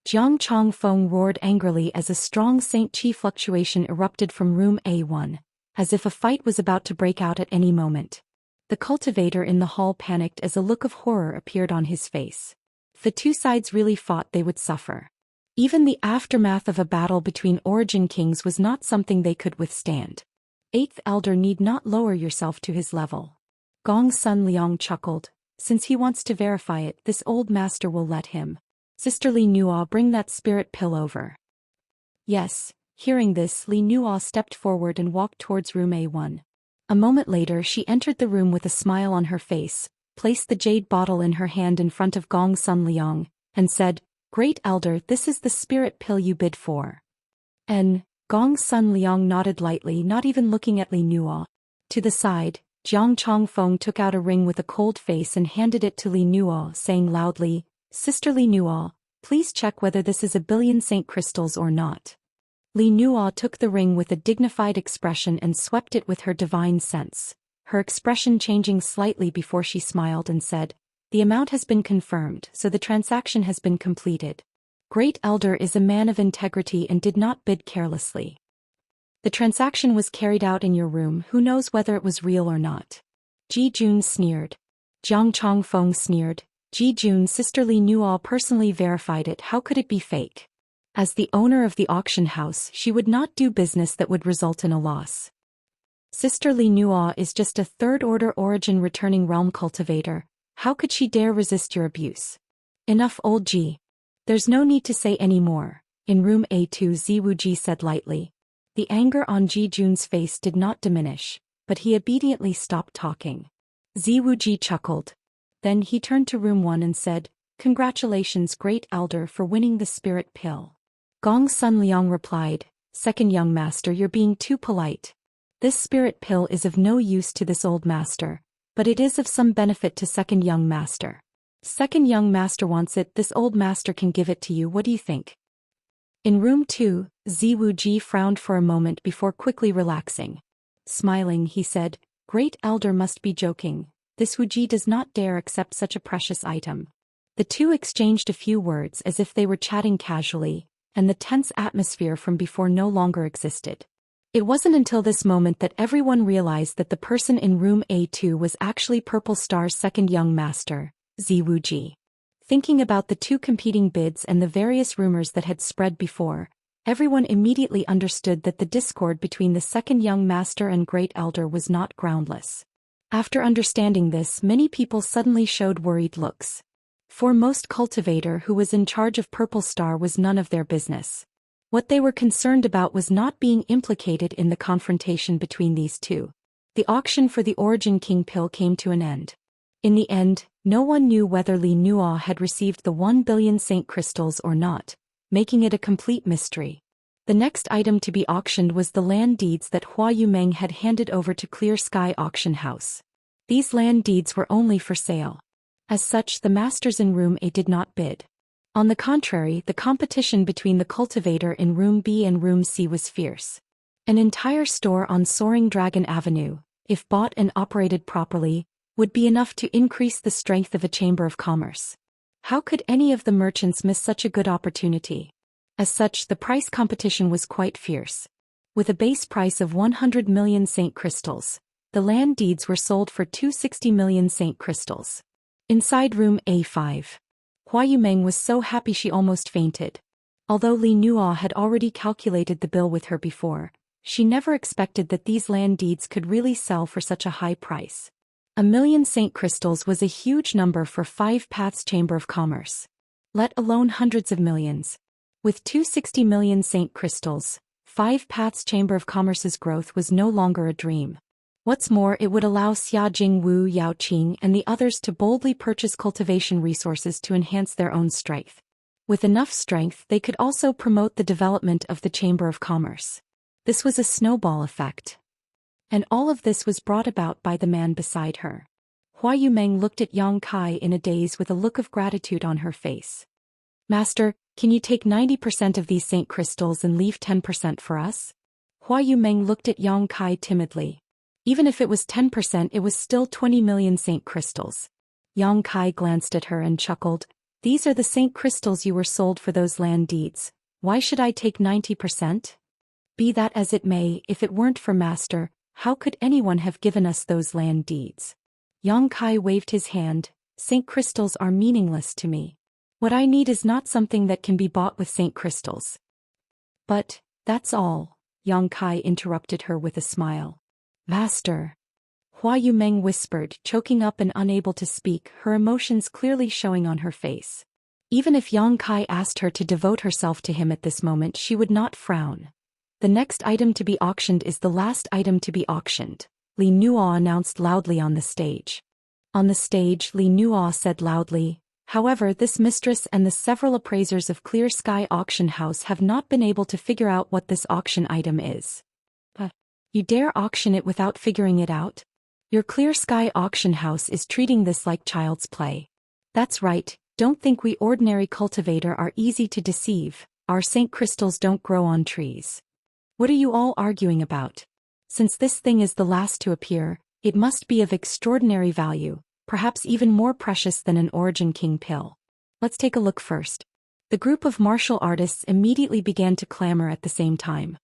S1: Jiang Chongfeng roared angrily as a strong Saint Qi fluctuation erupted from room A1, as if a fight was about to break out at any moment. The cultivator in the hall panicked as a look of horror appeared on his face. If the two sides really fought, they would suffer. Even the aftermath of a battle between Origin Kings was not something they could withstand. 8th Elder need not lower yourself to his level. Gong Sun Liang chuckled. Since he wants to verify it, this old master will let him. Sister Li Nua, bring that spirit pill over. Yes. Hearing this, Li Nua stepped forward and walked towards room A1. A moment later, she entered the room with a smile on her face, placed the jade bottle in her hand in front of Gong Sun Liang, and said, Great Elder, this is the spirit pill you bid for. Gong Sun Liang nodded lightly, not even looking at Li Nua. To the side, Jiang Chongfeng took out a ring with a cold face and handed it to Li Nua, saying loudly, Sister Li Nua, please check whether this is 1 billion Saint Crystals or not. Li Nua took the ring with a dignified expression and swept it with her divine sense, her expression changing slightly before she smiled and said, The amount has been confirmed, so the transaction has been completed. Great Elder is a man of integrity and did not bid carelessly. The transaction was carried out in your room, who knows whether it was real or not. Jijun sneered. Jiang Chongfeng sneered. Jijun, Sister Li Nua personally verified it, how could it be fake? As the owner of the auction house, she would not do business that would result in a loss. Sister Li Nua is just a third-order origin returning realm cultivator. How could she dare resist your abuse? Enough, old Ji. There's no need to say any more. In room A2, Ziwuji said lightly. The anger on Jijun's face did not diminish, but he obediently stopped talking. Ziwuji chuckled. Then he turned to room 1 and said, Congratulations, Great Elder, for winning the spirit pill. Gong Sun Liang replied, Second young master, you're being too polite. This spirit pill is of no use to this old master, but it is of some benefit to second young master. Second young master wants it, this old master can give it to you, what do you think? In room 2, Ziwuji frowned for a moment before quickly relaxing. Smiling, he said, Great Elder must be joking. This Wuji does not dare accept such a precious item. The two exchanged a few words as if they were chatting casually, and the tense atmosphere from before no longer existed. It wasn't until this moment that everyone realized that the person in room A2 was actually Purple Star's second young master, Ziwuji. Thinking about the two competing bids and the various rumors that had spread before, everyone immediately understood that the discord between the second young master and great elder was not groundless. After understanding this, many people suddenly showed worried looks. Foremost cultivator who was in charge of Purple Star was none of their business. What they were concerned about was not being implicated in the confrontation between these two. The auction for the Origin King pill came to an end. In the end, no one knew whether Li Nuo had received the 1 billion Saint Crystals or not, making it a complete mystery. The next item to be auctioned was the land deeds that Hua Yumeng had handed over to Clear Sky Auction House. These land deeds were only for sale. As such, the masters in room A did not bid. On the contrary, the competition between the cultivator in room B and room C was fierce. An entire store on Soaring Dragon Avenue, if bought and operated properly, would be enough to increase the strength of a chamber of commerce. How could any of the merchants miss such a good opportunity? As such, the price competition was quite fierce. With a base price of 100 million Saint Crystals, the land deeds were sold for 260 million Saint Crystals. Inside room A5. Hua Yumeng was so happy she almost fainted. Although Li Nuo had already calculated the bill with her before, she never expected that these land deeds could really sell for such a high price. 1 million Saint Crystals was a huge number for 5 Paths Chamber of Commerce. Let alone hundreds of millions. With 260 million Saint Crystals, 5 Paths Chamber of Commerce's growth was no longer a dream. What's more, it would allow Xiajing Wu Yaoqing and the others to boldly purchase cultivation resources to enhance their own strength. With enough strength, they could also promote the development of the Chamber of Commerce. This was a snowball effect. And all of this was brought about by the man beside her. Hua Yumeng looked at Yang Kai in a daze with a look of gratitude on her face. Master, can you take 90% of these Saint Crystals and leave 10% for us? Hua Yumeng looked at Yang Kai timidly. Even if it was 10%, it was still 20 million Saint Crystals. Yang Kai glanced at her and chuckled. These are the Saint Crystals you were sold for those land deeds. Why should I take 90%? Be that as it may, if it weren't for Master, how could anyone have given us those land deeds? Yang Kai waved his hand. Saint Crystals are meaningless to me. What I need is not something that can be bought with Saint Crystals. But, that's all, Yang Kai interrupted her with a smile. Master. Hua Yumeng whispered, choking up and unable to speak, her emotions clearly showing on her face. Even if Yang Kai asked her to devote herself to him at this moment, she would not frown. The next item to be auctioned is the last item to be auctioned, Li Nuo announced loudly on the stage. On the stage, Li Nuo said loudly, however, this mistress and the several appraisers of Clear Sky Auction House have not been able to figure out what this auction item is. You dare auction it without figuring it out? Your Clear Sky Auction House is treating this like child's play. That's right, don't think we ordinary cultivator are easy to deceive, our Saint Crystals don't grow on trees. What are you all arguing about? Since this thing is the last to appear, it must be of extraordinary value, perhaps even more precious than an Origin King pill. Let's take a look first. The group of martial artists immediately began to clamor at the same time.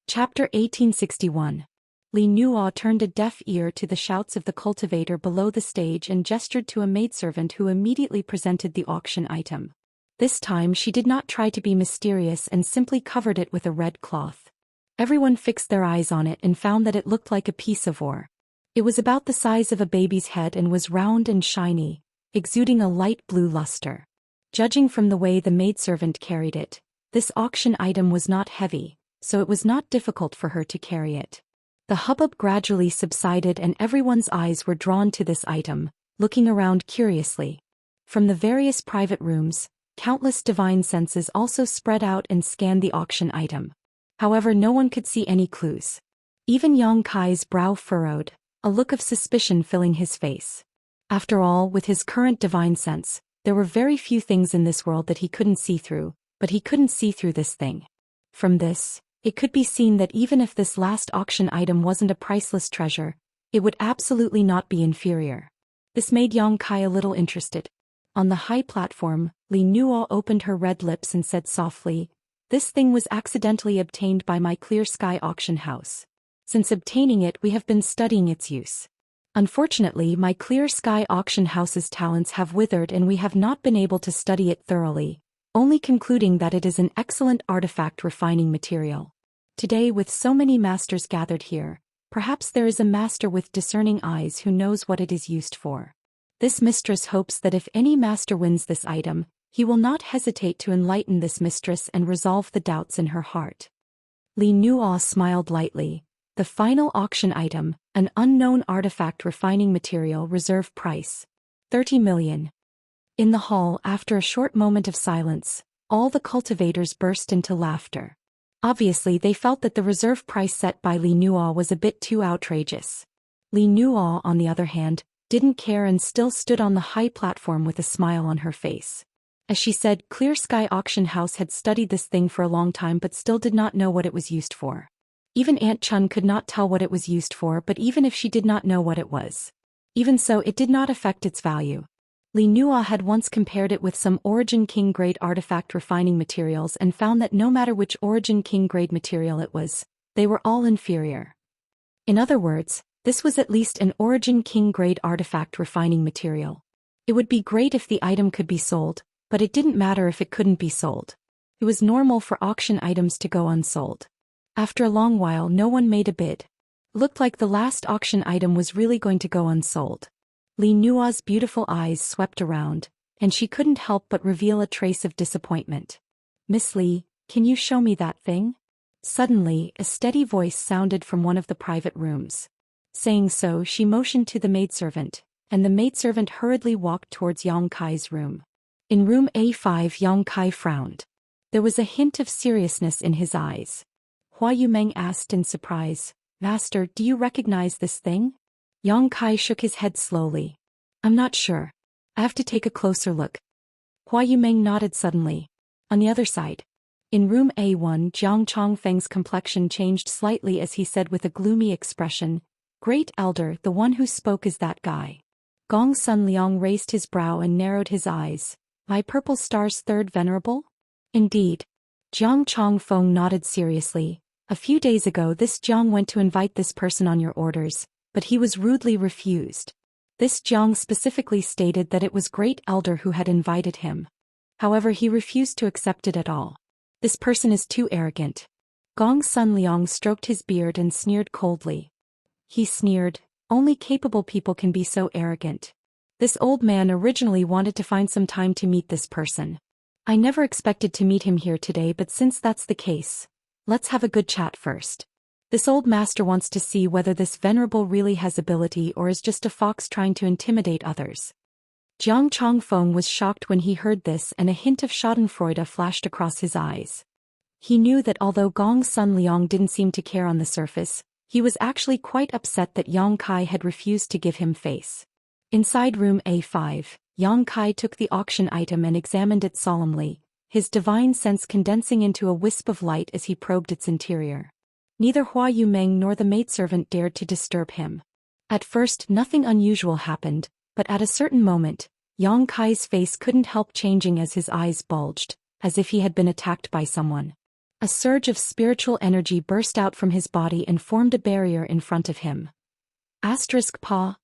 S1: Chapter 1861. Li Nuo turned a deaf ear to the shouts of the cultivator below the stage and gestured to a maidservant who immediately presented the auction item. This time she did not try to be mysterious and simply covered it with a red cloth. Everyone fixed their eyes on it and found that it looked like a piece of ore. It was about the size of a baby's head and was round and shiny, exuding a light blue luster. Judging from the way the maidservant carried it, this auction item was not heavy, so it was not difficult for her to carry it. The hubbub gradually subsided and everyone's eyes were drawn to this item, looking around curiously. From the various private rooms, countless divine senses also spread out and scanned the auction item. However, no one could see any clues. Even Yang Kai's brow furrowed, a look of suspicion filling his face. After all, with his current divine sense, there were very few things in this world that he couldn't see through, but he couldn't see through this thing. From this, it could be seen that even if this last auction item wasn't a priceless treasure, it would absolutely not be inferior. This made Yang Kai a little interested. On the high platform, Li Nuo opened her red lips and said softly, This thing was accidentally obtained by my Clear Sky auction house. Since obtaining it, we have been studying its use. Unfortunately, my Clear Sky auction house's talents have withered and we have not been able to study it thoroughly, only concluding that it is an excellent artifact refining material. Today, with so many masters gathered here, perhaps there is a master with discerning eyes who knows what it is used for. This mistress hopes that if any master wins this item, he will not hesitate to enlighten this mistress and resolve the doubts in her heart. Li Nuo smiled lightly. The final auction item, an unknown artifact refining material, reserve price, 30 million. In the hall, after a short moment of silence, all the cultivators burst into laughter. Obviously, they felt that the reserve price set by Li Nuo was a bit too outrageous. Li Nuo, on the other hand, didn't care and still stood on the high platform with a smile on her face. As she said, Clear Sky Auction House had studied this thing for a long time but still did not know what it was used for. Even Aunt Chun could not tell what it was used for, but even if she did not know what it was, even so, it did not affect its value. Li Nuo had once compared it with some Origin King grade artifact refining materials and found that no matter which Origin King grade material it was, they were all inferior. In other words, this was at least an Origin King grade artifact refining material. It would be great if the item could be sold, but it didn't matter if it couldn't be sold. It was normal for auction items to go unsold. After a long while, no one made a bid. It looked like the last auction item was really going to go unsold. Li Nuo's beautiful eyes swept around, and she couldn't help but reveal a trace of disappointment. "Miss Li, can you show me that thing?" Suddenly, a steady voice sounded from one of the private rooms. Saying so, she motioned to the maidservant, and the maidservant hurriedly walked towards Yang Kai's room. In room A5, Yang Kai frowned. There was a hint of seriousness in his eyes. Hua Yumeng asked in surprise, "Master, do you recognize this thing?" Yang Kai shook his head slowly. "I'm not sure. I have to take a closer look." Hua Yumeng nodded suddenly. On the other side, in room A1, Jiang Chongfeng's complexion changed slightly as he said with a gloomy expression, "Great Elder, the one who spoke is that guy." Gong Sun Liang raised his brow and narrowed his eyes. "My Purple Star's third venerable?" "Indeed." Jiang Chongfeng nodded seriously. "A few days ago this Jiang went to invite this person on your orders, but he was rudely refused. This Jiang specifically stated that it was Great Elder who had invited him. However, he refused to accept it at all. This person is too arrogant." Gong Sun Liang stroked his beard and sneered coldly. He sneered, "Only capable people can be so arrogant." This old man originally wanted to find some time to meet this person. "I never expected to meet him here today, but since that's the case, let's have a good chat first." This old master wants to see whether this venerable really has ability or is just a fox trying to intimidate others. Jiang Chongfeng was shocked when he heard this, and a hint of schadenfreude flashed across his eyes. He knew that although Gong Sun Liang didn't seem to care on the surface, he was actually quite upset that Yang Kai had refused to give him face. Inside room A5, Yang Kai took the auction item and examined it solemnly, his divine sense condensing into a wisp of light as he probed its interior. Neither Hua Yumeng nor the maidservant dared to disturb him. At first, nothing unusual happened, but at a certain moment, Yang Kai's face couldn't help changing as his eyes bulged, as if he had been attacked by someone. A surge of spiritual energy burst out from his body and formed a barrier in front of him. *Pa*,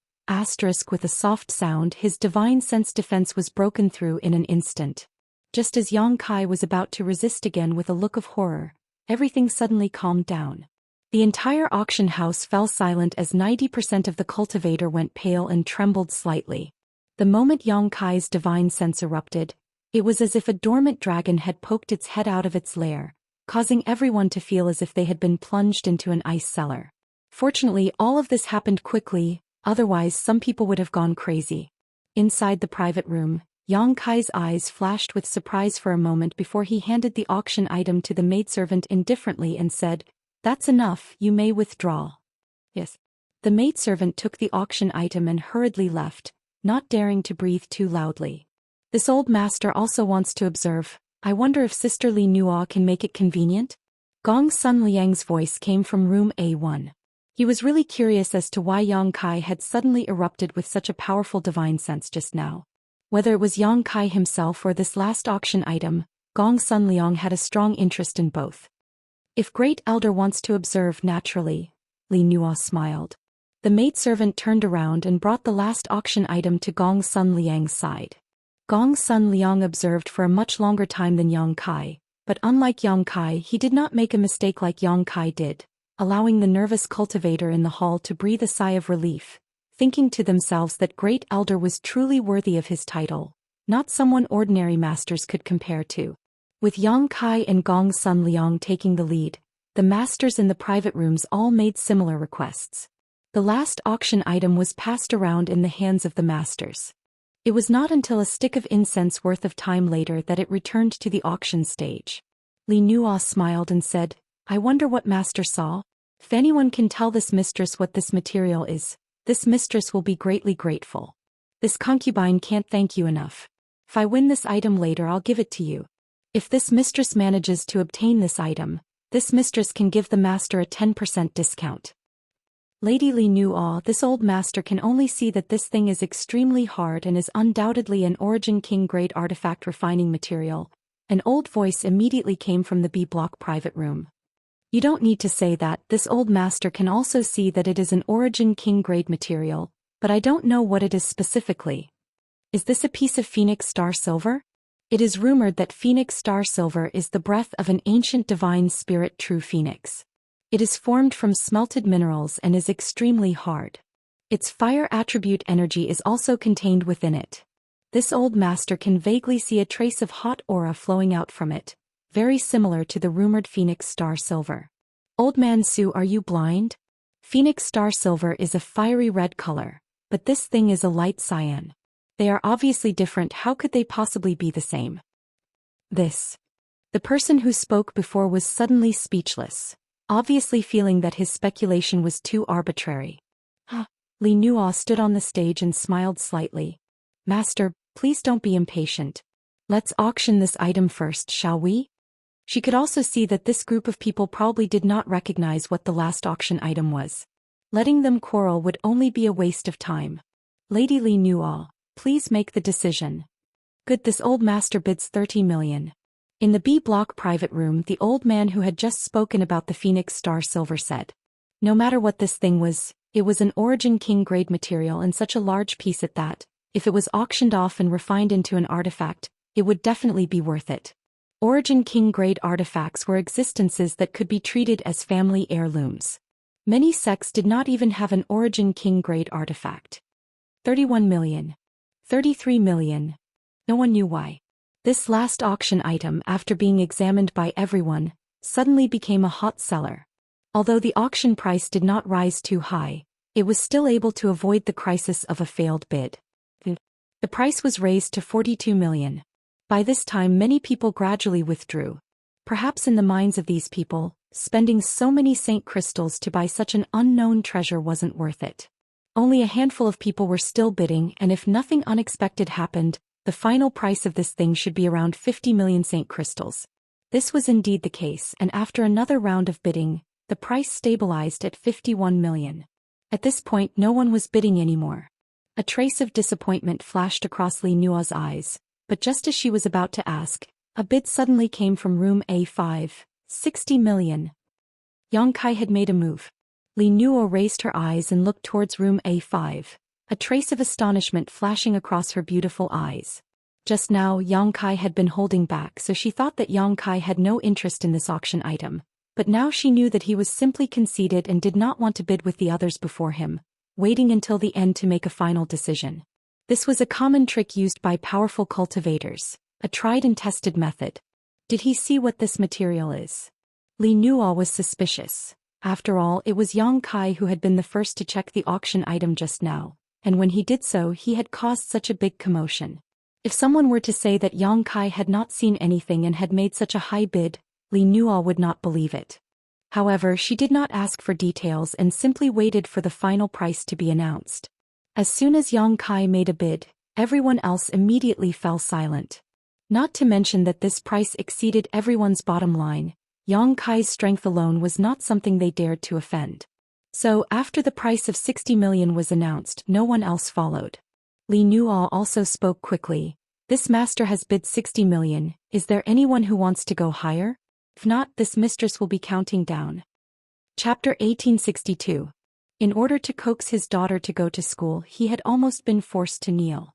S1: with a soft sound, his divine sense defense was broken through in an instant. Just as Yang Kai was about to resist again with a look of horror, everything suddenly calmed down. The entire auction house fell silent as 90% of the cultivator went pale and trembled slightly. The moment Yang Kai's divine sense erupted, it was as if a dormant dragon had poked its head out of its lair, causing everyone to feel as if they had been plunged into an ice cellar. Fortunately, all of this happened quickly, otherwise some people would have gone crazy. Inside the private room, Yang Kai's eyes flashed with surprise for a moment before he handed the auction item to the maidservant indifferently and said, "That's enough, you may withdraw." Yes. The maidservant took the auction item and hurriedly left, not daring to breathe too loudly. This old master also wants to observe. "I wonder if Sister Li Nuo can make it convenient?" Gong Sun Liang's voice came from room A1. He was really curious as to why Yang Kai had suddenly erupted with such a powerful divine sense just now. Whether it was Yang Kai himself or this last auction item, Gong Sun Liang had a strong interest in both. If Great Elder wants to observe naturally, Li Nuo smiled. The maidservant turned around and brought the last auction item to Gong Sun Liang's side. Gong Sun Liang observed for a much longer time than Yang Kai, but unlike Yang Kai, he did not make a mistake like Yang Kai did, allowing the nervous cultivator in the hall to breathe a sigh of relief, thinking to themselves that Great Elder was truly worthy of his title, not someone ordinary masters could compare to. With Yang Kai and Gong Sun Liang taking the lead, the masters in the private rooms all made similar requests. The last auction item was passed around in the hands of the masters. It was not until a stick of incense worth of time later that it returned to the auction stage. Li Nuo smiled and said, "I wonder what master saw? If anyone can tell this mistress what this material is, this mistress will be greatly grateful. This concubine can't thank you enough. If I win this item later, I'll give it to you. If this mistress manages to obtain this item, this mistress can give the master a 10% discount." Lady Li Nuo, this old master can only see that this thing is extremely hard and is undoubtedly an Origin King grade artifact refining material. An old voice immediately came from the B block private room. You don't need to say that, this old master can also see that it is an Origin King grade material, but I don't know what it is specifically. Is this a piece of Phoenix Star Silver? It is rumored that Phoenix Star Silver is the breath of an ancient divine spirit true phoenix. It is formed from smelted minerals and is extremely hard. Its fire attribute energy is also contained within it. This old master can vaguely see a trace of hot aura flowing out from it, very similar to the rumored Phoenix Star Silver. Old man Su, are you blind? Phoenix Star Silver is a fiery red color, but this thing is a light cyan. They are obviously different. How could they possibly be the same? The person who spoke before was suddenly speechless, obviously feeling that his speculation was too arbitrary. Li Nuo stood on the stage and smiled slightly. Master, please don't be impatient. Let's auction this item first, shall we? She could also see that this group of people probably did not recognize what the last auction item was. Letting them quarrel would only be a waste of time. Lady Li Nuo, please make the decision. Good, this old master bids 30 million. In the B block private room, the old man who had just spoken about the Phoenix Star Silver said. No matter what this thing was, it was an Origin King grade material and such a large piece at that, if it was auctioned off and refined into an artifact, it would definitely be worth it. Origin King grade artifacts were existences that could be treated as family heirlooms. Many sects did not even have an Origin King grade artifact. 31 million. 33 million. No one knew why. This last auction item, after being examined by everyone, suddenly became a hot seller. Although the auction price did not rise too high, it was still able to avoid the crisis of a failed bid. The price was raised to 42 million. By this time many people gradually withdrew. Perhaps in the minds of these people, spending so many saint crystals to buy such an unknown treasure wasn't worth it. Only a handful of people were still bidding, and if nothing unexpected happened, the final price of this thing should be around 50 million saint crystals. This was indeed the case, and after another round of bidding, the price stabilized at 51 million. At this point no one was bidding anymore. A trace of disappointment flashed across Li Nuo's eyes, but just as she was about to ask, a bid suddenly came from room A5, 60 million. Yang Kai had made a move. Li Nuo raised her eyes and looked towards room A5. A trace of astonishment flashing across her beautiful eyes. Just now Yang Kai had been holding back, so she thought that Yang Kai had no interest in this auction item, but now she knew that he was simply conceited and did not want to bid with the others before him, waiting until the end to make a final decision. This was a common trick used by powerful cultivators, a tried and tested method. Did he see what this material is? Li Nuo was suspicious. After all, it was Yang Kai who had been the first to check the auction item just now, and when he did so he had caused such a big commotion. If someone were to say that Yang Kai had not seen anything and had made such a high bid, Li Nuo would not believe it. However, she did not ask for details and simply waited for the final price to be announced. As soon as Yang Kai made a bid, everyone else immediately fell silent. Not to mention that this price exceeded everyone's bottom line, Yang Kai's strength alone was not something they dared to offend. So, after the price of 60 million was announced, no one else followed. Li Nuo also spoke quickly. This master has bid 60 million, is there anyone who wants to go higher? If not, this mistress will be counting down. Chapter 1862. In order to coax his daughter to go to school, he had almost been forced to kneel.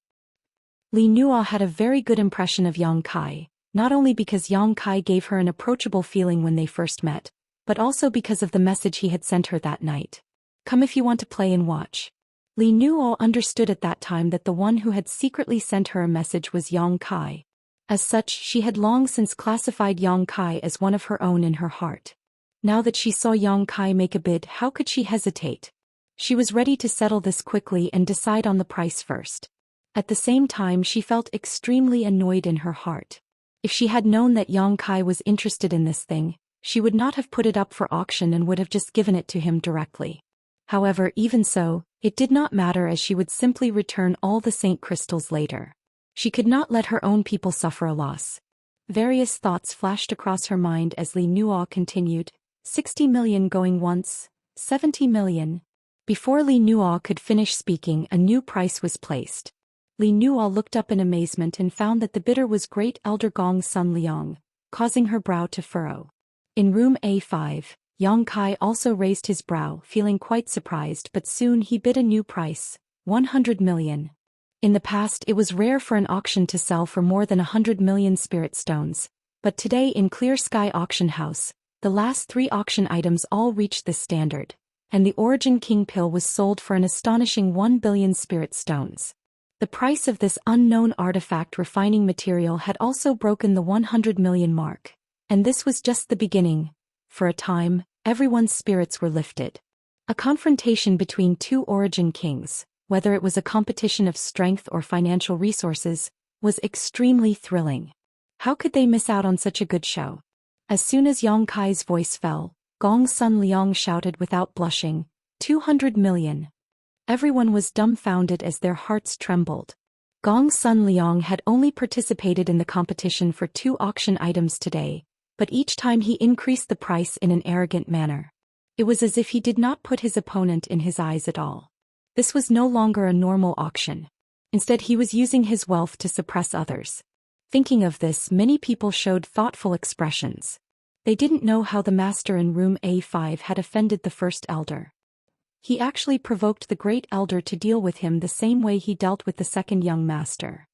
S1: Li Nuo had a very good impression of Yang Kai, not only because Yang Kai gave her an approachable feeling when they first met, but also because of the message he had sent her that night. Come if you want to play and watch. Li Nuo understood at that time that the one who had secretly sent her a message was Yang Kai. As such, she had long since classified Yang Kai as one of her own in her heart. Now that she saw Yang Kai make a bid, how could she hesitate? She was ready to settle this quickly and decide on the price first. At the same time, she felt extremely annoyed in her heart. If she had known that Yang Kai was interested in this thing, she would not have put it up for auction and would have just given it to him directly. However, even so, it did not matter, as she would simply return all the saint crystals later. She could not let her own people suffer a loss. Various thoughts flashed across her mind as Li Nuo continued, 60 million going once, 70 million. Before Li Nuo could finish speaking, a new price was placed. Li Nuo looked up in amazement and found that the bidder was Great Elder Gong Sun Liang, causing her brow to furrow. In room A5, Yang Kai also raised his brow, feeling quite surprised, but soon he bid a new price, 100 million. In the past, it was rare for an auction to sell for more than 100 million spirit stones, but today in Clear Sky Auction House, the last 3 auction items all reached this standard, and the Origin King Pill was sold for an astonishing 1 billion spirit stones. The price of this unknown artifact refining material had also broken the 100 million mark, and this was just the beginning. For a time, everyone's spirits were lifted. A confrontation between 2 Origin Kings, whether it was a competition of strength or financial resources, was extremely thrilling. How could they miss out on such a good show? As soon as Yang Kai's voice fell, Gong Sun Liang shouted without blushing, 200 million. Everyone was dumbfounded as their hearts trembled. Gong Sun Liang had only participated in the competition for 2 auction items today, but each time he increased the price in an arrogant manner. It was as if he did not put his opponent in his eyes at all. This was no longer a normal auction. Instead, he was using his wealth to suppress others. Thinking of this, many people showed thoughtful expressions. They didn't know how the master in room A5 had offended the first elder. He actually provoked the great elder to deal with him the same way he dealt with the second young master.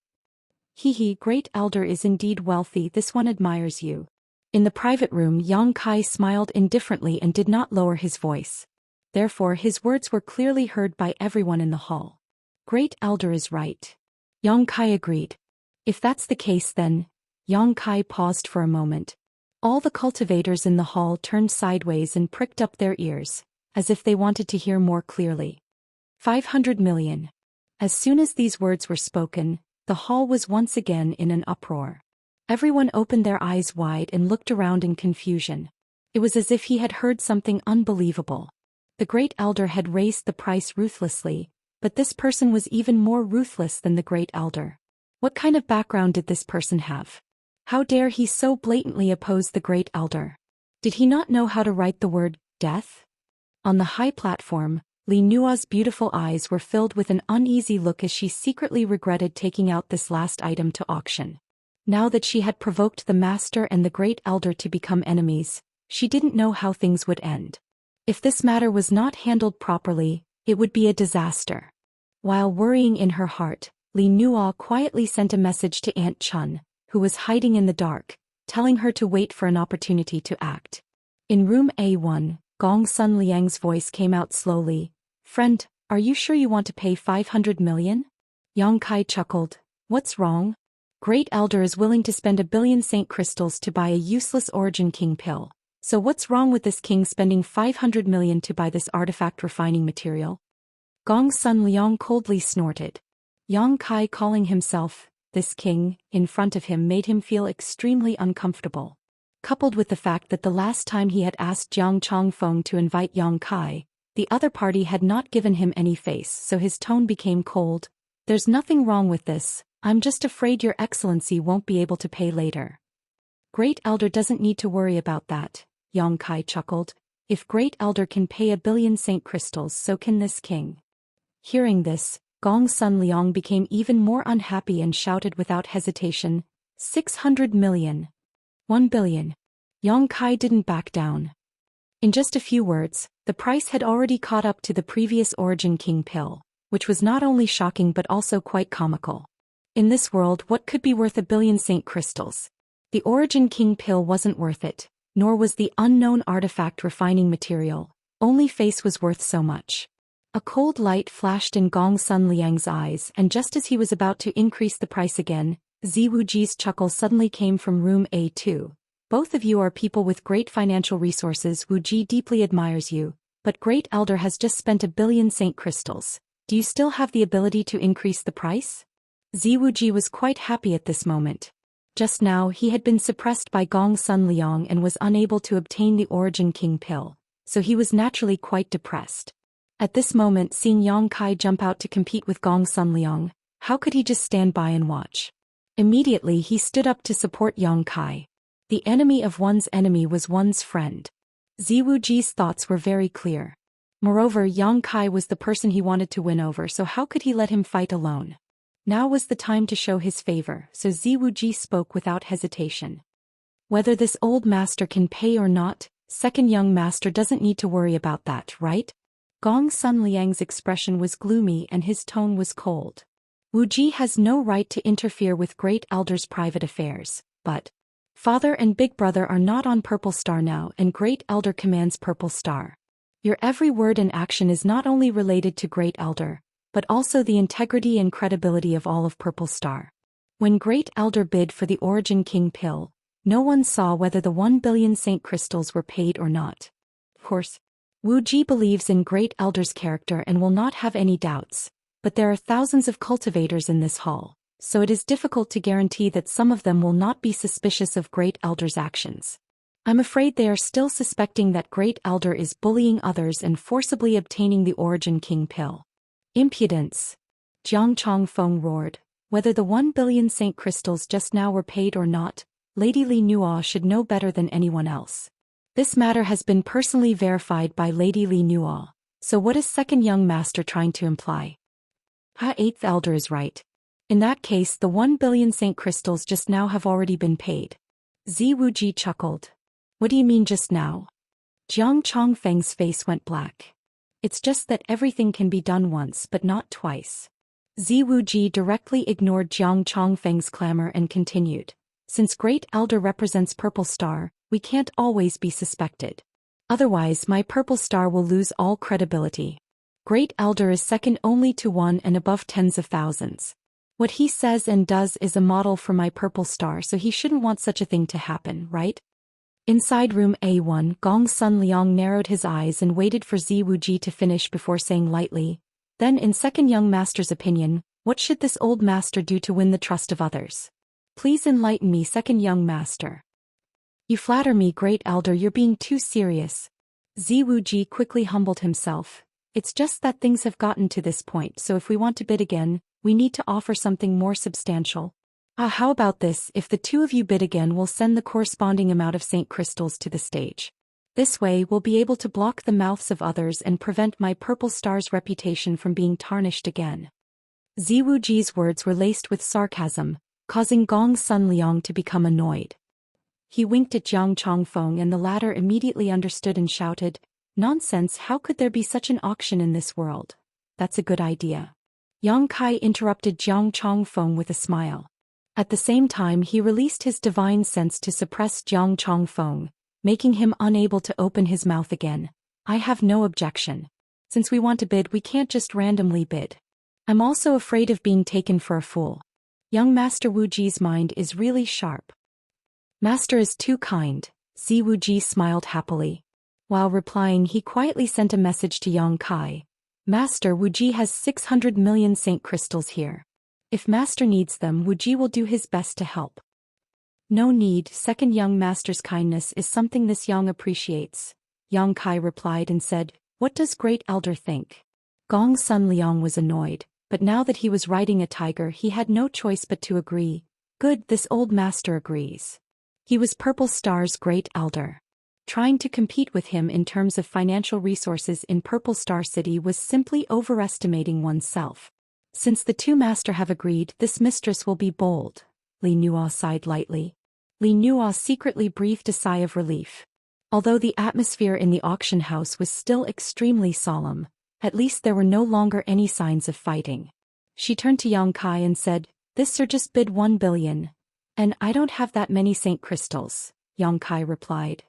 S1: Great elder is indeed wealthy, this one admires you. In the private room, Yang Kai smiled indifferently and did not lower his voice. Therefore, his words were clearly heard by everyone in the hall. Great elder is right. Yang Kai agreed. If that's the case, then. Yang Kai paused for a moment. All the cultivators in the hall turned sideways and pricked up their ears, as if they wanted to hear more clearly. 500 million. As soon as these words were spoken, the hall was once again in an uproar. Everyone opened their eyes wide and looked around in confusion. It was as if he had heard something unbelievable. The great elder had raised the price ruthlessly, but this person was even more ruthless than the great elder. What kind of background did this person have? How dare he so blatantly oppose the great elder? Did he not know how to write the word death? On the high platform, Li Nuo's beautiful eyes were filled with an uneasy look as she secretly regretted taking out this last item to auction. Now that she had provoked the master and the great elder to become enemies, she didn't know how things would end. If this matter was not handled properly, it would be a disaster. While worrying in her heart, Li Nuo quietly sent a message to Aunt Chun, who was hiding in the dark, telling her to wait for an opportunity to act. In room A1, Gong Sun Liang's voice came out slowly. Friend, are you sure you want to pay 500 million? Yang Kai chuckled. What's wrong? Great Elder is willing to spend 1 billion saint crystals to buy a useless Origin King pill. So what's wrong with this king spending 500 million to buy this artifact refining material? Gong Sun Liang coldly snorted. Yang Kai calling himself this king in front of him made him feel extremely uncomfortable. Coupled with the fact that the last time he had asked Jiang Chongfeng to invite Yang Kai, the other party had not given him any face, so his tone became cold. There's nothing wrong with this, I'm just afraid your excellency won't be able to pay later. Great Elder doesn't need to worry about that, Yang Kai chuckled. If Great Elder can pay 1 billion saint crystals, so can this king. Hearing this, Gong Sun Liang became even more unhappy and shouted without hesitation, 600 million. 1 billion. Yang Kai didn't back down. In just a few words, the price had already caught up to the previous Origin King pill, which was not only shocking but also quite comical. In this world, what could be worth 1 billion saint crystals? The Origin King pill wasn't worth it, nor was the unknown artifact refining material. Only face was worth so much. A cold light flashed in Gong Sun Liang's eyes, and just as he was about to increase the price again, Ziwuji's chuckle suddenly came from room A2. Both of you are people with great financial resources. Wu Ji deeply admires you, but Great Elder has just spent 1 billion saint crystals. Do you still have the ability to increase the price? Ziwuji was quite happy at this moment. Just now he had been suppressed by Gong Sun Liang and was unable to obtain the Origin King pill, so he was naturally quite depressed. At this moment, seeing Yang Kai jump out to compete with Gong Sun Liang, how could he just stand by and watch? Immediately he stood up to support Yang Kai. The enemy of one's enemy was one's friend. Ziwuji's thoughts were very clear. Moreover, Yang Kai was the person he wanted to win over, so how could he let him fight alone? Now was the time to show his favor, so Ziwuji spoke without hesitation. Whether this old master can pay or not, second young master doesn't need to worry about that, right? Gong Sun Liang's expression was gloomy and his tone was cold. Wu Ji has no right to interfere with Great Elder's private affairs, but Father and Big Brother are not on Purple Star now, and Great Elder commands Purple Star. Your every word and action is not only related to Great Elder, but also the integrity and credibility of all of Purple Star. When Great Elder bid for the Origin King pill, no one saw whether the 1 billion saint crystals were paid or not. Of course, Wu Ji believes in Great Elder's character and will not have any doubts, but there are thousands of cultivators in this hall, so it is difficult to guarantee that some of them will not be suspicious of Great Elder's actions. I'm afraid they are still suspecting that Great Elder is bullying others and forcibly obtaining the Origin King pill. Impudence! Jiang Chongfeng roared. Whether the 1 billion saint crystals just now were paid or not, Lady Li Nuo should know better than anyone else. This matter has been personally verified by Lady Li Nuo, so what is second young master trying to imply? Eighth Elder is right. In that case, the 1 billion saint crystals just now have already been paid. Ziwuji chuckled. What do you mean just now? Jiang Chongfeng's face went black. It's just that everything can be done once but not twice. Ziwuji directly ignored Jiang Chongfeng's clamor and continued. Since Great Elder represents Purple Star, we can't always be suspected. Otherwise my Purple Star will lose all credibility. Great Elder is second only to one and above tens of thousands. What he says and does is a model for my Purple Star, so he shouldn't want such a thing to happen, right? Inside room A1, Gong Sun Liang narrowed his eyes and waited for Ziwuji to finish before saying lightly, then in second young master's opinion, what should this old master do to win the trust of others? Please enlighten me, second young master. You flatter me, Great Elder, you're being too serious. Ziwuji quickly humbled himself. It's just that things have gotten to this point, so if we want to bid again, we need to offer something more substantial. How about this? If the two of you bid again, we'll send the corresponding amount of saint crystals to the stage. This way we'll be able to block the mouths of others and prevent my Purple Star's reputation from being tarnished again. Ziwuji's words were laced with sarcasm, causing Gong Sun Liang to become annoyed. He winked at Jiang Chongfeng and the latter immediately understood and shouted, Nonsense, how could there be such an auction in this world? That's a good idea. Yang Kai interrupted Jiang Chongfeng with a smile. At the same time he released his divine sense to suppress Jiang Chongfeng, making him unable to open his mouth again. I have no objection. Since we want to bid, we can't just randomly bid. I'm also afraid of being taken for a fool. Young Master Wu Ji's mind is really sharp. Master is too kind, Ziwuji smiled happily. While replying, he quietly sent a message to Yang Kai. Master, Wu Ji has 600 million saint crystals here. If Master needs them, Wu Ji will do his best to help. No need, second young master's kindness is something this Yang appreciates. Yang Kai replied and said, What does Great Elder think? Gong Sun Liang was annoyed, but now that he was riding a tiger he had no choice but to agree. Good, this old master agrees. He was Purple Star's Great Elder. Trying to compete with him in terms of financial resources in Purple Star City was simply overestimating oneself. Since the two master have agreed, this mistress will be bold. Li Nuo sighed lightly. Li Nuo secretly breathed a sigh of relief. Although the atmosphere in the auction house was still extremely solemn, at least there were no longer any signs of fighting. She turned to Yang Kai and said, "This sir just bid 1 billion. And I don't have that many Saint Crystals," Yang Kai replied.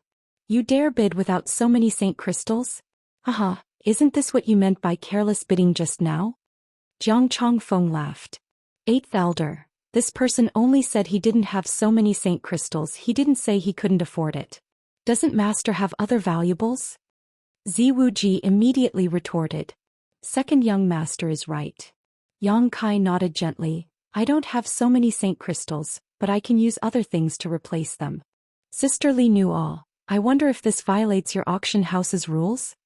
S1: "You dare bid without so many Saint Crystals? Haha, isn't this what you meant by careless bidding just now?" Jiang Chongfeng laughed. "Eighth elder, this person only said he didn't have so many Saint Crystals, he didn't say he couldn't afford it. Doesn't master have other valuables?" Ziwuji immediately retorted. "Second young master is right." Yang Kai nodded gently. "I don't have so many Saint Crystals, but I can use other things to replace them." "Sister Li Nuo, I wonder if this violates your auction house's rules?"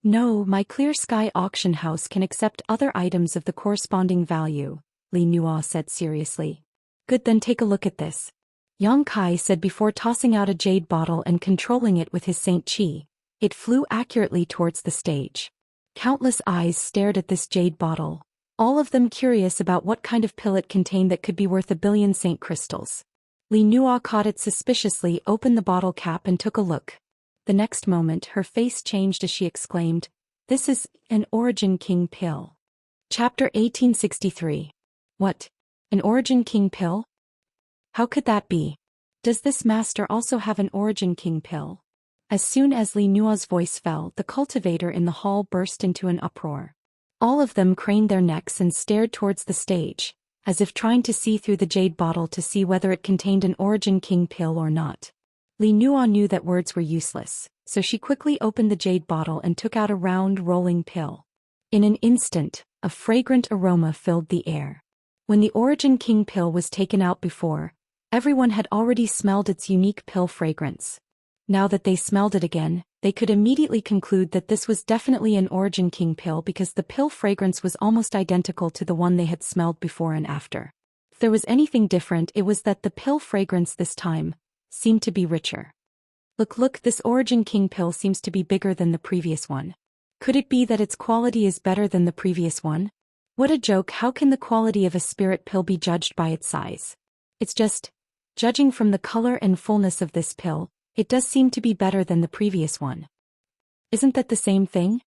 S1: "No, my Clear Sky auction house can accept other items of the corresponding value," Li Nuo said seriously. "Good, then take a look at this," Yang Kai said before tossing out a jade bottle and controlling it with his Saint Qi. It flew accurately towards the stage. Countless eyes stared at this jade bottle, all of them curious about what kind of pill it contained that could be worth 1 billion Saint Crystals. Li Nuo caught it suspiciously, opened the bottle cap and took a look. The next moment her face changed as she exclaimed, "This is an Origin King pill." Chapter 1863. What? An Origin King pill? How could that be? Does this master also have an Origin King pill? As soon as Li Nuo's voice fell, the cultivator in the hall burst into an uproar. All of them craned their necks and stared towards the stage, as if trying to see through the jade bottle to see whether it contained an Origin King pill or not. Li Nuo knew that words were useless, so she quickly opened the jade bottle and took out a round, rolling pill. In an instant, a fragrant aroma filled the air. When the Origin King pill was taken out before, everyone had already smelled its unique pill fragrance. Now that they smelled it again, they could immediately conclude that this was definitely an Origin King pill because the pill fragrance was almost identical to the one they had smelled before and after. If there was anything different, it was that the pill fragrance this time seemed to be richer. Look, this Origin King pill seems to be bigger than the previous one. Could it be that its quality is better than the previous one? What a joke, how can the quality of a spirit pill be judged by its size? It's just, judging from the color and fullness of this pill, it does seem to be better than the previous one. Isn't that the same thing?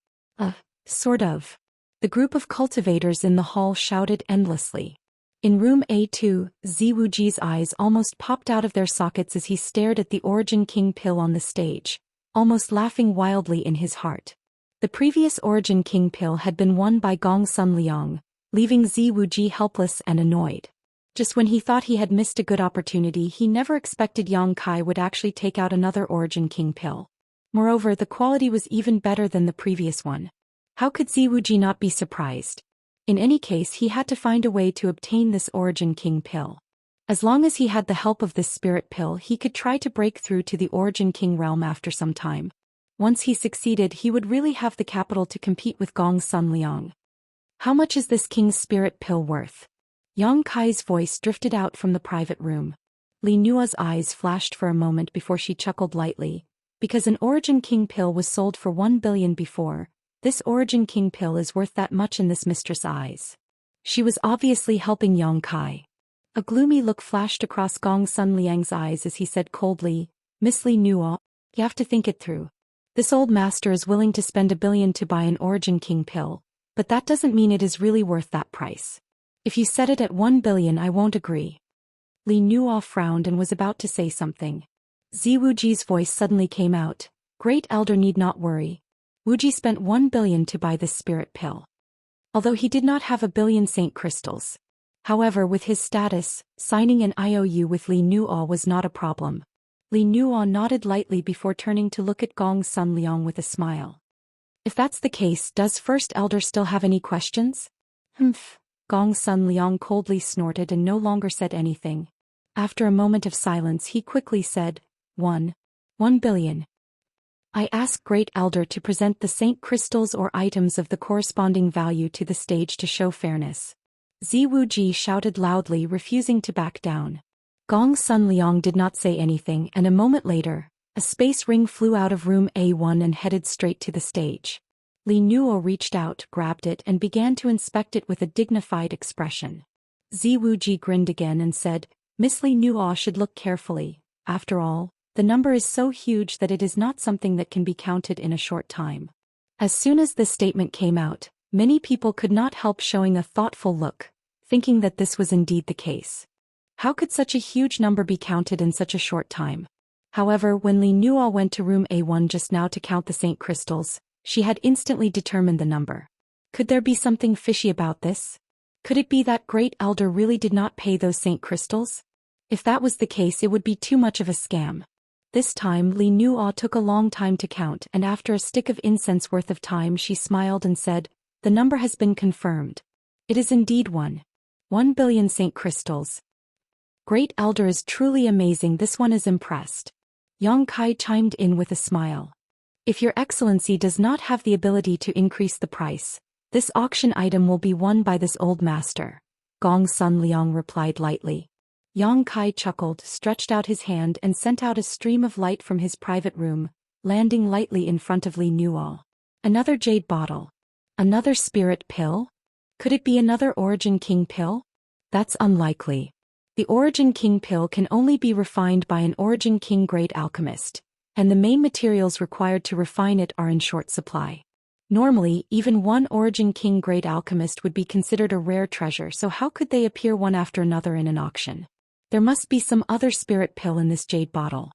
S1: Sort of. The group of cultivators in the hall shouted endlessly. In room A2, Ziwuji's eyes almost popped out of their sockets as he stared at the Origin King pill on the stage, almost laughing wildly in his heart. The previous Origin King pill had been won by Gong Sun Liang, leaving Ziwuji helpless and annoyed. Just when he thought he had missed a good opportunity, he never expected Yang Kai would actually take out another Origin King pill. Moreover, the quality was even better than the previous one. How could Ziwuji not be surprised? In any case, he had to find a way to obtain this Origin King pill. As long as he had the help of this spirit pill, he could try to break through to the Origin King realm after some time. Once he succeeded, he would really have the capital to compete with Gong Sun Liang. How much is this King's spirit pill worth? Yang Kai's voice drifted out from the private room. Li Nuo's eyes flashed for a moment before she chuckled lightly. Because an Origin King pill was sold for 1 billion before, this Origin King pill is worth that much in this mistress' eyes. She was obviously helping Yang Kai. A gloomy look flashed across Gong Sun Liang's eyes as he said coldly, "Miss Li Nuo, you have to think it through. This old master is willing to spend 1 billion to buy an Origin King pill, but that doesn't mean it is really worth that price. If you set it at 1 billion, I won't agree." Li Nuo frowned and was about to say something. Ziwuji's voice suddenly came out. "Great elder need not worry. Wuji spent 1 billion to buy this spirit pill. Although he did not have 1 billion Saint Crystals. However, with his status, signing an IOU with Li Nuo was not a problem." Li Nuo nodded lightly before turning to look at Gong Sun Liang with a smile. "If that's the case, does First Elder still have any questions?" "Humph." Gong Sun Liang coldly snorted and no longer said anything. After a moment of silence, he quickly said, 1 billion. I ask Great Elder to present the Saint Crystals or items of the corresponding value to the stage to show fairness." Ziwuji shouted loudly, refusing to back down. Gong Sun Liang did not say anything, and a moment later, a space ring flew out of room A1 and headed straight to the stage. Li Nuo reached out, grabbed it and began to inspect it with a dignified expression. Ziwuji grinned again and said, Miss Li Nuo should look carefully. After all, the number is so huge that it is not something that can be counted in a short time. As soon as this statement came out, many people could not help showing a thoughtful look, thinking that this was indeed the case. How could such a huge number be counted in such a short time? However, when Li Nuo went to room A1 just now to count the saint crystals, she had instantly determined the number. Could there be something fishy about this? Could it be that Great Elder really did not pay those saint crystals? If that was the case, it would be too much of a scam. This time Li Nuo took a long time to count, and after a stick of incense worth of time she smiled and said, the number has been confirmed. It is indeed 1 billion saint crystals. Great Elder is truly amazing. This one is impressed. Yang Kai chimed in with a smile. If your excellency does not have the ability to increase the price, this auction item will be won by this old master. Gong Sun Liang replied lightly. Yang Kai chuckled, stretched out his hand and sent out a stream of light from his private room, landing lightly in front of Li Nuo. Another jade bottle. Another spirit pill? Could it be another Origin King pill? That's unlikely. The Origin King pill can only be refined by an Origin King grade alchemist, and the main materials required to refine it are in short supply. Normally, even one Origin King grade alchemist would be considered a rare treasure, so how could they appear one after another in an auction? There must be some other spirit pill in this jade bottle.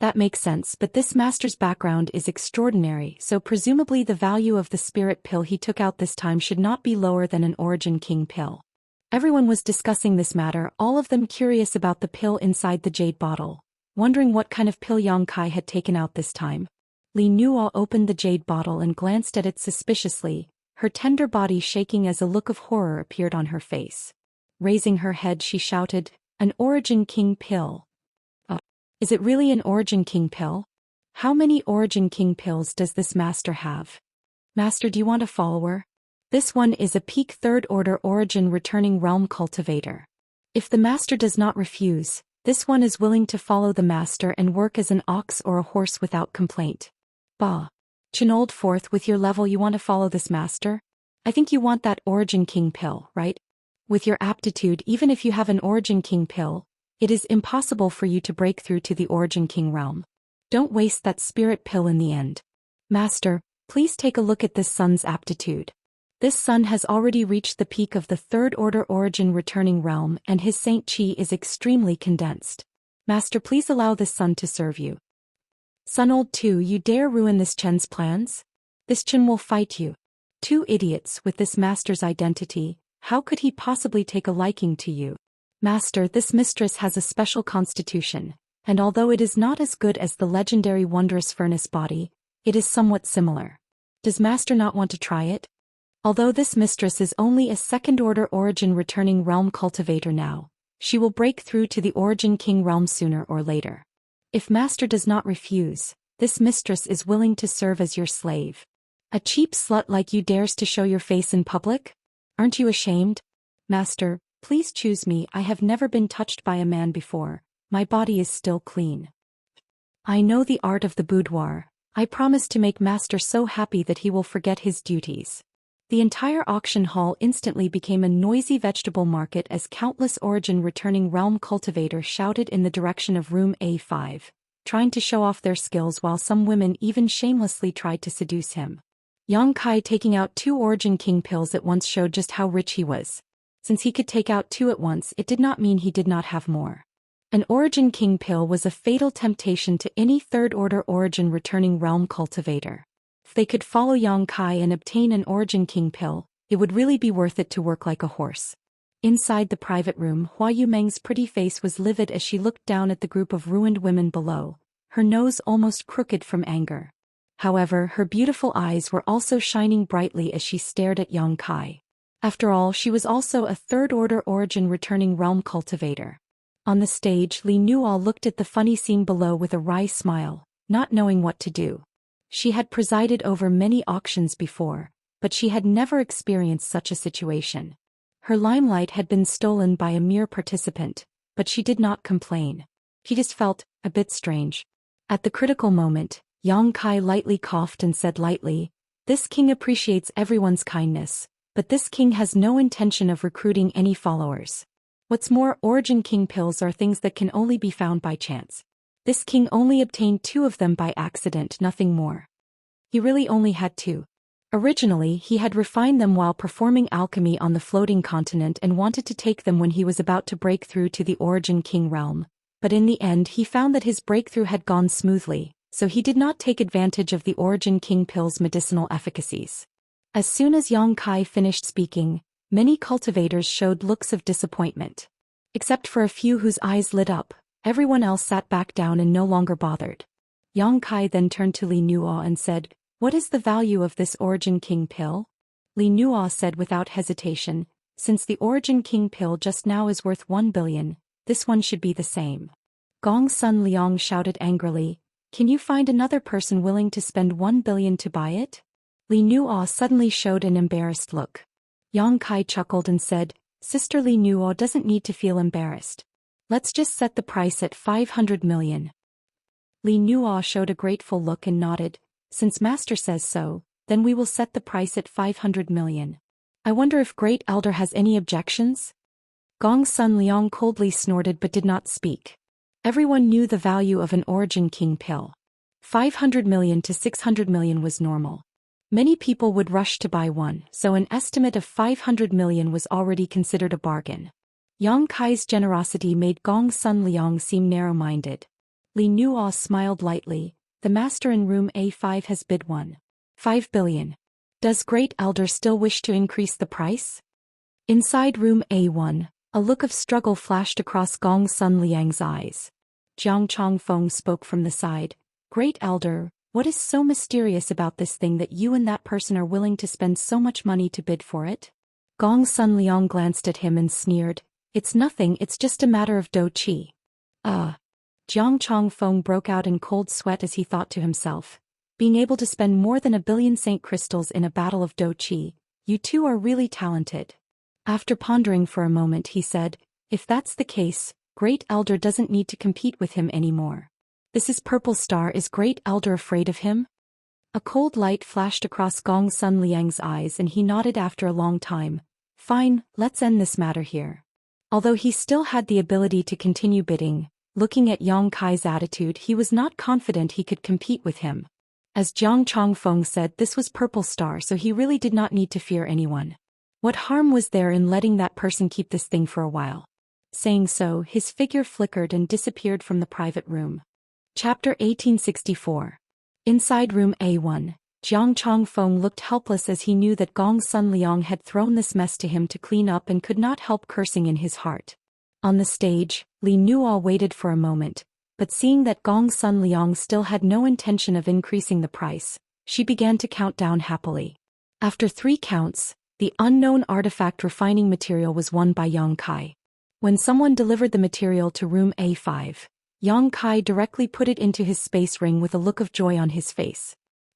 S1: That makes sense, but this master's background is extraordinary, so presumably the value of the spirit pill he took out this time should not be lower than an Origin King pill. Everyone was discussing this matter, all of them curious about the pill inside the jade bottle, wondering what kind of pill Yang Kai had taken out this time. Li Nuo opened the jade bottle and glanced at it suspiciously, her tender body shaking as a look of horror appeared on her face. Raising her head she shouted, an Origin King pill. Is it really an Origin King pill? How many Origin King pills does this master have? Master, do you want a follower? This one is a peak 3rd order Origin returning realm cultivator. If the master does not refuse, this one is willing to follow the master and work as an ox or a horse without complaint. Bah. Chinold forth, with your level you want to follow this master? I think you want that Origin King pill, right? With your aptitude, even if you have an Origin King pill, it is impossible for you to break through to the Origin King realm. Don't waste that spirit pill in the end. Master, please take a look at this son's aptitude. This son has already reached the peak of the 3rd order Origin returning realm and his Saint Chi is extremely condensed. Master, please allow this son to serve you. Son old 2, you dare ruin this Chen's plans? This Chen will fight you. 2 idiots with this master's identity, how could he possibly take a liking to you? Master, this mistress has a special constitution, and although it is not as good as the legendary wondrous furnace body, it is somewhat similar. Does master not want to try it? Although this mistress is only a 2nd order Origin returning realm cultivator now, she will break through to the Origin King realm sooner or later. If master does not refuse, this mistress is willing to serve as your slave. A cheap slut like you dares to show your face in public? Aren't you ashamed? Master, please choose me. I have never been touched by a man before. My body is still clean. I know the art of the boudoir. I promise to make master so happy that he will forget his duties. The entire auction hall instantly became a noisy vegetable market as countless Origin returning realm cultivators shouted in the direction of room A5, trying to show off their skills while some women even shamelessly tried to seduce him. Yang Kai taking out 2 Origin King pills at once showed just how rich he was. Since he could take out 2 at once, it did not mean he did not have more. An Origin King pill was a fatal temptation to any 3rd order Origin returning realm cultivator. If they could follow Yang Kai and obtain an Origin King pill, it would really be worth it to work like a horse. Inside the private room, Hua Yumeng's pretty face was livid as she looked down at the group of ruined women below, her nose almost crooked from anger. However, her beautiful eyes were also shining brightly as she stared at Yang Kai. After all, she was also a 3rd order Origin returning realm cultivator. On the stage, Li Nuo looked at the funny scene below with a wry smile, not knowing what to do. She had presided over many auctions before, but she had never experienced such a situation. Her limelight had been stolen by a mere participant, but she did not complain. She just felt a bit strange. At the critical moment, Yang Kai lightly coughed and said lightly, This king appreciates everyone's kindness, but this king has no intention of recruiting any followers. What's more, Origin King pills are things that can only be found by chance. This king only obtained 2 of them by accident, nothing more. He really only had 2. Originally, he had refined them while performing alchemy on the floating continent and wanted to take them when he was about to break through to the Origin King realm, but in the end he found that his breakthrough had gone smoothly, so he did not take advantage of the Origin King pill's medicinal efficacies. As soon as Yang Kai finished speaking, many cultivators showed looks of disappointment. Except for a few whose eyes lit up, everyone else sat back down and no longer bothered. Yang Kai then turned to Li Nuo and said, "What is the value of this Origin King pill?" Li Nuo said without hesitation, "Since the Origin King pill just now is worth 1 billion, this one should be the same." Gong Sun Liang shouted angrily, "Can you find another person willing to spend 1 billion to buy it?" Li Nuo suddenly showed an embarrassed look. Yang Kai chuckled and said, "Sister Li Nuo doesn't need to feel embarrassed. Let's just set the price at 500 million. Li Nuo showed a grateful look and nodded. "Since Master says so, then we will set the price at 500 million. I wonder if Great Elder has any objections?" Gong Sun Liang coldly snorted but did not speak. Everyone knew the value of an Origin King pill. 500 million to 600 million was normal. Many people would rush to buy one, so an estimate of 500 million was already considered a bargain. Yang Kai's generosity made Gong Sun Liang seem narrow-minded. Li Nuo smiled lightly. "The master in room A5 has bid 1.5 billion. Does Great Elder still wish to increase the price?" Inside room A1, a look of struggle flashed across Gong Sun Liang's eyes. Jiang Chongfeng spoke from the side. "Great Elder, what is so mysterious about this thing that you and that person are willing to spend so much money to bid for it?" Gong Sun Liang glanced at him and sneered, "It's nothing, it's just a matter of dou qi." Jiang Chongfeng broke out in cold sweat as he thought to himself, "Being able to spend more than 1 billion Saint crystals in a battle of dou qi, you two are really talented." After pondering for a moment he said, "If that's the case, Great Elder doesn't need to compete with him anymore. This is Purple Star. Is Great Elder afraid of him?" A cold light flashed across Gong Sun Liang's eyes and he nodded after a long time. "Fine, let's end this matter here." Although he still had the ability to continue bidding, looking at Yang Kai's attitude he was not confident he could compete with him. As Jiang Chongfeng said, this was Purple Star, so he really did not need to fear anyone. What harm was there in letting that person keep this thing for a while? Saying so, his figure flickered and disappeared from the private room. Chapter 1864. Inside room A1, Jiang Chongfeng looked helpless as he knew that Gong Sun Liang had thrown this mess to him to clean up and could not help cursing in his heart. On the stage, Li Nuo waited for a moment, but seeing that Gong Sun Liang still had no intention of increasing the price, she began to count down happily. After 3 counts, the unknown artifact refining material was won by Yang Kai. When someone delivered the material to room A5, Yang Kai directly put it into his space ring with a look of joy on his face.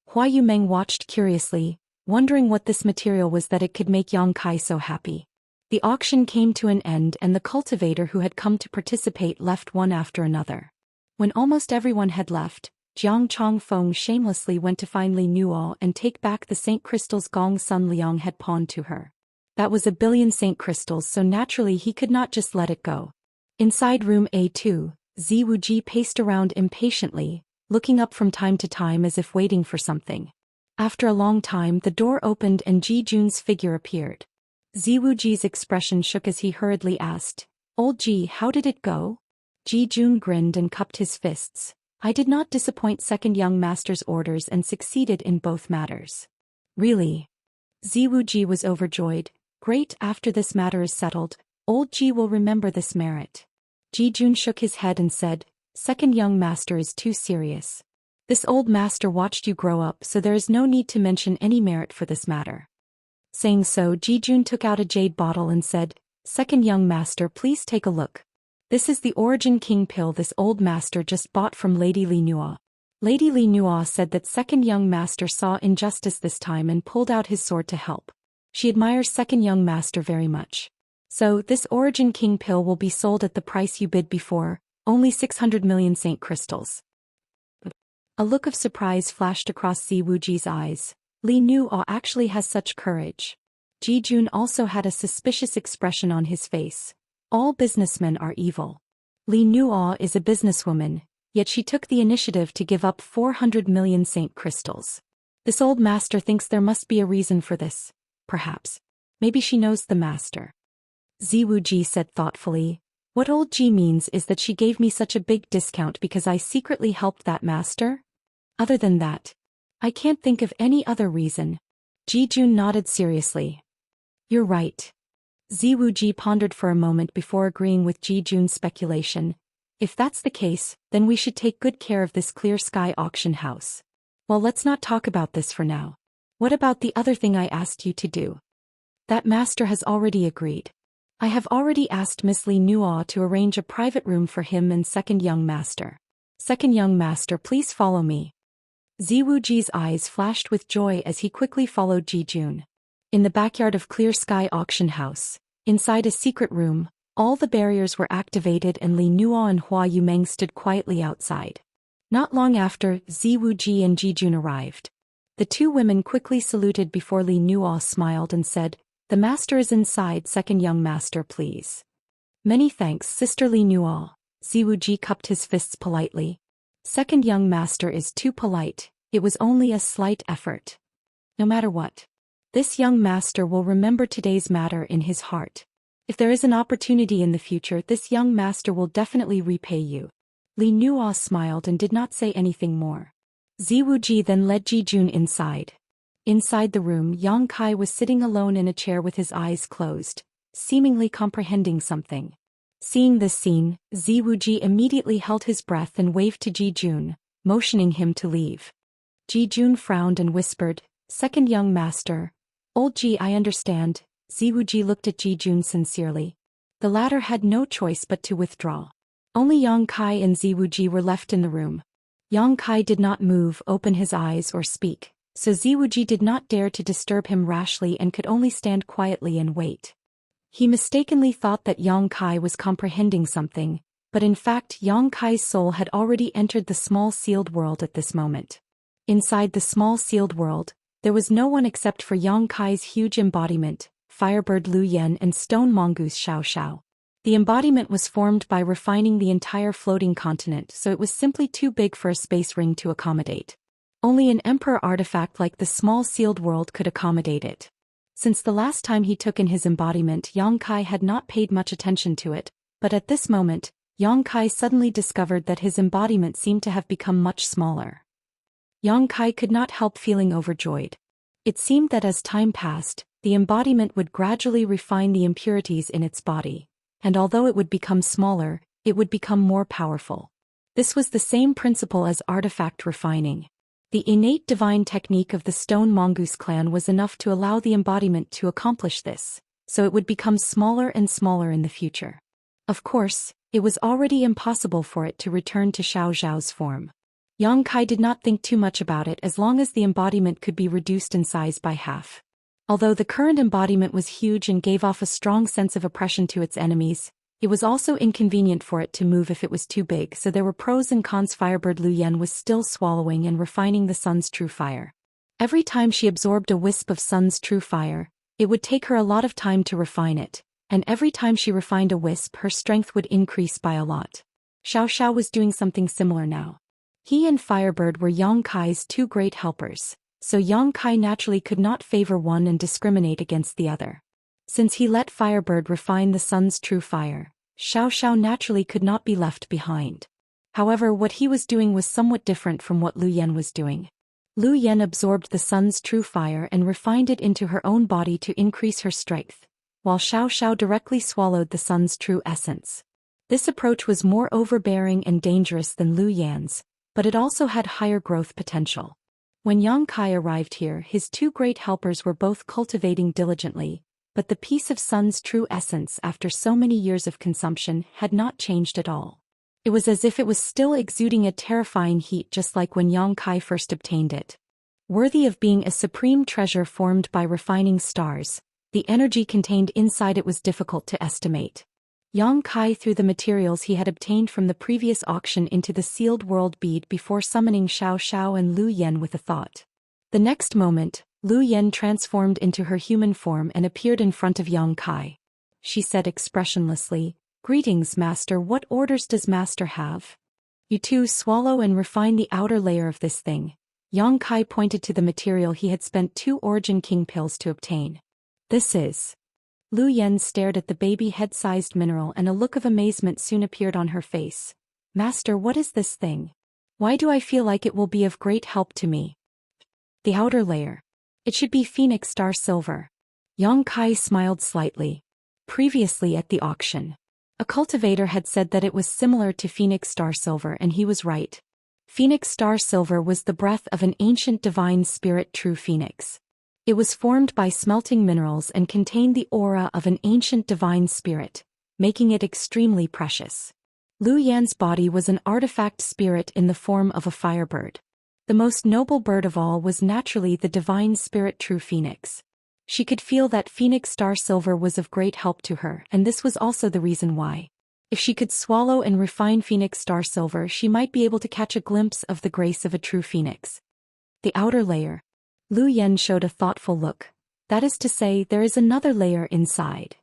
S1: Hua Yumeng watched curiously, wondering what this material was that it could make Yang Kai so happy. The auction came to an end and the cultivator who had come to participate left one after another. When almost everyone had left, Jiang Chongfeng shamelessly went to find Li Nuo and take back the Saint crystals Gong Sun Liang had pawned to her. That was 1 billion Saint crystals, so naturally he could not just let it go. Inside room A2, Ziwuji paced around impatiently, looking up from time to time as if waiting for something. After a long time the door opened and Ji Jun's figure appeared. Ziwuji's expression shook as he hurriedly asked, "Old Ji, how did it go?" Ji Jun grinned and cupped his fists. "I did not disappoint second young master's orders and succeeded in both matters." "Really?" Ziwuji was overjoyed. "Great, after this matter is settled, old Ji will remember this merit." Ji Jun shook his head and said, "Second young master is too serious. This old master watched you grow up, so there is no need to mention any merit for this matter." Saying so, Ji Jun took out a jade bottle and said, "Second young master, please take a look. This is the Origin King pill this old master just bought from Lady Li Nuo." Lady Li Nuo said that second young master saw injustice this time and pulled out his sword to help. She admires second young master very much. "So, this Origin King pill will be sold at the price you bid before, only 600 million Saint crystals." A look of surprise flashed across Ziwuji's eyes. Li Nuo actually has such courage. Ji Jun also had a suspicious expression on his face. All businessmen are evil. Li Nuo is a businesswoman, yet she took the initiative to give up 400 million saint crystals. This old master thinks there must be a reason for this. Perhaps. Maybe she knows the master. Ziwu Ji said thoughtfully. What old Ji means is that she gave me such a big discount because I secretly helped that master? Other than that, I can't think of any other reason. Ji Jun nodded seriously. You're right. Ziwu Ji pondered for a moment before agreeing with Ji Jun's speculation. If that's the case, then we should take good care of this clear sky auction house. Well, let's not talk about this for now. What about the other thing I asked you to do? That master has already agreed. I have already asked Miss Li Nuo to arrange a private room for him and second young master. Second young master, please follow me. Ziwu Ji's eyes flashed with joy as he quickly followed Ji Jun. In the backyard of Clear Sky Auction House, inside a secret room, all the barriers were activated and Li Nuo and Hua Yumeng stood quietly outside. Not long after, Ziwu Ji and Ji Jun arrived. The two women quickly saluted before Li Nuo smiled and said, "The master is inside, second young master, please." "Many thanks, Sister Li Nuo." Ziwu Ji cupped his fists politely. "Second young master is too polite, it was only a slight effort. No matter what. This young master will remember today's matter in his heart. If there is an opportunity in the future, this young master will definitely repay you." Li Nuo smiled and did not say anything more. Ziwu Ji then led Ji Jun inside. Inside the room, Yang Kai was sitting alone in a chair with his eyes closed, seemingly comprehending something. Seeing this scene, Ziwu Ji immediately held his breath and waved to Ji Jun, motioning him to leave. Ji Jun frowned and whispered, "Second young master." "Old Ji, I understand." Ziwu Ji looked at Ji Jun sincerely. The latter had no choice but to withdraw. Only Yang Kai and Ziwu Ji were left in the room. Yang Kai did not move, open his eyes or speak, so Ziwu Ji did not dare to disturb him rashly and could only stand quietly and wait. He mistakenly thought that Yang Kai was comprehending something, but in fact Yang Kai's soul had already entered the small sealed world at this moment. Inside the small sealed world, there was no one except for Yang Kai's huge embodiment, Firebird Lu Yen and Stone Mongoose Xiao. The embodiment was formed by refining the entire floating continent, so it was simply too big for a space ring to accommodate. Only an emperor artifact like the small sealed world could accommodate it. Since the last time he took in his embodiment, Yang Kai had not paid much attention to it, but at this moment, Yang Kai suddenly discovered that his embodiment seemed to have become much smaller. Yang Kai could not help feeling overjoyed. It seemed that as time passed, the embodiment would gradually refine the impurities in its body, and although it would become smaller, it would become more powerful. This was the same principle as artifact refining. The innate divine technique of the Stone Mongoose clan was enough to allow the embodiment to accomplish this, so it would become smaller and smaller in the future. Of course, it was already impossible for it to return to Xiao Zhao's form. Yang Kai did not think too much about it as long as the embodiment could be reduced in size by half. Although the current embodiment was huge and gave off a strong sense of oppression to its enemies, it was also inconvenient for it to move if it was too big, so there were pros and cons. Firebird Lu Yen was still swallowing and refining the sun's true fire. Every time she absorbed a wisp of sun's true fire, it would take her a lot of time to refine it, and every time she refined a wisp her strength would increase by a lot. Xiao was doing something similar now. He and Firebird were Yang Kai's two great helpers, so Yang Kai naturally could not favor one and discriminate against the other. Since he let Firebird refine the sun's true fire, Xiao naturally could not be left behind. However, what he was doing was somewhat different from what Lu Yen was doing. Lu Yen absorbed the sun's true fire and refined it into her own body to increase her strength, while Xiao directly swallowed the sun's true essence. This approach was more overbearing and dangerous than Lu Yan's, but it also had higher growth potential. When Yang Kai arrived here, his two great helpers were both cultivating diligently, but the piece of sun's true essence after so many years of consumption had not changed at all. It was as if it was still exuding a terrifying heat, just like when Yang Kai first obtained it. Worthy of being a supreme treasure formed by refining stars, the energy contained inside it was difficult to estimate. Yang Kai threw the materials he had obtained from the previous auction into the sealed world bead before summoning Xiao and Lu Yen with a thought. The next moment, Lu Yen transformed into her human form and appeared in front of Yang Kai. She said expressionlessly, "Greetings, Master. What orders does Master have?" "You two swallow and refine the outer layer of this thing." Yang Kai pointed to the material he had spent 2 Origin King pills to obtain. "This is..." Lu Yen stared at the baby head-sized mineral and a look of amazement soon appeared on her face. "Master, what is this thing? Why do I feel like it will be of great help to me?" "The outer layer. It should be Phoenix Star Silver." Yang Kai smiled slightly. Previously at the auction, a cultivator had said that it was similar to Phoenix Star Silver, and he was right. Phoenix Star Silver was the breath of an ancient divine spirit, true phoenix. It was formed by smelting minerals and contained the aura of an ancient divine spirit, making it extremely precious. Lu Yan's body was an artifact spirit in the form of a firebird. The most noble bird of all was naturally the divine spirit, true phoenix. She could feel that Phoenix Star Silver was of great help to her, and this was also the reason why. If she could swallow and refine Phoenix Star Silver, she might be able to catch a glimpse of the grace of a true phoenix. The outer layer. Lu Yen showed a thoughtful look. "That is to say, there is another layer inside.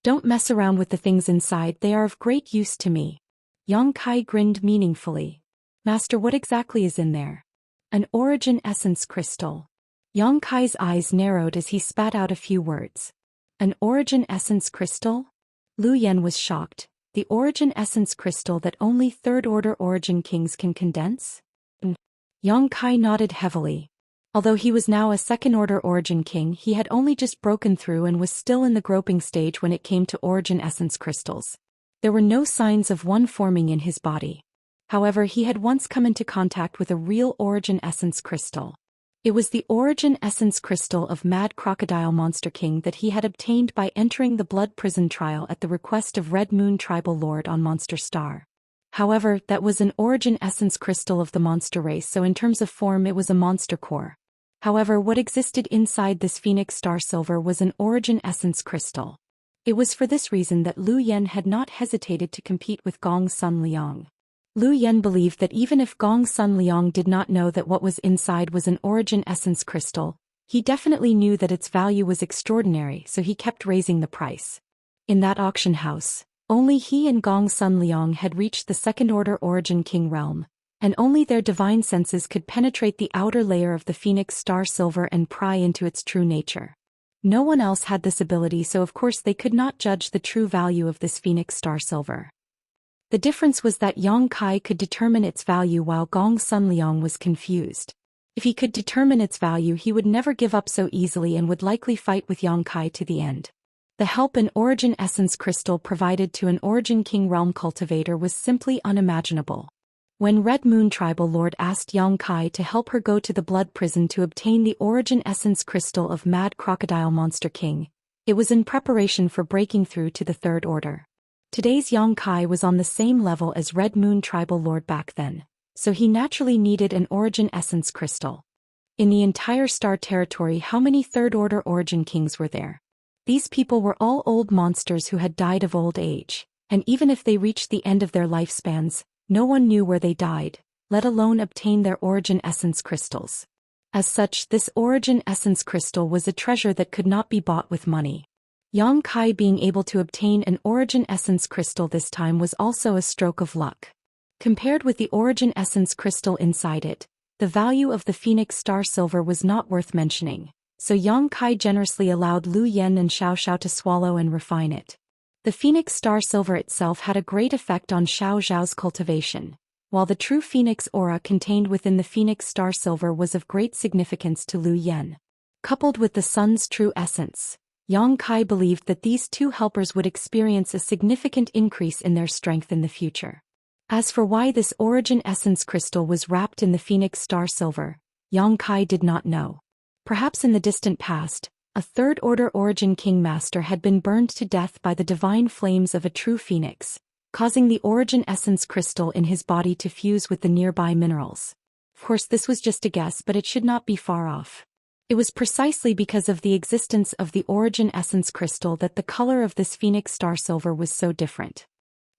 S1: Don't mess around with the things inside, they are of great use to me." Yang Kai grinned meaningfully. "Master, what exactly is in there?" "An origin essence crystal." Yang Kai's eyes narrowed as he spat out a few words. "An origin essence crystal?" Lu Yen was shocked. "The origin essence crystal that only third-order origin kings can condense?" Yang Kai nodded heavily. Although he was now a second-order origin king, he had only just broken through and was still in the groping stage when it came to origin essence crystals. There were no signs of one forming in his body. However, he had once come into contact with a real origin essence crystal. It was the origin essence crystal of Mad Crocodile Monster King that he had obtained by entering the Blood Prison trial at the request of Red Moon Tribal Lord on Monster Star. However, that was an origin essence crystal of the monster race, so in terms of form it was a monster core. However, what existed inside this Phoenix Star Silver was an origin essence crystal. It was for this reason that Lu Yen had not hesitated to compete with Gong Sun Liang. Lu Yen believed that even if Gong Sun Liang did not know that what was inside was an origin essence crystal, he definitely knew that its value was extraordinary, so he kept raising the price. In that auction house, only he and Gong Sun Liang had reached the second-order origin king realm, and only their divine senses could penetrate the outer layer of the Phoenix Star Silver and pry into its true nature. No one else had this ability, so of course they could not judge the true value of this Phoenix Star Silver. The difference was that Yang Kai could determine its value while Gong Sun Liang was confused. If he could determine its value, he would never give up so easily and would likely fight with Yang Kai to the end. The help an origin essence crystal provided to an origin king realm cultivator was simply unimaginable. When Red Moon Tribal Lord asked Yang Kai to help her go to the Blood Prison to obtain the origin essence crystal of Mad Crocodile Monster King, it was in preparation for breaking through to the Third Order. Today's Yang Kai was on the same level as Red Moon Tribal Lord back then, so he naturally needed an origin essence crystal. In the entire star territory, how many third-order origin kings were there? These people were all old monsters who had died of old age, and even if they reached the end of their lifespans, no one knew where they died, let alone obtain their origin essence crystals. As such, this origin essence crystal was a treasure that could not be bought with money. Yang Kai being able to obtain an origin essence crystal this time was also a stroke of luck. Compared with the origin essence crystal inside it, the value of the Phoenix Star Silver was not worth mentioning, so Yang Kai generously allowed Lu Yen and Xiao to swallow and refine it. The Phoenix Star Silver itself had a great effect on Xiao's cultivation, while the true Phoenix aura contained within the Phoenix Star Silver was of great significance to Lu Yen. Coupled with the sun's true essence, Yang Kai believed that these two helpers would experience a significant increase in their strength in the future. As for why this origin essence crystal was wrapped in the Phoenix Star Silver, Yang Kai did not know. Perhaps in the distant past, a third-order origin king master had been burned to death by the divine flames of a true phoenix, causing the origin essence crystal in his body to fuse with the nearby minerals. Of course, this was just a guess, but it should not be far off. It was precisely because of the existence of the origin essence crystal that the color of this Phoenix Star Silver was so different.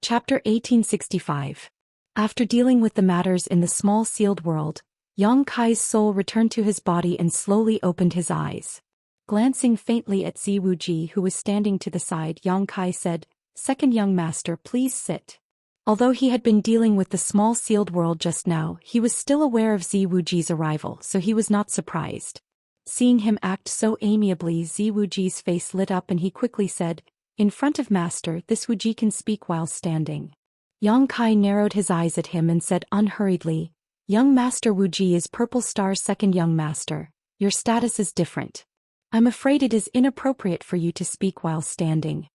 S1: Chapter 1865. After dealing with the matters in the small sealed world, Yang Kai's soul returned to his body and slowly opened his eyes. Glancing faintly at Ziwuji who was standing to the side, Yang Kai said, "Second young master, please sit." Although he had been dealing with the small sealed world just now, he was still aware of Ziwuji's arrival, so he was not surprised. Seeing him act so amiably, Ziwuji's face lit up and he quickly said, "In front of master, this Wuji can speak while standing." Yang Kai narrowed his eyes at him and said unhurriedly, "Young master Wuji is Purple Star's second young master. Your status is different. I'm afraid it is inappropriate for you to speak while standing."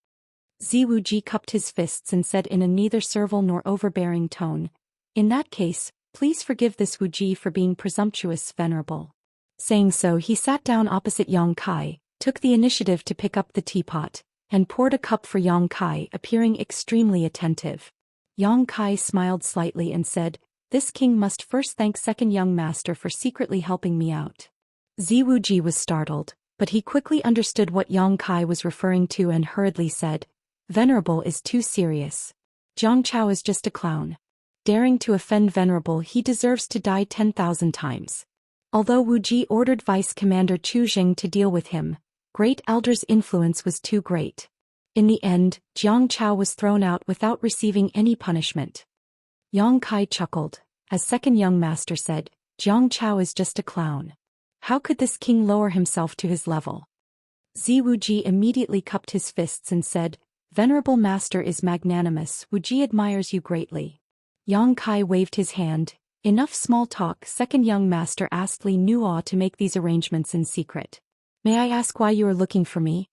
S1: Ziwuji cupped his fists and said in a neither servile nor overbearing tone, "In that case, please forgive this Wuji for being presumptuous, venerable." Saying so, he sat down opposite Yang Kai, took the initiative to pick up the teapot, and poured a cup for Yang Kai, appearing extremely attentive. Yang Kai smiled slightly and said, "This king must first thank second young master for secretly helping me out." Ziwuji was startled, but he quickly understood what Yang Kai was referring to and hurriedly said, "Venerable is too serious. Jiang Chao is just a clown. Daring to offend Venerable, he deserves to die 10,000 times." Although Wuji ordered Vice Commander Chu Jing to deal with him, Great Elder's influence was too great. In the end, Jiang Chao was thrown out without receiving any punishment. Yang Kai chuckled, as second young master said, "Jiang Chao is just a clown. How could this king lower himself to his level?" Ziwuji immediately cupped his fists and said, "Venerable master is magnanimous, Wuji admires you greatly." Yang Kai waved his hand. "Enough small talk," second young master asked Li Nuo to make these arrangements in secret. "May I ask why you are looking for me?"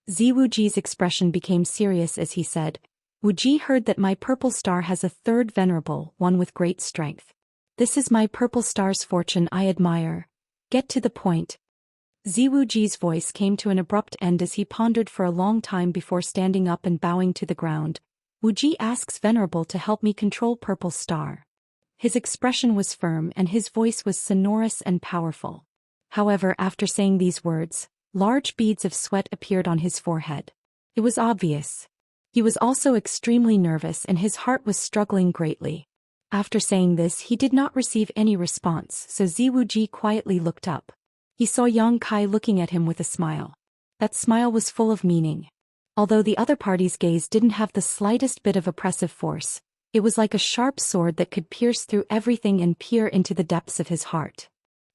S1: Ziwuji's expression became serious as he said, "Wuji heard that my Purple Star has a third venerable, one with great strength. This is my Purple Star's fortune I admire. Get to the point." Ziwuji's voice came to an abrupt end as he pondered for a long time before standing up and bowing to the ground. "Wuji asks venerable to help me control Purple Star." His expression was firm and his voice was sonorous and powerful. However, after saying these words, large beads of sweat appeared on his forehead. It was obvious. He was also extremely nervous and his heart was struggling greatly. After saying this, he did not receive any response, so Ziwuji quietly looked up. He saw Yang Kai looking at him with a smile. That smile was full of meaning. Although the other party's gaze didn't have the slightest bit of oppressive force, it was like a sharp sword that could pierce through everything and peer into the depths of his heart.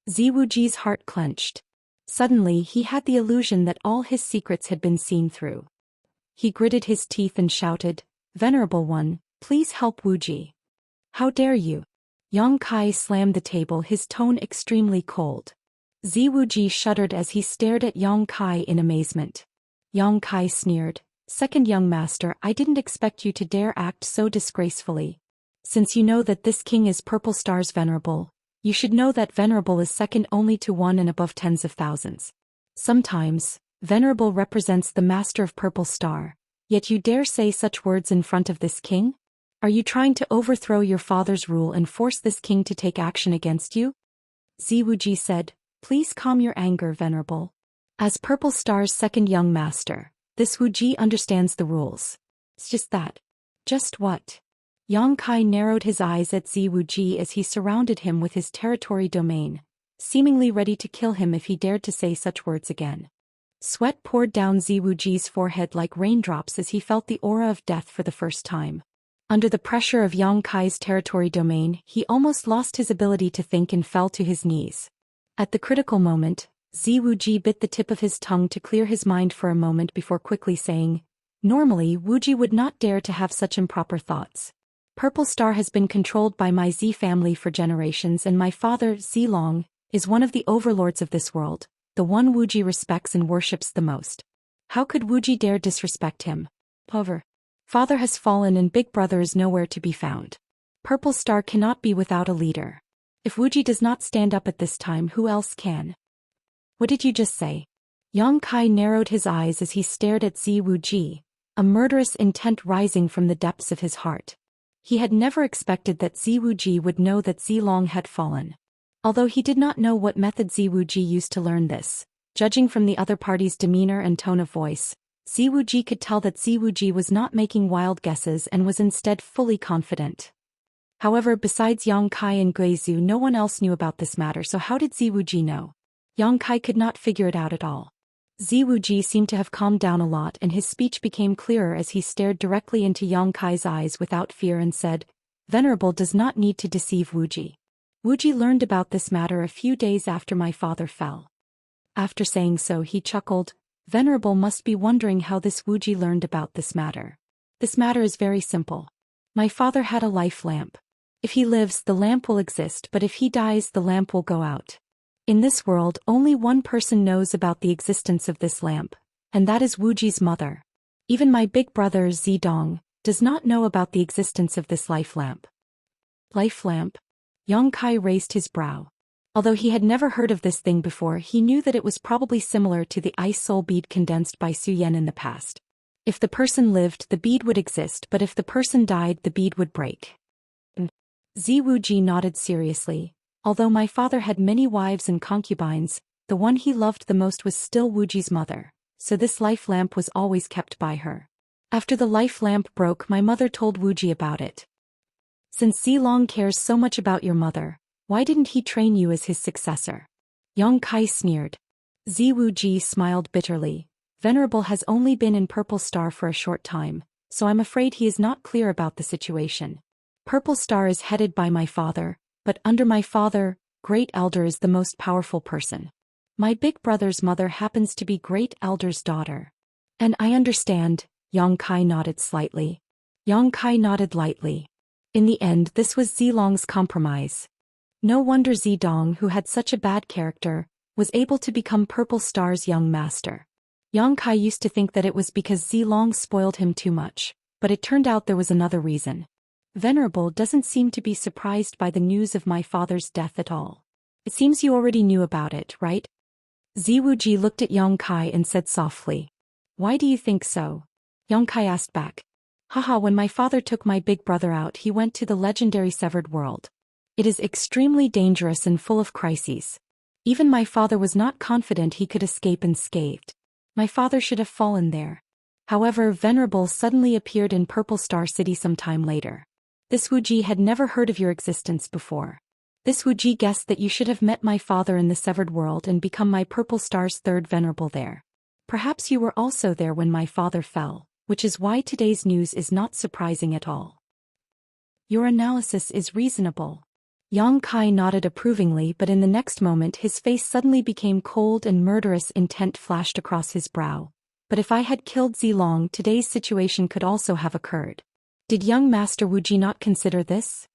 S1: Ziwuji's heart clenched. Suddenly he had the illusion that all his secrets had been seen through. He gritted his teeth and shouted, "Venerable one, please help Wuji." "How dare you?" Yang Kai slammed the table, his tone extremely cold. Ziwuji shuddered as he stared at Yang Kai in amazement. Yang Kai sneered, "Second young master, I didn't expect you to dare act so disgracefully. Since you know that this king is Purple Star's venerable, you should know that venerable is second only to one and above tens of thousands. Sometimes, venerable represents the master of Purple Star, yet you dare say such words in front of this king? Are you trying to overthrow your father's rule and force this king to take action against you?" Ziwuji said, "Please calm your anger, venerable. As Purple Star's second young master, this Wuji understands the rules. It's just that." "Just what?" Yang Kai narrowed his eyes at Ziwuji as he surrounded him with his territory domain, seemingly ready to kill him if he dared to say such words again. Sweat poured down Ziwuji's forehead like raindrops as he felt the aura of death for the first time. Under the pressure of Yang Kai's territory domain, he almost lost his ability to think and fell to his knees. At the critical moment, Ziwuji bit the tip of his tongue to clear his mind for a moment before quickly saying, "Normally Wuji would not dare to have such improper thoughts. Purple Star has been controlled by my Z family for generations and my father, Zilong, is one of the overlords of this world, the one Wuji respects and worships the most. How could Wuji dare disrespect him? However, father has fallen and big brother is nowhere to be found. Purple Star cannot be without a leader. If Wuji does not stand up at this time, who else can?" "What did you just say?" Yang Kai narrowed his eyes as he stared at Ziwuji, a murderous intent rising from the depths of his heart. He had never expected that Ziwuji would know that Zilong had fallen. Although he did not know what method Ziwuji used to learn this, judging from the other party's demeanor and tone of voice, Ziwuji could tell that Ziwuji was not making wild guesses and was instead fully confident. However, besides Yang Kai and Guizhu, no one else knew about this matter, so how did Ziwuji know? Yang Kai could not figure it out at all. Ziwuji seemed to have calmed down a lot, and his speech became clearer as he stared directly into Yang Kai's eyes without fear and said, "Venerable does not need to deceive Wuji. Wuji learned about this matter a few days after my father fell." After saying so, he chuckled. Venerable must be wondering how this Wuji learned about this matter. This matter is very simple. My father had a life lamp. If he lives, the lamp will exist, but if he dies, the lamp will go out. In this world, only one person knows about the existence of this lamp, and that is Wuji's mother. Even my big brother Zidong does not know about the existence of this life lamp. Life lamp? Yang Kai raised his brow. Although he had never heard of this thing before, he knew that it was probably similar to the ice soul bead condensed by Xu Yan in the past. If the person lived, the bead would exist, but if the person died, the bead would break. Ziwuji nodded seriously. Although my father had many wives and concubines, the one he loved the most was still Wuji's mother, so this life lamp was always kept by her. After the life lamp broke, my mother told Wuji about it. Since Zilong cares so much about your mother, why didn't he train you as his successor? Yang Kai sneered. Ziwuji smiled bitterly. Venerable has only been in Purple Star for a short time, so I'm afraid he is not clear about the situation. Purple Star is headed by my father, but under my father, Great Elder is the most powerful person. My big brother's mother happens to be Great Elder's daughter. And I understand, Yang Kai nodded slightly. Yang Kai nodded lightly. In the end, this was Zilong's compromise. No wonder Zidong, who had such a bad character, was able to become Purple Star's young master. Yang Kai used to think that it was because Zilong spoiled him too much, but it turned out there was another reason. Venerable doesn't seem to be surprised by the news of my father's death at all. It seems you already knew about it, right? Ziwuji looked at Yang Kai and said softly. Why do you think so? Yang Kai asked back. Haha, when my father took my big brother out, he went to the legendary Severed World. It is extremely dangerous and full of crises. Even my father was not confident he could escape unscathed. My father should have fallen there. However, Venerable suddenly appeared in Purple Star City some time later. This Wuji had never heard of your existence before. This Wuji guessed that you should have met my father in the Severed World and become my Purple Star's third Venerable there. Perhaps you were also there when my father fell, which is why today's news is not surprising at all. Your analysis is reasonable. Yang Kai nodded approvingly, but in the next moment his face suddenly became cold and murderous intent flashed across his brow. But if I had killed Zilong, today's situation could also have occurred. Did young Master Wuji not consider this?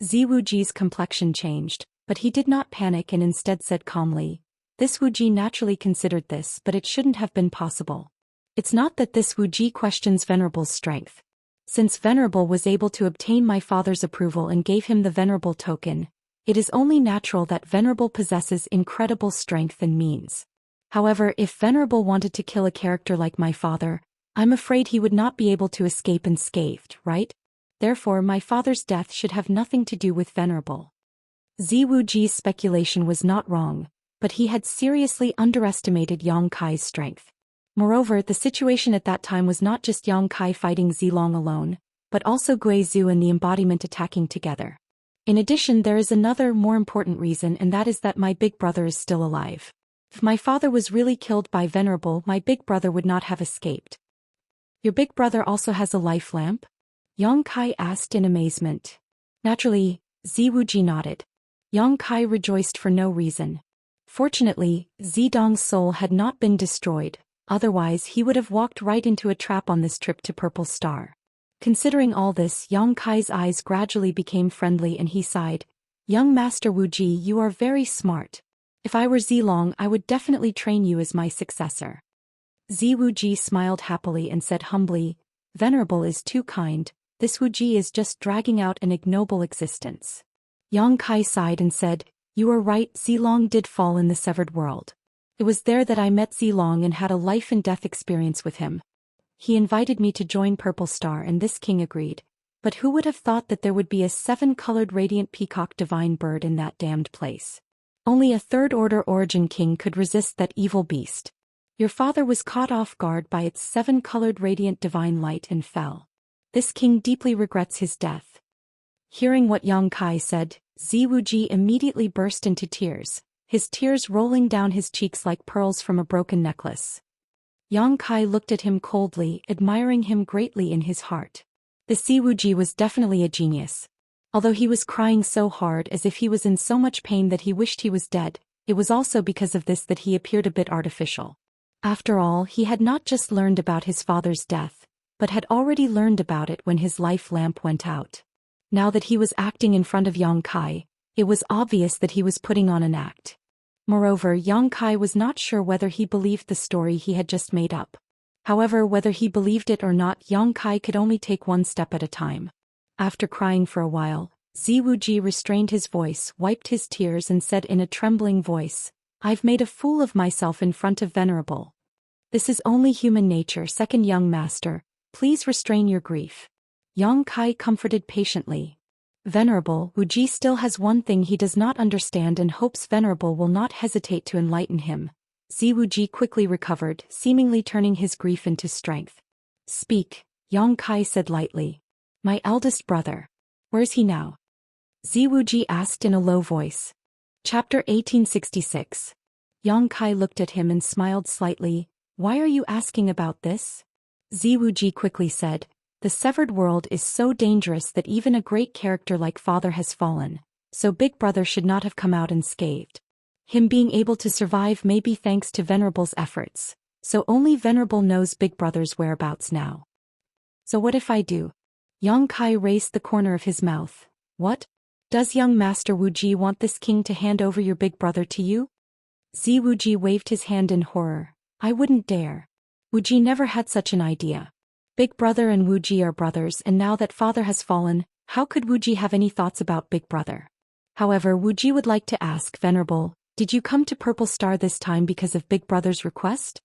S1: Ziwuji's complexion changed, but he did not panic and instead said calmly, this Wuji naturally considered this, but it shouldn't have been possible. It's not that this Wuji questions Venerable's strength. Since Venerable was able to obtain my father's approval and gave him the Venerable token, it is only natural that Venerable possesses incredible strength and means. However, if Venerable wanted to kill a character like my father, I'm afraid he would not be able to escape unscathed, right? Therefore, my father's death should have nothing to do with Venerable. Ziwuji's speculation was not wrong, but he had seriously underestimated Yang Kai's strength. Moreover, the situation at that time was not just Yang Kai fighting Zilong alone, but also Guizhu and the embodiment attacking together. In addition, there is another, more important reason, and that is that my big brother is still alive. If my father was really killed by Venerable, my big brother would not have escaped. Your big brother also has a life lamp? Yang Kai asked in amazement. Naturally, Ziwuji nodded. Yang Kai rejoiced for no reason. Fortunately, Zidong's soul had not been destroyed, otherwise he would have walked right into a trap on this trip to Purple Star. Considering all this, Yang Kai's eyes gradually became friendly and he sighed. Young Master Wuji, you are very smart. If I were Zilong, I would definitely train you as my successor. Ziwuji smiled happily and said humbly, Venerable is too kind, this Wuji is just dragging out an ignoble existence. Yang Kai sighed and said, you are right, Zilong did fall in the Severed World. It was there that I met Zilong and had a life and death experience with him. He invited me to join Purple Star and this king agreed, but who would have thought that there would be a 7-colored radiant peacock divine bird in that damned place? Only a third-order origin king could resist that evil beast. Your father was caught off guard by its 7-colored radiant divine light and fell. This king deeply regrets his death. Hearing what Yang Kai said, Ziwuji immediately burst into tears, his tears rolling down his cheeks like pearls from a broken necklace. Yang Kai looked at him coldly, admiring him greatly in his heart. The Ziwuji was definitely a genius. Although he was crying so hard as if he was in so much pain that he wished he was dead, it was also because of this that he appeared a bit artificial. After all, he had not just learned about his father's death, but had already learned about it when his life lamp went out. Now that he was acting in front of Yang Kai, it was obvious that he was putting on an act. Moreover, Yang Kai was not sure whether he believed the story he had just made up. However, whether he believed it or not, Yang Kai could only take one step at a time. After crying for a while, Ziwuji restrained his voice, wiped his tears and said in a trembling voice, "I've made a fool of myself in front of Venerable. This is only human nature, second young master, please restrain your grief." Yang Kai comforted patiently. "Venerable, Wuji still has one thing he does not understand and hopes Venerable will not hesitate to enlighten him." Ziwuji quickly recovered, seemingly turning his grief into strength. "Speak," Yang Kai said lightly. "My eldest brother. Where's he now?" Ziwuji asked in a low voice. Chapter 1866. Yang Kai looked at him and smiled slightly. "Why are you asking about this?" Ziwuji quickly said, "The severed world is so dangerous that even a great character like father has fallen, so big brother should not have come out unscathed. Him being able to survive may be thanks to Venerable's efforts, so only Venerable knows big brother's whereabouts now." "So what if I do?" Yang Kai raised the corner of his mouth. "What? Does young Master Wuji want this king to hand over your big brother to you?" Ziwuji waved his hand in horror. "I wouldn't dare. Wuji never had such an idea. Big brother and Wuji are brothers, and now that father has fallen, how could Wuji have any thoughts about big brother? However, Wuji would like to ask, Venerable, did you come to Purple Star this time because of big brother's request?"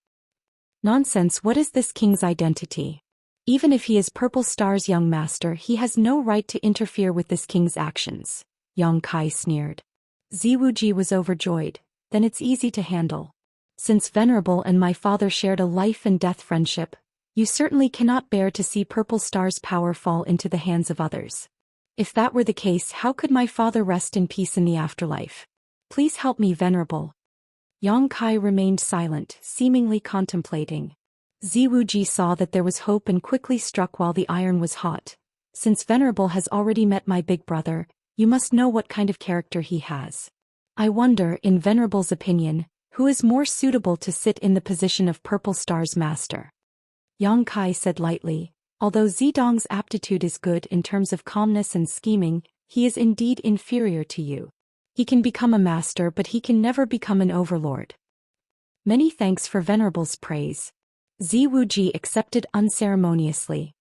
S1: "Nonsense, what is this king's identity? Even if he is Purple Star's young master, he has no right to interfere with this king's actions," Yang Kai sneered. Ziwuji was overjoyed. "Then it's easy to handle. Since Venerable and my father shared a life and death friendship, you certainly cannot bear to see Purple Star's power fall into the hands of others. If that were the case, how could my father rest in peace in the afterlife? Please help me, Venerable." Yang Kai remained silent, seemingly contemplating. Ziwuji saw that there was hope and quickly struck while the iron was hot. "Since Venerable has already met my big brother, you must know what kind of character he has. I wonder, in Venerable's opinion, who is more suitable to sit in the position of Purple Star's master?" Yang Kai said lightly, "Although Zidong's aptitude is good in terms of calmness and scheming, he is indeed inferior to you. He can become a master, but he can never become an overlord." "Many thanks for Venerable's praise." Ziwuji accepted unceremoniously.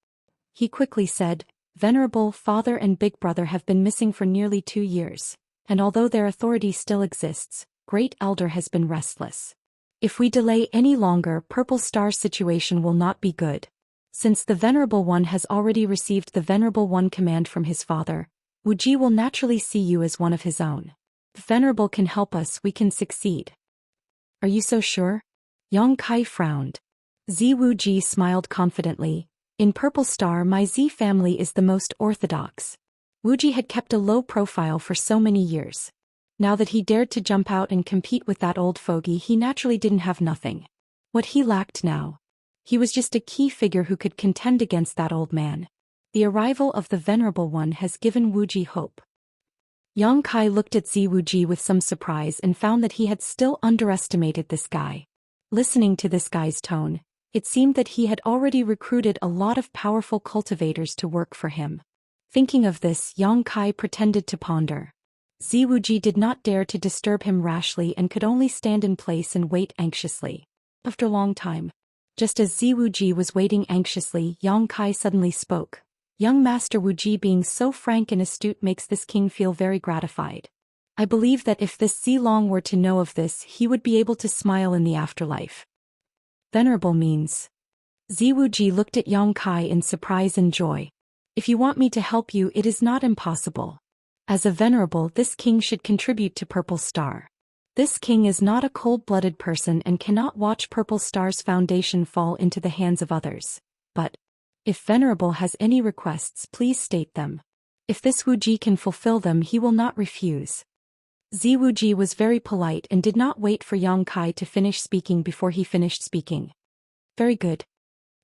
S1: He quickly said, "Venerable, father and big brother have been missing for nearly 2 years, and although their authority still exists, Great Elder has been restless. If we delay any longer, Purple Star's situation will not be good. Since the Venerable One has already received the Venerable One command from his father, Wuji will naturally see you as one of his own. If Venerable can help us, we can succeed." "Are you so sure?" Yang Kai frowned. Ziwuji smiled confidently. "In Purple Star, my Z family is the most orthodox." Wuji had kept a low profile for so many years. Now that he dared to jump out and compete with that old fogey, he naturally didn't have nothing. What he lacked now? He was just a key figure who could contend against that old man. The arrival of the Venerable One has given Wuji hope. Yang Kai looked at Ziwuji with some surprise and found that he had still underestimated this guy. Listening to this guy's tone, it seemed that he had already recruited a lot of powerful cultivators to work for him. Thinking of this, Yang Kai pretended to ponder. Ziwuji did not dare to disturb him rashly and could only stand in place and wait anxiously. After a long time, just as Ziwuji was waiting anxiously, Yang Kai suddenly spoke. "Young Master Wuji being so frank and astute makes this king feel very gratified. I believe that if this Zilong were to know of this, he would be able to smile in the afterlife." "Venerable means?" Ziwuji looked at Yang Kai in surprise and joy. "If you want me to help you, it is not impossible. As a Venerable, this king should contribute to Purple Star. This king is not a cold-blooded person and cannot watch Purple Star's foundation fall into the hands of others. But if Venerable has any requests, please state them." If this Wuji can fulfill them, he will not refuse. Wuji was very polite and did not wait for Yang Kai to finish speaking before he finished speaking. Very good.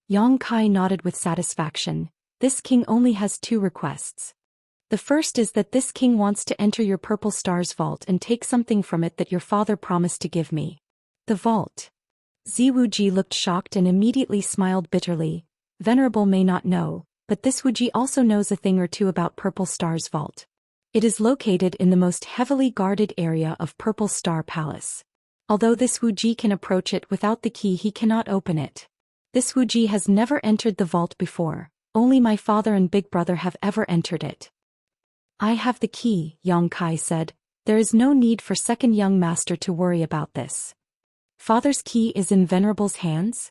S1: Yang Kai nodded with satisfaction. This king only has 2 requests. The first is that this king wants to enter your Purple Star's vault and take something from it that your father promised to give me. The vault. Wuji looked shocked and immediately smiled bitterly. Venerable may not know, but this Wuji also knows a thing or two about Purple Star's vault. It is located in the most heavily guarded area of Purple Star Palace. Although this Wuji can approach it without the key, he cannot open it. This Wuji has never entered the vault before. Only my father and big brother have ever entered it. I have the key, Yang Kai said. There is no need for second young master to worry about this. Father's key is in Venerable's hands?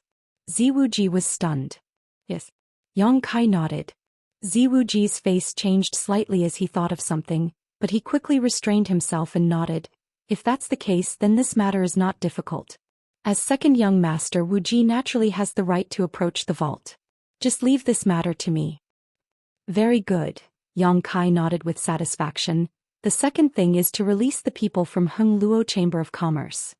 S1: Wuji was stunned. Yes. Yang Kai nodded. Wuji's face changed slightly as he thought of something, but he quickly restrained himself and nodded. If that's the case, then this matter is not difficult. As second young master, Wuji naturally has the right to approach the vault. Just leave this matter to me. Very good. Yang Kai nodded with satisfaction. The second thing is to release the people from Heng Luo Chamber of Commerce.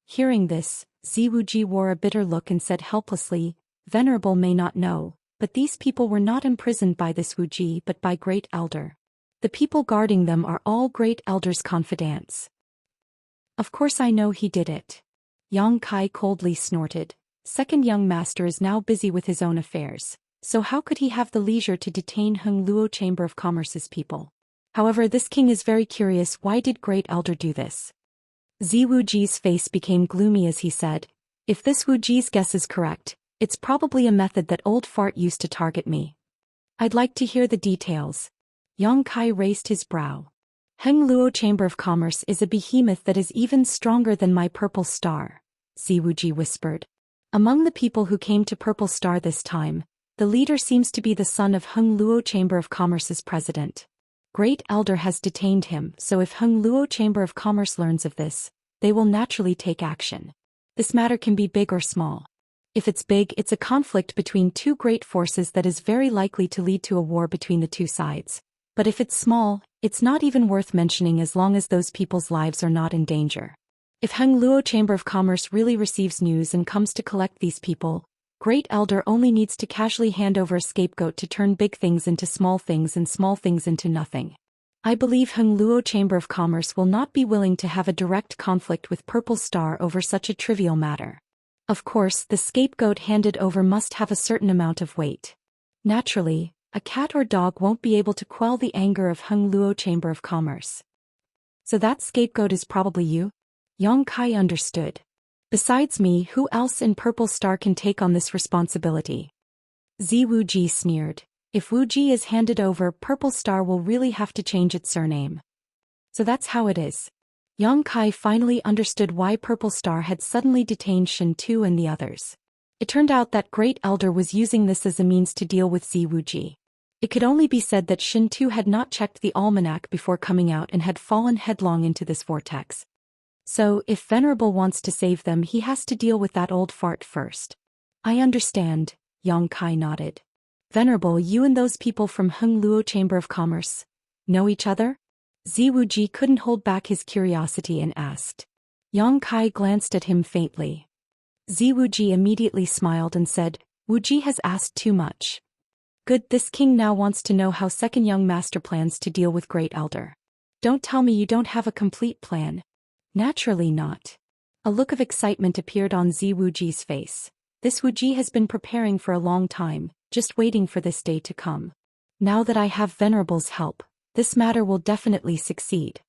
S1: Hearing this, Wuji wore a bitter look and said helplessly, Venerable may not know, but these people were not imprisoned by this Wuji but by Great Elder. The people guarding them are all Great Elder's confidants. Of course I know he did it. Yang Kai coldly snorted. Second young master is now busy with his own affairs, so how could he have the leisure to detain Heng Luo Chamber of Commerce's people? However, this king is very curious. Why did Great Elder do this? Wuji's face became gloomy as he said, if this Wuji's guess is correct, it's probably a method that old fart used to target me. I'd like to hear the details. Yang Kai raised his brow. Heng Luo Chamber of Commerce is a behemoth that is even stronger than my Purple Star, Wuji whispered. Among the people who came to Purple Star this time, the leader seems to be the son of Heng Luo Chamber of Commerce's president. Great Elder has detained him, so if Heng Luo Chamber of Commerce learns of this, they will naturally take action. This matter can be big or small. If it's big, it's a conflict between 2 great forces that is very likely to lead to a war between the 2 sides. But if it's small, it's not even worth mentioning as long as those people's lives are not in danger. If Heng Luo Chamber of Commerce really receives news and comes to collect these people, Great Elder only needs to casually hand over a scapegoat to turn big things into small things and small things into nothing. I believe Heng Luo Chamber of Commerce will not be willing to have a direct conflict with Purple Star over such a trivial matter. Of course, the scapegoat handed over must have a certain amount of weight. Naturally, a cat or dog won't be able to quell the anger of Heng Luo Chamber of Commerce. So that scapegoat is probably you? Yang Kai understood. Besides me, who else in Purple Star can take on this responsibility? Wuji sneered. If Wuji is handed over, Purple Star will really have to change its surname. So that's how it is. Yang Kai finally understood why Purple Star had suddenly detained Shen Tu and the others. It turned out that Great Elder was using this as a means to deal with Wuji. It could only be said that Shen Tu had not checked the almanac before coming out and had fallen headlong into this vortex. So, if Venerable wants to save them, he has to deal with that old fart first. I understand, Yang Kai nodded. Venerable, you and those people from Heng Luo Chamber of Commerce know each other? Wuji couldn't hold back his curiosity and asked. Yang Kai glanced at him faintly. Wuji immediately smiled and said, Wuji has asked too much. Good, this king now wants to know how second young master plans to deal with Great Elder. Don't tell me you don't have a complete plan. Naturally not. A look of excitement appeared on Wuji's face. This Wuji has been preparing for a long time, just waiting for this day to come. Now that I have Venerable's help, this matter will definitely succeed.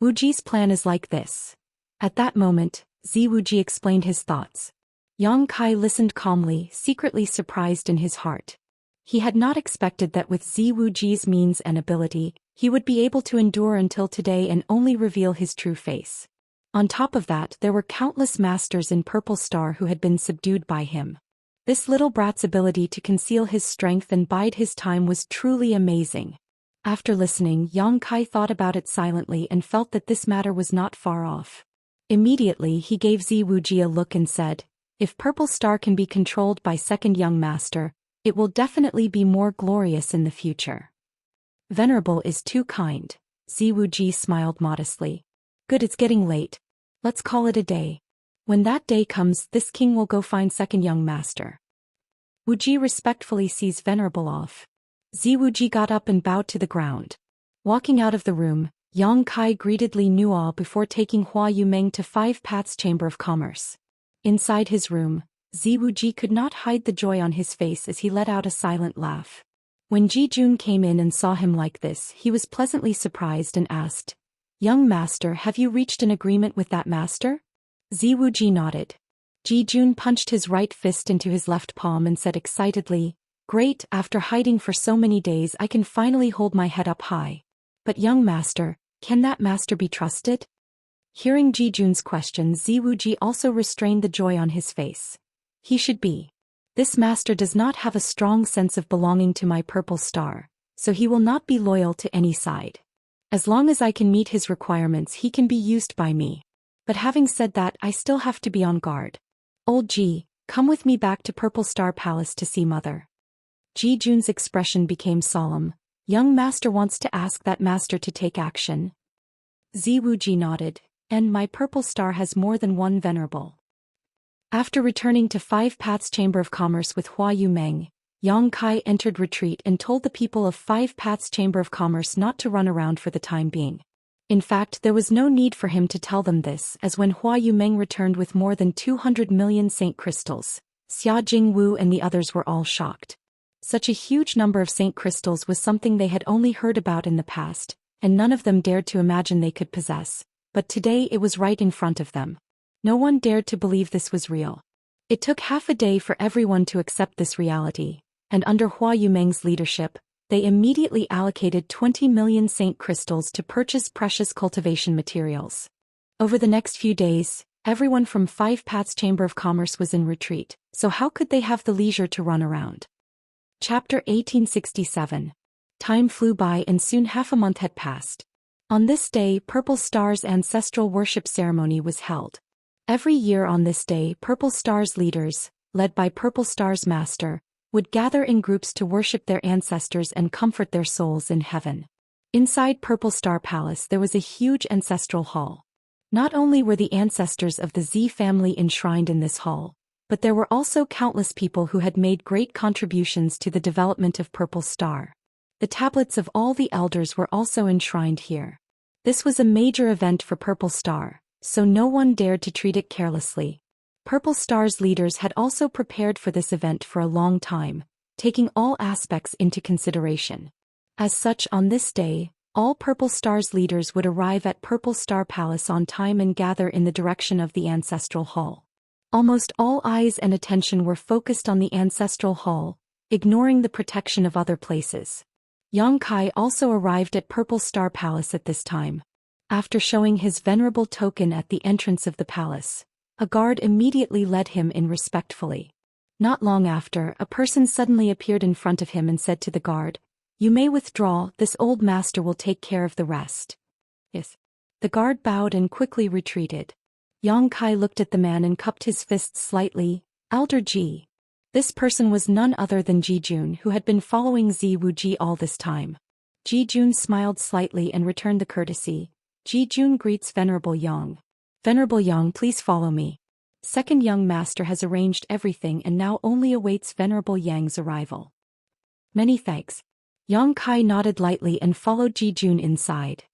S1: Wuji's plan is like this. At that moment, Wuji explained his thoughts. Yang Kai listened calmly, secretly surprised in his heart. He had not expected that with Wuji's means and ability, he would be able to endure until today and only reveal his true face. On top of that, there were countless masters in Purple Star who had been subdued by him. This little brat's ability to conceal his strength and bide his time was truly amazing. After listening, Yang Kai thought about it silently and felt that this matter was not far off. Immediately he gave Wuji a look and said, if Purple Star can be controlled by second young master, it will definitely be more glorious in the future. Venerable is too kind. Ziwuji smiled modestly. Good, it's getting late. Let's call it a day. When that day comes, this king will go find second young master. Wuji respectfully sees Venerable off. Ziwuji got up and bowed to the ground. Walking out of the room, Yang Kai greeted Li Nuo before taking Hua Yumeng to Five Paths Chamber of Commerce. Inside his room, Ziwuji could not hide the joy on his face as he let out a silent laugh. When Ji Jun came in and saw him like this, he was pleasantly surprised and asked, "Young master, have you reached an agreement with that master?" Ziwuji nodded. Ji Jun punched his right fist into his left palm and said excitedly, "Great, after hiding for so many days I can finally hold my head up high. But young master, can that master be trusted?" Hearing Ji Jun's question, Ziwuji also restrained the joy on his face. "He should be. This master does not have a strong sense of belonging to my purple star, so he will not be loyal to any side. As long as I can meet his requirements, he can be used by me. But having said that, I still have to be on guard. Old Ji, come with me back to Purple Star Palace to see mother." Ji Jun's expression became solemn. "Young master wants to ask that master to take action." Ziwuji nodded. "And my purple star has more than one venerable." After returning to Five Paths Chamber of Commerce with Hua Yumeng, Yang Kai entered retreat and told the people of Five Paths Chamber of Commerce not to run around for the time being. In fact, there was no need for him to tell them this, as when Hua Yumeng returned with more than 200 million saint crystals, Xia Jingwu and the others were all shocked. Such a huge number of saint crystals was something they had only heard about in the past, and none of them dared to imagine they could possess, but today it was right in front of them. No one dared to believe this was real. It took half a day for everyone to accept this reality, and under Hua Yumeng's leadership, they immediately allocated 20 million saint crystals to purchase precious cultivation materials. Over the next few days, everyone from Five Paths Chamber of Commerce was in retreat, so how could they have the leisure to run around? Chapter 1867. Time flew by and soon half a month had passed. On this day, Purple Star's ancestral worship ceremony was held. Every year on this day, Purple Star's leaders, led by Purple Star's master, would gather in groups to worship their ancestors and comfort their souls in heaven. Inside Purple Star Palace there was a huge ancestral hall. Not only were the ancestors of the Z family enshrined in this hall, but there were also countless people who had made great contributions to the development of Purple Star. The tablets of all the elders were also enshrined here. This was a major event for Purple Star, so no one dared to treat it carelessly. Purple Star's leaders had also prepared for this event for a long time, taking all aspects into consideration. As such, on this day, all Purple Star's leaders would arrive at Purple Star Palace on time and gather in the direction of the ancestral hall. Almost all eyes and attention were focused on the ancestral hall, ignoring the protection of other places. Yang Kai also arrived at Purple Star Palace at this time. After showing his venerable token at the entrance of the palace, a guard immediately led him in respectfully. Not long after, a person suddenly appeared in front of him and said to the guard, "You may withdraw, this old master will take care of the rest." Yes. The guard bowed and quickly retreated. Yang Kai looked at the man and cupped his fists slightly. "Elder Ji." This person was none other than Ji Jun, who had been following Ziwuji all this time. Ji Jun smiled slightly and returned the courtesy. Ji Jun greets Venerable Yang. "Venerable Yang, please follow me. Second young master has arranged everything and now only awaits Venerable Yang's arrival." "Many thanks." Yang Kai nodded lightly and followed Ji Jun inside.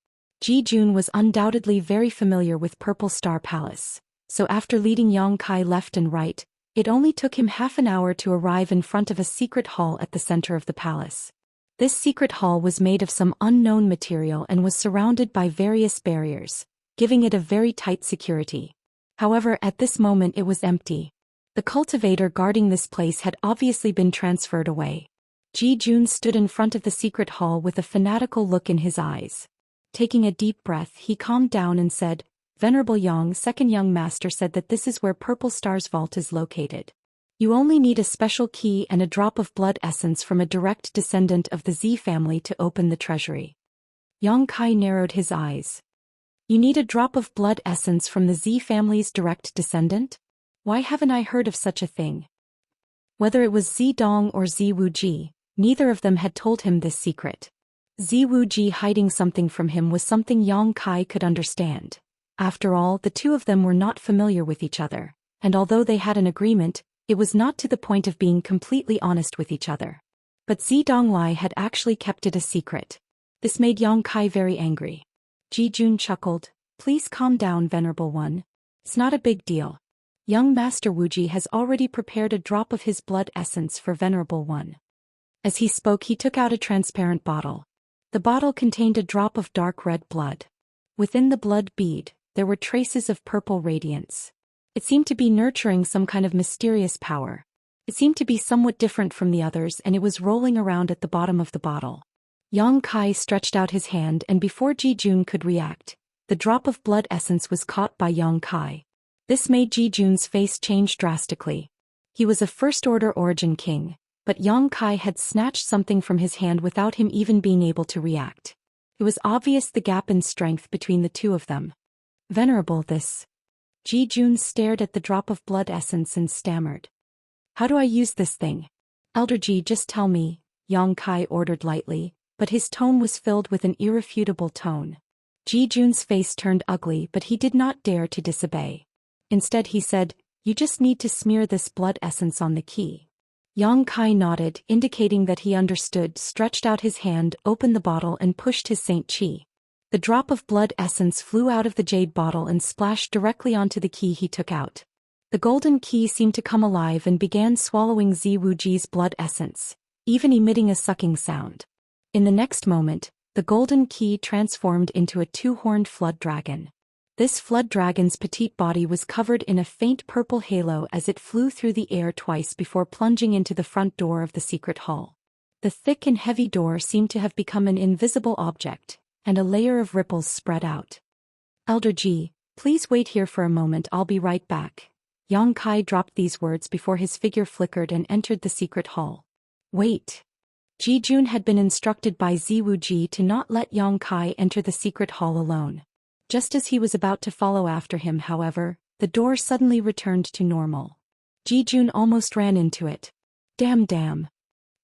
S1: Ji Jun was undoubtedly very familiar with Purple Star Palace, so after leading Yang Kai left and right, it only took him half an hour to arrive in front of a secret hall at the center of the palace. This secret hall was made of some unknown material and was surrounded by various barriers, giving it a very tight security. However, at this moment it was empty. The cultivator guarding this place had obviously been transferred away. Ji Jun stood in front of the secret hall with a fanatical look in his eyes. Taking a deep breath, he calmed down and said, "Venerable Yang, second young master said that this is where Purple Star's vault is located. You only need a special key and a drop of blood essence from a direct descendant of the Z family to open the treasury." Yang Kai narrowed his eyes. "You need a drop of blood essence from the Z family's direct descendant? Why haven't I heard of such a thing?" Whether it was Zidong or Ziwuji, neither of them had told him this secret. Ziwuji hiding something from him was something Yang Kai could understand. After all, the two of them were not familiar with each other, and although they had an agreement, it was not to the point of being completely honest with each other. But Zidonglai had actually kept it a secret. This made Yang Kai very angry. Jijun chuckled, "Please calm down, Venerable One. It's not a big deal. Young Master Wuji has already prepared a drop of his blood essence for Venerable One." As he spoke, he took out a transparent bottle. The bottle contained a drop of dark red blood. Within the blood bead, there were traces of purple radiance. It seemed to be nurturing some kind of mysterious power. It seemed to be somewhat different from the others, and it was rolling around at the bottom of the bottle. Yang Kai stretched out his hand, and before Jijun could react, the drop of blood essence was caught by Yang Kai. This made Jijun's face change drastically. He was a first-order origin king, but Yang Kai had snatched something from his hand without him even being able to react. It was obvious the gap in strength between the two of them. "Venerable, this..." Jijun stared at the drop of blood essence and stammered. "How do I use this thing?" "Elder Ji, just tell me," Yang Kai ordered lightly, but his tone was filled with an irrefutable tone. Jijun's face turned ugly, but he did not dare to disobey. Instead he said, "You just need to smear this blood essence on the key." Yang Kai nodded, indicating that he understood, stretched out his hand, opened the bottle and pushed his Saint Chi. The drop of blood essence flew out of the jade bottle and splashed directly onto the key he took out. The golden key seemed to come alive and began swallowing Ziwuji's blood essence, even emitting a sucking sound. In the next moment, the golden key transformed into a two-horned flood dragon. This flood dragon's petite body was covered in a faint purple halo as it flew through the air twice before plunging into the front door of the secret hall. The thick and heavy door seemed to have become an invisible object, and a layer of ripples spread out. "Elder Ji, please wait here for a moment, I'll be right back." Yang Kai dropped these words before his figure flickered and entered the secret hall. "Wait." Jijun had been instructed by Ziwuji to not let Yang Kai enter the secret hall alone. Just as he was about to follow after him, however, the door suddenly returned to normal. Jijun almost ran into it. Damn.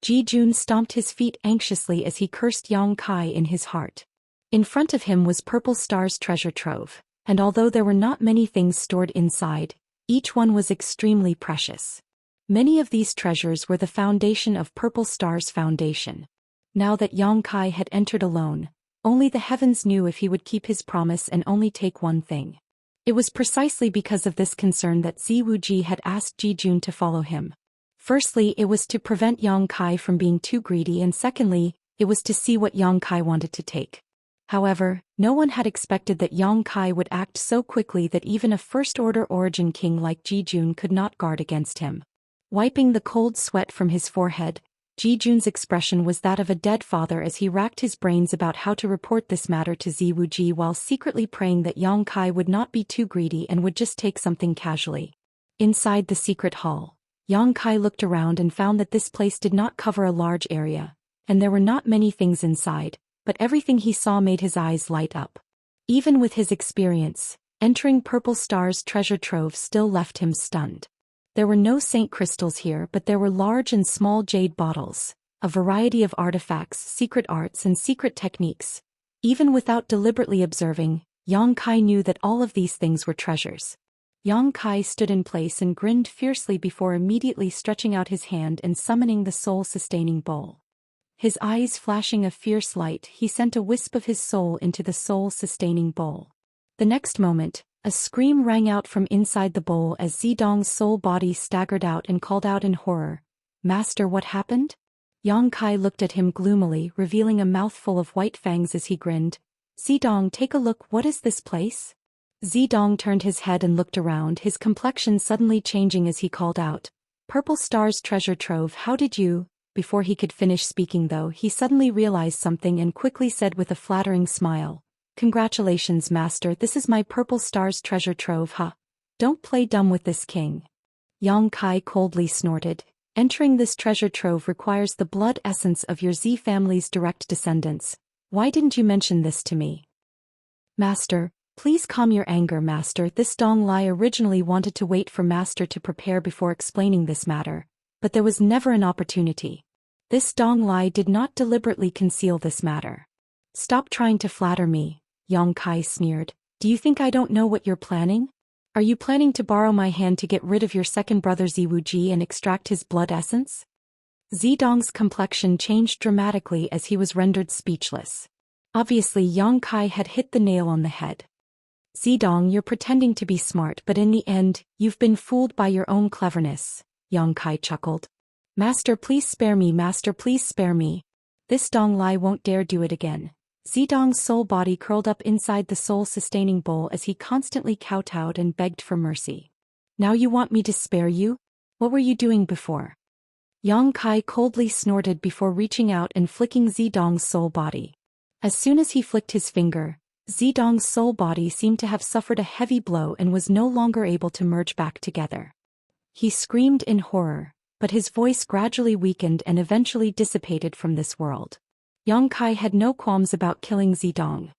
S1: Jijun stomped his feet anxiously as he cursed Yang Kai in his heart. In front of him was Purple Star's treasure trove, and although there were not many things stored inside, each one was extremely precious. Many of these treasures were the foundation of Purple Star's foundation. Now that Yang Kai had entered alone, only the heavens knew if he would keep his promise and only take one thing. It was precisely because of this concern that Ziwuji had asked Jijun to follow him. Firstly, it was to prevent Yang Kai from being too greedy, and secondly, it was to see what Yang Kai wanted to take. However, no one had expected that Yang Kai would act so quickly that even a first-order origin king like Jijun could not guard against him. Wiping the cold sweat from his forehead, Jijun's expression was that of a dead father as he racked his brains about how to report this matter to Ziwuji while secretly praying that Yang Kai would not be too greedy and would just take something casually. Inside the secret hall, Yang Kai looked around and found that this place did not cover a large area, and there were not many things inside, but everything he saw made his eyes light up. Even with his experience, entering Purple Star's treasure trove still left him stunned. There were no saint crystals here, but there were large and small jade bottles, a variety of artifacts, secret arts and secret techniques. Even without deliberately observing, Yang Kai knew that all of these things were treasures. Yang Kai stood in place and grinned fiercely before immediately stretching out his hand and summoning the soul-sustaining bowl. His eyes flashing a fierce light, he sent a wisp of his soul into the soul-sustaining bowl. The next moment, a scream rang out from inside the bowl as Zidong's soul body staggered out and called out in horror, "Master, what happened?" Yang Kai looked at him gloomily, revealing a mouthful of white fangs as he grinned. "Zidong, take a look, what is this place?" Zidong turned his head and looked around, his complexion suddenly changing as he called out, "Purple Star's treasure trove, how did you..." Before he could finish speaking though, he suddenly realized something and quickly said with a flattering smile, "Congratulations, Master, this is my Purple Star's treasure trove, huh? Don't play dumb with this king." Yang Kai coldly snorted, "Entering this treasure trove requires the blood essence of your Z family's direct descendants. Why didn't you mention this to me?" "Master, please calm your anger, Master. This Dong Lai originally wanted to wait for Master to prepare before explaining this matter, but there was never an opportunity." This Dong Lai did not deliberately conceal this matter. Stop trying to flatter me, Yang Kai sneered. Do you think I don't know what you're planning? Are you planning to borrow my hand to get rid of your second brother Ziwuji and extract his blood essence? Zidong's complexion changed dramatically as he was rendered speechless. Obviously Yang Kai had hit the nail on the head. Zidong, you're pretending to be smart, but in the end, you've been fooled by your own cleverness, Yang Kai chuckled. Master, please spare me, master, please spare me. This Dong Lai won't dare do it again. Zidong's soul body curled up inside the soul-sustaining bowl as he constantly kowtowed and begged for mercy. Now you want me to spare you? What were you doing before? Yang Kai coldly snorted before reaching out and flicking Zidong's soul body. As soon as he flicked his finger, Zidong's soul body seemed to have suffered a heavy blow and was no longer able to merge back together. He screamed in horror, but his voice gradually weakened and eventually dissipated from this world. Yang Kai had no qualms about killing Zidong.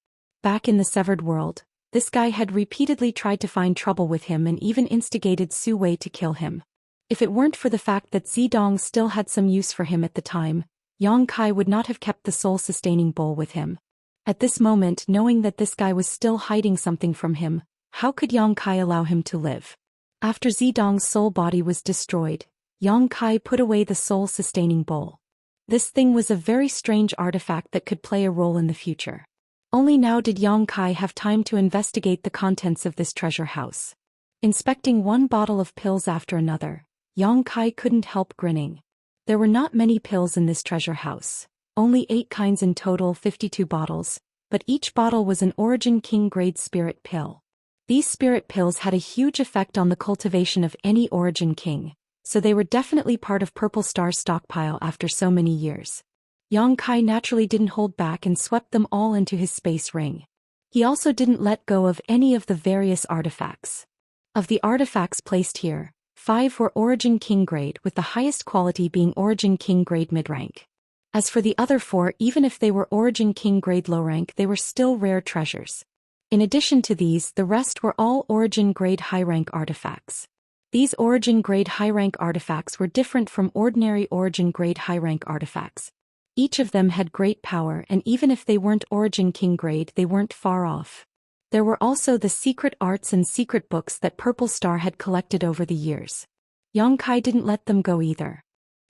S1: Back in the severed world, this guy had repeatedly tried to find trouble with him and even instigated Su Wei to kill him. If it weren't for the fact that Zidong still had some use for him at the time, Yang Kai would not have kept the soul-sustaining bowl with him. At this moment, knowing that this guy was still hiding something from him, how could Yang Kai allow him to live? After Zidong's soul body was destroyed, Yang Kai put away the soul-sustaining bowl. This thing was a very strange artifact that could play a role in the future. Only now did Yang Kai have time to investigate the contents of this treasure house. Inspecting one bottle of pills after another, Yang Kai couldn't help grinning. There were not many pills in this treasure house. Only 8 kinds in total, 52 bottles, but each bottle was an Origin King grade spirit pill. These spirit pills had a huge effect on the cultivation of any Origin King, so they were definitely part of Purple Star's stockpile after so many years. Yang Kai naturally didn't hold back and swept them all into his space ring. He also didn't let go of any of the various artifacts. Of the artifacts placed here, 5 were Origin King grade, with the highest quality being Origin King grade mid-rank. As for the other 4, even if they were Origin King grade low rank, they were still rare treasures. In addition to these, the rest were all Origin grade high rank artifacts. These Origin grade high rank artifacts were different from ordinary Origin grade high rank artifacts. Each of them had great power, and even if they weren't Origin King grade, they weren't far off. There were also the secret arts and secret books that Purple Star had collected over the years. Yang Kai didn't let them go either.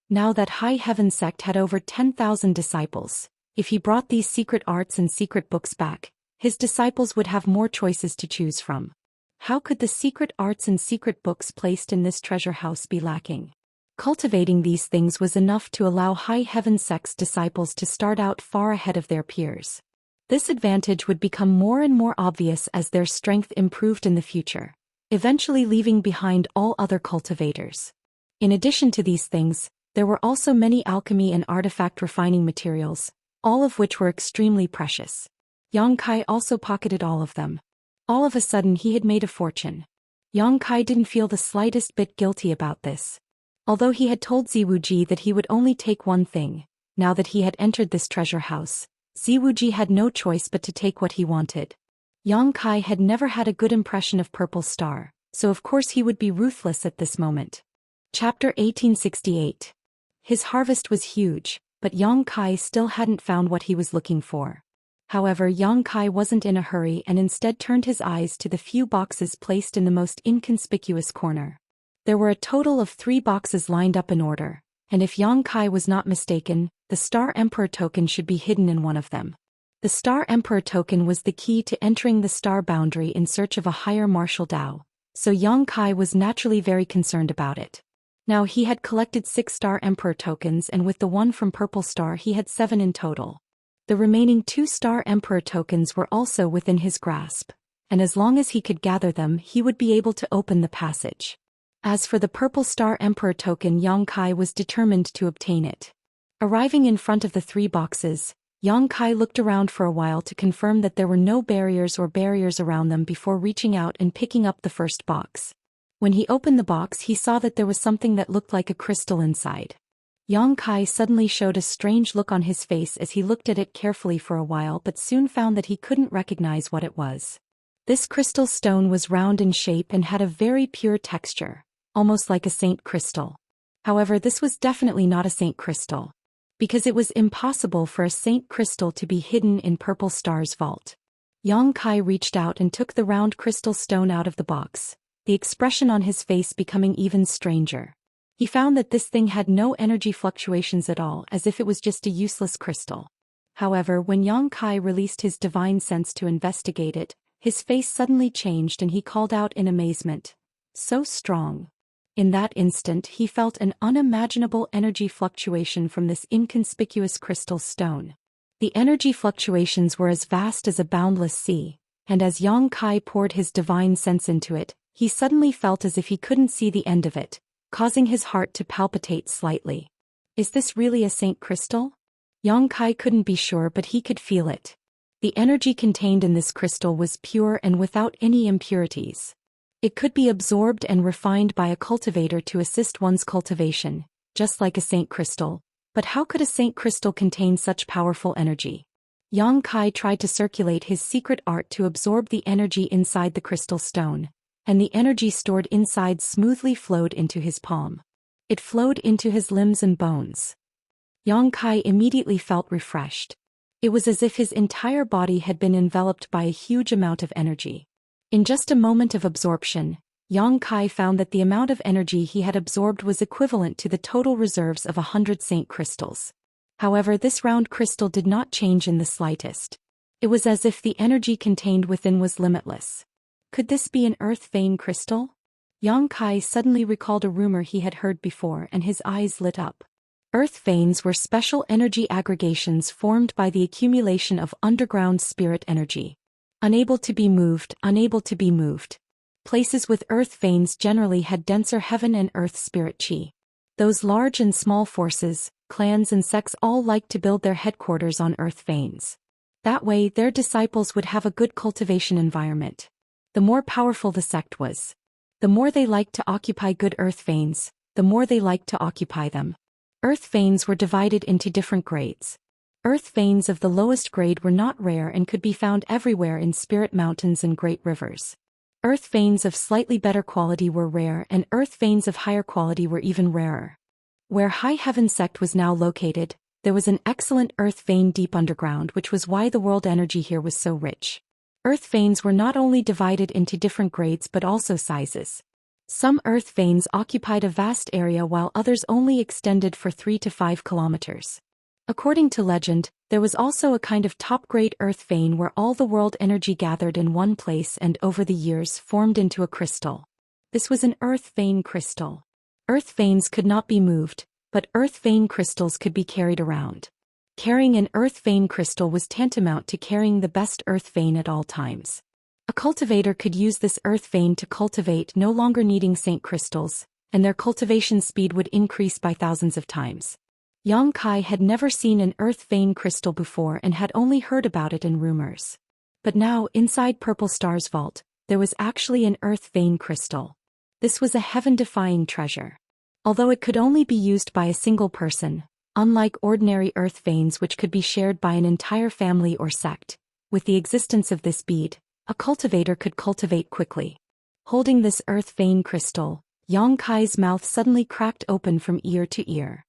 S1: Now that High Heaven sect had over 10,000 disciples, if he brought these secret arts and secret books back, his disciples would have more choices to choose from. How could the secret arts and secret books placed in this treasure house be lacking? Cultivating these things was enough to allow High Heaven sect's disciples to start out far ahead of their peers. This advantage would become more and more obvious as their strength improved in the future, eventually leaving behind all other cultivators. In addition to these things, there were also many alchemy and artifact refining materials, all of which were extremely precious. Yang Kai also pocketed all of them. All of a sudden he had made a fortune. Yang Kai didn't feel the slightest bit guilty about this. Although he had told Ziwuji that he would only take one thing, now that he had entered this treasure house, Ziwuji had no choice but to take what he wanted. Yang Kai had never had a good impression of Purple Star, so of course he would be ruthless at this moment. Chapter 1868. His harvest was huge, but Yang Kai still hadn't found what he was looking for. However, Yang Kai wasn't in a hurry and instead turned his eyes to the few boxes placed in the most inconspicuous corner. There were a total of 3 boxes lined up in order, and if Yang Kai was not mistaken, the Star Emperor token should be hidden in one of them. The Star Emperor token was the key to entering the star boundary in search of a higher martial Dao, so Yang Kai was naturally very concerned about it. Now he had collected 6 Star Emperor tokens, and with the one from Purple Star he had 7 in total. The remaining 2 Star Emperor tokens were also within his grasp, and as long as he could gather them he would be able to open the passage. As for the Purple Star Emperor token, Yang Kai was determined to obtain it. Arriving in front of the 3 boxes, Yang Kai looked around for a while to confirm that there were no barriers around them before reaching out and picking up the first box. When he opened the box he saw that there was something that looked like a crystal inside. Yang Kai suddenly showed a strange look on his face as he looked at it carefully for a while, but soon found that he couldn't recognize what it was. This crystal stone was round in shape and had a very pure texture, almost like a saint crystal. However, this was definitely not a saint crystal. because it was impossible for a saint crystal to be hidden in Purple Star's vault. Yang Kai reached out and took the round crystal stone out of the box, the expression on his face becoming even stranger. He found that this thing had no energy fluctuations at all, as if it was just a useless crystal. However, when Yang Kai released his divine sense to investigate it, his face suddenly changed and he called out in amazement, "So strong." In that instant he felt an unimaginable energy fluctuation from this inconspicuous crystal stone. The energy fluctuations were as vast as a boundless sea, and as Yang Kai poured his divine sense into it, he suddenly felt as if he couldn't see the end of it, causing his heart to palpitate slightly. Is this really a saint crystal? Yang Kai couldn't be sure, but he could feel it. The energy contained in this crystal was pure and without any impurities. It could be absorbed and refined by a cultivator to assist one's cultivation, just like a saint crystal. But how could a saint crystal contain such powerful energy? Yang Kai tried to circulate his secret art to absorb the energy inside the crystal stone, and the energy stored inside smoothly flowed into his palm. It flowed into his limbs and bones. Yang Kai immediately felt refreshed. It was as if his entire body had been enveloped by a huge amount of energy. In just a moment of absorption, Yang Kai found that the amount of energy he had absorbed was equivalent to the total reserves of 100 saint crystals. However, this round crystal did not change in the slightest. It was as if the energy contained within was limitless. Could this be an earth vein crystal? Yang Kai suddenly recalled a rumor he had heard before and his eyes lit up. Earth veins were special energy aggregations formed by the accumulation of underground spirit energy. Unable to be moved, unable to be moved. Places with earth veins generally had denser heaven and earth spirit chi. Those large and small forces, clans and sects all liked to build their headquarters on earth veins. That way their disciples would have a good cultivation environment. The more powerful the sect was, the more they liked to occupy good earth veins, the more they liked to occupy them. Earth veins were divided into different grades. Earth veins of the lowest grade were not rare and could be found everywhere in spirit mountains and great rivers. Earth veins of slightly better quality were rare, and earth veins of higher quality were even rarer. Where High Heaven sect was now located, there was an excellent earth vein deep underground, which was why the world energy here was so rich. Earth veins were not only divided into different grades but also sizes. Some earth veins occupied a vast area while others only extended for 3 to 5 kilometers. According to legend, there was also a kind of top-grade earth vein where all the world energy gathered in one place and over the years formed into a crystal. This was an earth vein crystal. Earth veins could not be moved, but earth vein crystals could be carried around. Carrying an earth vein crystal was tantamount to carrying the best earth vein at all times. A cultivator could use this earth vein to cultivate, no longer needing saint crystals, and their cultivation speed would increase by thousands of times. Yang Kai had never seen an earth vein crystal before and had only heard about it in rumors. But now, inside Purple Star's vault, there was actually an earth vein crystal. This was a heaven-defying treasure. Although it could only be used by a single person, unlike ordinary earth veins which could be shared by an entire family or sect, with the existence of this bead, a cultivator could cultivate quickly. Holding this earth vein crystal, Yang Kai's mouth suddenly cracked open from ear to ear.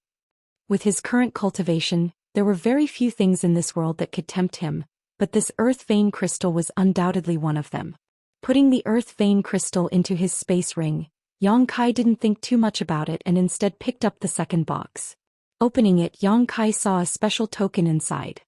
S1: With his current cultivation, there were very few things in this world that could tempt him, but this earth vein crystal was undoubtedly one of them. Putting the earth vein crystal into his space ring, Yang Kai didn't think too much about it and instead picked up the second box. Opening it, Yang Kai saw a special token inside.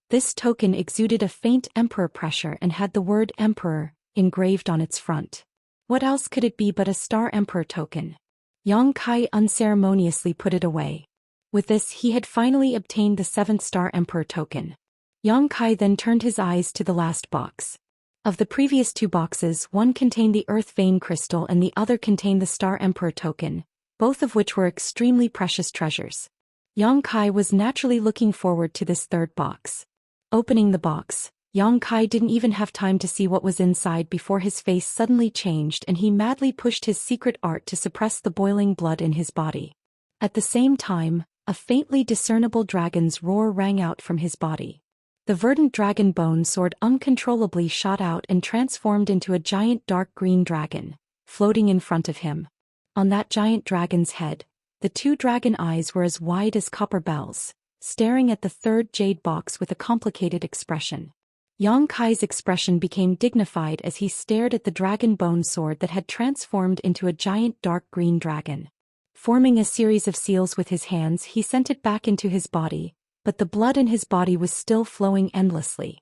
S1: This token exuded a faint emperor pressure and had the word Emperor engraved on its front. What else could it be but a Star Emperor token? Yang Kai unceremoniously put it away. With this, he had finally obtained the 7th Star Emperor token. Yang Kai then turned his eyes to the last box. Of the previous 2 boxes, one contained the earth vein crystal and the other contained the Star Emperor token, both of which were extremely precious treasures. Yang Kai was naturally looking forward to this third box. Opening the box, Yang Kai didn't even have time to see what was inside before his face suddenly changed and he madly pushed his secret art to suppress the boiling blood in his body. At the same time, a faintly discernible dragon's roar rang out from his body. The verdant dragon bone sword uncontrollably shot out and transformed into a giant dark green dragon, floating in front of him. On that giant dragon's head, the 2 dragon eyes were as wide as copper bells, staring at the third jade box with a complicated expression. Yang Kai's expression became dignified as he stared at the dragon bone sword that had transformed into a giant dark green dragon. Forming a series of seals with his hands, he sent it back into his body, but the blood in his body was still flowing endlessly.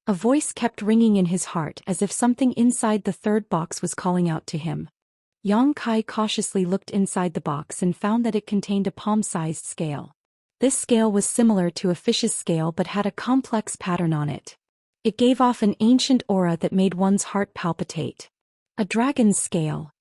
S1: A voice kept ringing in his heart as if something inside the third box was calling out to him. Yang Kai cautiously looked inside the box and found that it contained a palm-sized scale. This scale was similar to a fish's scale but had a complex pattern on it. It gave off an ancient aura that made one's heart palpitate. A dragon's scale.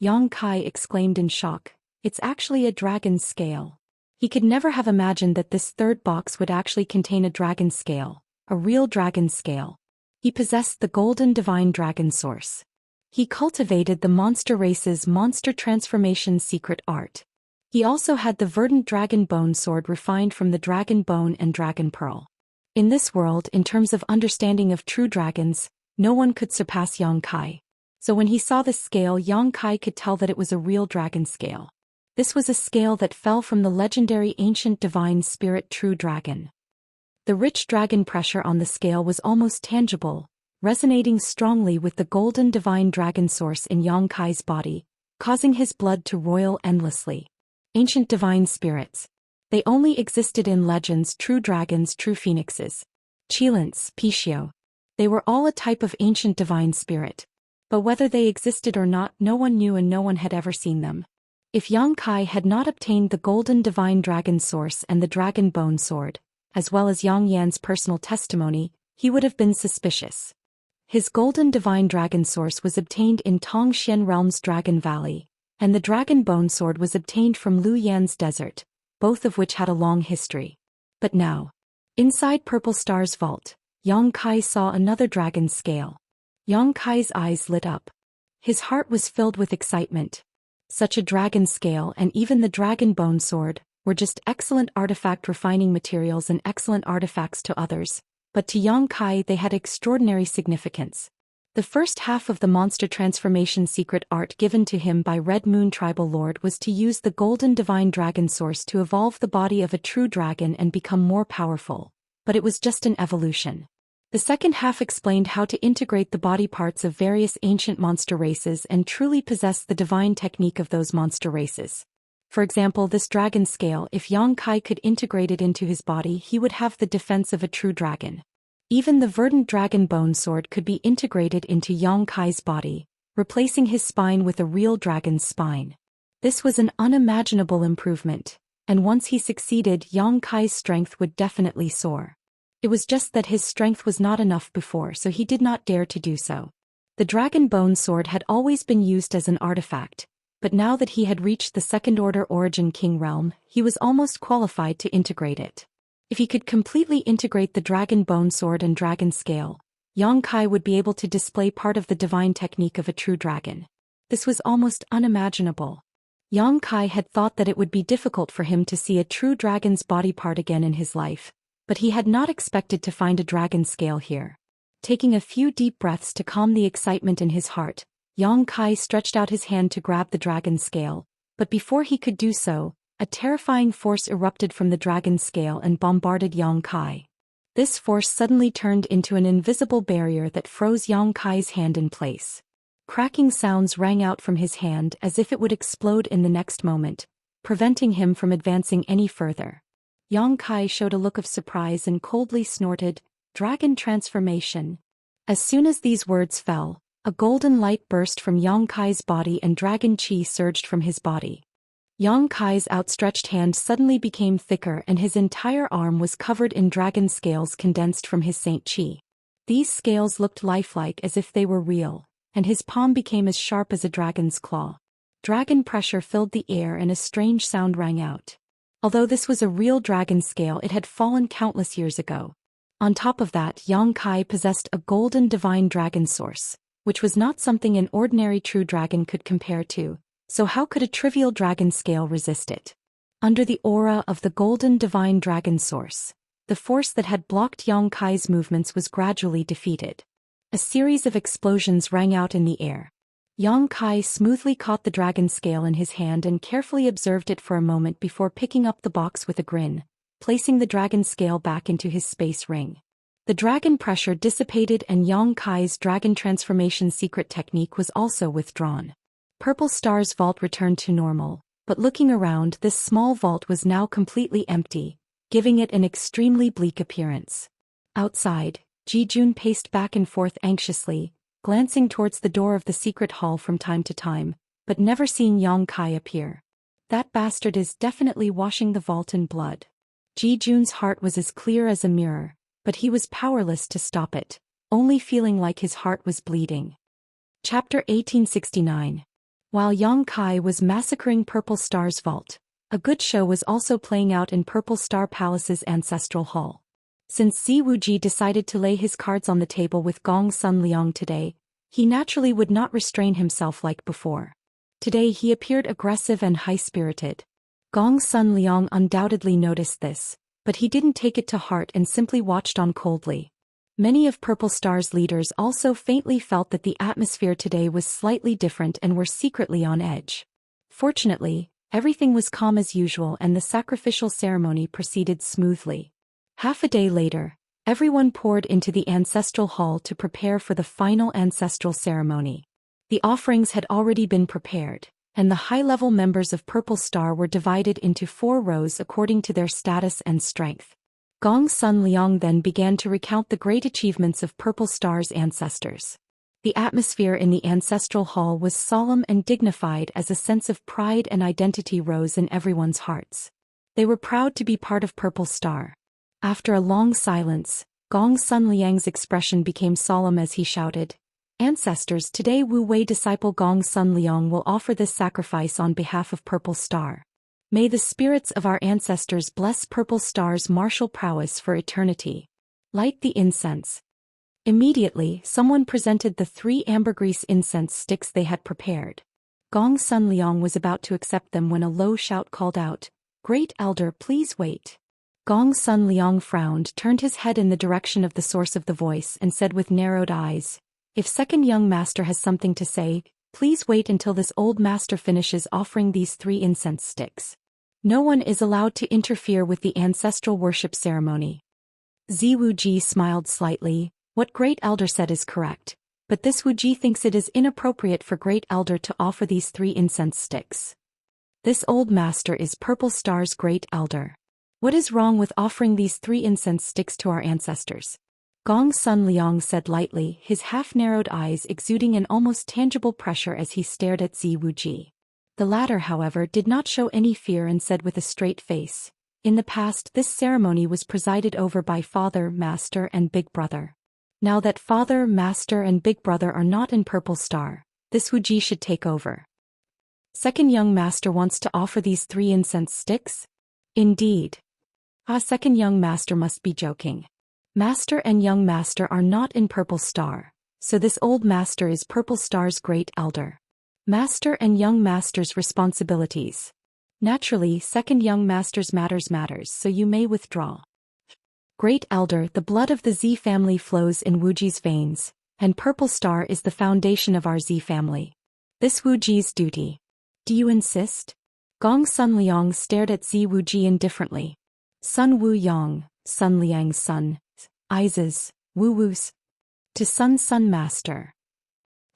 S1: Yang Kai exclaimed in shock. It's actually a dragon's scale. He could never have imagined that this third box would actually contain a dragon's scale, a real dragon's scale. He possessed the golden divine dragon source. He cultivated the monster race's monster transformation secret art. He also had the verdant dragon bone sword refined from the dragon bone and dragon pearl. In this world, in terms of understanding of true dragons, no one could surpass Yang Kai. So when he saw this scale, Yang Kai could tell that it was a real dragon scale. This was a scale that fell from the legendary ancient divine spirit true dragon. The rich dragon pressure on the scale was almost tangible, resonating strongly with the golden divine dragon source in Yang Kai's body, causing his blood to roil endlessly. Ancient divine spirits. They only existed in legends, true dragons, true phoenixes. Chilants, Pishio. They were all a type of ancient divine spirit. But whether they existed or not, no one knew and no one had ever seen them. If Yang Kai had not obtained the golden divine dragon source and the dragon bone sword, as well as Yang Yan's personal testimony, he would have been suspicious. His golden divine dragon source was obtained in Tong Xian Realm's Dragon Valley, and the dragon bone sword was obtained from Lu Yan's desert, both of which had a long history. But now, inside Purple Star's vault, Yang Kai saw another dragon scale. Yang Kai's eyes lit up. His heart was filled with excitement. Such a dragon scale and even the dragon bone sword were just excellent artifact refining materials and excellent artifacts to others, but to Yang Kai they had extraordinary significance. The first half of the monster transformation secret art given to him by Red Moon Tribal Lord was to use the golden divine dragon source to evolve the body of a true dragon and become more powerful, but it was just an evolution. The second half explained how to integrate the body parts of various ancient monster races and truly possess the divine technique of those monster races. For example, this dragon scale, if Yang Kai could integrate it into his body, he would have the defense of a true dragon. Even the verdant dragon bone sword could be integrated into Yang Kai's body, replacing his spine with a real dragon's spine. This was an unimaginable improvement, and once he succeeded, Yang Kai's strength would definitely soar. It was just that his strength was not enough before, so he did not dare to do so. The dragon bone sword had always been used as an artifact, but now that he had reached the second-order Origin King realm, he was almost qualified to integrate it. If he could completely integrate the dragon bone sword and dragon scale, Yang Kai would be able to display part of the divine technique of a true dragon. This was almost unimaginable. Yang Kai had thought that it would be difficult for him to see a true dragon's body part again in his life, but he had not expected to find a dragon scale here. Taking a few deep breaths to calm the excitement in his heart, Yang Kai stretched out his hand to grab the dragon scale, but before he could do so, a terrifying force erupted from the dragon scale and bombarded Yang Kai. This force suddenly turned into an invisible barrier that froze Yang Kai's hand in place. Cracking sounds rang out from his hand as if it would explode in the next moment, preventing him from advancing any further. Yang Kai showed a look of surprise and coldly snorted, "Dragon transformation." As soon as these words fell, a golden light burst from Yang Kai's body and dragon chi surged from his body. Yang Kai's outstretched hand suddenly became thicker and his entire arm was covered in dragon scales condensed from his saint chi. These scales looked lifelike as if they were real, and his palm became as sharp as a dragon's claw. Dragon pressure filled the air and a strange sound rang out. Although this was a real dragon scale, it had fallen countless years ago. On top of that, Yang Kai possessed a golden divine dragon source, which was not something an ordinary true dragon could compare to. So how could a trivial dragon scale resist it? Under the aura of the golden divine dragon source, the force that had blocked Yang Kai's movements was gradually defeated. A series of explosions rang out in the air. Yang Kai smoothly caught the dragon scale in his hand and carefully observed it for a moment before picking up the box with a grin. placing the dragon scale back into his space ring. The dragon pressure dissipated and Yang Kai's dragon transformation secret technique was also withdrawn. Purple Star's vault returned to normal, but looking around, this small vault was now completely empty, giving it an extremely bleak appearance. Outside, Ji Jun paced back and forth anxiously, glancing towards the door of the secret hall from time to time, but never seeing Yang Kai appear. That bastard is definitely washing the vault in blood. Ji Jun's heart was as clear as a mirror, but he was powerless to stop it, only feeling like his heart was bleeding. Chapter 1869. While Yang Kai was massacring Purple Star's vault, a good show was also playing out in Purple Star Palace's ancestral hall. Since Zi Wuji decided to lay his cards on the table with Gong Sun Liang today, he naturally would not restrain himself like before. Today he appeared aggressive and high-spirited. Gong Sun Liang undoubtedly noticed this, but he didn't take it to heart and simply watched on coldly. Many of Purple Star's leaders also faintly felt that the atmosphere today was slightly different and were secretly on edge. Fortunately, everything was calm as usual and the sacrificial ceremony proceeded smoothly. Half a day later, everyone poured into the ancestral hall to prepare for the final ancestral ceremony. The offerings had already been prepared, and the high-level members of Purple Star were divided into 4 rows according to their status and strength. Gong Sun Liang then began to recount the great achievements of Purple Star's ancestors. The atmosphere in the ancestral hall was solemn and dignified as a sense of pride and identity rose in everyone's hearts. They were proud to be part of Purple Star. After a long silence, Gong Sun Liang's expression became solemn as he shouted, "Ancestors, today Wu Wei disciple Gong Sun Liang will offer this sacrifice on behalf of Purple Star. May the spirits of our ancestors bless Purple Star's martial prowess for eternity. Light the incense." Immediately, someone presented the 3 ambergris incense sticks they had prepared. Gong Sun Liang was about to accept them when a low shout called out, "Great Elder, please wait." Gong Sun Liang frowned, turned his head in the direction of the source of the voice and said with narrowed eyes, "If second young master has something to say, please wait until this old master finishes offering these 3 incense sticks. No one is allowed to interfere with the ancestral worship ceremony." Zi Wuji smiled slightly. "What Great Elder said is correct, but this Wuji thinks it is inappropriate for Great Elder to offer these 3 incense sticks. This old master is Purple Star's Great Elder. What is wrong with offering these 3 incense sticks to our ancestors?" Gong Sun Liang said lightly, his half-narrowed eyes exuding an almost tangible pressure as he stared at Zi Wuji. The latter, however, did not show any fear and said with a straight face, "In the past this ceremony was presided over by Father, Master and Big Brother. Now that Father, Master and Big Brother are not in Purple Star, this Wuji should take over. Second young master wants to offer these 3 incense sticks? Indeed. Second young master must be joking. Master and young master are not in Purple Star, so this old master is Purple Star's Great Elder. Master and young master's responsibilities. Naturally, second young master's matters, so you may withdraw. Great Elder, the blood of the Z family flows in Wuji's veins, and Purple Star is the foundation of our Z family. This Wuji's duty. Do you insist?" Gong Sun Liang stared at Zi Wuji indifferently. Sun Wu Yang, Sun Liang's son, Isis, Wu Wu's. To Sun Master.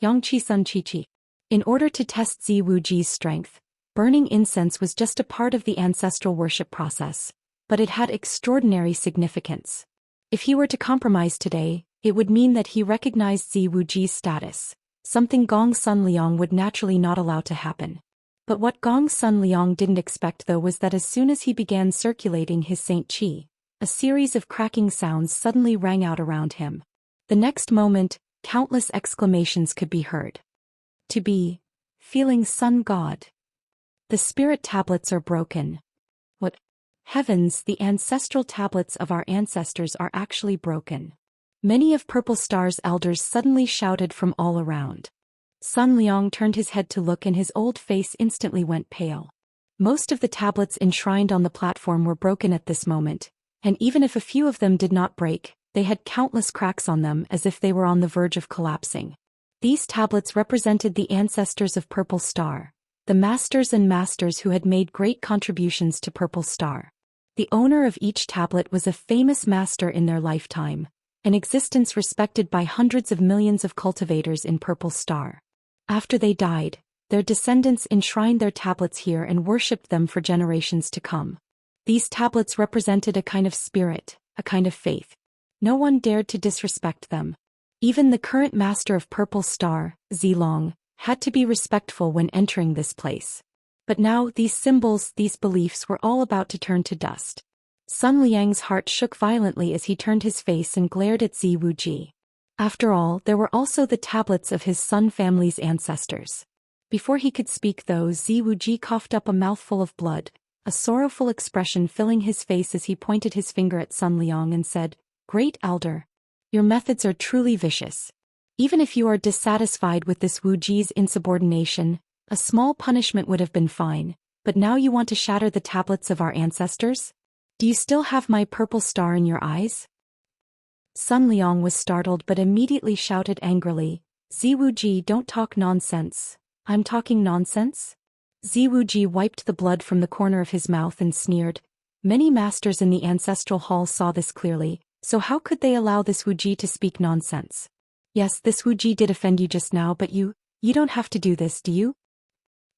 S1: Yang Qi Sun Qi Qi. In order to test Zi Wuji's strength, burning incense was just a part of the ancestral worship process, but it had extraordinary significance. If he were to compromise today, it would mean that he recognized Zi Wuji's status, something Gong Sun Liang would naturally not allow to happen. But what Gong Sun Liang didn't expect though was that as soon as he began circulating his Saint Qi, a series of cracking sounds suddenly rang out around him. The next moment, countless exclamations could be heard. To be feeling Sun God. The spirit tablets are broken. What? Heavens, the ancestral tablets of our ancestors are actually broken. Many of Purple Star's elders suddenly shouted from all around. Sun Liang turned his head to look and his old face instantly went pale. Most of the tablets enshrined on the platform were broken at this moment, and even if a few of them did not break, they had countless cracks on them as if they were on the verge of collapsing. These tablets represented the ancestors of Purple Star, the masters and masters who had made great contributions to Purple Star. The owner of each tablet was a famous master in their lifetime, an existence respected by hundreds of millions of cultivators in Purple Star. After they died, their descendants enshrined their tablets here and worshipped them for generations to come. These tablets represented a kind of spirit, a kind of faith. No one dared to disrespect them. Even the current master of Purple Star, Zilong, had to be respectful when entering this place. But now these symbols, these beliefs were all about to turn to dust. Sun Liang's heart shook violently as he turned his face and glared at Zi Wuji. After all, there were also the tablets of his Sun family's ancestors. Before he could speak though, Zi Wuji coughed up a mouthful of blood, a sorrowful expression filling his face as he pointed his finger at Sun Liang and said, "Great Elder, your methods are truly vicious. Even if you are dissatisfied with this Wuji's insubordination, a small punishment would have been fine, but now you want to shatter the tablets of our ancestors? Do you still have my purple star in your eyes?" Sun Liang was startled but immediately shouted angrily, "Zi Wuji, don't talk nonsense. I'm talking nonsense?" Zi Wuji wiped the blood from the corner of his mouth and sneered. Many masters in the ancestral hall saw this clearly, so how could they allow this Wuji to speak nonsense? "Yes, this Wuji did offend you just now, but you don't have to do this, do you?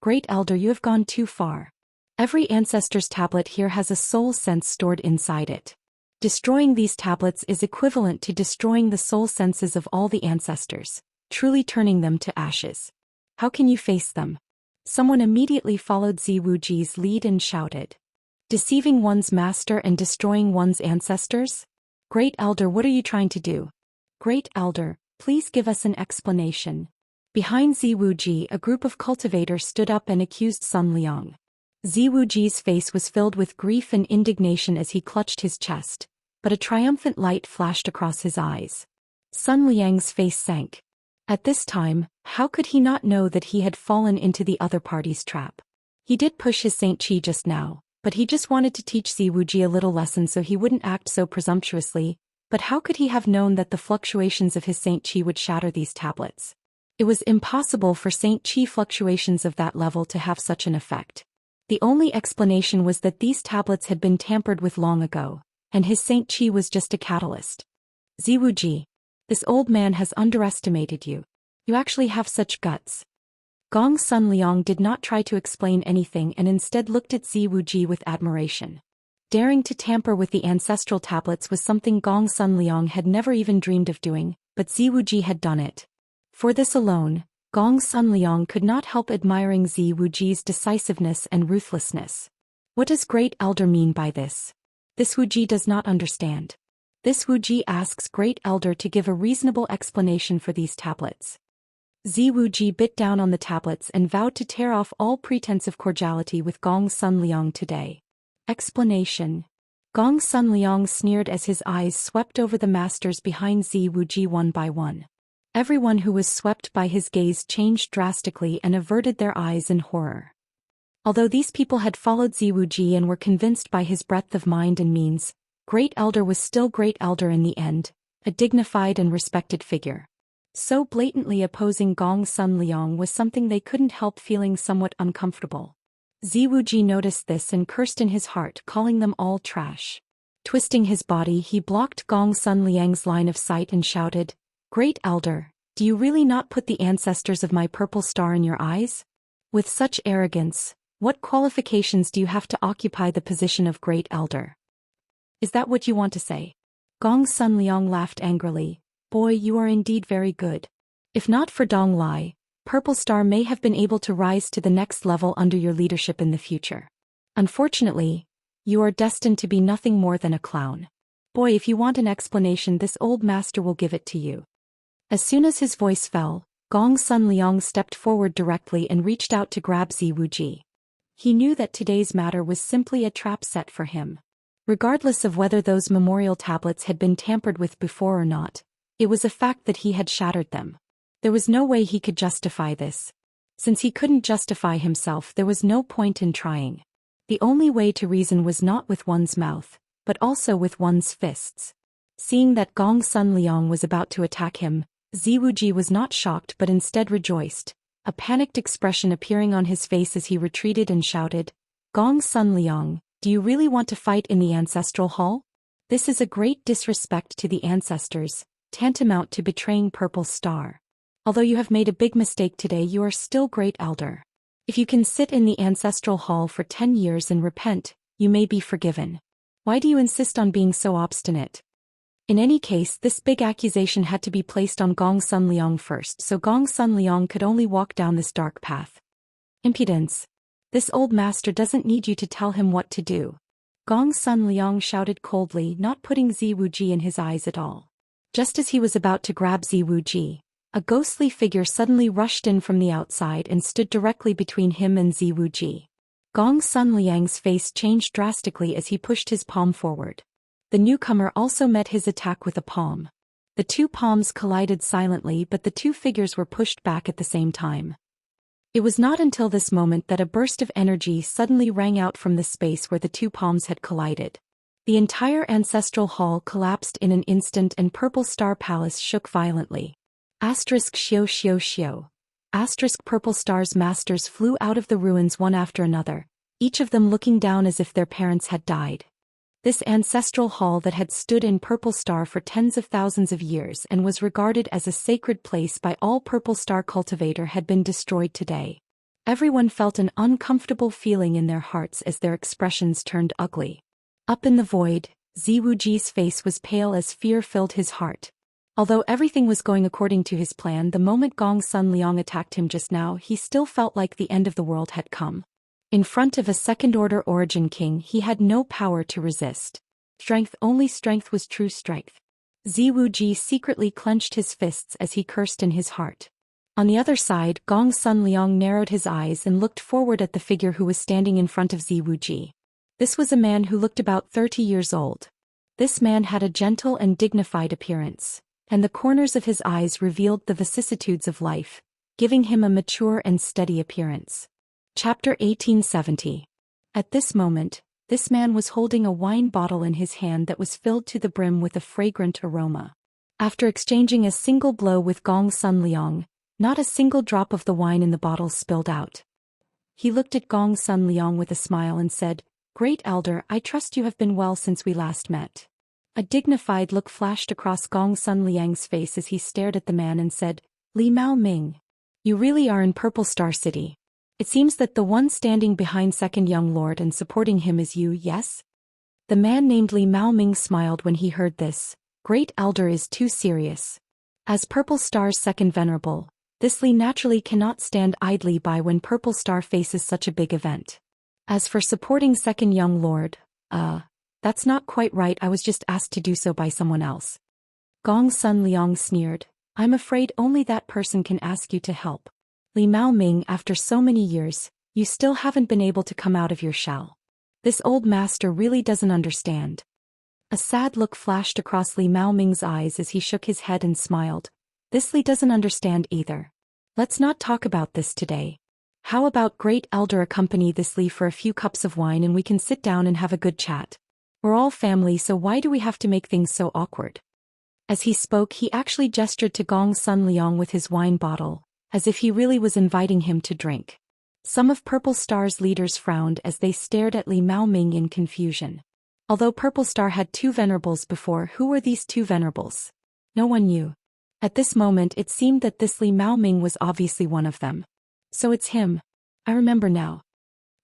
S1: Great Elder, you have gone too far. Every ancestor's tablet here has a soul sense stored inside it. Destroying these tablets is equivalent to destroying the soul senses of all the ancestors, truly turning them to ashes. How can you face them?" Someone immediately followed Zi Wuji's lead and shouted, "Deceiving one's master and destroying one's ancestors? Great Elder, what are you trying to do? Great Elder, please give us an explanation." Behind Zi Wuji, a group of cultivators stood up and accused Sun Liang. Zi Wuji's face was filled with grief and indignation as he clutched his chest, but a triumphant light flashed across his eyes. Sun Liang's face sank. At this time, how could he not know that he had fallen into the other party's trap? He did push his Saint Chi just now, but he just wanted to teach Zi Wuji a little lesson so he wouldn't act so presumptuously, but how could he have known that the fluctuations of his Saint Chi would shatter these tablets? It was impossible for Saint Chi fluctuations of that level to have such an effect. The only explanation was that these tablets had been tampered with long ago, and his Saint Chi was just a catalyst. "Zi Wuji, this old man has underestimated you. You actually have such guts." Gong Sun Liang did not try to explain anything and instead looked at Zi Wuji with admiration. Daring to tamper with the ancestral tablets was something Gong Sun Liang had never even dreamed of doing, but Zi Wuji had done it. For this alone, Gong Sun Liang could not help admiring Zi Wuji's decisiveness and ruthlessness. What does Great Elder mean by this? This Wuji does not understand. This Wuji asks Great Elder to give a reasonable explanation for these tablets. Zi Wuji bit down on the tablets and vowed to tear off all pretense of cordiality with Gong Sun Liang today. Explanation. Gong Sun Liang sneered as his eyes swept over the masters behind Zi Wuji one by one. Everyone who was swept by his gaze changed drastically and averted their eyes in horror. Although these people had followed Zi Wuji and were convinced by his breadth of mind and means, Great Elder was still Great Elder in the end, a dignified and respected figure. So blatantly opposing Gong Sun Liang was something they couldn't help feeling somewhat uncomfortable. Zi Wuji noticed this and cursed in his heart, calling them all trash. Twisting his body, he blocked Gong Sun Liang's line of sight and shouted, "Great Elder, do you really not put the ancestors of my purple star in your eyes? With such arrogance, what qualifications do you have to occupy the position of Great Elder? Is that what you want to say?" Gong Sun Liang laughed angrily. "Boy, you are indeed very good. If not for Dong Lai, Purple Star may have been able to rise to the next level under your leadership in the future. Unfortunately, you are destined to be nothing more than a clown. Boy, if you want an explanation, this old master will give it to you." As soon as his voice fell, Gong Sun Liang stepped forward directly and reached out to grab Zi Wuji. He knew that today's matter was simply a trap set for him. Regardless of whether those memorial tablets had been tampered with before or not, it was a fact that he had shattered them. There was no way he could justify this. Since he couldn't justify himself, there was no point in trying. The only way to reason was not with one's mouth, but also with one's fists. Seeing that Gong Sun Liang was about to attack him, Zi Wuji was not shocked but instead rejoiced, a panicked expression appearing on his face as he retreated and shouted, "Gong Sun Liang, Do you really want to fight in the ancestral hall? This is a great disrespect to the ancestors, tantamount to betraying Purple Star. Although you have made a big mistake today, you are still great elder. If you can sit in the ancestral hall for 10 years and repent, you may be forgiven. Why do you insist on being so obstinate? In any case, this big accusation had to be placed on Gong Sun Liang first, so Gong Sun Liang could only walk down this dark path. Impudence. This old master doesn't need you to tell him what to do. Gong Sun Liang shouted coldly, not putting Zi Wuji in his eyes at all. Just as he was about to grab Zi Wuji, a ghostly figure suddenly rushed in from the outside and stood directly between him and Zi Wuji. Gong Sun Liang's face changed drastically as he pushed his palm forward. The newcomer also met his attack with a palm. The two palms collided silently, but the two figures were pushed back at the same time. It was not until this moment that a burst of energy suddenly rang out from the space where the two palms had collided. The entire ancestral hall collapsed in an instant and Purple Star Palace shook violently. Xiao Xiao Xiao. Purple Star's masters flew out of the ruins one after another, each of them looking down as if their parents had died. This ancestral hall that had stood in Purple Star for tens of thousands of years and was regarded as a sacred place by all Purple Star cultivator had been destroyed today. Everyone felt an uncomfortable feeling in their hearts as their expressions turned ugly. Up in the void, Zi Wuji's face was pale as fear filled his heart. Although everything was going according to his plan, the moment Gong Sun Liang attacked him just now, he still felt like the end of the world had come. In front of a second-order origin king, he had no power to resist. Only strength was true strength. Zi Wuji secretly clenched his fists as he cursed in his heart. On the other side, Gong Sun Liang narrowed his eyes and looked forward at the figure who was standing in front of Zi Wuji. This was a man who looked about 30 years old. This man had a gentle and dignified appearance, and the corners of his eyes revealed the vicissitudes of life, giving him a mature and steady appearance. Chapter 1870. At this moment, this man was holding a wine bottle in his hand that was filled to the brim with a fragrant aroma. After exchanging a single blow with Gong Sun Liang, not a single drop of the wine in the bottle spilled out. He looked at Gong Sun Liang with a smile and said, "Great elder, I trust you have been well since we last met." A dignified look flashed across Gong Sun Liang's face as he stared at the man and said, "Li Mao Ming. You really are in Purple Star City. It seems that the one standing behind second young lord and supporting him is you, yes?" The man named Li Mao Ming smiled when he heard this. Great elder is too serious. As Purple Star's second venerable, this Li naturally cannot stand idly by when Purple Star faces such a big event. As for supporting second young lord, that's not quite right, I was just asked to do so by someone else. Gong Sun Liang sneered, "I'm afraid only that person can ask you to help. Li Mao Ming, after so many years, you still haven't been able to come out of your shell. This old master really doesn't understand." A sad look flashed across Li Mao Ming's eyes as he shook his head and smiled. "This Li doesn't understand either. Let's not talk about this today. How about great elder accompany this Li for a few cups of wine and we can sit down and have a good chat? We're all family, so why do we have to make things so awkward?" As he spoke, he actually gestured to Gong Sun Liang with his wine bottle, as if he really was inviting him to drink. Some of Purple Star's leaders frowned as they stared at Li Mao Ming in confusion. Although Purple Star had two venerables before, who were these two venerables? No one knew. At this moment it seemed that this Li Mao Ming was obviously one of them. So it's him. I remember now.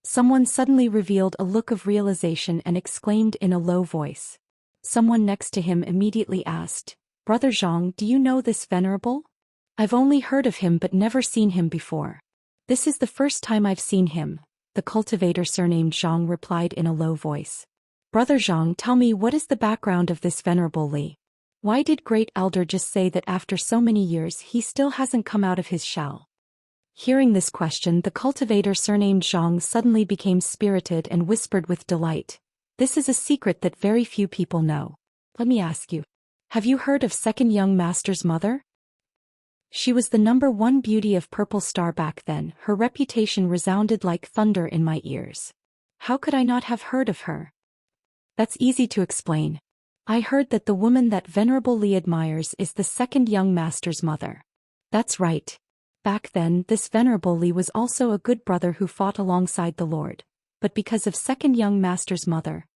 S1: Someone suddenly revealed a look of realization and exclaimed in a low voice. Someone next to him immediately asked, "Brother Zhang, do you know this venerable?" "I've only heard of him but never seen him before. This is the first time I've seen him," the cultivator surnamed Zhang replied in a low voice. "Brother Zhang, tell me, what is the background of this venerable Li? Why did Great Elder just say that after so many years he still hasn't come out of his shell?" Hearing this question, the cultivator surnamed Zhang suddenly became spirited and whispered with delight, "This is a secret that very few people know. Let me ask you, have you heard of second young master's mother? She was the #1 beauty of Purple Star back then. Her reputation resounded like thunder in my ears. How could I not have heard of her? That's easy to explain. I heard that the woman that Venerable Li admires is the second young master's mother. That's right. Back then, this Venerable Li was also a good brother who fought alongside the Lord. but because of second young master's mother.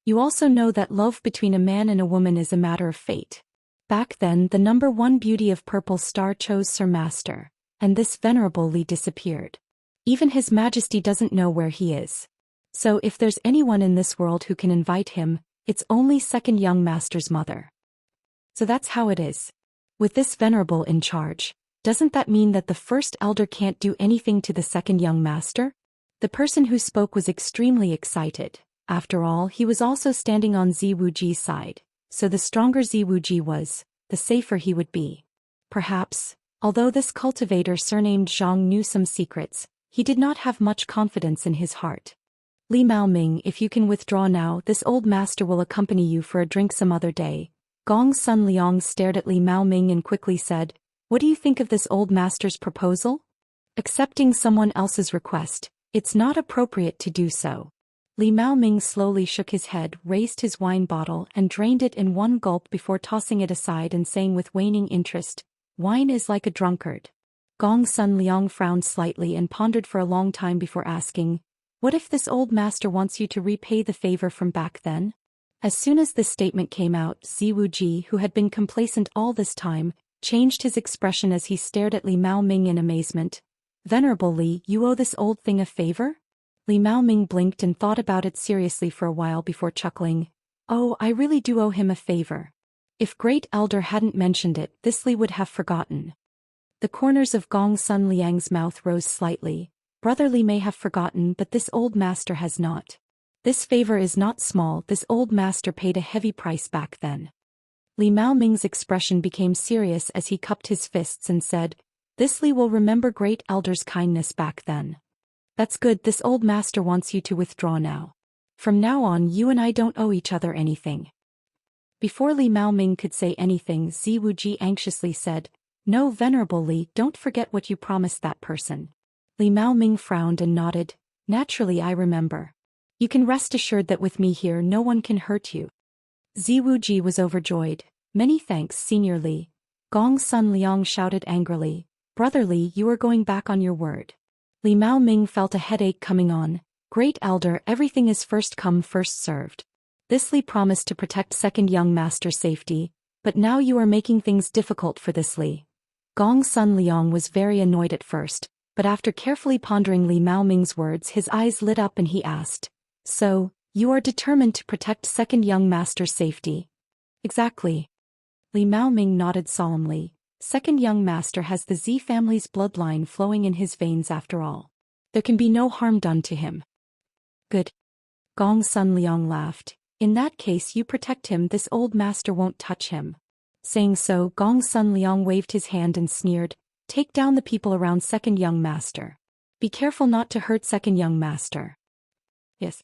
S1: You also know that love between a man and a woman is a matter of fate. Back then the number one beauty of Purple Star chose Sir Master, and this venerable Li disappeared. Even His Majesty doesn't know where he is. So if there's anyone in this world who can invite him, it's only second young master's mother. So that's how it is. With this venerable in charge, doesn't that mean that the first elder can't do anything to the second young master? The person who spoke was extremely excited. After all, he was also standing on Ziwuji's side, so the stronger Ziwuji was, the safer he would be. Perhaps, although this cultivator surnamed Zhang knew some secrets, he did not have much confidence in his heart. Li Maoming, if you can withdraw now, this old master will accompany you for a drink some other day. Gong Sun Liang stared at Li Maoming and quickly said, "What do you think of this old master's proposal? Accepting someone else's request, it's not appropriate to do so." Li Maoming slowly shook his head, raised his wine bottle and drained it in one gulp before tossing it aside and saying with waning interest, "Wine is like a drunkard." Gong Sun Liang frowned slightly and pondered for a long time before asking, "What if this old master wants you to repay the favor from back then?" As soon as this statement came out, Ziwuji, who had been complacent all this time, changed his expression as he stared at Li Maoming in amazement. "Venerable Li, you owe this old thing a favor?" Li Maoming blinked and thought about it seriously for a while before chuckling. "Oh, I really do owe him a favor. If Great Elder hadn't mentioned it, this Li would have forgotten." The corners of Gong Sun Liang's mouth rose slightly. "Brother Li may have forgotten, but this old master has not. This favor is not small, this old master paid a heavy price back then." Li Maoming's expression became serious as he cupped his fists and said, "This Li will remember Great Elder's kindness back then." "That's good, this old master wants you to withdraw now. From now on you and I don't owe each other anything." Before Li Maoming could say anything, Ziwuji anxiously said, "No, Venerable Li, don't forget what you promised that person." Li Maoming frowned and nodded. "Naturally I remember. You can rest assured that with me here no one can hurt you." Ziwuji was overjoyed. "Many thanks, Senior Li." Gong Sun Liang shouted angrily, "Brother Li, you are going back on your word." Li Maoming felt a headache coming on. "Great Elder, everything is first come first served. This Li promised to protect second young master's safety, but now you are making things difficult for this Li." Gong Sun Liang was very annoyed at first, but after carefully pondering Li Maoming's words his eyes lit up and he asked, "So, you are determined to protect second young master's safety?" "Exactly." Li Maoming nodded solemnly. "Second young master has the Z family's bloodline flowing in his veins after all. There can be no harm done to him." "Good." Gong Sun Liang laughed. "In that case you protect him, this old master won't touch him." Saying so, Gong Sun Liang waved his hand and sneered, "Take down the people around second young master. Be careful not to hurt second young master." "Yes."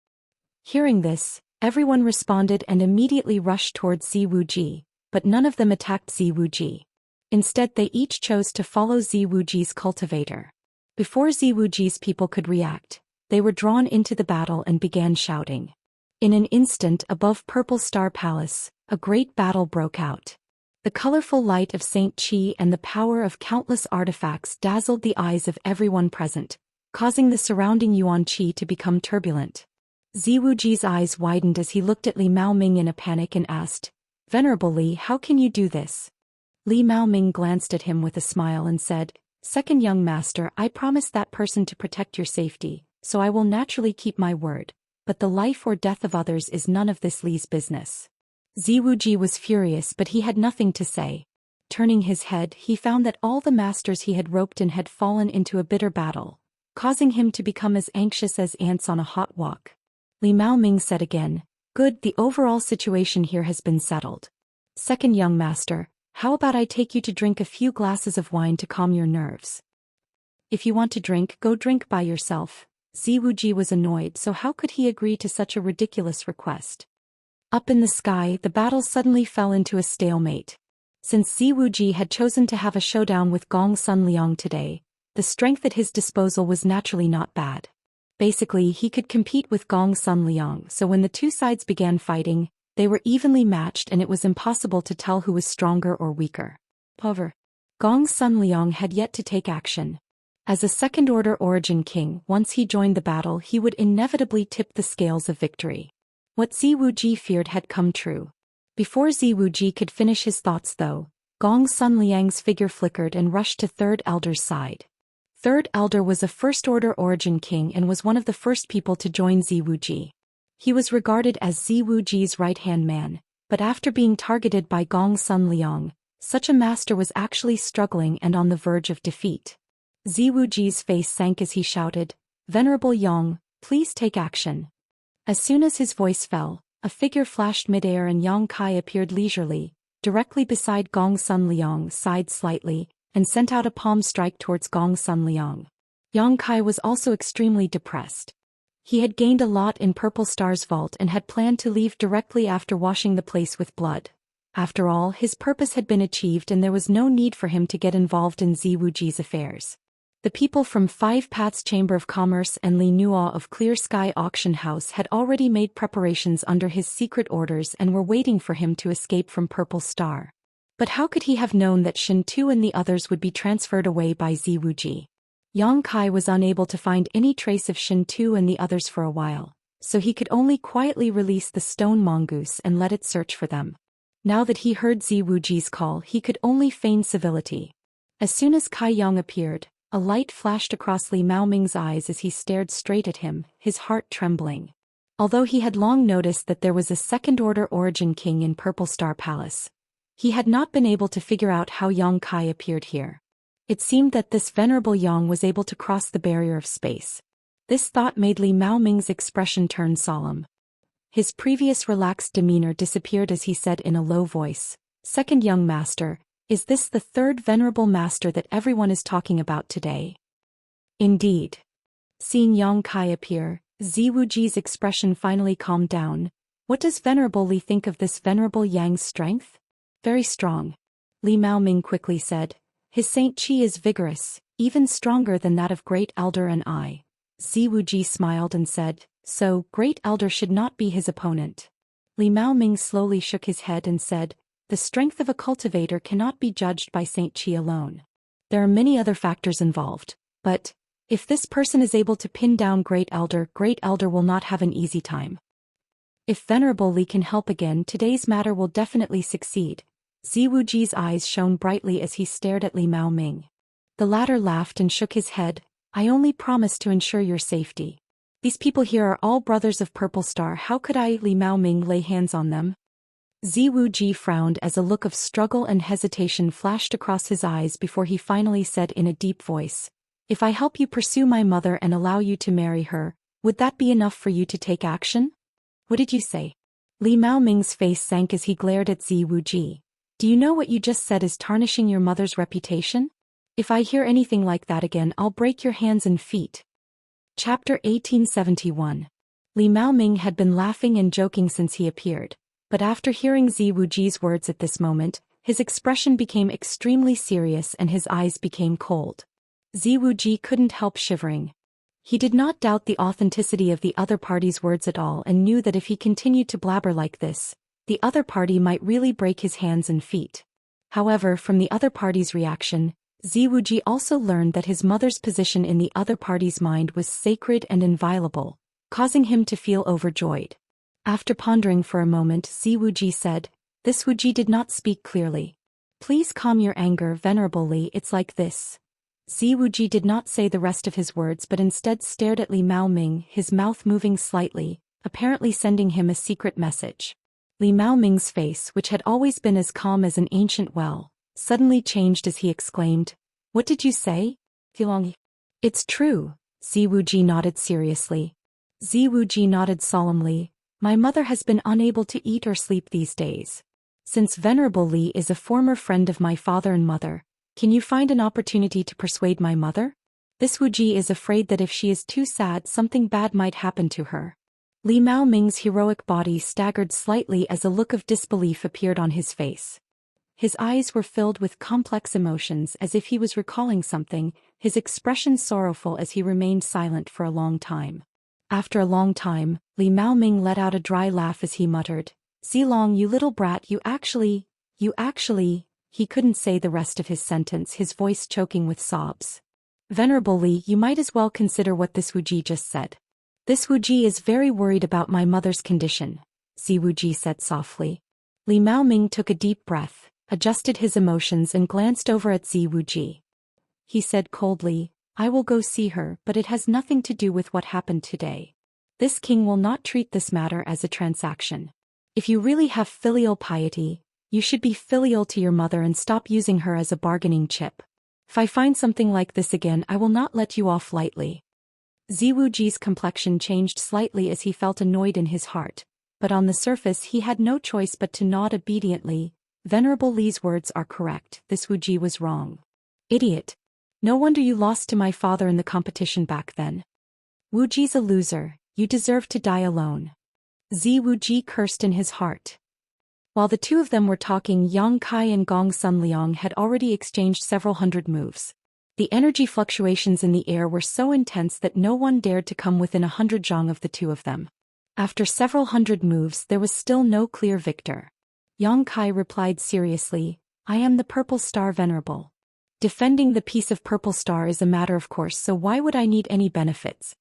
S1: Hearing this, everyone responded and immediately rushed towards Ziwuji, but none of them attacked Ziwuji. Instead they each chose to follow Ziwuji's cultivator. Before Ziwuji's people could react, they were drawn into the battle and began shouting. In an instant above Purple Star Palace, a great battle broke out. The colorful light of Saint Qi and the power of countless artifacts dazzled the eyes of everyone present, causing the surrounding Yuan Qi to become turbulent. Ziwuji's eyes widened as he looked at Li Maoming in a panic and asked, "Venerable Li, how can you do this?" Li Maoming glanced at him with a smile and said, "Second young master, I promised that person to protect your safety, so I will naturally keep my word, but the life or death of others is none of this Li's business." Ziwuji was furious but he had nothing to say. Turning his head, he found that all the masters he had roped in had fallen into a bitter battle, causing him to become as anxious as ants on a hot wok. Li Maoming said again, "Good, the overall situation here has been settled. Second young master, how about I take you to drink a few glasses of wine to calm your nerves?" "If you want to drink, go drink by yourself." Ziwuji was annoyed, so how could he agree to such a ridiculous request? Up in the sky, the battle suddenly fell into a stalemate. Since Ziwuji had chosen to have a showdown with Gong Sun Liang today, the strength at his disposal was naturally not bad. Basically, he could compete with Gong Sun Liang, so when the two sides began fighting, they were evenly matched and it was impossible to tell who was stronger or weaker. However, Gong Sun Liang had yet to take action. As a second-order origin king, once he joined the battle he would inevitably tip the scales of victory. What Ziwuji feared had come true. Before Ziwuji could finish his thoughts though, Gong Sun Liang's figure flickered and rushed to Third Elder's side. Third Elder was a first-order origin king and was one of the first people to join Ziwuji. He was regarded as Ziwuji's right-hand man, but after being targeted by Gong Sun Liang, such a master was actually struggling and on the verge of defeat. Ziwuji's face sank as he shouted, "Venerable Yang, please take action." As soon as his voice fell, a figure flashed midair and Yang Kai appeared leisurely, directly beside Gong Sun Liang, sighed slightly, and sent out a palm strike towards Gong Sun Liang. Yang Kai was also extremely depressed. He had gained a lot in Purple Star's vault and had planned to leave directly after washing the place with blood. After all, his purpose had been achieved and there was no need for him to get involved in Ziwuji's affairs. The people from Five Paths Chamber of Commerce and Li Nuo of Clear Sky Auction House had already made preparations under his secret orders and were waiting for him to escape from Purple Star. But how could he have known that Shen Tu and the others would be transferred away by Ziwuji? Yang Kai was unable to find any trace of Shen Tu and the others for a while, so he could only quietly release the stone mongoose and let it search for them. Now that he heard Ziwuji's call, he could only feign civility. As soon as Kai Yang appeared, a light flashed across Li Maoming's eyes as he stared straight at him, his heart trembling. Although he had long noticed that there was a second-order origin king in Purple Star Palace, he had not been able to figure out how Yang Kai appeared here. It seemed that this venerable Yang was able to cross the barrier of space. This thought made Li Maoming's expression turn solemn. His previous relaxed demeanor disappeared as he said in a low voice, "Second young master, is this the third venerable master that everyone is talking about today?" Indeed. Seeing Yang Kai appear, Ziwuji's expression finally calmed down. What does Venerable Li think of this Venerable Yang's strength? Very strong. Li Maoming quickly said. His Saint Qi is vigorous, even stronger than that of Great Elder and I. Ziwuji smiled and said, so, Great Elder should not be his opponent. Li Maoming slowly shook his head and said, the strength of a cultivator cannot be judged by Saint Qi alone. There are many other factors involved, but, if this person is able to pin down Great Elder will not have an easy time. If Venerable Li can help again, today's matter will definitely succeed. Ziwuji's eyes shone brightly as he stared at Li Maoming. The latter laughed and shook his head. I only promise to ensure your safety. These people here are all brothers of Purple Star. How could I, Li Maoming, lay hands on them? Ziwuji frowned as a look of struggle and hesitation flashed across his eyes before he finally said in a deep voice, if I help you pursue my mother and allow you to marry her, would that be enough for you to take action? What did you say? Li Maoming's face sank as he glared at Ziwuji. Do you know what you just said is tarnishing your mother's reputation? If I hear anything like that again, I'll break your hands and feet. Chapter 1871. Li Maoming had been laughing and joking since he appeared, but after hearing Ziwuji's words at this moment, his expression became extremely serious and his eyes became cold. Ziwuji couldn't help shivering. He did not doubt the authenticity of the other party's words at all and knew that if he continued to blabber like this, the other party might really break his hands and feet. However, from the other party's reaction, Ziwuji also learned that his mother's position in the other party's mind was sacred and inviolable, causing him to feel overjoyed. After pondering for a moment, Ziwuji said, this Wuji did not speak clearly. Please calm your anger, Venerable Li, it's like this. Ziwuji did not say the rest of his words but instead stared at Li Maoming, his mouth moving slightly, apparently sending him a secret message. Li Maoming's face, which had always been as calm as an ancient well, suddenly changed as he exclaimed, what did you say? It's true, Ziwuji nodded seriously. Ziwuji nodded solemnly. My mother has been unable to eat or sleep these days. Since Venerable Li is a former friend of my father and mother, can you find an opportunity to persuade my mother? This Wuji is afraid that if she is too sad, something bad might happen to her. Li Maoming's heroic body staggered slightly as a look of disbelief appeared on his face. His eyes were filled with complex emotions as if he was recalling something, his expression sorrowful as he remained silent for a long time. After a long time, Li Maoming let out a dry laugh as he muttered, Zilong, you little brat, you actually, he couldn't say the rest of his sentence, his voice choking with sobs. Venerable Li, you might as well consider what this Wuji just said. This Wuji is very worried about my mother's condition, Zi Wuji said softly. Li Maoming took a deep breath, adjusted his emotions and glanced over at Zi Wuji. He said coldly, I will go see her, but it has nothing to do with what happened today. This king will not treat this matter as a transaction. If you really have filial piety, you should be filial to your mother and stop using her as a bargaining chip. If I find something like this again, I will not let you off lightly. Zi Wuji's complexion changed slightly as he felt annoyed in his heart, but on the surface he had no choice but to nod obediently. Venerable Li's words are correct, this Wuji was wrong. Idiot. No wonder you lost to my father in the competition back then. Wuji's a loser, you deserve to die alone. Zi Wuji cursed in his heart. While the two of them were talking, Yang Kai and Gong Sunliang had already exchanged several hundred moves. The energy fluctuations in the air were so intense that no one dared to come within 100 zhang of the two of them. After several hundred moves, there was still no clear victor. Yang Kai replied seriously, I am the Purple Star Venerable. Defending the peace of Purple Star is a matter of course, so why would I need any benefits?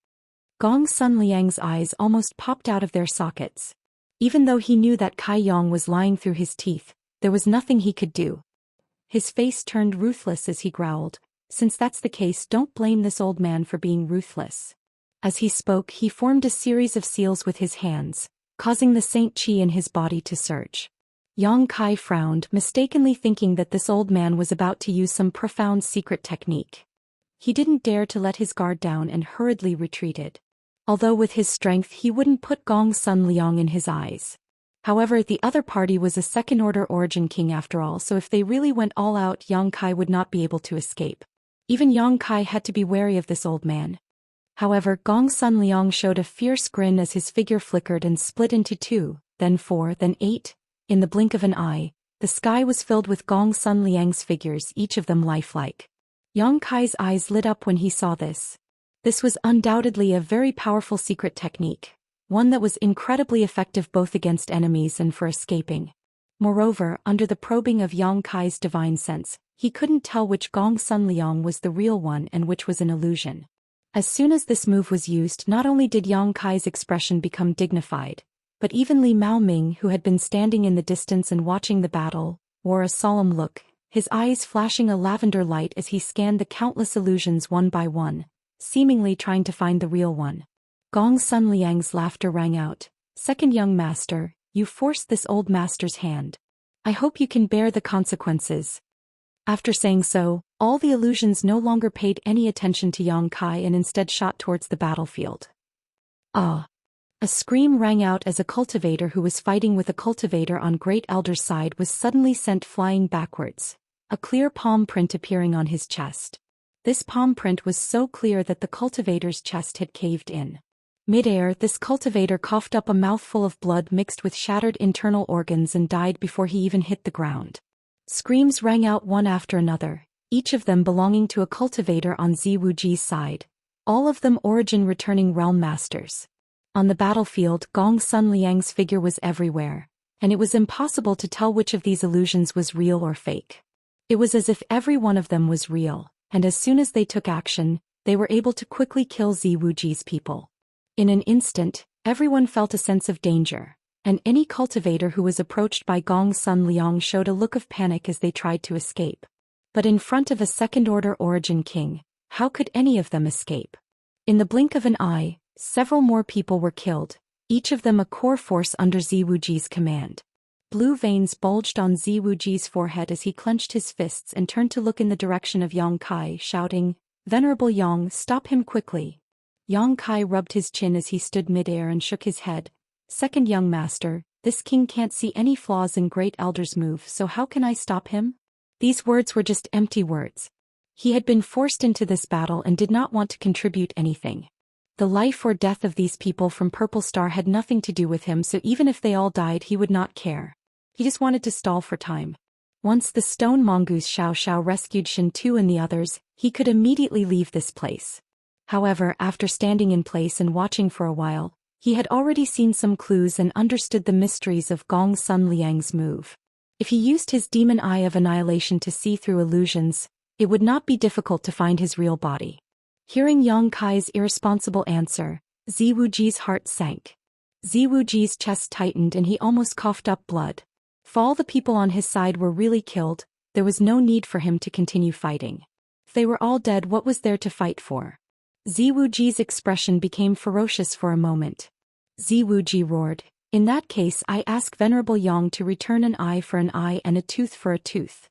S1: Gong Sunliang's eyes almost popped out of their sockets. Even though he knew that Kai Yang was lying through his teeth, there was nothing he could do. His face turned ruthless as he growled, since that's the case, don't blame this old man for being ruthless. As he spoke, he formed a series of seals with his hands, causing the Saint Qi in his body to surge. Yang Kai frowned, mistakenly thinking that this old man was about to use some profound secret technique. He didn't dare to let his guard down and hurriedly retreated. Although with his strength he wouldn't put Gong Sunliang in his eyes. However, the other party was a second-order origin king after all, so if they really went all out, Yang Kai would not be able to escape. Even Yang Kai had to be wary of this old man. However, Gong Sunliang showed a fierce grin as his figure flickered and split into 2, then 4, then 8. In the blink of an eye, the sky was filled with Gong Sunliang's figures, each of them lifelike. Yang Kai's eyes lit up when he saw this. This was undoubtedly a very powerful secret technique, one that was incredibly effective both against enemies and for escaping. Moreover, under the probing of Yang Kai's divine sense, he couldn't tell which Gong Sunliang was the real one and which was an illusion. As soon as this move was used, not only did Yang Kai's expression become dignified, but even Li Maoming, who had been standing in the distance and watching the battle, wore a solemn look, his eyes flashing a lavender light as he scanned the countless illusions one by one, seemingly trying to find the real one. Gong Sunliang's laughter rang out. Second young master, you forced this old master's hand. I hope you can bear the consequences. After saying so, all the illusions no longer paid any attention to Yang Kai and instead shot towards the battlefield. Ah! A scream rang out as a cultivator who was fighting with a cultivator on Great Elder's side was suddenly sent flying backwards, a clear palm print appearing on his chest. This palm print was so clear that the cultivator's chest had caved in. Mid-air, this cultivator coughed up a mouthful of blood mixed with shattered internal organs and died before he even hit the ground. Screams rang out one after another, each of them belonging to a cultivator on Zi Wuji's side, all of them origin returning realm masters. On the battlefield, Gong Sunliang's figure was everywhere, and it was impossible to tell which of these illusions was real or fake. It was as if every one of them was real, and as soon as they took action, they were able to quickly kill Zi Wuji's people. In an instant, everyone felt a sense of danger, and any cultivator who was approached by Gong Sunliang showed a look of panic as they tried to escape. But in front of a second-order origin king, how could any of them escape? In the blink of an eye, several more people were killed, each of them a core force under Zi Wuji's command. Blue veins bulged on Zi Wuji's forehead as he clenched his fists and turned to look in the direction of Yang Kai, shouting, Venerable Yang, stop him quickly. Yang Kai rubbed his chin as he stood mid-air and shook his head. Second young master, this king can't see any flaws in Great Elder's move, so how can I stop him? These words were just empty words. He had been forced into this battle and did not want to contribute anything. The life or death of these people from Purple Star had nothing to do with him, so even if they all died he would not care. He just wanted to stall for time. Once the stone mongoose Xiao rescued Shen Tu and the others, he could immediately leave this place. However, after standing in place and watching for a while, he had already seen some clues and understood the mysteries of Gong Sunliang's move. If he used his demon eye of annihilation to see through illusions, It would not be difficult to find his real body. Hearing Yang Kai's irresponsible answer, Ziwuji's heart sank. Ziwuji's chest tightened and he almost coughed up blood. If all the people on his side were really killed, there was no need for him to continue fighting. If they were all dead, what was there to fight for? Ziwuji's expression became ferocious for a moment. Ziwuji roared, "In that case, I ask Venerable Yang to return an eye for an eye and a tooth for a tooth."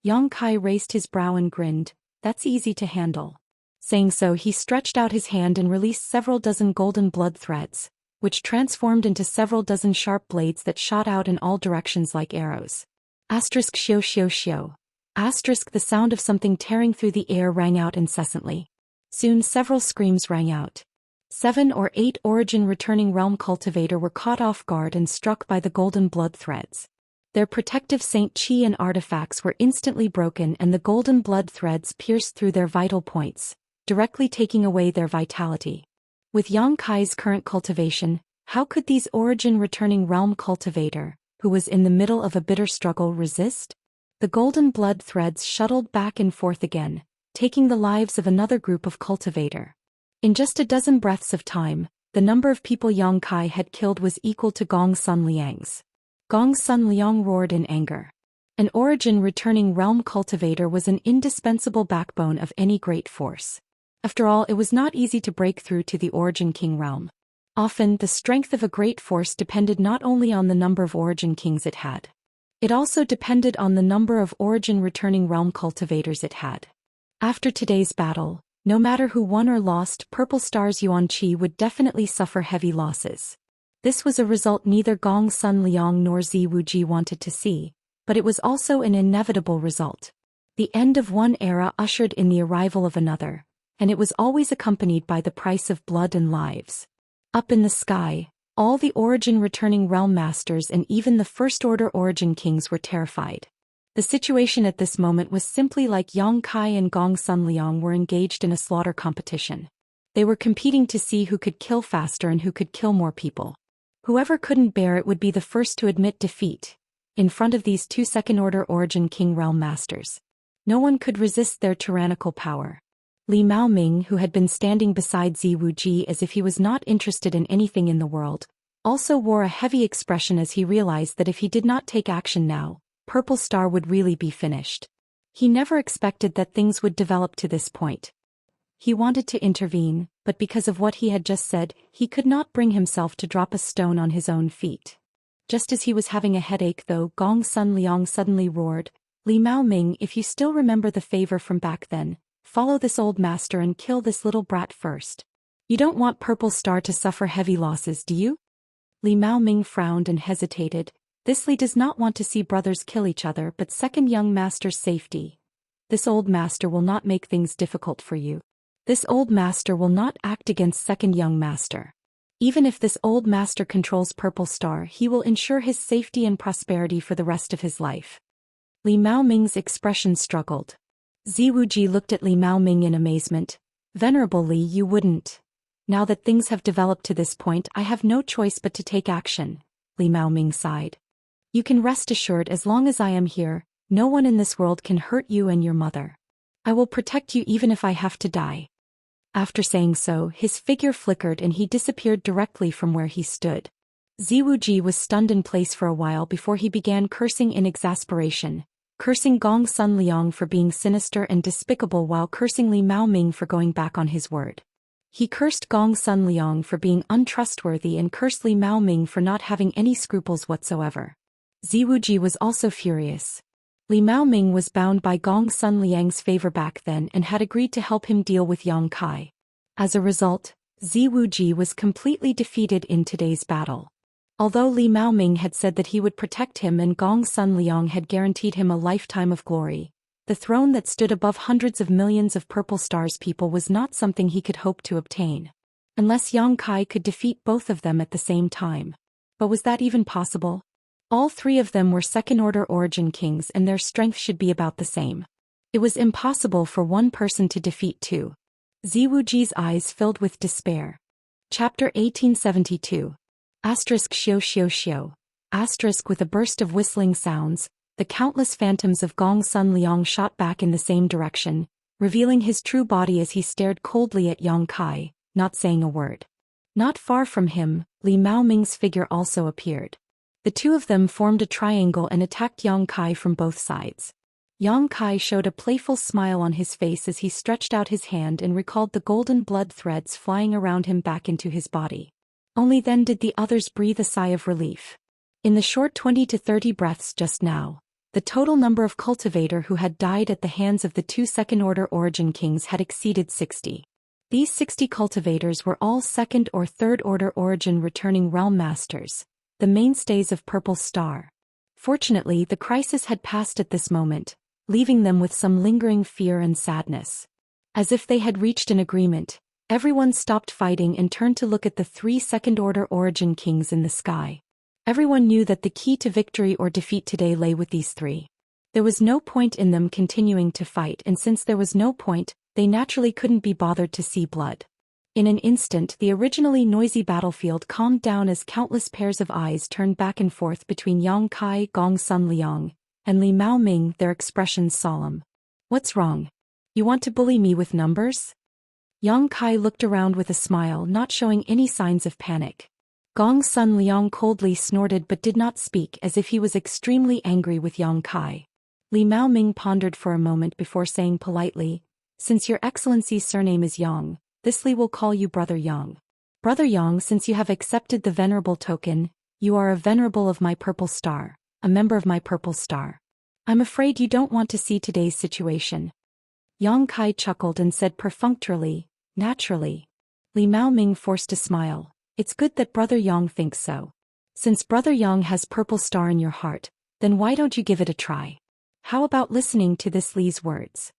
S1: Yang Kai raised his brow and grinned, "That's easy to handle." Saying so, he stretched out his hand and released several dozen golden blood threads, which transformed into several dozen sharp blades that shot out in all directions like arrows. Asterisk shio shio shio. Asterisk the sound of something tearing through the air rang out incessantly. Soon several screams rang out. 7 or 8 origin returning realm cultivator were caught off guard and struck by the golden blood threads. Their protective Saint Qi and artifacts were instantly broken and the golden blood threads pierced through their vital points, directly taking away their vitality. With Yang Kai's current cultivation, how could these origin returning realm cultivator, who was in the middle of a bitter struggle, resist? The golden blood threads shuttled back and forth again, taking the lives of another group of cultivator. In just a dozen breaths of time, the number of people Yang Kai had killed was equal to Gong Sun Liang's. Gong Sun Liang roared in anger. An origin returning realm cultivator was an indispensable backbone of any great force. After all, it was not easy to break through to the origin king realm. Often, the strength of a great force depended not only on the number of origin kings it had. It also depended on the number of origin returning realm cultivators it had. After today's battle, no matter who won or lost, Purple Star's Yuan Qi would definitely suffer heavy losses. This was a result neither Gong Sun Liang nor Ziwuji wanted to see, but it was also an inevitable result. The end of one era ushered in the arrival of another, and it was always accompanied by the price of blood and lives. Up in the sky, all the origin returning realm masters and even the First Order origin kings were terrified. The situation at this moment was simply like Yang Kai and Gong Sun Liang were engaged in a slaughter competition. They were competing to see who could kill faster and who could kill more people. Whoever couldn't bear it would be the first to admit defeat, in front of these 2 second-order origin king realm masters. No one could resist their tyrannical power. Li Maoming, who had been standing beside Ziwuji as if he was not interested in anything in the world, also wore a heavy expression as he realized that if he did not take action now, Purple Star would really be finished. He never expected that things would develop to this point. He wanted to intervene, but because of what he had just said, he could not bring himself to drop a stone on his own feet. Just as he was having a headache though, Gong Sun Liang suddenly roared, "Li Maoming, if you still remember the favor from back then, follow this old master and kill this little brat first. You don't want Purple Star to suffer heavy losses, do you?" Li Maoming frowned and hesitated. This Li does not want to see brothers kill each other, but second young master's safety. This old master will not make things difficult for you. This old master will not act against second young master. Even if this old master controls Purple Star, he will ensure his safety and prosperity for the rest of his life. Li Maoming's expression struggled. Ziwuji looked at Li Maoming in amazement. "Venerable Li, you wouldn't. Now that things have developed to this point, I have no choice but to take action," Li Maoming sighed. "You can rest assured as long as I am here, no one in this world can hurt you and your mother. I will protect you even if I have to die." After saying so, his figure flickered and he disappeared directly from where he stood. Ziwuji was stunned in place for a while before he began cursing in exasperation, cursing Gong Sun Liang for being sinister and despicable while cursing Li Maoming for going back on his word. He cursed Gong Sun Liang for being untrustworthy and cursed Li Maoming for not having any scruples whatsoever. Ziwuji was also furious. Li Maoming was bound by Gong Sun Liang's favor back then and had agreed to help him deal with Yang Kai. As a result, Ziwuji was completely defeated in today's battle. Although Li Maoming had said that he would protect him and Gong Sun Liang had guaranteed him a lifetime of glory, the throne that stood above hundreds of millions of Purple Star's people was not something he could hope to obtain. Unless Yang Kai could defeat both of them at the same time. But was that even possible? All 3 of them were second-order origin kings and their strength should be about the same. It was impossible for one person to defeat 2. Ziwuji's eyes filled with despair. Chapter 1872. Asterisk shio shio shio. Asterisk with a burst of whistling sounds, The countless phantoms of Gong Sun Liang shot back in the same direction, revealing his true body as he stared coldly at Yang Kai, not saying a word. Not far from him, Li Maoming's figure also appeared. The two of them formed a triangle and attacked Yang Kai from both sides. Yang Kai showed a playful smile on his face as he stretched out his hand and recalled the golden blood threads flying around him back into his body. Only then did the others breathe a sigh of relief. In the short 20 to 30 breaths just now, the total number of cultivator who had died at the hands of the two second-order origin kings had exceeded 60. These 60 cultivators were all second- or third-order origin returning realm masters, the mainstays of Purple Star. Fortunately, the crisis had passed at this moment, leaving them with some lingering fear and sadness. As if they had reached an agreement, everyone stopped fighting and turned to look at the three second-order origin kings in the sky. Everyone knew that the key to victory or defeat today lay with these three. There was no point in them continuing to fight, and since there was no point, they naturally couldn't be bothered to see blood. In an instant, the originally noisy battlefield calmed down as countless pairs of eyes turned back and forth between Yang Kai, Gong Sun Liang, and Li Maoming, their expressions solemn. "What's wrong? You want to bully me with numbers?" Yang Kai looked around with a smile, not showing any signs of panic. Gong Sun Liang coldly snorted but did not speak, as if he was extremely angry with Yang Kai. Li Maoming pondered for a moment before saying politely, "Since your excellency's surname is Yang, this Li will call you Brother Yang. Brother Yang, since you have accepted the venerable token, you are a venerable of my Purple Star, a member of my Purple Star. I'm afraid you don't want to see today's situation." Yang Kai chuckled and said perfunctorily, "Naturally." Li Maoming forced a smile. "It's good that Brother Yang thinks so. Since Brother Yang has Purple Star in your heart, then why don't you give it a try? How about listening to this Li's words?"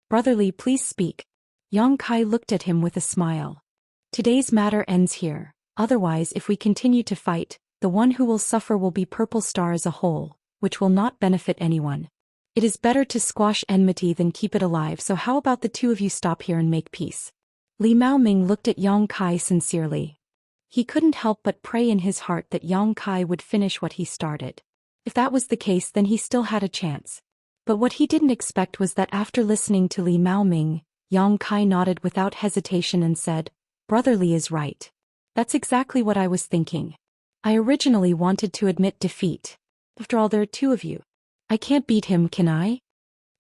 S1: "Brother Li, please speak." Yang Kai looked at him with a smile. "Today's matter ends here. Otherwise, if we continue to fight, the one who will suffer will be Purple Star as a whole, which will not benefit anyone. It is better to squash enmity than keep it alive, so how about the two of you stop here and make peace?" Li Maoming looked at Yang Kai sincerely. He couldn't help but pray in his heart that Yang Kai would finish what he started. If that was the case, then he still had a chance. But what he didn't expect was that after listening to Li Maoming, Yang Kai nodded without hesitation and said, "Brother Li is right. That's exactly what I was thinking. I originally wanted to admit defeat. After all, there are two of you. I can't beat him, can I?"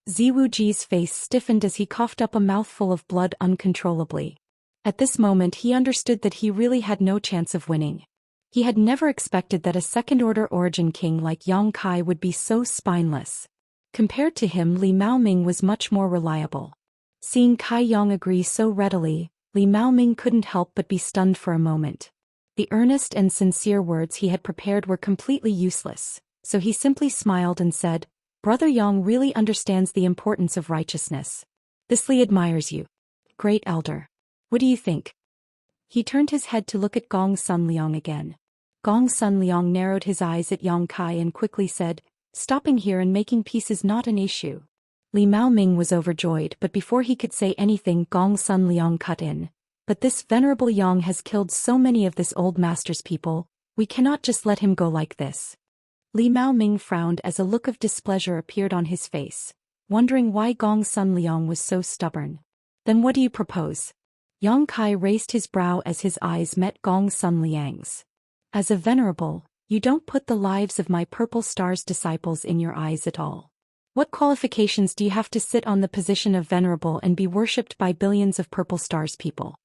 S1: Ziwuji's face stiffened as he coughed up a mouthful of blood uncontrollably. At this moment he understood that he really had no chance of winning. He had never expected that a second-order origin king like Yang Kai would be so spineless. Compared to him, Li Maoming was much more reliable. Seeing Kai Yang agree so readily, Li Maoming couldn't help but be stunned for a moment. The earnest and sincere words he had prepared were completely useless, so he simply smiled and said, "Brother Yang really understands the importance of righteousness. This Li admires you. Great elder. What do you think?" He turned his head to look at Gong Sun Liang again. Gong Sun Liang narrowed his eyes at Yang Kai and quickly said, "Stopping here and making peace is not an issue." Li Maoming was overjoyed, but before he could say anything, Gong Sun Liang cut in. "But this venerable Yang has killed so many of this old master's people, we cannot just let him go like this." Li Maoming frowned as a look of displeasure appeared on his face, wondering why Gong Sun Liang was so stubborn. "Then what do you propose?" Yang Kai raised his brow as his eyes met Gong Sun Liang's. "As a venerable, you don't put the lives of my Purple Star's disciples in your eyes at all. What qualifications do you have to sit on the position of venerable and be worshipped by billions of Purple Star's people?"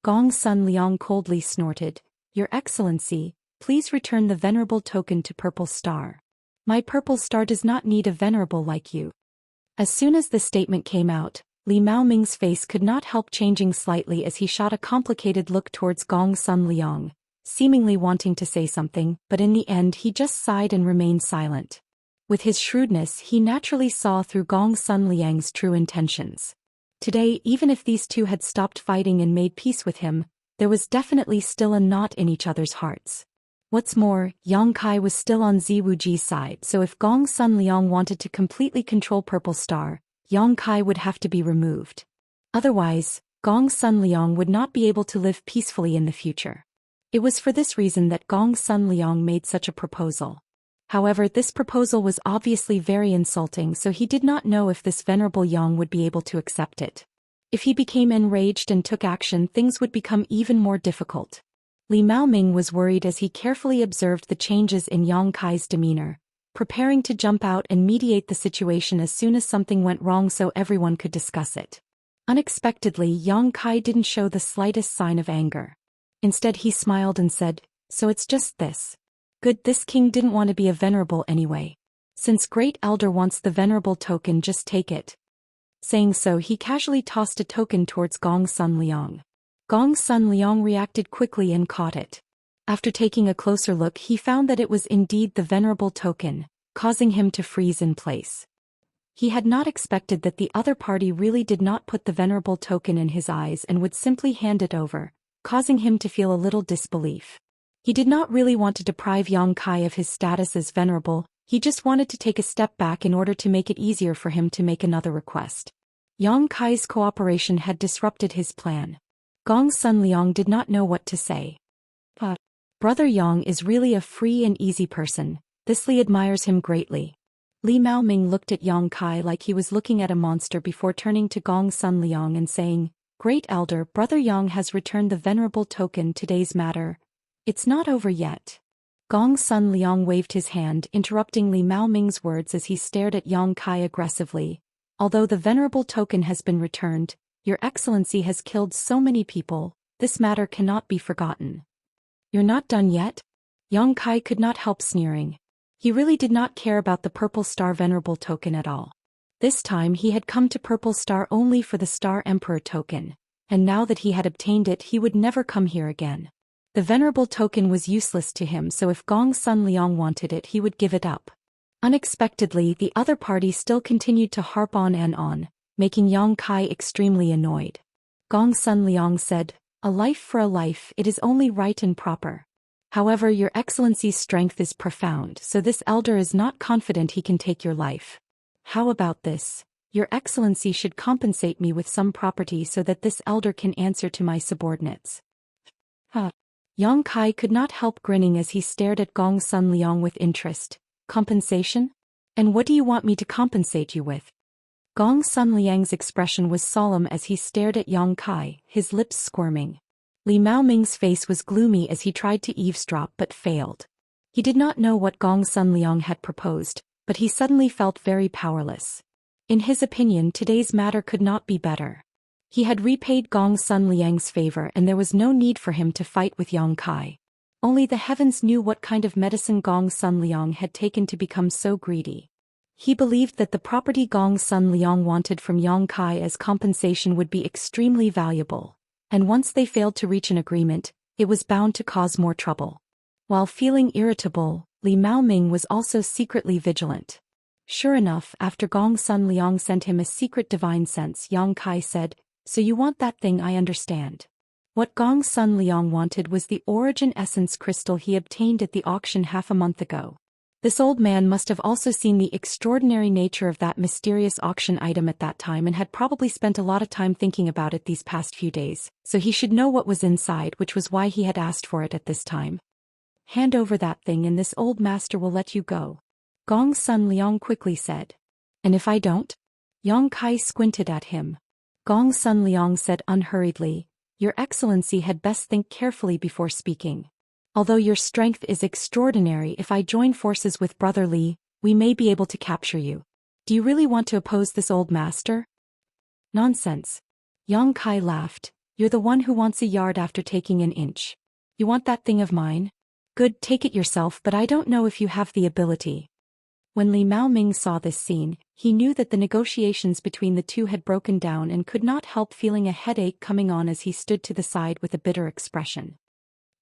S1: Gong Sun Liang coldly snorted, "Your Excellency, please return the venerable token to Purple Star. My Purple Star does not need a venerable like you." As soon as the statement came out, Li Maoming's face could not help changing slightly as he shot a complicated look towards Gong Sun Liang, seemingly wanting to say something, but in the end he just sighed and remained silent. With his shrewdness, he naturally saw through Gong Sun Liang's true intentions. Today, even if these two had stopped fighting and made peace with him, there was definitely still a knot in each other's hearts. What's more, Yang Kai was still on Ziwuji's side, so if Gong Sun Liang wanted to completely control Purple Star, Yang Kai would have to be removed. Otherwise, Gong Sun Liang would not be able to live peacefully in the future. It was for this reason that Gong Sun Liang made such a proposal. However, this proposal was obviously very insulting, so he did not know if this venerable Yang would be able to accept it. If he became enraged and took action, things would become even more difficult. Li Maoming was worried as he carefully observed the changes in Yang Kai's demeanor, preparing to jump out and mediate the situation as soon as something went wrong so everyone could discuss it. Unexpectedly, Yang Kai didn't show the slightest sign of anger. Instead, he smiled and said, "So it's just this. Good, this king didn't want to be a venerable anyway. Since Great Elder wants the venerable token, just take it." Saying so, he casually tossed a token towards Gong Sun Liang. Gong Sun Liang reacted quickly and caught it. After taking a closer look, he found that it was indeed the venerable token, causing him to freeze in place. He had not expected that the other party really did not put the venerable token in his eyes and would simply hand it over, causing him to feel a little disbelief. He did not really want to deprive Yang Kai of his status as venerable, he just wanted to take a step back in order to make it easier for him to make another request. Yang Kai's cooperation had disrupted his plan. Gong Sun Liang did not know what to say. Brother Yang is really a free and easy person. This Li admires him greatly. Li Maoming looked at Yang Kai like he was looking at a monster before turning to Gong Sun Liang and saying, "Great Elder, Brother Yang has returned the venerable token. Today's matter. It's not over yet." Gong Sun Liang waved his hand, interrupting Li Maoming's words as he stared at Yang Kai aggressively. "Although the venerable token has been returned, Your Excellency has killed so many people, this matter cannot be forgotten." "You're not done yet?" Yang Kai could not help sneering. He really did not care about the Purple Star Venerable token at all. This time he had come to Purple Star only for the Star Emperor token, and now that he had obtained it, he would never come here again. The Venerable token was useless to him, so if Gong Sun Liang wanted it, he would give it up. Unexpectedly, the other party still continued to harp on and on, making Yang Kai extremely annoyed. Gong Sun Liang said, "A life for a life, it is only right and proper. However, Your Excellency's strength is profound, so this elder is not confident he can take your life. How about this? Your Excellency should compensate me with some property so that this elder can answer to my subordinates." Yang Kai could not help grinning as he stared at Gong Sun Liang with interest. "Compensation? And what do you want me to compensate you with?" Gong Sun Liang's expression was solemn as he stared at Yang Kai, his lips squirming. Li Maoming's face was gloomy as he tried to eavesdrop but failed. He did not know what Gong Sun Liang had proposed, but he suddenly felt very powerless. In his opinion, today's matter could not be better. He had repaid Gong Sun Liang's favor and there was no need for him to fight with Yang Kai. Only the heavens knew what kind of medicine Gong Sun Liang had taken to become so greedy. He believed that the property Gong Sun Liang wanted from Yang Kai as compensation would be extremely valuable, and once they failed to reach an agreement, it was bound to cause more trouble. While feeling irritable, Li Maoming was also secretly vigilant. Sure enough, after Gong Sun Liang sent him a secret divine sense, Yang Kai said, "So you want that thing, I understand." What Gong Sun Liang wanted was the origin essence crystal he obtained at the auction half a month ago. This old man must have also seen the extraordinary nature of that mysterious auction item at that time and had probably spent a lot of time thinking about it these past few days, so he should know what was inside, which was why he had asked for it at this time. "Hand over that thing and this old master will let you go," Gong Sun Liang quickly said. "And if I don't?" Yang Kai squinted at him. Gong Sun Liang said unhurriedly, "Your Excellency had best think carefully before speaking. Although your strength is extraordinary, if I join forces with Brother Li, we may be able to capture you. Do you really want to oppose this old master?" "Nonsense." Yang Kai laughed. "You're the one who wants a yard after taking an inch. You want that thing of mine? Good, take it yourself, but I don't know if you have the ability." When Li Maoming saw this scene, he knew that the negotiations between the two had broken down and could not help feeling a headache coming on as he stood to the side with a bitter expression.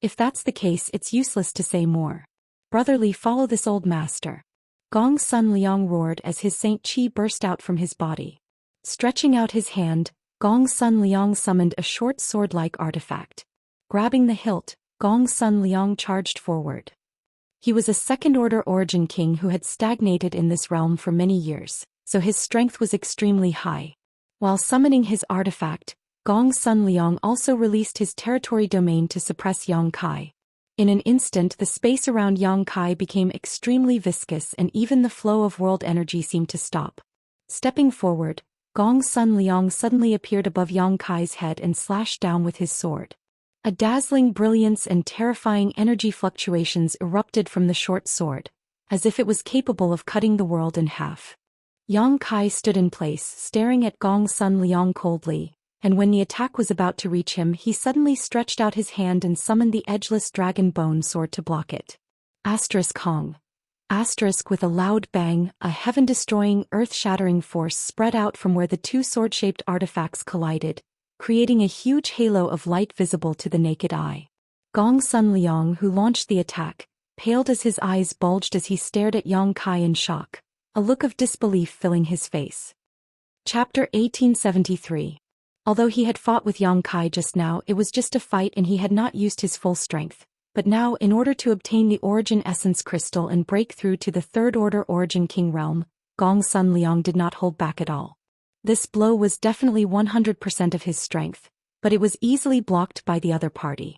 S1: If that's the case, it's useless to say more. "Brother Li, follow this old master." Gong Sun Liang roared as his Saint Chi burst out from his body. Stretching out his hand, Gong Sun Liang summoned a short sword-like artifact. Grabbing the hilt, Gong Sun Liang charged forward. He was a second-order origin king who had stagnated in this realm for many years, so his strength was extremely high. While summoning his artifact, Gong Sun Liang also released his territory domain to suppress Yang Kai. In an instant the space around Yang Kai became extremely viscous and even the flow of world energy seemed to stop. Stepping forward, Gong Sun Liang suddenly appeared above Yang Kai's head and slashed down with his sword. A dazzling brilliance and terrifying energy fluctuations erupted from the short sword, as if it was capable of cutting the world in half. Yang Kai stood in place, staring at Gong Sun Liang coldly, and when the attack was about to reach him he suddenly stretched out his hand and summoned the edgeless dragon bone sword to block it. Hong. With a loud bang, a heaven-destroying, earth-shattering force spread out from where the two sword-shaped artifacts collided, creating a huge halo of light visible to the naked eye. Gong Sun Liang, who launched the attack, paled as his eyes bulged as he stared at Yang Kai in shock, a look of disbelief filling his face. Chapter 1873. Although he had fought with Yang Kai just now, it was just a fight and he had not used his full strength. But now, in order to obtain the Origin Essence Crystal and break through to the Third Order Origin King Realm, Gong Sun Liang did not hold back at all. This blow was definitely 100% of his strength, but it was easily blocked by the other party.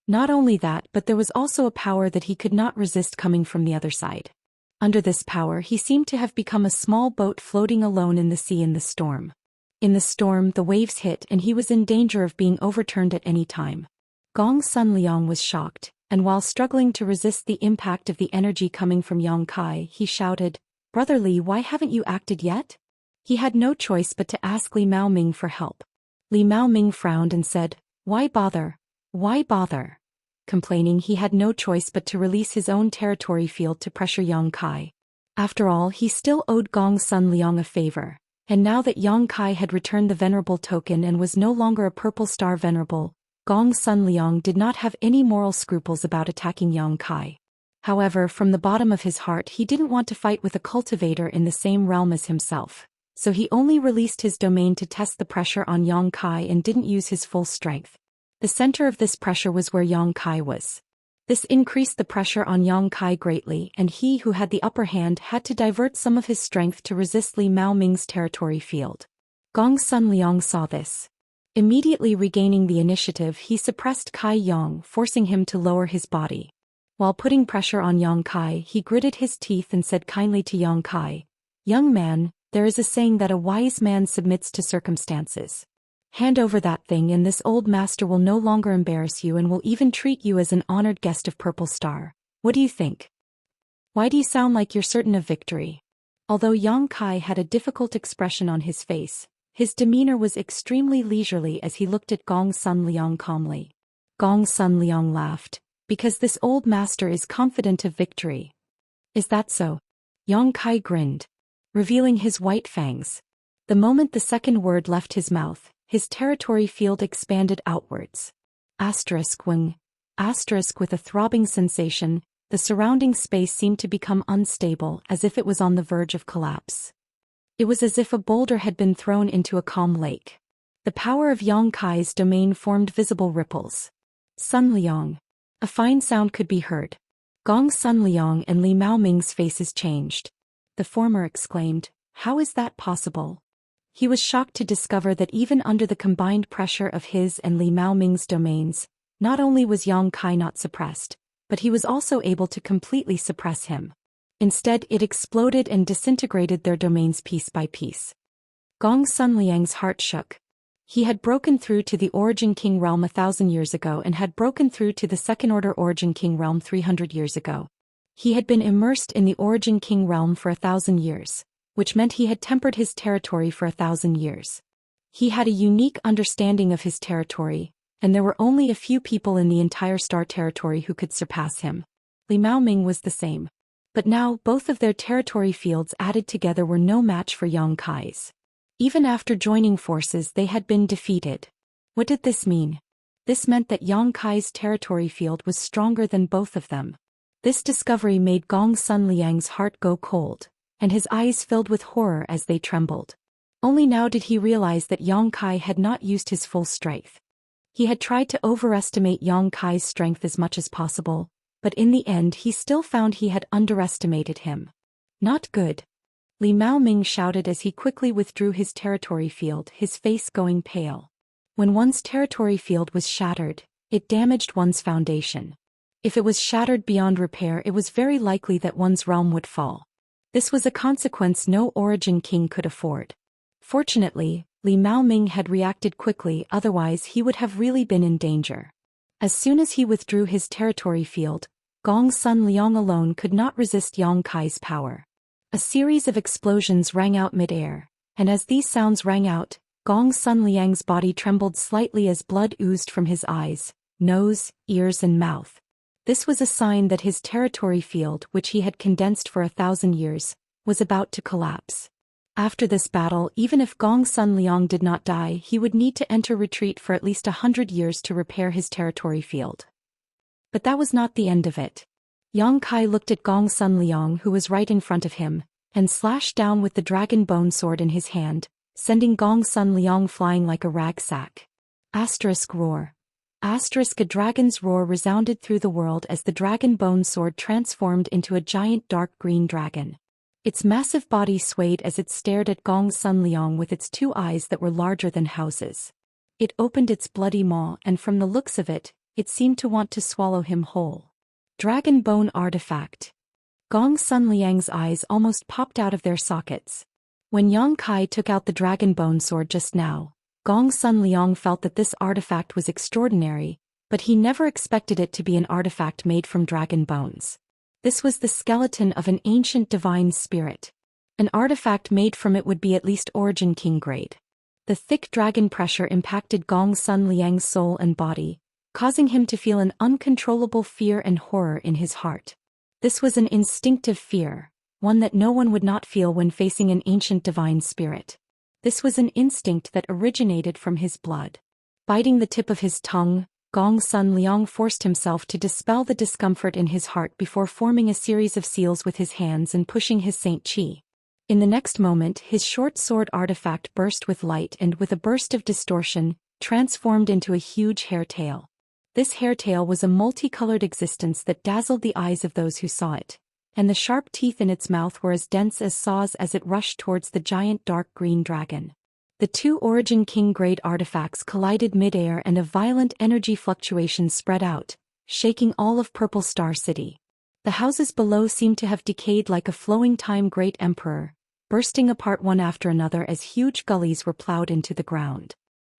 S1: Not only that, but there was also a power that he could not resist coming from the other side. Under this power he seemed to have become a small boat floating alone in the sea in the storm. In the storm the waves hit and he was in danger of being overturned at any time. Gong Sun Liang was shocked, and while struggling to resist the impact of the energy coming from Yang Kai, he shouted, "Brother Li, why haven't you acted yet?" He had no choice but to ask Li Maoming for help. Li Maoming frowned and said, "Why bother? Why bother?" Complaining, he had no choice but to release his own territory field to pressure Yang Kai. After all, he still owed Gong Sun Liang a favor, and now that Yang Kai had returned the Venerable token and was no longer a Purple Star Venerable, Gong Sun Liang did not have any moral scruples about attacking Yang Kai. However, from the bottom of his heart he didn't want to fight with a cultivator in the same realm as himself, so he only released his domain to test the pressure on Yang Kai and didn't use his full strength. The center of this pressure was where Yang Kai was. This increased the pressure on Yang Kai greatly, and he who had the upper hand had to divert some of his strength to resist Li Maoming's territory field. Gong Sun Liang saw this. Immediately regaining the initiative, he suppressed Kai Yang, forcing him to lower his body. While putting pressure on Yang Kai, he gritted his teeth and said kindly to Yang Kai, "Young man, there is a saying that a wise man submits to circumstances. Hand over that thing and this old master will no longer embarrass you and will even treat you as an honored guest of Purple Star. What do you think? Why do you sound like you're certain of victory?" Although Yang Kai had a difficult expression on his face, his demeanor was extremely leisurely as he looked at Gong Sun Liang calmly. Gong Sun Liang laughed, "Because this old master is confident of victory." "Is that so?" Yang Kai grinned, revealing his white fangs. The moment the second word left his mouth, his territory field expanded outwards. Wing. With a throbbing sensation, the surrounding space seemed to become unstable, as if it was on the verge of collapse. It was as if a boulder had been thrown into a calm lake. The power of Yang Kai's domain formed visible ripples. Sun Liang. A fine sound could be heard. Gong Sun Liang and Li Maoming's faces changed. The former exclaimed, "How is that possible?" He was shocked to discover that even under the combined pressure of his and Li Maoming's domains, not only was Yang Kai not suppressed, but he was also able to completely suppress him. Instead, it exploded and disintegrated their domains piece by piece. Gong Sun Liang's heart shook. He had broken through to the Origin King Realm 1,000 years ago and had broken through to the Second Order Origin King Realm 300 years ago. He had been immersed in the Origin King Realm for 1,000 years, which meant he had tempered his territory for 1,000 years. He had a unique understanding of his territory, and there were only a few people in the entire star territory who could surpass him. Li Maoming was the same. But now, both of their territory fields added together were no match for Yang Kai's. Even after joining forces, they had been defeated. What did this mean? This meant that Yang Kai's territory field was stronger than both of them. This discovery made Gong Sun Liang's heart go cold, and his eyes filled with horror as they trembled. Only now did he realize that Yang Kai had not used his full strength. He had tried to overestimate Yang Kai's strength as much as possible, but in the end he still found he had underestimated him. Not good. Li Maoming shouted as he quickly withdrew his territory field, his face going pale. When one's territory field was shattered, it damaged one's foundation. If it was shattered beyond repair, it was very likely that one's realm would fall. This was a consequence no Origin King could afford. Fortunately, Li Maoming had reacted quickly, otherwise he would have really been in danger. As soon as he withdrew his territory field, Gong Sun Liang alone could not resist Yang Kai's power. A series of explosions rang out mid-air, and as these sounds rang out, Gong Sun Liang's body trembled slightly as blood oozed from his eyes, nose, ears and mouth. This was a sign that his territory field, which he had condensed for 1,000 years, was about to collapse. After this battle, even if Gong Sun Liang did not die, he would need to enter retreat for at least 100 years to repair his territory field. But that was not the end of it. Yang Kai looked at Gong Sun Liang, who was right in front of him, and slashed down with the dragon bone sword in his hand, sending Gong Sun Liang flying like a rag sack. Roar. A dragon's roar resounded through the world as the dragon bone sword transformed into a giant dark green dragon. Its massive body swayed as it stared at Gong Sun Liang with its two eyes that were larger than houses. It opened its bloody maw, and from the looks of it, it seemed to want to swallow him whole. Dragon bone artifact. Gong Sun Liang's eyes almost popped out of their sockets. When Yang Kai took out the dragon bone sword just now, Gong Sun Liang felt that this artifact was extraordinary, but he never expected it to be an artifact made from dragon bones. This was the skeleton of an ancient divine spirit. An artifact made from it would be at least Origin King grade. The thick dragon pressure impacted Gong Sun Liang's soul and body, causing him to feel an uncontrollable fear and horror in his heart. This was an instinctive fear, one that no one would not feel when facing an ancient divine spirit. This was an instinct that originated from his blood. Biting the tip of his tongue, Gong Sun Liang forced himself to dispel the discomfort in his heart before forming a series of seals with his hands and pushing his Saint Qi. In the next moment, his short sword artifact burst with light and, with a burst of distortion, transformed into a huge hair tail. This hair tail was a multicolored existence that dazzled the eyes of those who saw it, and the sharp teeth in its mouth were as dense as saws as it rushed towards the giant dark green dragon. The two Origin King grade artifacts collided mid-air and a violent energy fluctuation spread out, shaking all of Purple Star City. The houses below seemed to have decayed like a flowing time great emperor, bursting apart one after another as huge gullies were plowed into the ground.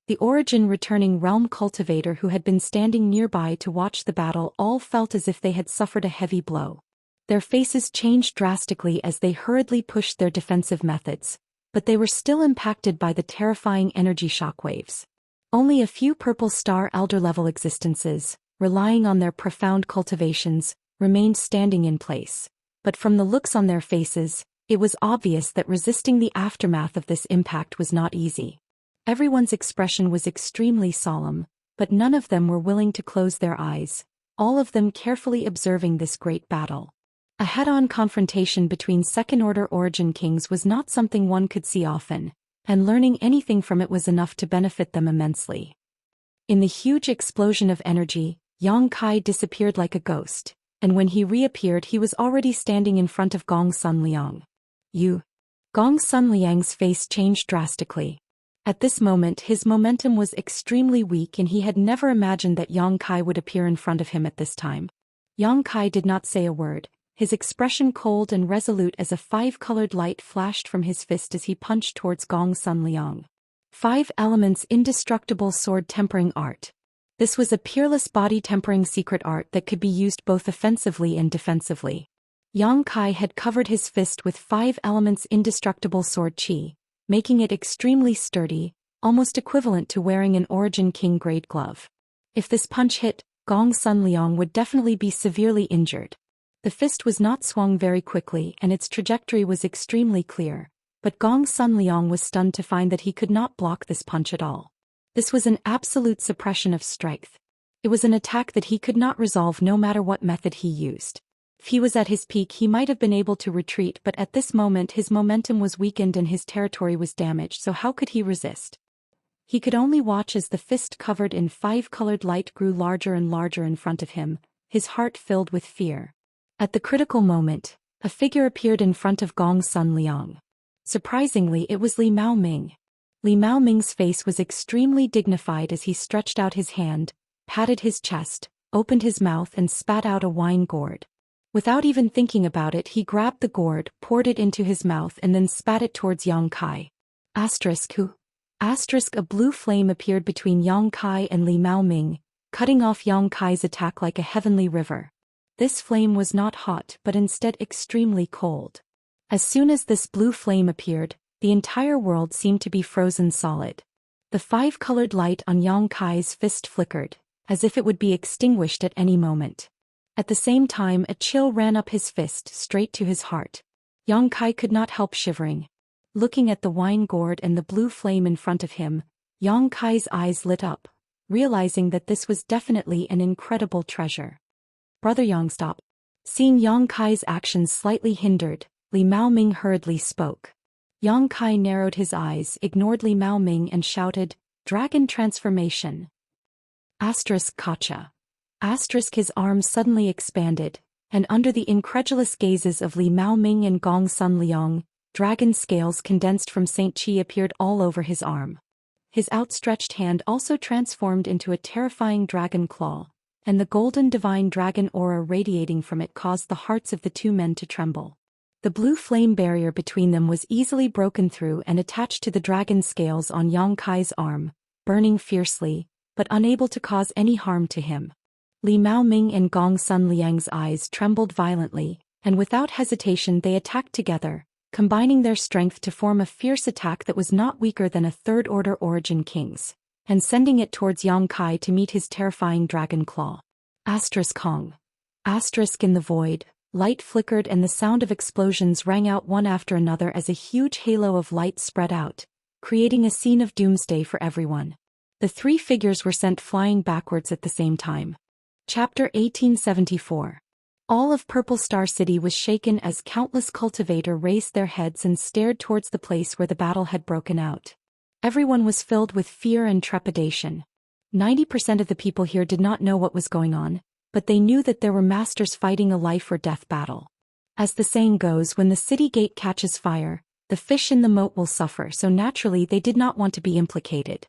S1: The Origin returning realm cultivator who had been standing nearby to watch the battle all felt as if they had suffered a heavy blow. Their faces changed drastically as they hurriedly pushed their defensive methods, but they were still impacted by the terrifying energy shockwaves. Only a few Purple Star Elder-level existences, relying on their profound cultivations, remained standing in place. But from the looks on their faces, it was obvious that resisting the aftermath of this impact was not easy. Everyone's expression was extremely solemn, but none of them were willing to close their eyes, all of them carefully observing this great battle. A head-on confrontation between second-order Origin Kings was not something one could see often, and learning anything from it was enough to benefit them immensely. In the huge explosion of energy, Yang Kai disappeared like a ghost, and when he reappeared he was already standing in front of Gong Sun Liang. Gong Sun Liang's face changed drastically. At this moment his momentum was extremely weak and he had never imagined that Yang Kai would appear in front of him at this time. Yang Kai did not say a word, his expression cold and resolute as a five-colored light flashed from his fist as he punched towards Gong Sun Liang. 5 elements indestructible sword tempering art. This was a peerless body tempering secret art that could be used both offensively and defensively. Yang Kai had covered his fist with 5 elements indestructible sword qi, making it extremely sturdy, almost equivalent to wearing an Origin King grade glove. If this punch hit, Gong Sun Liang would definitely be severely injured. The fist was not swung very quickly and its trajectory was extremely clear, but Gong Sun Liang was stunned to find that he could not block this punch at all. This was an absolute suppression of strength. It was an attack that he could not resolve no matter what method he used. If he was at his peak he might have been able to retreat, but at this moment his momentum was weakened and his territory was damaged, so how could he resist? He could only watch as the fist covered in 5-colored light grew larger and larger in front of him, his heart filled with fear. At the critical moment, a figure appeared in front of Gong Sun Liang. Surprisingly, it was Li Maoming. Li Maoming's face was extremely dignified as he stretched out his hand, patted his chest, opened his mouth and spat out a wine gourd. Without even thinking about it, he grabbed the gourd, poured it into his mouth and then spat it towards Yang Kai. Who? A blue flame appeared between Yang Kai and Li Maoming, cutting off Yang Kai's attack like a heavenly river. This flame was not hot but instead extremely cold. As soon as this blue flame appeared, the entire world seemed to be frozen solid. The five-colored light on Yang Kai's fist flickered, as if it would be extinguished at any moment. At the same time, a chill ran up his fist straight to his heart. Yang Kai could not help shivering. Looking at the wine gourd and the blue flame in front of him, Yang Kai's eyes lit up, realizing that this was definitely an incredible treasure. "Brother Yang, stop." Seeing Yang Kai's actions slightly hindered, Li Maoming hurriedly spoke. Yang Kai narrowed his eyes, ignored Li Maoming and shouted, "Dragon transformation!" Gotcha. His arms suddenly expanded, and under the incredulous gazes of Li Maoming and Gong Sun Liang, dragon scales condensed from Saint Qi appeared all over his arm. His outstretched hand also transformed into a terrifying dragon claw, and the golden divine dragon aura radiating from it caused the hearts of the two men to tremble. The blue flame barrier between them was easily broken through and attached to the dragon scales on Yang Kai's arm, burning fiercely, but unable to cause any harm to him. Li Maoming and Gong Sun Liang's eyes trembled violently, and without hesitation they attacked together, combining their strength to form a fierce attack that was not weaker than a third-order origin king's, and sending it towards Yang Kai to meet his terrifying dragon claw. Kong. In the void, light flickered and the sound of explosions rang out one after another as a huge halo of light spread out, creating a scene of doomsday for everyone. The three figures were sent flying backwards at the same time. Chapter 1874. All of Purple Star City was shaken as countless cultivators raised their heads and stared towards the place where the battle had broken out. Everyone was filled with fear and trepidation. 90% of the people here did not know what was going on, but they knew that there were masters fighting a life-or-death battle. As the saying goes, when the city gate catches fire, the fish in the moat will suffer, so naturally they did not want to be implicated.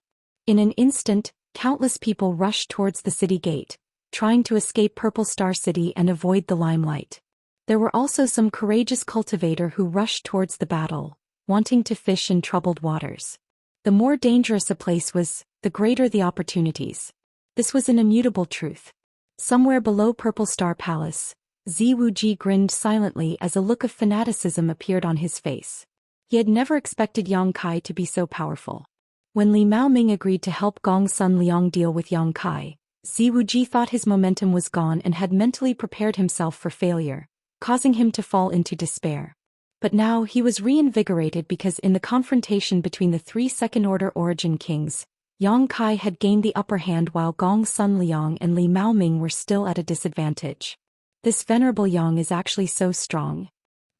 S1: In an instant, countless people rushed towards the city gate, trying to escape Purple Star City and avoid the limelight. There were also some courageous cultivators who rushed towards the battle, wanting to fish in troubled waters. The more dangerous a place was, the greater the opportunities. This was an immutable truth. Somewhere below Purple Star Palace, Ziwuji grinned silently as a look of fanaticism appeared on his face. He had never expected Yang Kai to be so powerful. When Li Maoming agreed to help Gong Sun Liang deal with Yang Kai, Ziwuji thought his momentum was gone and had mentally prepared himself for failure, causing him to fall into despair. But now he was reinvigorated because in the confrontation between the three second-order origin kings, Yang Kai had gained the upper hand while Gong Sun Liang and Li Maoming were still at a disadvantage. This venerable Yang is actually so strong.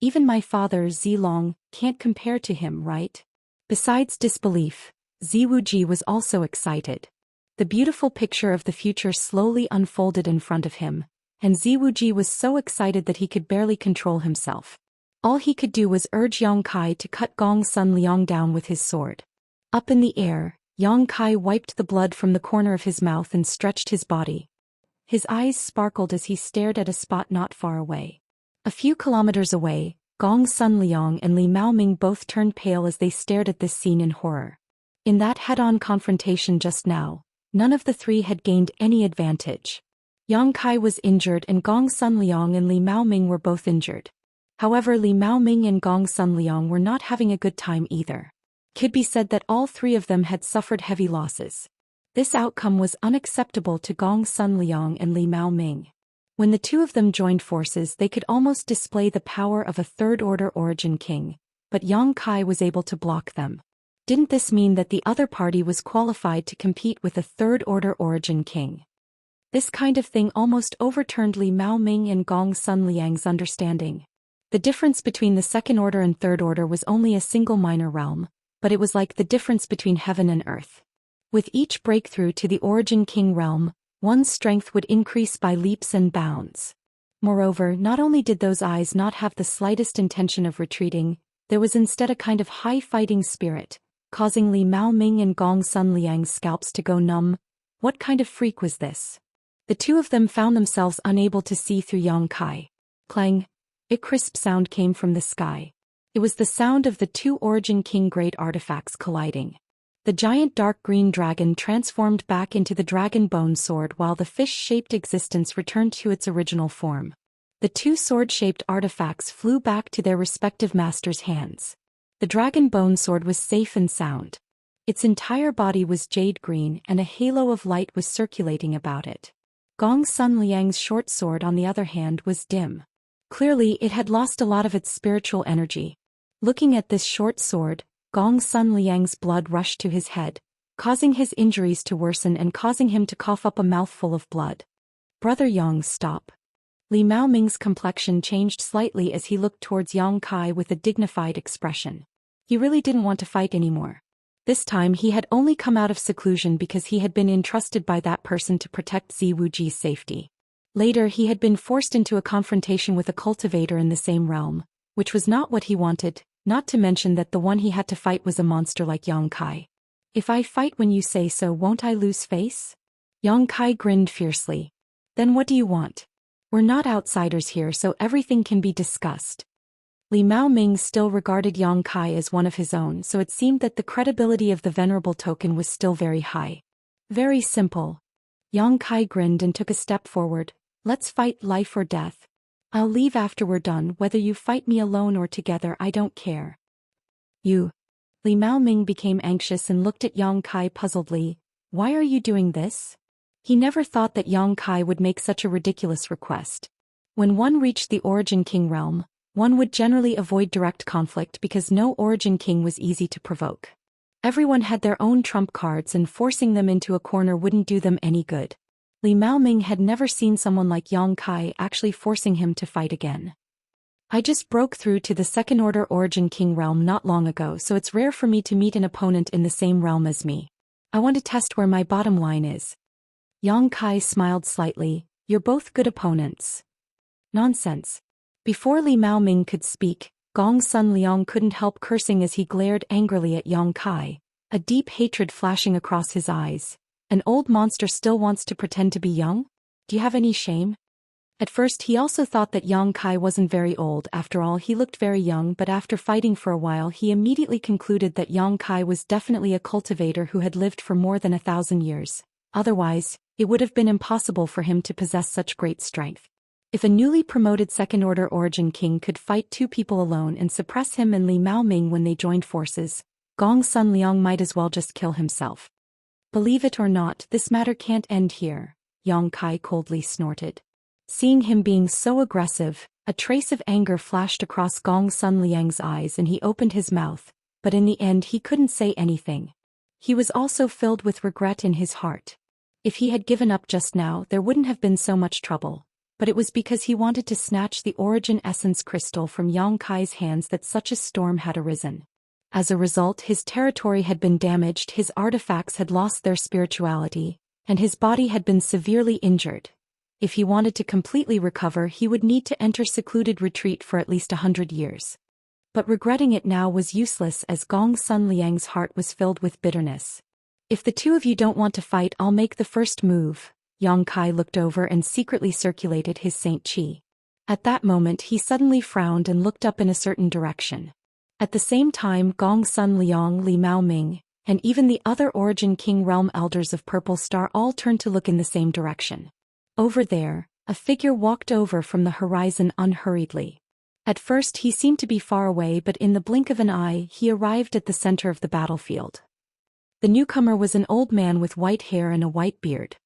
S1: Even my father Zilong can't compare to him, right? Besides disbelief, Ziwuji was also excited. The beautiful picture of the future slowly unfolded in front of him, and Ziwuji was so excited that he could barely control himself. All he could do was urge Yang Kai to cut Gong Sun Liang down with his sword. Up in the air, Yang Kai wiped the blood from the corner of his mouth and stretched his body. His eyes sparkled as he stared at a spot not far away. A few kilometers away, Gong Sun Liang and Li Maoming both turned pale as they stared at this scene in horror. In that head-on confrontation just now, none of the three had gained any advantage. Yang Kai was injured and Gong Sun Liang and Li Maoming were both injured. However, Li Maoming and Gong Sun Liang were not having a good time either. It could be said that all three of them had suffered heavy losses. This outcome was unacceptable to Gong Sun Liang and Li Maoming. When the two of them joined forces, they could almost display the power of a third-order origin king, but Yang Kai was able to block them. Didn't this mean that the other party was qualified to compete with a third-order origin king? This kind of thing almost overturned Li Maoming and Gong Sun Liang's understanding. The difference between the second order and third order was only a single minor realm, but it was like the difference between heaven and earth. With each breakthrough to the origin king realm, one's strength would increase by leaps and bounds. Moreover, not only did those eyes not have the slightest intention of retreating, there was instead a kind of high fighting spirit, causing Li Maoming and Gong Sun Liang's scalps to go numb. What kind of freak was this? The two of them found themselves unable to see through Yang Kai. Clang! A crisp sound came from the sky. It was the sound of the two Origin King great artifacts colliding. The giant dark green dragon transformed back into the dragon bone sword while the fish-shaped existence returned to its original form. The two sword-shaped artifacts flew back to their respective masters' hands. The dragon bone sword was safe and sound. Its entire body was jade green and a halo of light was circulating about it. Gong Sun Liang's short sword, on the other hand, was dim. Clearly, it had lost a lot of its spiritual energy. Looking at this short sword, Gong Sun Liang's blood rushed to his head, causing his injuries to worsen and causing him to cough up a mouthful of blood. Brother Yang, stop. Li Mao Ming's complexion changed slightly as he looked towards Yang Kai with a dignified expression. He really didn't want to fight anymore. This time he had only come out of seclusion because he had been entrusted by that person to protect Ziwuji's safety. Later he had been forced into a confrontation with a cultivator in the same realm, which was not what he wanted, not to mention that the one he had to fight was a monster like Yang Kai. If I fight when you say so, won't I lose face? Yang Kai grinned fiercely. Then what do you want? We're not outsiders here, so everything can be discussed. Li Mao Ming still regarded Yang Kai as one of his own, so it seemed that the credibility of the venerable token was still very high. Very simple. Yang Kai grinned and took a step forward. Let's fight life or death. I'll leave after we're done, whether you fight me alone or together, I don't care. You. Li Mao Ming became anxious and looked at Yang Kai puzzledly. Why are you doing this? He never thought that Yang Kai would make such a ridiculous request. When one reached the Origin King realm, one would generally avoid direct conflict because no Origin King was easy to provoke. Everyone had their own trump cards and forcing them into a corner wouldn't do them any good. Li Mao Ming had never seen someone like Yang Kai actually forcing him to fight again. I just broke through to the second order Origin King realm not long ago, so it's rare for me to meet an opponent in the same realm as me. I want to test where my bottom line is. Yang Kai smiled slightly. You're both good opponents. Nonsense. Before Li Mao Ming could speak, Gong Sun Liang couldn't help cursing as he glared angrily at Yang Kai, a deep hatred flashing across his eyes. An old monster still wants to pretend to be young? Do you have any shame? At first he also thought that Yang Kai wasn't very old. After all, he looked very young, but after fighting for a while he immediately concluded that Yang Kai was definitely a cultivator who had lived for more than 1,000 years. Otherwise, it would have been impossible for him to possess such great strength. If a newly promoted second-order Origin King could fight two people alone and suppress him and Li Mao Ming when they joined forces, Gong Sun Liang might as well just kill himself. Believe it or not, this matter can't end here, Yang Kai coldly snorted. Seeing him being so aggressive, a trace of anger flashed across Gong Sun Liang's eyes and he opened his mouth, but in the end he couldn't say anything. He was also filled with regret in his heart. If he had given up just now, there wouldn't have been so much trouble. But it was because he wanted to snatch the Origin Essence Crystal from Yang Kai's hands that such a storm had arisen. As a result, his territory had been damaged, his artifacts had lost their spirituality, and his body had been severely injured. If he wanted to completely recover, he would need to enter secluded retreat for at least 100 years. But regretting it now was useless as Gong Sun Liang's heart was filled with bitterness. If the two of you don't want to fight, I'll make the first move. Yang Kai looked over and secretly circulated his Saint Qi. At that moment he suddenly frowned and looked up in a certain direction. At the same time Gong Sun Liang, Li Mao Ming, and even the other Origin King realm elders of Purple Star all turned to look in the same direction. Over there, a figure walked over from the horizon unhurriedly. At first he seemed to be far away, but in the blink of an eye he arrived at the center of the battlefield. The newcomer was an old man with white hair and a white beard.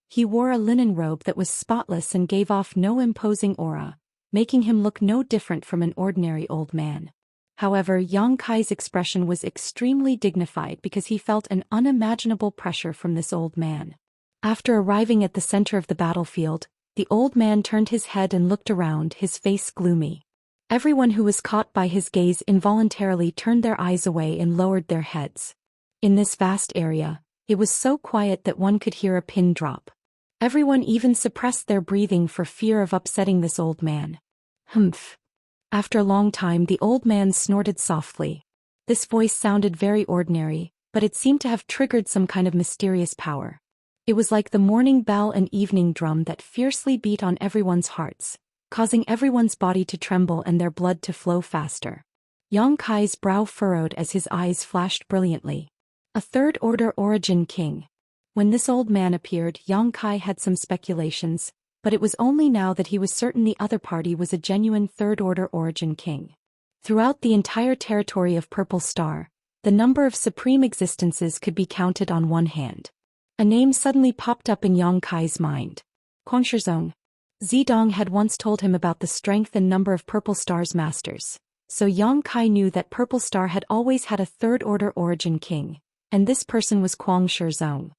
S1: He wore a linen robe that was spotless and gave off no imposing aura, making him look no different from an ordinary old man. However, Yang Kai's expression was extremely dignified because he felt an unimaginable pressure from this old man. After arriving at the center of the battlefield, the old man turned his head and looked around, his face gloomy. Everyone who was caught by his gaze involuntarily turned their eyes away and lowered their heads. In this vast area, it was so quiet that one could hear a pin drop. Everyone even suppressed their breathing for fear of upsetting this old man. Humph. After a long time the old man snorted softly. This voice sounded very ordinary, but it seemed to have triggered some kind of mysterious power. It was like the morning bell and evening drum that fiercely beat on everyone's hearts, causing everyone's body to tremble and their blood to flow faster. Yang Kai's brow furrowed as his eyes flashed brilliantly. A third-order origin king. When this old man appeared, Yang Kai had some speculations, but it was only now that he was certain the other party was a genuine third-order origin king. Throughout the entire territory of Purple Star, the number of supreme existences could be counted on one hand. A name suddenly popped up in Yang Kai's mind. Guangshizong. Zidong had once told him about the strength and number of Purple Star's masters, so Yang Kai knew that Purple Star had always had a third-order origin king, and this person was Guangshizong.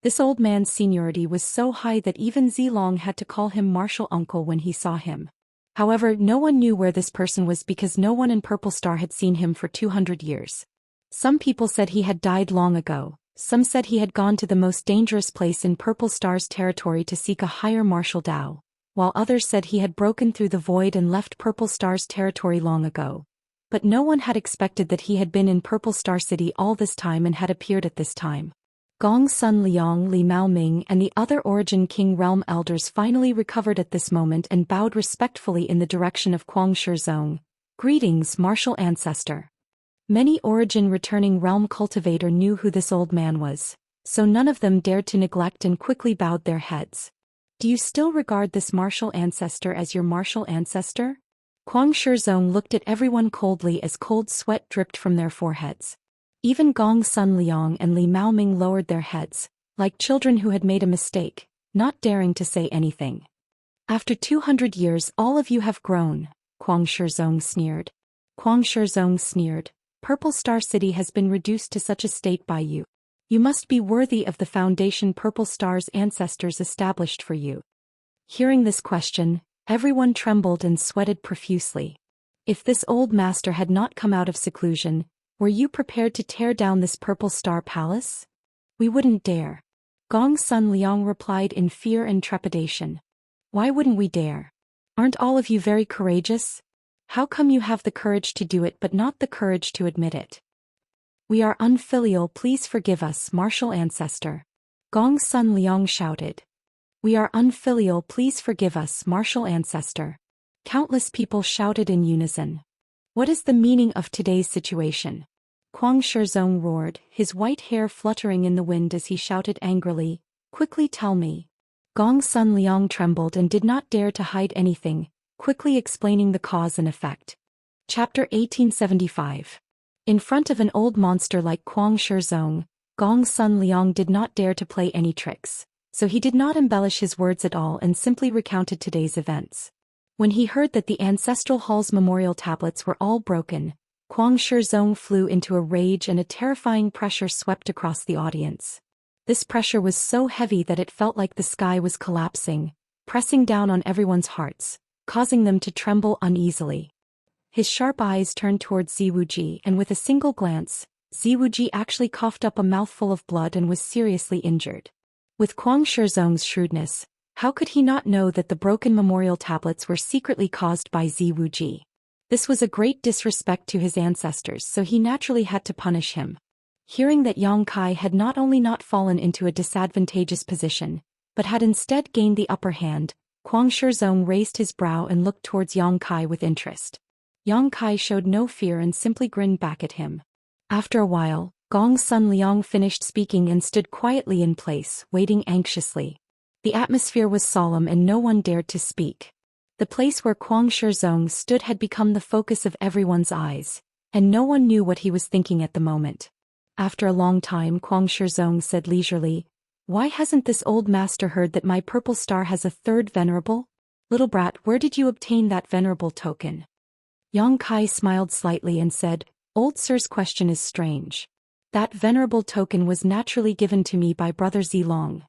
S1: This old man's seniority was so high that even Zilong had to call him martial uncle when he saw him. However, no one knew where this person was because no one in Purple Star had seen him for 200 years. Some people said he had died long ago, some said he had gone to the most dangerous place in Purple Star's territory to seek a higher martial Dao, while others said he had broken through the void and left Purple Star's territory long ago. But no one had expected that he had been in Purple Star City all this time and had appeared at this time. Gong Sun Liang, Li Mao Ming and the other Origin King Realm elders finally recovered at this moment and bowed respectfully in the direction of Guangshizong. Greetings, martial ancestor. Many Origin returning realm cultivator knew who this old man was, so none of them dared to neglect and quickly bowed their heads. Do you still regard this martial ancestor as your martial ancestor? Guangshizong looked at everyone coldly as cold sweat dripped from their foreheads. Even Gong Sun Liang and Li Maoming lowered their heads, like children who had made a mistake, not daring to say anything. After 200 years all of you have grown, Guangshizong sneered. Guangshizong sneered. Purple Star City has been reduced to such a state by you. You must be worthy of the foundation Purple Star's ancestors established for you. Hearing this question, everyone trembled and sweated profusely. If this old master had not come out of seclusion, were you prepared to tear down this Purple Star Palace? We wouldn't dare. Gong Sun Liang replied in fear and trepidation. Why wouldn't we dare? Aren't all of you very courageous? How come you have the courage to do it but not the courage to admit it? We are unfilial, please forgive us, martial ancestor. Gong Sun Liang shouted. We are unfilial, please forgive us, martial ancestor. Countless people shouted in unison. What is the meaning of today's situation? Guangshizong roared, his white hair fluttering in the wind as he shouted angrily, quickly tell me. Gong Sun Liang trembled and did not dare to hide anything, quickly explaining the cause and effect. Chapter 1875. In front of an old monster like Guangshizong, Gong Sun Liang did not dare to play any tricks, so he did not embellish his words at all and simply recounted today's events. When he heard that the Ancestral Hall's memorial tablets were all broken, Guangshizong flew into a rage and a terrifying pressure swept across the audience. This pressure was so heavy that it felt like the sky was collapsing, pressing down on everyone's hearts, causing them to tremble uneasily. His sharp eyes turned towards Ziwuji and with a single glance, Ziwuji actually coughed up a mouthful of blood and was seriously injured. With Guangshizong's shrewdness, how could he not know that the broken memorial tablets were secretly caused by Ziwuji? This was a great disrespect to his ancestors, so he naturally had to punish him. Hearing that Yang Kai had not only not fallen into a disadvantageous position, but had instead gained the upper hand, Guangshizong raised his brow and looked towards Yang Kai with interest. Yang Kai showed no fear and simply grinned back at him. After a while, Gong Sun Liang finished speaking and stood quietly in place, waiting anxiously. The atmosphere was solemn and no one dared to speak. The place where Guangshizong stood had become the focus of everyone's eyes, and no one knew what he was thinking at the moment. After a long time, Guangshizong said leisurely, Why hasn't this old master heard that my Purple Star has a third venerable? Little brat, where did you obtain that venerable token? Yang Kai smiled slightly and said, Old sir's question is strange. That venerable token was naturally given to me by Brother Zilong.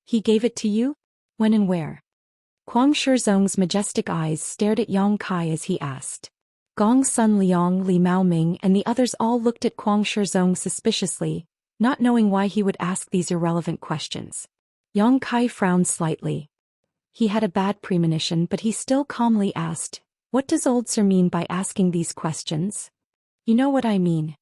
S1: He gave it to you? When and where? Guangshizong's majestic eyes stared at Yang Kai as he asked. Gong Sun Liang, Li Maoming and the others all looked at Guangshizong suspiciously, not knowing why he would ask these irrelevant questions. Yang Kai frowned slightly. He had a bad premonition, but he still calmly asked, What does old sir mean by asking these questions? You know what I mean.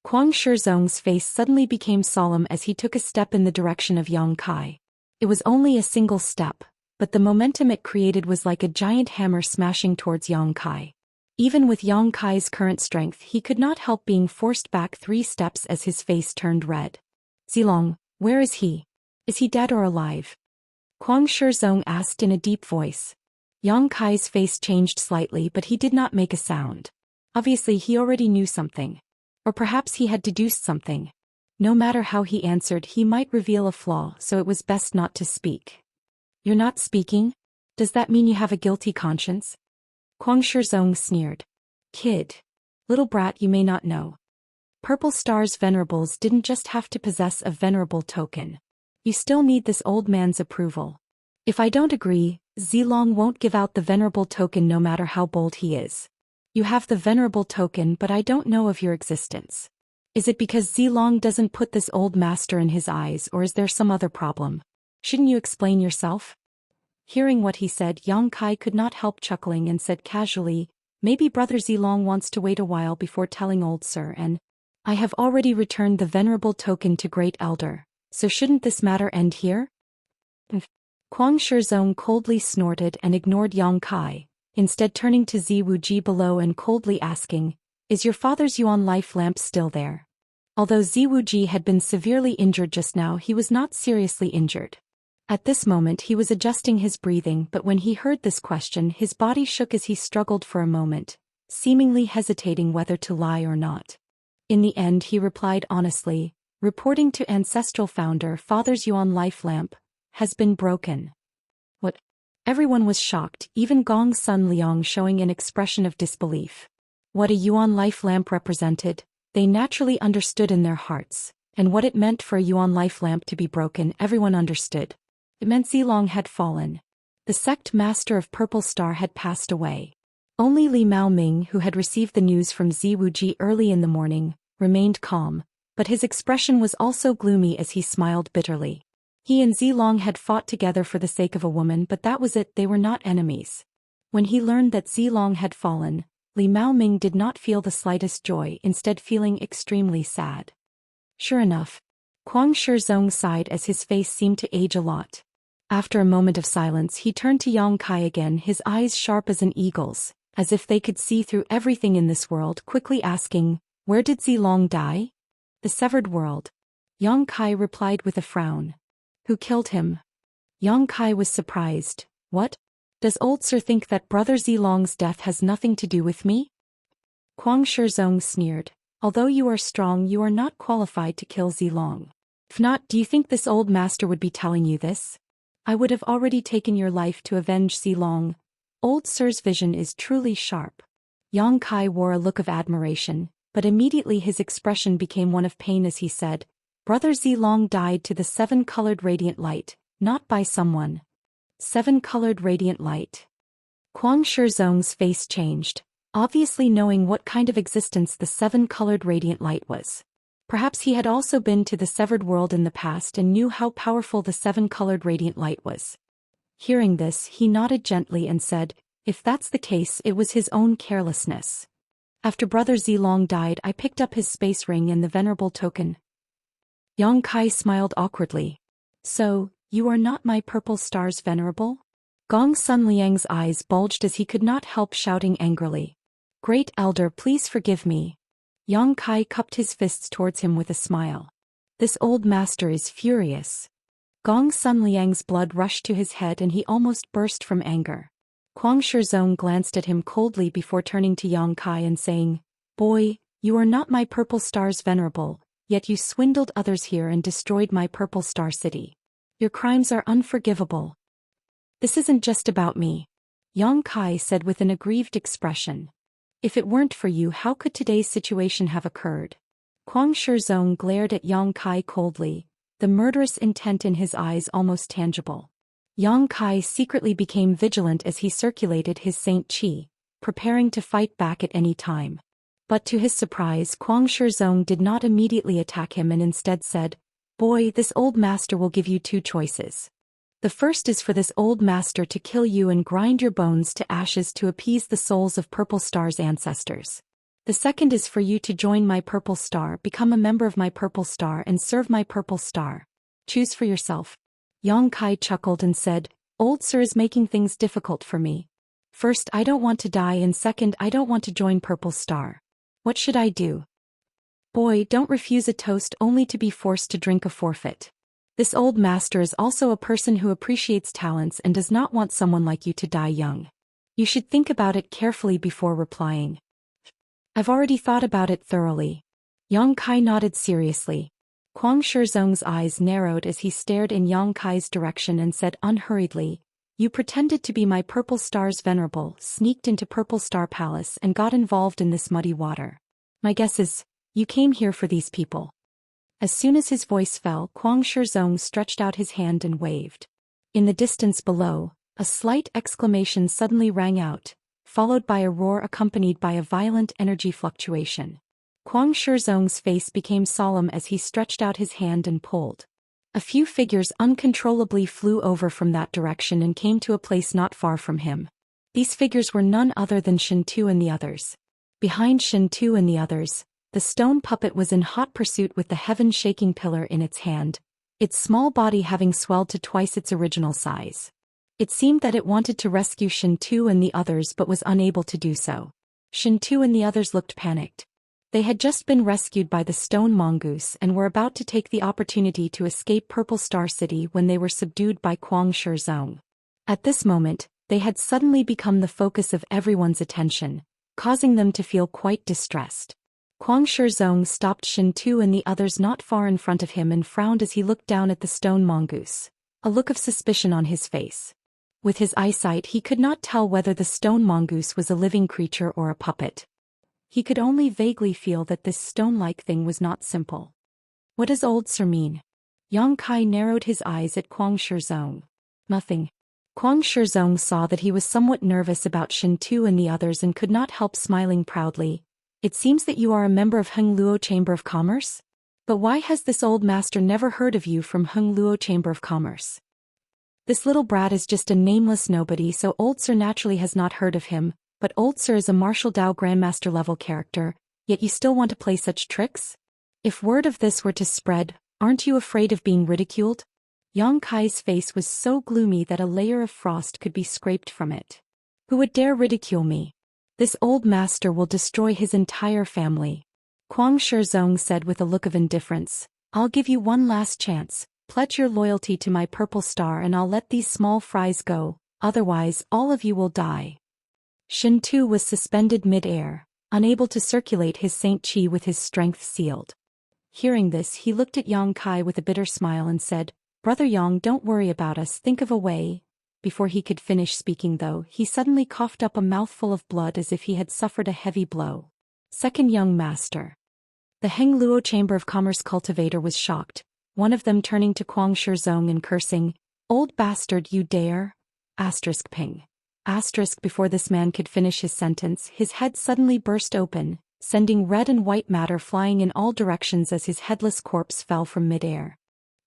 S1: Guangshizong's face suddenly became solemn as he took a step in the direction of Yang Kai. It was only a single step, but the momentum it created was like a giant hammer smashing towards Yang Kai. Even with Yang Kai's current strength, he could not help being forced back 3 steps as his face turned red. Zilong, where is he? Is he dead or alive? Kuang Shizong asked in a deep voice. Yang Kai's face changed slightly, but he did not make a sound. Obviously he already knew something. Or perhaps he had deduced something. No matter how he answered, he might reveal a flaw, so it was best not to speak. You're not speaking? Does that mean you have a guilty conscience? Kuang Shizong sneered. Kid. Little brat, you may not know. Purple Star's venerables didn't just have to possess a venerable token. You still need this old man's approval. If I don't agree, Zilong won't give out the venerable token no matter how bold he is. You have the venerable token, but I don't know of your existence. Is it because Zilong doesn't put this old master in his eyes, or is there some other problem? Shouldn't you explain yourself? Hearing what he said, Yang Kai could not help chuckling and said casually, maybe Brother Zilong wants to wait a while before telling old sir, and I have already returned the venerable token to Great Elder, so shouldn't this matter end here? Kuang Shizong coldly snorted and ignored Yang Kai, instead turning to Ziwuji below and coldly asking, is your father's Yuan life lamp still there? Although Ziwuji had been severely injured just now, he was not seriously injured. At this moment he was adjusting his breathing, but when he heard this question his body shook as he struggled for a moment, seemingly hesitating whether to lie or not. In the end he replied honestly, reporting to Ancestral Founder, Father's Yuan life lamp has been broken. What? Everyone was shocked, even Gong's son Liang showing an expression of disbelief. What a Yuan life lamp represented, they naturally understood in their hearts, and what it meant for a Yuan life lamp to be broken everyone understood. It meant Zilong had fallen. The sect master of Purple Star had passed away. Only Li Maoming, who had received the news from Ziwuji early in the morning, remained calm, but his expression was also gloomy as he smiled bitterly. He and Zilong had fought together for the sake of a woman, but that was it, they were not enemies. When he learned that Zilong had fallen, Li Maoming did not feel the slightest joy, instead feeling extremely sad. Sure enough, Kuang Shizong sighed as his face seemed to age a lot. After a moment of silence he turned to Yang Kai again, his eyes sharp as an eagle's, as if they could see through everything in this world, quickly asking, where did Zilong die? The severed world. Yang Kai replied with a frown. Who killed him? Yang Kai was surprised. What? Does old sir think that Brother Zilong's death has nothing to do with me? Kuang Shizong sneered. Although you are strong, you are not qualified to kill Zilong. If not, do you think this old master would be telling you this? I would have already taken your life to avenge Zilong. Old sir's vision is truly sharp. Yang Kai wore a look of admiration, but immediately his expression became one of pain as he said, Brother Zilong died to the 7-colored radiant light, not by someone. 7-colored radiant light. Kuang Shizong's face changed, obviously knowing what kind of existence the 7-colored radiant light was. Perhaps he had also been to the severed world in the past and knew how powerful the 7-colored radiant light was. Hearing this, he nodded gently and said, if that's the case, it was his own carelessness. After Brother Zilong died, I picked up his space ring and the venerable token. Yang Kai smiled awkwardly. So, you are not my Purple Star's venerable? Gong's son Liang's eyes bulged as he could not help shouting angrily. Great Elder, please forgive me. Yang Kai cupped his fists towards him with a smile. This old master is furious. Gong's son Liang's blood rushed to his head and he almost burst from anger. Kuang Shizong glanced at him coldly before turning to Yang Kai and saying, Boy, you are not my Purple Star's venerable, yet you swindled others here and destroyed my Purple Star city. Your crimes are unforgivable. This isn't just about me, Yang Kai said with an aggrieved expression. If it weren't for you, how could today's situation have occurred? Kuang Shizong glared at Yang Kai coldly, the murderous intent in his eyes almost tangible. Yang Kai secretly became vigilant as he circulated his Saint Qi, preparing to fight back at any time. But to his surprise, Kuang Shizong did not immediately attack him and instead said, Boy, this old master will give you 2 choices. The first is for this old master to kill you and grind your bones to ashes to appease the souls of Purple Star's ancestors. The second is for you to join my Purple Star, become a member of my Purple Star and serve my Purple Star. Choose for yourself. Yang Kai chuckled and said, "Old Sir is making things difficult for me. First, I don't want to die, and second, I don't want to join Purple Star. What should I do?" "Boy, don't refuse a toast only to be forced to drink a forfeit. This old master is also a person who appreciates talents and does not want someone like you to die young. You should think about it carefully before replying." "I've already thought about it thoroughly." Yang Kai nodded seriously. Kuang Shizong's eyes narrowed as he stared in Yang Kai's direction and said unhurriedly, "You pretended to be my Purple Star's venerable, sneaked into Purple Star Palace and got involved in this muddy water. My guess is, you came here for these people." As soon as his voice fell, Kuang Shizong stretched out his hand and waved. In the distance below, a slight exclamation suddenly rang out, followed by a roar accompanied by a violent energy fluctuation. Kuang Shizong's face became solemn as he stretched out his hand and pulled. A few figures uncontrollably flew over from that direction and came to a place not far from him. These figures were none other than Shintu and the others. Behind Shintu and the others, the stone puppet was in hot pursuit with the heaven-shaking pillar in its hand, its small body having swelled to twice its original size. It seemed that it wanted to rescue Shintu and the others but was unable to do so. Shintu and the others looked panicked. They had just been rescued by the stone mongoose and were about to take the opportunity to escape Purple Star City when they were subdued by Kuang Shizong. At this moment, they had suddenly become the focus of everyone's attention, causing them to feel quite distressed. Kuang Shizong stopped Shintu and the others not far in front of him and frowned as he looked down at the stone mongoose, a look of suspicion on his face. With his eyesight he could not tell whether the stone mongoose was a living creature or a puppet. He could only vaguely feel that this stone-like thing was not simple. "What does old Sir mean?" Yang Kai narrowed his eyes at Kuang Shizong. "Nothing." Kuang Shizong saw that he was somewhat nervous about Shintu and the others and could not help smiling proudly. "It seems that you are a member of Hung Luo Chamber of Commerce? But why has this old master never heard of you from Hung Luo Chamber of Commerce?" "This little brat is just a nameless nobody, so old Sir naturally has not heard of him. But old Sir is a martial Dao Grandmaster level character, yet you still want to play such tricks? If word of this were to spread, aren't you afraid of being ridiculed?" Yang Kai's face was so gloomy that a layer of frost could be scraped from it. "Who would dare ridicule me? This old master will destroy his entire family." Kuang Shizong said with a look of indifference, "I'll give you one last chance, pledge your loyalty to my Purple Star and I'll let these small fries go, otherwise all of you will die." Shintu was suspended mid-air, unable to circulate his Saint Qi with his strength sealed. Hearing this, he looked at Yang Kai with a bitter smile and said, "Brother Yang, don't worry about us, think of a way." Before he could finish speaking though, he suddenly coughed up a mouthful of blood as if he had suffered a heavy blow. Second young master. The Heng Luo Chamber of Commerce cultivator was shocked, one of them turning to Kuang Shizong and cursing, "Old bastard, you dare?" Ping. Before this man could finish his sentence, his head suddenly burst open, sending red and white matter flying in all directions as his headless corpse fell from mid-air.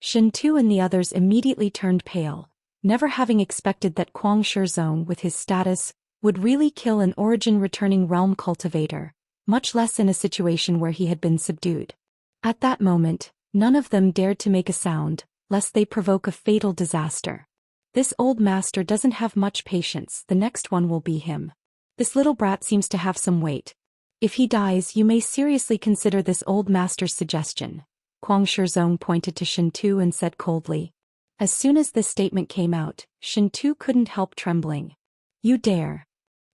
S1: Shintu and the others immediately turned pale, never having expected that Kuang Shizong, with his status, would really kill an origin-returning realm cultivator, much less in a situation where he had been subdued. At that moment, none of them dared to make a sound, lest they provoke a fatal disaster. "This old master doesn't have much patience, the next one will be him. This little brat seems to have some weight. If he dies, you may seriously consider this old master's suggestion." Kuang Shizong pointed to Shintu and said coldly. As soon as this statement came out, Shintu couldn't help trembling. "You dare!"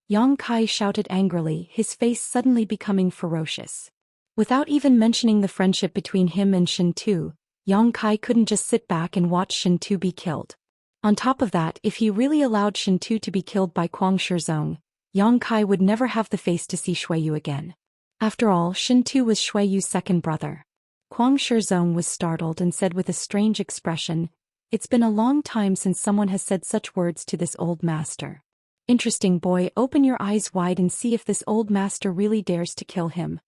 S1: Yang Kai shouted angrily, his face suddenly becoming ferocious. Without even mentioning the friendship between him and Shintu, Yang Kai couldn't just sit back and watch Shintu be killed. On top of that, if he really allowed Shintu to be killed by Kuang Shizong, Yang Kai would never have the face to see Xueyu again. After all, Shintu was Xueyu's second brother. Kuang Shizong was startled and said with a strange expression, "It's been a long time since someone has said such words to this old master. Interesting boy, open your eyes wide and see if this old master really dares to kill him."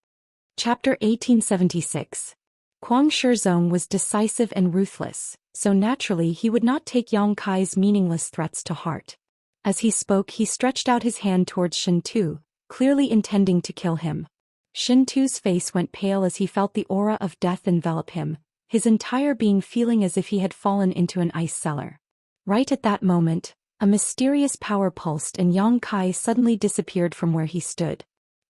S1: Chapter 1876. Kuang Shizong was decisive and ruthless, so naturally he would not take Yang Kai's meaningless threats to heart. As he spoke, he stretched out his hand towards Shintu, clearly intending to kill him. Shintu's face went pale as he felt the aura of death envelop him, his entire being feeling as if he had fallen into an ice cellar. Right at that moment, a mysterious power pulsed and Yang Kai suddenly disappeared from where he stood.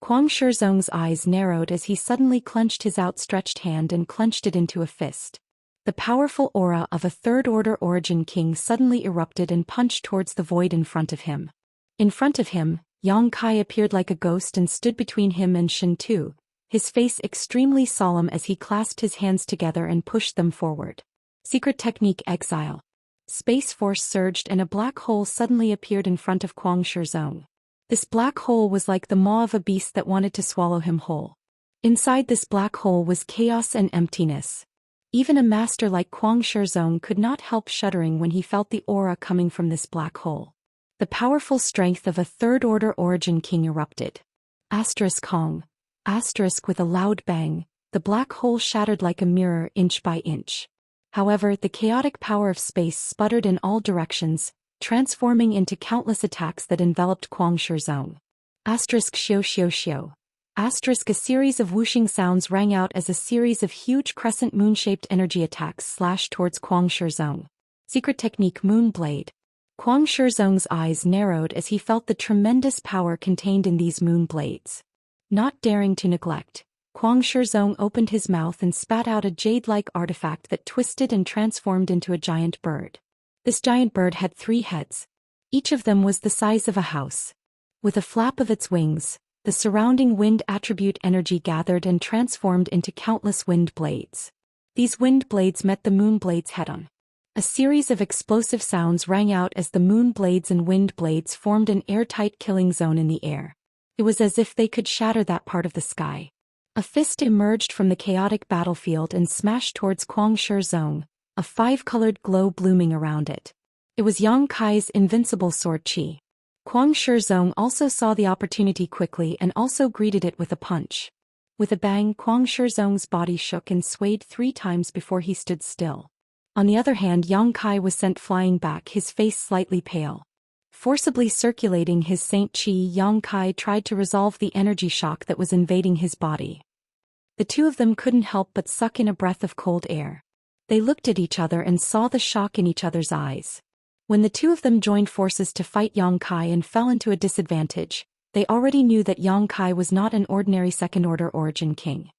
S1: Kuang Shizong's eyes narrowed as he suddenly clenched his outstretched hand and clenched it into a fist. The powerful aura of a third-order origin king suddenly erupted and punched towards the void in front of him. In front of him, Yang Kai appeared like a ghost and stood between him and Shen Tu, his face extremely solemn as he clasped his hands together and pushed them forward. Secret technique exile. Space force surged and a black hole suddenly appeared in front of Kuang Shizong. This black hole was like the maw of a beast that wanted to swallow him whole. Inside this black hole was chaos and emptiness. Even a master like Kuang Shizong could not help shuddering when he felt the aura coming from this black hole. The powerful strength of a third-order origin king erupted. Kong. With a loud bang, the black hole shattered like a mirror inch by inch. However, the chaotic power of space sputtered in all directions, transforming into countless attacks that enveloped Kuang Shizong. Xiao. A series of whooshing sounds rang out as a series of huge crescent moon-shaped energy attacks slashed towards Kuang Shizong. Secret technique Moon Blade. Kuang Shizong's eyes narrowed as he felt the tremendous power contained in these moon blades. Not daring to neglect, Kuang Shizong opened his mouth and spat out a jade-like artifact that twisted and transformed into a giant bird. This giant bird had 3 heads. Each of them was the size of a house. With a flap of its wings, the surrounding wind attribute energy gathered and transformed into countless wind blades. These wind blades met the moon blades head-on. A series of explosive sounds rang out as the moon blades and wind blades formed an airtight killing zone in the air. It was as if they could shatter that part of the sky. A fist emerged from the chaotic battlefield and smashed towards Kuang Shizong, a 5-colored glow blooming around it. It was Yang Kai's invincible sword Qi. Kuang Shizong also saw the opportunity quickly and also greeted it with a punch. With a bang, Kuang Shizong's body shook and swayed 3 times before he stood still. On the other hand, Yang Kai was sent flying back, his face slightly pale. Forcibly circulating his Saint Qi, Yang Kai tried to resolve the energy shock that was invading his body. The two of them couldn't help but suck in a breath of cold air. They looked at each other and saw the shock in each other's eyes. When the two of them joined forces to fight Yang Kai and fell into a disadvantage, they already knew that Yang Kai was not an ordinary second-order origin king.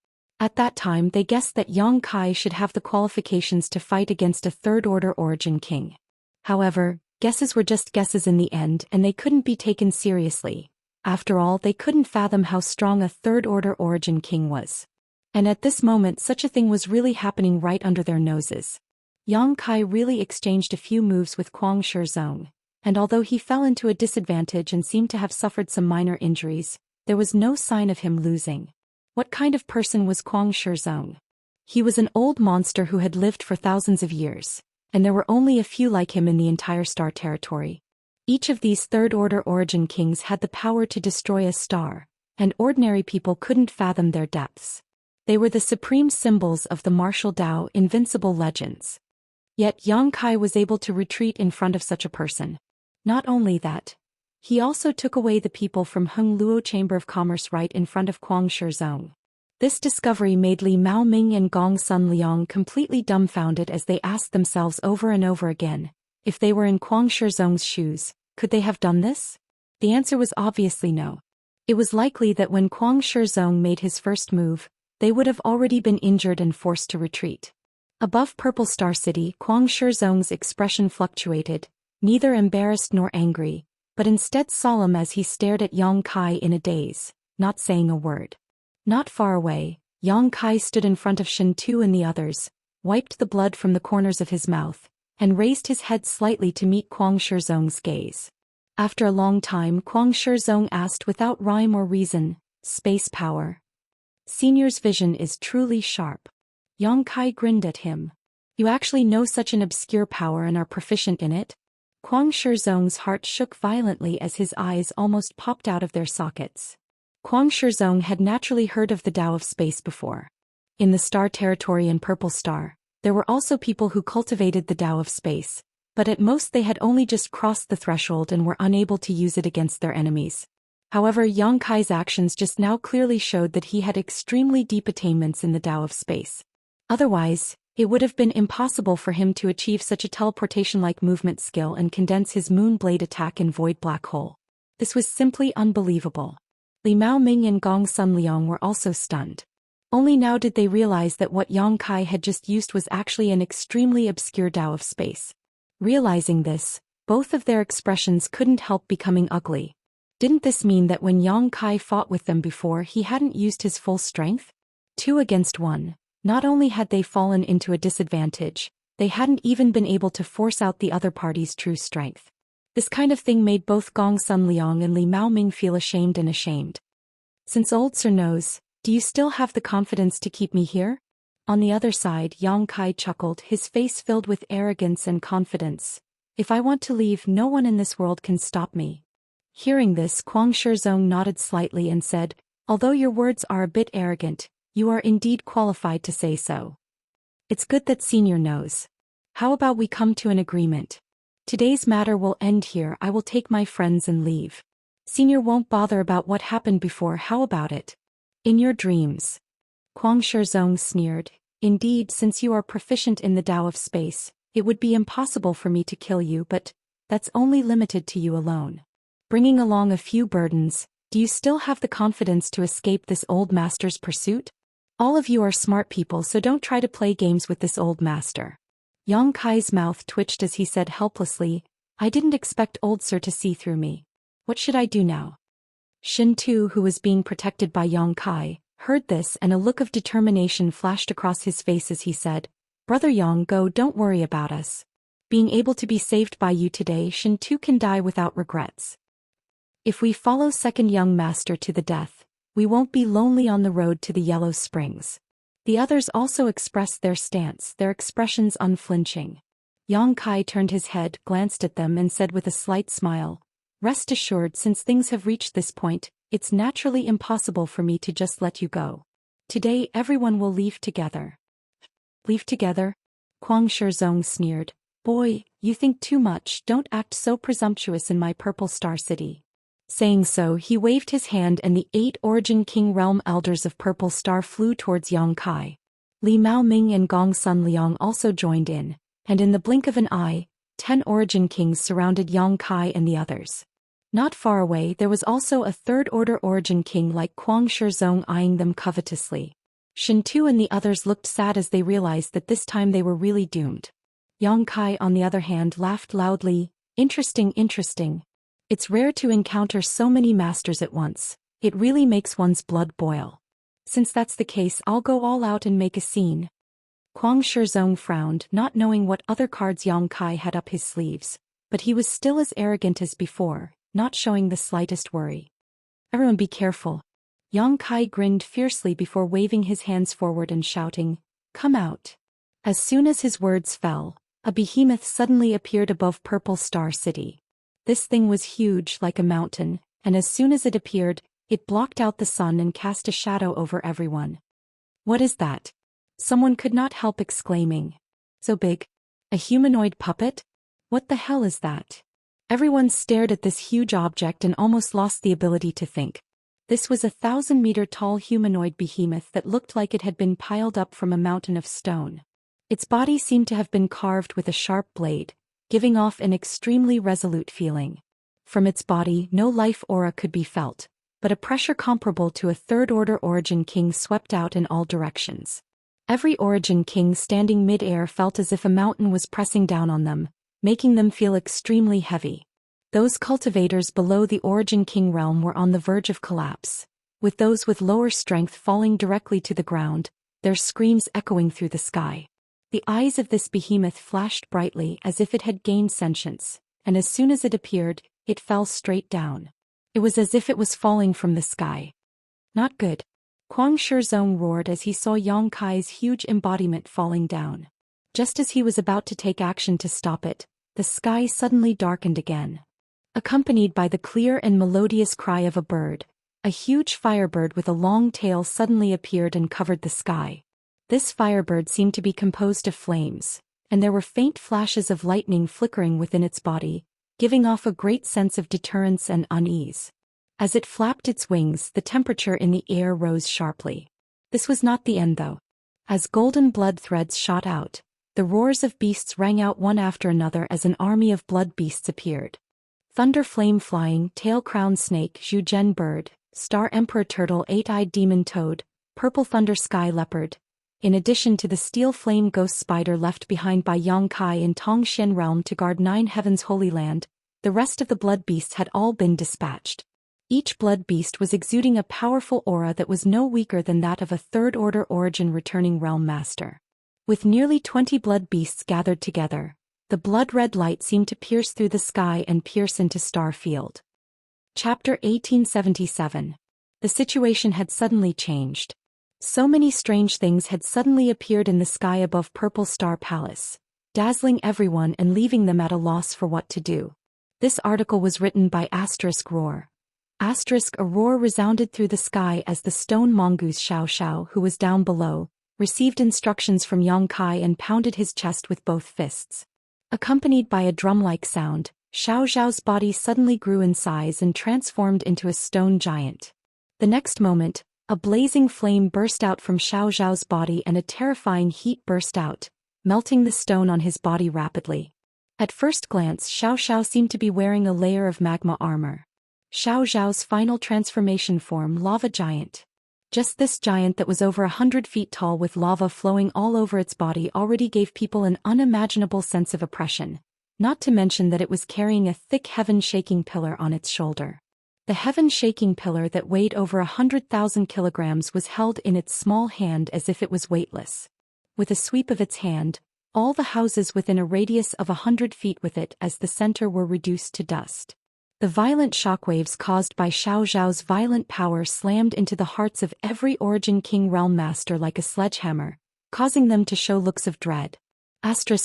S1: At that time they guessed that Yang Kai should have the qualifications to fight against a third-order origin king. However, guesses were just guesses in the end and they couldn't be taken seriously. After all, they couldn't fathom how strong a third-order origin king was. And at this moment such a thing was really happening right under their noses. Yang Kai really exchanged a few moves with Kuang Shizong, and although he fell into a disadvantage and seemed to have suffered some minor injuries, there was no sign of him losing. What kind of person was Kuang Shizong? He was an old monster who had lived for thousands of years, and there were only a few like him in the entire star territory. Each of these third-order origin kings had the power to destroy a star, and ordinary people couldn't fathom their depths. They were the supreme symbols of the martial Dao, invincible legends. Yet Yang Kai was able to retreat in front of such a person. Not only that, he also took away the people from Heng Luo Chamber of Commerce right in front of Kuang Shizong. This discovery made Li Maoming and Gong Sun Liang completely dumbfounded as they asked themselves over and over again, if they were in Kuang Shizong's shoes, could they have done this? The answer was obviously no. It was likely that when Kuang Shizong made his first move, they would have already been injured and forced to retreat. Above Purple Star City, Kuang Shizong's expression fluctuated, neither embarrassed nor angry, but instead solemn as he stared at Yang Kai in a daze, not saying a word. Not far away, Yang Kai stood in front of Shen Tu and the others, wiped the blood from the corners of his mouth, and raised his head slightly to meet Kuang Shizong's gaze. After a long time, Kuang Shizong asked without rhyme or reason, "Space power? Senior's vision is truly sharp." Yang Kai grinned at him. "You actually know such an obscure power and are proficient in it?" Kuang Shizong's heart shook violently as his eyes almost popped out of their sockets. Kuang Shizong had naturally heard of the Tao of space before. In the Star Territory and Purple Star, there were also people who cultivated the Tao of space, but at most they had only just crossed the threshold and were unable to use it against their enemies. However, Yang Kai's actions just now clearly showed that he had extremely deep attainments in the Tao of space. Otherwise, It would have been impossible for him to achieve such a teleportation-like movement skill and condense his moon blade attack in void black hole. This was simply unbelievable. Li Maoming and Gong Sunliang were also stunned. Only now did they realize that what Yang Kai had just used was actually an extremely obscure Dao of space. Realizing this, both of their expressions couldn't help becoming ugly. Didn't this mean that when Yang Kai fought with them before he hadn't used his full strength? 2 against 1. Not only had they fallen into a disadvantage, they hadn't even been able to force out the other party's true strength. This kind of thing made both Gong Sunliang and Li Maoming feel ashamed and ashamed. Since old Sir knows, do you still have the confidence to keep me here? On the other side, Yang Kai chuckled, his face filled with arrogance and confidence. If I want to leave, no one in this world can stop me. Hearing this, Kuang Shizong nodded slightly and said, although your words are a bit arrogant, you are indeed qualified to say so. It's good that Senior knows. How about we come to an agreement? Today's matter will end here. I will take my friends and leave. Senior won't bother about what happened before. How about it? In your dreams. Kuang Shizong sneered. Indeed, since you are proficient in the Tao of space, it would be impossible for me to kill you, but that's only limited to you alone. Bringing along a few burdens, do you still have the confidence to escape this old master's pursuit? All of you are smart people, so don't try to play games with this old master. Yang Kai's mouth twitched as he said helplessly, I didn't expect old Sir to see through me. What should I do now? Shin Tu, who was being protected by Yang Kai, heard this and a look of determination flashed across his face as he said, Brother Yang, go, don't worry about us. Being able to be saved by you today, Shin Tu can die without regrets. If we follow second young master to the death, we won't be lonely on the road to the Yellow Springs. The others also expressed their stance, their expressions unflinching. Yang Kai turned his head, glanced at them and said with a slight smile, rest assured, since things have reached this point, it's naturally impossible for me to just let you go. Today everyone will leave together. Leave together? Kuang Shizong sneered. Boy, you think too much, don't act so presumptuous in my Purple Star City. Saying so, he waved his hand and the 8 Origin King Realm Elders of Purple Star flew towards Yang Kai. Li Maoming and Gong Sunliang also joined in, and in the blink of an eye, 10 Origin Kings surrounded Yang Kai and the others. Not far away there was also a 3rd Order Origin King like Kuang Shizong eyeing them covetously. Shin Tu and the others looked sad as they realized that this time they were really doomed. Yang Kai on the other hand laughed loudly, interesting. It's rare to encounter so many masters at once, it really makes one's blood boil. Since that's the case, I'll go all out and make a scene. Kuang Shizong frowned, not knowing what other cards Yang Kai had up his sleeves, but he was still as arrogant as before, not showing the slightest worry. Everyone be careful. Yang Kai grinned fiercely before waving his hands forward and shouting, come out. As soon as his words fell, a behemoth suddenly appeared above Purple Star City. This thing was huge like a mountain, and as soon as it appeared, it blocked out the sun and cast a shadow over everyone. What is that? Someone could not help exclaiming. So big? A humanoid puppet? What the hell is that? Everyone stared at this huge object and almost lost the ability to think. This was a 1,000-meter tall humanoid behemoth that looked like it had been piled up from a mountain of stone. Its body seemed to have been carved with a sharp blade, giving off an extremely resolute feeling. From its body, no life aura could be felt, but a pressure comparable to a 3rd Order Origin King swept out in all directions. Every Origin King standing mid-air felt as if a mountain was pressing down on them, making them feel extremely heavy. Those cultivators below the Origin King realm were on the verge of collapse, with those with lower strength falling directly to the ground, their screams echoing through the sky. The eyes of this behemoth flashed brightly as if it had gained sentience, and as soon as it appeared, it fell straight down. It was as if it was falling from the sky. Not good. Kuang Shizong roared as he saw Yang Kai's huge embodiment falling down. Just as he was about to take action to stop it, the sky suddenly darkened again. Accompanied by the clear and melodious cry of a bird, a huge firebird with a long tail suddenly appeared and covered the sky. This firebird seemed to be composed of flames, and there were faint flashes of lightning flickering within its body, giving off a great sense of deterrence and unease. As it flapped its wings, the temperature in the air rose sharply. This was not the end though. As golden blood threads shot out, the roars of beasts rang out one after another as an army of blood beasts appeared. Thunder flame flying, tail-crowned snake, Zhou Xian bird, star emperor turtle, eight-eyed demon toad, purple thunder sky leopard, in addition to the steel flame ghost spider left behind by Yang Kai in Tong Xian realm to guard 9 heavens holy land, the rest of the blood beasts had all been dispatched. Each blood beast was exuding a powerful aura that was no weaker than that of a third-order origin returning realm master. With nearly 20 blood beasts gathered together, the blood-red light seemed to pierce through the sky and pierce into star field. Chapter 1877. The situation had suddenly changed. So many strange things had suddenly appeared in the sky above Purple Star Palace, dazzling everyone and leaving them at a loss for what to do. This article was written by *Roar. *A roar resounded through the sky as the stone mongoose Xiao, who was down below, received instructions from Yang Kai and pounded his chest with both fists. Accompanied by a drum-like sound, Xiao's body suddenly grew in size and transformed into a stone giant. The next moment, a blazing flame burst out from Xiao's body and a terrifying heat burst out, melting the stone on his body rapidly. At first glance, Xiao seemed to be wearing a layer of magma armor. Xiao's final transformation form, Lava Giant. Just this giant that was over 100 feet tall with lava flowing all over its body already gave people an unimaginable sense of oppression, not to mention that it was carrying a thick heaven-shaking pillar on its shoulder. The heaven-shaking pillar that weighed over 100,000 kilograms was held in its small hand as if it was weightless. With a sweep of its hand, all the houses within a radius of 100 feet with it as the center were reduced to dust. The violent shockwaves caused by Xiao's violent power slammed into the hearts of every Origin King Realm Master like a sledgehammer, causing them to show looks of dread.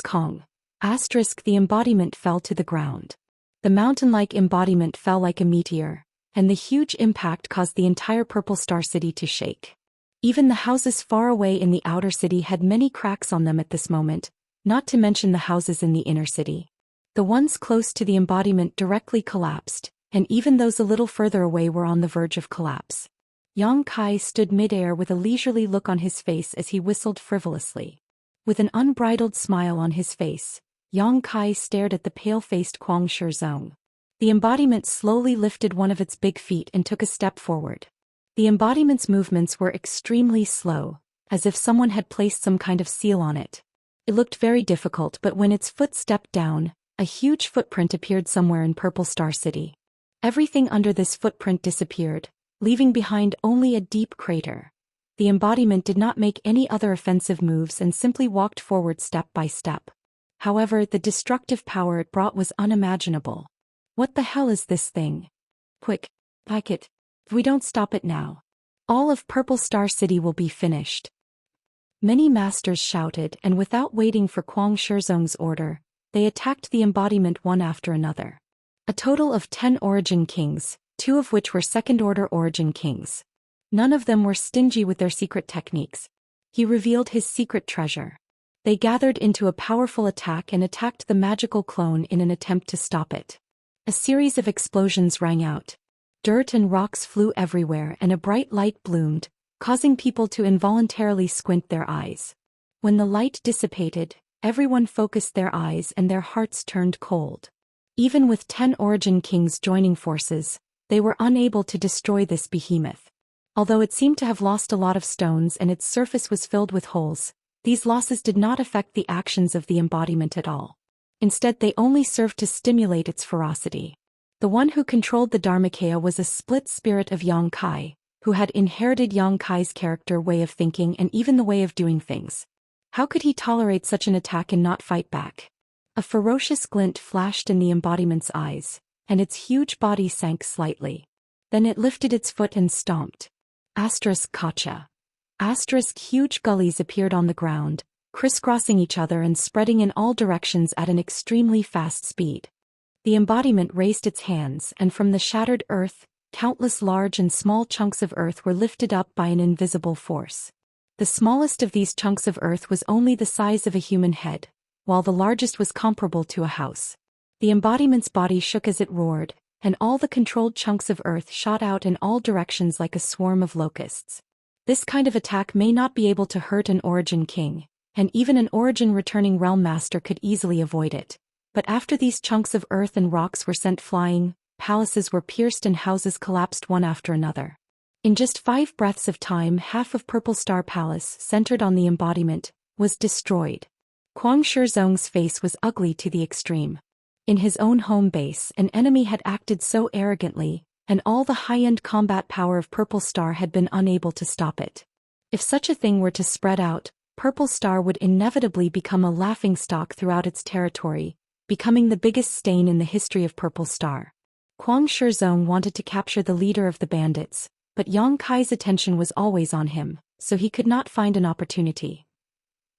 S1: Kong. The embodiment fell to the ground. The mountain-like embodiment fell like a meteor, and the huge impact caused the entire Purple Star City to shake. Even the houses far away in the outer city had many cracks on them at this moment, not to mention the houses in the inner city. The ones close to the embodiment directly collapsed, and even those a little further away were on the verge of collapse. Yang Kai stood midair with a leisurely look on his face as he whistled frivolously. With an unbridled smile on his face, Yang Kai stared at the pale-faced Kuang Shizong. The embodiment slowly lifted one of its big feet and took a step forward. The embodiment's movements were extremely slow, as if someone had placed some kind of seal on it. It looked very difficult, but when its foot stepped down, a huge footprint appeared somewhere in Purple Star City. Everything under this footprint disappeared, leaving behind only a deep crater. The embodiment did not make any other offensive moves and simply walked forward step by step. However, the destructive power it brought was unimaginable. What the hell is this thing? Quick, pack it. If we don't stop it now, all of Purple Star City will be finished. Many masters shouted, and without waiting for Kuang Shizong's order, they attacked the embodiment one after another. A total of 10 Origin Kings, 2 of which were second-order Origin Kings. None of them were stingy with their secret techniques. He revealed his secret treasure. They gathered into a powerful attack and attacked the magical clone in an attempt to stop it. A series of explosions rang out. Dirt and rocks flew everywhere and a bright light bloomed, causing people to involuntarily squint their eyes. When the light dissipated, everyone focused their eyes and their hearts turned cold. Even with 10 Origin Kings joining forces, they were unable to destroy this behemoth. Although it seemed to have lost a lot of stones and its surface was filled with holes, these losses did not affect the actions of the embodiment at all. Instead, they only served to stimulate its ferocity. The one who controlled the Dharmakaya was a split spirit of Yang Kai, who had inherited Yang Kai's character, way of thinking, and even the way of doing things. How could he tolerate such an attack and not fight back? A ferocious glint flashed in the embodiment's eyes, and its huge body sank slightly. Then it lifted its foot and stomped. Kacha. Huge gullies appeared on the ground, crisscrossing each other and spreading in all directions at an extremely fast speed. The embodiment raised its hands, and from the shattered earth, countless large and small chunks of earth were lifted up by an invisible force. The smallest of these chunks of earth was only the size of a human head, while the largest was comparable to a house. The embodiment's body shook as it roared, and all the controlled chunks of earth shot out in all directions like a swarm of locusts. This kind of attack may not be able to hurt an Origin King, and even an Origin returning Realm Master could easily avoid it. But after these chunks of earth and rocks were sent flying, palaces were pierced and houses collapsed one after another. In just 5 breaths of time, half of Purple Star Palace, centered on the embodiment, was destroyed. Kuang Shizong's face was ugly to the extreme. In his own home base, an enemy had acted so arrogantly, and all the high-end combat power of Purple Star had been unable to stop it. If such a thing were to spread out, Purple Star would inevitably become a laughingstock throughout its territory, becoming the biggest stain in the history of Purple Star. Kuang Shizong wanted to capture the leader of the bandits, but Yang Kai's attention was always on him, so he could not find an opportunity.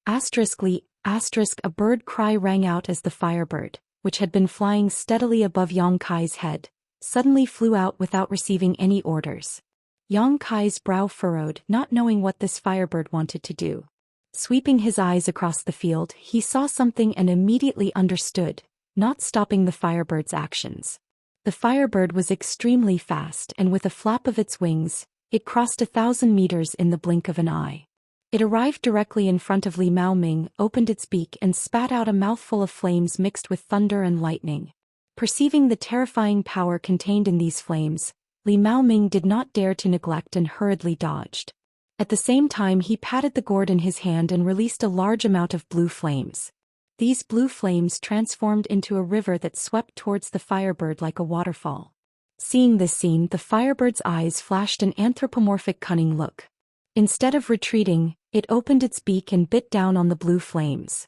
S1: A bird cry rang out as the firebird, which had been flying steadily above Yang Kai's head, suddenly flew out without receiving any orders. Yang Kai's brow furrowed, not knowing what this firebird wanted to do. Sweeping his eyes across the field, he saw something and immediately understood, not stopping the firebird's actions. The firebird was extremely fast, and with a flap of its wings, it crossed 1,000 meters in the blink of an eye. It arrived directly in front of Li Maoming, opened its beak and spat out a mouthful of flames mixed with thunder and lightning. Perceiving the terrifying power contained in these flames, Li Maoming did not dare to neglect and hurriedly dodged. At the same time he patted the gourd in his hand and released a large amount of blue flames. These blue flames transformed into a river that swept towards the firebird like a waterfall. Seeing this scene, the firebird's eyes flashed an anthropomorphic cunning look. Instead of retreating, it opened its beak and bit down on the blue flames.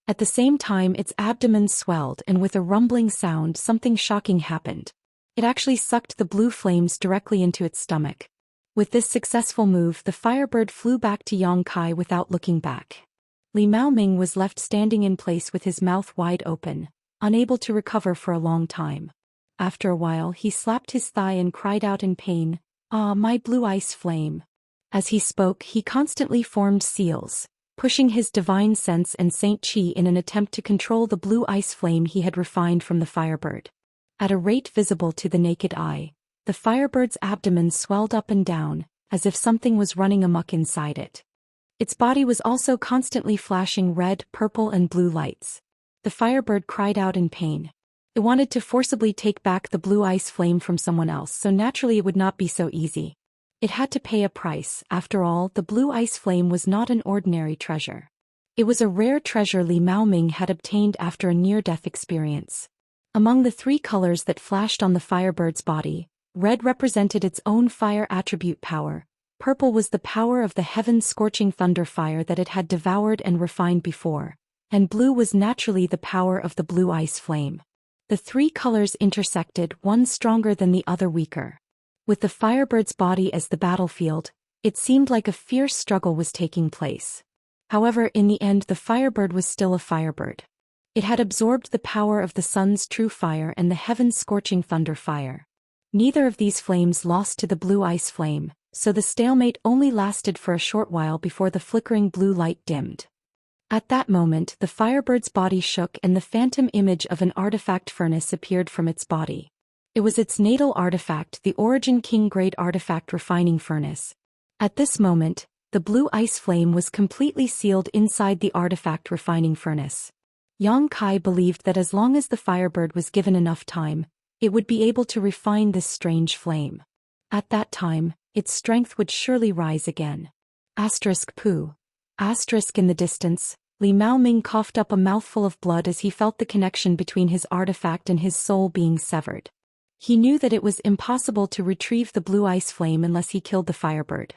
S1: At the same time its abdomen swelled, and with a rumbling sound something shocking happened. It actually sucked the blue flames directly into its stomach. With this successful move, the firebird flew back to Yang Kai without looking back. Li Maoming was left standing in place with his mouth wide open, unable to recover for a long time. After a while he slapped his thigh and cried out in pain, "Ah, my blue ice flame." As he spoke he constantly formed seals, pushing his divine sense and Saint Qi in an attempt to control the blue ice flame he had refined from the firebird. At a rate visible to the naked eye, the firebird's abdomen swelled up and down, as if something was running amok inside it. Its body was also constantly flashing red, purple and blue lights. The firebird cried out in pain. It wanted to forcibly take back the blue ice flame from someone else, so naturally it would not be so easy. It had to pay a price. After all, the blue ice flame was not an ordinary treasure. It was a rare treasure Li Maoming had obtained after a near-death experience. Among the 3 colors that flashed on the firebird's body, red represented its own fire attribute power, purple was the power of the heaven-scorching thunder fire that it had devoured and refined before, and blue was naturally the power of the blue ice flame. The 3 colors intersected, one stronger than the other weaker. With the firebird's body as the battlefield, it seemed like a fierce struggle was taking place. However, in the end the firebird was still a firebird. It had absorbed the power of the sun's true fire and the heaven-scorching thunder fire. Neither of these flames lost to the blue ice flame, so the stalemate only lasted for a short while before the flickering blue light dimmed. At that moment the firebird's body shook and the phantom image of an artifact furnace appeared from its body. It was its natal artifact, the Origin King Grade Artifact Refining Furnace. At this moment, the blue ice flame was completely sealed inside the artifact refining furnace. Yang Kai believed that as long as the firebird was given enough time, it would be able to refine this strange flame. At that time, its strength would surely rise again. Poo. In the distance, Li Maoming coughed up a mouthful of blood as he felt the connection between his artifact and his soul being severed. He knew that it was impossible to retrieve the blue ice flame unless he killed the firebird.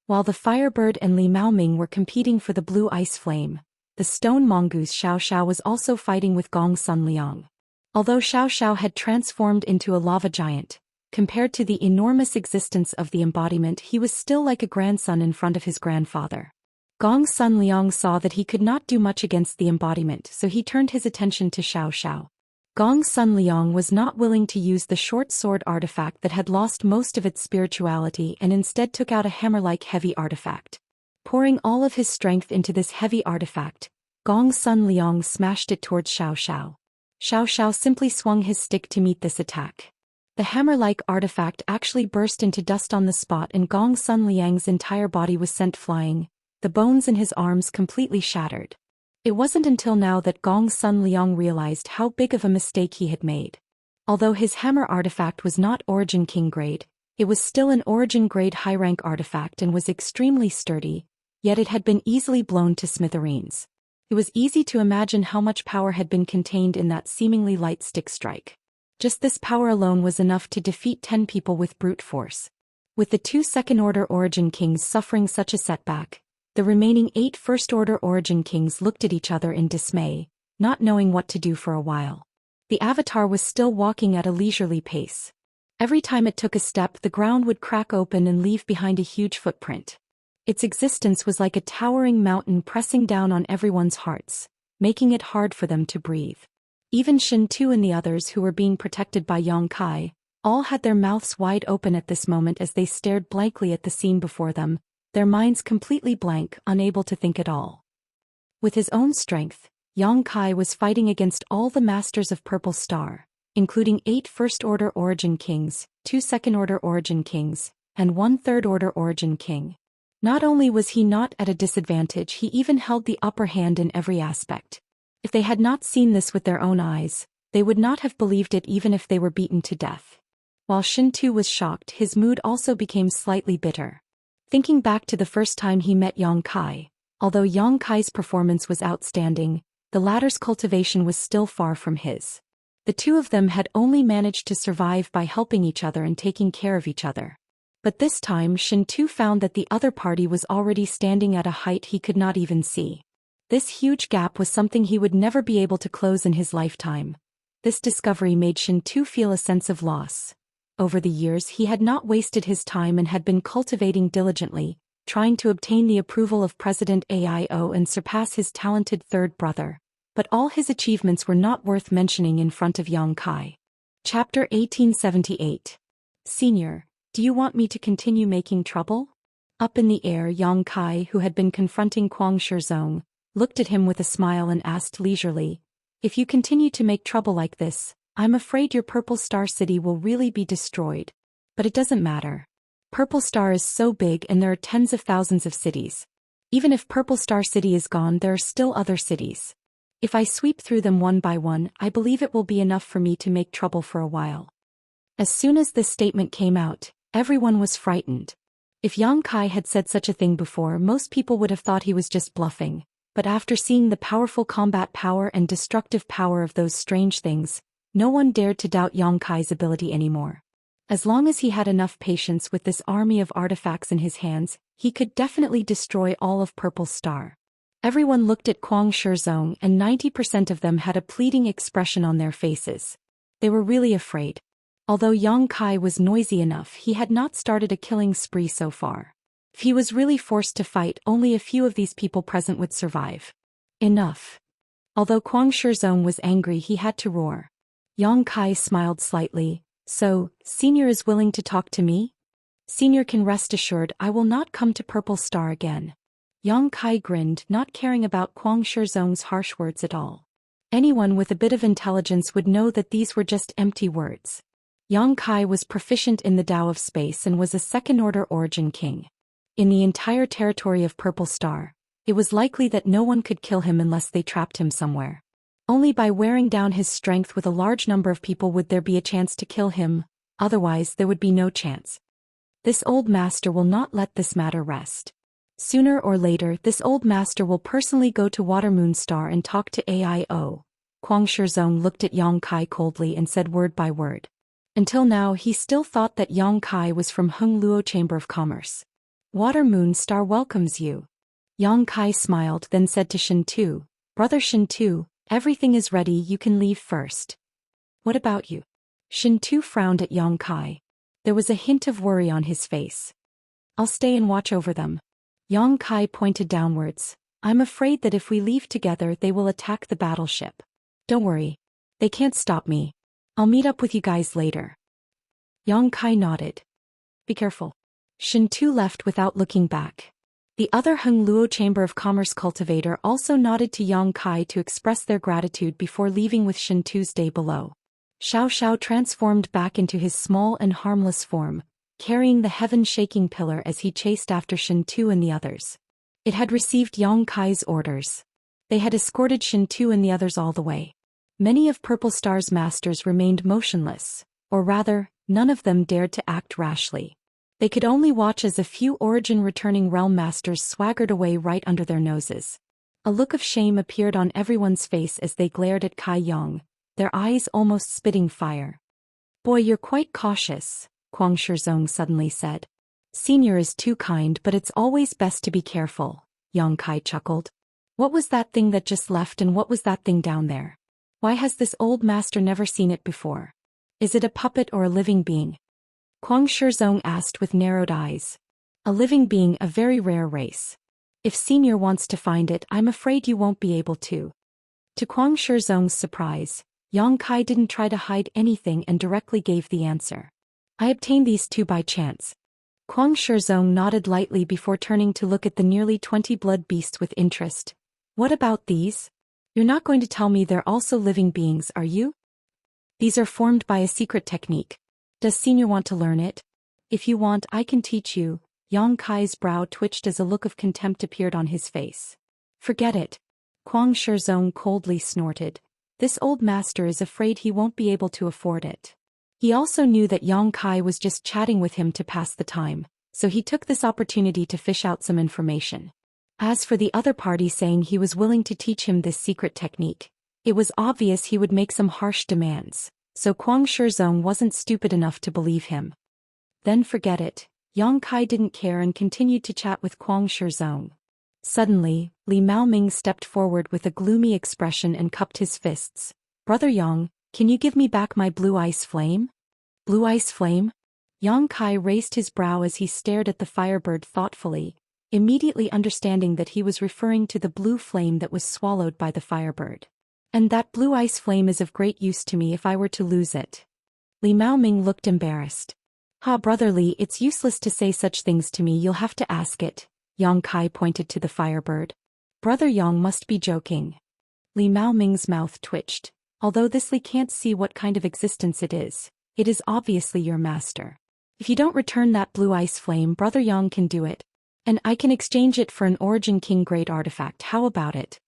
S1: While the firebird and Li Maoming were competing for the blue ice flame, the stone mongoose Xiaoxiao was also fighting with Gong Sun Liang. Although Xiaoxiao had transformed into a lava giant, compared to the enormous existence of the embodiment he was still like a grandson in front of his grandfather. Gong Sun Liang saw that he could not do much against the embodiment, so he turned his attention to Xiaoxiao. Gong Sun Liang was not willing to use the short sword artifact that had lost most of its spirituality and instead took out a hammer-like heavy artifact. Pouring all of his strength into this heavy artifact, Gong Sun Liang smashed it towards Xiaoxiao. Xiaoxiao simply swung his stick to meet this attack. The hammer-like artifact actually burst into dust on the spot and Gong Sun Liang's entire body was sent flying, the bones in his arms completely shattered. It wasn't until now that Gong Sun Liang realized how big of a mistake he had made. Although his hammer artifact was not Origin King grade, it was still an Origin grade high-rank artifact and was extremely sturdy, yet it had been easily blown to smithereens. It was easy to imagine how much power had been contained in that seemingly light stick strike. Just this power alone was enough to defeat 10 people with brute force. With the 2 second-order Origin Kings suffering such a setback, the remaining 8 first-order Origin Kings looked at each other in dismay, not knowing what to do for a while. The Avatar was still walking at a leisurely pace. Every time it took a step, the ground would crack open and leave behind a huge footprint. Its existence was like a towering mountain pressing down on everyone's hearts, making it hard for them to breathe. Even Shen Tu and the others who were being protected by Yang Kai, all had their mouths wide open at this moment as they stared blankly at the scene before them, their minds completely blank, unable to think at all. With his own strength, Yang Kai was fighting against all the masters of Purple Star, including 8 first-order Origin Kings, 2 second-order Origin Kings, and 1 third-order Origin King. Not only was he not at a disadvantage, he even held the upper hand in every aspect. If they had not seen this with their own eyes, they would not have believed it even if they were beaten to death. While Shen Tu was shocked, his mood also became slightly bitter. Thinking back to the first time he met Yang Kai, although Yang Kai's performance was outstanding, the latter's cultivation was still far from his. The two of them had only managed to survive by helping each other and taking care of each other. But this time Shen Tu found that the other party was already standing at a height he could not even see. This huge gap was something he would never be able to close in his lifetime. This discovery made Shen Tu feel a sense of loss. Over the years he had not wasted his time and had been cultivating diligently, trying to obtain the approval of President Ao and surpass his talented third brother. But all his achievements were not worth mentioning in front of Yang Kai. Chapter 1878. Senior, do you want me to continue making trouble? Up in the air, Yang Kai, who had been confronting Kuang Shizong, looked at him with a smile and asked leisurely, "If you continue to make trouble like this, I'm afraid your Purple Star City will really be destroyed. But it doesn't matter. Purple Star is so big and there are tens of thousands of cities. Even if Purple Star City is gone, there are still other cities. If I sweep through them one by one, I believe it will be enough for me to make trouble for a while." As soon as this statement came out, everyone was frightened. If Yang Kai had said such a thing before, most people would have thought he was just bluffing. But after seeing the powerful combat power and destructive power of those strange things, no one dared to doubt Yang Kai's ability anymore. As long as he had enough patience with this army of artifacts in his hands, he could definitely destroy all of Purple Star. Everyone looked at Kuang Shizong and 90% of them had a pleading expression on their faces. They were really afraid. Although Yang Kai was noisy enough, he had not started a killing spree so far. If he was really forced to fight, only a few of these people present would survive. Enough. Although Kuang Shizong was angry, he had to roar. Yang Kai smiled slightly. "So, Senior is willing to talk to me? Senior can rest assured I will not come to Purple Star again." Yang Kai grinned, not caring about Kuang Shizong's harsh words at all. Anyone with a bit of intelligence would know that these were just empty words. Yang Kai was proficient in the Tao of Space and was a second-order Origin King. In the entire territory of Purple Star, it was likely that no one could kill him unless they trapped him somewhere. Only by wearing down his strength with a large number of people would there be a chance to kill him, otherwise there would be no chance. This old master will not let this matter rest. Sooner or later, this old master will personally go to Water Moon Star and talk to AIO. Kuang Shizong looked at Yang Kai coldly and said word by word. Until now he still thought that Yang Kai was from Hung Luo Chamber of Commerce. "Water Moon Star welcomes you." Yang Kai smiled, then said to Shen Tu, "Brother Shen Tu, everything is ready, you can leave first." "What about you?" Shen Tu frowned at Yang Kai. There was a hint of worry on his face. "I'll stay and watch over them." Yang Kai pointed downwards. "I'm afraid that if we leave together they will attack the battleship." "Don't worry. They can't stop me. I'll meet up with you guys later." Yang Kai nodded. "Be careful." Shen Tu left without looking back. The other Hung Luo Chamber of Commerce cultivator also nodded to Yang Kai to express their gratitude before leaving with Shen Tu's day below. Xiao transformed back into his small and harmless form, carrying the heaven-shaking pillar as he chased after Shen Tu and the others. It had received Yang Kai's orders. They had escorted Shen Tu and the others all the way. Many of Purple Star's masters remained motionless, or rather, none of them dared to act rashly. They could only watch as a few origin-returning realm masters swaggered away right under their noses. A look of shame appeared on everyone's face as they glared at Kai Yang, their eyes almost spitting fire. "Boy, you're quite cautious," Kuang Shizong suddenly said. "Senior is too kind, but it's always best to be careful," Yang Kai chuckled. "What was that thing that just left, and what was that thing down there? Why has this old master never seen it before? Is it a puppet or a living being?" Kuang Shizong asked with narrowed eyes. "A living being, a very rare race. If Senior wants to find it, I'm afraid you won't be able to." To Kuang Shizong's surprise, Yang Kai didn't try to hide anything and directly gave the answer. "I obtained these two by chance." Kuang Shizong nodded lightly before turning to look at the nearly 20 blood beasts with interest. "What about these? You're not going to tell me they're also living beings, are you?" "These are formed by a secret technique. Does Senior want to learn it? If you want, I can teach you." Yang Kai's brow twitched as a look of contempt appeared on his face. "Forget it." Kuang Shizong coldly snorted. This old master is afraid he won't be able to afford it. He also knew that Yang Kai was just chatting with him to pass the time, so he took this opportunity to fish out some information. As for the other party saying he was willing to teach him this secret technique, it was obvious he would make some harsh demands, so Kuang Shizong wasn't stupid enough to believe him. Then forget it. Yang Kai didn't care and continued to chat with Kuang Shizong. Suddenly, Li Maoming stepped forward with a gloomy expression and cupped his fists. "Brother Yang, can you give me back my blue ice flame?" "Blue ice flame?" Yang Kai raised his brow as he stared at the firebird thoughtfully, immediately understanding that he was referring to the blue flame that was swallowed by the firebird. "And that blue ice flame is of great use to me if I were to lose it." Li Maoming looked embarrassed. "Ha, Brother Li, it's useless to say such things to me, you'll have to ask it." Yang Kai pointed to the firebird. "Brother Yang must be joking." Li Maoming's mouth twitched. "Although this Li can't see what kind of existence it is obviously your master. If you don't return that blue ice flame, Brother Yang can do it. And I can exchange it for an Origin King grade artifact, how about it?"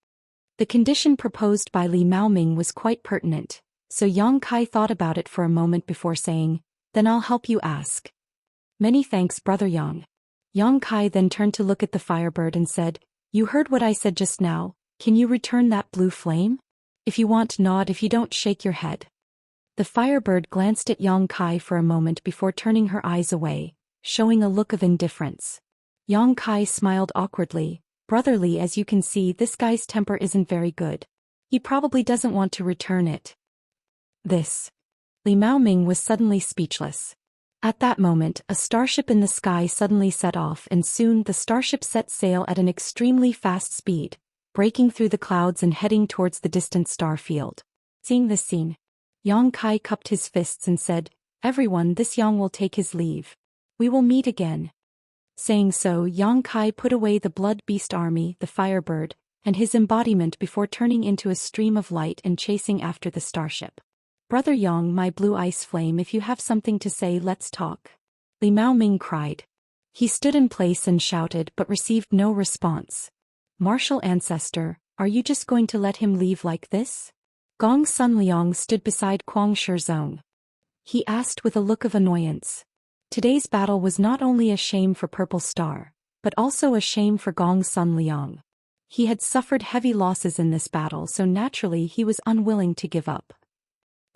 S1: The condition proposed by Li Maoming was quite pertinent, so Yang Kai thought about it for a moment before saying, "Then I'll help you ask." "Many thanks, Brother Yang." Yang Kai then turned to look at the firebird and said, "You heard what I said just now, can you return that blue flame? If you want, nod, if you don't, shake your head." The firebird glanced at Yang Kai for a moment before turning her eyes away, showing a look of indifference. Yang Kai smiled awkwardly. "Brother Li, as you can see, this guy's temper isn't very good. He probably doesn't want to return it." This. Li Maoming was suddenly speechless. At that moment, a starship in the sky suddenly set off, and soon the starship set sail at an extremely fast speed, breaking through the clouds and heading towards the distant star field. Seeing this scene, Yang Kai cupped his fists and said, "Everyone, this Yang will take his leave. We will meet again." Saying so, Yang Kai put away the blood beast army, the firebird, and his embodiment before turning into a stream of light and chasing after the starship. "Brother Yang, my blue ice flame, if you have something to say, let's talk." Li Maoming cried. He stood in place and shouted but received no response. "Martial ancestor, are you just going to let him leave like this?" Gong Sun Liang stood beside Kuang Shizong. He asked with a look of annoyance. Today's battle was not only a shame for Purple Star, but also a shame for Gong Sun Liang. He had suffered heavy losses in this battle, so naturally he was unwilling to give up.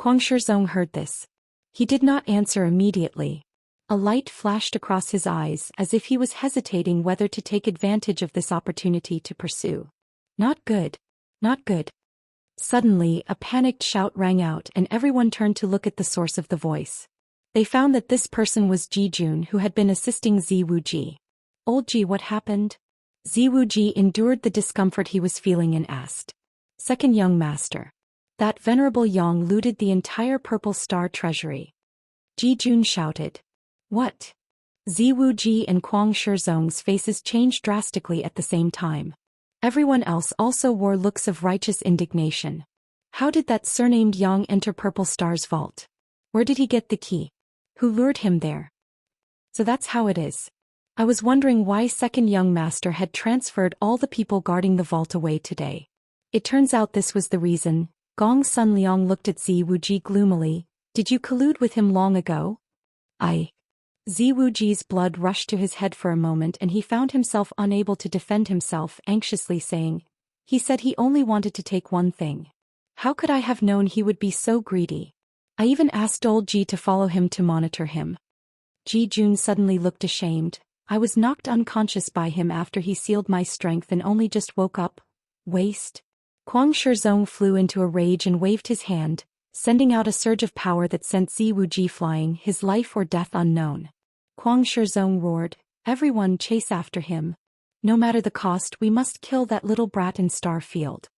S1: Kuang Shizong heard this. He did not answer immediately. A light flashed across his eyes as if he was hesitating whether to take advantage of this opportunity to pursue. "Not good. Not good." Suddenly, a panicked shout rang out and everyone turned to look at the source of the voice. They found that this person was Ji Jun, who had been assisting Ziwu Ji. "Old Ji, what happened?" Ziwu Ji endured the discomfort he was feeling and asked. "Second young master. That venerable Yang looted the entire Purple Star treasury." Ji Jun shouted. "What?" Ziwu Ji and Kuang Shizong's faces changed drastically at the same time. Everyone else also wore looks of righteous indignation. How did that surnamed Yang enter Purple Star's vault? Where did he get the key? Who lured him there? So that's how it is. I was wondering why second young master had transferred all the people guarding the vault away today. It turns out this was the reason. Gong Sun Liang looked at Zi Wuji gloomily. Did you collude with him long ago? Zi Wuji's blood rushed to his head for a moment and he found himself unable to defend himself, anxiously saying, he said he only wanted to take one thing. How could I have known he would be so greedy? I even asked old Ji to follow him to monitor him. Ji Jun suddenly looked ashamed. I was knocked unconscious by him after he sealed my strength and only just woke up. Waste. Kuang Shizong flew into a rage and waved his hand, sending out a surge of power that sent Zi Wuji flying, his life or death unknown. Kuang Shizong roared, everyone chase after him. No matter the cost, we must kill that little brat in Star Field.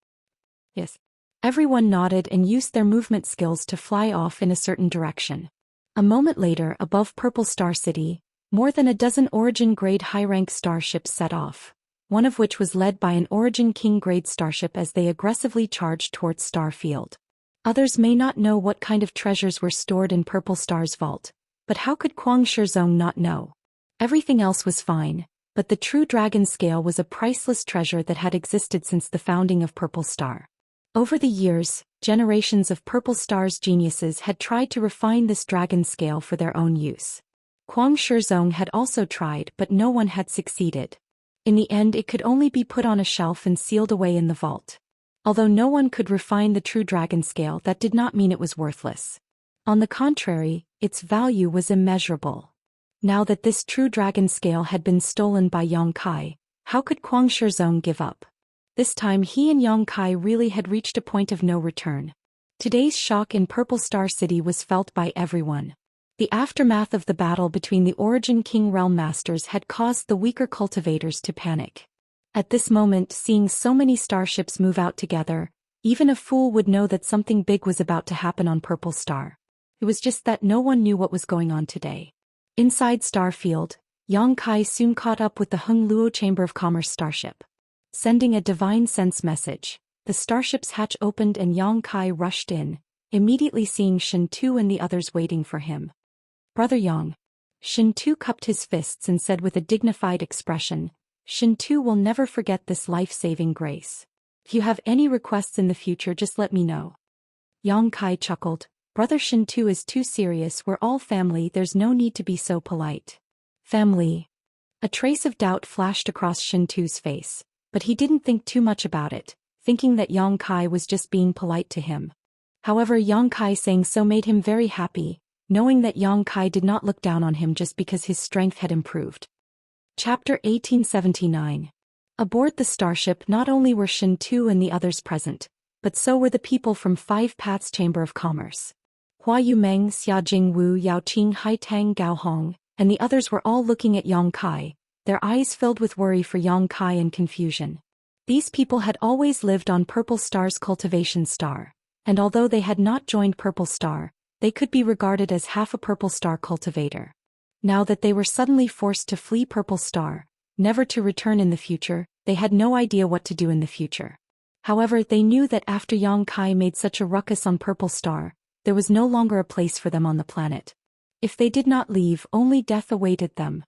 S1: Yes. Everyone nodded and used their movement skills to fly off in a certain direction. A moment later, above Purple Star City, more than a dozen Origin-grade high-rank starships set off, one of which was led by an Origin King-grade starship as they aggressively charged towards Star Field. Others may not know what kind of treasures were stored in Purple Star's vault, but how could Kuang Shizong not know? Everything else was fine, but the true dragon scale was a priceless treasure that had existed since the founding of Purple Star. Over the years, generations of Purple Star's geniuses had tried to refine this dragon scale for their own use. Kuang Shizong had also tried, but no one had succeeded. In the end, it could only be put on a shelf and sealed away in the vault. Although no one could refine the true dragon scale, that did not mean it was worthless. On the contrary, its value was immeasurable. Now that this true dragon scale had been stolen by Yang Kai, how could Kuang Shizong give up? This time he and Yang Kai really had reached a point of no return. Today's shock in Purple Star City was felt by everyone. The aftermath of the battle between the Origin King Realm Masters had caused the weaker cultivators to panic. At this moment, seeing so many starships move out together, even a fool would know that something big was about to happen on Purple Star. It was just that no one knew what was going on today. Inside Starfield, Yang Kai soon caught up with the Hung Luo Chamber of Commerce starship. Sending a divine sense message, the starship's hatch opened and Yang Kai rushed in, immediately seeing Shen Tu and the others waiting for him. Brother Yang. Shen Tu cupped his fists and said with a dignified expression, Shen Tu will never forget this life-saving grace. If you have any requests in the future, just let me know. Yang Kai chuckled. Brother Shen Tu is too serious, we're all family, there's no need to be so polite. Family. A trace of doubt flashed across Shen Tu's face, but he didn't think too much about it, thinking that Yang Kai was just being polite to him. However, Yang Kai saying so made him very happy, knowing that Yang Kai did not look down on him just because his strength had improved. Chapter 1879. Aboard the starship, not only were Shen Tu and the others present, but so were the people from Five Paths Chamber of Commerce. Hua Yumeng, Xia Jingwu, Yao Qing, Hai Tang, Gao Hong, and the others were all looking at Yang Kai, their eyes filled with worry for Yang Kai and confusion. These people had always lived on Purple Star's Cultivation Star, and although they had not joined Purple Star, they could be regarded as half a Purple Star cultivator. Now that they were suddenly forced to flee Purple Star, never to return in the future, they had no idea what to do in the future. However, they knew that after Yang Kai made such a ruckus on Purple Star, there was no longer a place for them on the planet. If they did not leave, only death awaited them.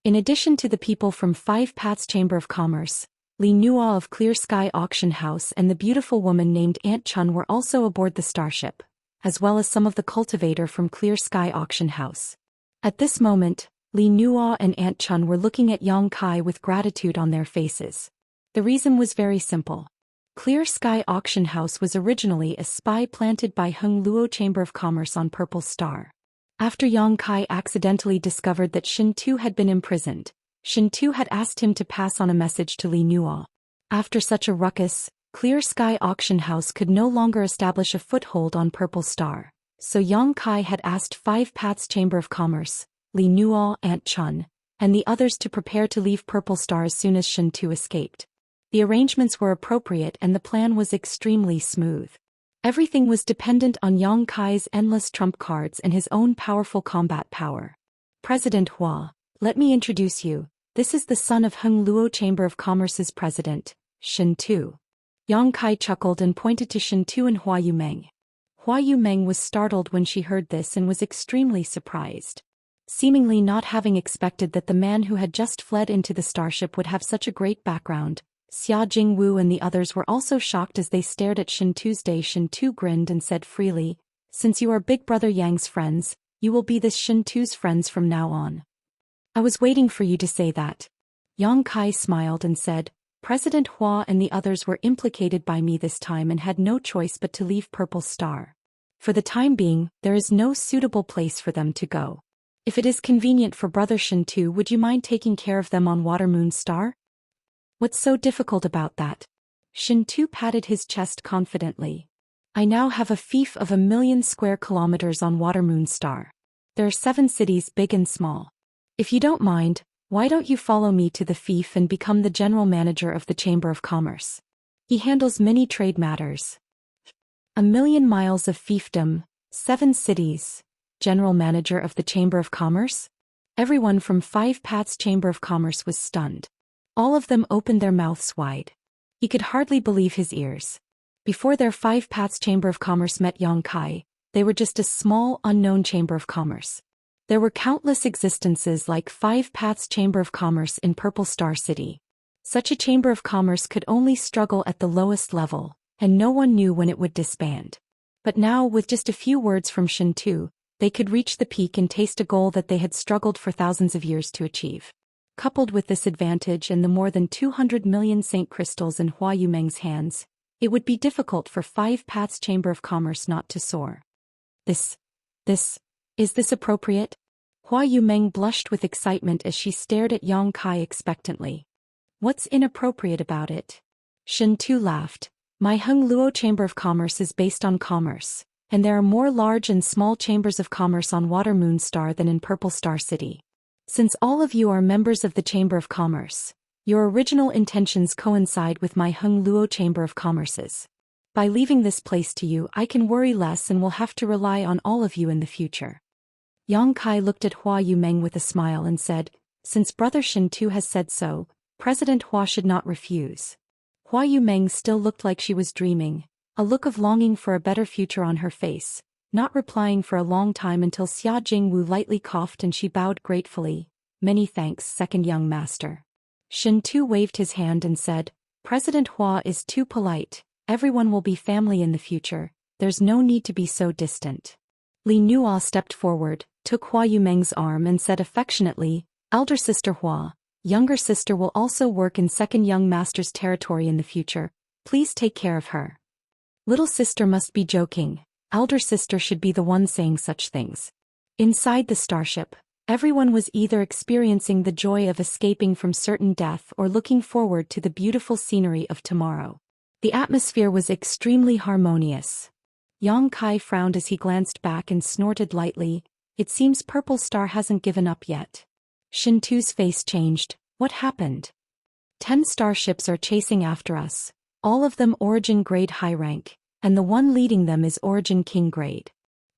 S1: In addition to the people from Five Paths Chamber of Commerce, Li Nuo of Clear Sky Auction House and the beautiful woman named Aunt Chun were also aboard the starship, as well as some of the cultivator from Clear Sky Auction House. At this moment, Li Nuo and Aunt Chun were looking at Yang Kai with gratitude on their faces. The reason was very simple. Clear Sky Auction House was originally a spy planted by Hung Luo Chamber of Commerce on Purple Star. After Yang Kai accidentally discovered that Shen Tu had been imprisoned, Shen Tu had asked him to pass on a message to Li Nuo. After such a ruckus, Clear Sky Auction House could no longer establish a foothold on Purple Star, so Yang Kai had asked Five Paths Chamber of Commerce, Li Nuo, Aunt Chun, and the others to prepare to leave Purple Star as soon as Shen Tu escaped. The arrangements were appropriate and the plan was extremely smooth. Everything was dependent on Yang Kai's endless trump cards and his own powerful combat power. President Hua, let me introduce you. This is the son of Hung Luo Chamber of Commerce's president, Shen Tu. Yang Kai chuckled and pointed to Shen Tu and Hua Yumeng. Hua Yumeng was startled when she heard this and was extremely surprised. Seemingly not having expected that the man who had just fled into the starship would have such a great background, Xia Jingwu and the others were also shocked as they stared at Shen Tu's day. Shen Tu grinned and said freely, "Since you are Big Brother Yang's friends, you will be this Shen Tu's friends from now on." "I was waiting for you to say that." Yang Kai smiled and said, "President Hua and the others were implicated by me this time and had no choice but to leave Purple Star. For the time being, there is no suitable place for them to go. If it is convenient for Brother Shen Tu, would you mind taking care of them on Water Moon Star?" "What's so difficult about that?" Shen Tu patted his chest confidently. "I now have a fief of 1,000,000 square kilometers on Water Moon Star. There are 7 cities, big and small. If you don't mind, why don't you follow me to the fief and become the general manager of the Chamber of Commerce? He handles many trade matters." 1,000,000 miles of fiefdom, 7 cities, general manager of the Chamber of Commerce? Everyone from 5 Paths Chamber of Commerce was stunned. All of them opened their mouths wide. He could hardly believe his ears. Before their 5 Paths Chamber of Commerce met Yang Kai, they were just a small, unknown Chamber of Commerce. There were countless existences like 5 Paths Chamber of Commerce in Purple Star City. Such a Chamber of Commerce could only struggle at the lowest level, and no one knew when it would disband. But now, with just a few words from Shen Tu, they could reach the peak and taste a goal that they had struggled for thousands of years to achieve. Coupled with this advantage and the more than 200 million Saint crystals in Hua Yumeng's hands, it would be difficult for 5 Paths Chamber of Commerce not to soar. Is this appropriate?" Hua Yumeng blushed with excitement as she stared at Yang Kai expectantly. "What's inappropriate about it?" Shen Tu laughed. "My Hung Luo Chamber of Commerce is based on commerce, and there are more large and small chambers of commerce on Water Moon Star than in Purple Star City. Since all of you are members of the Chamber of Commerce, your original intentions coincide with my Hung Luo Chamber of Commerce's. By leaving this place to you, I can worry less and will have to rely on all of you in the future." Yang Kai looked at Hua Yumeng with a smile and said, "Since Brother Shen Tu has said so, President Hua should not refuse." Hua Yumeng still looked like she was dreaming, a look of longing for a better future on her face, not replying for a long time until Xia Jingwu lightly coughed and she bowed gratefully. "Many thanks, second young master." Shen Tu waved his hand and said, "President Hua is too polite. Everyone will be family in the future. There's no need to be so distant." Li Nuo stepped forward, took Hua Yumeng's arm and said affectionately, "Elder sister Hua, younger sister will also work in second young master's territory in the future. Please take care of her." "Little sister must be joking. Elder sister should be the one saying such things." Inside the starship, everyone was either experiencing the joy of escaping from certain death or looking forward to the beautiful scenery of tomorrow. The atmosphere was extremely harmonious. Yang Kai frowned as he glanced back and snorted lightly. "It seems Purple Star hasn't given up yet." Shen Tu's face changed. "What happened?" 10 starships are chasing after us, all of them Origin Grade high rank, and the one leading them is Origin King Grade."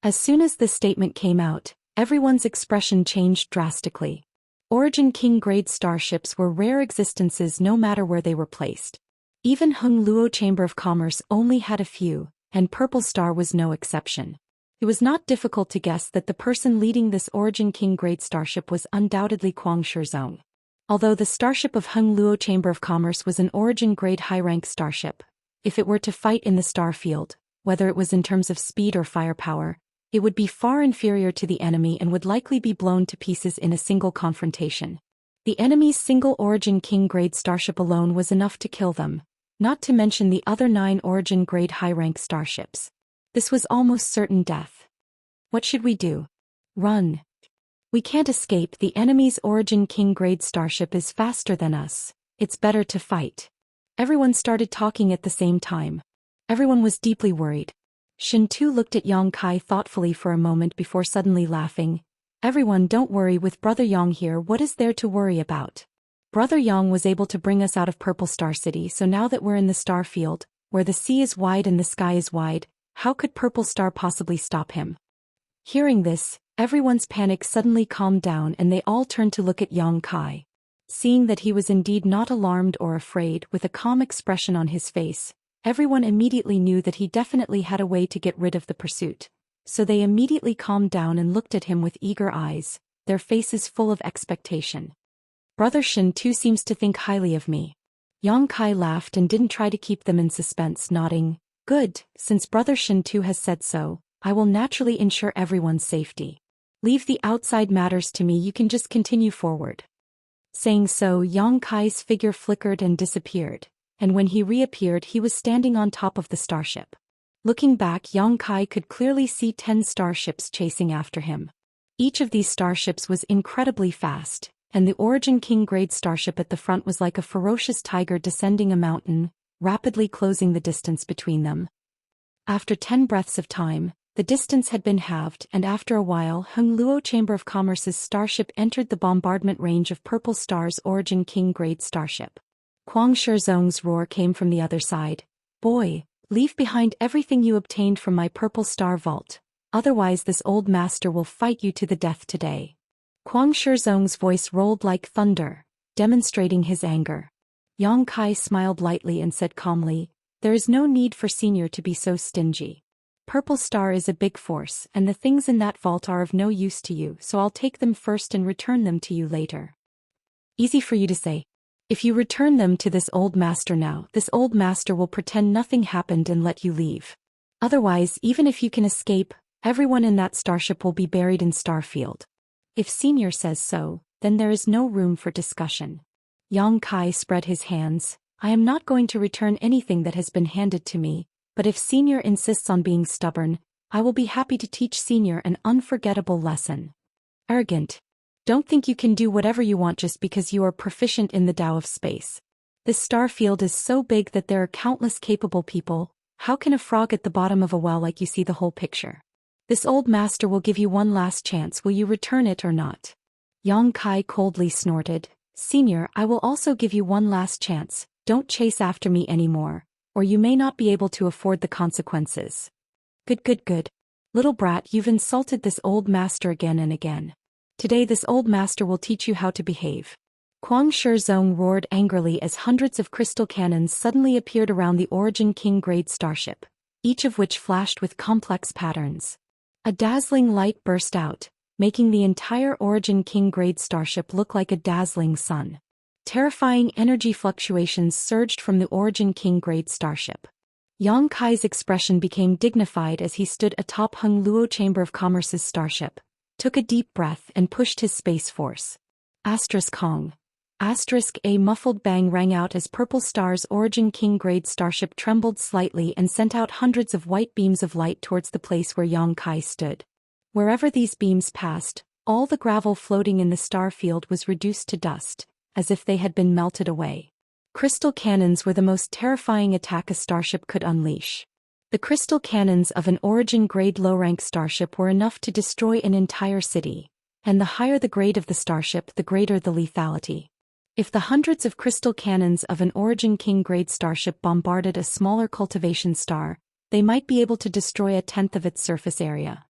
S1: As soon as this statement came out, everyone's expression changed drastically. Origin King Grade starships were rare existences no matter where they were placed. Even Hung Luo Chamber of Commerce only had a few, and Purple Star was no exception. It was not difficult to guess that the person leading this Origin King Grade starship was undoubtedly Kuang Shizong. Although the starship of Hung Luo Chamber of Commerce was an Origin Grade high-rank starship, if it were to fight in the star field, whether it was in terms of speed or firepower, it would be far inferior to the enemy and would likely be blown to pieces in a single confrontation. The enemy's single Origin King Grade starship alone was enough to kill them, not to mention the other 9 Origin Grade high-rank starships. This was almost certain death. What should we do? Run. We can't escape. The enemy's Origin King Grade starship is faster than us. It's better to fight. Everyone started talking at the same time. Everyone was deeply worried. Shen Tu looked at Yang Kai thoughtfully for a moment before suddenly laughing. "Everyone, don't worry. With Brother Yang here, what is there to worry about? Brother Yang was able to bring us out of Purple Star City, so now that we're in the star field, where the sea is wide and the sky is wide, how could Purple Star possibly stop him?" Hearing this, everyone's panic suddenly calmed down and they all turned to look at Yang Kai. Seeing that he was indeed not alarmed or afraid, with a calm expression on his face, everyone immediately knew that he definitely had a way to get rid of the pursuit. So they immediately calmed down and looked at him with eager eyes, their faces full of expectation. Brother Shen too seems to think highly of me. Yang Kai laughed and didn't try to keep them in suspense, nodding, "Good, since Brother Shen too has said so, I will naturally ensure everyone's safety. Leave the outside matters to me, you can just continue forward." Saying so, Yang Kai's figure flickered and disappeared, and when he reappeared he was standing on top of the starship. Looking back, Yang Kai could clearly see 10 starships chasing after him. Each of these starships was incredibly fast, and the Origin King grade starship at the front was like a ferocious tiger descending a mountain, rapidly closing the distance between them. After 10 breaths of time, the distance had been halved, and after a while Hung Luo Chamber of Commerce's starship entered the bombardment range of Purple Star's Origin King grade starship. Kuang Shizong's roar came from the other side. "Boy, leave behind everything you obtained from my Purple Star vault, otherwise this old master will fight you to the death today." Kuang Shizong's voice rolled like thunder, demonstrating his anger. Yang Kai smiled lightly and said calmly, "There is no need for Senior to be so stingy. Purple Star is a big force, and the things in that vault are of no use to you, so I'll take them first and return them to you later." "Easy for you to say. If you return them to this old master now, this old master will pretend nothing happened and let you leave. Otherwise, even if you can escape, everyone in that starship will be buried in Starfield. If Senior says so, then there is no room for discussion." Yang Kai spread his hands. "I am not going to return anything that has been handed to me, but if Senior insists on being stubborn, I will be happy to teach Senior an unforgettable lesson." "Arrogant. Don't think you can do whatever you want just because you are proficient in the Tao of space. This star field is so big that there are countless capable people. How can a frog at the bottom of a well like you see the whole picture? This old master will give you one last chance, will you return it or not?" Yang Kai coldly snorted, "Senior, I will also give you one last chance, don't chase after me anymore, or you may not be able to afford the consequences." Good. Little brat, you've insulted this old master again and again. Today this old master will teach you how to behave." Kuang Shizong roared angrily as hundreds of crystal cannons suddenly appeared around the Origin King grade starship, each of which flashed with complex patterns. A dazzling light burst out, making the entire Origin King grade starship look like a dazzling sun. Terrifying energy fluctuations surged from the Origin King grade starship. Yang Kai's expression became dignified as he stood atop Hung Luo Chamber of Commerce's starship, took a deep breath and pushed his space force. Kong. A muffled bang rang out as Purple Star's Origin King grade starship trembled slightly and sent out hundreds of white beams of light towards the place where Yang Kai stood. Wherever these beams passed, all the gravel floating in the star field was reduced to dust, as if they had been melted away. Crystal cannons were the most terrifying attack a starship could unleash. The crystal cannons of an Origin grade low-rank starship were enough to destroy an entire city, and the higher the grade of the starship, the greater the lethality. If the hundreds of crystal cannons of an Origin King grade starship bombarded a smaller cultivation star, they might be able to destroy a tenth of its surface area.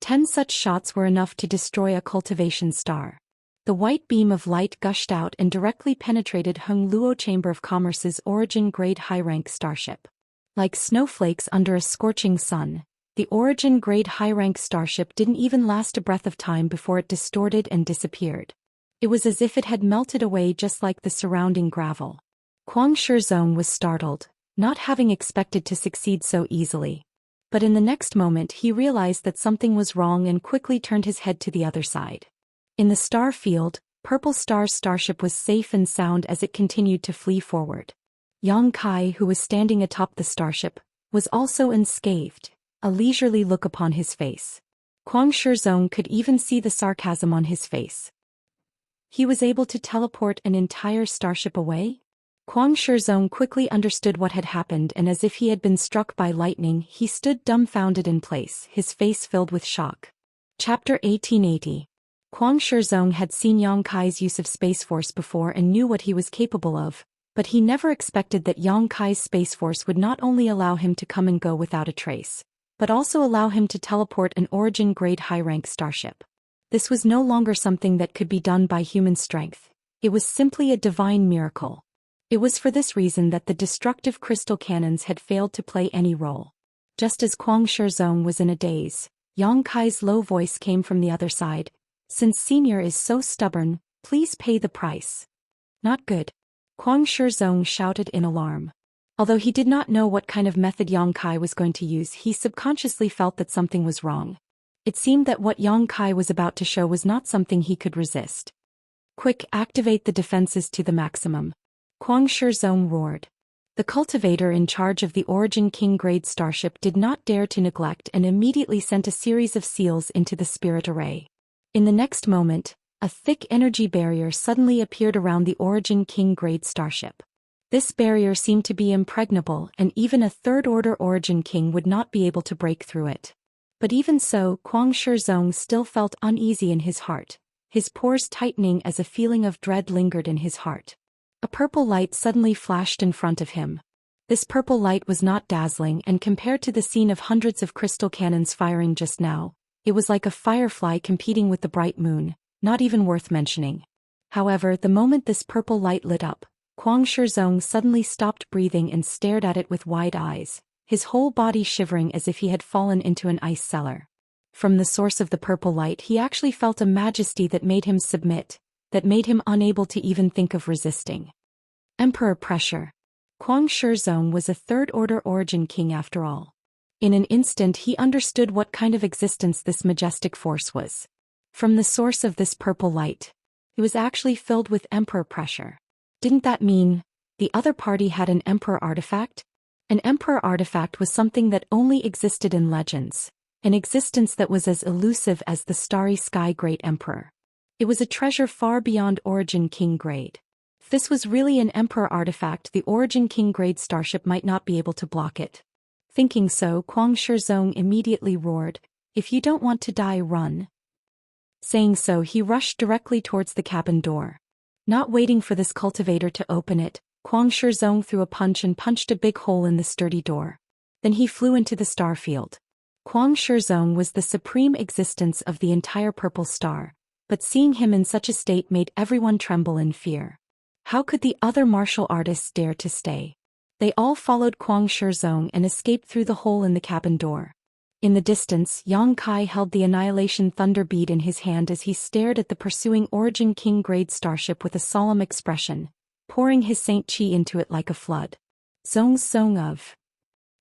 S1: 10 such shots were enough to destroy a cultivation star. The white beam of light gushed out and directly penetrated Hung Luo Chamber of Commerce's Origin grade high-rank starship. Like snowflakes under a scorching sun, the Origin grade high-rank starship didn't even last a breath of time before it distorted and disappeared. It was as if it had melted away just like the surrounding gravel. Kuang Shizong was startled, not having expected to succeed so easily. But in the next moment he realized that something was wrong and quickly turned his head to the other side. In the star field, Purple Star's starship was safe and sound as it continued to flee forward. Yang Kai, who was standing atop the starship, was also unscathed, a leisurely look upon his face. Kuang Shizong could even see the sarcasm on his face. He was able to teleport an entire starship away? Kuang Shizong quickly understood what had happened, and as if he had been struck by lightning, he stood dumbfounded in place, his face filled with shock. Chapter 1880. Kuang Shizong had seen Yang Kai's use of Space Force before and knew what he was capable of, but he never expected that Yang Kai's Space Force would not only allow him to come and go without a trace, but also allow him to teleport an Origin-grade high-rank starship. This was no longer something that could be done by human strength. It was simply a divine miracle. It was for this reason that the destructive crystal cannons had failed to play any role. Just as Kuang Shizong was in a daze, Yang Kai's low voice came from the other side. Since Senior is so stubborn, please pay the price. Not good. Kuang Shizong shouted in alarm. Although he did not know what kind of method Yang Kai was going to use, he subconsciously felt that something was wrong. It seemed that what Yang Kai was about to show was not something he could resist. Quick, activate the defenses to the maximum. Kuang Shizong roared. The cultivator in charge of the Origin King grade starship did not dare to neglect and immediately sent a series of seals into the spirit array. In the next moment, a thick energy barrier suddenly appeared around the Origin King grade starship. This barrier seemed to be impregnable, and even a third-order Origin King would not be able to break through it. But even so, Kuang Shizong still felt uneasy in his heart, his pores tightening as a feeling of dread lingered in his heart. A purple light suddenly flashed in front of him. This purple light was not dazzling, and compared to the scene of hundreds of crystal cannons firing just now, it was like a firefly competing with the bright moon, not even worth mentioning. However, the moment this purple light lit up, Kuang Shizong suddenly stopped breathing and stared at it with wide eyes, his whole body shivering as if he had fallen into an ice cellar. From the source of the purple light he actually felt a majesty that made him submit, that made him unable to even think of resisting. Emperor pressure. Kuang Shizong was a third-order Origin King after all. In an instant he understood what kind of existence this majestic force was. From the source of this purple light, it was actually filled with Emperor pressure. Didn't that mean the other party had an Emperor artifact? An Emperor artifact was something that only existed in legends, an existence that was as elusive as the starry sky great Emperor. It was a treasure far beyond Origin King grade. If this was really an Emperor artifact, the Origin King grade starship might not be able to block it. Thinking so, Kuang Shizong immediately roared, "If you don't want to die, run." Saying so, he rushed directly towards the cabin door. Not waiting for this cultivator to open it, Kuang Shizong threw a punch and punched a big hole in the sturdy door. Then he flew into the star field. Kuang Shizong was the supreme existence of the entire purple star, but seeing him in such a state made everyone tremble in fear. How could the other martial artists dare to stay? They all followed Kuang Shizong and escaped through the hole in the cabin door. In the distance, Yang Kai held the Annihilation Thunder bead in his hand as he stared at the pursuing Origin King grade starship with a solemn expression, pouring his Saint Qi into it like a flood. Zong of.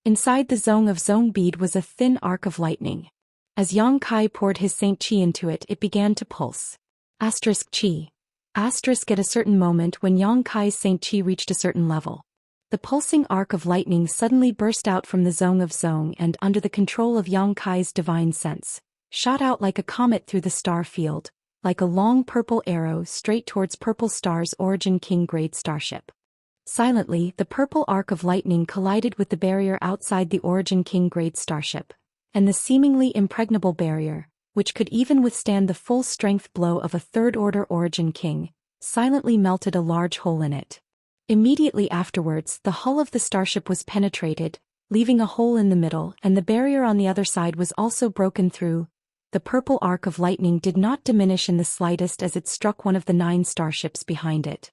S1: Inside the Zong of Zong bead was a thin arc of lightning. As Yang Kai poured his Saint Qi into it, it began to pulse. Qi. At a certain moment when Yang Kai's Saint Qi reached a certain level, the pulsing arc of lightning suddenly burst out from the Zong of Zong and, under the control of Yang Kai's divine sense, shot out like a comet through the star field, like a long purple arrow straight towards Purple Star's Origin King grade starship. Silently, the purple arc of lightning collided with the barrier outside the Origin King grade starship, and the seemingly impregnable barrier, which could even withstand the full-strength blow of a third-order Origin King, silently melted a large hole in it. Immediately afterwards, the hull of the starship was penetrated, leaving a hole in the middle, and the barrier on the other side was also broken through. The purple arc of lightning did not diminish in the slightest as it struck one of the 9 starships behind it.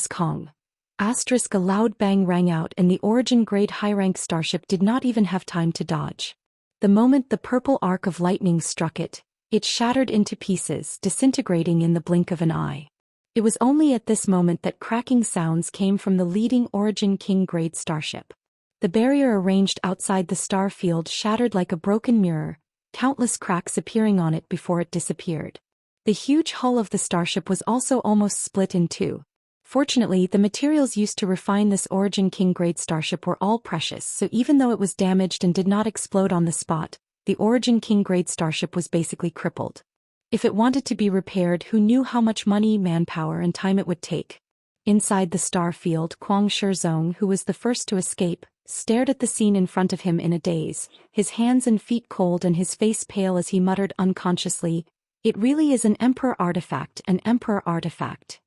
S1: Kong. A loud bang rang out, and the Origin grade high-rank starship did not even have time to dodge. The moment the purple arc of lightning struck it, it shattered into pieces, disintegrating in the blink of an eye. It was only at this moment that cracking sounds came from the leading Origin King grade starship. The barrier arranged outside the star field shattered like a broken mirror, countless cracks appearing on it before it disappeared. The huge hull of the starship was also almost split in two. Fortunately, the materials used to refine this Origin King grade starship were all precious, so even though it was damaged and did not explode on the spot, the Origin King grade starship was basically crippled. If it wanted to be repaired, who knew how much money, manpower, and time it would take? Inside the star field, Kuang Shizong, who was the first to escape, stared at the scene in front of him in a daze, his hands and feet cold and his face pale as he muttered unconsciously, "It really is an Emperor artifact, an Emperor artifact."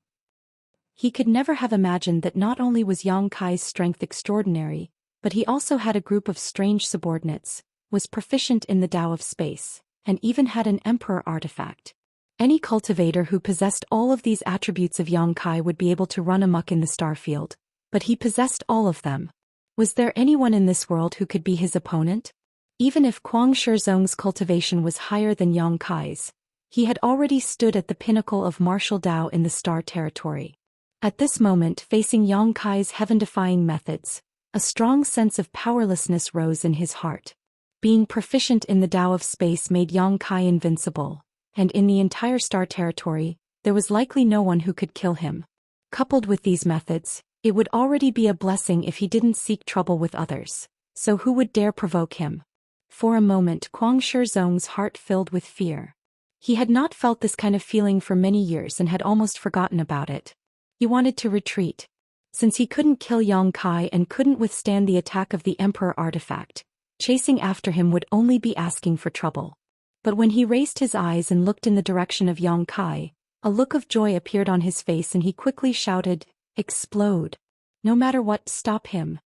S1: He could never have imagined that not only was Yang Kai's strength extraordinary, but he also had a group of strange subordinates, was proficient in the Tao of space, and even had an Emperor artifact. Any cultivator who possessed all of these attributes of Yongkai would be able to run amok in the starfield, but he possessed all of them. Was there anyone in this world who could be his opponent? Even if Kuang Shizong's cultivation was higher than Yongkai's, he had already stood at the pinnacle of martial Dao in the star territory. At this moment, facing Yongkai's heaven-defying methods, a strong sense of powerlessness rose in his heart. Being proficient in the Dao of space made Yongkai invincible, and in the entire star territory, there was likely no one who could kill him. Coupled with these methods, it would already be a blessing if he didn't seek trouble with others, so who would dare provoke him? For a moment Kuang Shizong's heart filled with fear. He had not felt this kind of feeling for many years and had almost forgotten about it. He wanted to retreat. Since he couldn't kill Yongkai and couldn't withstand the attack of the Emperor artifact, chasing after him would only be asking for trouble. But when he raised his eyes and looked in the direction of Yongkai, a look of joy appeared on his face and he quickly shouted, "Explode! No matter what, stop him!"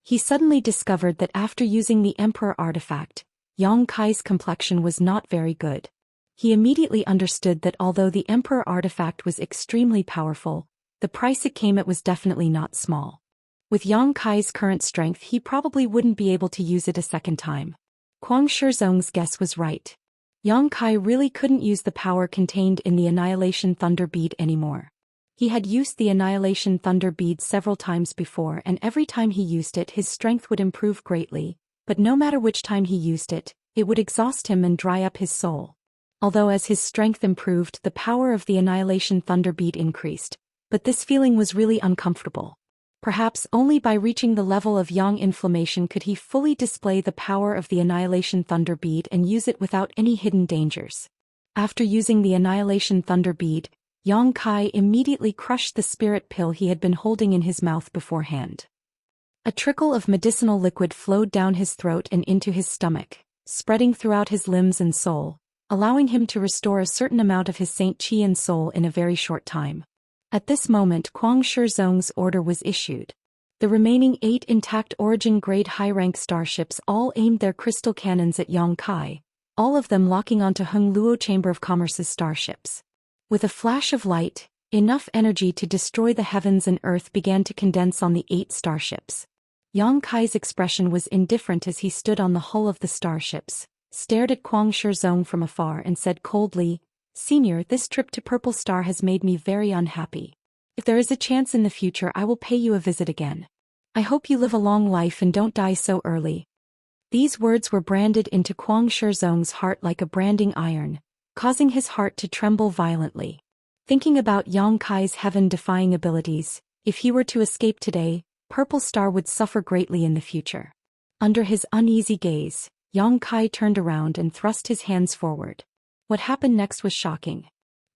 S1: He suddenly discovered that after using the Emperor artifact, Yongkai's complexion was not very good. He immediately understood that although the Emperor artifact was extremely powerful, the price it came at was definitely not small. With Yongkai's current strength, he probably wouldn't be able to use it a second time. Kuang Shizong's guess was right. Yongkai really couldn't use the power contained in the Annihilation Thunder Bead anymore. He had used the Annihilation Thunder Bead several times before, and every time he used it his strength would improve greatly, but no matter which time he used it, it would exhaust him and dry up his soul. Although as his strength improved, the power of the Annihilation Thunder Bead increased, but this feeling was really uncomfortable. Perhaps only by reaching the level of Yang inflammation could he fully display the power of the Annihilation Thunder Bead and use it without any hidden dangers. After using the Annihilation Thunder Bead, Yongkai immediately crushed the spirit pill he had been holding in his mouth beforehand. A trickle of medicinal liquid flowed down his throat and into his stomach, spreading throughout his limbs and soul, allowing him to restore a certain amount of his Saint Qi and soul in a very short time. At this moment Kuang Shizong's order was issued. The remaining 8 intact origin-grade high-rank starships all aimed their crystal cannons at Yongkai, all of them locking onto Hung Luo Chamber of Commerce's starships. With a flash of light, enough energy to destroy the heavens and earth began to condense on the 8 starships. Yongkai's expression was indifferent as he stood on the hull of the starships, stared at Kuang Shizong from afar and said coldly, "Senior, this trip to Purple Star has made me very unhappy. If there is a chance in the future, I will pay you a visit again. I hope you live a long life and don't die so early." These words were branded into Kuang Shizong's heart like a branding iron, causing his heart to tremble violently. Thinking about Yongkai's heaven-defying abilities, if he were to escape today, Purple Star would suffer greatly in the future. Under his uneasy gaze, Yongkai turned around and thrust his hands forward. What happened next was shocking.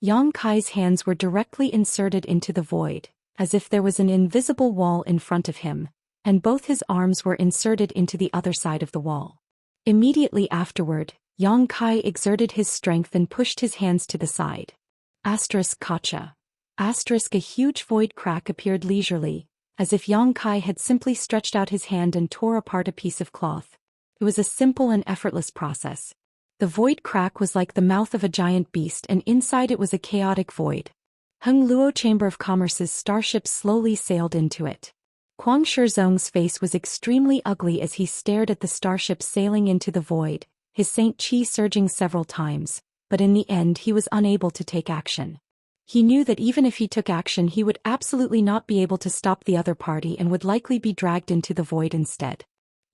S1: Yongkai's hands were directly inserted into the void, as if there was an invisible wall in front of him, and both his arms were inserted into the other side of the wall. Immediately afterward, Yongkai exerted his strength and pushed his hands to the side. Kacha. A huge void crack appeared leisurely, as if Yongkai had simply stretched out his hand and tore apart a piece of cloth. It was a simple and effortless process. The void crack was like the mouth of a giant beast, and inside it was a chaotic void. Hung Luo Chamber of Commerce's starships slowly sailed into it. Kuang Shizong's face was extremely ugly as he stared at the starships sailing into the void, his Saint Qi surging several times, but in the end he was unable to take action. He knew that even if he took action he would absolutely not be able to stop the other party and would likely be dragged into the void instead.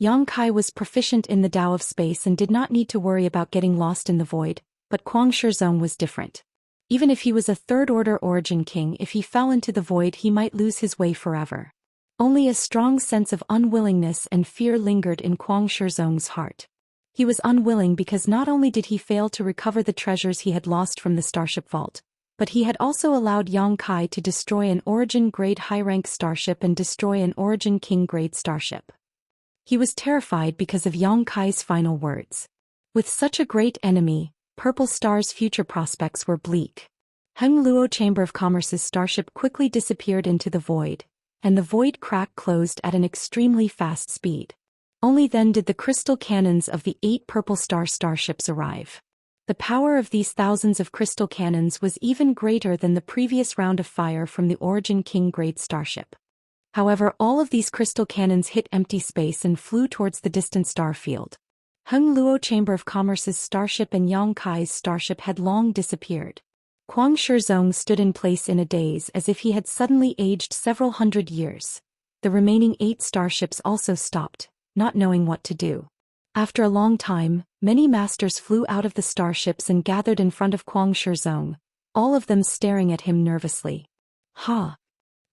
S1: Yongkai was proficient in the Dao of space and did not need to worry about getting lost in the void, but Kuang Shizong was different. Even if he was a third-order origin king, if he fell into the void he might lose his way forever. Only a strong sense of unwillingness and fear lingered in Kuang Shizong's heart. He was unwilling because not only did he fail to recover the treasures he had lost from the starship vault, but he had also allowed Yongkai to destroy an origin-grade high-rank starship and destroy an origin king-grade starship. He was terrified because of Yongkai's final words. With such a great enemy, Purple Star's future prospects were bleak. Hung Luo Chamber of Commerce's starship quickly disappeared into the void, and the void crack closed at an extremely fast speed. Only then did the crystal cannons of the 8 Purple Star starships arrive. The power of these thousands of crystal cannons was even greater than the previous round of fire from the Origin King-grade starship. However, all of these crystal cannons hit empty space and flew towards the distant star field. Heng Luo Chamber of Commerce's starship and Yang Kai's starship had long disappeared. Kuang Shizong stood in place in a daze as if he had suddenly aged several hundred years. The remaining 8 starships also stopped, not knowing what to do. After a long time, many masters flew out of the starships and gathered in front of Kuang Shizong, all of them staring at him nervously. Ha!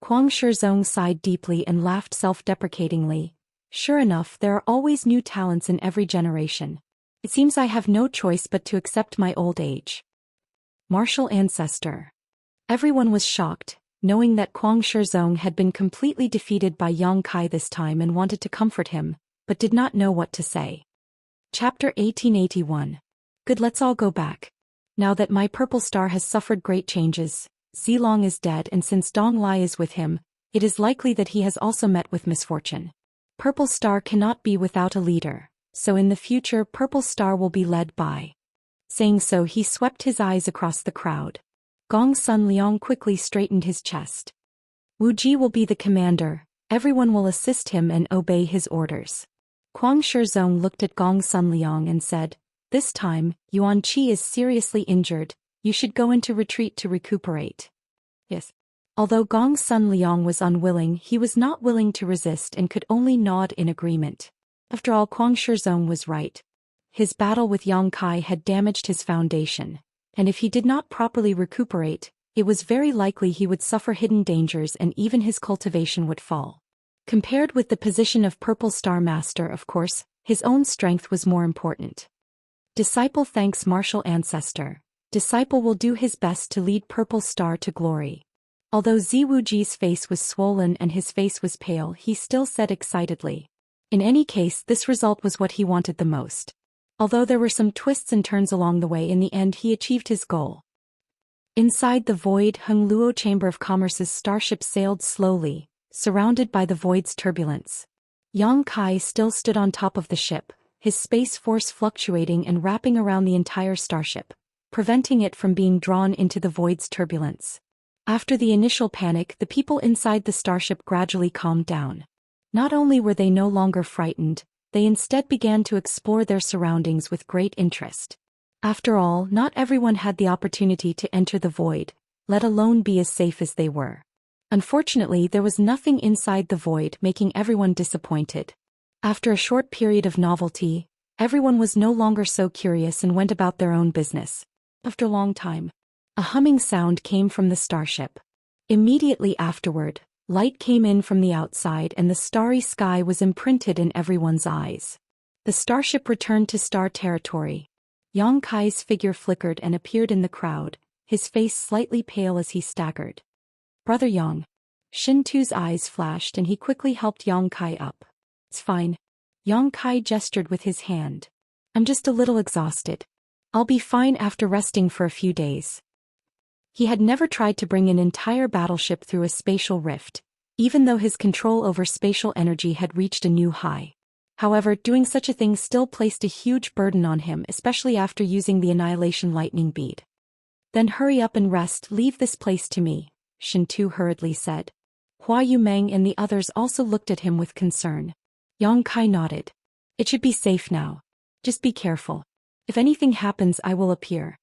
S1: Kuang Shizong sighed deeply and laughed self-deprecatingly. Sure enough, there are always new talents in every generation. It seems I have no choice but to accept my old age. Martial ancestor. Everyone was shocked, knowing that Kuang Shizong had been completely defeated by Yang Kai this time and wanted to comfort him, but did not know what to say. Chapter 1881. Good, let's all go back. Now that my purple star has suffered great changes, Zilong is dead, and since Dong Lai is with him, it is likely that he has also met with misfortune. Purple Star cannot be without a leader, so in the future Purple Star will be led by. Saying so, he swept his eyes across the crowd. Gong Sun Liang quickly straightened his chest. Wu Ji will be the commander, everyone will assist him and obey his orders. Kuang Shizong looked at Gong Sun Liang and said, "This time, Yuan Qi is seriously injured, you should go into retreat to recuperate." Yes. Although Gong Sun Liang was unwilling, he was not willing to resist and could only nod in agreement. After all, Kuang Shizong was right. His battle with Yang Kai had damaged his foundation, and if he did not properly recuperate, it was very likely he would suffer hidden dangers and even his cultivation would fall. Compared with the position of Purple Star Master, of course, his own strength was more important. Disciple thanks martial ancestor. Disciple will do his best to lead Purple Star to glory. Although Ziwuji's face was swollen and his face was pale, he still said excitedly. In any case, this result was what he wanted the most. Although there were some twists and turns along the way, in the end he achieved his goal. Inside the void, Heng Luo Chamber of Commerce's starship sailed slowly, surrounded by the void's turbulence. Yang Kai still stood on top of the ship, his space force fluctuating and wrapping around the entire starship, preventing it from being drawn into the void's turbulence. After the initial panic, the people inside the starship gradually calmed down. Not only were they no longer frightened, they instead began to explore their surroundings with great interest. After all, not everyone had the opportunity to enter the void, let alone be as safe as they were. Unfortunately, there was nothing inside the void, making everyone disappointed. After a short period of novelty, everyone was no longer so curious and went about their own business. After a long time, a humming sound came from the starship. Immediately afterward, light came in from the outside and the starry sky was imprinted in everyone's eyes. The starship returned to star territory. Yang Kai's figure flickered and appeared in the crowd, his face slightly pale as he staggered. "Brother Yang." Shin Tu's eyes flashed and he quickly helped Yang Kai up. "It's fine." Yang Kai gestured with his hand. "I'm just a little exhausted. I'll be fine after resting for a few days." He had never tried to bring an entire battleship through a spatial rift, even though his control over spatial energy had reached a new high. However, doing such a thing still placed a huge burden on him, especially after using the Annihilation Lightning Bead. "Then hurry up and rest, leave this place to me," Shin Tu hurriedly said. Hua Yumeng and the others also looked at him with concern. Yang Kai nodded. "It should be safe now. Just be careful. If anything happens, I will appear."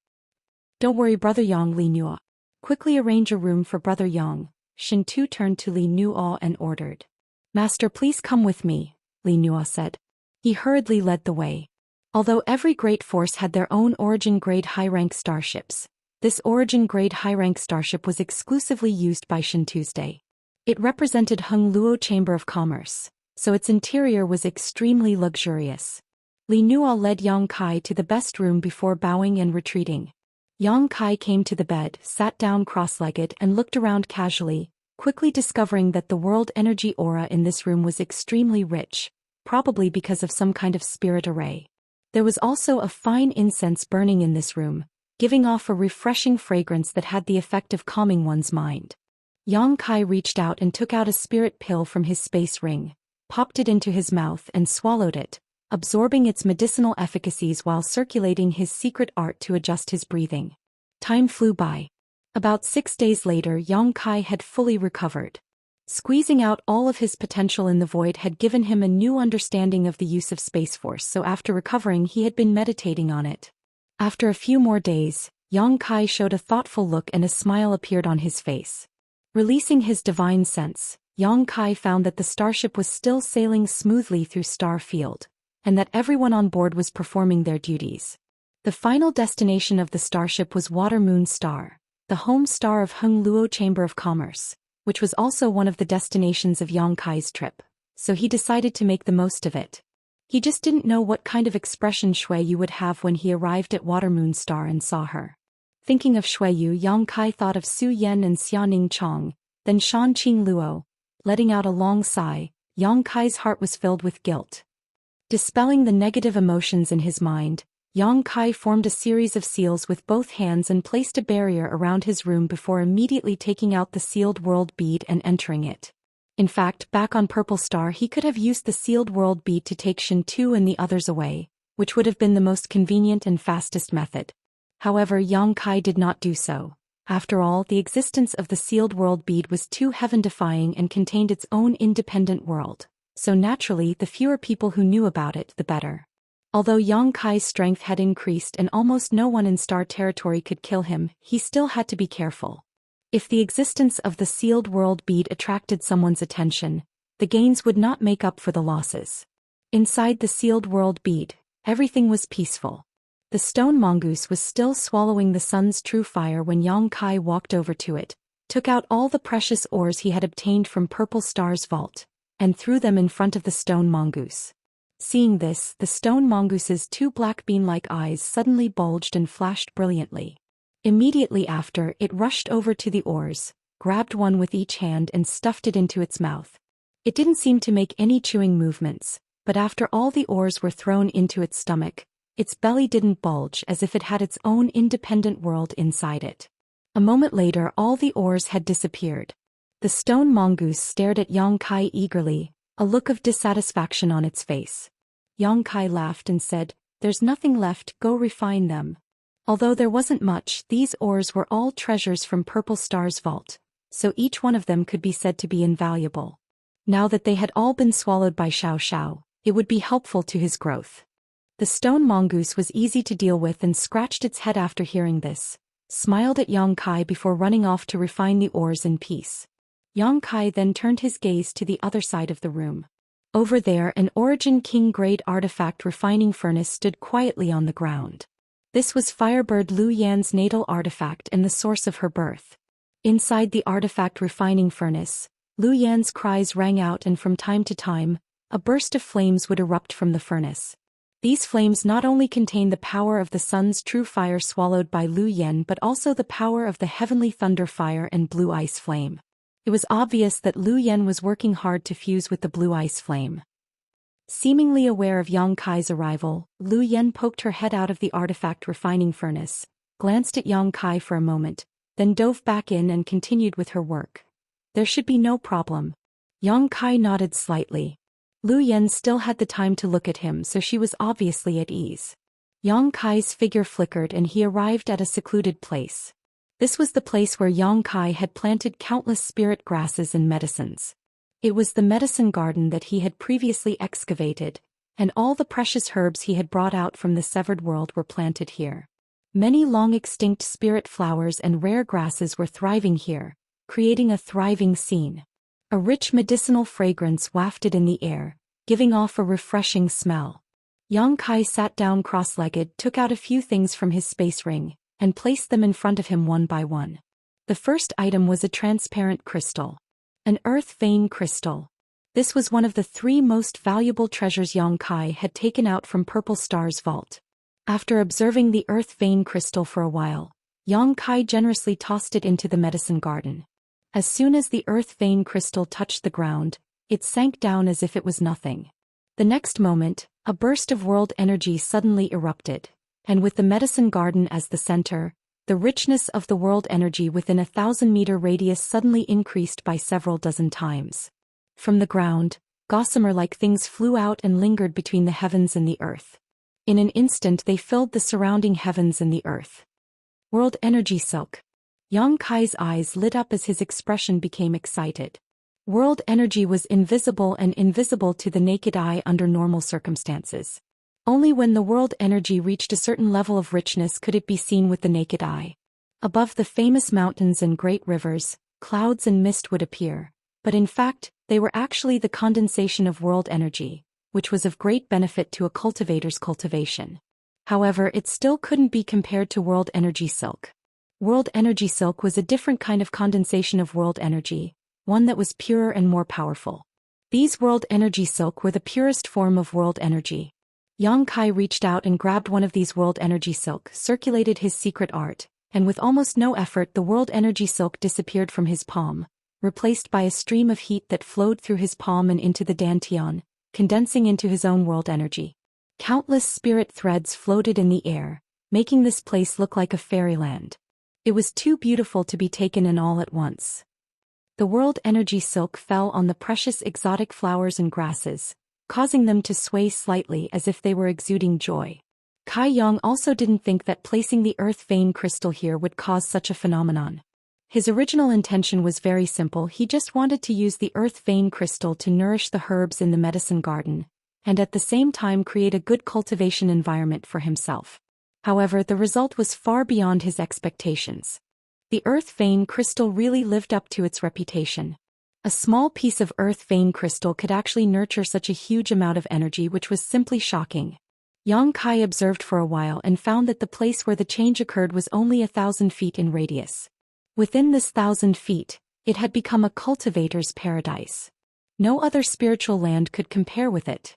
S1: "Don't worry, Brother Yang." Li Nuo. "Quickly arrange a room for Brother Yang." Shin Tu turned to Li Nuo and ordered. "Master, please come with me," Li Nuo said. He hurriedly led the way. Although every great force had their own Origin-grade high-rank starships, this Origin-grade high-rank starship was exclusively used by Shin Tuesday. It represented Heng Luo Chamber of Commerce, so its interior was extremely luxurious. Li Nuo led Yang Kai to the best room before bowing and retreating. Yang Kai came to the bed, sat down cross-legged and looked around casually, quickly discovering that the world energy aura in this room was extremely rich, probably because of some kind of spirit array. There was also a fine incense burning in this room, giving off a refreshing fragrance that had the effect of calming one's mind. Yang Kai reached out and took out a spirit pill from his space ring, popped it into his mouth and swallowed it, absorbing its medicinal efficacies while circulating his secret art to adjust his breathing. Time flew by. About 6 days later, Yang Kai had fully recovered. Squeezing out all of his potential in the void had given him a new understanding of the use of Space Force, so after recovering he had been meditating on it. After a few more days, Yang Kai showed a thoughtful look and a smile appeared on his face. Releasing his divine sense, Yang Kai found that the starship was still sailing smoothly through Star Field, and that everyone on board was performing their duties. The final destination of the starship was Water Moon Star, the home star of Hung Luo Chamber of Commerce, which was also one of the destinations of Yang Kai's trip, so he decided to make the most of it. He just didn't know what kind of expression Xueyu would have when he arrived at Water Moon Star and saw her. Thinking of Xueyu, Yang Kai thought of Su Yan and Xianing Chong, then Shan Qing Luo. Letting out a long sigh, Yang Kai's heart was filled with guilt. Dispelling the negative emotions in his mind, Yang Kai formed a series of seals with both hands and placed a barrier around his room before immediately taking out the sealed world bead and entering it. In fact, back on Purple Star he could have used the sealed world bead to take Shin Tu and the others away, which would have been the most convenient and fastest method. However, Yang Kai did not do so. After all, the existence of the sealed world bead was too heaven-defying and contained its own independent world, so naturally the fewer people who knew about it, the better. Although Yang Kai's strength had increased and almost no one in Star Territory could kill him, he still had to be careful. If the existence of the sealed world bead attracted someone's attention, the gains would not make up for the losses. Inside the sealed world bead, everything was peaceful. The stone mongoose was still swallowing the sun's true fire when Yang Kai walked over to it, took out all the precious ores he had obtained from Purple Star's vault, and threw them in front of the stone mongoose. Seeing this, the stone mongoose's two black bean-like eyes suddenly bulged and flashed brilliantly. Immediately after, it rushed over to the ores, grabbed one with each hand and stuffed it into its mouth. It didn't seem to make any chewing movements, but after all the ores were thrown into its stomach, its belly didn't bulge as if it had its own independent world inside it. A moment later, all the ores had disappeared. The stone mongoose stared at Yang Kai eagerly, a look of dissatisfaction on its face. Yang Kai laughed and said, "There's nothing left, go refine them." Although there wasn't much, these ores were all treasures from Purple Star's vault, so each one of them could be said to be invaluable. Now that they had all been swallowed by Xiao, it would be helpful to his growth. The stone mongoose was easy to deal with and scratched its head after hearing this, smiled at Yang Kai before running off to refine the ores in peace. Yang Kai then turned his gaze to the other side of the room. Over there, an Origin King-grade artifact refining furnace stood quietly on the ground. This was Firebird Lu Yan's natal artifact and the source of her birth. Inside the artifact refining furnace, Lu Yan's cries rang out, and from time to time, a burst of flames would erupt from the furnace. These flames not only contain the power of the sun's true fire swallowed by Lu Yan but also the power of the heavenly thunder fire and blue ice flame. It was obvious that Lu Yan was working hard to fuse with the blue ice flame. Seemingly aware of Yang Kai's arrival, Lu Yan poked her head out of the artifact refining furnace, glanced at Yang Kai for a moment, then dove back in and continued with her work. There should be no problem. Yang Kai nodded slightly. Lu Yan still had the time to look at him, so she was obviously at ease. Yang Kai's figure flickered and he arrived at a secluded place. This was the place where Yang Kai had planted countless spirit grasses and medicines. It was the medicine garden that he had previously excavated, and all the precious herbs he had brought out from the severed world were planted here. Many long-extinct spirit flowers and rare grasses were thriving here, creating a thriving scene. A rich medicinal fragrance wafted in the air, giving off a refreshing smell. Yang Kai sat down cross-legged, took out a few things from his space ring, and placed them in front of him one by one. The first item was a transparent crystal. An earth vein crystal. This was one of the 3 most valuable treasures Yang Kai had taken out from Purple Star's vault. After observing the earth vein crystal for a while, Yang Kai generously tossed it into the medicine garden. As soon as the earth vein crystal touched the ground, it sank down as if it was nothing. The next moment, a burst of world energy suddenly erupted, and with the medicine garden as the center, the richness of the world energy within a 1,000-meter radius suddenly increased by several dozen times. From the ground, gossamer-like things flew out and lingered between the heavens and the earth. In an instant they filled the surrounding heavens and the earth. World Energy Silk. Yang Kai's eyes lit up as his expression became excited. World energy was invisible and invisible to the naked eye under normal circumstances. Only when the world energy reached a certain level of richness could it be seen with the naked eye. Above the famous mountains and great rivers, clouds and mist would appear, but in fact, they were actually the condensation of world energy, which was of great benefit to a cultivator's cultivation. However, it still couldn't be compared to world energy silk. World energy silk was a different kind of condensation of world energy, one that was purer and more powerful. These world energy silk were the purest form of world energy. Yang Kai reached out and grabbed one of these world energy silk, circulated his secret art, and with almost no effort the world energy silk disappeared from his palm, replaced by a stream of heat that flowed through his palm and into the dantian, condensing into his own world energy. Countless spirit threads floated in the air, making this place look like a fairyland. It was too beautiful to be taken in all at once. The world energy silk fell on the precious exotic flowers and grasses, causing them to sway slightly as if they were exuding joy. Kai Yang also didn't think that placing the earth vein crystal here would cause such a phenomenon. His original intention was very simple. He just wanted to use the earth vein crystal to nourish the herbs in the medicine garden, and at the same time create a good cultivation environment for himself. However, the result was far beyond his expectations. The earth vein crystal really lived up to its reputation. A small piece of earth vein crystal could actually nurture such a huge amount of energy, which was simply shocking. Yang Kai observed for a while and found that the place where the change occurred was only 1,000 feet in radius. Within this 1,000 feet, it had become a cultivator's paradise. No other spiritual land could compare with it.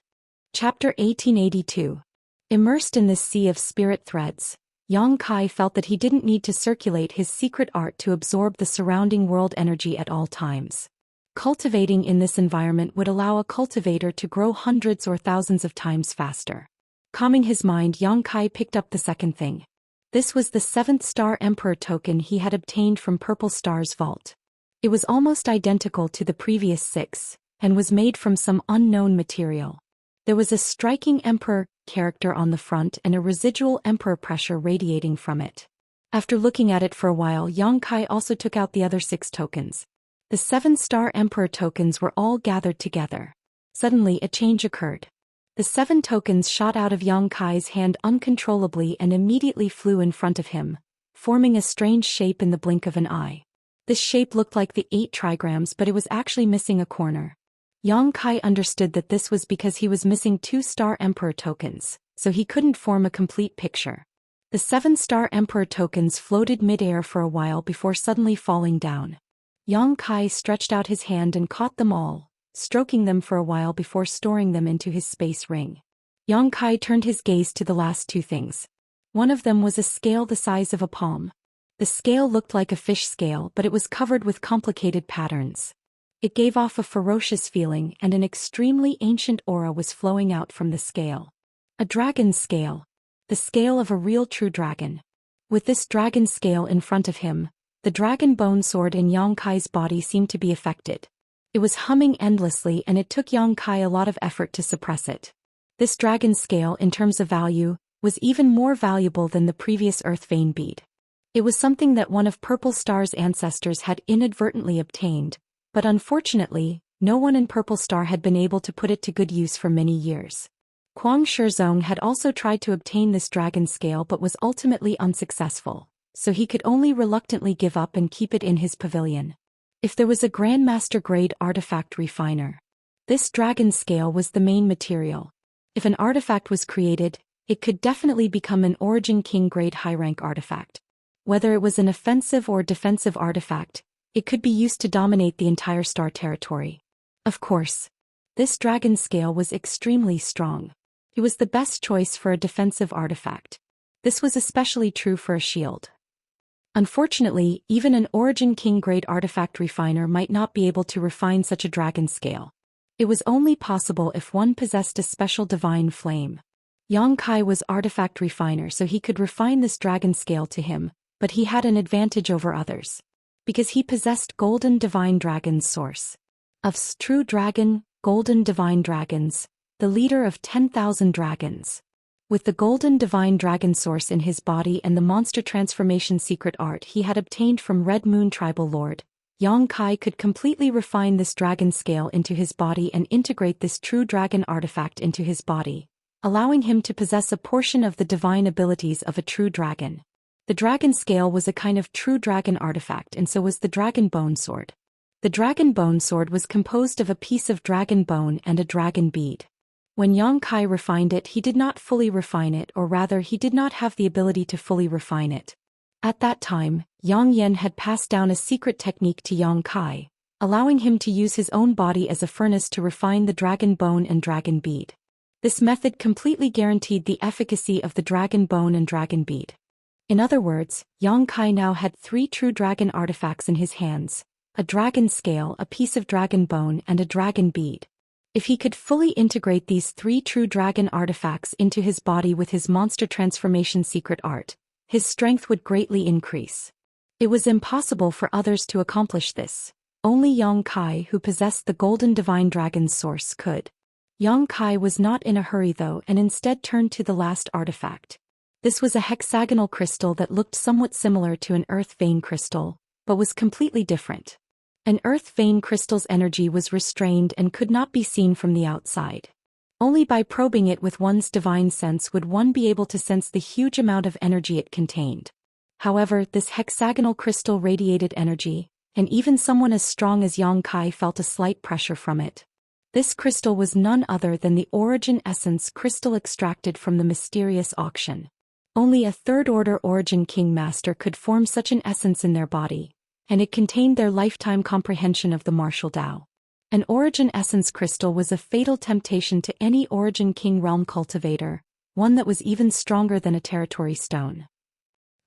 S1: Chapter 1882. Immersed in this sea of spirit threads, Yang Kai felt that he didn't need to circulate his secret art to absorb the surrounding world energy at all times. Cultivating in this environment would allow a cultivator to grow hundreds or thousands of times faster. Calming his mind, Yang Kai picked up the second thing. This was the 7th Star Emperor token he had obtained from Purple Star's vault. It was almost identical to the previous 6, and was made from some unknown material. There was a striking Emperor character on the front and a residual Emperor pressure radiating from it. After looking at it for a while, Yang Kai also took out the other 6 tokens. The 7-star Emperor tokens were all gathered together. Suddenly a change occurred. The 7 tokens shot out of Yang Kai's hand uncontrollably and immediately flew in front of him, forming a strange shape in the blink of an eye. This shape looked like the 8 trigrams, but it was actually missing a corner. Yang Kai understood that this was because he was missing 2-star Emperor tokens, so he couldn't form a complete picture. The 7-star Emperor tokens floated mid-air for a while before suddenly falling down. Yang Kai stretched out his hand and caught them all, stroking them for a while before storing them into his space ring. Yang Kai turned his gaze to the last 2 things. One of them was a scale the size of a palm. The scale looked like a fish scale, but it was covered with complicated patterns. It gave off a ferocious feeling, and an extremely ancient aura was flowing out from the scale. A dragon scale. The scale of a real true dragon. With this dragon scale in front of him, the dragon bone sword in Yang Kai's body seemed to be affected. It was humming endlessly, and it took Yang Kai a lot of effort to suppress it. This dragon scale, in terms of value, was even more valuable than the previous earth vein bead. It was something that one of Purple Star's ancestors had inadvertently obtained, but unfortunately, no one in Purple Star had been able to put it to good use for many years. Kuang Shizong had also tried to obtain this dragon scale but was ultimately unsuccessful, so he could only reluctantly give up and keep it in his pavilion. If there was a Grandmaster grade artifact refiner, this dragon scale was the main material. If an artifact was created, it could definitely become an Origin King grade high-rank artifact. Whether it was an offensive or defensive artifact, it could be used to dominate the entire star territory. Of course, this dragon scale was extremely strong. It was the best choice for a defensive artifact. This was especially true for a shield. Unfortunately, even an Origin King grade artifact refiner might not be able to refine such a dragon scale. It was only possible if one possessed a special divine flame. Yang Kai was artifact refiner, so he could refine this dragon scale to him, but he had an advantage over others. Because he possessed golden divine dragon's source. Of true dragon, golden divine dragons, the leader of 10,000 dragons. With the golden divine dragon source in his body and the monster transformation secret art he had obtained from Red Moon tribal lord, Yang Kai could completely refine this dragon scale into his body and integrate this true dragon artifact into his body, allowing him to possess a portion of the divine abilities of a true dragon. The dragon scale was a kind of true dragon artifact, and so was the dragon bone sword. The dragon bone sword was composed of a piece of dragon bone and a dragon bead. When Yang Kai refined it, he did not fully refine it, or rather he did not have the ability to fully refine it. At that time, Yang Yen had passed down a secret technique to Yang Kai, allowing him to use his own body as a furnace to refine the dragon bone and dragon bead. This method completely guaranteed the efficacy of the dragon bone and dragon bead. In other words, Yang Kai now had 3 true dragon artifacts in his hands: a dragon scale, a piece of dragon bone, and a dragon bead. If he could fully integrate these 3 true dragon artifacts into his body with his monster transformation secret art, his strength would greatly increase. It was impossible for others to accomplish this. Only Yang Kai, who possessed the golden divine dragon's source, could. Yang Kai was not in a hurry though, and instead turned to the last artifact. This was a hexagonal crystal that looked somewhat similar to an earth vein crystal, but was completely different. An earth vein crystal's energy was restrained and could not be seen from the outside. Only by probing it with one's divine sense would one be able to sense the huge amount of energy it contained. However, this hexagonal crystal radiated energy, and even someone as strong as Yang Kai felt a slight pressure from it. This crystal was none other than the origin essence crystal extracted from the mysterious auction. Only a third-order origin king master could form such an essence in their body, and it contained their lifetime comprehension of the martial Tao. An origin essence crystal was a fatal temptation to any origin king realm cultivator, one that was even stronger than a territory stone.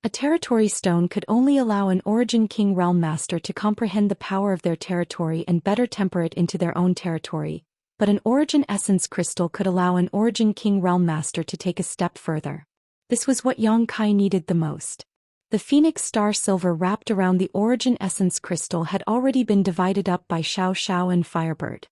S1: A territory stone could only allow an origin king realm master to comprehend the power of their territory and better temper it into their own territory, but an origin essence crystal could allow an origin king realm master to take a step further. This was what Yang Kai needed the most. The phoenix star silver wrapped around the origin essence crystal had already been divided up by Xiao and Firebird.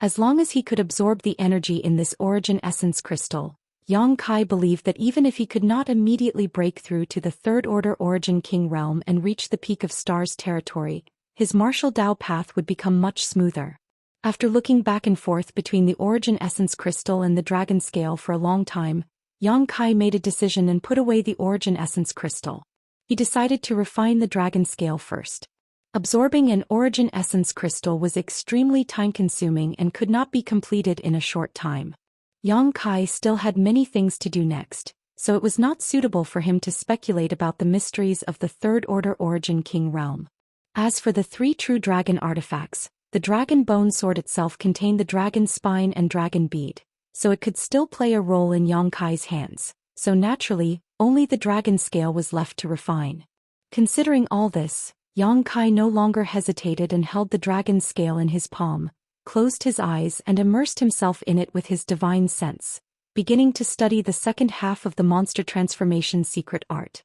S1: As long as he could absorb the energy in this origin essence crystal, Yang Kai believed that even if he could not immediately break through to the third-order origin king realm and reach the peak of stars territory, his martial Tao path would become much smoother. After looking back and forth between the origin essence crystal and the dragon scale for a long time, Yang Kai made a decision and put away the origin essence crystal. He decided to refine the dragon scale first. Absorbing an origin essence crystal was extremely time-consuming and could not be completed in a short time. Yang Kai still had many things to do next, so it was not suitable for him to speculate about the mysteries of the third-order origin king realm. As for the 3 true dragon artifacts, the dragon bone sword itself contained the dragon spine and dragon bead, so it could still play a role in Yang Kai's hands, so naturally, only the dragon scale was left to refine. Considering all this, Yang Kai no longer hesitated and held the dragon scale in his palm, closed his eyes and immersed himself in it with his divine sense, beginning to study the second half of the monster transformation secret art.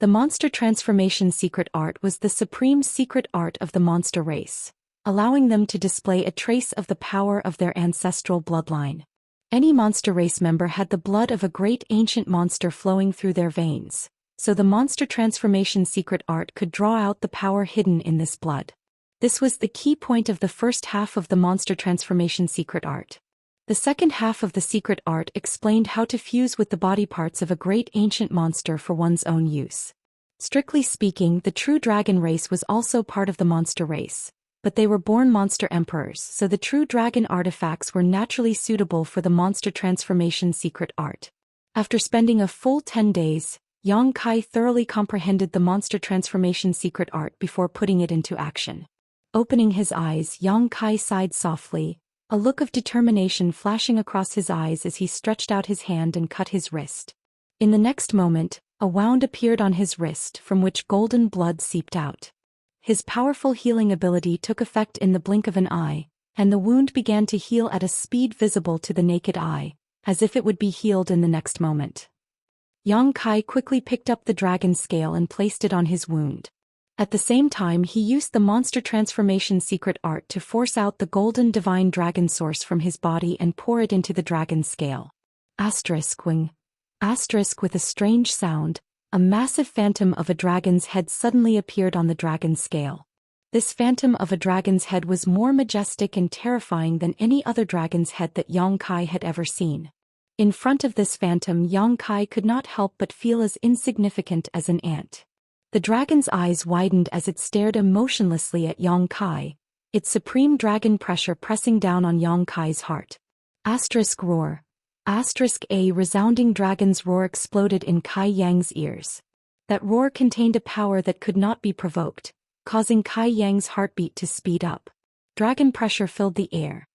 S1: The monster transformation secret art was the supreme secret art of the monster race, allowing them to display a trace of the power of their ancestral bloodline. Any monster race member had the blood of a great ancient monster flowing through their veins, so the monster transformation secret art could draw out the power hidden in this blood. This was the key point of the first half of the monster transformation secret art. The second half of the secret art explained how to fuse with the body parts of a great ancient monster for one's own use. Strictly speaking, the true dragon race was also part of the monster race, but they were born monster emperors, so the true dragon artifacts were naturally suitable for the monster transformation secret art. After spending a full 10 days, Yang Kai thoroughly comprehended the monster transformation secret art before putting it into action. Opening his eyes, Yang Kai sighed softly, a look of determination flashing across his eyes as he stretched out his hand and cut his wrist. In the next moment, a wound appeared on his wrist from which golden blood seeped out. His powerful healing ability took effect in the blink of an eye, and the wound began to heal at a speed visible to the naked eye, as if it would be healed in the next moment. Yang Kai quickly picked up the dragon scale and placed it on his wound. At the same time, he used the monster transformation secret art to force out the golden divine dragon source from his body and pour it into the dragon's scale. Asterisk wing. Asterisk with a strange sound, a massive phantom of a dragon's head suddenly appeared on the dragon's scale. This phantom of a dragon's head was more majestic and terrifying than any other dragon's head that Xianxia had ever seen. In front of this phantom, Xianxia could not help but feel as insignificant as an ant. The dragon's eyes widened as it stared emotionlessly at Xianxia, its supreme dragon pressure pressing down on Xianxia's heart. Asterisk roar. Asterisk a resounding dragon's roar exploded in Kai Yang's ears. That roar contained a power that could not be provoked, causing Kai Yang's heartbeat to speed up. Dragon pressure filled the air.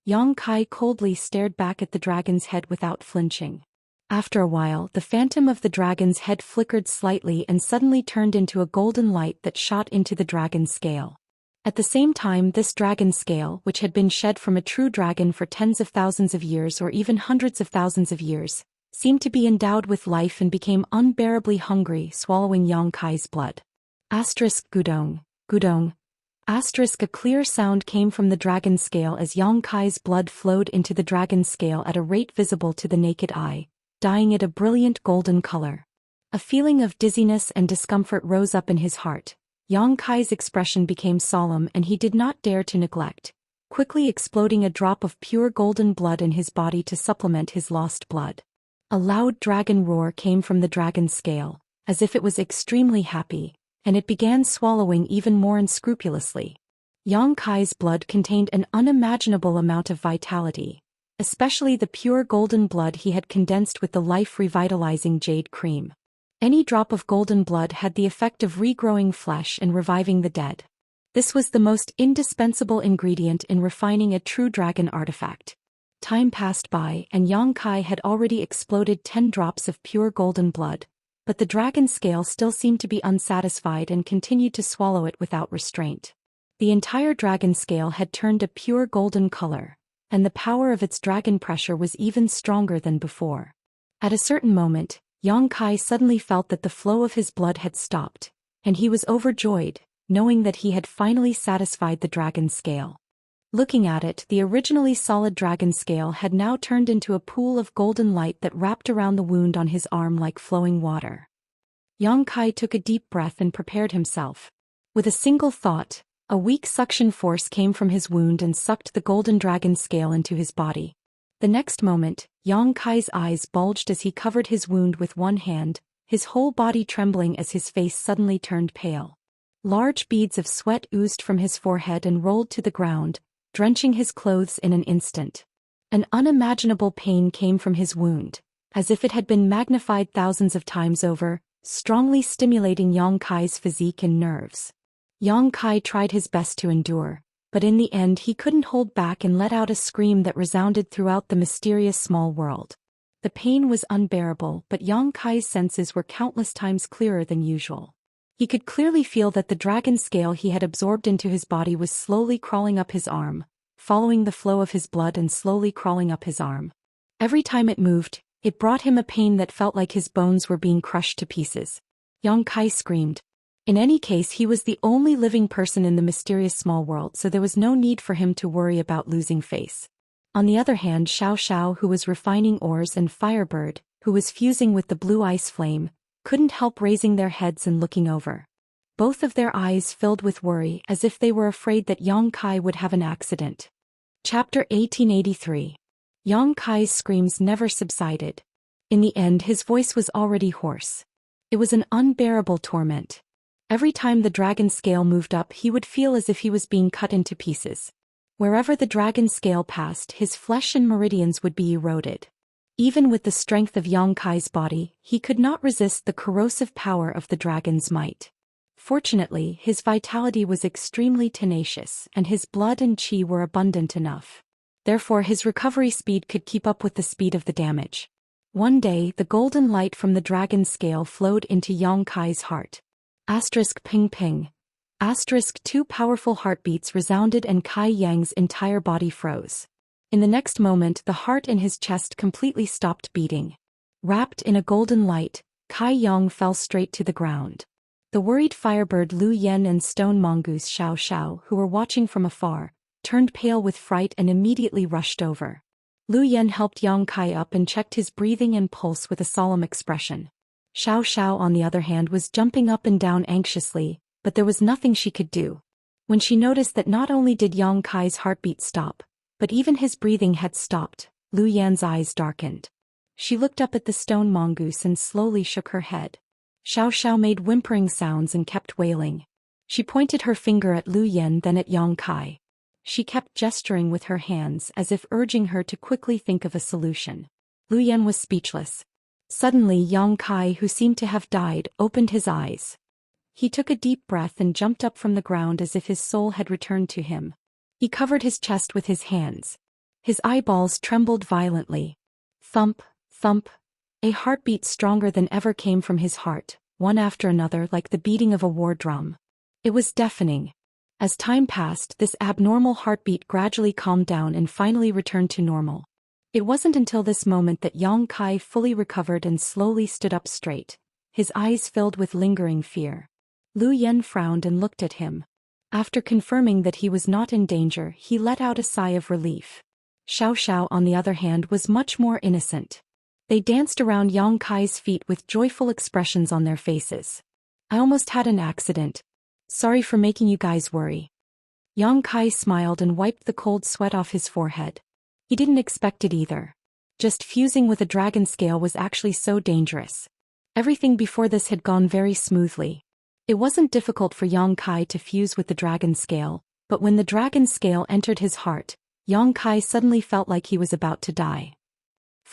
S1: Xianxia coldly stared back at the dragon's head without flinching. After a while, the phantom of the dragon's head flickered slightly and suddenly turned into a golden light that shot into the dragon's scale. At the same time, this dragon's scale, which had been shed from a true dragon for tens of thousands of years or even hundreds of thousands of years, seemed to be endowed with life and became unbearably hungry, swallowing Xianxia's blood. Asterisk gudong, gudong. Asterisk a clear sound came from the dragon's scale as Xianxia's blood flowed into the dragon's scale at a rate visible to the naked eye, dyeing it a brilliant golden color. A feeling of dizziness and discomfort rose up in his heart. Xianxia's expression became solemn and he did not dare to neglect, quickly exploding a drop of pure golden blood in his body to supplement his lost blood. A loud dragon roar came from the dragon's scale, as if it was extremely happy, and it began swallowing even more unscrupulously. Xianxia's blood contained an unimaginable amount of vitality, especially the pure golden blood he had condensed with the life-revitalizing jade cream. Any drop of golden blood had the effect of regrowing flesh and reviving the dead. This was the most indispensable ingredient in refining a true dragon artifact. Time passed by and Xianxia had already exploded 10 drops of pure golden blood, but the dragon scale still seemed to be unsatisfied and continued to swallow it without restraint. The entire dragon scale had turned a pure golden color, and the power of its dragon pressure was even stronger than before. At a certain moment, Xianxia suddenly felt that the flow of his blood had stopped, and he was overjoyed, knowing that he had finally satisfied the dragon scale. Looking at it, the originally solid dragon scale had now turned into a pool of golden light that wrapped around the wound on his arm like flowing water. Xianxia took a deep breath and prepared himself. With a single thought, a weak suction force came from his wound and sucked the golden dragon scale into his body. The next moment, Xianxia's eyes bulged as he covered his wound with one hand, his whole body trembling as his face suddenly turned pale. Large beads of sweat oozed from his forehead and rolled to the ground, drenching his clothes in an instant. An unimaginable pain came from his wound, as if it had been magnified thousands of times over, strongly stimulating Xianxia's physique and nerves. Xianxia tried his best to endure, but in the end he couldn't hold back and let out a scream that resounded throughout the mysterious small world. The pain was unbearable, but Xianxia's senses were countless times clearer than usual. He could clearly feel that the dragon scale he had absorbed into his body was slowly crawling up his arm, following the flow of his blood and slowly crawling up his arm. Every time it moved, it brought him a pain that felt like his bones were being crushed to pieces. Xianxia screamed. In any case, he was the only living person in the mysterious small world, so there was no need for him to worry about losing face. On the other hand, Xiao, who was refining ores, and Firebird, who was fusing with the blue ice flame, couldn't help raising their heads and looking over. Both of their eyes filled with worry, as if they were afraid that Xianxia would have an accident. Chapter 1883. Xianxia's screams never subsided. In the end, his voice was already hoarse. It was an unbearable torment. Every time the dragon scale moved up, he would feel as if he was being cut into pieces. Wherever the dragon scale passed, his flesh and meridians would be eroded. Even with the strength of Xianxia's body, he could not resist the corrosive power of the dragon's might. Fortunately, his vitality was extremely tenacious, and his blood and qi were abundant enough. Therefore, his recovery speed could keep up with the speed of the damage. One day, the golden light from the dragon's scale flowed into Xianxia's heart. Asterisk ping ping. Asterisk 2 powerful heartbeats resounded and Kai Yang's entire body froze. In the next moment, the heart in his chest completely stopped beating. Wrapped in a golden light, Kai Yang fell straight to the ground. The worried firebird Lu Yen and stone mongoose Xiao, who were watching from afar, turned pale with fright and immediately rushed over. Lu Yen helped Yang Kai up and checked his breathing and pulse with a solemn expression. Xiao, on the other hand, was jumping up and down anxiously, but there was nothing she could do. When she noticed that not only did Yang Kai's heartbeat stop, but even his breathing had stopped, Lu Yan's eyes darkened. She looked up at the stone mongoose and slowly shook her head. Xiao made whimpering sounds and kept wailing. She pointed her finger at Lu Yan, then at Yang Kai. She kept gesturing with her hands as if urging her to quickly think of a solution. Lu Yan was speechless. Suddenly Yang Kai, who seemed to have died, opened his eyes. He took a deep breath and jumped up from the ground as if his soul had returned to him. He covered his chest with his hands. His eyeballs trembled violently. Thump, thump. A heartbeat stronger than ever came from his heart, one after another like the beating of a war drum. It was deafening. As time passed, this abnormal heartbeat gradually calmed down and finally returned to normal. It wasn't until this moment that Yang Kai fully recovered and slowly stood up straight, his eyes filled with lingering fear. Lu Yen frowned and looked at him. After confirming that he was not in danger, he let out a sigh of relief. Xiao, on the other hand, was much more innocent. They danced around Yang Kai's feet with joyful expressions on their faces. "I almost had an accident. Sorry for making you guys worry." Yang Kai smiled and wiped the cold sweat off his forehead. He didn't expect it either. Just fusing with a dragon scale was actually so dangerous. Everything before this had gone very smoothly. It wasn't difficult for Yang Kai to fuse with the dragon scale, but when the dragon scale entered his heart, Yang Kai suddenly felt like he was about to die.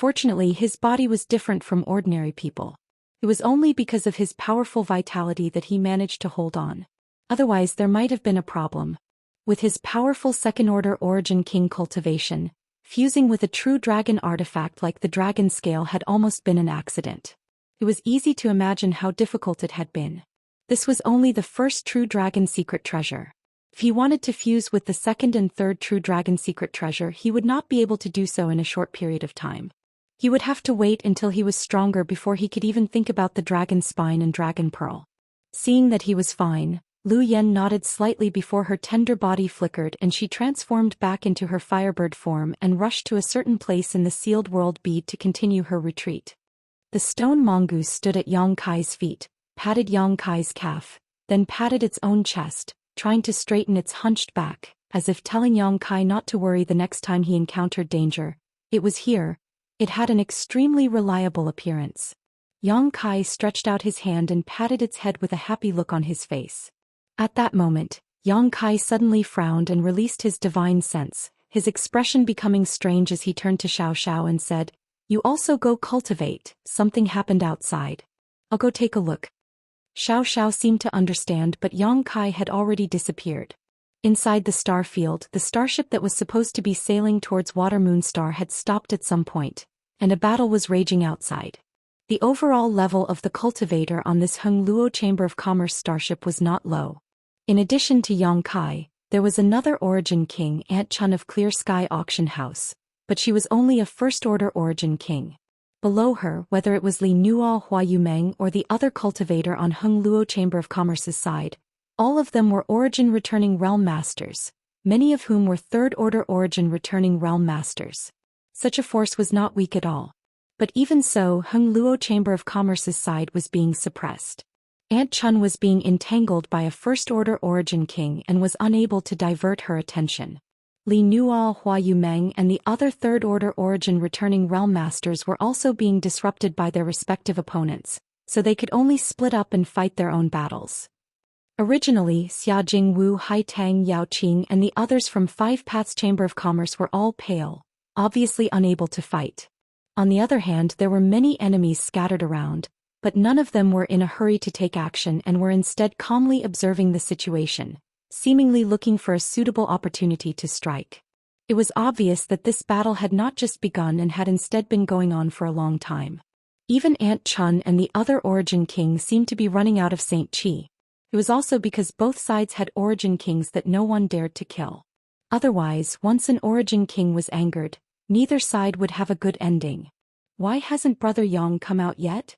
S1: Fortunately, his body was different from ordinary people. It was only because of his powerful vitality that he managed to hold on. Otherwise, there might have been a problem. With his powerful second-order origin king cultivation, fusing with a true dragon artifact like the dragon scale had almost been an accident. It was easy to imagine how difficult it had been. This was only the first true dragon secret treasure. If he wanted to fuse with the second and third true dragon secret treasure, he would not be able to do so in a short period of time. He would have to wait until he was stronger before he could even think about the dragon spine and dragon pearl. Seeing that he was fine, Lu Yen nodded slightly before her tender body flickered and she transformed back into her firebird form and rushed to a certain place in the sealed world bead to continue her retreat. The stone mongoose stood at Yang Kai's feet, patted Yang Kai's calf, then patted its own chest, trying to straighten its hunched back, as if telling Yang Kai not to worry the next time he encountered danger. It was here. It had an extremely reliable appearance. Yang Kai stretched out his hand and patted its head with a happy look on his face. At that moment, Yang Kai suddenly frowned and released his divine sense, his expression becoming strange as he turned to Xiao and said, "You also go cultivate, something happened outside. I'll go take a look." Xiao seemed to understand, but Yang Kai had already disappeared. Inside the star field, the starship that was supposed to be sailing towards Water Moon Star had stopped at some point, and a battle was raging outside. The overall level of the cultivator on this Hung Luo Chamber of Commerce starship was not low. In addition to Yang Kai, there was another origin king, Aunt Chun of Clear Sky Auction House, but she was only a first-order origin king. Below her, whether it was Li Nuo Hua Yumeng or the other cultivator on Hung Luo Chamber of Commerce's side, all of them were origin returning realm masters, many of whom were third-order origin returning realm masters. Such a force was not weak at all. But even so, Hung Luo Chamber of Commerce's side was being suppressed. Aunt Chun was being entangled by a first-order origin king and was unable to divert her attention. Li Nuo Hua Yumeng and the other third-order origin returning realm masters were also being disrupted by their respective opponents, so they could only split up and fight their own battles. Originally, Xia Jingwu, Hai Tang, Yao Qing and the others from Five Paths Chamber of Commerce were all pale, obviously unable to fight. On the other hand, there were many enemies scattered around, but none of them were in a hurry to take action and were instead calmly observing the situation, seemingly looking for a suitable opportunity to strike. It was obvious that this battle had not just begun and had instead been going on for a long time. Even Aunt Chun and the other origin king seemed to be running out of Saint Chi. It was also because both sides had origin kings that no one dared to kill. Otherwise, once an origin king was angered, neither side would have a good ending. "Why hasn't Brother Yang come out yet?"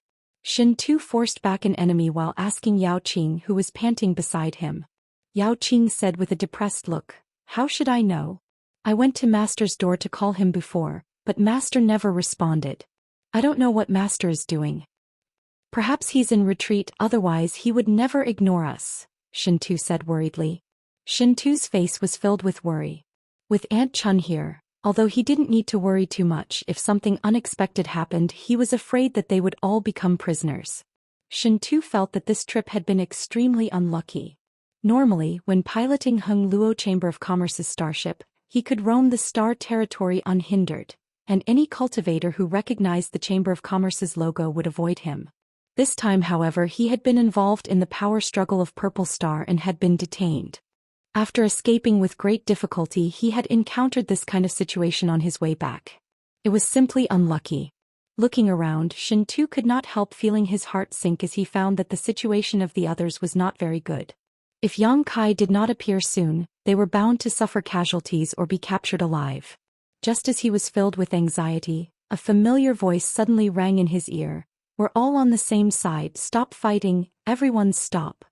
S1: Shen Tu forced back an enemy while asking Yao Qing, who was panting beside him. Yao Qing said with a depressed look, "How should I know? I went to Master's door to call him before, but Master never responded. I don't know what Master is doing. Perhaps he's in retreat, otherwise he would never ignore us," Shen Tu said worriedly. Shen Tu's face was filled with worry. With Aunt Chun here, although he didn't need to worry too much if something unexpected happened, he was afraid that they would all become prisoners. Shen Tu felt that this trip had been extremely unlucky. Normally, when piloting Hung Luo Chamber of Commerce's starship, he could roam the star territory unhindered, and any cultivator who recognized the Chamber of Commerce's logo would avoid him. This time, however, he had been involved in the power struggle of Purple Star and had been detained. After escaping with great difficulty, he had encountered this kind of situation on his way back. It was simply unlucky. Looking around, Shen Tu could not help feeling his heart sink as he found that the situation of the others was not very good. If Yang Kai did not appear soon, they were bound to suffer casualties or be captured alive. Just as he was filled with anxiety, a familiar voice suddenly rang in his ear. "We're all on the same side, stop fighting, everyone stop."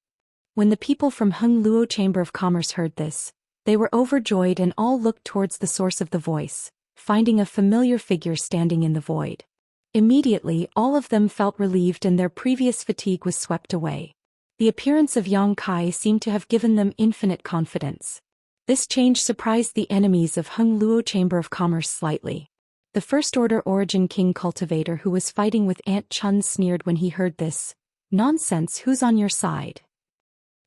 S1: When the people from Hung Luo Chamber of Commerce heard this, they were overjoyed and all looked towards the source of the voice, finding a familiar figure standing in the void. Immediately, all of them felt relieved and their previous fatigue was swept away. The appearance of Yang Kai seemed to have given them infinite confidence. This change surprised the enemies of Hung Luo Chamber of Commerce slightly. The First Order Origin King cultivator who was fighting with Aunt Chun sneered when he heard this. "Nonsense, who's on your side?"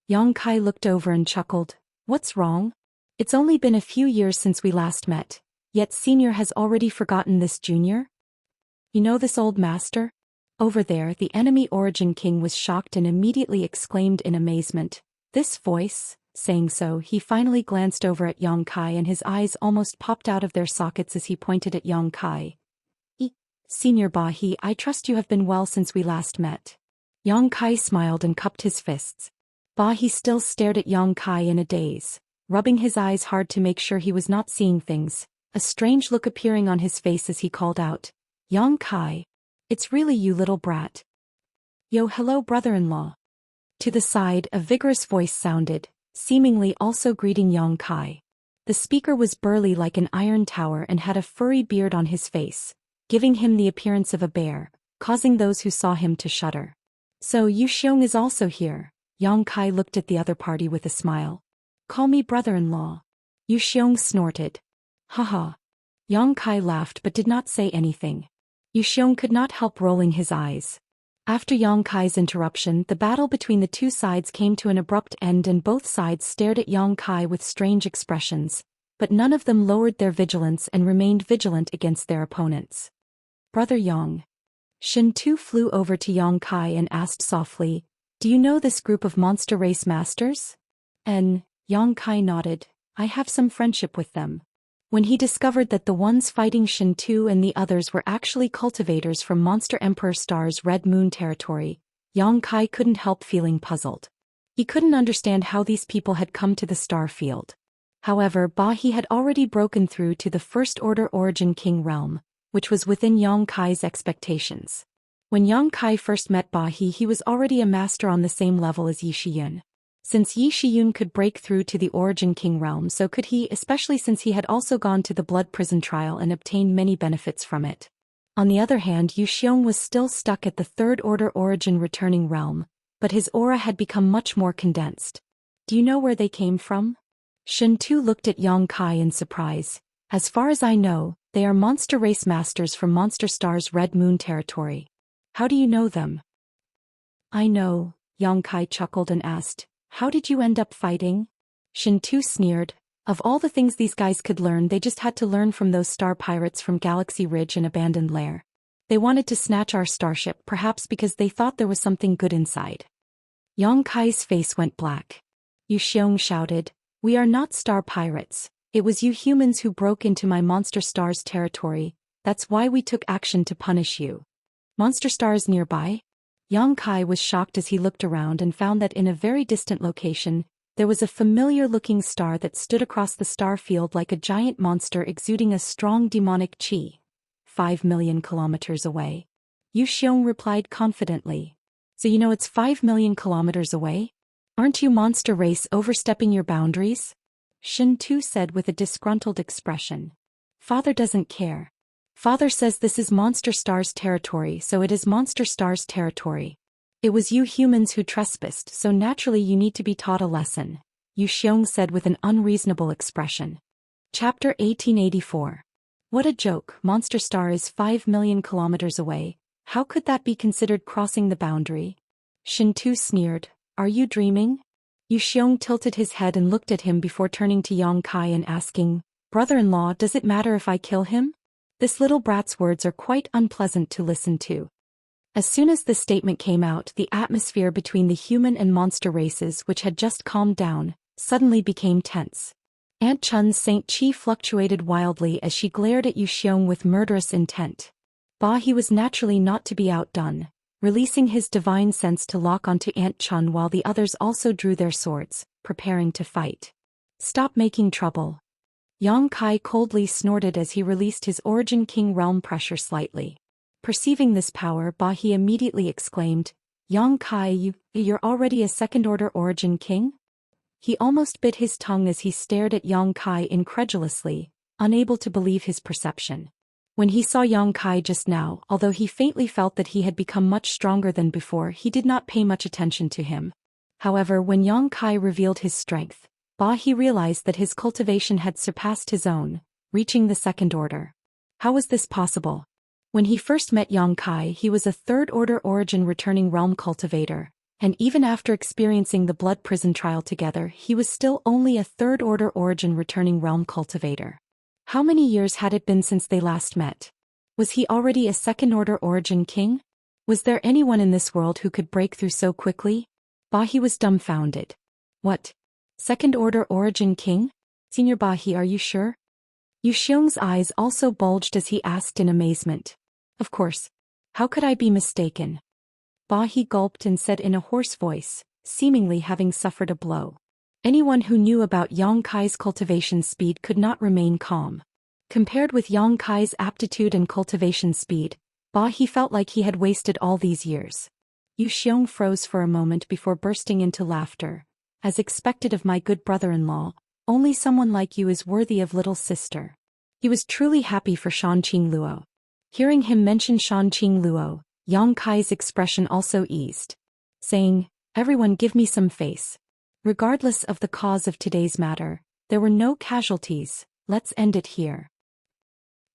S1: Yang Kai looked over and chuckled. "What's wrong? It's only been a few years since we last met, yet Senior has already forgotten this Junior? You know this old master?" Over there, the enemy Origin King was shocked and immediately exclaimed in amazement, "This voice?" Saying so, he finally glanced over at Yang Kai and his eyes almost popped out of their sockets as he pointed at Yang Kai. "Senior Bahi, I trust you have been well since we last met." Yang Kai smiled and cupped his fists. Bahi still stared at Yang Kai in a daze, rubbing his eyes hard to make sure he was not seeing things, a strange look appearing on his face as he called out, "Yang Kai, it's really you little brat. Yo, hello brother-in-law." To the side, a vigorous voice sounded, seemingly also greeting Yang Kai. The speaker was burly like an iron tower and had a furry beard on his face, giving him the appearance of a bear, causing those who saw him to shudder. "So Yu Xiong is also here." Yang Kai looked at the other party with a smile. "Call me brother-in-law." Yu Xiong snorted. "Haha." Yang Kai laughed but did not say anything. Yu Xiong could not help rolling his eyes. After Yang Kai's interruption, the battle between the two sides came to an abrupt end and both sides stared at Yang Kai with strange expressions, but none of them lowered their vigilance and remained vigilant against their opponents. "Brother Yang." Shen Tu flew over to Yang Kai and asked softly, "Do you know this group of monster race masters?" Yang Kai nodded. "I have some friendship with them." When he discovered that the ones fighting Shen Tu and the others were actually cultivators from Monster Emperor Star's Red Moon territory, Yang Kai couldn't help feeling puzzled. He couldn't understand how these people had come to the star field. However, Bahi had already broken through to the First Order Origin King realm, which was within Yang Kai's expectations. When Yang Kai first met Bahi, he was already a master on the same level as Yi Shiyun. Since Yi Shiyun could break through to the Origin King realm, so could he, especially since he had also gone to the Blood Prison trial and obtained many benefits from it. On the other hand, Yu Xiong was still stuck at the Third Order Origin returning realm, but his aura had become much more condensed. "Do you know where they came from?" Shen Tu looked at Yang Kai in surprise. "As far as I know, they are monster race masters from Monster Star's Red Moon territory. How do you know them?" "I know," Yang Kai chuckled and asked, "How did you end up fighting?" Shen Tu sneered. Of all the things these guys could learn, they just had to learn from those star pirates from Galaxy Ridge and Abandoned Lair. They wanted to snatch our starship, perhaps because they thought there was something good inside. Yang Kai's face went black. Yu Xiong shouted, "We are not star pirates. It was you humans who broke into my Monster Star's territory. That's why we took action to punish you." "Monster Stars nearby?" Yang Kai was shocked as he looked around and found that in a very distant location, there was a familiar-looking star that stood across the star field like a giant monster exuding a strong demonic qi. 5 million kilometers away. Yu Xiong replied confidently. So you know it's 5 million kilometers away? Aren't you monster race overstepping your boundaries? Shin Tu said with a disgruntled expression. Father doesn't care. Father says this is Monster Star's territory, so it is Monster Star's territory. It was you humans who trespassed, so naturally you need to be taught a lesson, Yu Xiong said with an unreasonable expression. Chapter 1884. What a joke, Monster Star is 5 million kilometers away. How could that be considered crossing the boundary? Shin Tu sneered. Are you dreaming? Yu Xiong tilted his head and looked at him before turning to Yang Kai and asking, Brother-in-law, does it matter if I kill him? This little brat's words are quite unpleasant to listen to. As soon as this statement came out, the atmosphere between the human and monster races, which had just calmed down, suddenly became tense. Aunt Chun's Saint Chi fluctuated wildly as she glared at Yu Xiong with murderous intent. Ba He was naturally not to be outdone, releasing his divine sense to lock onto Aunt Chun while the others also drew their swords, preparing to fight. Stop making trouble. Yang Kai coldly snorted as he released his Origin King realm pressure slightly. Perceiving this power, Ba He immediately exclaimed, Yang Kai, you're already a second-order Origin King? He almost bit his tongue as he stared at Yang Kai incredulously, unable to believe his perception. When he saw Yang Kai just now, although he faintly felt that he had become much stronger than before, he did not pay much attention to him. However, when Yang Kai revealed his strength, Ba He realized that his cultivation had surpassed his own, reaching the second order. How was this possible? When he first met Yang Kai, he was a third-order origin returning realm cultivator, and even after experiencing the blood prison trial together, he was still only a third-order origin returning realm cultivator. How many years had it been since they last met? Was he already a second-order origin king? Was there anyone in this world who could break through so quickly? Ba He was dumbfounded. What? Second-order origin king? Senior Ba He, are you sure? Yu Xiong's eyes also bulged as he asked in amazement. Of course. How could I be mistaken? Ba He gulped and said in a hoarse voice, seemingly having suffered a blow. Anyone who knew about Yang Kai's cultivation speed could not remain calm. Compared with Yang Kai's aptitude and cultivation speed, Ba He felt like he had wasted all these years. Yu Xiong froze for a moment before bursting into laughter. As expected of my good brother-in-law, only someone like you is worthy of little sister. He was truly happy for Shan Qing Luo. Hearing him mention Shan Qing Luo, Yang Kai's expression also eased, saying, Everyone give me some face. Regardless of the cause of today's matter, there were no casualties, let's end it here.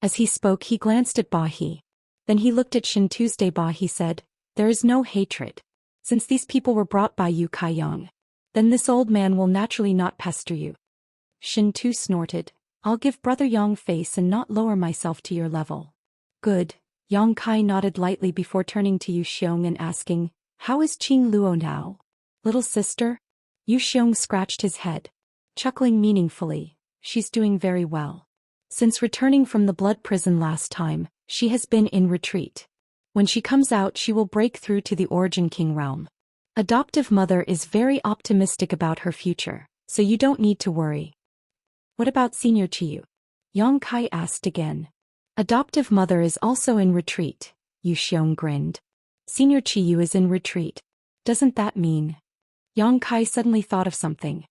S1: As he spoke, he glanced at Ba He. Then he looked at Shin Tuesday. Ba He said, There is no hatred. Since these people were brought by you Kai Yang, then this old man will naturally not pester you. Shin Tu snorted, I'll give Brother Yang face and not lower myself to your level. Good. Yang Kai nodded lightly before turning to Yu Xiong and asking, How is Qing Luo now? Little sister? Yu Xiong scratched his head, chuckling meaningfully. She's doing very well. Since returning from the blood prison last time, she has been in retreat. When she comes out, she will break through to the Origin King realm. Adoptive mother is very optimistic about her future, so you don't need to worry. What about Senior Chiyu? Yang Kai asked again. Adoptive mother is also in retreat, Yu Xiong grinned. Senior Chiyu is in retreat. Doesn't that mean? Yang Kai suddenly thought of something.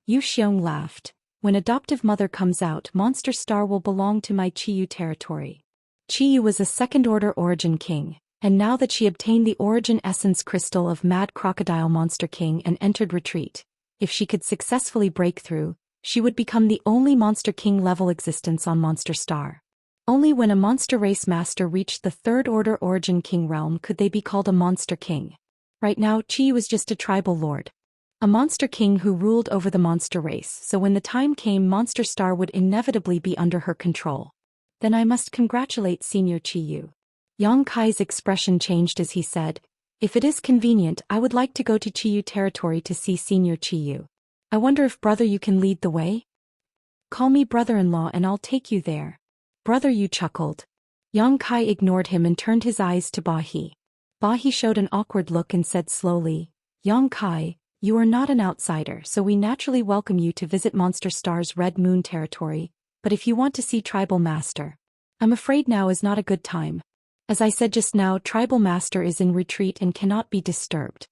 S1: Yu Xiong laughed. When adoptive mother comes out, Monster Star will belong to my Chiyu territory. Chiyu was a second-order origin king, and now that she obtained the origin essence crystal of Mad Crocodile Monster King and entered retreat, if she could successfully break through, she would become the only Monster King level existence on Monster Star. Only when a monster race master reached the third-order origin king realm could they be called a monster king. Right now, Chi was just a tribal lord. A monster king who ruled over the monster race, so when the time came, Monster Star would inevitably be under her control. Then I must congratulate Senior Chiyu. Yang Kai's expression changed as he said, If it is convenient, I would like to go to Chiyu territory to see Senior Chiyu. I wonder if brother you can lead the way? Call me brother-in-law and I'll take you there. Brother Yu chuckled. Yang Kai ignored him and turned his eyes to Ba He. Ba He showed an awkward look and said slowly, Yang Kai, you are not an outsider, so we naturally welcome you to visit Monster Star's Red Moon territory, but if you want to see Tribal Master, I'm afraid now is not a good time. As I said just now, Tribal Master is in retreat and cannot be disturbed.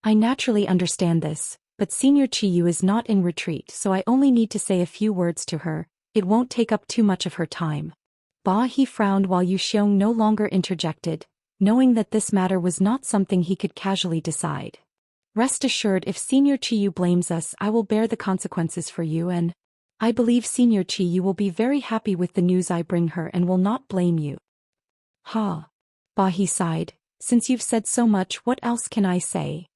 S1: I naturally understand this, but Senior Qiyu is not in retreat, so I only need to say a few words to her. It won't take up too much of her time. Ba He frowned while Yu Xiong no longer interjected, knowing that this matter was not something he could casually decide. Rest assured, if Senior Qiyu blames us, I will bear the consequences for you, and I believe Senior Qiyu will be very happy with the news I bring her and will not blame you. Ha! Ba He sighed. Since you've said so much, what else can I say?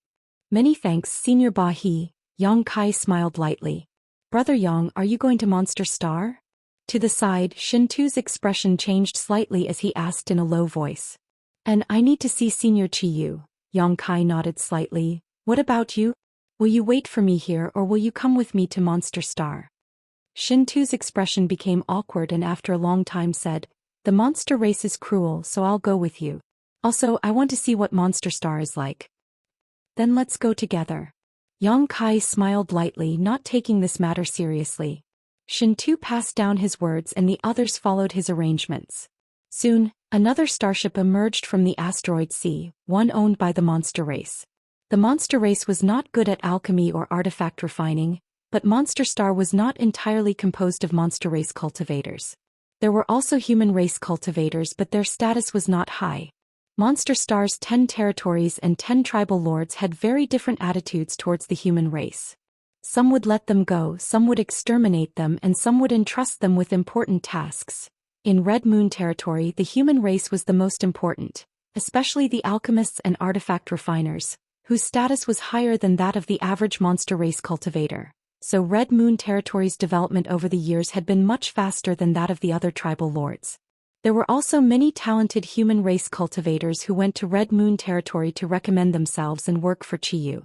S1: Many thanks, Senior Ba He. Yang Kai smiled lightly. Brother Yang, are you going to Monster Star? To the side, Shintu's expression changed slightly as he asked in a low voice. And I need to see Senior Qiyu. Yang Kai nodded slightly. What about you? Will you wait for me here or will you come with me to Monster Star? Shintu's expression became awkward and after a long time said, the monster race is cruel, so I'll go with you. Also, I want to see what Monster Star is like. Then let's go together. Yang Kai smiled lightly, not taking this matter seriously. Shintu passed down his words and the others followed his arrangements. Soon, another starship emerged from the asteroid sea, one owned by the monster race. The monster race was not good at alchemy or artifact refining, but Monster Star was not entirely composed of monster race cultivators. There were also human race cultivators, but their status was not high. Monster Star's 10 territories and 10 tribal lords had very different attitudes towards the human race. Some would let them go, some would exterminate them, and some would entrust them with important tasks. In Red Moon territory, the human race was the most important, especially the alchemists and artifact refiners, whose status was higher than that of the average monster race cultivator. So Red Moon territory's development over the years had been much faster than that of the other tribal lords. There were also many talented human race cultivators who went to Red Moon territory to recommend themselves and work for Qiyu.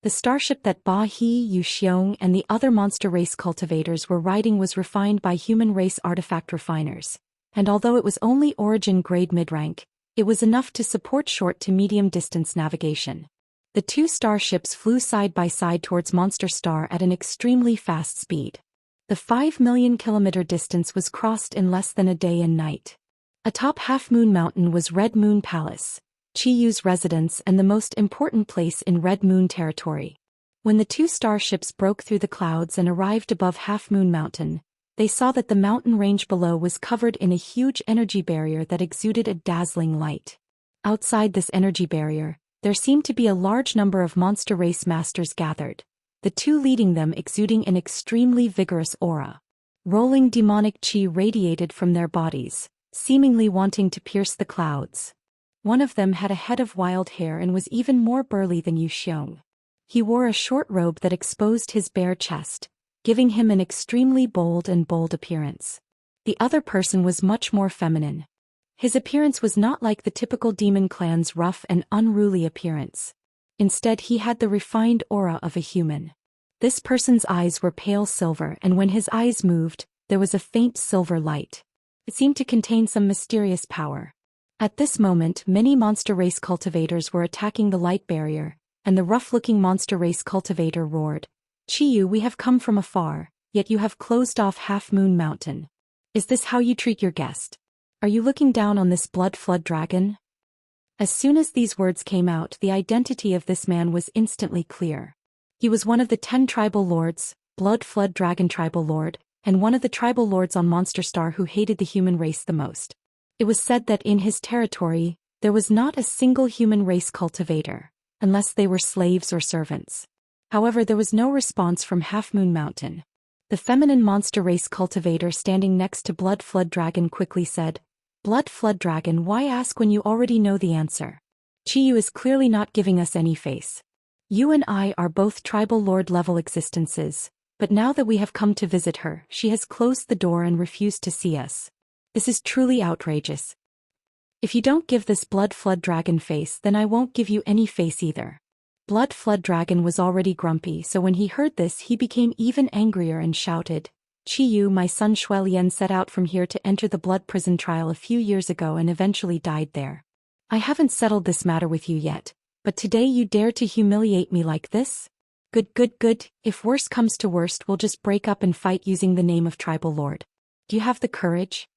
S1: The starship that Ba He, Yu Xiong, and the other monster race cultivators were riding was refined by human race artifact refiners, and although it was only origin grade mid-rank, it was enough to support short to medium distance navigation. The two starships flew side by side towards Monster Star at an extremely fast speed. The 5 million kilometer distance was crossed in less than a day and night. Atop Half Moon Mountain was Red Moon Palace, Qiyu's residence and the most important place in Red Moon territory. When the two starships broke through the clouds and arrived above Half Moon Mountain, they saw that the mountain range below was covered in a huge energy barrier that exuded a dazzling light. Outside this energy barrier, there seemed to be a large number of monster race masters gathered, the two leading them exuding an extremely vigorous aura. Rolling demonic qi radiated from their bodies, seemingly wanting to pierce the clouds. One of them had a head of wild hair and was even more burly than Yu Xiong. He wore a short robe that exposed his bare chest, giving him an extremely bold appearance. The other person was much more feminine. His appearance was not like the typical demon clan's rough and unruly appearance. Instead, he had the refined aura of a human. This person's eyes were pale silver, and when his eyes moved, there was a faint silver light. It seemed to contain some mysterious power. At this moment, many monster race cultivators were attacking the light barrier, and the rough-looking monster race cultivator roared, "Qiyu, we have come from afar, yet you have closed off Half Moon Mountain. Is this how you treat your guest? Are you looking down on this blood flood dragon?" As soon as these words came out, the identity of this man was instantly clear. He was one of the 10 tribal lords, Blood Flood Dragon Tribal Lord, and one of the tribal lords on Monster Star who hated the human race the most. It was said that in his territory, there was not a single human race cultivator, unless they were slaves or servants. However, there was no response from Half Moon Mountain. The feminine monster race cultivator standing next to Blood Flood Dragon quickly said, "Blood Flood Dragon, why ask when you already know the answer? Qiyu is clearly not giving us any face. You and I are both tribal lord level existences, but now that we have come to visit her, she has closed the door and refused to see us. This is truly outrageous. If you don't give this Blood Flood Dragon face, then I won't give you any face either." Blood Flood Dragon was already grumpy, so when he heard this he became even angrier and shouted, "Qiyu, my son Shuelian set out from here to enter the blood prison trial a few years ago and eventually died there. I haven't settled this matter with you yet, but today you dare to humiliate me like this? Good. If worst comes to worst, we'll just break up and fight using the name of Tribal Lord. Do you have the courage?"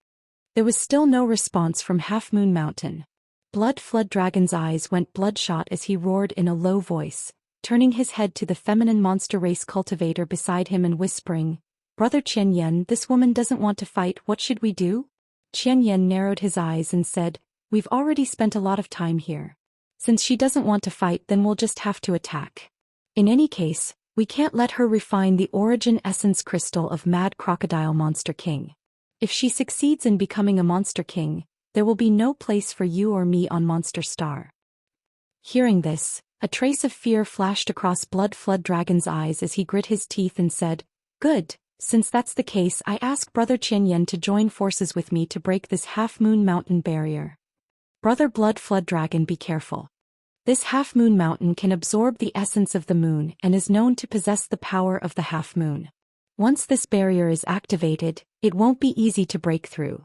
S1: There was still no response from Half Moon Mountain. Blood Flood Dragon's eyes went bloodshot as he roared in a low voice, turning his head to the feminine monster race cultivator beside him and whispering, "Brother Qianyan, this woman doesn't want to fight, what should we do?" Qianyan narrowed his eyes and said, "We've already spent a lot of time here. Since she doesn't want to fight, then we'll just have to attack. In any case, we can't let her refine the origin essence crystal of Mad Crocodile Monster King. If she succeeds in becoming a Monster King, there will be no place for you or me on Monster Star." Hearing this, a trace of fear flashed across Blood Flood Dragon's eyes as he grit his teeth and said, "Good, since that's the case, I ask Brother Qianyan to join forces with me to break this Half Moon Mountain barrier." "Brother Blood Flood Dragon, be careful. This Half Moon Mountain can absorb the essence of the moon and is known to possess the power of the half moon. Once this barrier is activated, it won't be easy to break through."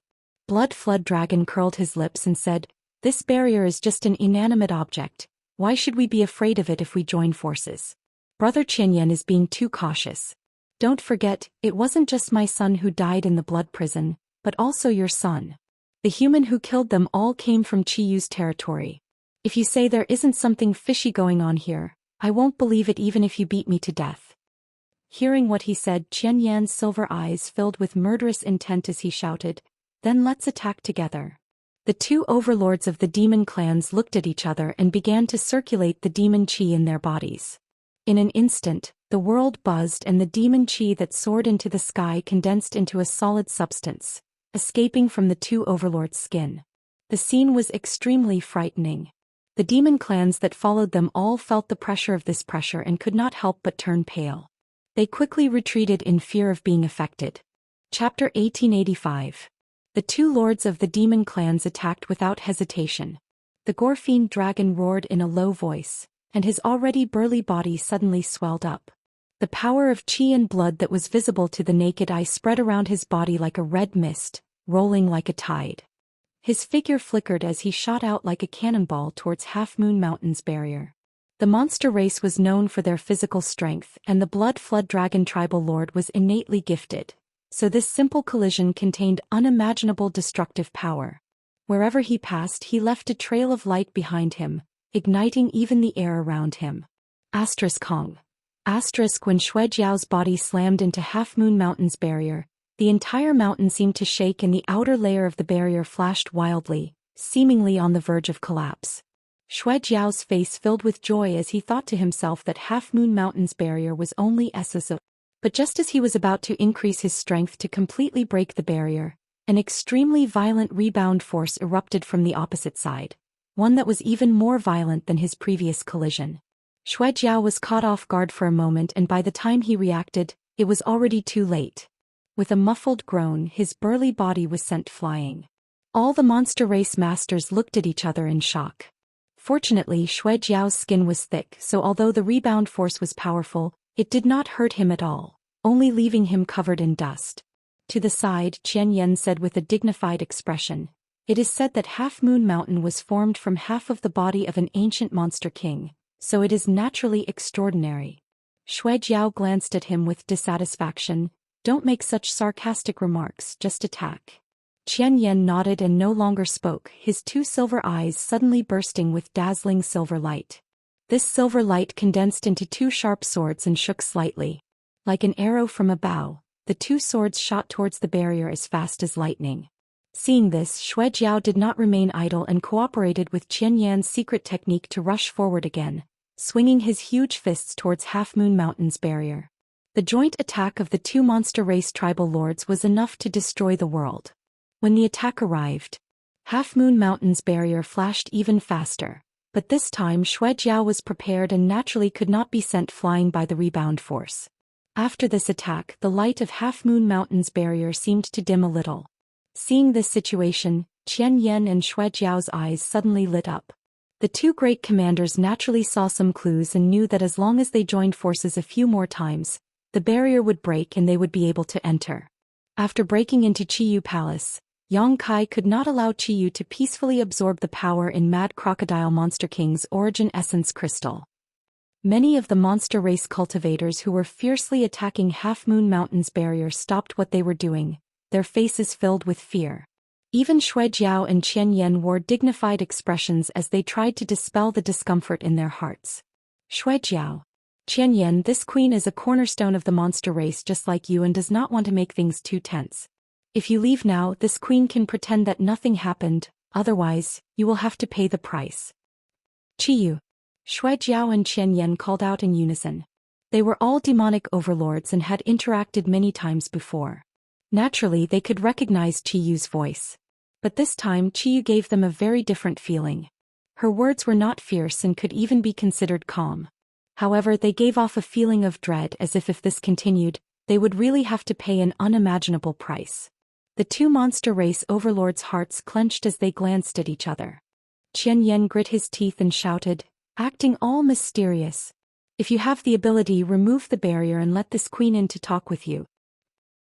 S1: Blood Flood Dragon curled his lips and said, "This barrier is just an inanimate object. Why should we be afraid of it if we join forces? Brother Qianyan is being too cautious. Don't forget, it wasn't just my son who died in the blood prison, but also your son. The human who killed them all came from Qiyu's territory. If you say there isn't something fishy going on here, I won't believe it even if you beat me to death." Hearing what he said, Qianyan's silver eyes filled with murderous intent as he shouted, "Then let's attack together." The two overlords of the demon clans looked at each other and began to circulate the demon chi in their bodies. In an instant, the world buzzed and the demon chi that soared into the sky condensed into a solid substance, escaping from the two overlords' skin. The scene was extremely frightening. The demon clans that followed them all felt the pressure of this pressure and could not help but turn pale. They quickly retreated in fear of being affected. Chapter 1885. The two lords of the demon clans attacked without hesitation. The Gorfiend dragon roared in a low voice, and his already burly body suddenly swelled up. The power of chi and blood that was visible to the naked eye spread around his body like a red mist, rolling like a tide. His figure flickered as he shot out like a cannonball towards Half Moon Mountain's barrier. The monster race was known for their physical strength, and the Blood Flood Dragon tribal lord was innately gifted, so this simple collision contained unimaginable destructive power. Wherever he passed, he left a trail of light behind him, igniting even the air around him. Kong. When Xuejiao's body slammed into Half Moon Mountain's barrier, the entire mountain seemed to shake and the outer layer of the barrier flashed wildly, seemingly on the verge of collapse. Xuejiao's face filled with joy as he thought to himself that Half Moon Mountain's barrier was only SSO. But just as he was about to increase his strength to completely break the barrier, an extremely violent rebound force erupted from the opposite side, one that was even more violent than his previous collision. Xuejiao was caught off guard for a moment, and by the time he reacted, it was already too late. With a muffled groan, his burly body was sent flying. All the monster race masters looked at each other in shock. Fortunately, Xuejiao's skin was thick, so although the rebound force was powerful, it did not hurt him at all, only leaving him covered in dust. To the side, Qianyan said with a dignified expression, "It is said that Half Moon Mountain was formed from half of the body of an ancient monster king, so it is naturally extraordinary." Xuejiao glanced at him with dissatisfaction. "Don't make such sarcastic remarks, just attack." Qianyan nodded and no longer spoke, his two silver eyes suddenly bursting with dazzling silver light. This silver light condensed into two sharp swords and shook slightly. Like an arrow from a bow, the two swords shot towards the barrier as fast as lightning. Seeing this, Xuejiao did not remain idle and cooperated with Qianyan's secret technique to rush forward again, swinging his huge fists towards Half Moon Mountain's barrier. The joint attack of the two monster race tribal lords was enough to destroy the world. When the attack arrived, Half Moon Mountain's barrier flashed even faster, but this time Xuejiao was prepared and naturally could not be sent flying by the rebound force. After this attack, the light of Half Moon Mountain's barrier seemed to dim a little. Seeing this situation, Qianyan and Xuejiao's eyes suddenly lit up. The two great commanders naturally saw some clues and knew that as long as they joined forces a few more times, the barrier would break and they would be able to enter. After breaking into Qiyu Palace, Yang Kai could not allow Qiyu to peacefully absorb the power in Mad Crocodile Monster King's origin essence crystal. Many of the monster race cultivators who were fiercely attacking Half Moon Mountain's barrier stopped what they were doing, their faces filled with fear. Even Xuejiao and Qianyan wore dignified expressions as they tried to dispel the discomfort in their hearts. Xuejiao. Qianyan, this queen is a cornerstone of the monster race just like you and does not want to make things too tense. If you leave now, this queen can pretend that nothing happened, otherwise, you will have to pay the price. Qiyu. Xuejiao and Qianyan called out in unison. They were all demonic overlords and had interacted many times before. Naturally, they could recognize Qiyu's voice. But this time Qiyu gave them a very different feeling. Her words were not fierce and could even be considered calm. However, they gave off a feeling of dread as if this continued, they would really have to pay an unimaginable price. The two monster race overlords' hearts clenched as they glanced at each other. Qianyan grit his teeth and shouted, acting all mysterious. If you have the ability, remove the barrier and let this queen in to talk with you.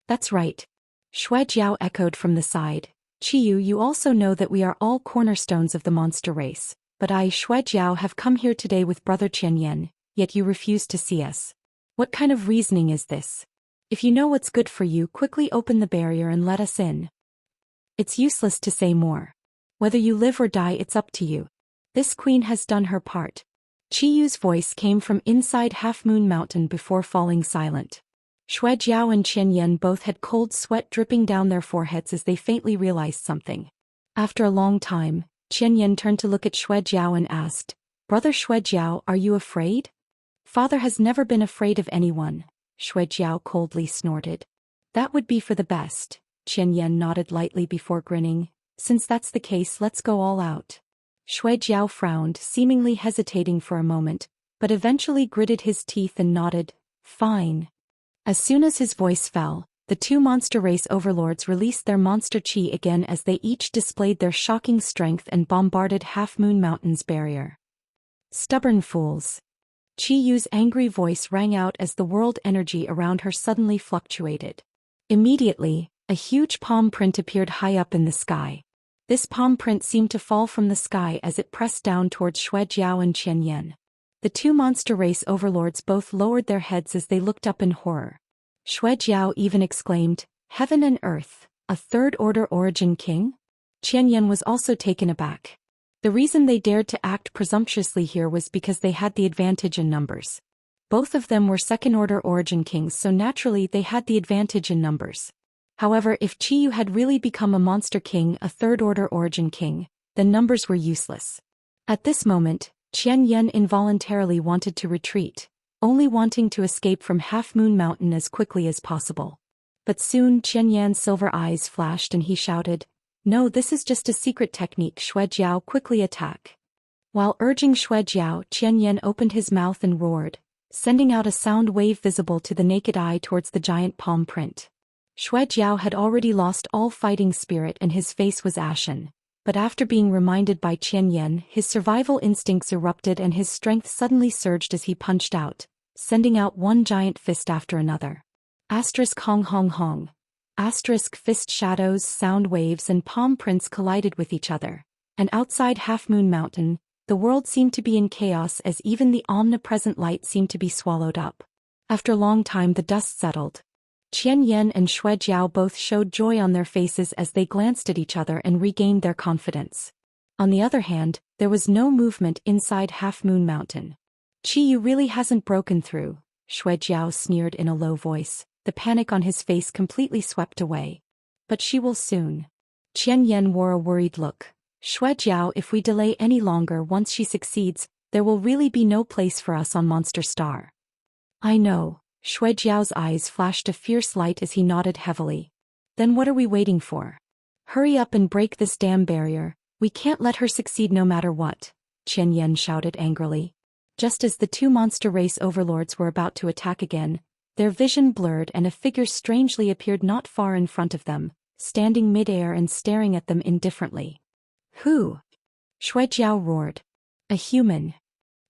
S1: That's right. Xuejiao echoed from the side. Qiyu, you also know that we are all cornerstones of the monster race, but I, Xuejiao, have come here today with brother Qianyan, yet you refuse to see us. What kind of reasoning is this? If you know what's good for you, quickly open the barrier and let us in. It's useless to say more. Whether you live or die, it's up to you. This queen has done her part. Qiyu's voice came from inside Half Moon Mountain before falling silent. Xuejiao and Qianyan both had cold sweat dripping down their foreheads as they faintly realized something. After a long time, Qianyan turned to look at Xuejiao and asked, Brother Xuejiao, are you afraid? Father has never been afraid of anyone, Xuejiao coldly snorted. That would be for the best, Qianyan nodded lightly before grinning. Since that's the case, let's go all out. Xuejiao frowned, seemingly hesitating for a moment, but eventually gritted his teeth and nodded, fine. As soon as his voice fell, the two monster race overlords released their monster chi again as they each displayed their shocking strength and bombarded Half Moon Mountain's barrier. Stubborn fools. Qiyu's angry voice rang out as the world energy around her suddenly fluctuated. Immediately, a huge palm print appeared high up in the sky. This palm print seemed to fall from the sky as it pressed down towards Xuejiao and Qianyan. The two monster race overlords both lowered their heads as they looked up in horror. Xuejiao even exclaimed, Heaven and earth, a third-order origin king? Qianyan was also taken aback. The reason they dared to act presumptuously here was because they had the advantage in numbers. Both of them were second-order origin kings, so naturally they had the advantage in numbers. However, if Qiyu had really become a monster king, a third-order origin king, then numbers were useless. At this moment, Qianyan involuntarily wanted to retreat, only wanting to escape from Half Moon Mountain as quickly as possible. But soon Qianyan's silver eyes flashed and he shouted, No, this is just a secret technique. Xuejiao, quickly attack. While urging Xuejiao, Qianyan opened his mouth and roared, sending out a sound wave visible to the naked eye towards the giant palm print. Xuejiao had already lost all fighting spirit and his face was ashen. But after being reminded by Qianyan, his survival instincts erupted and his strength suddenly surged as he punched out, sending out one giant fist after another. Hong hong hong. Fist shadows, sound waves and palm prints collided with each other. And outside Half Moon Mountain, the world seemed to be in chaos as even the omnipresent light seemed to be swallowed up. After a long time the dust settled. Qianyan and Xuejiao both showed joy on their faces as they glanced at each other and regained their confidence. On the other hand, there was no movement inside Half Moon Mountain. Qiyu really hasn't broken through, Xuejiao sneered in a low voice, the panic on his face completely swept away. But she will soon. Qianyan wore a worried look. Xuejiao, if we delay any longer, once she succeeds, there will really be no place for us on Monster Star. I know. Xuejiao's eyes flashed a fierce light as he nodded heavily. Then what are we waiting for? Hurry up and break this damn barrier, we can't let her succeed no matter what, Qianyan shouted angrily. Just as the two monster race overlords were about to attack again, their vision blurred and a figure strangely appeared not far in front of them, standing mid-air and staring at them indifferently. Who? Xuejiao roared. A human.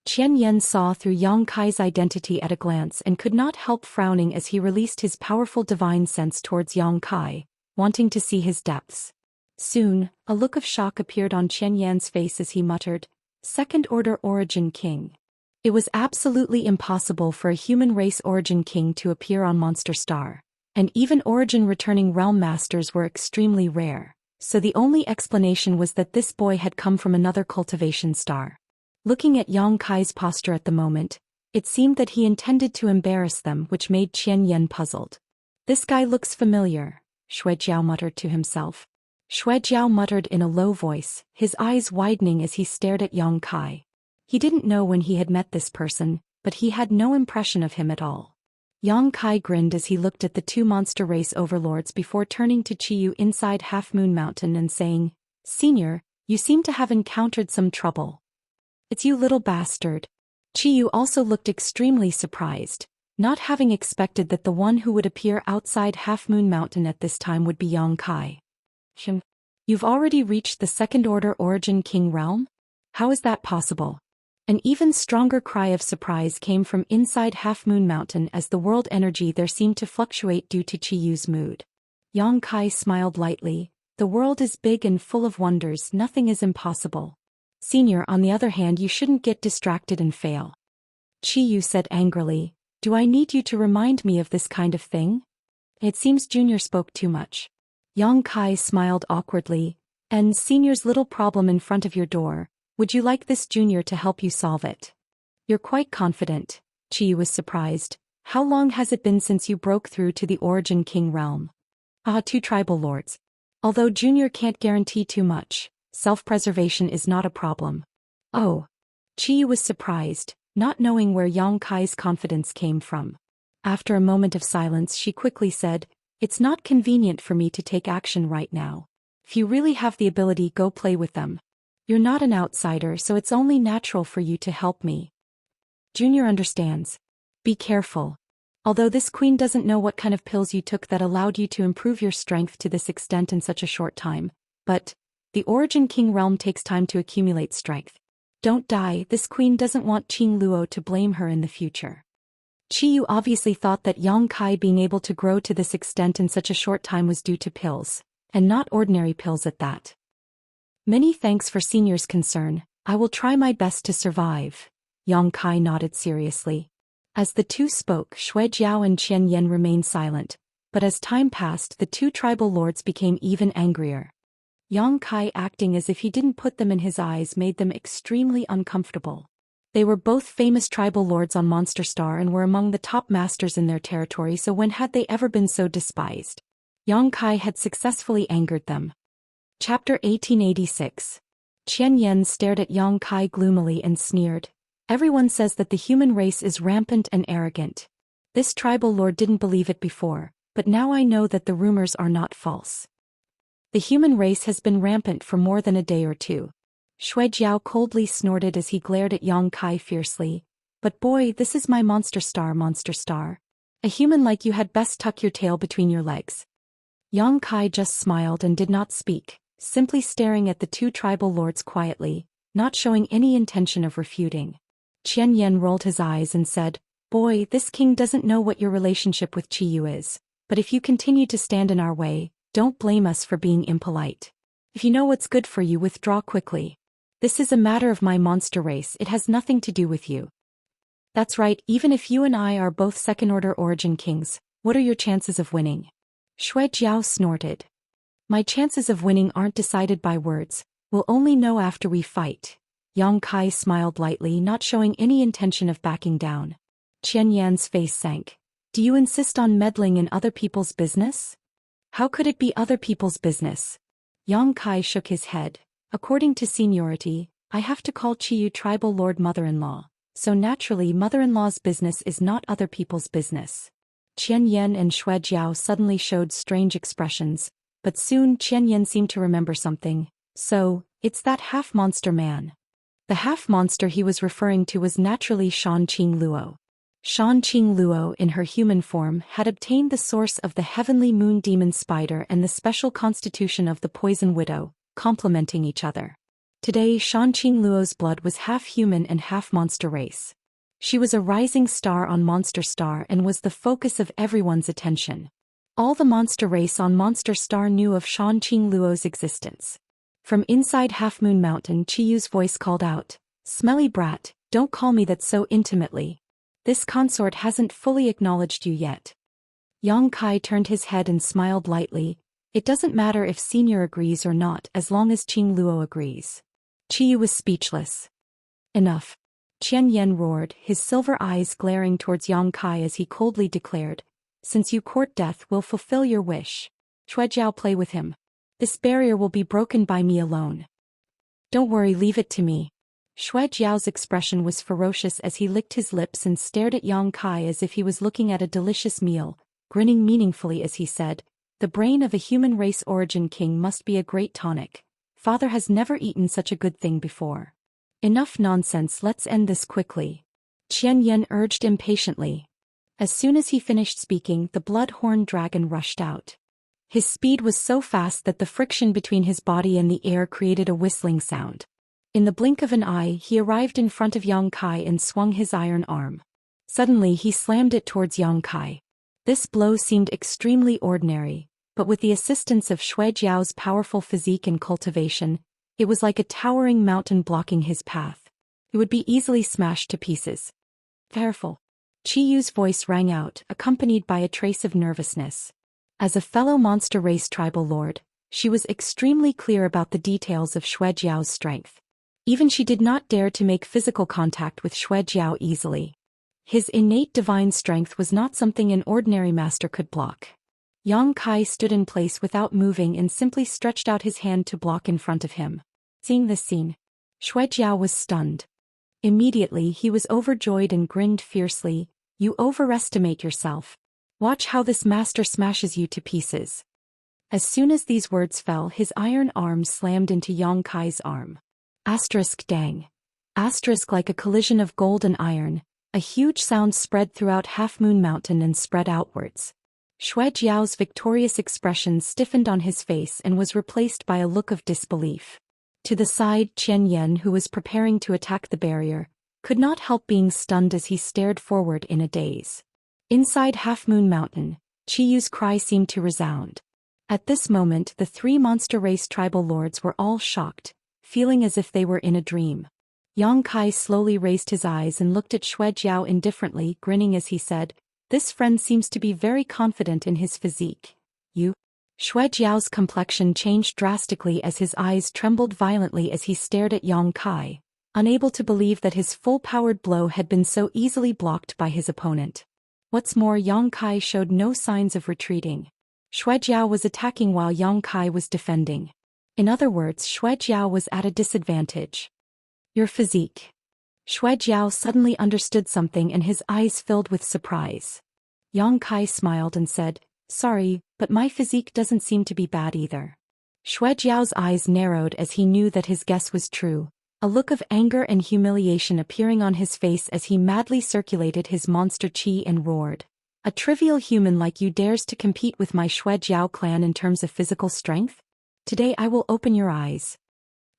S1: Qianyan saw through Yang Kai's identity at a glance and could not help frowning as he released his powerful divine sense towards Yang Kai, wanting to see his depths. Soon, a look of shock appeared on Qianyan's face as he muttered, Second-order origin king. It was absolutely impossible for a human race origin king to appear on Monster Star, and even origin returning realm masters were extremely rare, So the only explanation was that this boy had come from another cultivation star. Looking at Yang Kai's posture at the moment, it seemed that he intended to embarrass them, which made Qian Yan puzzled. This guy looks familiar, Shui Jiao muttered to himself. Shui Jiao muttered in a low voice, his eyes widening as he stared at Yang Kai. He didn't know when he had met this person, but he had no impression of him at all. Yang Kai grinned as he looked at the two monster race overlords before turning to Qiyu inside Half Moon Mountain and saying, "Senior, you seem to have encountered some trouble." "It's you, little bastard." Qiyu also looked extremely surprised, not having expected that the one who would appear outside Half Moon Mountain at this time would be Yang Kai. "You've already reached the Second Order Origin King realm? How is that possible?" An even stronger cry of surprise came from inside Half Moon Mountain as the world energy there seemed to fluctuate due to Qiyu's mood. Yang Kai smiled lightly. "The world is big and full of wonders, nothing is impossible. Senior, on the other hand, you shouldn't get distracted and fail." Qiyu said angrily, "Do I need you to remind me of this kind of thing?" It seems Junior spoke too much. Yang Kai smiled awkwardly. "And Senior's little problem in front of your door. Would you like this Junior to help you solve it?" "You're quite confident." Qiyu was surprised. "How long has it been since you broke through to the Origin King realm?" "Two tribal lords. Although Junior can't guarantee too much, self-preservation is not a problem." "Oh." Qiyu was surprised, not knowing where Yang Kai's confidence came from. After a moment of silence, she quickly said, "It's not convenient for me to take action right now. If you really have the ability, go play with them. You're not an outsider, so it's only natural for you to help me." Junior understands. "Be careful. Although this queen doesn't know what kind of pills you took that allowed you to improve your strength to this extent in such a short time, but the Origin King realm takes time to accumulate strength. Don't die, this queen doesn't want Qing Luo to blame her in the future." Qiyu obviously thought that Yang Kai being able to grow to this extent in such a short time was due to pills, and not ordinary pills at that. "Many thanks for Senior's concern, I will try my best to survive." Yang Kai nodded seriously. As the two spoke, Shui Jiao and Qian Yan remained silent, but as time passed the two tribal lords became even angrier. Yang Kai acting as if he didn't put them in his eyes made them extremely uncomfortable. They were both famous tribal lords on Monster Star and were among the top masters in their territory, so when had they ever been so despised? Yang Kai had successfully angered them. Chapter 1886. Qian Yan stared at Yang Kai gloomily and sneered. "Everyone says that the human race is rampant and arrogant. This tribal lord didn't believe it before, but now I know that the rumors are not false. The human race has been rampant for more than a day or two." Shui Jiao coldly snorted as he glared at Yang Kai fiercely. "But boy, this is my Monster Star, Monster Star. A human like you had best tuck your tail between your legs." Yang Kai just smiled and did not speak, simply staring at the two tribal lords quietly, not showing any intention of refuting. Qian Yan rolled his eyes and said, "Boy, this king doesn't know what your relationship with Qiyu is, but if you continue to stand in our way, don't blame us for being impolite. If you know what's good for you, withdraw quickly. This is a matter of my monster race, it has nothing to do with you." "That's right, even if you and I are both second-order origin kings, what are your chances of winning?" Shui Jiao snorted. "My chances of winning aren't decided by words, we'll only know after we fight." Yang Kai smiled lightly, not showing any intention of backing down. Qian Yan's face sank. "Do you insist on meddling in other people's business?" "How could it be other people's business?" Yang Kai shook his head. "According to seniority, I have to call Qiyu tribal lord mother-in-law, so naturally mother-in-law's business is not other people's business." Qian Yan and Shui Jiao suddenly showed strange expressions, but soon Qian Yan seemed to remember something. "So, it's that half-monster man." The half-monster he was referring to was naturally Shanqing Luo. Shanqing Luo in her human form had obtained the source of the heavenly moon demon spider and the special constitution of the poison widow, complementing each other. Today Shanqing Luo's blood was half human and half monster race. She was a rising star on Monster Star and was the focus of everyone's attention. All the monster race on Monster Star knew of Shanqing Luo's existence. From inside Half Moon Mountain, Qiyu's voice called out, "Smelly brat, don't call me that so intimately. This consort hasn't fully acknowledged you yet." Yang Kai turned his head and smiled lightly. It doesn't matter if Senior agrees or not as long as Qing Luo agrees. Qiyu was speechless. Enough. Qian Yen roared, his silver eyes glaring towards Yang Kai as he coldly declared, since you court death, we'll fulfill your wish. Shuejiao, play with him. This barrier will be broken by me alone. Don't worry, leave it to me. Shuejiao's expression was ferocious as he licked his lips and stared at Yang Kai as if he was looking at a delicious meal, grinning meaningfully as he said, the brain of a human race origin king must be a great tonic. Father has never eaten such a good thing before. Enough nonsense, let's end this quickly. Qian Yen urged impatiently. As soon as he finished speaking, the blood-horned dragon rushed out. His speed was so fast that the friction between his body and the air created a whistling sound. In the blink of an eye, he arrived in front of Yang Kai and swung his iron arm. Suddenly he slammed it towards Yang Kai. This blow seemed extremely ordinary, but with the assistance of Shuejiao's powerful physique and cultivation, it was like a towering mountain blocking his path. It would be easily smashed to pieces. Careful. Qiyu's voice rang out, accompanied by a trace of nervousness. As a fellow monster race tribal lord, she was extremely clear about the details of Shuejiao's strength. Even she did not dare to make physical contact with Shuejiao easily. His innate divine strength was not something an ordinary master could block. Yang Kai stood in place without moving and simply stretched out his hand to block in front of him. Seeing this scene, Shuejiao was stunned. Immediately he was overjoyed and grinned fiercely, you overestimate yourself. Watch how this master smashes you to pieces. As soon as these words fell, his iron arm slammed into Yang Kai's arm. Dang. Like a collision of gold and iron, a huge sound spread throughout Half Moon Mountain and spread outwards. Shuejiao's victorious expression stiffened on his face and was replaced by a look of disbelief. To the side, Qian Yen, who was preparing to attack the barrier, could not help being stunned as he stared forward in a daze. Inside Half Moon Mountain, Qiyu's cry seemed to resound. At this moment, the three monster race tribal lords were all shocked, feeling as if they were in a dream. Yang Kai slowly raised his eyes and looked at Shuejiao indifferently, grinning as he said, this friend seems to be very confident in his physique. You? Shuejiao's complexion changed drastically as his eyes trembled violently as he stared at Yang Kai, unable to believe that his full-powered blow had been so easily blocked by his opponent. What's more, Yang Kai showed no signs of retreating. Shuejiao was attacking while Yang Kai was defending. In other words, Shuejiao was at a disadvantage. Your physique. Shuejiao suddenly understood something and his eyes filled with surprise. Yang Kai smiled and said, sorry, but my physique doesn't seem to be bad either. Shuejiao's eyes narrowed as he knew that his guess was true, a look of anger and humiliation appearing on his face as he madly circulated his monster qi and roared. A trivial human like you dares to compete with my Shuejiao clan in terms of physical strength? Today I will open your eyes.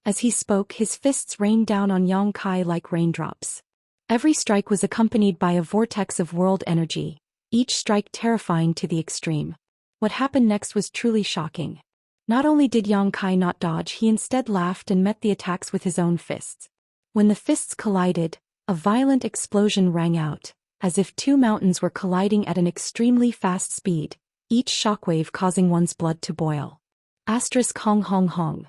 S1: As he spoke, his fists rained down on Yang Kai like raindrops. Every strike was accompanied by a vortex of world energy, each strike terrifying to the extreme. What happened next was truly shocking. Not only did Yang Kai not dodge, he instead laughed and met the attacks with his own fists. When the fists collided, a violent explosion rang out, as if two mountains were colliding at an extremely fast speed, each shockwave causing one's blood to boil. Hong hong hong.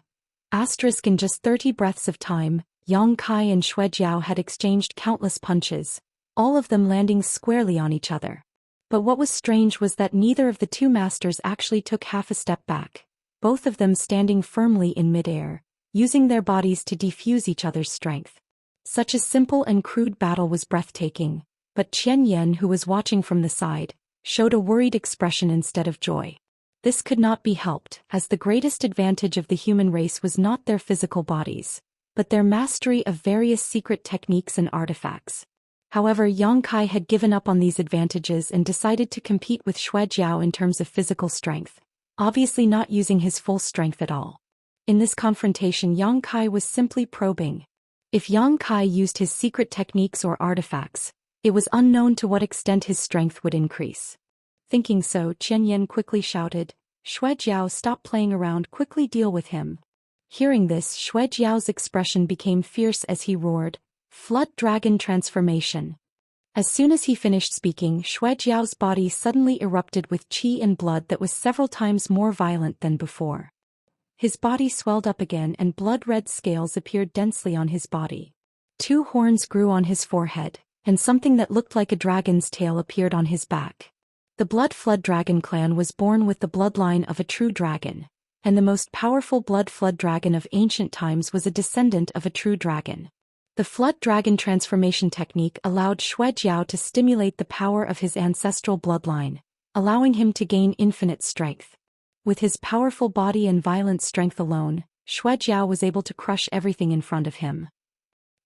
S1: In just 30 breaths of time, Yang Kai and Shuejiao had exchanged countless punches, all of them landing squarely on each other. But what was strange was that neither of the two masters actually took half a step back, both of them standing firmly in midair, using their bodies to defuse each other's strength. Such a simple and crude battle was breathtaking, but Qian Yen, who was watching from the side, showed a worried expression instead of joy. This could not be helped, as the greatest advantage of the human race was not their physical bodies, but their mastery of various secret techniques and artifacts. However, Yang Kai had given up on these advantages and decided to compete with Shuejiao in terms of physical strength, obviously not using his full strength at all. In this confrontation, Yang Kai was simply probing. If Yang Kai used his secret techniques or artifacts, it was unknown to what extent his strength would increase. Thinking so, Qian Yen quickly shouted, Shuejiao, stop playing around, quickly deal with him. Hearing this, Shuejiao's expression became fierce as he roared, Flood Dragon Transformation. As soon as he finished speaking, Xuejiao's body suddenly erupted with qi and blood that was several times more violent than before. His body swelled up again and blood-red scales appeared densely on his body. 2 horns grew on his forehead, and something that looked like a dragon's tail appeared on his back. The Blood Flood Dragon clan was born with the bloodline of a true dragon, and the most powerful Blood Flood Dragon of ancient times was a descendant of a true dragon. The Flood Dragon transformation technique allowed Xuejiao to stimulate the power of his ancestral bloodline, allowing him to gain infinite strength. With his powerful body and violent strength alone, Xuejiao was able to crush everything in front of him.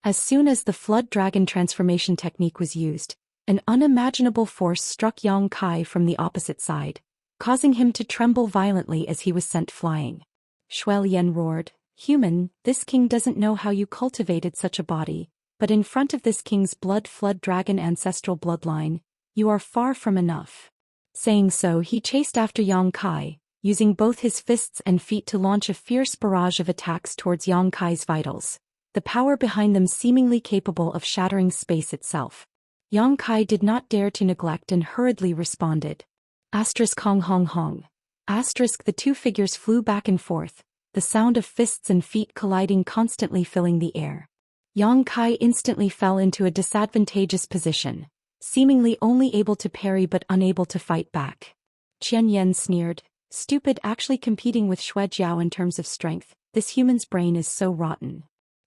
S1: As soon as the Flood Dragon transformation technique was used, an unimaginable force struck Yang Kai from the opposite side, causing him to tremble violently as he was sent flying. Zhou Xian roared, "Human, this king doesn't know how you cultivated such a body, but in front of this king's Blood Flood Dragon ancestral bloodline, you are far from enough." Saying so, he chased after Yang Kai, using both his fists and feet to launch a fierce barrage of attacks towards Yang Kai's vitals, the power behind them seemingly capable of shattering space itself. Yang Kai did not dare to neglect and hurriedly responded. Hong hong hong. The 2 figures flew back and forth, the sound of fists and feet colliding constantly filling the air. Yang Kai instantly fell into a disadvantageous position, seemingly only able to parry but unable to fight back. Qian Yan sneered, "Stupid, actually competing with Xuejiao in terms of strength, this human's brain is so rotten."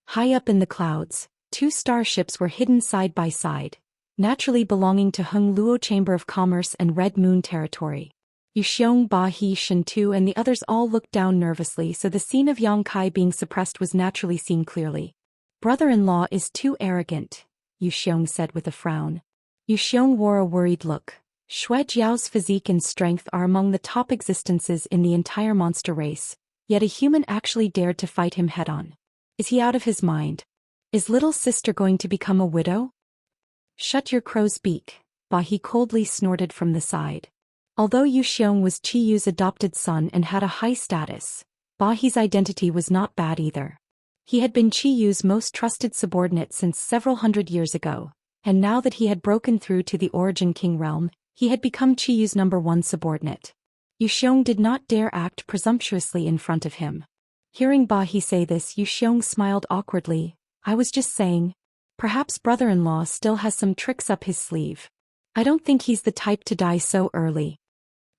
S1: High up in the clouds, 2 starships were hidden side by side, naturally belonging to Hung Luo Chamber of Commerce and Red Moon Territory. Yuxiong, Ba He, Shen Tu and the others all looked down nervously, so the scene of Yang Kai being suppressed was naturally seen clearly. "Brother-in-law is too arrogant," Yuxiong said with a frown. Yuxiong wore a worried look. Xuejiao's physique and strength are among the top existences in the entire monster race, yet a human actually dared to fight him head-on. Is he out of his mind? Is little sister going to become a widow? "Shut your crow's beak," Ba He coldly snorted from the side. Although Yuxiong was Qiyu's adopted son and had a high status, Ba He's identity was not bad either. He had been Qiyu's most trusted subordinate since several hundred years ago, and now that he had broken through to the Origin King realm, he had become Qiyu's #1 subordinate. Yuxiong did not dare act presumptuously in front of him. Hearing Ba He say this, Yuxiong smiled awkwardly. "I was just saying, perhaps brother-in-law still has some tricks up his sleeve. I don't think he's the type to die so early."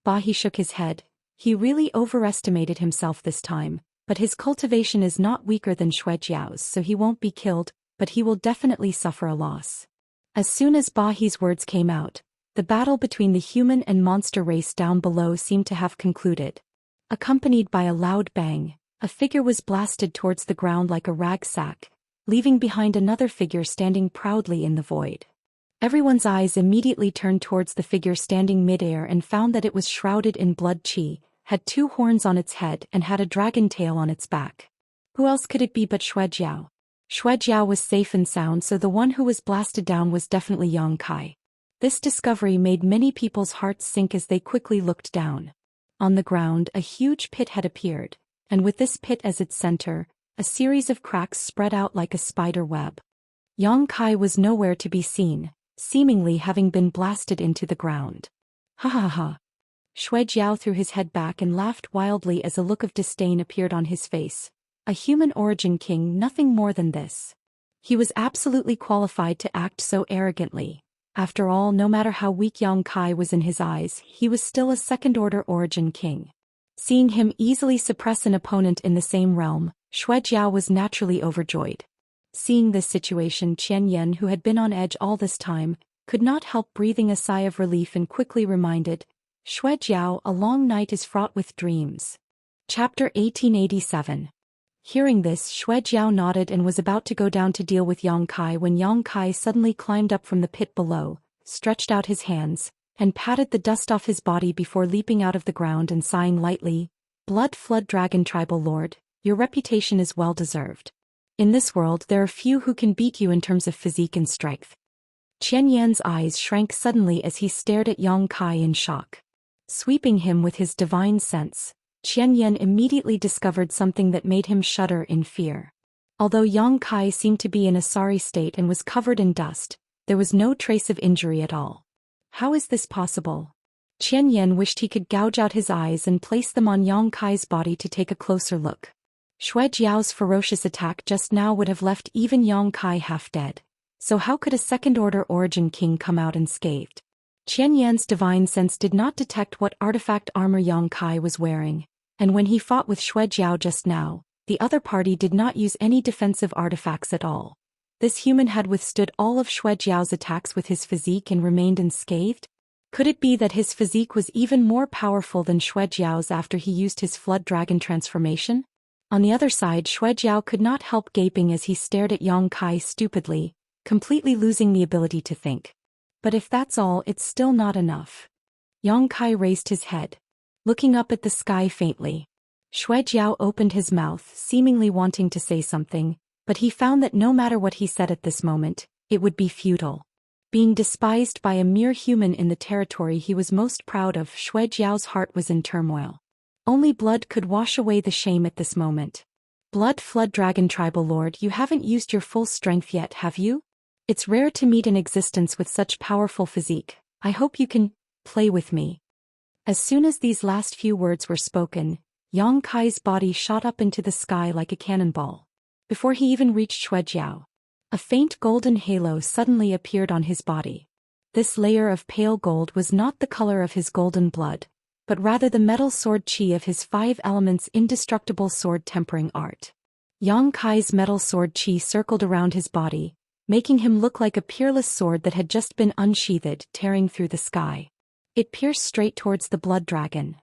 S1: Ba He shook his head. He really overestimated himself this time, but his cultivation is not weaker than Xuejiao's, so he won't be killed, but he will definitely suffer a loss. As soon as Ba He's words came out, the battle between the human and monster race down below seemed to have concluded. Accompanied by a loud bang, a figure was blasted towards the ground like a rag sack, leaving behind another figure standing proudly in the void. Everyone's eyes immediately turned towards the figure standing mid-air and found that it was shrouded in blood qi, had 2 horns on its head and had a dragon tail on its back. Who else could it be but Xuejiao? Xuejiao was safe and sound, so the one who was blasted down was definitely Yang Kai. This discovery made many people's hearts sink as they quickly looked down. On the ground, a huge pit had appeared, and with this pit as its center, a series of cracks spread out like a spider web. Yang Kai was nowhere to be seen, seemingly having been blasted into the ground. "Ha ha ha." Xuejiao threw his head back and laughed wildly as a look of disdain appeared on his face. A human origin king, nothing more than this. He was absolutely qualified to act so arrogantly. After all, no matter how weak Yang Kai was in his eyes, he was still a second-order origin king. Seeing him easily suppress an opponent in the same realm, Xuejiao was naturally overjoyed. Seeing this situation, Qian Yan, who had been on edge all this time, could not help breathing a sigh of relief and quickly reminded, "Xuejiao, a long night is fraught with dreams." Chapter 1887. Hearing this, Xuejiao nodded and was about to go down to deal with Yang Kai when Yang Kai suddenly climbed up from the pit below, stretched out his hands, and patted the dust off his body before leaping out of the ground and sighing lightly, "Blood Flood Dragon Tribal Lord, your reputation is well deserved. In this world there are few who can beat you in terms of physique and strength." Qian Yan's eyes shrank suddenly as he stared at Yang Kai in shock. Sweeping him with his divine sense, Qian Yan immediately discovered something that made him shudder in fear. Although Yang Kai seemed to be in a sorry state and was covered in dust, There was no trace of injury at all. How is this possible? Qian Yan wished he could gouge out his eyes and place them on Yang Kai's body to take a closer look. Xue Jiao's ferocious attack just now would have left even Yang Kai half dead. So how could a second-order origin king come out unscathed? Qian Yan's divine sense did not detect what artifact armor Yang Kai was wearing, and when he fought with Xue Jiao just now, the other party did not use any defensive artifacts at all. This human had withstood all of Xue Jiao's attacks with his physique and remained unscathed? Could it be that his physique was even more powerful than Xue Jiao's after he used his flood dragon transformation? On the other side, Xue Jiao could not help gaping as he stared at Yang Kai stupidly, completely losing the ability to think. But if that's all, it's still not enough. Yang Kai raised his head, looking up at the sky faintly. Xue Jiao opened his mouth, seemingly wanting to say something, but he found that no matter what he said at this moment, it would be futile. Being despised by a mere human in the territory he was most proud of, Xue Jiao's heart was in turmoil. Only blood could wash away the shame at this moment. Blood Flood Dragon Tribal Lord, you haven't used your full strength yet, have you? It's rare to meet an existence with such powerful physique. I hope you can play with me. As soon as these last few words were spoken, Yang Kai's body shot up into the sky like a cannonball. Before he even reached Xue Jiao, a faint golden halo suddenly appeared on his body. This layer of pale gold was not the color of his golden blood, but rather the metal sword qi of his 5 elements indestructible sword tempering art. Yang Kai's metal sword qi circled around his body, making him look like a peerless sword that had just been unsheathed, tearing through the sky. It pierced straight towards the blood dragon.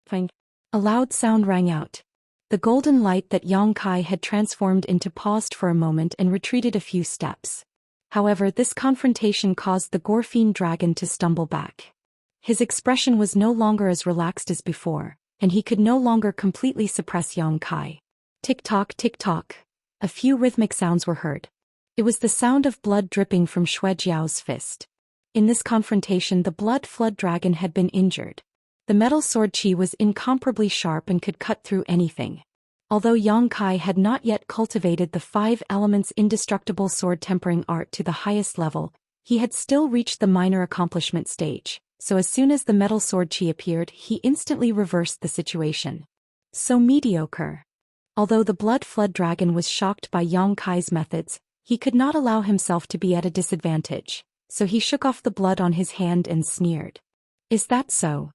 S1: Fang! A loud sound rang out. The golden light that Yang Kai had transformed into paused for a moment and retreated a few steps. However, this confrontation caused the Gorfiend dragon to stumble back. His expression was no longer as relaxed as before, and he could no longer completely suppress Yang Kai. Tick-tock, tick-tock. A few rhythmic sounds were heard. It was the sound of blood dripping from Xue Jiao's fist. In this confrontation, the blood flood dragon had been injured. The metal sword qi was incomparably sharp and could cut through anything. Although Yang Kai had not yet cultivated the 5 elements indestructible sword tempering art to the highest level, he had still reached the minor accomplishment stage, so as soon as the metal sword qi appeared, he instantly reversed the situation. So mediocre. Although the blood flood dragon was shocked by Yang Kai's methods, he could not allow himself to be at a disadvantage, so he shook off the blood on his hand and sneered. Is that so?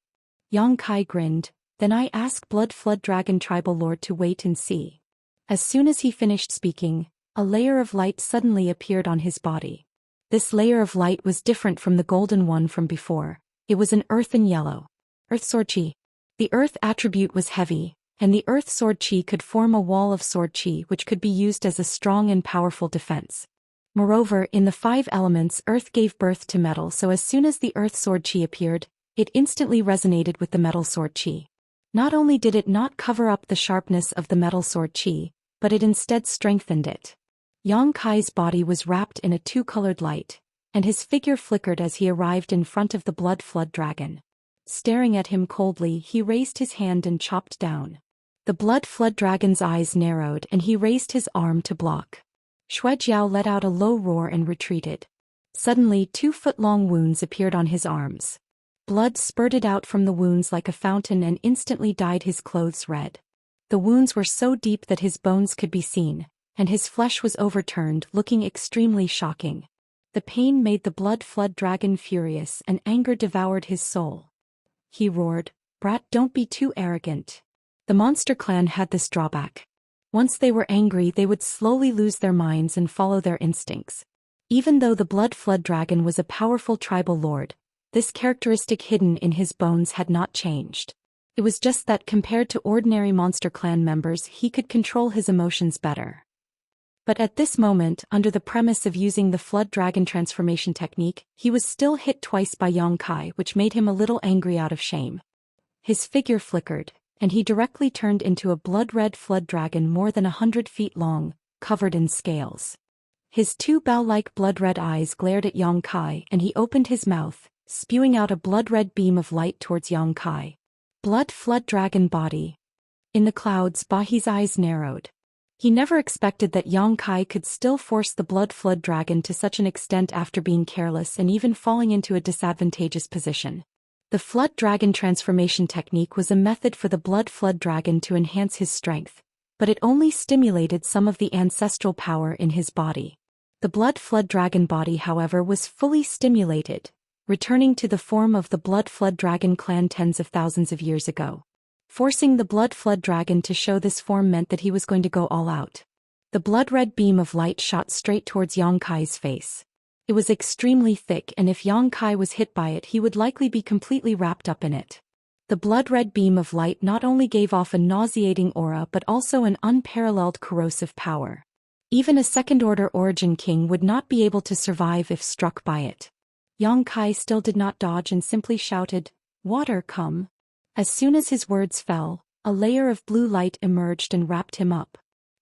S1: Yang Kai grinned. Then I ask Blood Flood Dragon Tribal Lord to wait and see. As soon as he finished speaking, a layer of light suddenly appeared on his body. This layer of light was different from the golden one from before. It was an earthen yellow. Earth Sword Qi. The earth attribute was heavy, and the earth sword qi could form a wall of sword qi which could be used as a strong and powerful defense. Moreover, in the 5 elements, earth gave birth to metal, so as soon as the earth sword qi appeared, it instantly resonated with the metal sword qi. Not only did it not cover up the sharpness of the metal sword qi, but it instead strengthened it. Yang Kai's body was wrapped in a 2-colored light, and his figure flickered as he arrived in front of the blood flood dragon. Staring at him coldly, he raised his hand and chopped down. The blood flood dragon's eyes narrowed and he raised his arm to block. Xue Jiao let out a low roar and retreated. Suddenly 2-foot-long wounds appeared on his arms. Blood spurted out from the wounds like a fountain and instantly dyed his clothes red. The wounds were so deep that his bones could be seen, and his flesh was overturned, looking extremely shocking. The pain made the blood flood dragon furious, and anger devoured his soul. He roared, "Brat, don't be too arrogant." The monster clan had this drawback. Once they were angry, they would slowly lose their minds and follow their instincts. Even though the blood flood dragon was a powerful tribal lord, this characteristic hidden in his bones had not changed. It was just that compared to ordinary monster clan members, he could control his emotions better. But at this moment, under the premise of using the flood dragon transformation technique, he was still hit twice by Yang Kai, which made him a little angry out of shame. His figure flickered, and he directly turned into a blood-red flood dragon more than 100 feet long, covered in scales. His 2 bow-like blood-red eyes glared at Yang Kai, and he opened his mouth, spewing out a blood-red beam of light towards Yang Kai. Blood flood dragon body. In the clouds, Bahi's eyes narrowed. He never expected that Yang Kai could still force the blood flood dragon to such an extent after being careless and even falling into a disadvantageous position. The flood dragon transformation technique was a method for the blood flood dragon to enhance his strength, but it only stimulated some of the ancestral power in his body. The blood flood dragon body, however, was fully stimulated, returning to the form of the blood flood dragon clan tens of thousands of years ago. Forcing the blood flood dragon to show this form meant that he was going to go all out. The blood-red beam of light shot straight towards Yang Kai's face. It was extremely thick, and if Yang Kai was hit by it, he would likely be completely wrapped up in it. The blood-red beam of light not only gave off a nauseating aura but also an unparalleled corrosive power. Even a second-order origin king would not be able to survive if struck by it. Yang Kai still did not dodge and simply shouted, "Water, come." As soon as his words fell, a layer of blue light emerged and wrapped him up.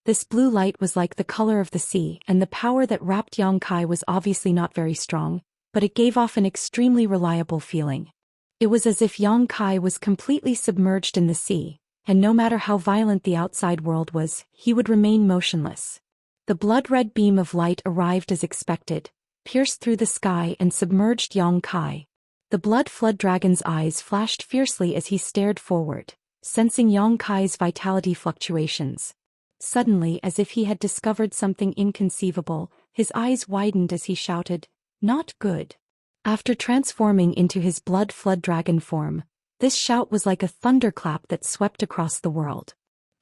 S1: This blue light was like the color of the sea, and the power that wrapped Yang Kai was obviously not very strong, but it gave off an extremely reliable feeling. It was as if Yang Kai was completely submerged in the sea, and no matter how violent the outside world was, he would remain motionless. The blood-red beam of light arrived as expected, pierced through the sky and submerged Yang Kai. The blood flood dragon's eyes flashed fiercely as he stared forward, sensing Yang Kai's vitality fluctuations. Suddenly, as if he had discovered something inconceivable, his eyes widened as he shouted, "Not good." After transforming into his blood flood dragon form, this shout was like a thunderclap that swept across the world.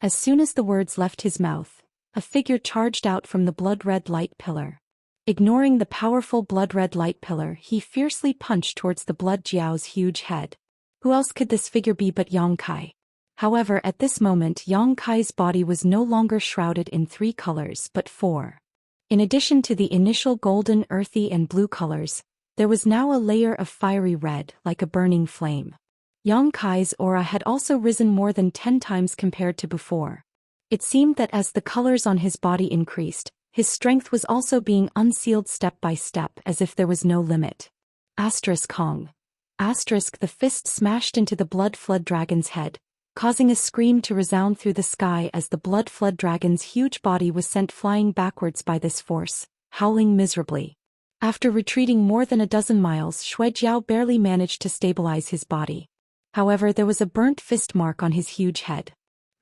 S1: As soon as the words left his mouth, a figure charged out from the blood-red light pillar. Ignoring the powerful blood-red light pillar, he fiercely punched towards the blood Jiao's huge head. Who else could this figure be but Yang Kai? However, at this moment Yang Kai's body was no longer shrouded in 3 colors but 4. In addition to the initial golden, earthy and blue colors, there was now a layer of fiery red, like a burning flame. Yang Kai's aura had also risen more than 10 times compared to before. It seemed that as the colors on his body increased, his strength was also being unsealed step by step as if there was no limit. Kong. The fist smashed into the blood flood dragon's head, causing a scream to resound through the sky as the blood flood dragon's huge body was sent flying backwards by this force, howling miserably. After retreating more than a dozen miles, Xuejiao barely managed to stabilize his body. However, there was a burnt fist mark on his huge head.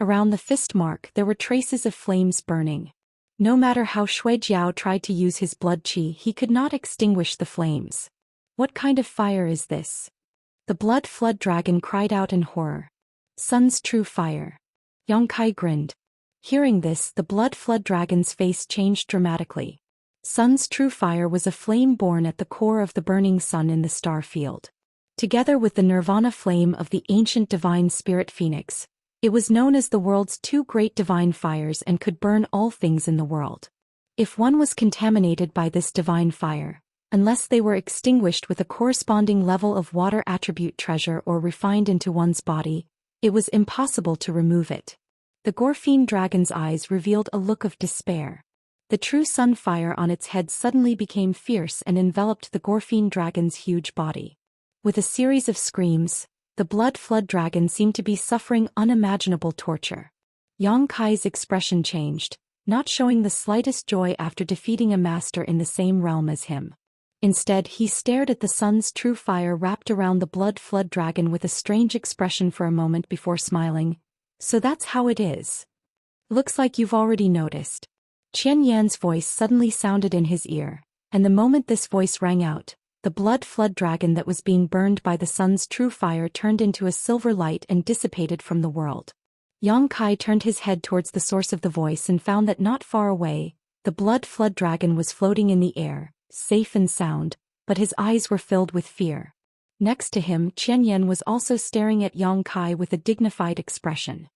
S1: Around the fist mark there were traces of flames burning. No matter how Xuejiao tried to use his blood qi, he could not extinguish the flames. What kind of fire is this? The blood flood dragon cried out in horror. Sun's true fire. Yang Kai grinned. Hearing this, the blood flood dragon's face changed dramatically. Sun's true fire was a flame born at the core of the burning sun in the star field. Together with the nirvana flame of the ancient divine spirit phoenix, it was known as the world's 2 great divine fires and could burn all things in the world. If one was contaminated by this divine fire, unless they were extinguished with a corresponding level of water attribute treasure or refined into one's body, it was impossible to remove it. The Gorfine dragon's eyes revealed a look of despair. The true sun fire on its head suddenly became fierce and enveloped the Gorfine dragon's huge body. With a series of screams, the blood flood dragon seemed to be suffering unimaginable torture. Yang Kai's expression changed, not showing the slightest joy after defeating a master in the same realm as him. Instead, he stared at the sun's true fire wrapped around the blood flood dragon with a strange expression for a moment before smiling. "So that's how it is. Looks like you've already noticed." Qian Yan's voice suddenly sounded in his ear, and the moment this voice rang out, the blood flood dragon that was being burned by the sun's true fire turned into a silver light and dissipated from the world. Yang Kai turned his head towards the source of the voice and found that not far away, the blood flood dragon was floating in the air, safe and sound, but his eyes were filled with fear. Next to him, Qian Yan was also staring at Yang Kai with a dignified expression.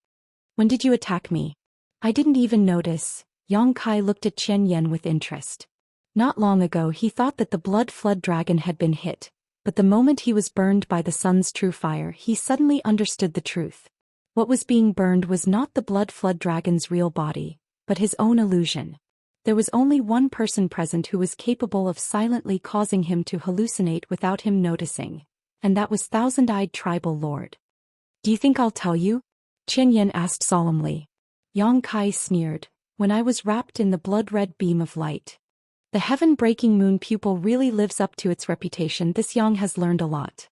S1: "When did you attack me?" "I didn't even notice." Yang Kai looked at Qian Yan with interest. Not long ago he thought that the blood flood dragon had been hit, but the moment he was burned by the sun's true fire he suddenly understood the truth. What was being burned was not the blood flood dragon's real body, but his own illusion. There was only one person present who was capable of silently causing him to hallucinate without him noticing, and that was Thousand-Eyed Tribal Lord. "Do you think I'll tell you?" Qian Yan asked solemnly. Yang Kai sneered. when I was wrapped in the blood-red beam of light. The heaven-breaking moon pupil really lives up to its reputation. This Yang has learned a lot.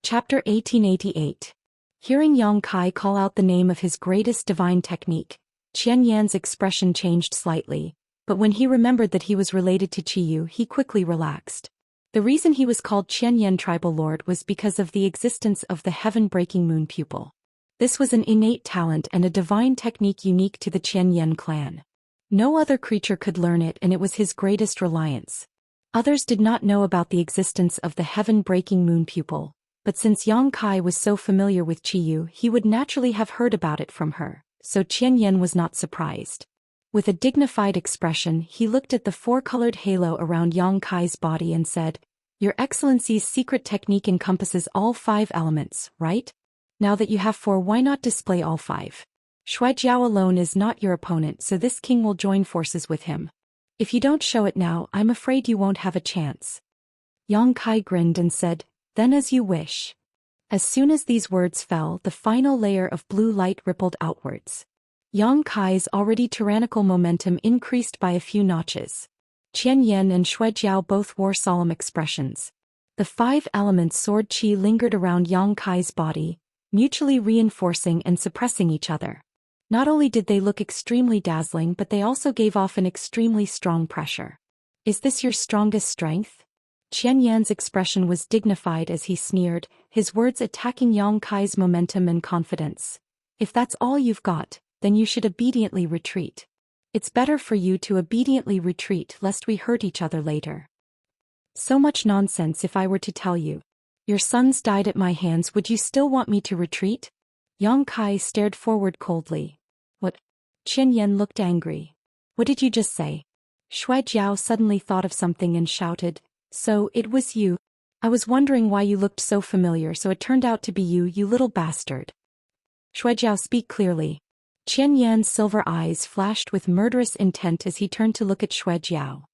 S1: Chapter 1888. Hearing Yang Kai call out the name of his greatest divine technique, Qian Yan's expression changed slightly, but when he remembered that he was related to Qiyu, he quickly relaxed. The reason he was called Qian Yan Tribal Lord was because of the existence of the heaven-breaking moon pupil. This was an innate talent and a divine technique unique to the Qian Yan clan. No other creature could learn it, and it was his greatest reliance. Others did not know about the existence of the heaven-breaking moon pupil, but since Yang Kai was so familiar with Qiyu, he would naturally have heard about it from her, so Qian Yan was not surprised. With a dignified expression, he looked at the four-colored halo around Yang Kai's body and said, "Your Excellency's secret technique encompasses all 5 elements, right? Now that you have 4, why not display all 5? Shuaijiao alone is not your opponent, so this king will join forces with him. If you don't show it now, I'm afraid you won't have a chance." Yang Kai grinned and said, "Then as you wish." As soon as these words fell, the final layer of blue light rippled outwards. Yang Kai's already tyrannical momentum increased by a few notches. Qian Yan and Shuaijiao both wore solemn expressions. The 5 elements sword qi lingered around Yang Kai's body, mutually reinforcing and suppressing each other. Not only did they look extremely dazzling, but they also gave off an extremely strong pressure. "Is this your strongest strength?" Qian Yan's expression was dignified as he sneered, his words attacking Yang Kai's momentum and confidence. "If that's all you've got, then you should obediently retreat. It's better for you to obediently retreat lest we hurt each other later." "So much nonsense. If I were to tell you your sons died at my hands, would you still want me to retreat?" Yang Kai stared forward coldly. "What?" Qian Yan looked angry. "What did you just say?" Shuaijiao suddenly thought of something and shouted, "So, it was you. I was wondering why you looked so familiar, so it turned out to be you, you little bastard." "Shuaijiao, speak clearly." Qian Yan's silver eyes flashed with murderous intent as he turned to look at Shuaijiao.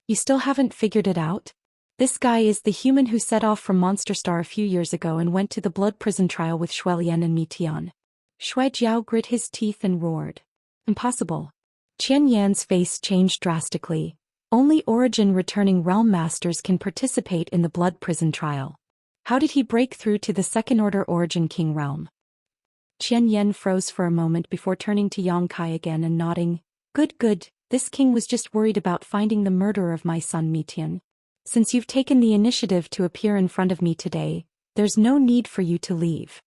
S1: "You still haven't figured it out? This guy is the human who set off from Monster Star a few years ago and went to the blood prison trial with Shuelian and Mitian." Shuaijiao grit his teeth and roared. "Impossible." Qian Yan's face changed drastically. "Only origin-returning realm masters can participate in the blood prison trial. How did he break through to the second-order origin king realm?" Qian Yan froze for a moment before turning to Yang Kai again and nodding. Good. This king was just worried about finding the murderer of my son Mitian. Since you've taken the initiative to appear in front of me today, there's no need for you to leave."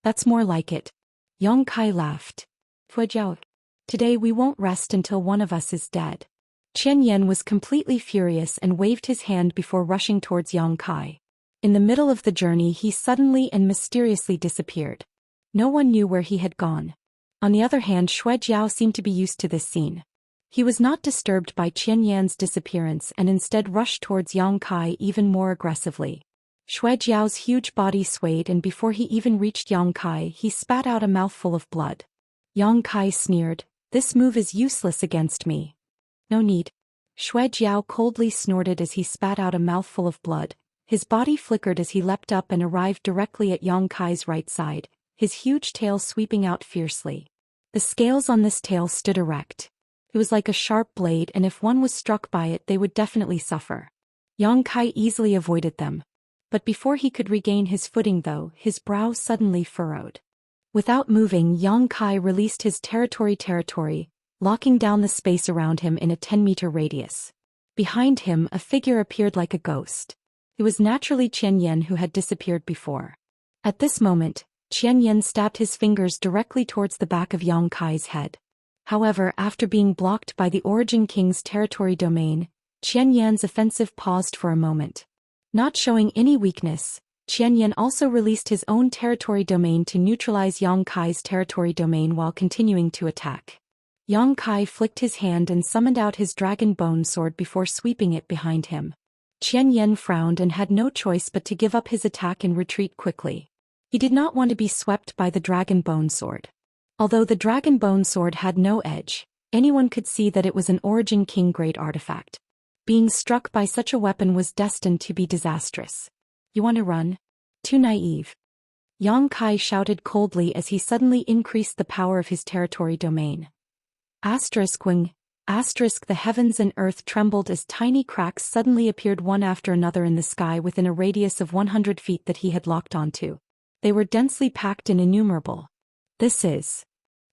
S1: "That's more like it." Yang Kai laughed. "Fujiao. Today we won't rest until one of us is dead." Qian Yan was completely furious and waved his hand before rushing towards Yang Kai. In the middle of the journey, he suddenly and mysteriously disappeared. No one knew where he had gone. On the other hand, Shuaijiao seemed to be used to this scene. He was not disturbed by Qian Yan's disappearance and instead rushed towards Yang Kai even more aggressively. Shuaijiao's huge body swayed, and before he even reached Yang Kai, he spat out a mouthful of blood. Yang Kai sneered, "This move is useless against me." "No need." Shuaijiao coldly snorted as he spat out a mouthful of blood. His body flickered as he leapt up and arrived directly at Yang Kai's right side, his huge tail sweeping out fiercely. The scales on this tail stood erect. It was like a sharp blade, and if one was struck by it, they would definitely suffer. Yang Kai easily avoided them. But before he could regain his footing though, his brow suddenly furrowed. Without moving, Yang Kai released his territory, locking down the space around him in a 10-meter radius. Behind him, a figure appeared like a ghost. It was naturally Qian Yan, who had disappeared before. At this moment, Qian Yan stabbed his fingers directly towards the back of Yang Kai's head. However, after being blocked by the Origin King's territory domain, Qian Yan's offensive paused for a moment. Not showing any weakness, Qian Yan also released his own territory domain to neutralize Yang Kai's territory domain while continuing to attack. Yang Kai flicked his hand and summoned out his dragon bone sword before sweeping it behind him. Qian Yan frowned and had no choice but to give up his attack and retreat quickly. He did not want to be swept by the dragon bone sword. Although the dragon bone sword had no edge, anyone could see that it was an Origin King grade artifact. Being struck by such a weapon was destined to be disastrous. "You want to run? Too naive." Yang Kai shouted coldly as he suddenly increased the power of his territory domain. Wing. The heavens and earth trembled as tiny cracks suddenly appeared one after another in the sky within a radius of 100 feet that he had locked onto. They were densely packed and innumerable. This is.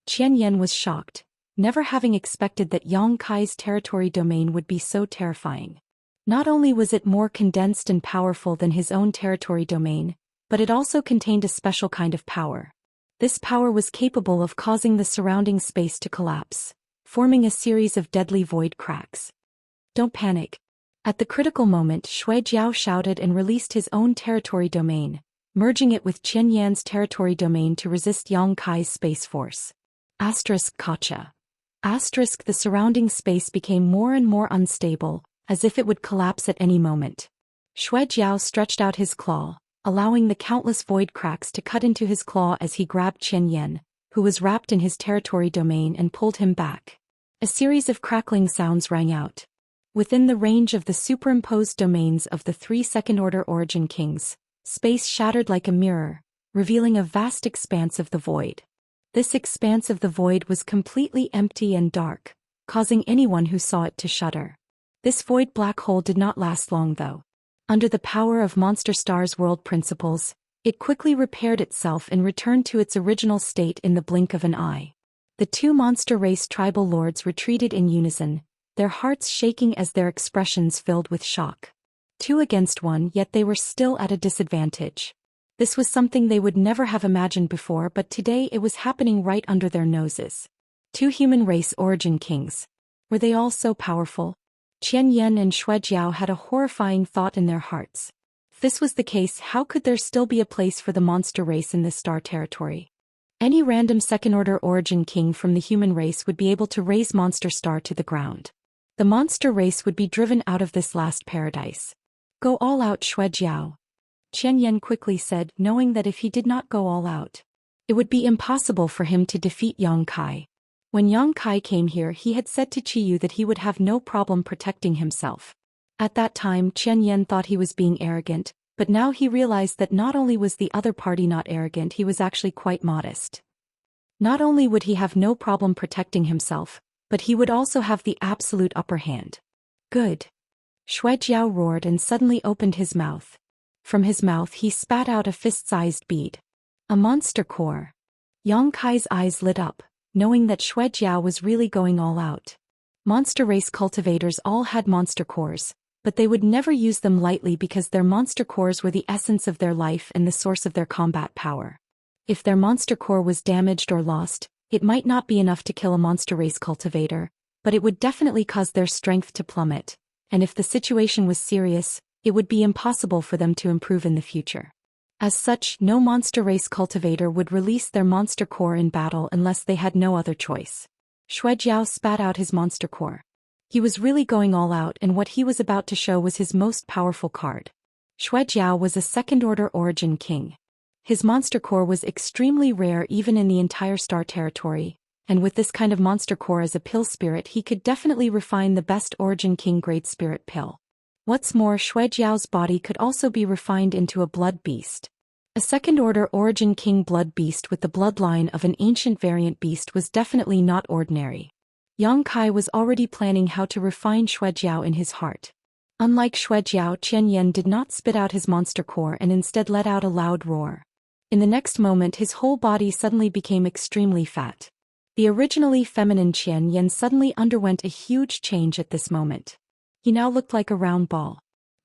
S1: Qian Yan was shocked, never having expected that Yang Kai's territory domain would be so terrifying. Not only was it more condensed and powerful than his own territory domain, but it also contained a special kind of power. This power was capable of causing the surrounding space to collapse, forming a series of deadly void cracks. Don't panic. At the critical moment, Shui Jiao shouted and released his own territory domain, merging it with Qian Yan's territory domain to resist Yang Kai's space force. Gotcha. The surrounding space became more and more unstable, as if it would collapse at any moment. Shui Jiao stretched out his claw, allowing the countless void cracks to cut into his claw as he grabbed Qian Yan, who was wrapped in his territory domain, and pulled him back. A series of crackling sounds rang out. Within the range of the superimposed domains of the 3 second-order origin kings, space shattered like a mirror, revealing a vast expanse of the void. This expanse of the void was completely empty and dark, causing anyone who saw it to shudder. This void black hole did not last long though. Under the power of Monster Star's world principles, it quickly repaired itself and returned to its original state in the blink of an eye. The 2 monster race tribal lords retreated in unison, their hearts shaking as their expressions filled with shock. 2 against 1, yet they were still at a disadvantage. This was something they would never have imagined before, but today it was happening right under their noses. 2 human race origin kings. Were they all so powerful? Qian Yan and Shui Jiao had a horrifying thought in their hearts. If this was the case, how could there still be a place for the monster race in this star territory? Any random second-order origin king from the human race would be able to raze Monster Star to the ground. The monster race would be driven out of this last paradise. Go all out, Shui Jiao. Qian Yan quickly said, knowing that if he did not go all out, it would be impossible for him to defeat Yang Kai. When Yang Kai came here, he had said to Qiyu that he would have no problem protecting himself. At that time, Qian Yan thought he was being arrogant, but now he realized that not only was the other party not arrogant, he was actually quite modest. Not only would he have no problem protecting himself, but he would also have the absolute upper hand. Good. Shui Jiao roared and suddenly opened his mouth. From his mouth he spat out a fist-sized bead. A monster core. Yang Kai's eyes lit up, knowing that Shui Jiao was really going all out. Monster race cultivators all had monster cores, but they would never use them lightly because their monster cores were the essence of their life and the source of their combat power. If their monster core was damaged or lost, it might not be enough to kill a monster race cultivator, but it would definitely cause their strength to plummet, and if the situation was serious, it would be impossible for them to improve in the future. As such, no monster race cultivator would release their monster core in battle unless they had no other choice. Shui Jiao spat out his monster core. He was really going all out, and what he was about to show was his most powerful card. Shui Jiao was a second-order origin king. His monster core was extremely rare even in the entire star territory, and with this kind of monster core as a pill spirit, he could definitely refine the best origin king grade spirit pill. What's more, Shui Jiao's body could also be refined into a blood beast. A second-order origin king blood beast with the bloodline of an ancient variant beast was definitely not ordinary. Yang Kai was already planning how to refine Shui Jiao in his heart. Unlike Shui Jiao, Qian Yan did not spit out his monster core and instead let out a loud roar. In the next moment, his whole body suddenly became extremely fat. The originally feminine Qian Yan suddenly underwent a huge change at this moment. He now looked like a round ball.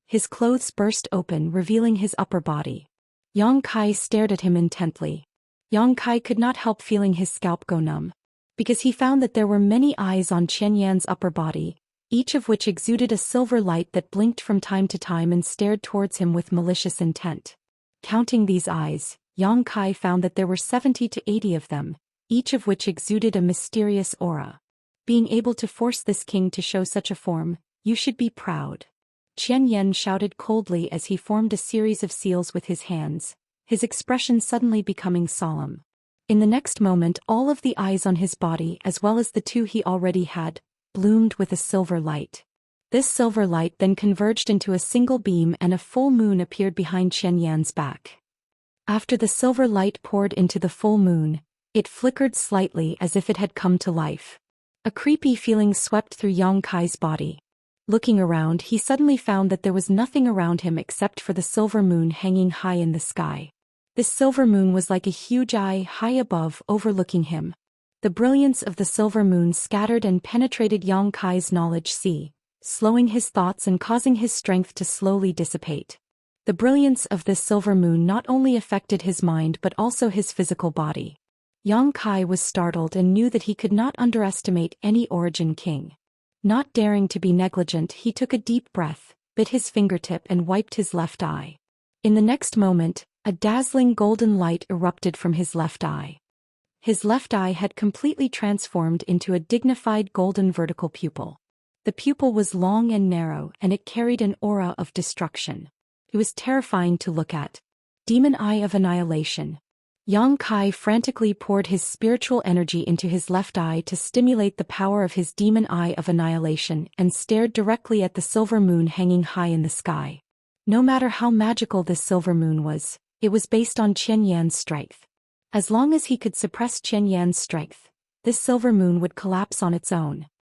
S1: His clothes burst open, revealing his upper body. Yang Kai stared at him intently. Yang Kai could not help feeling his scalp go numb, because he found that there were many eyes on Qian Yan's upper body, each of which exuded a silver light that blinked from time to time and stared towards him with malicious intent. Counting these eyes, Yang Kai found that there were 70 to 80 of them, each of which exuded a mysterious aura. Being able to force this king to show such a form, you should be proud. Qian Yan shouted coldly as he formed a series of seals with his hands, his expression suddenly becoming solemn. In the next moment, all of the eyes on his body, as well as the 2 he already had, bloomed with a silver light. This silver light then converged into a single beam, and a full moon appeared behind Qian Yan's back. After the silver light poured into the full moon, it flickered slightly as if it had come to life. A creepy feeling swept through Yang Kai's body. Looking around, he suddenly found that there was nothing around him except for the silver moon hanging high in the sky. This silver moon was like a huge eye high above, overlooking him. The brilliance of the silver moon scattered and penetrated Yang Kai's knowledge sea, slowing his thoughts and causing his strength to slowly dissipate. The brilliance of this silver moon not only affected his mind but also his physical body. Yang Kai was startled and knew that he could not underestimate any origin king. Not daring to be negligent, he took a deep breath, bit his fingertip and wiped his left eye. In the next moment, a dazzling golden light erupted from his left eye. His left eye had completely transformed into a dignified golden vertical pupil. The pupil was long and narrow and it carried an aura of destruction. It was terrifying to look at. Demon Eye of Annihilation. Yang Kai frantically poured his spiritual energy into his left eye to stimulate the power of his Demon Eye of Annihilation and stared directly at the silver moon hanging high in the sky. No matter how magical this silver moon was, it was based on Qian Yan's strength. As long as he could suppress Qian Yan's strength, this silver moon would collapse on its own.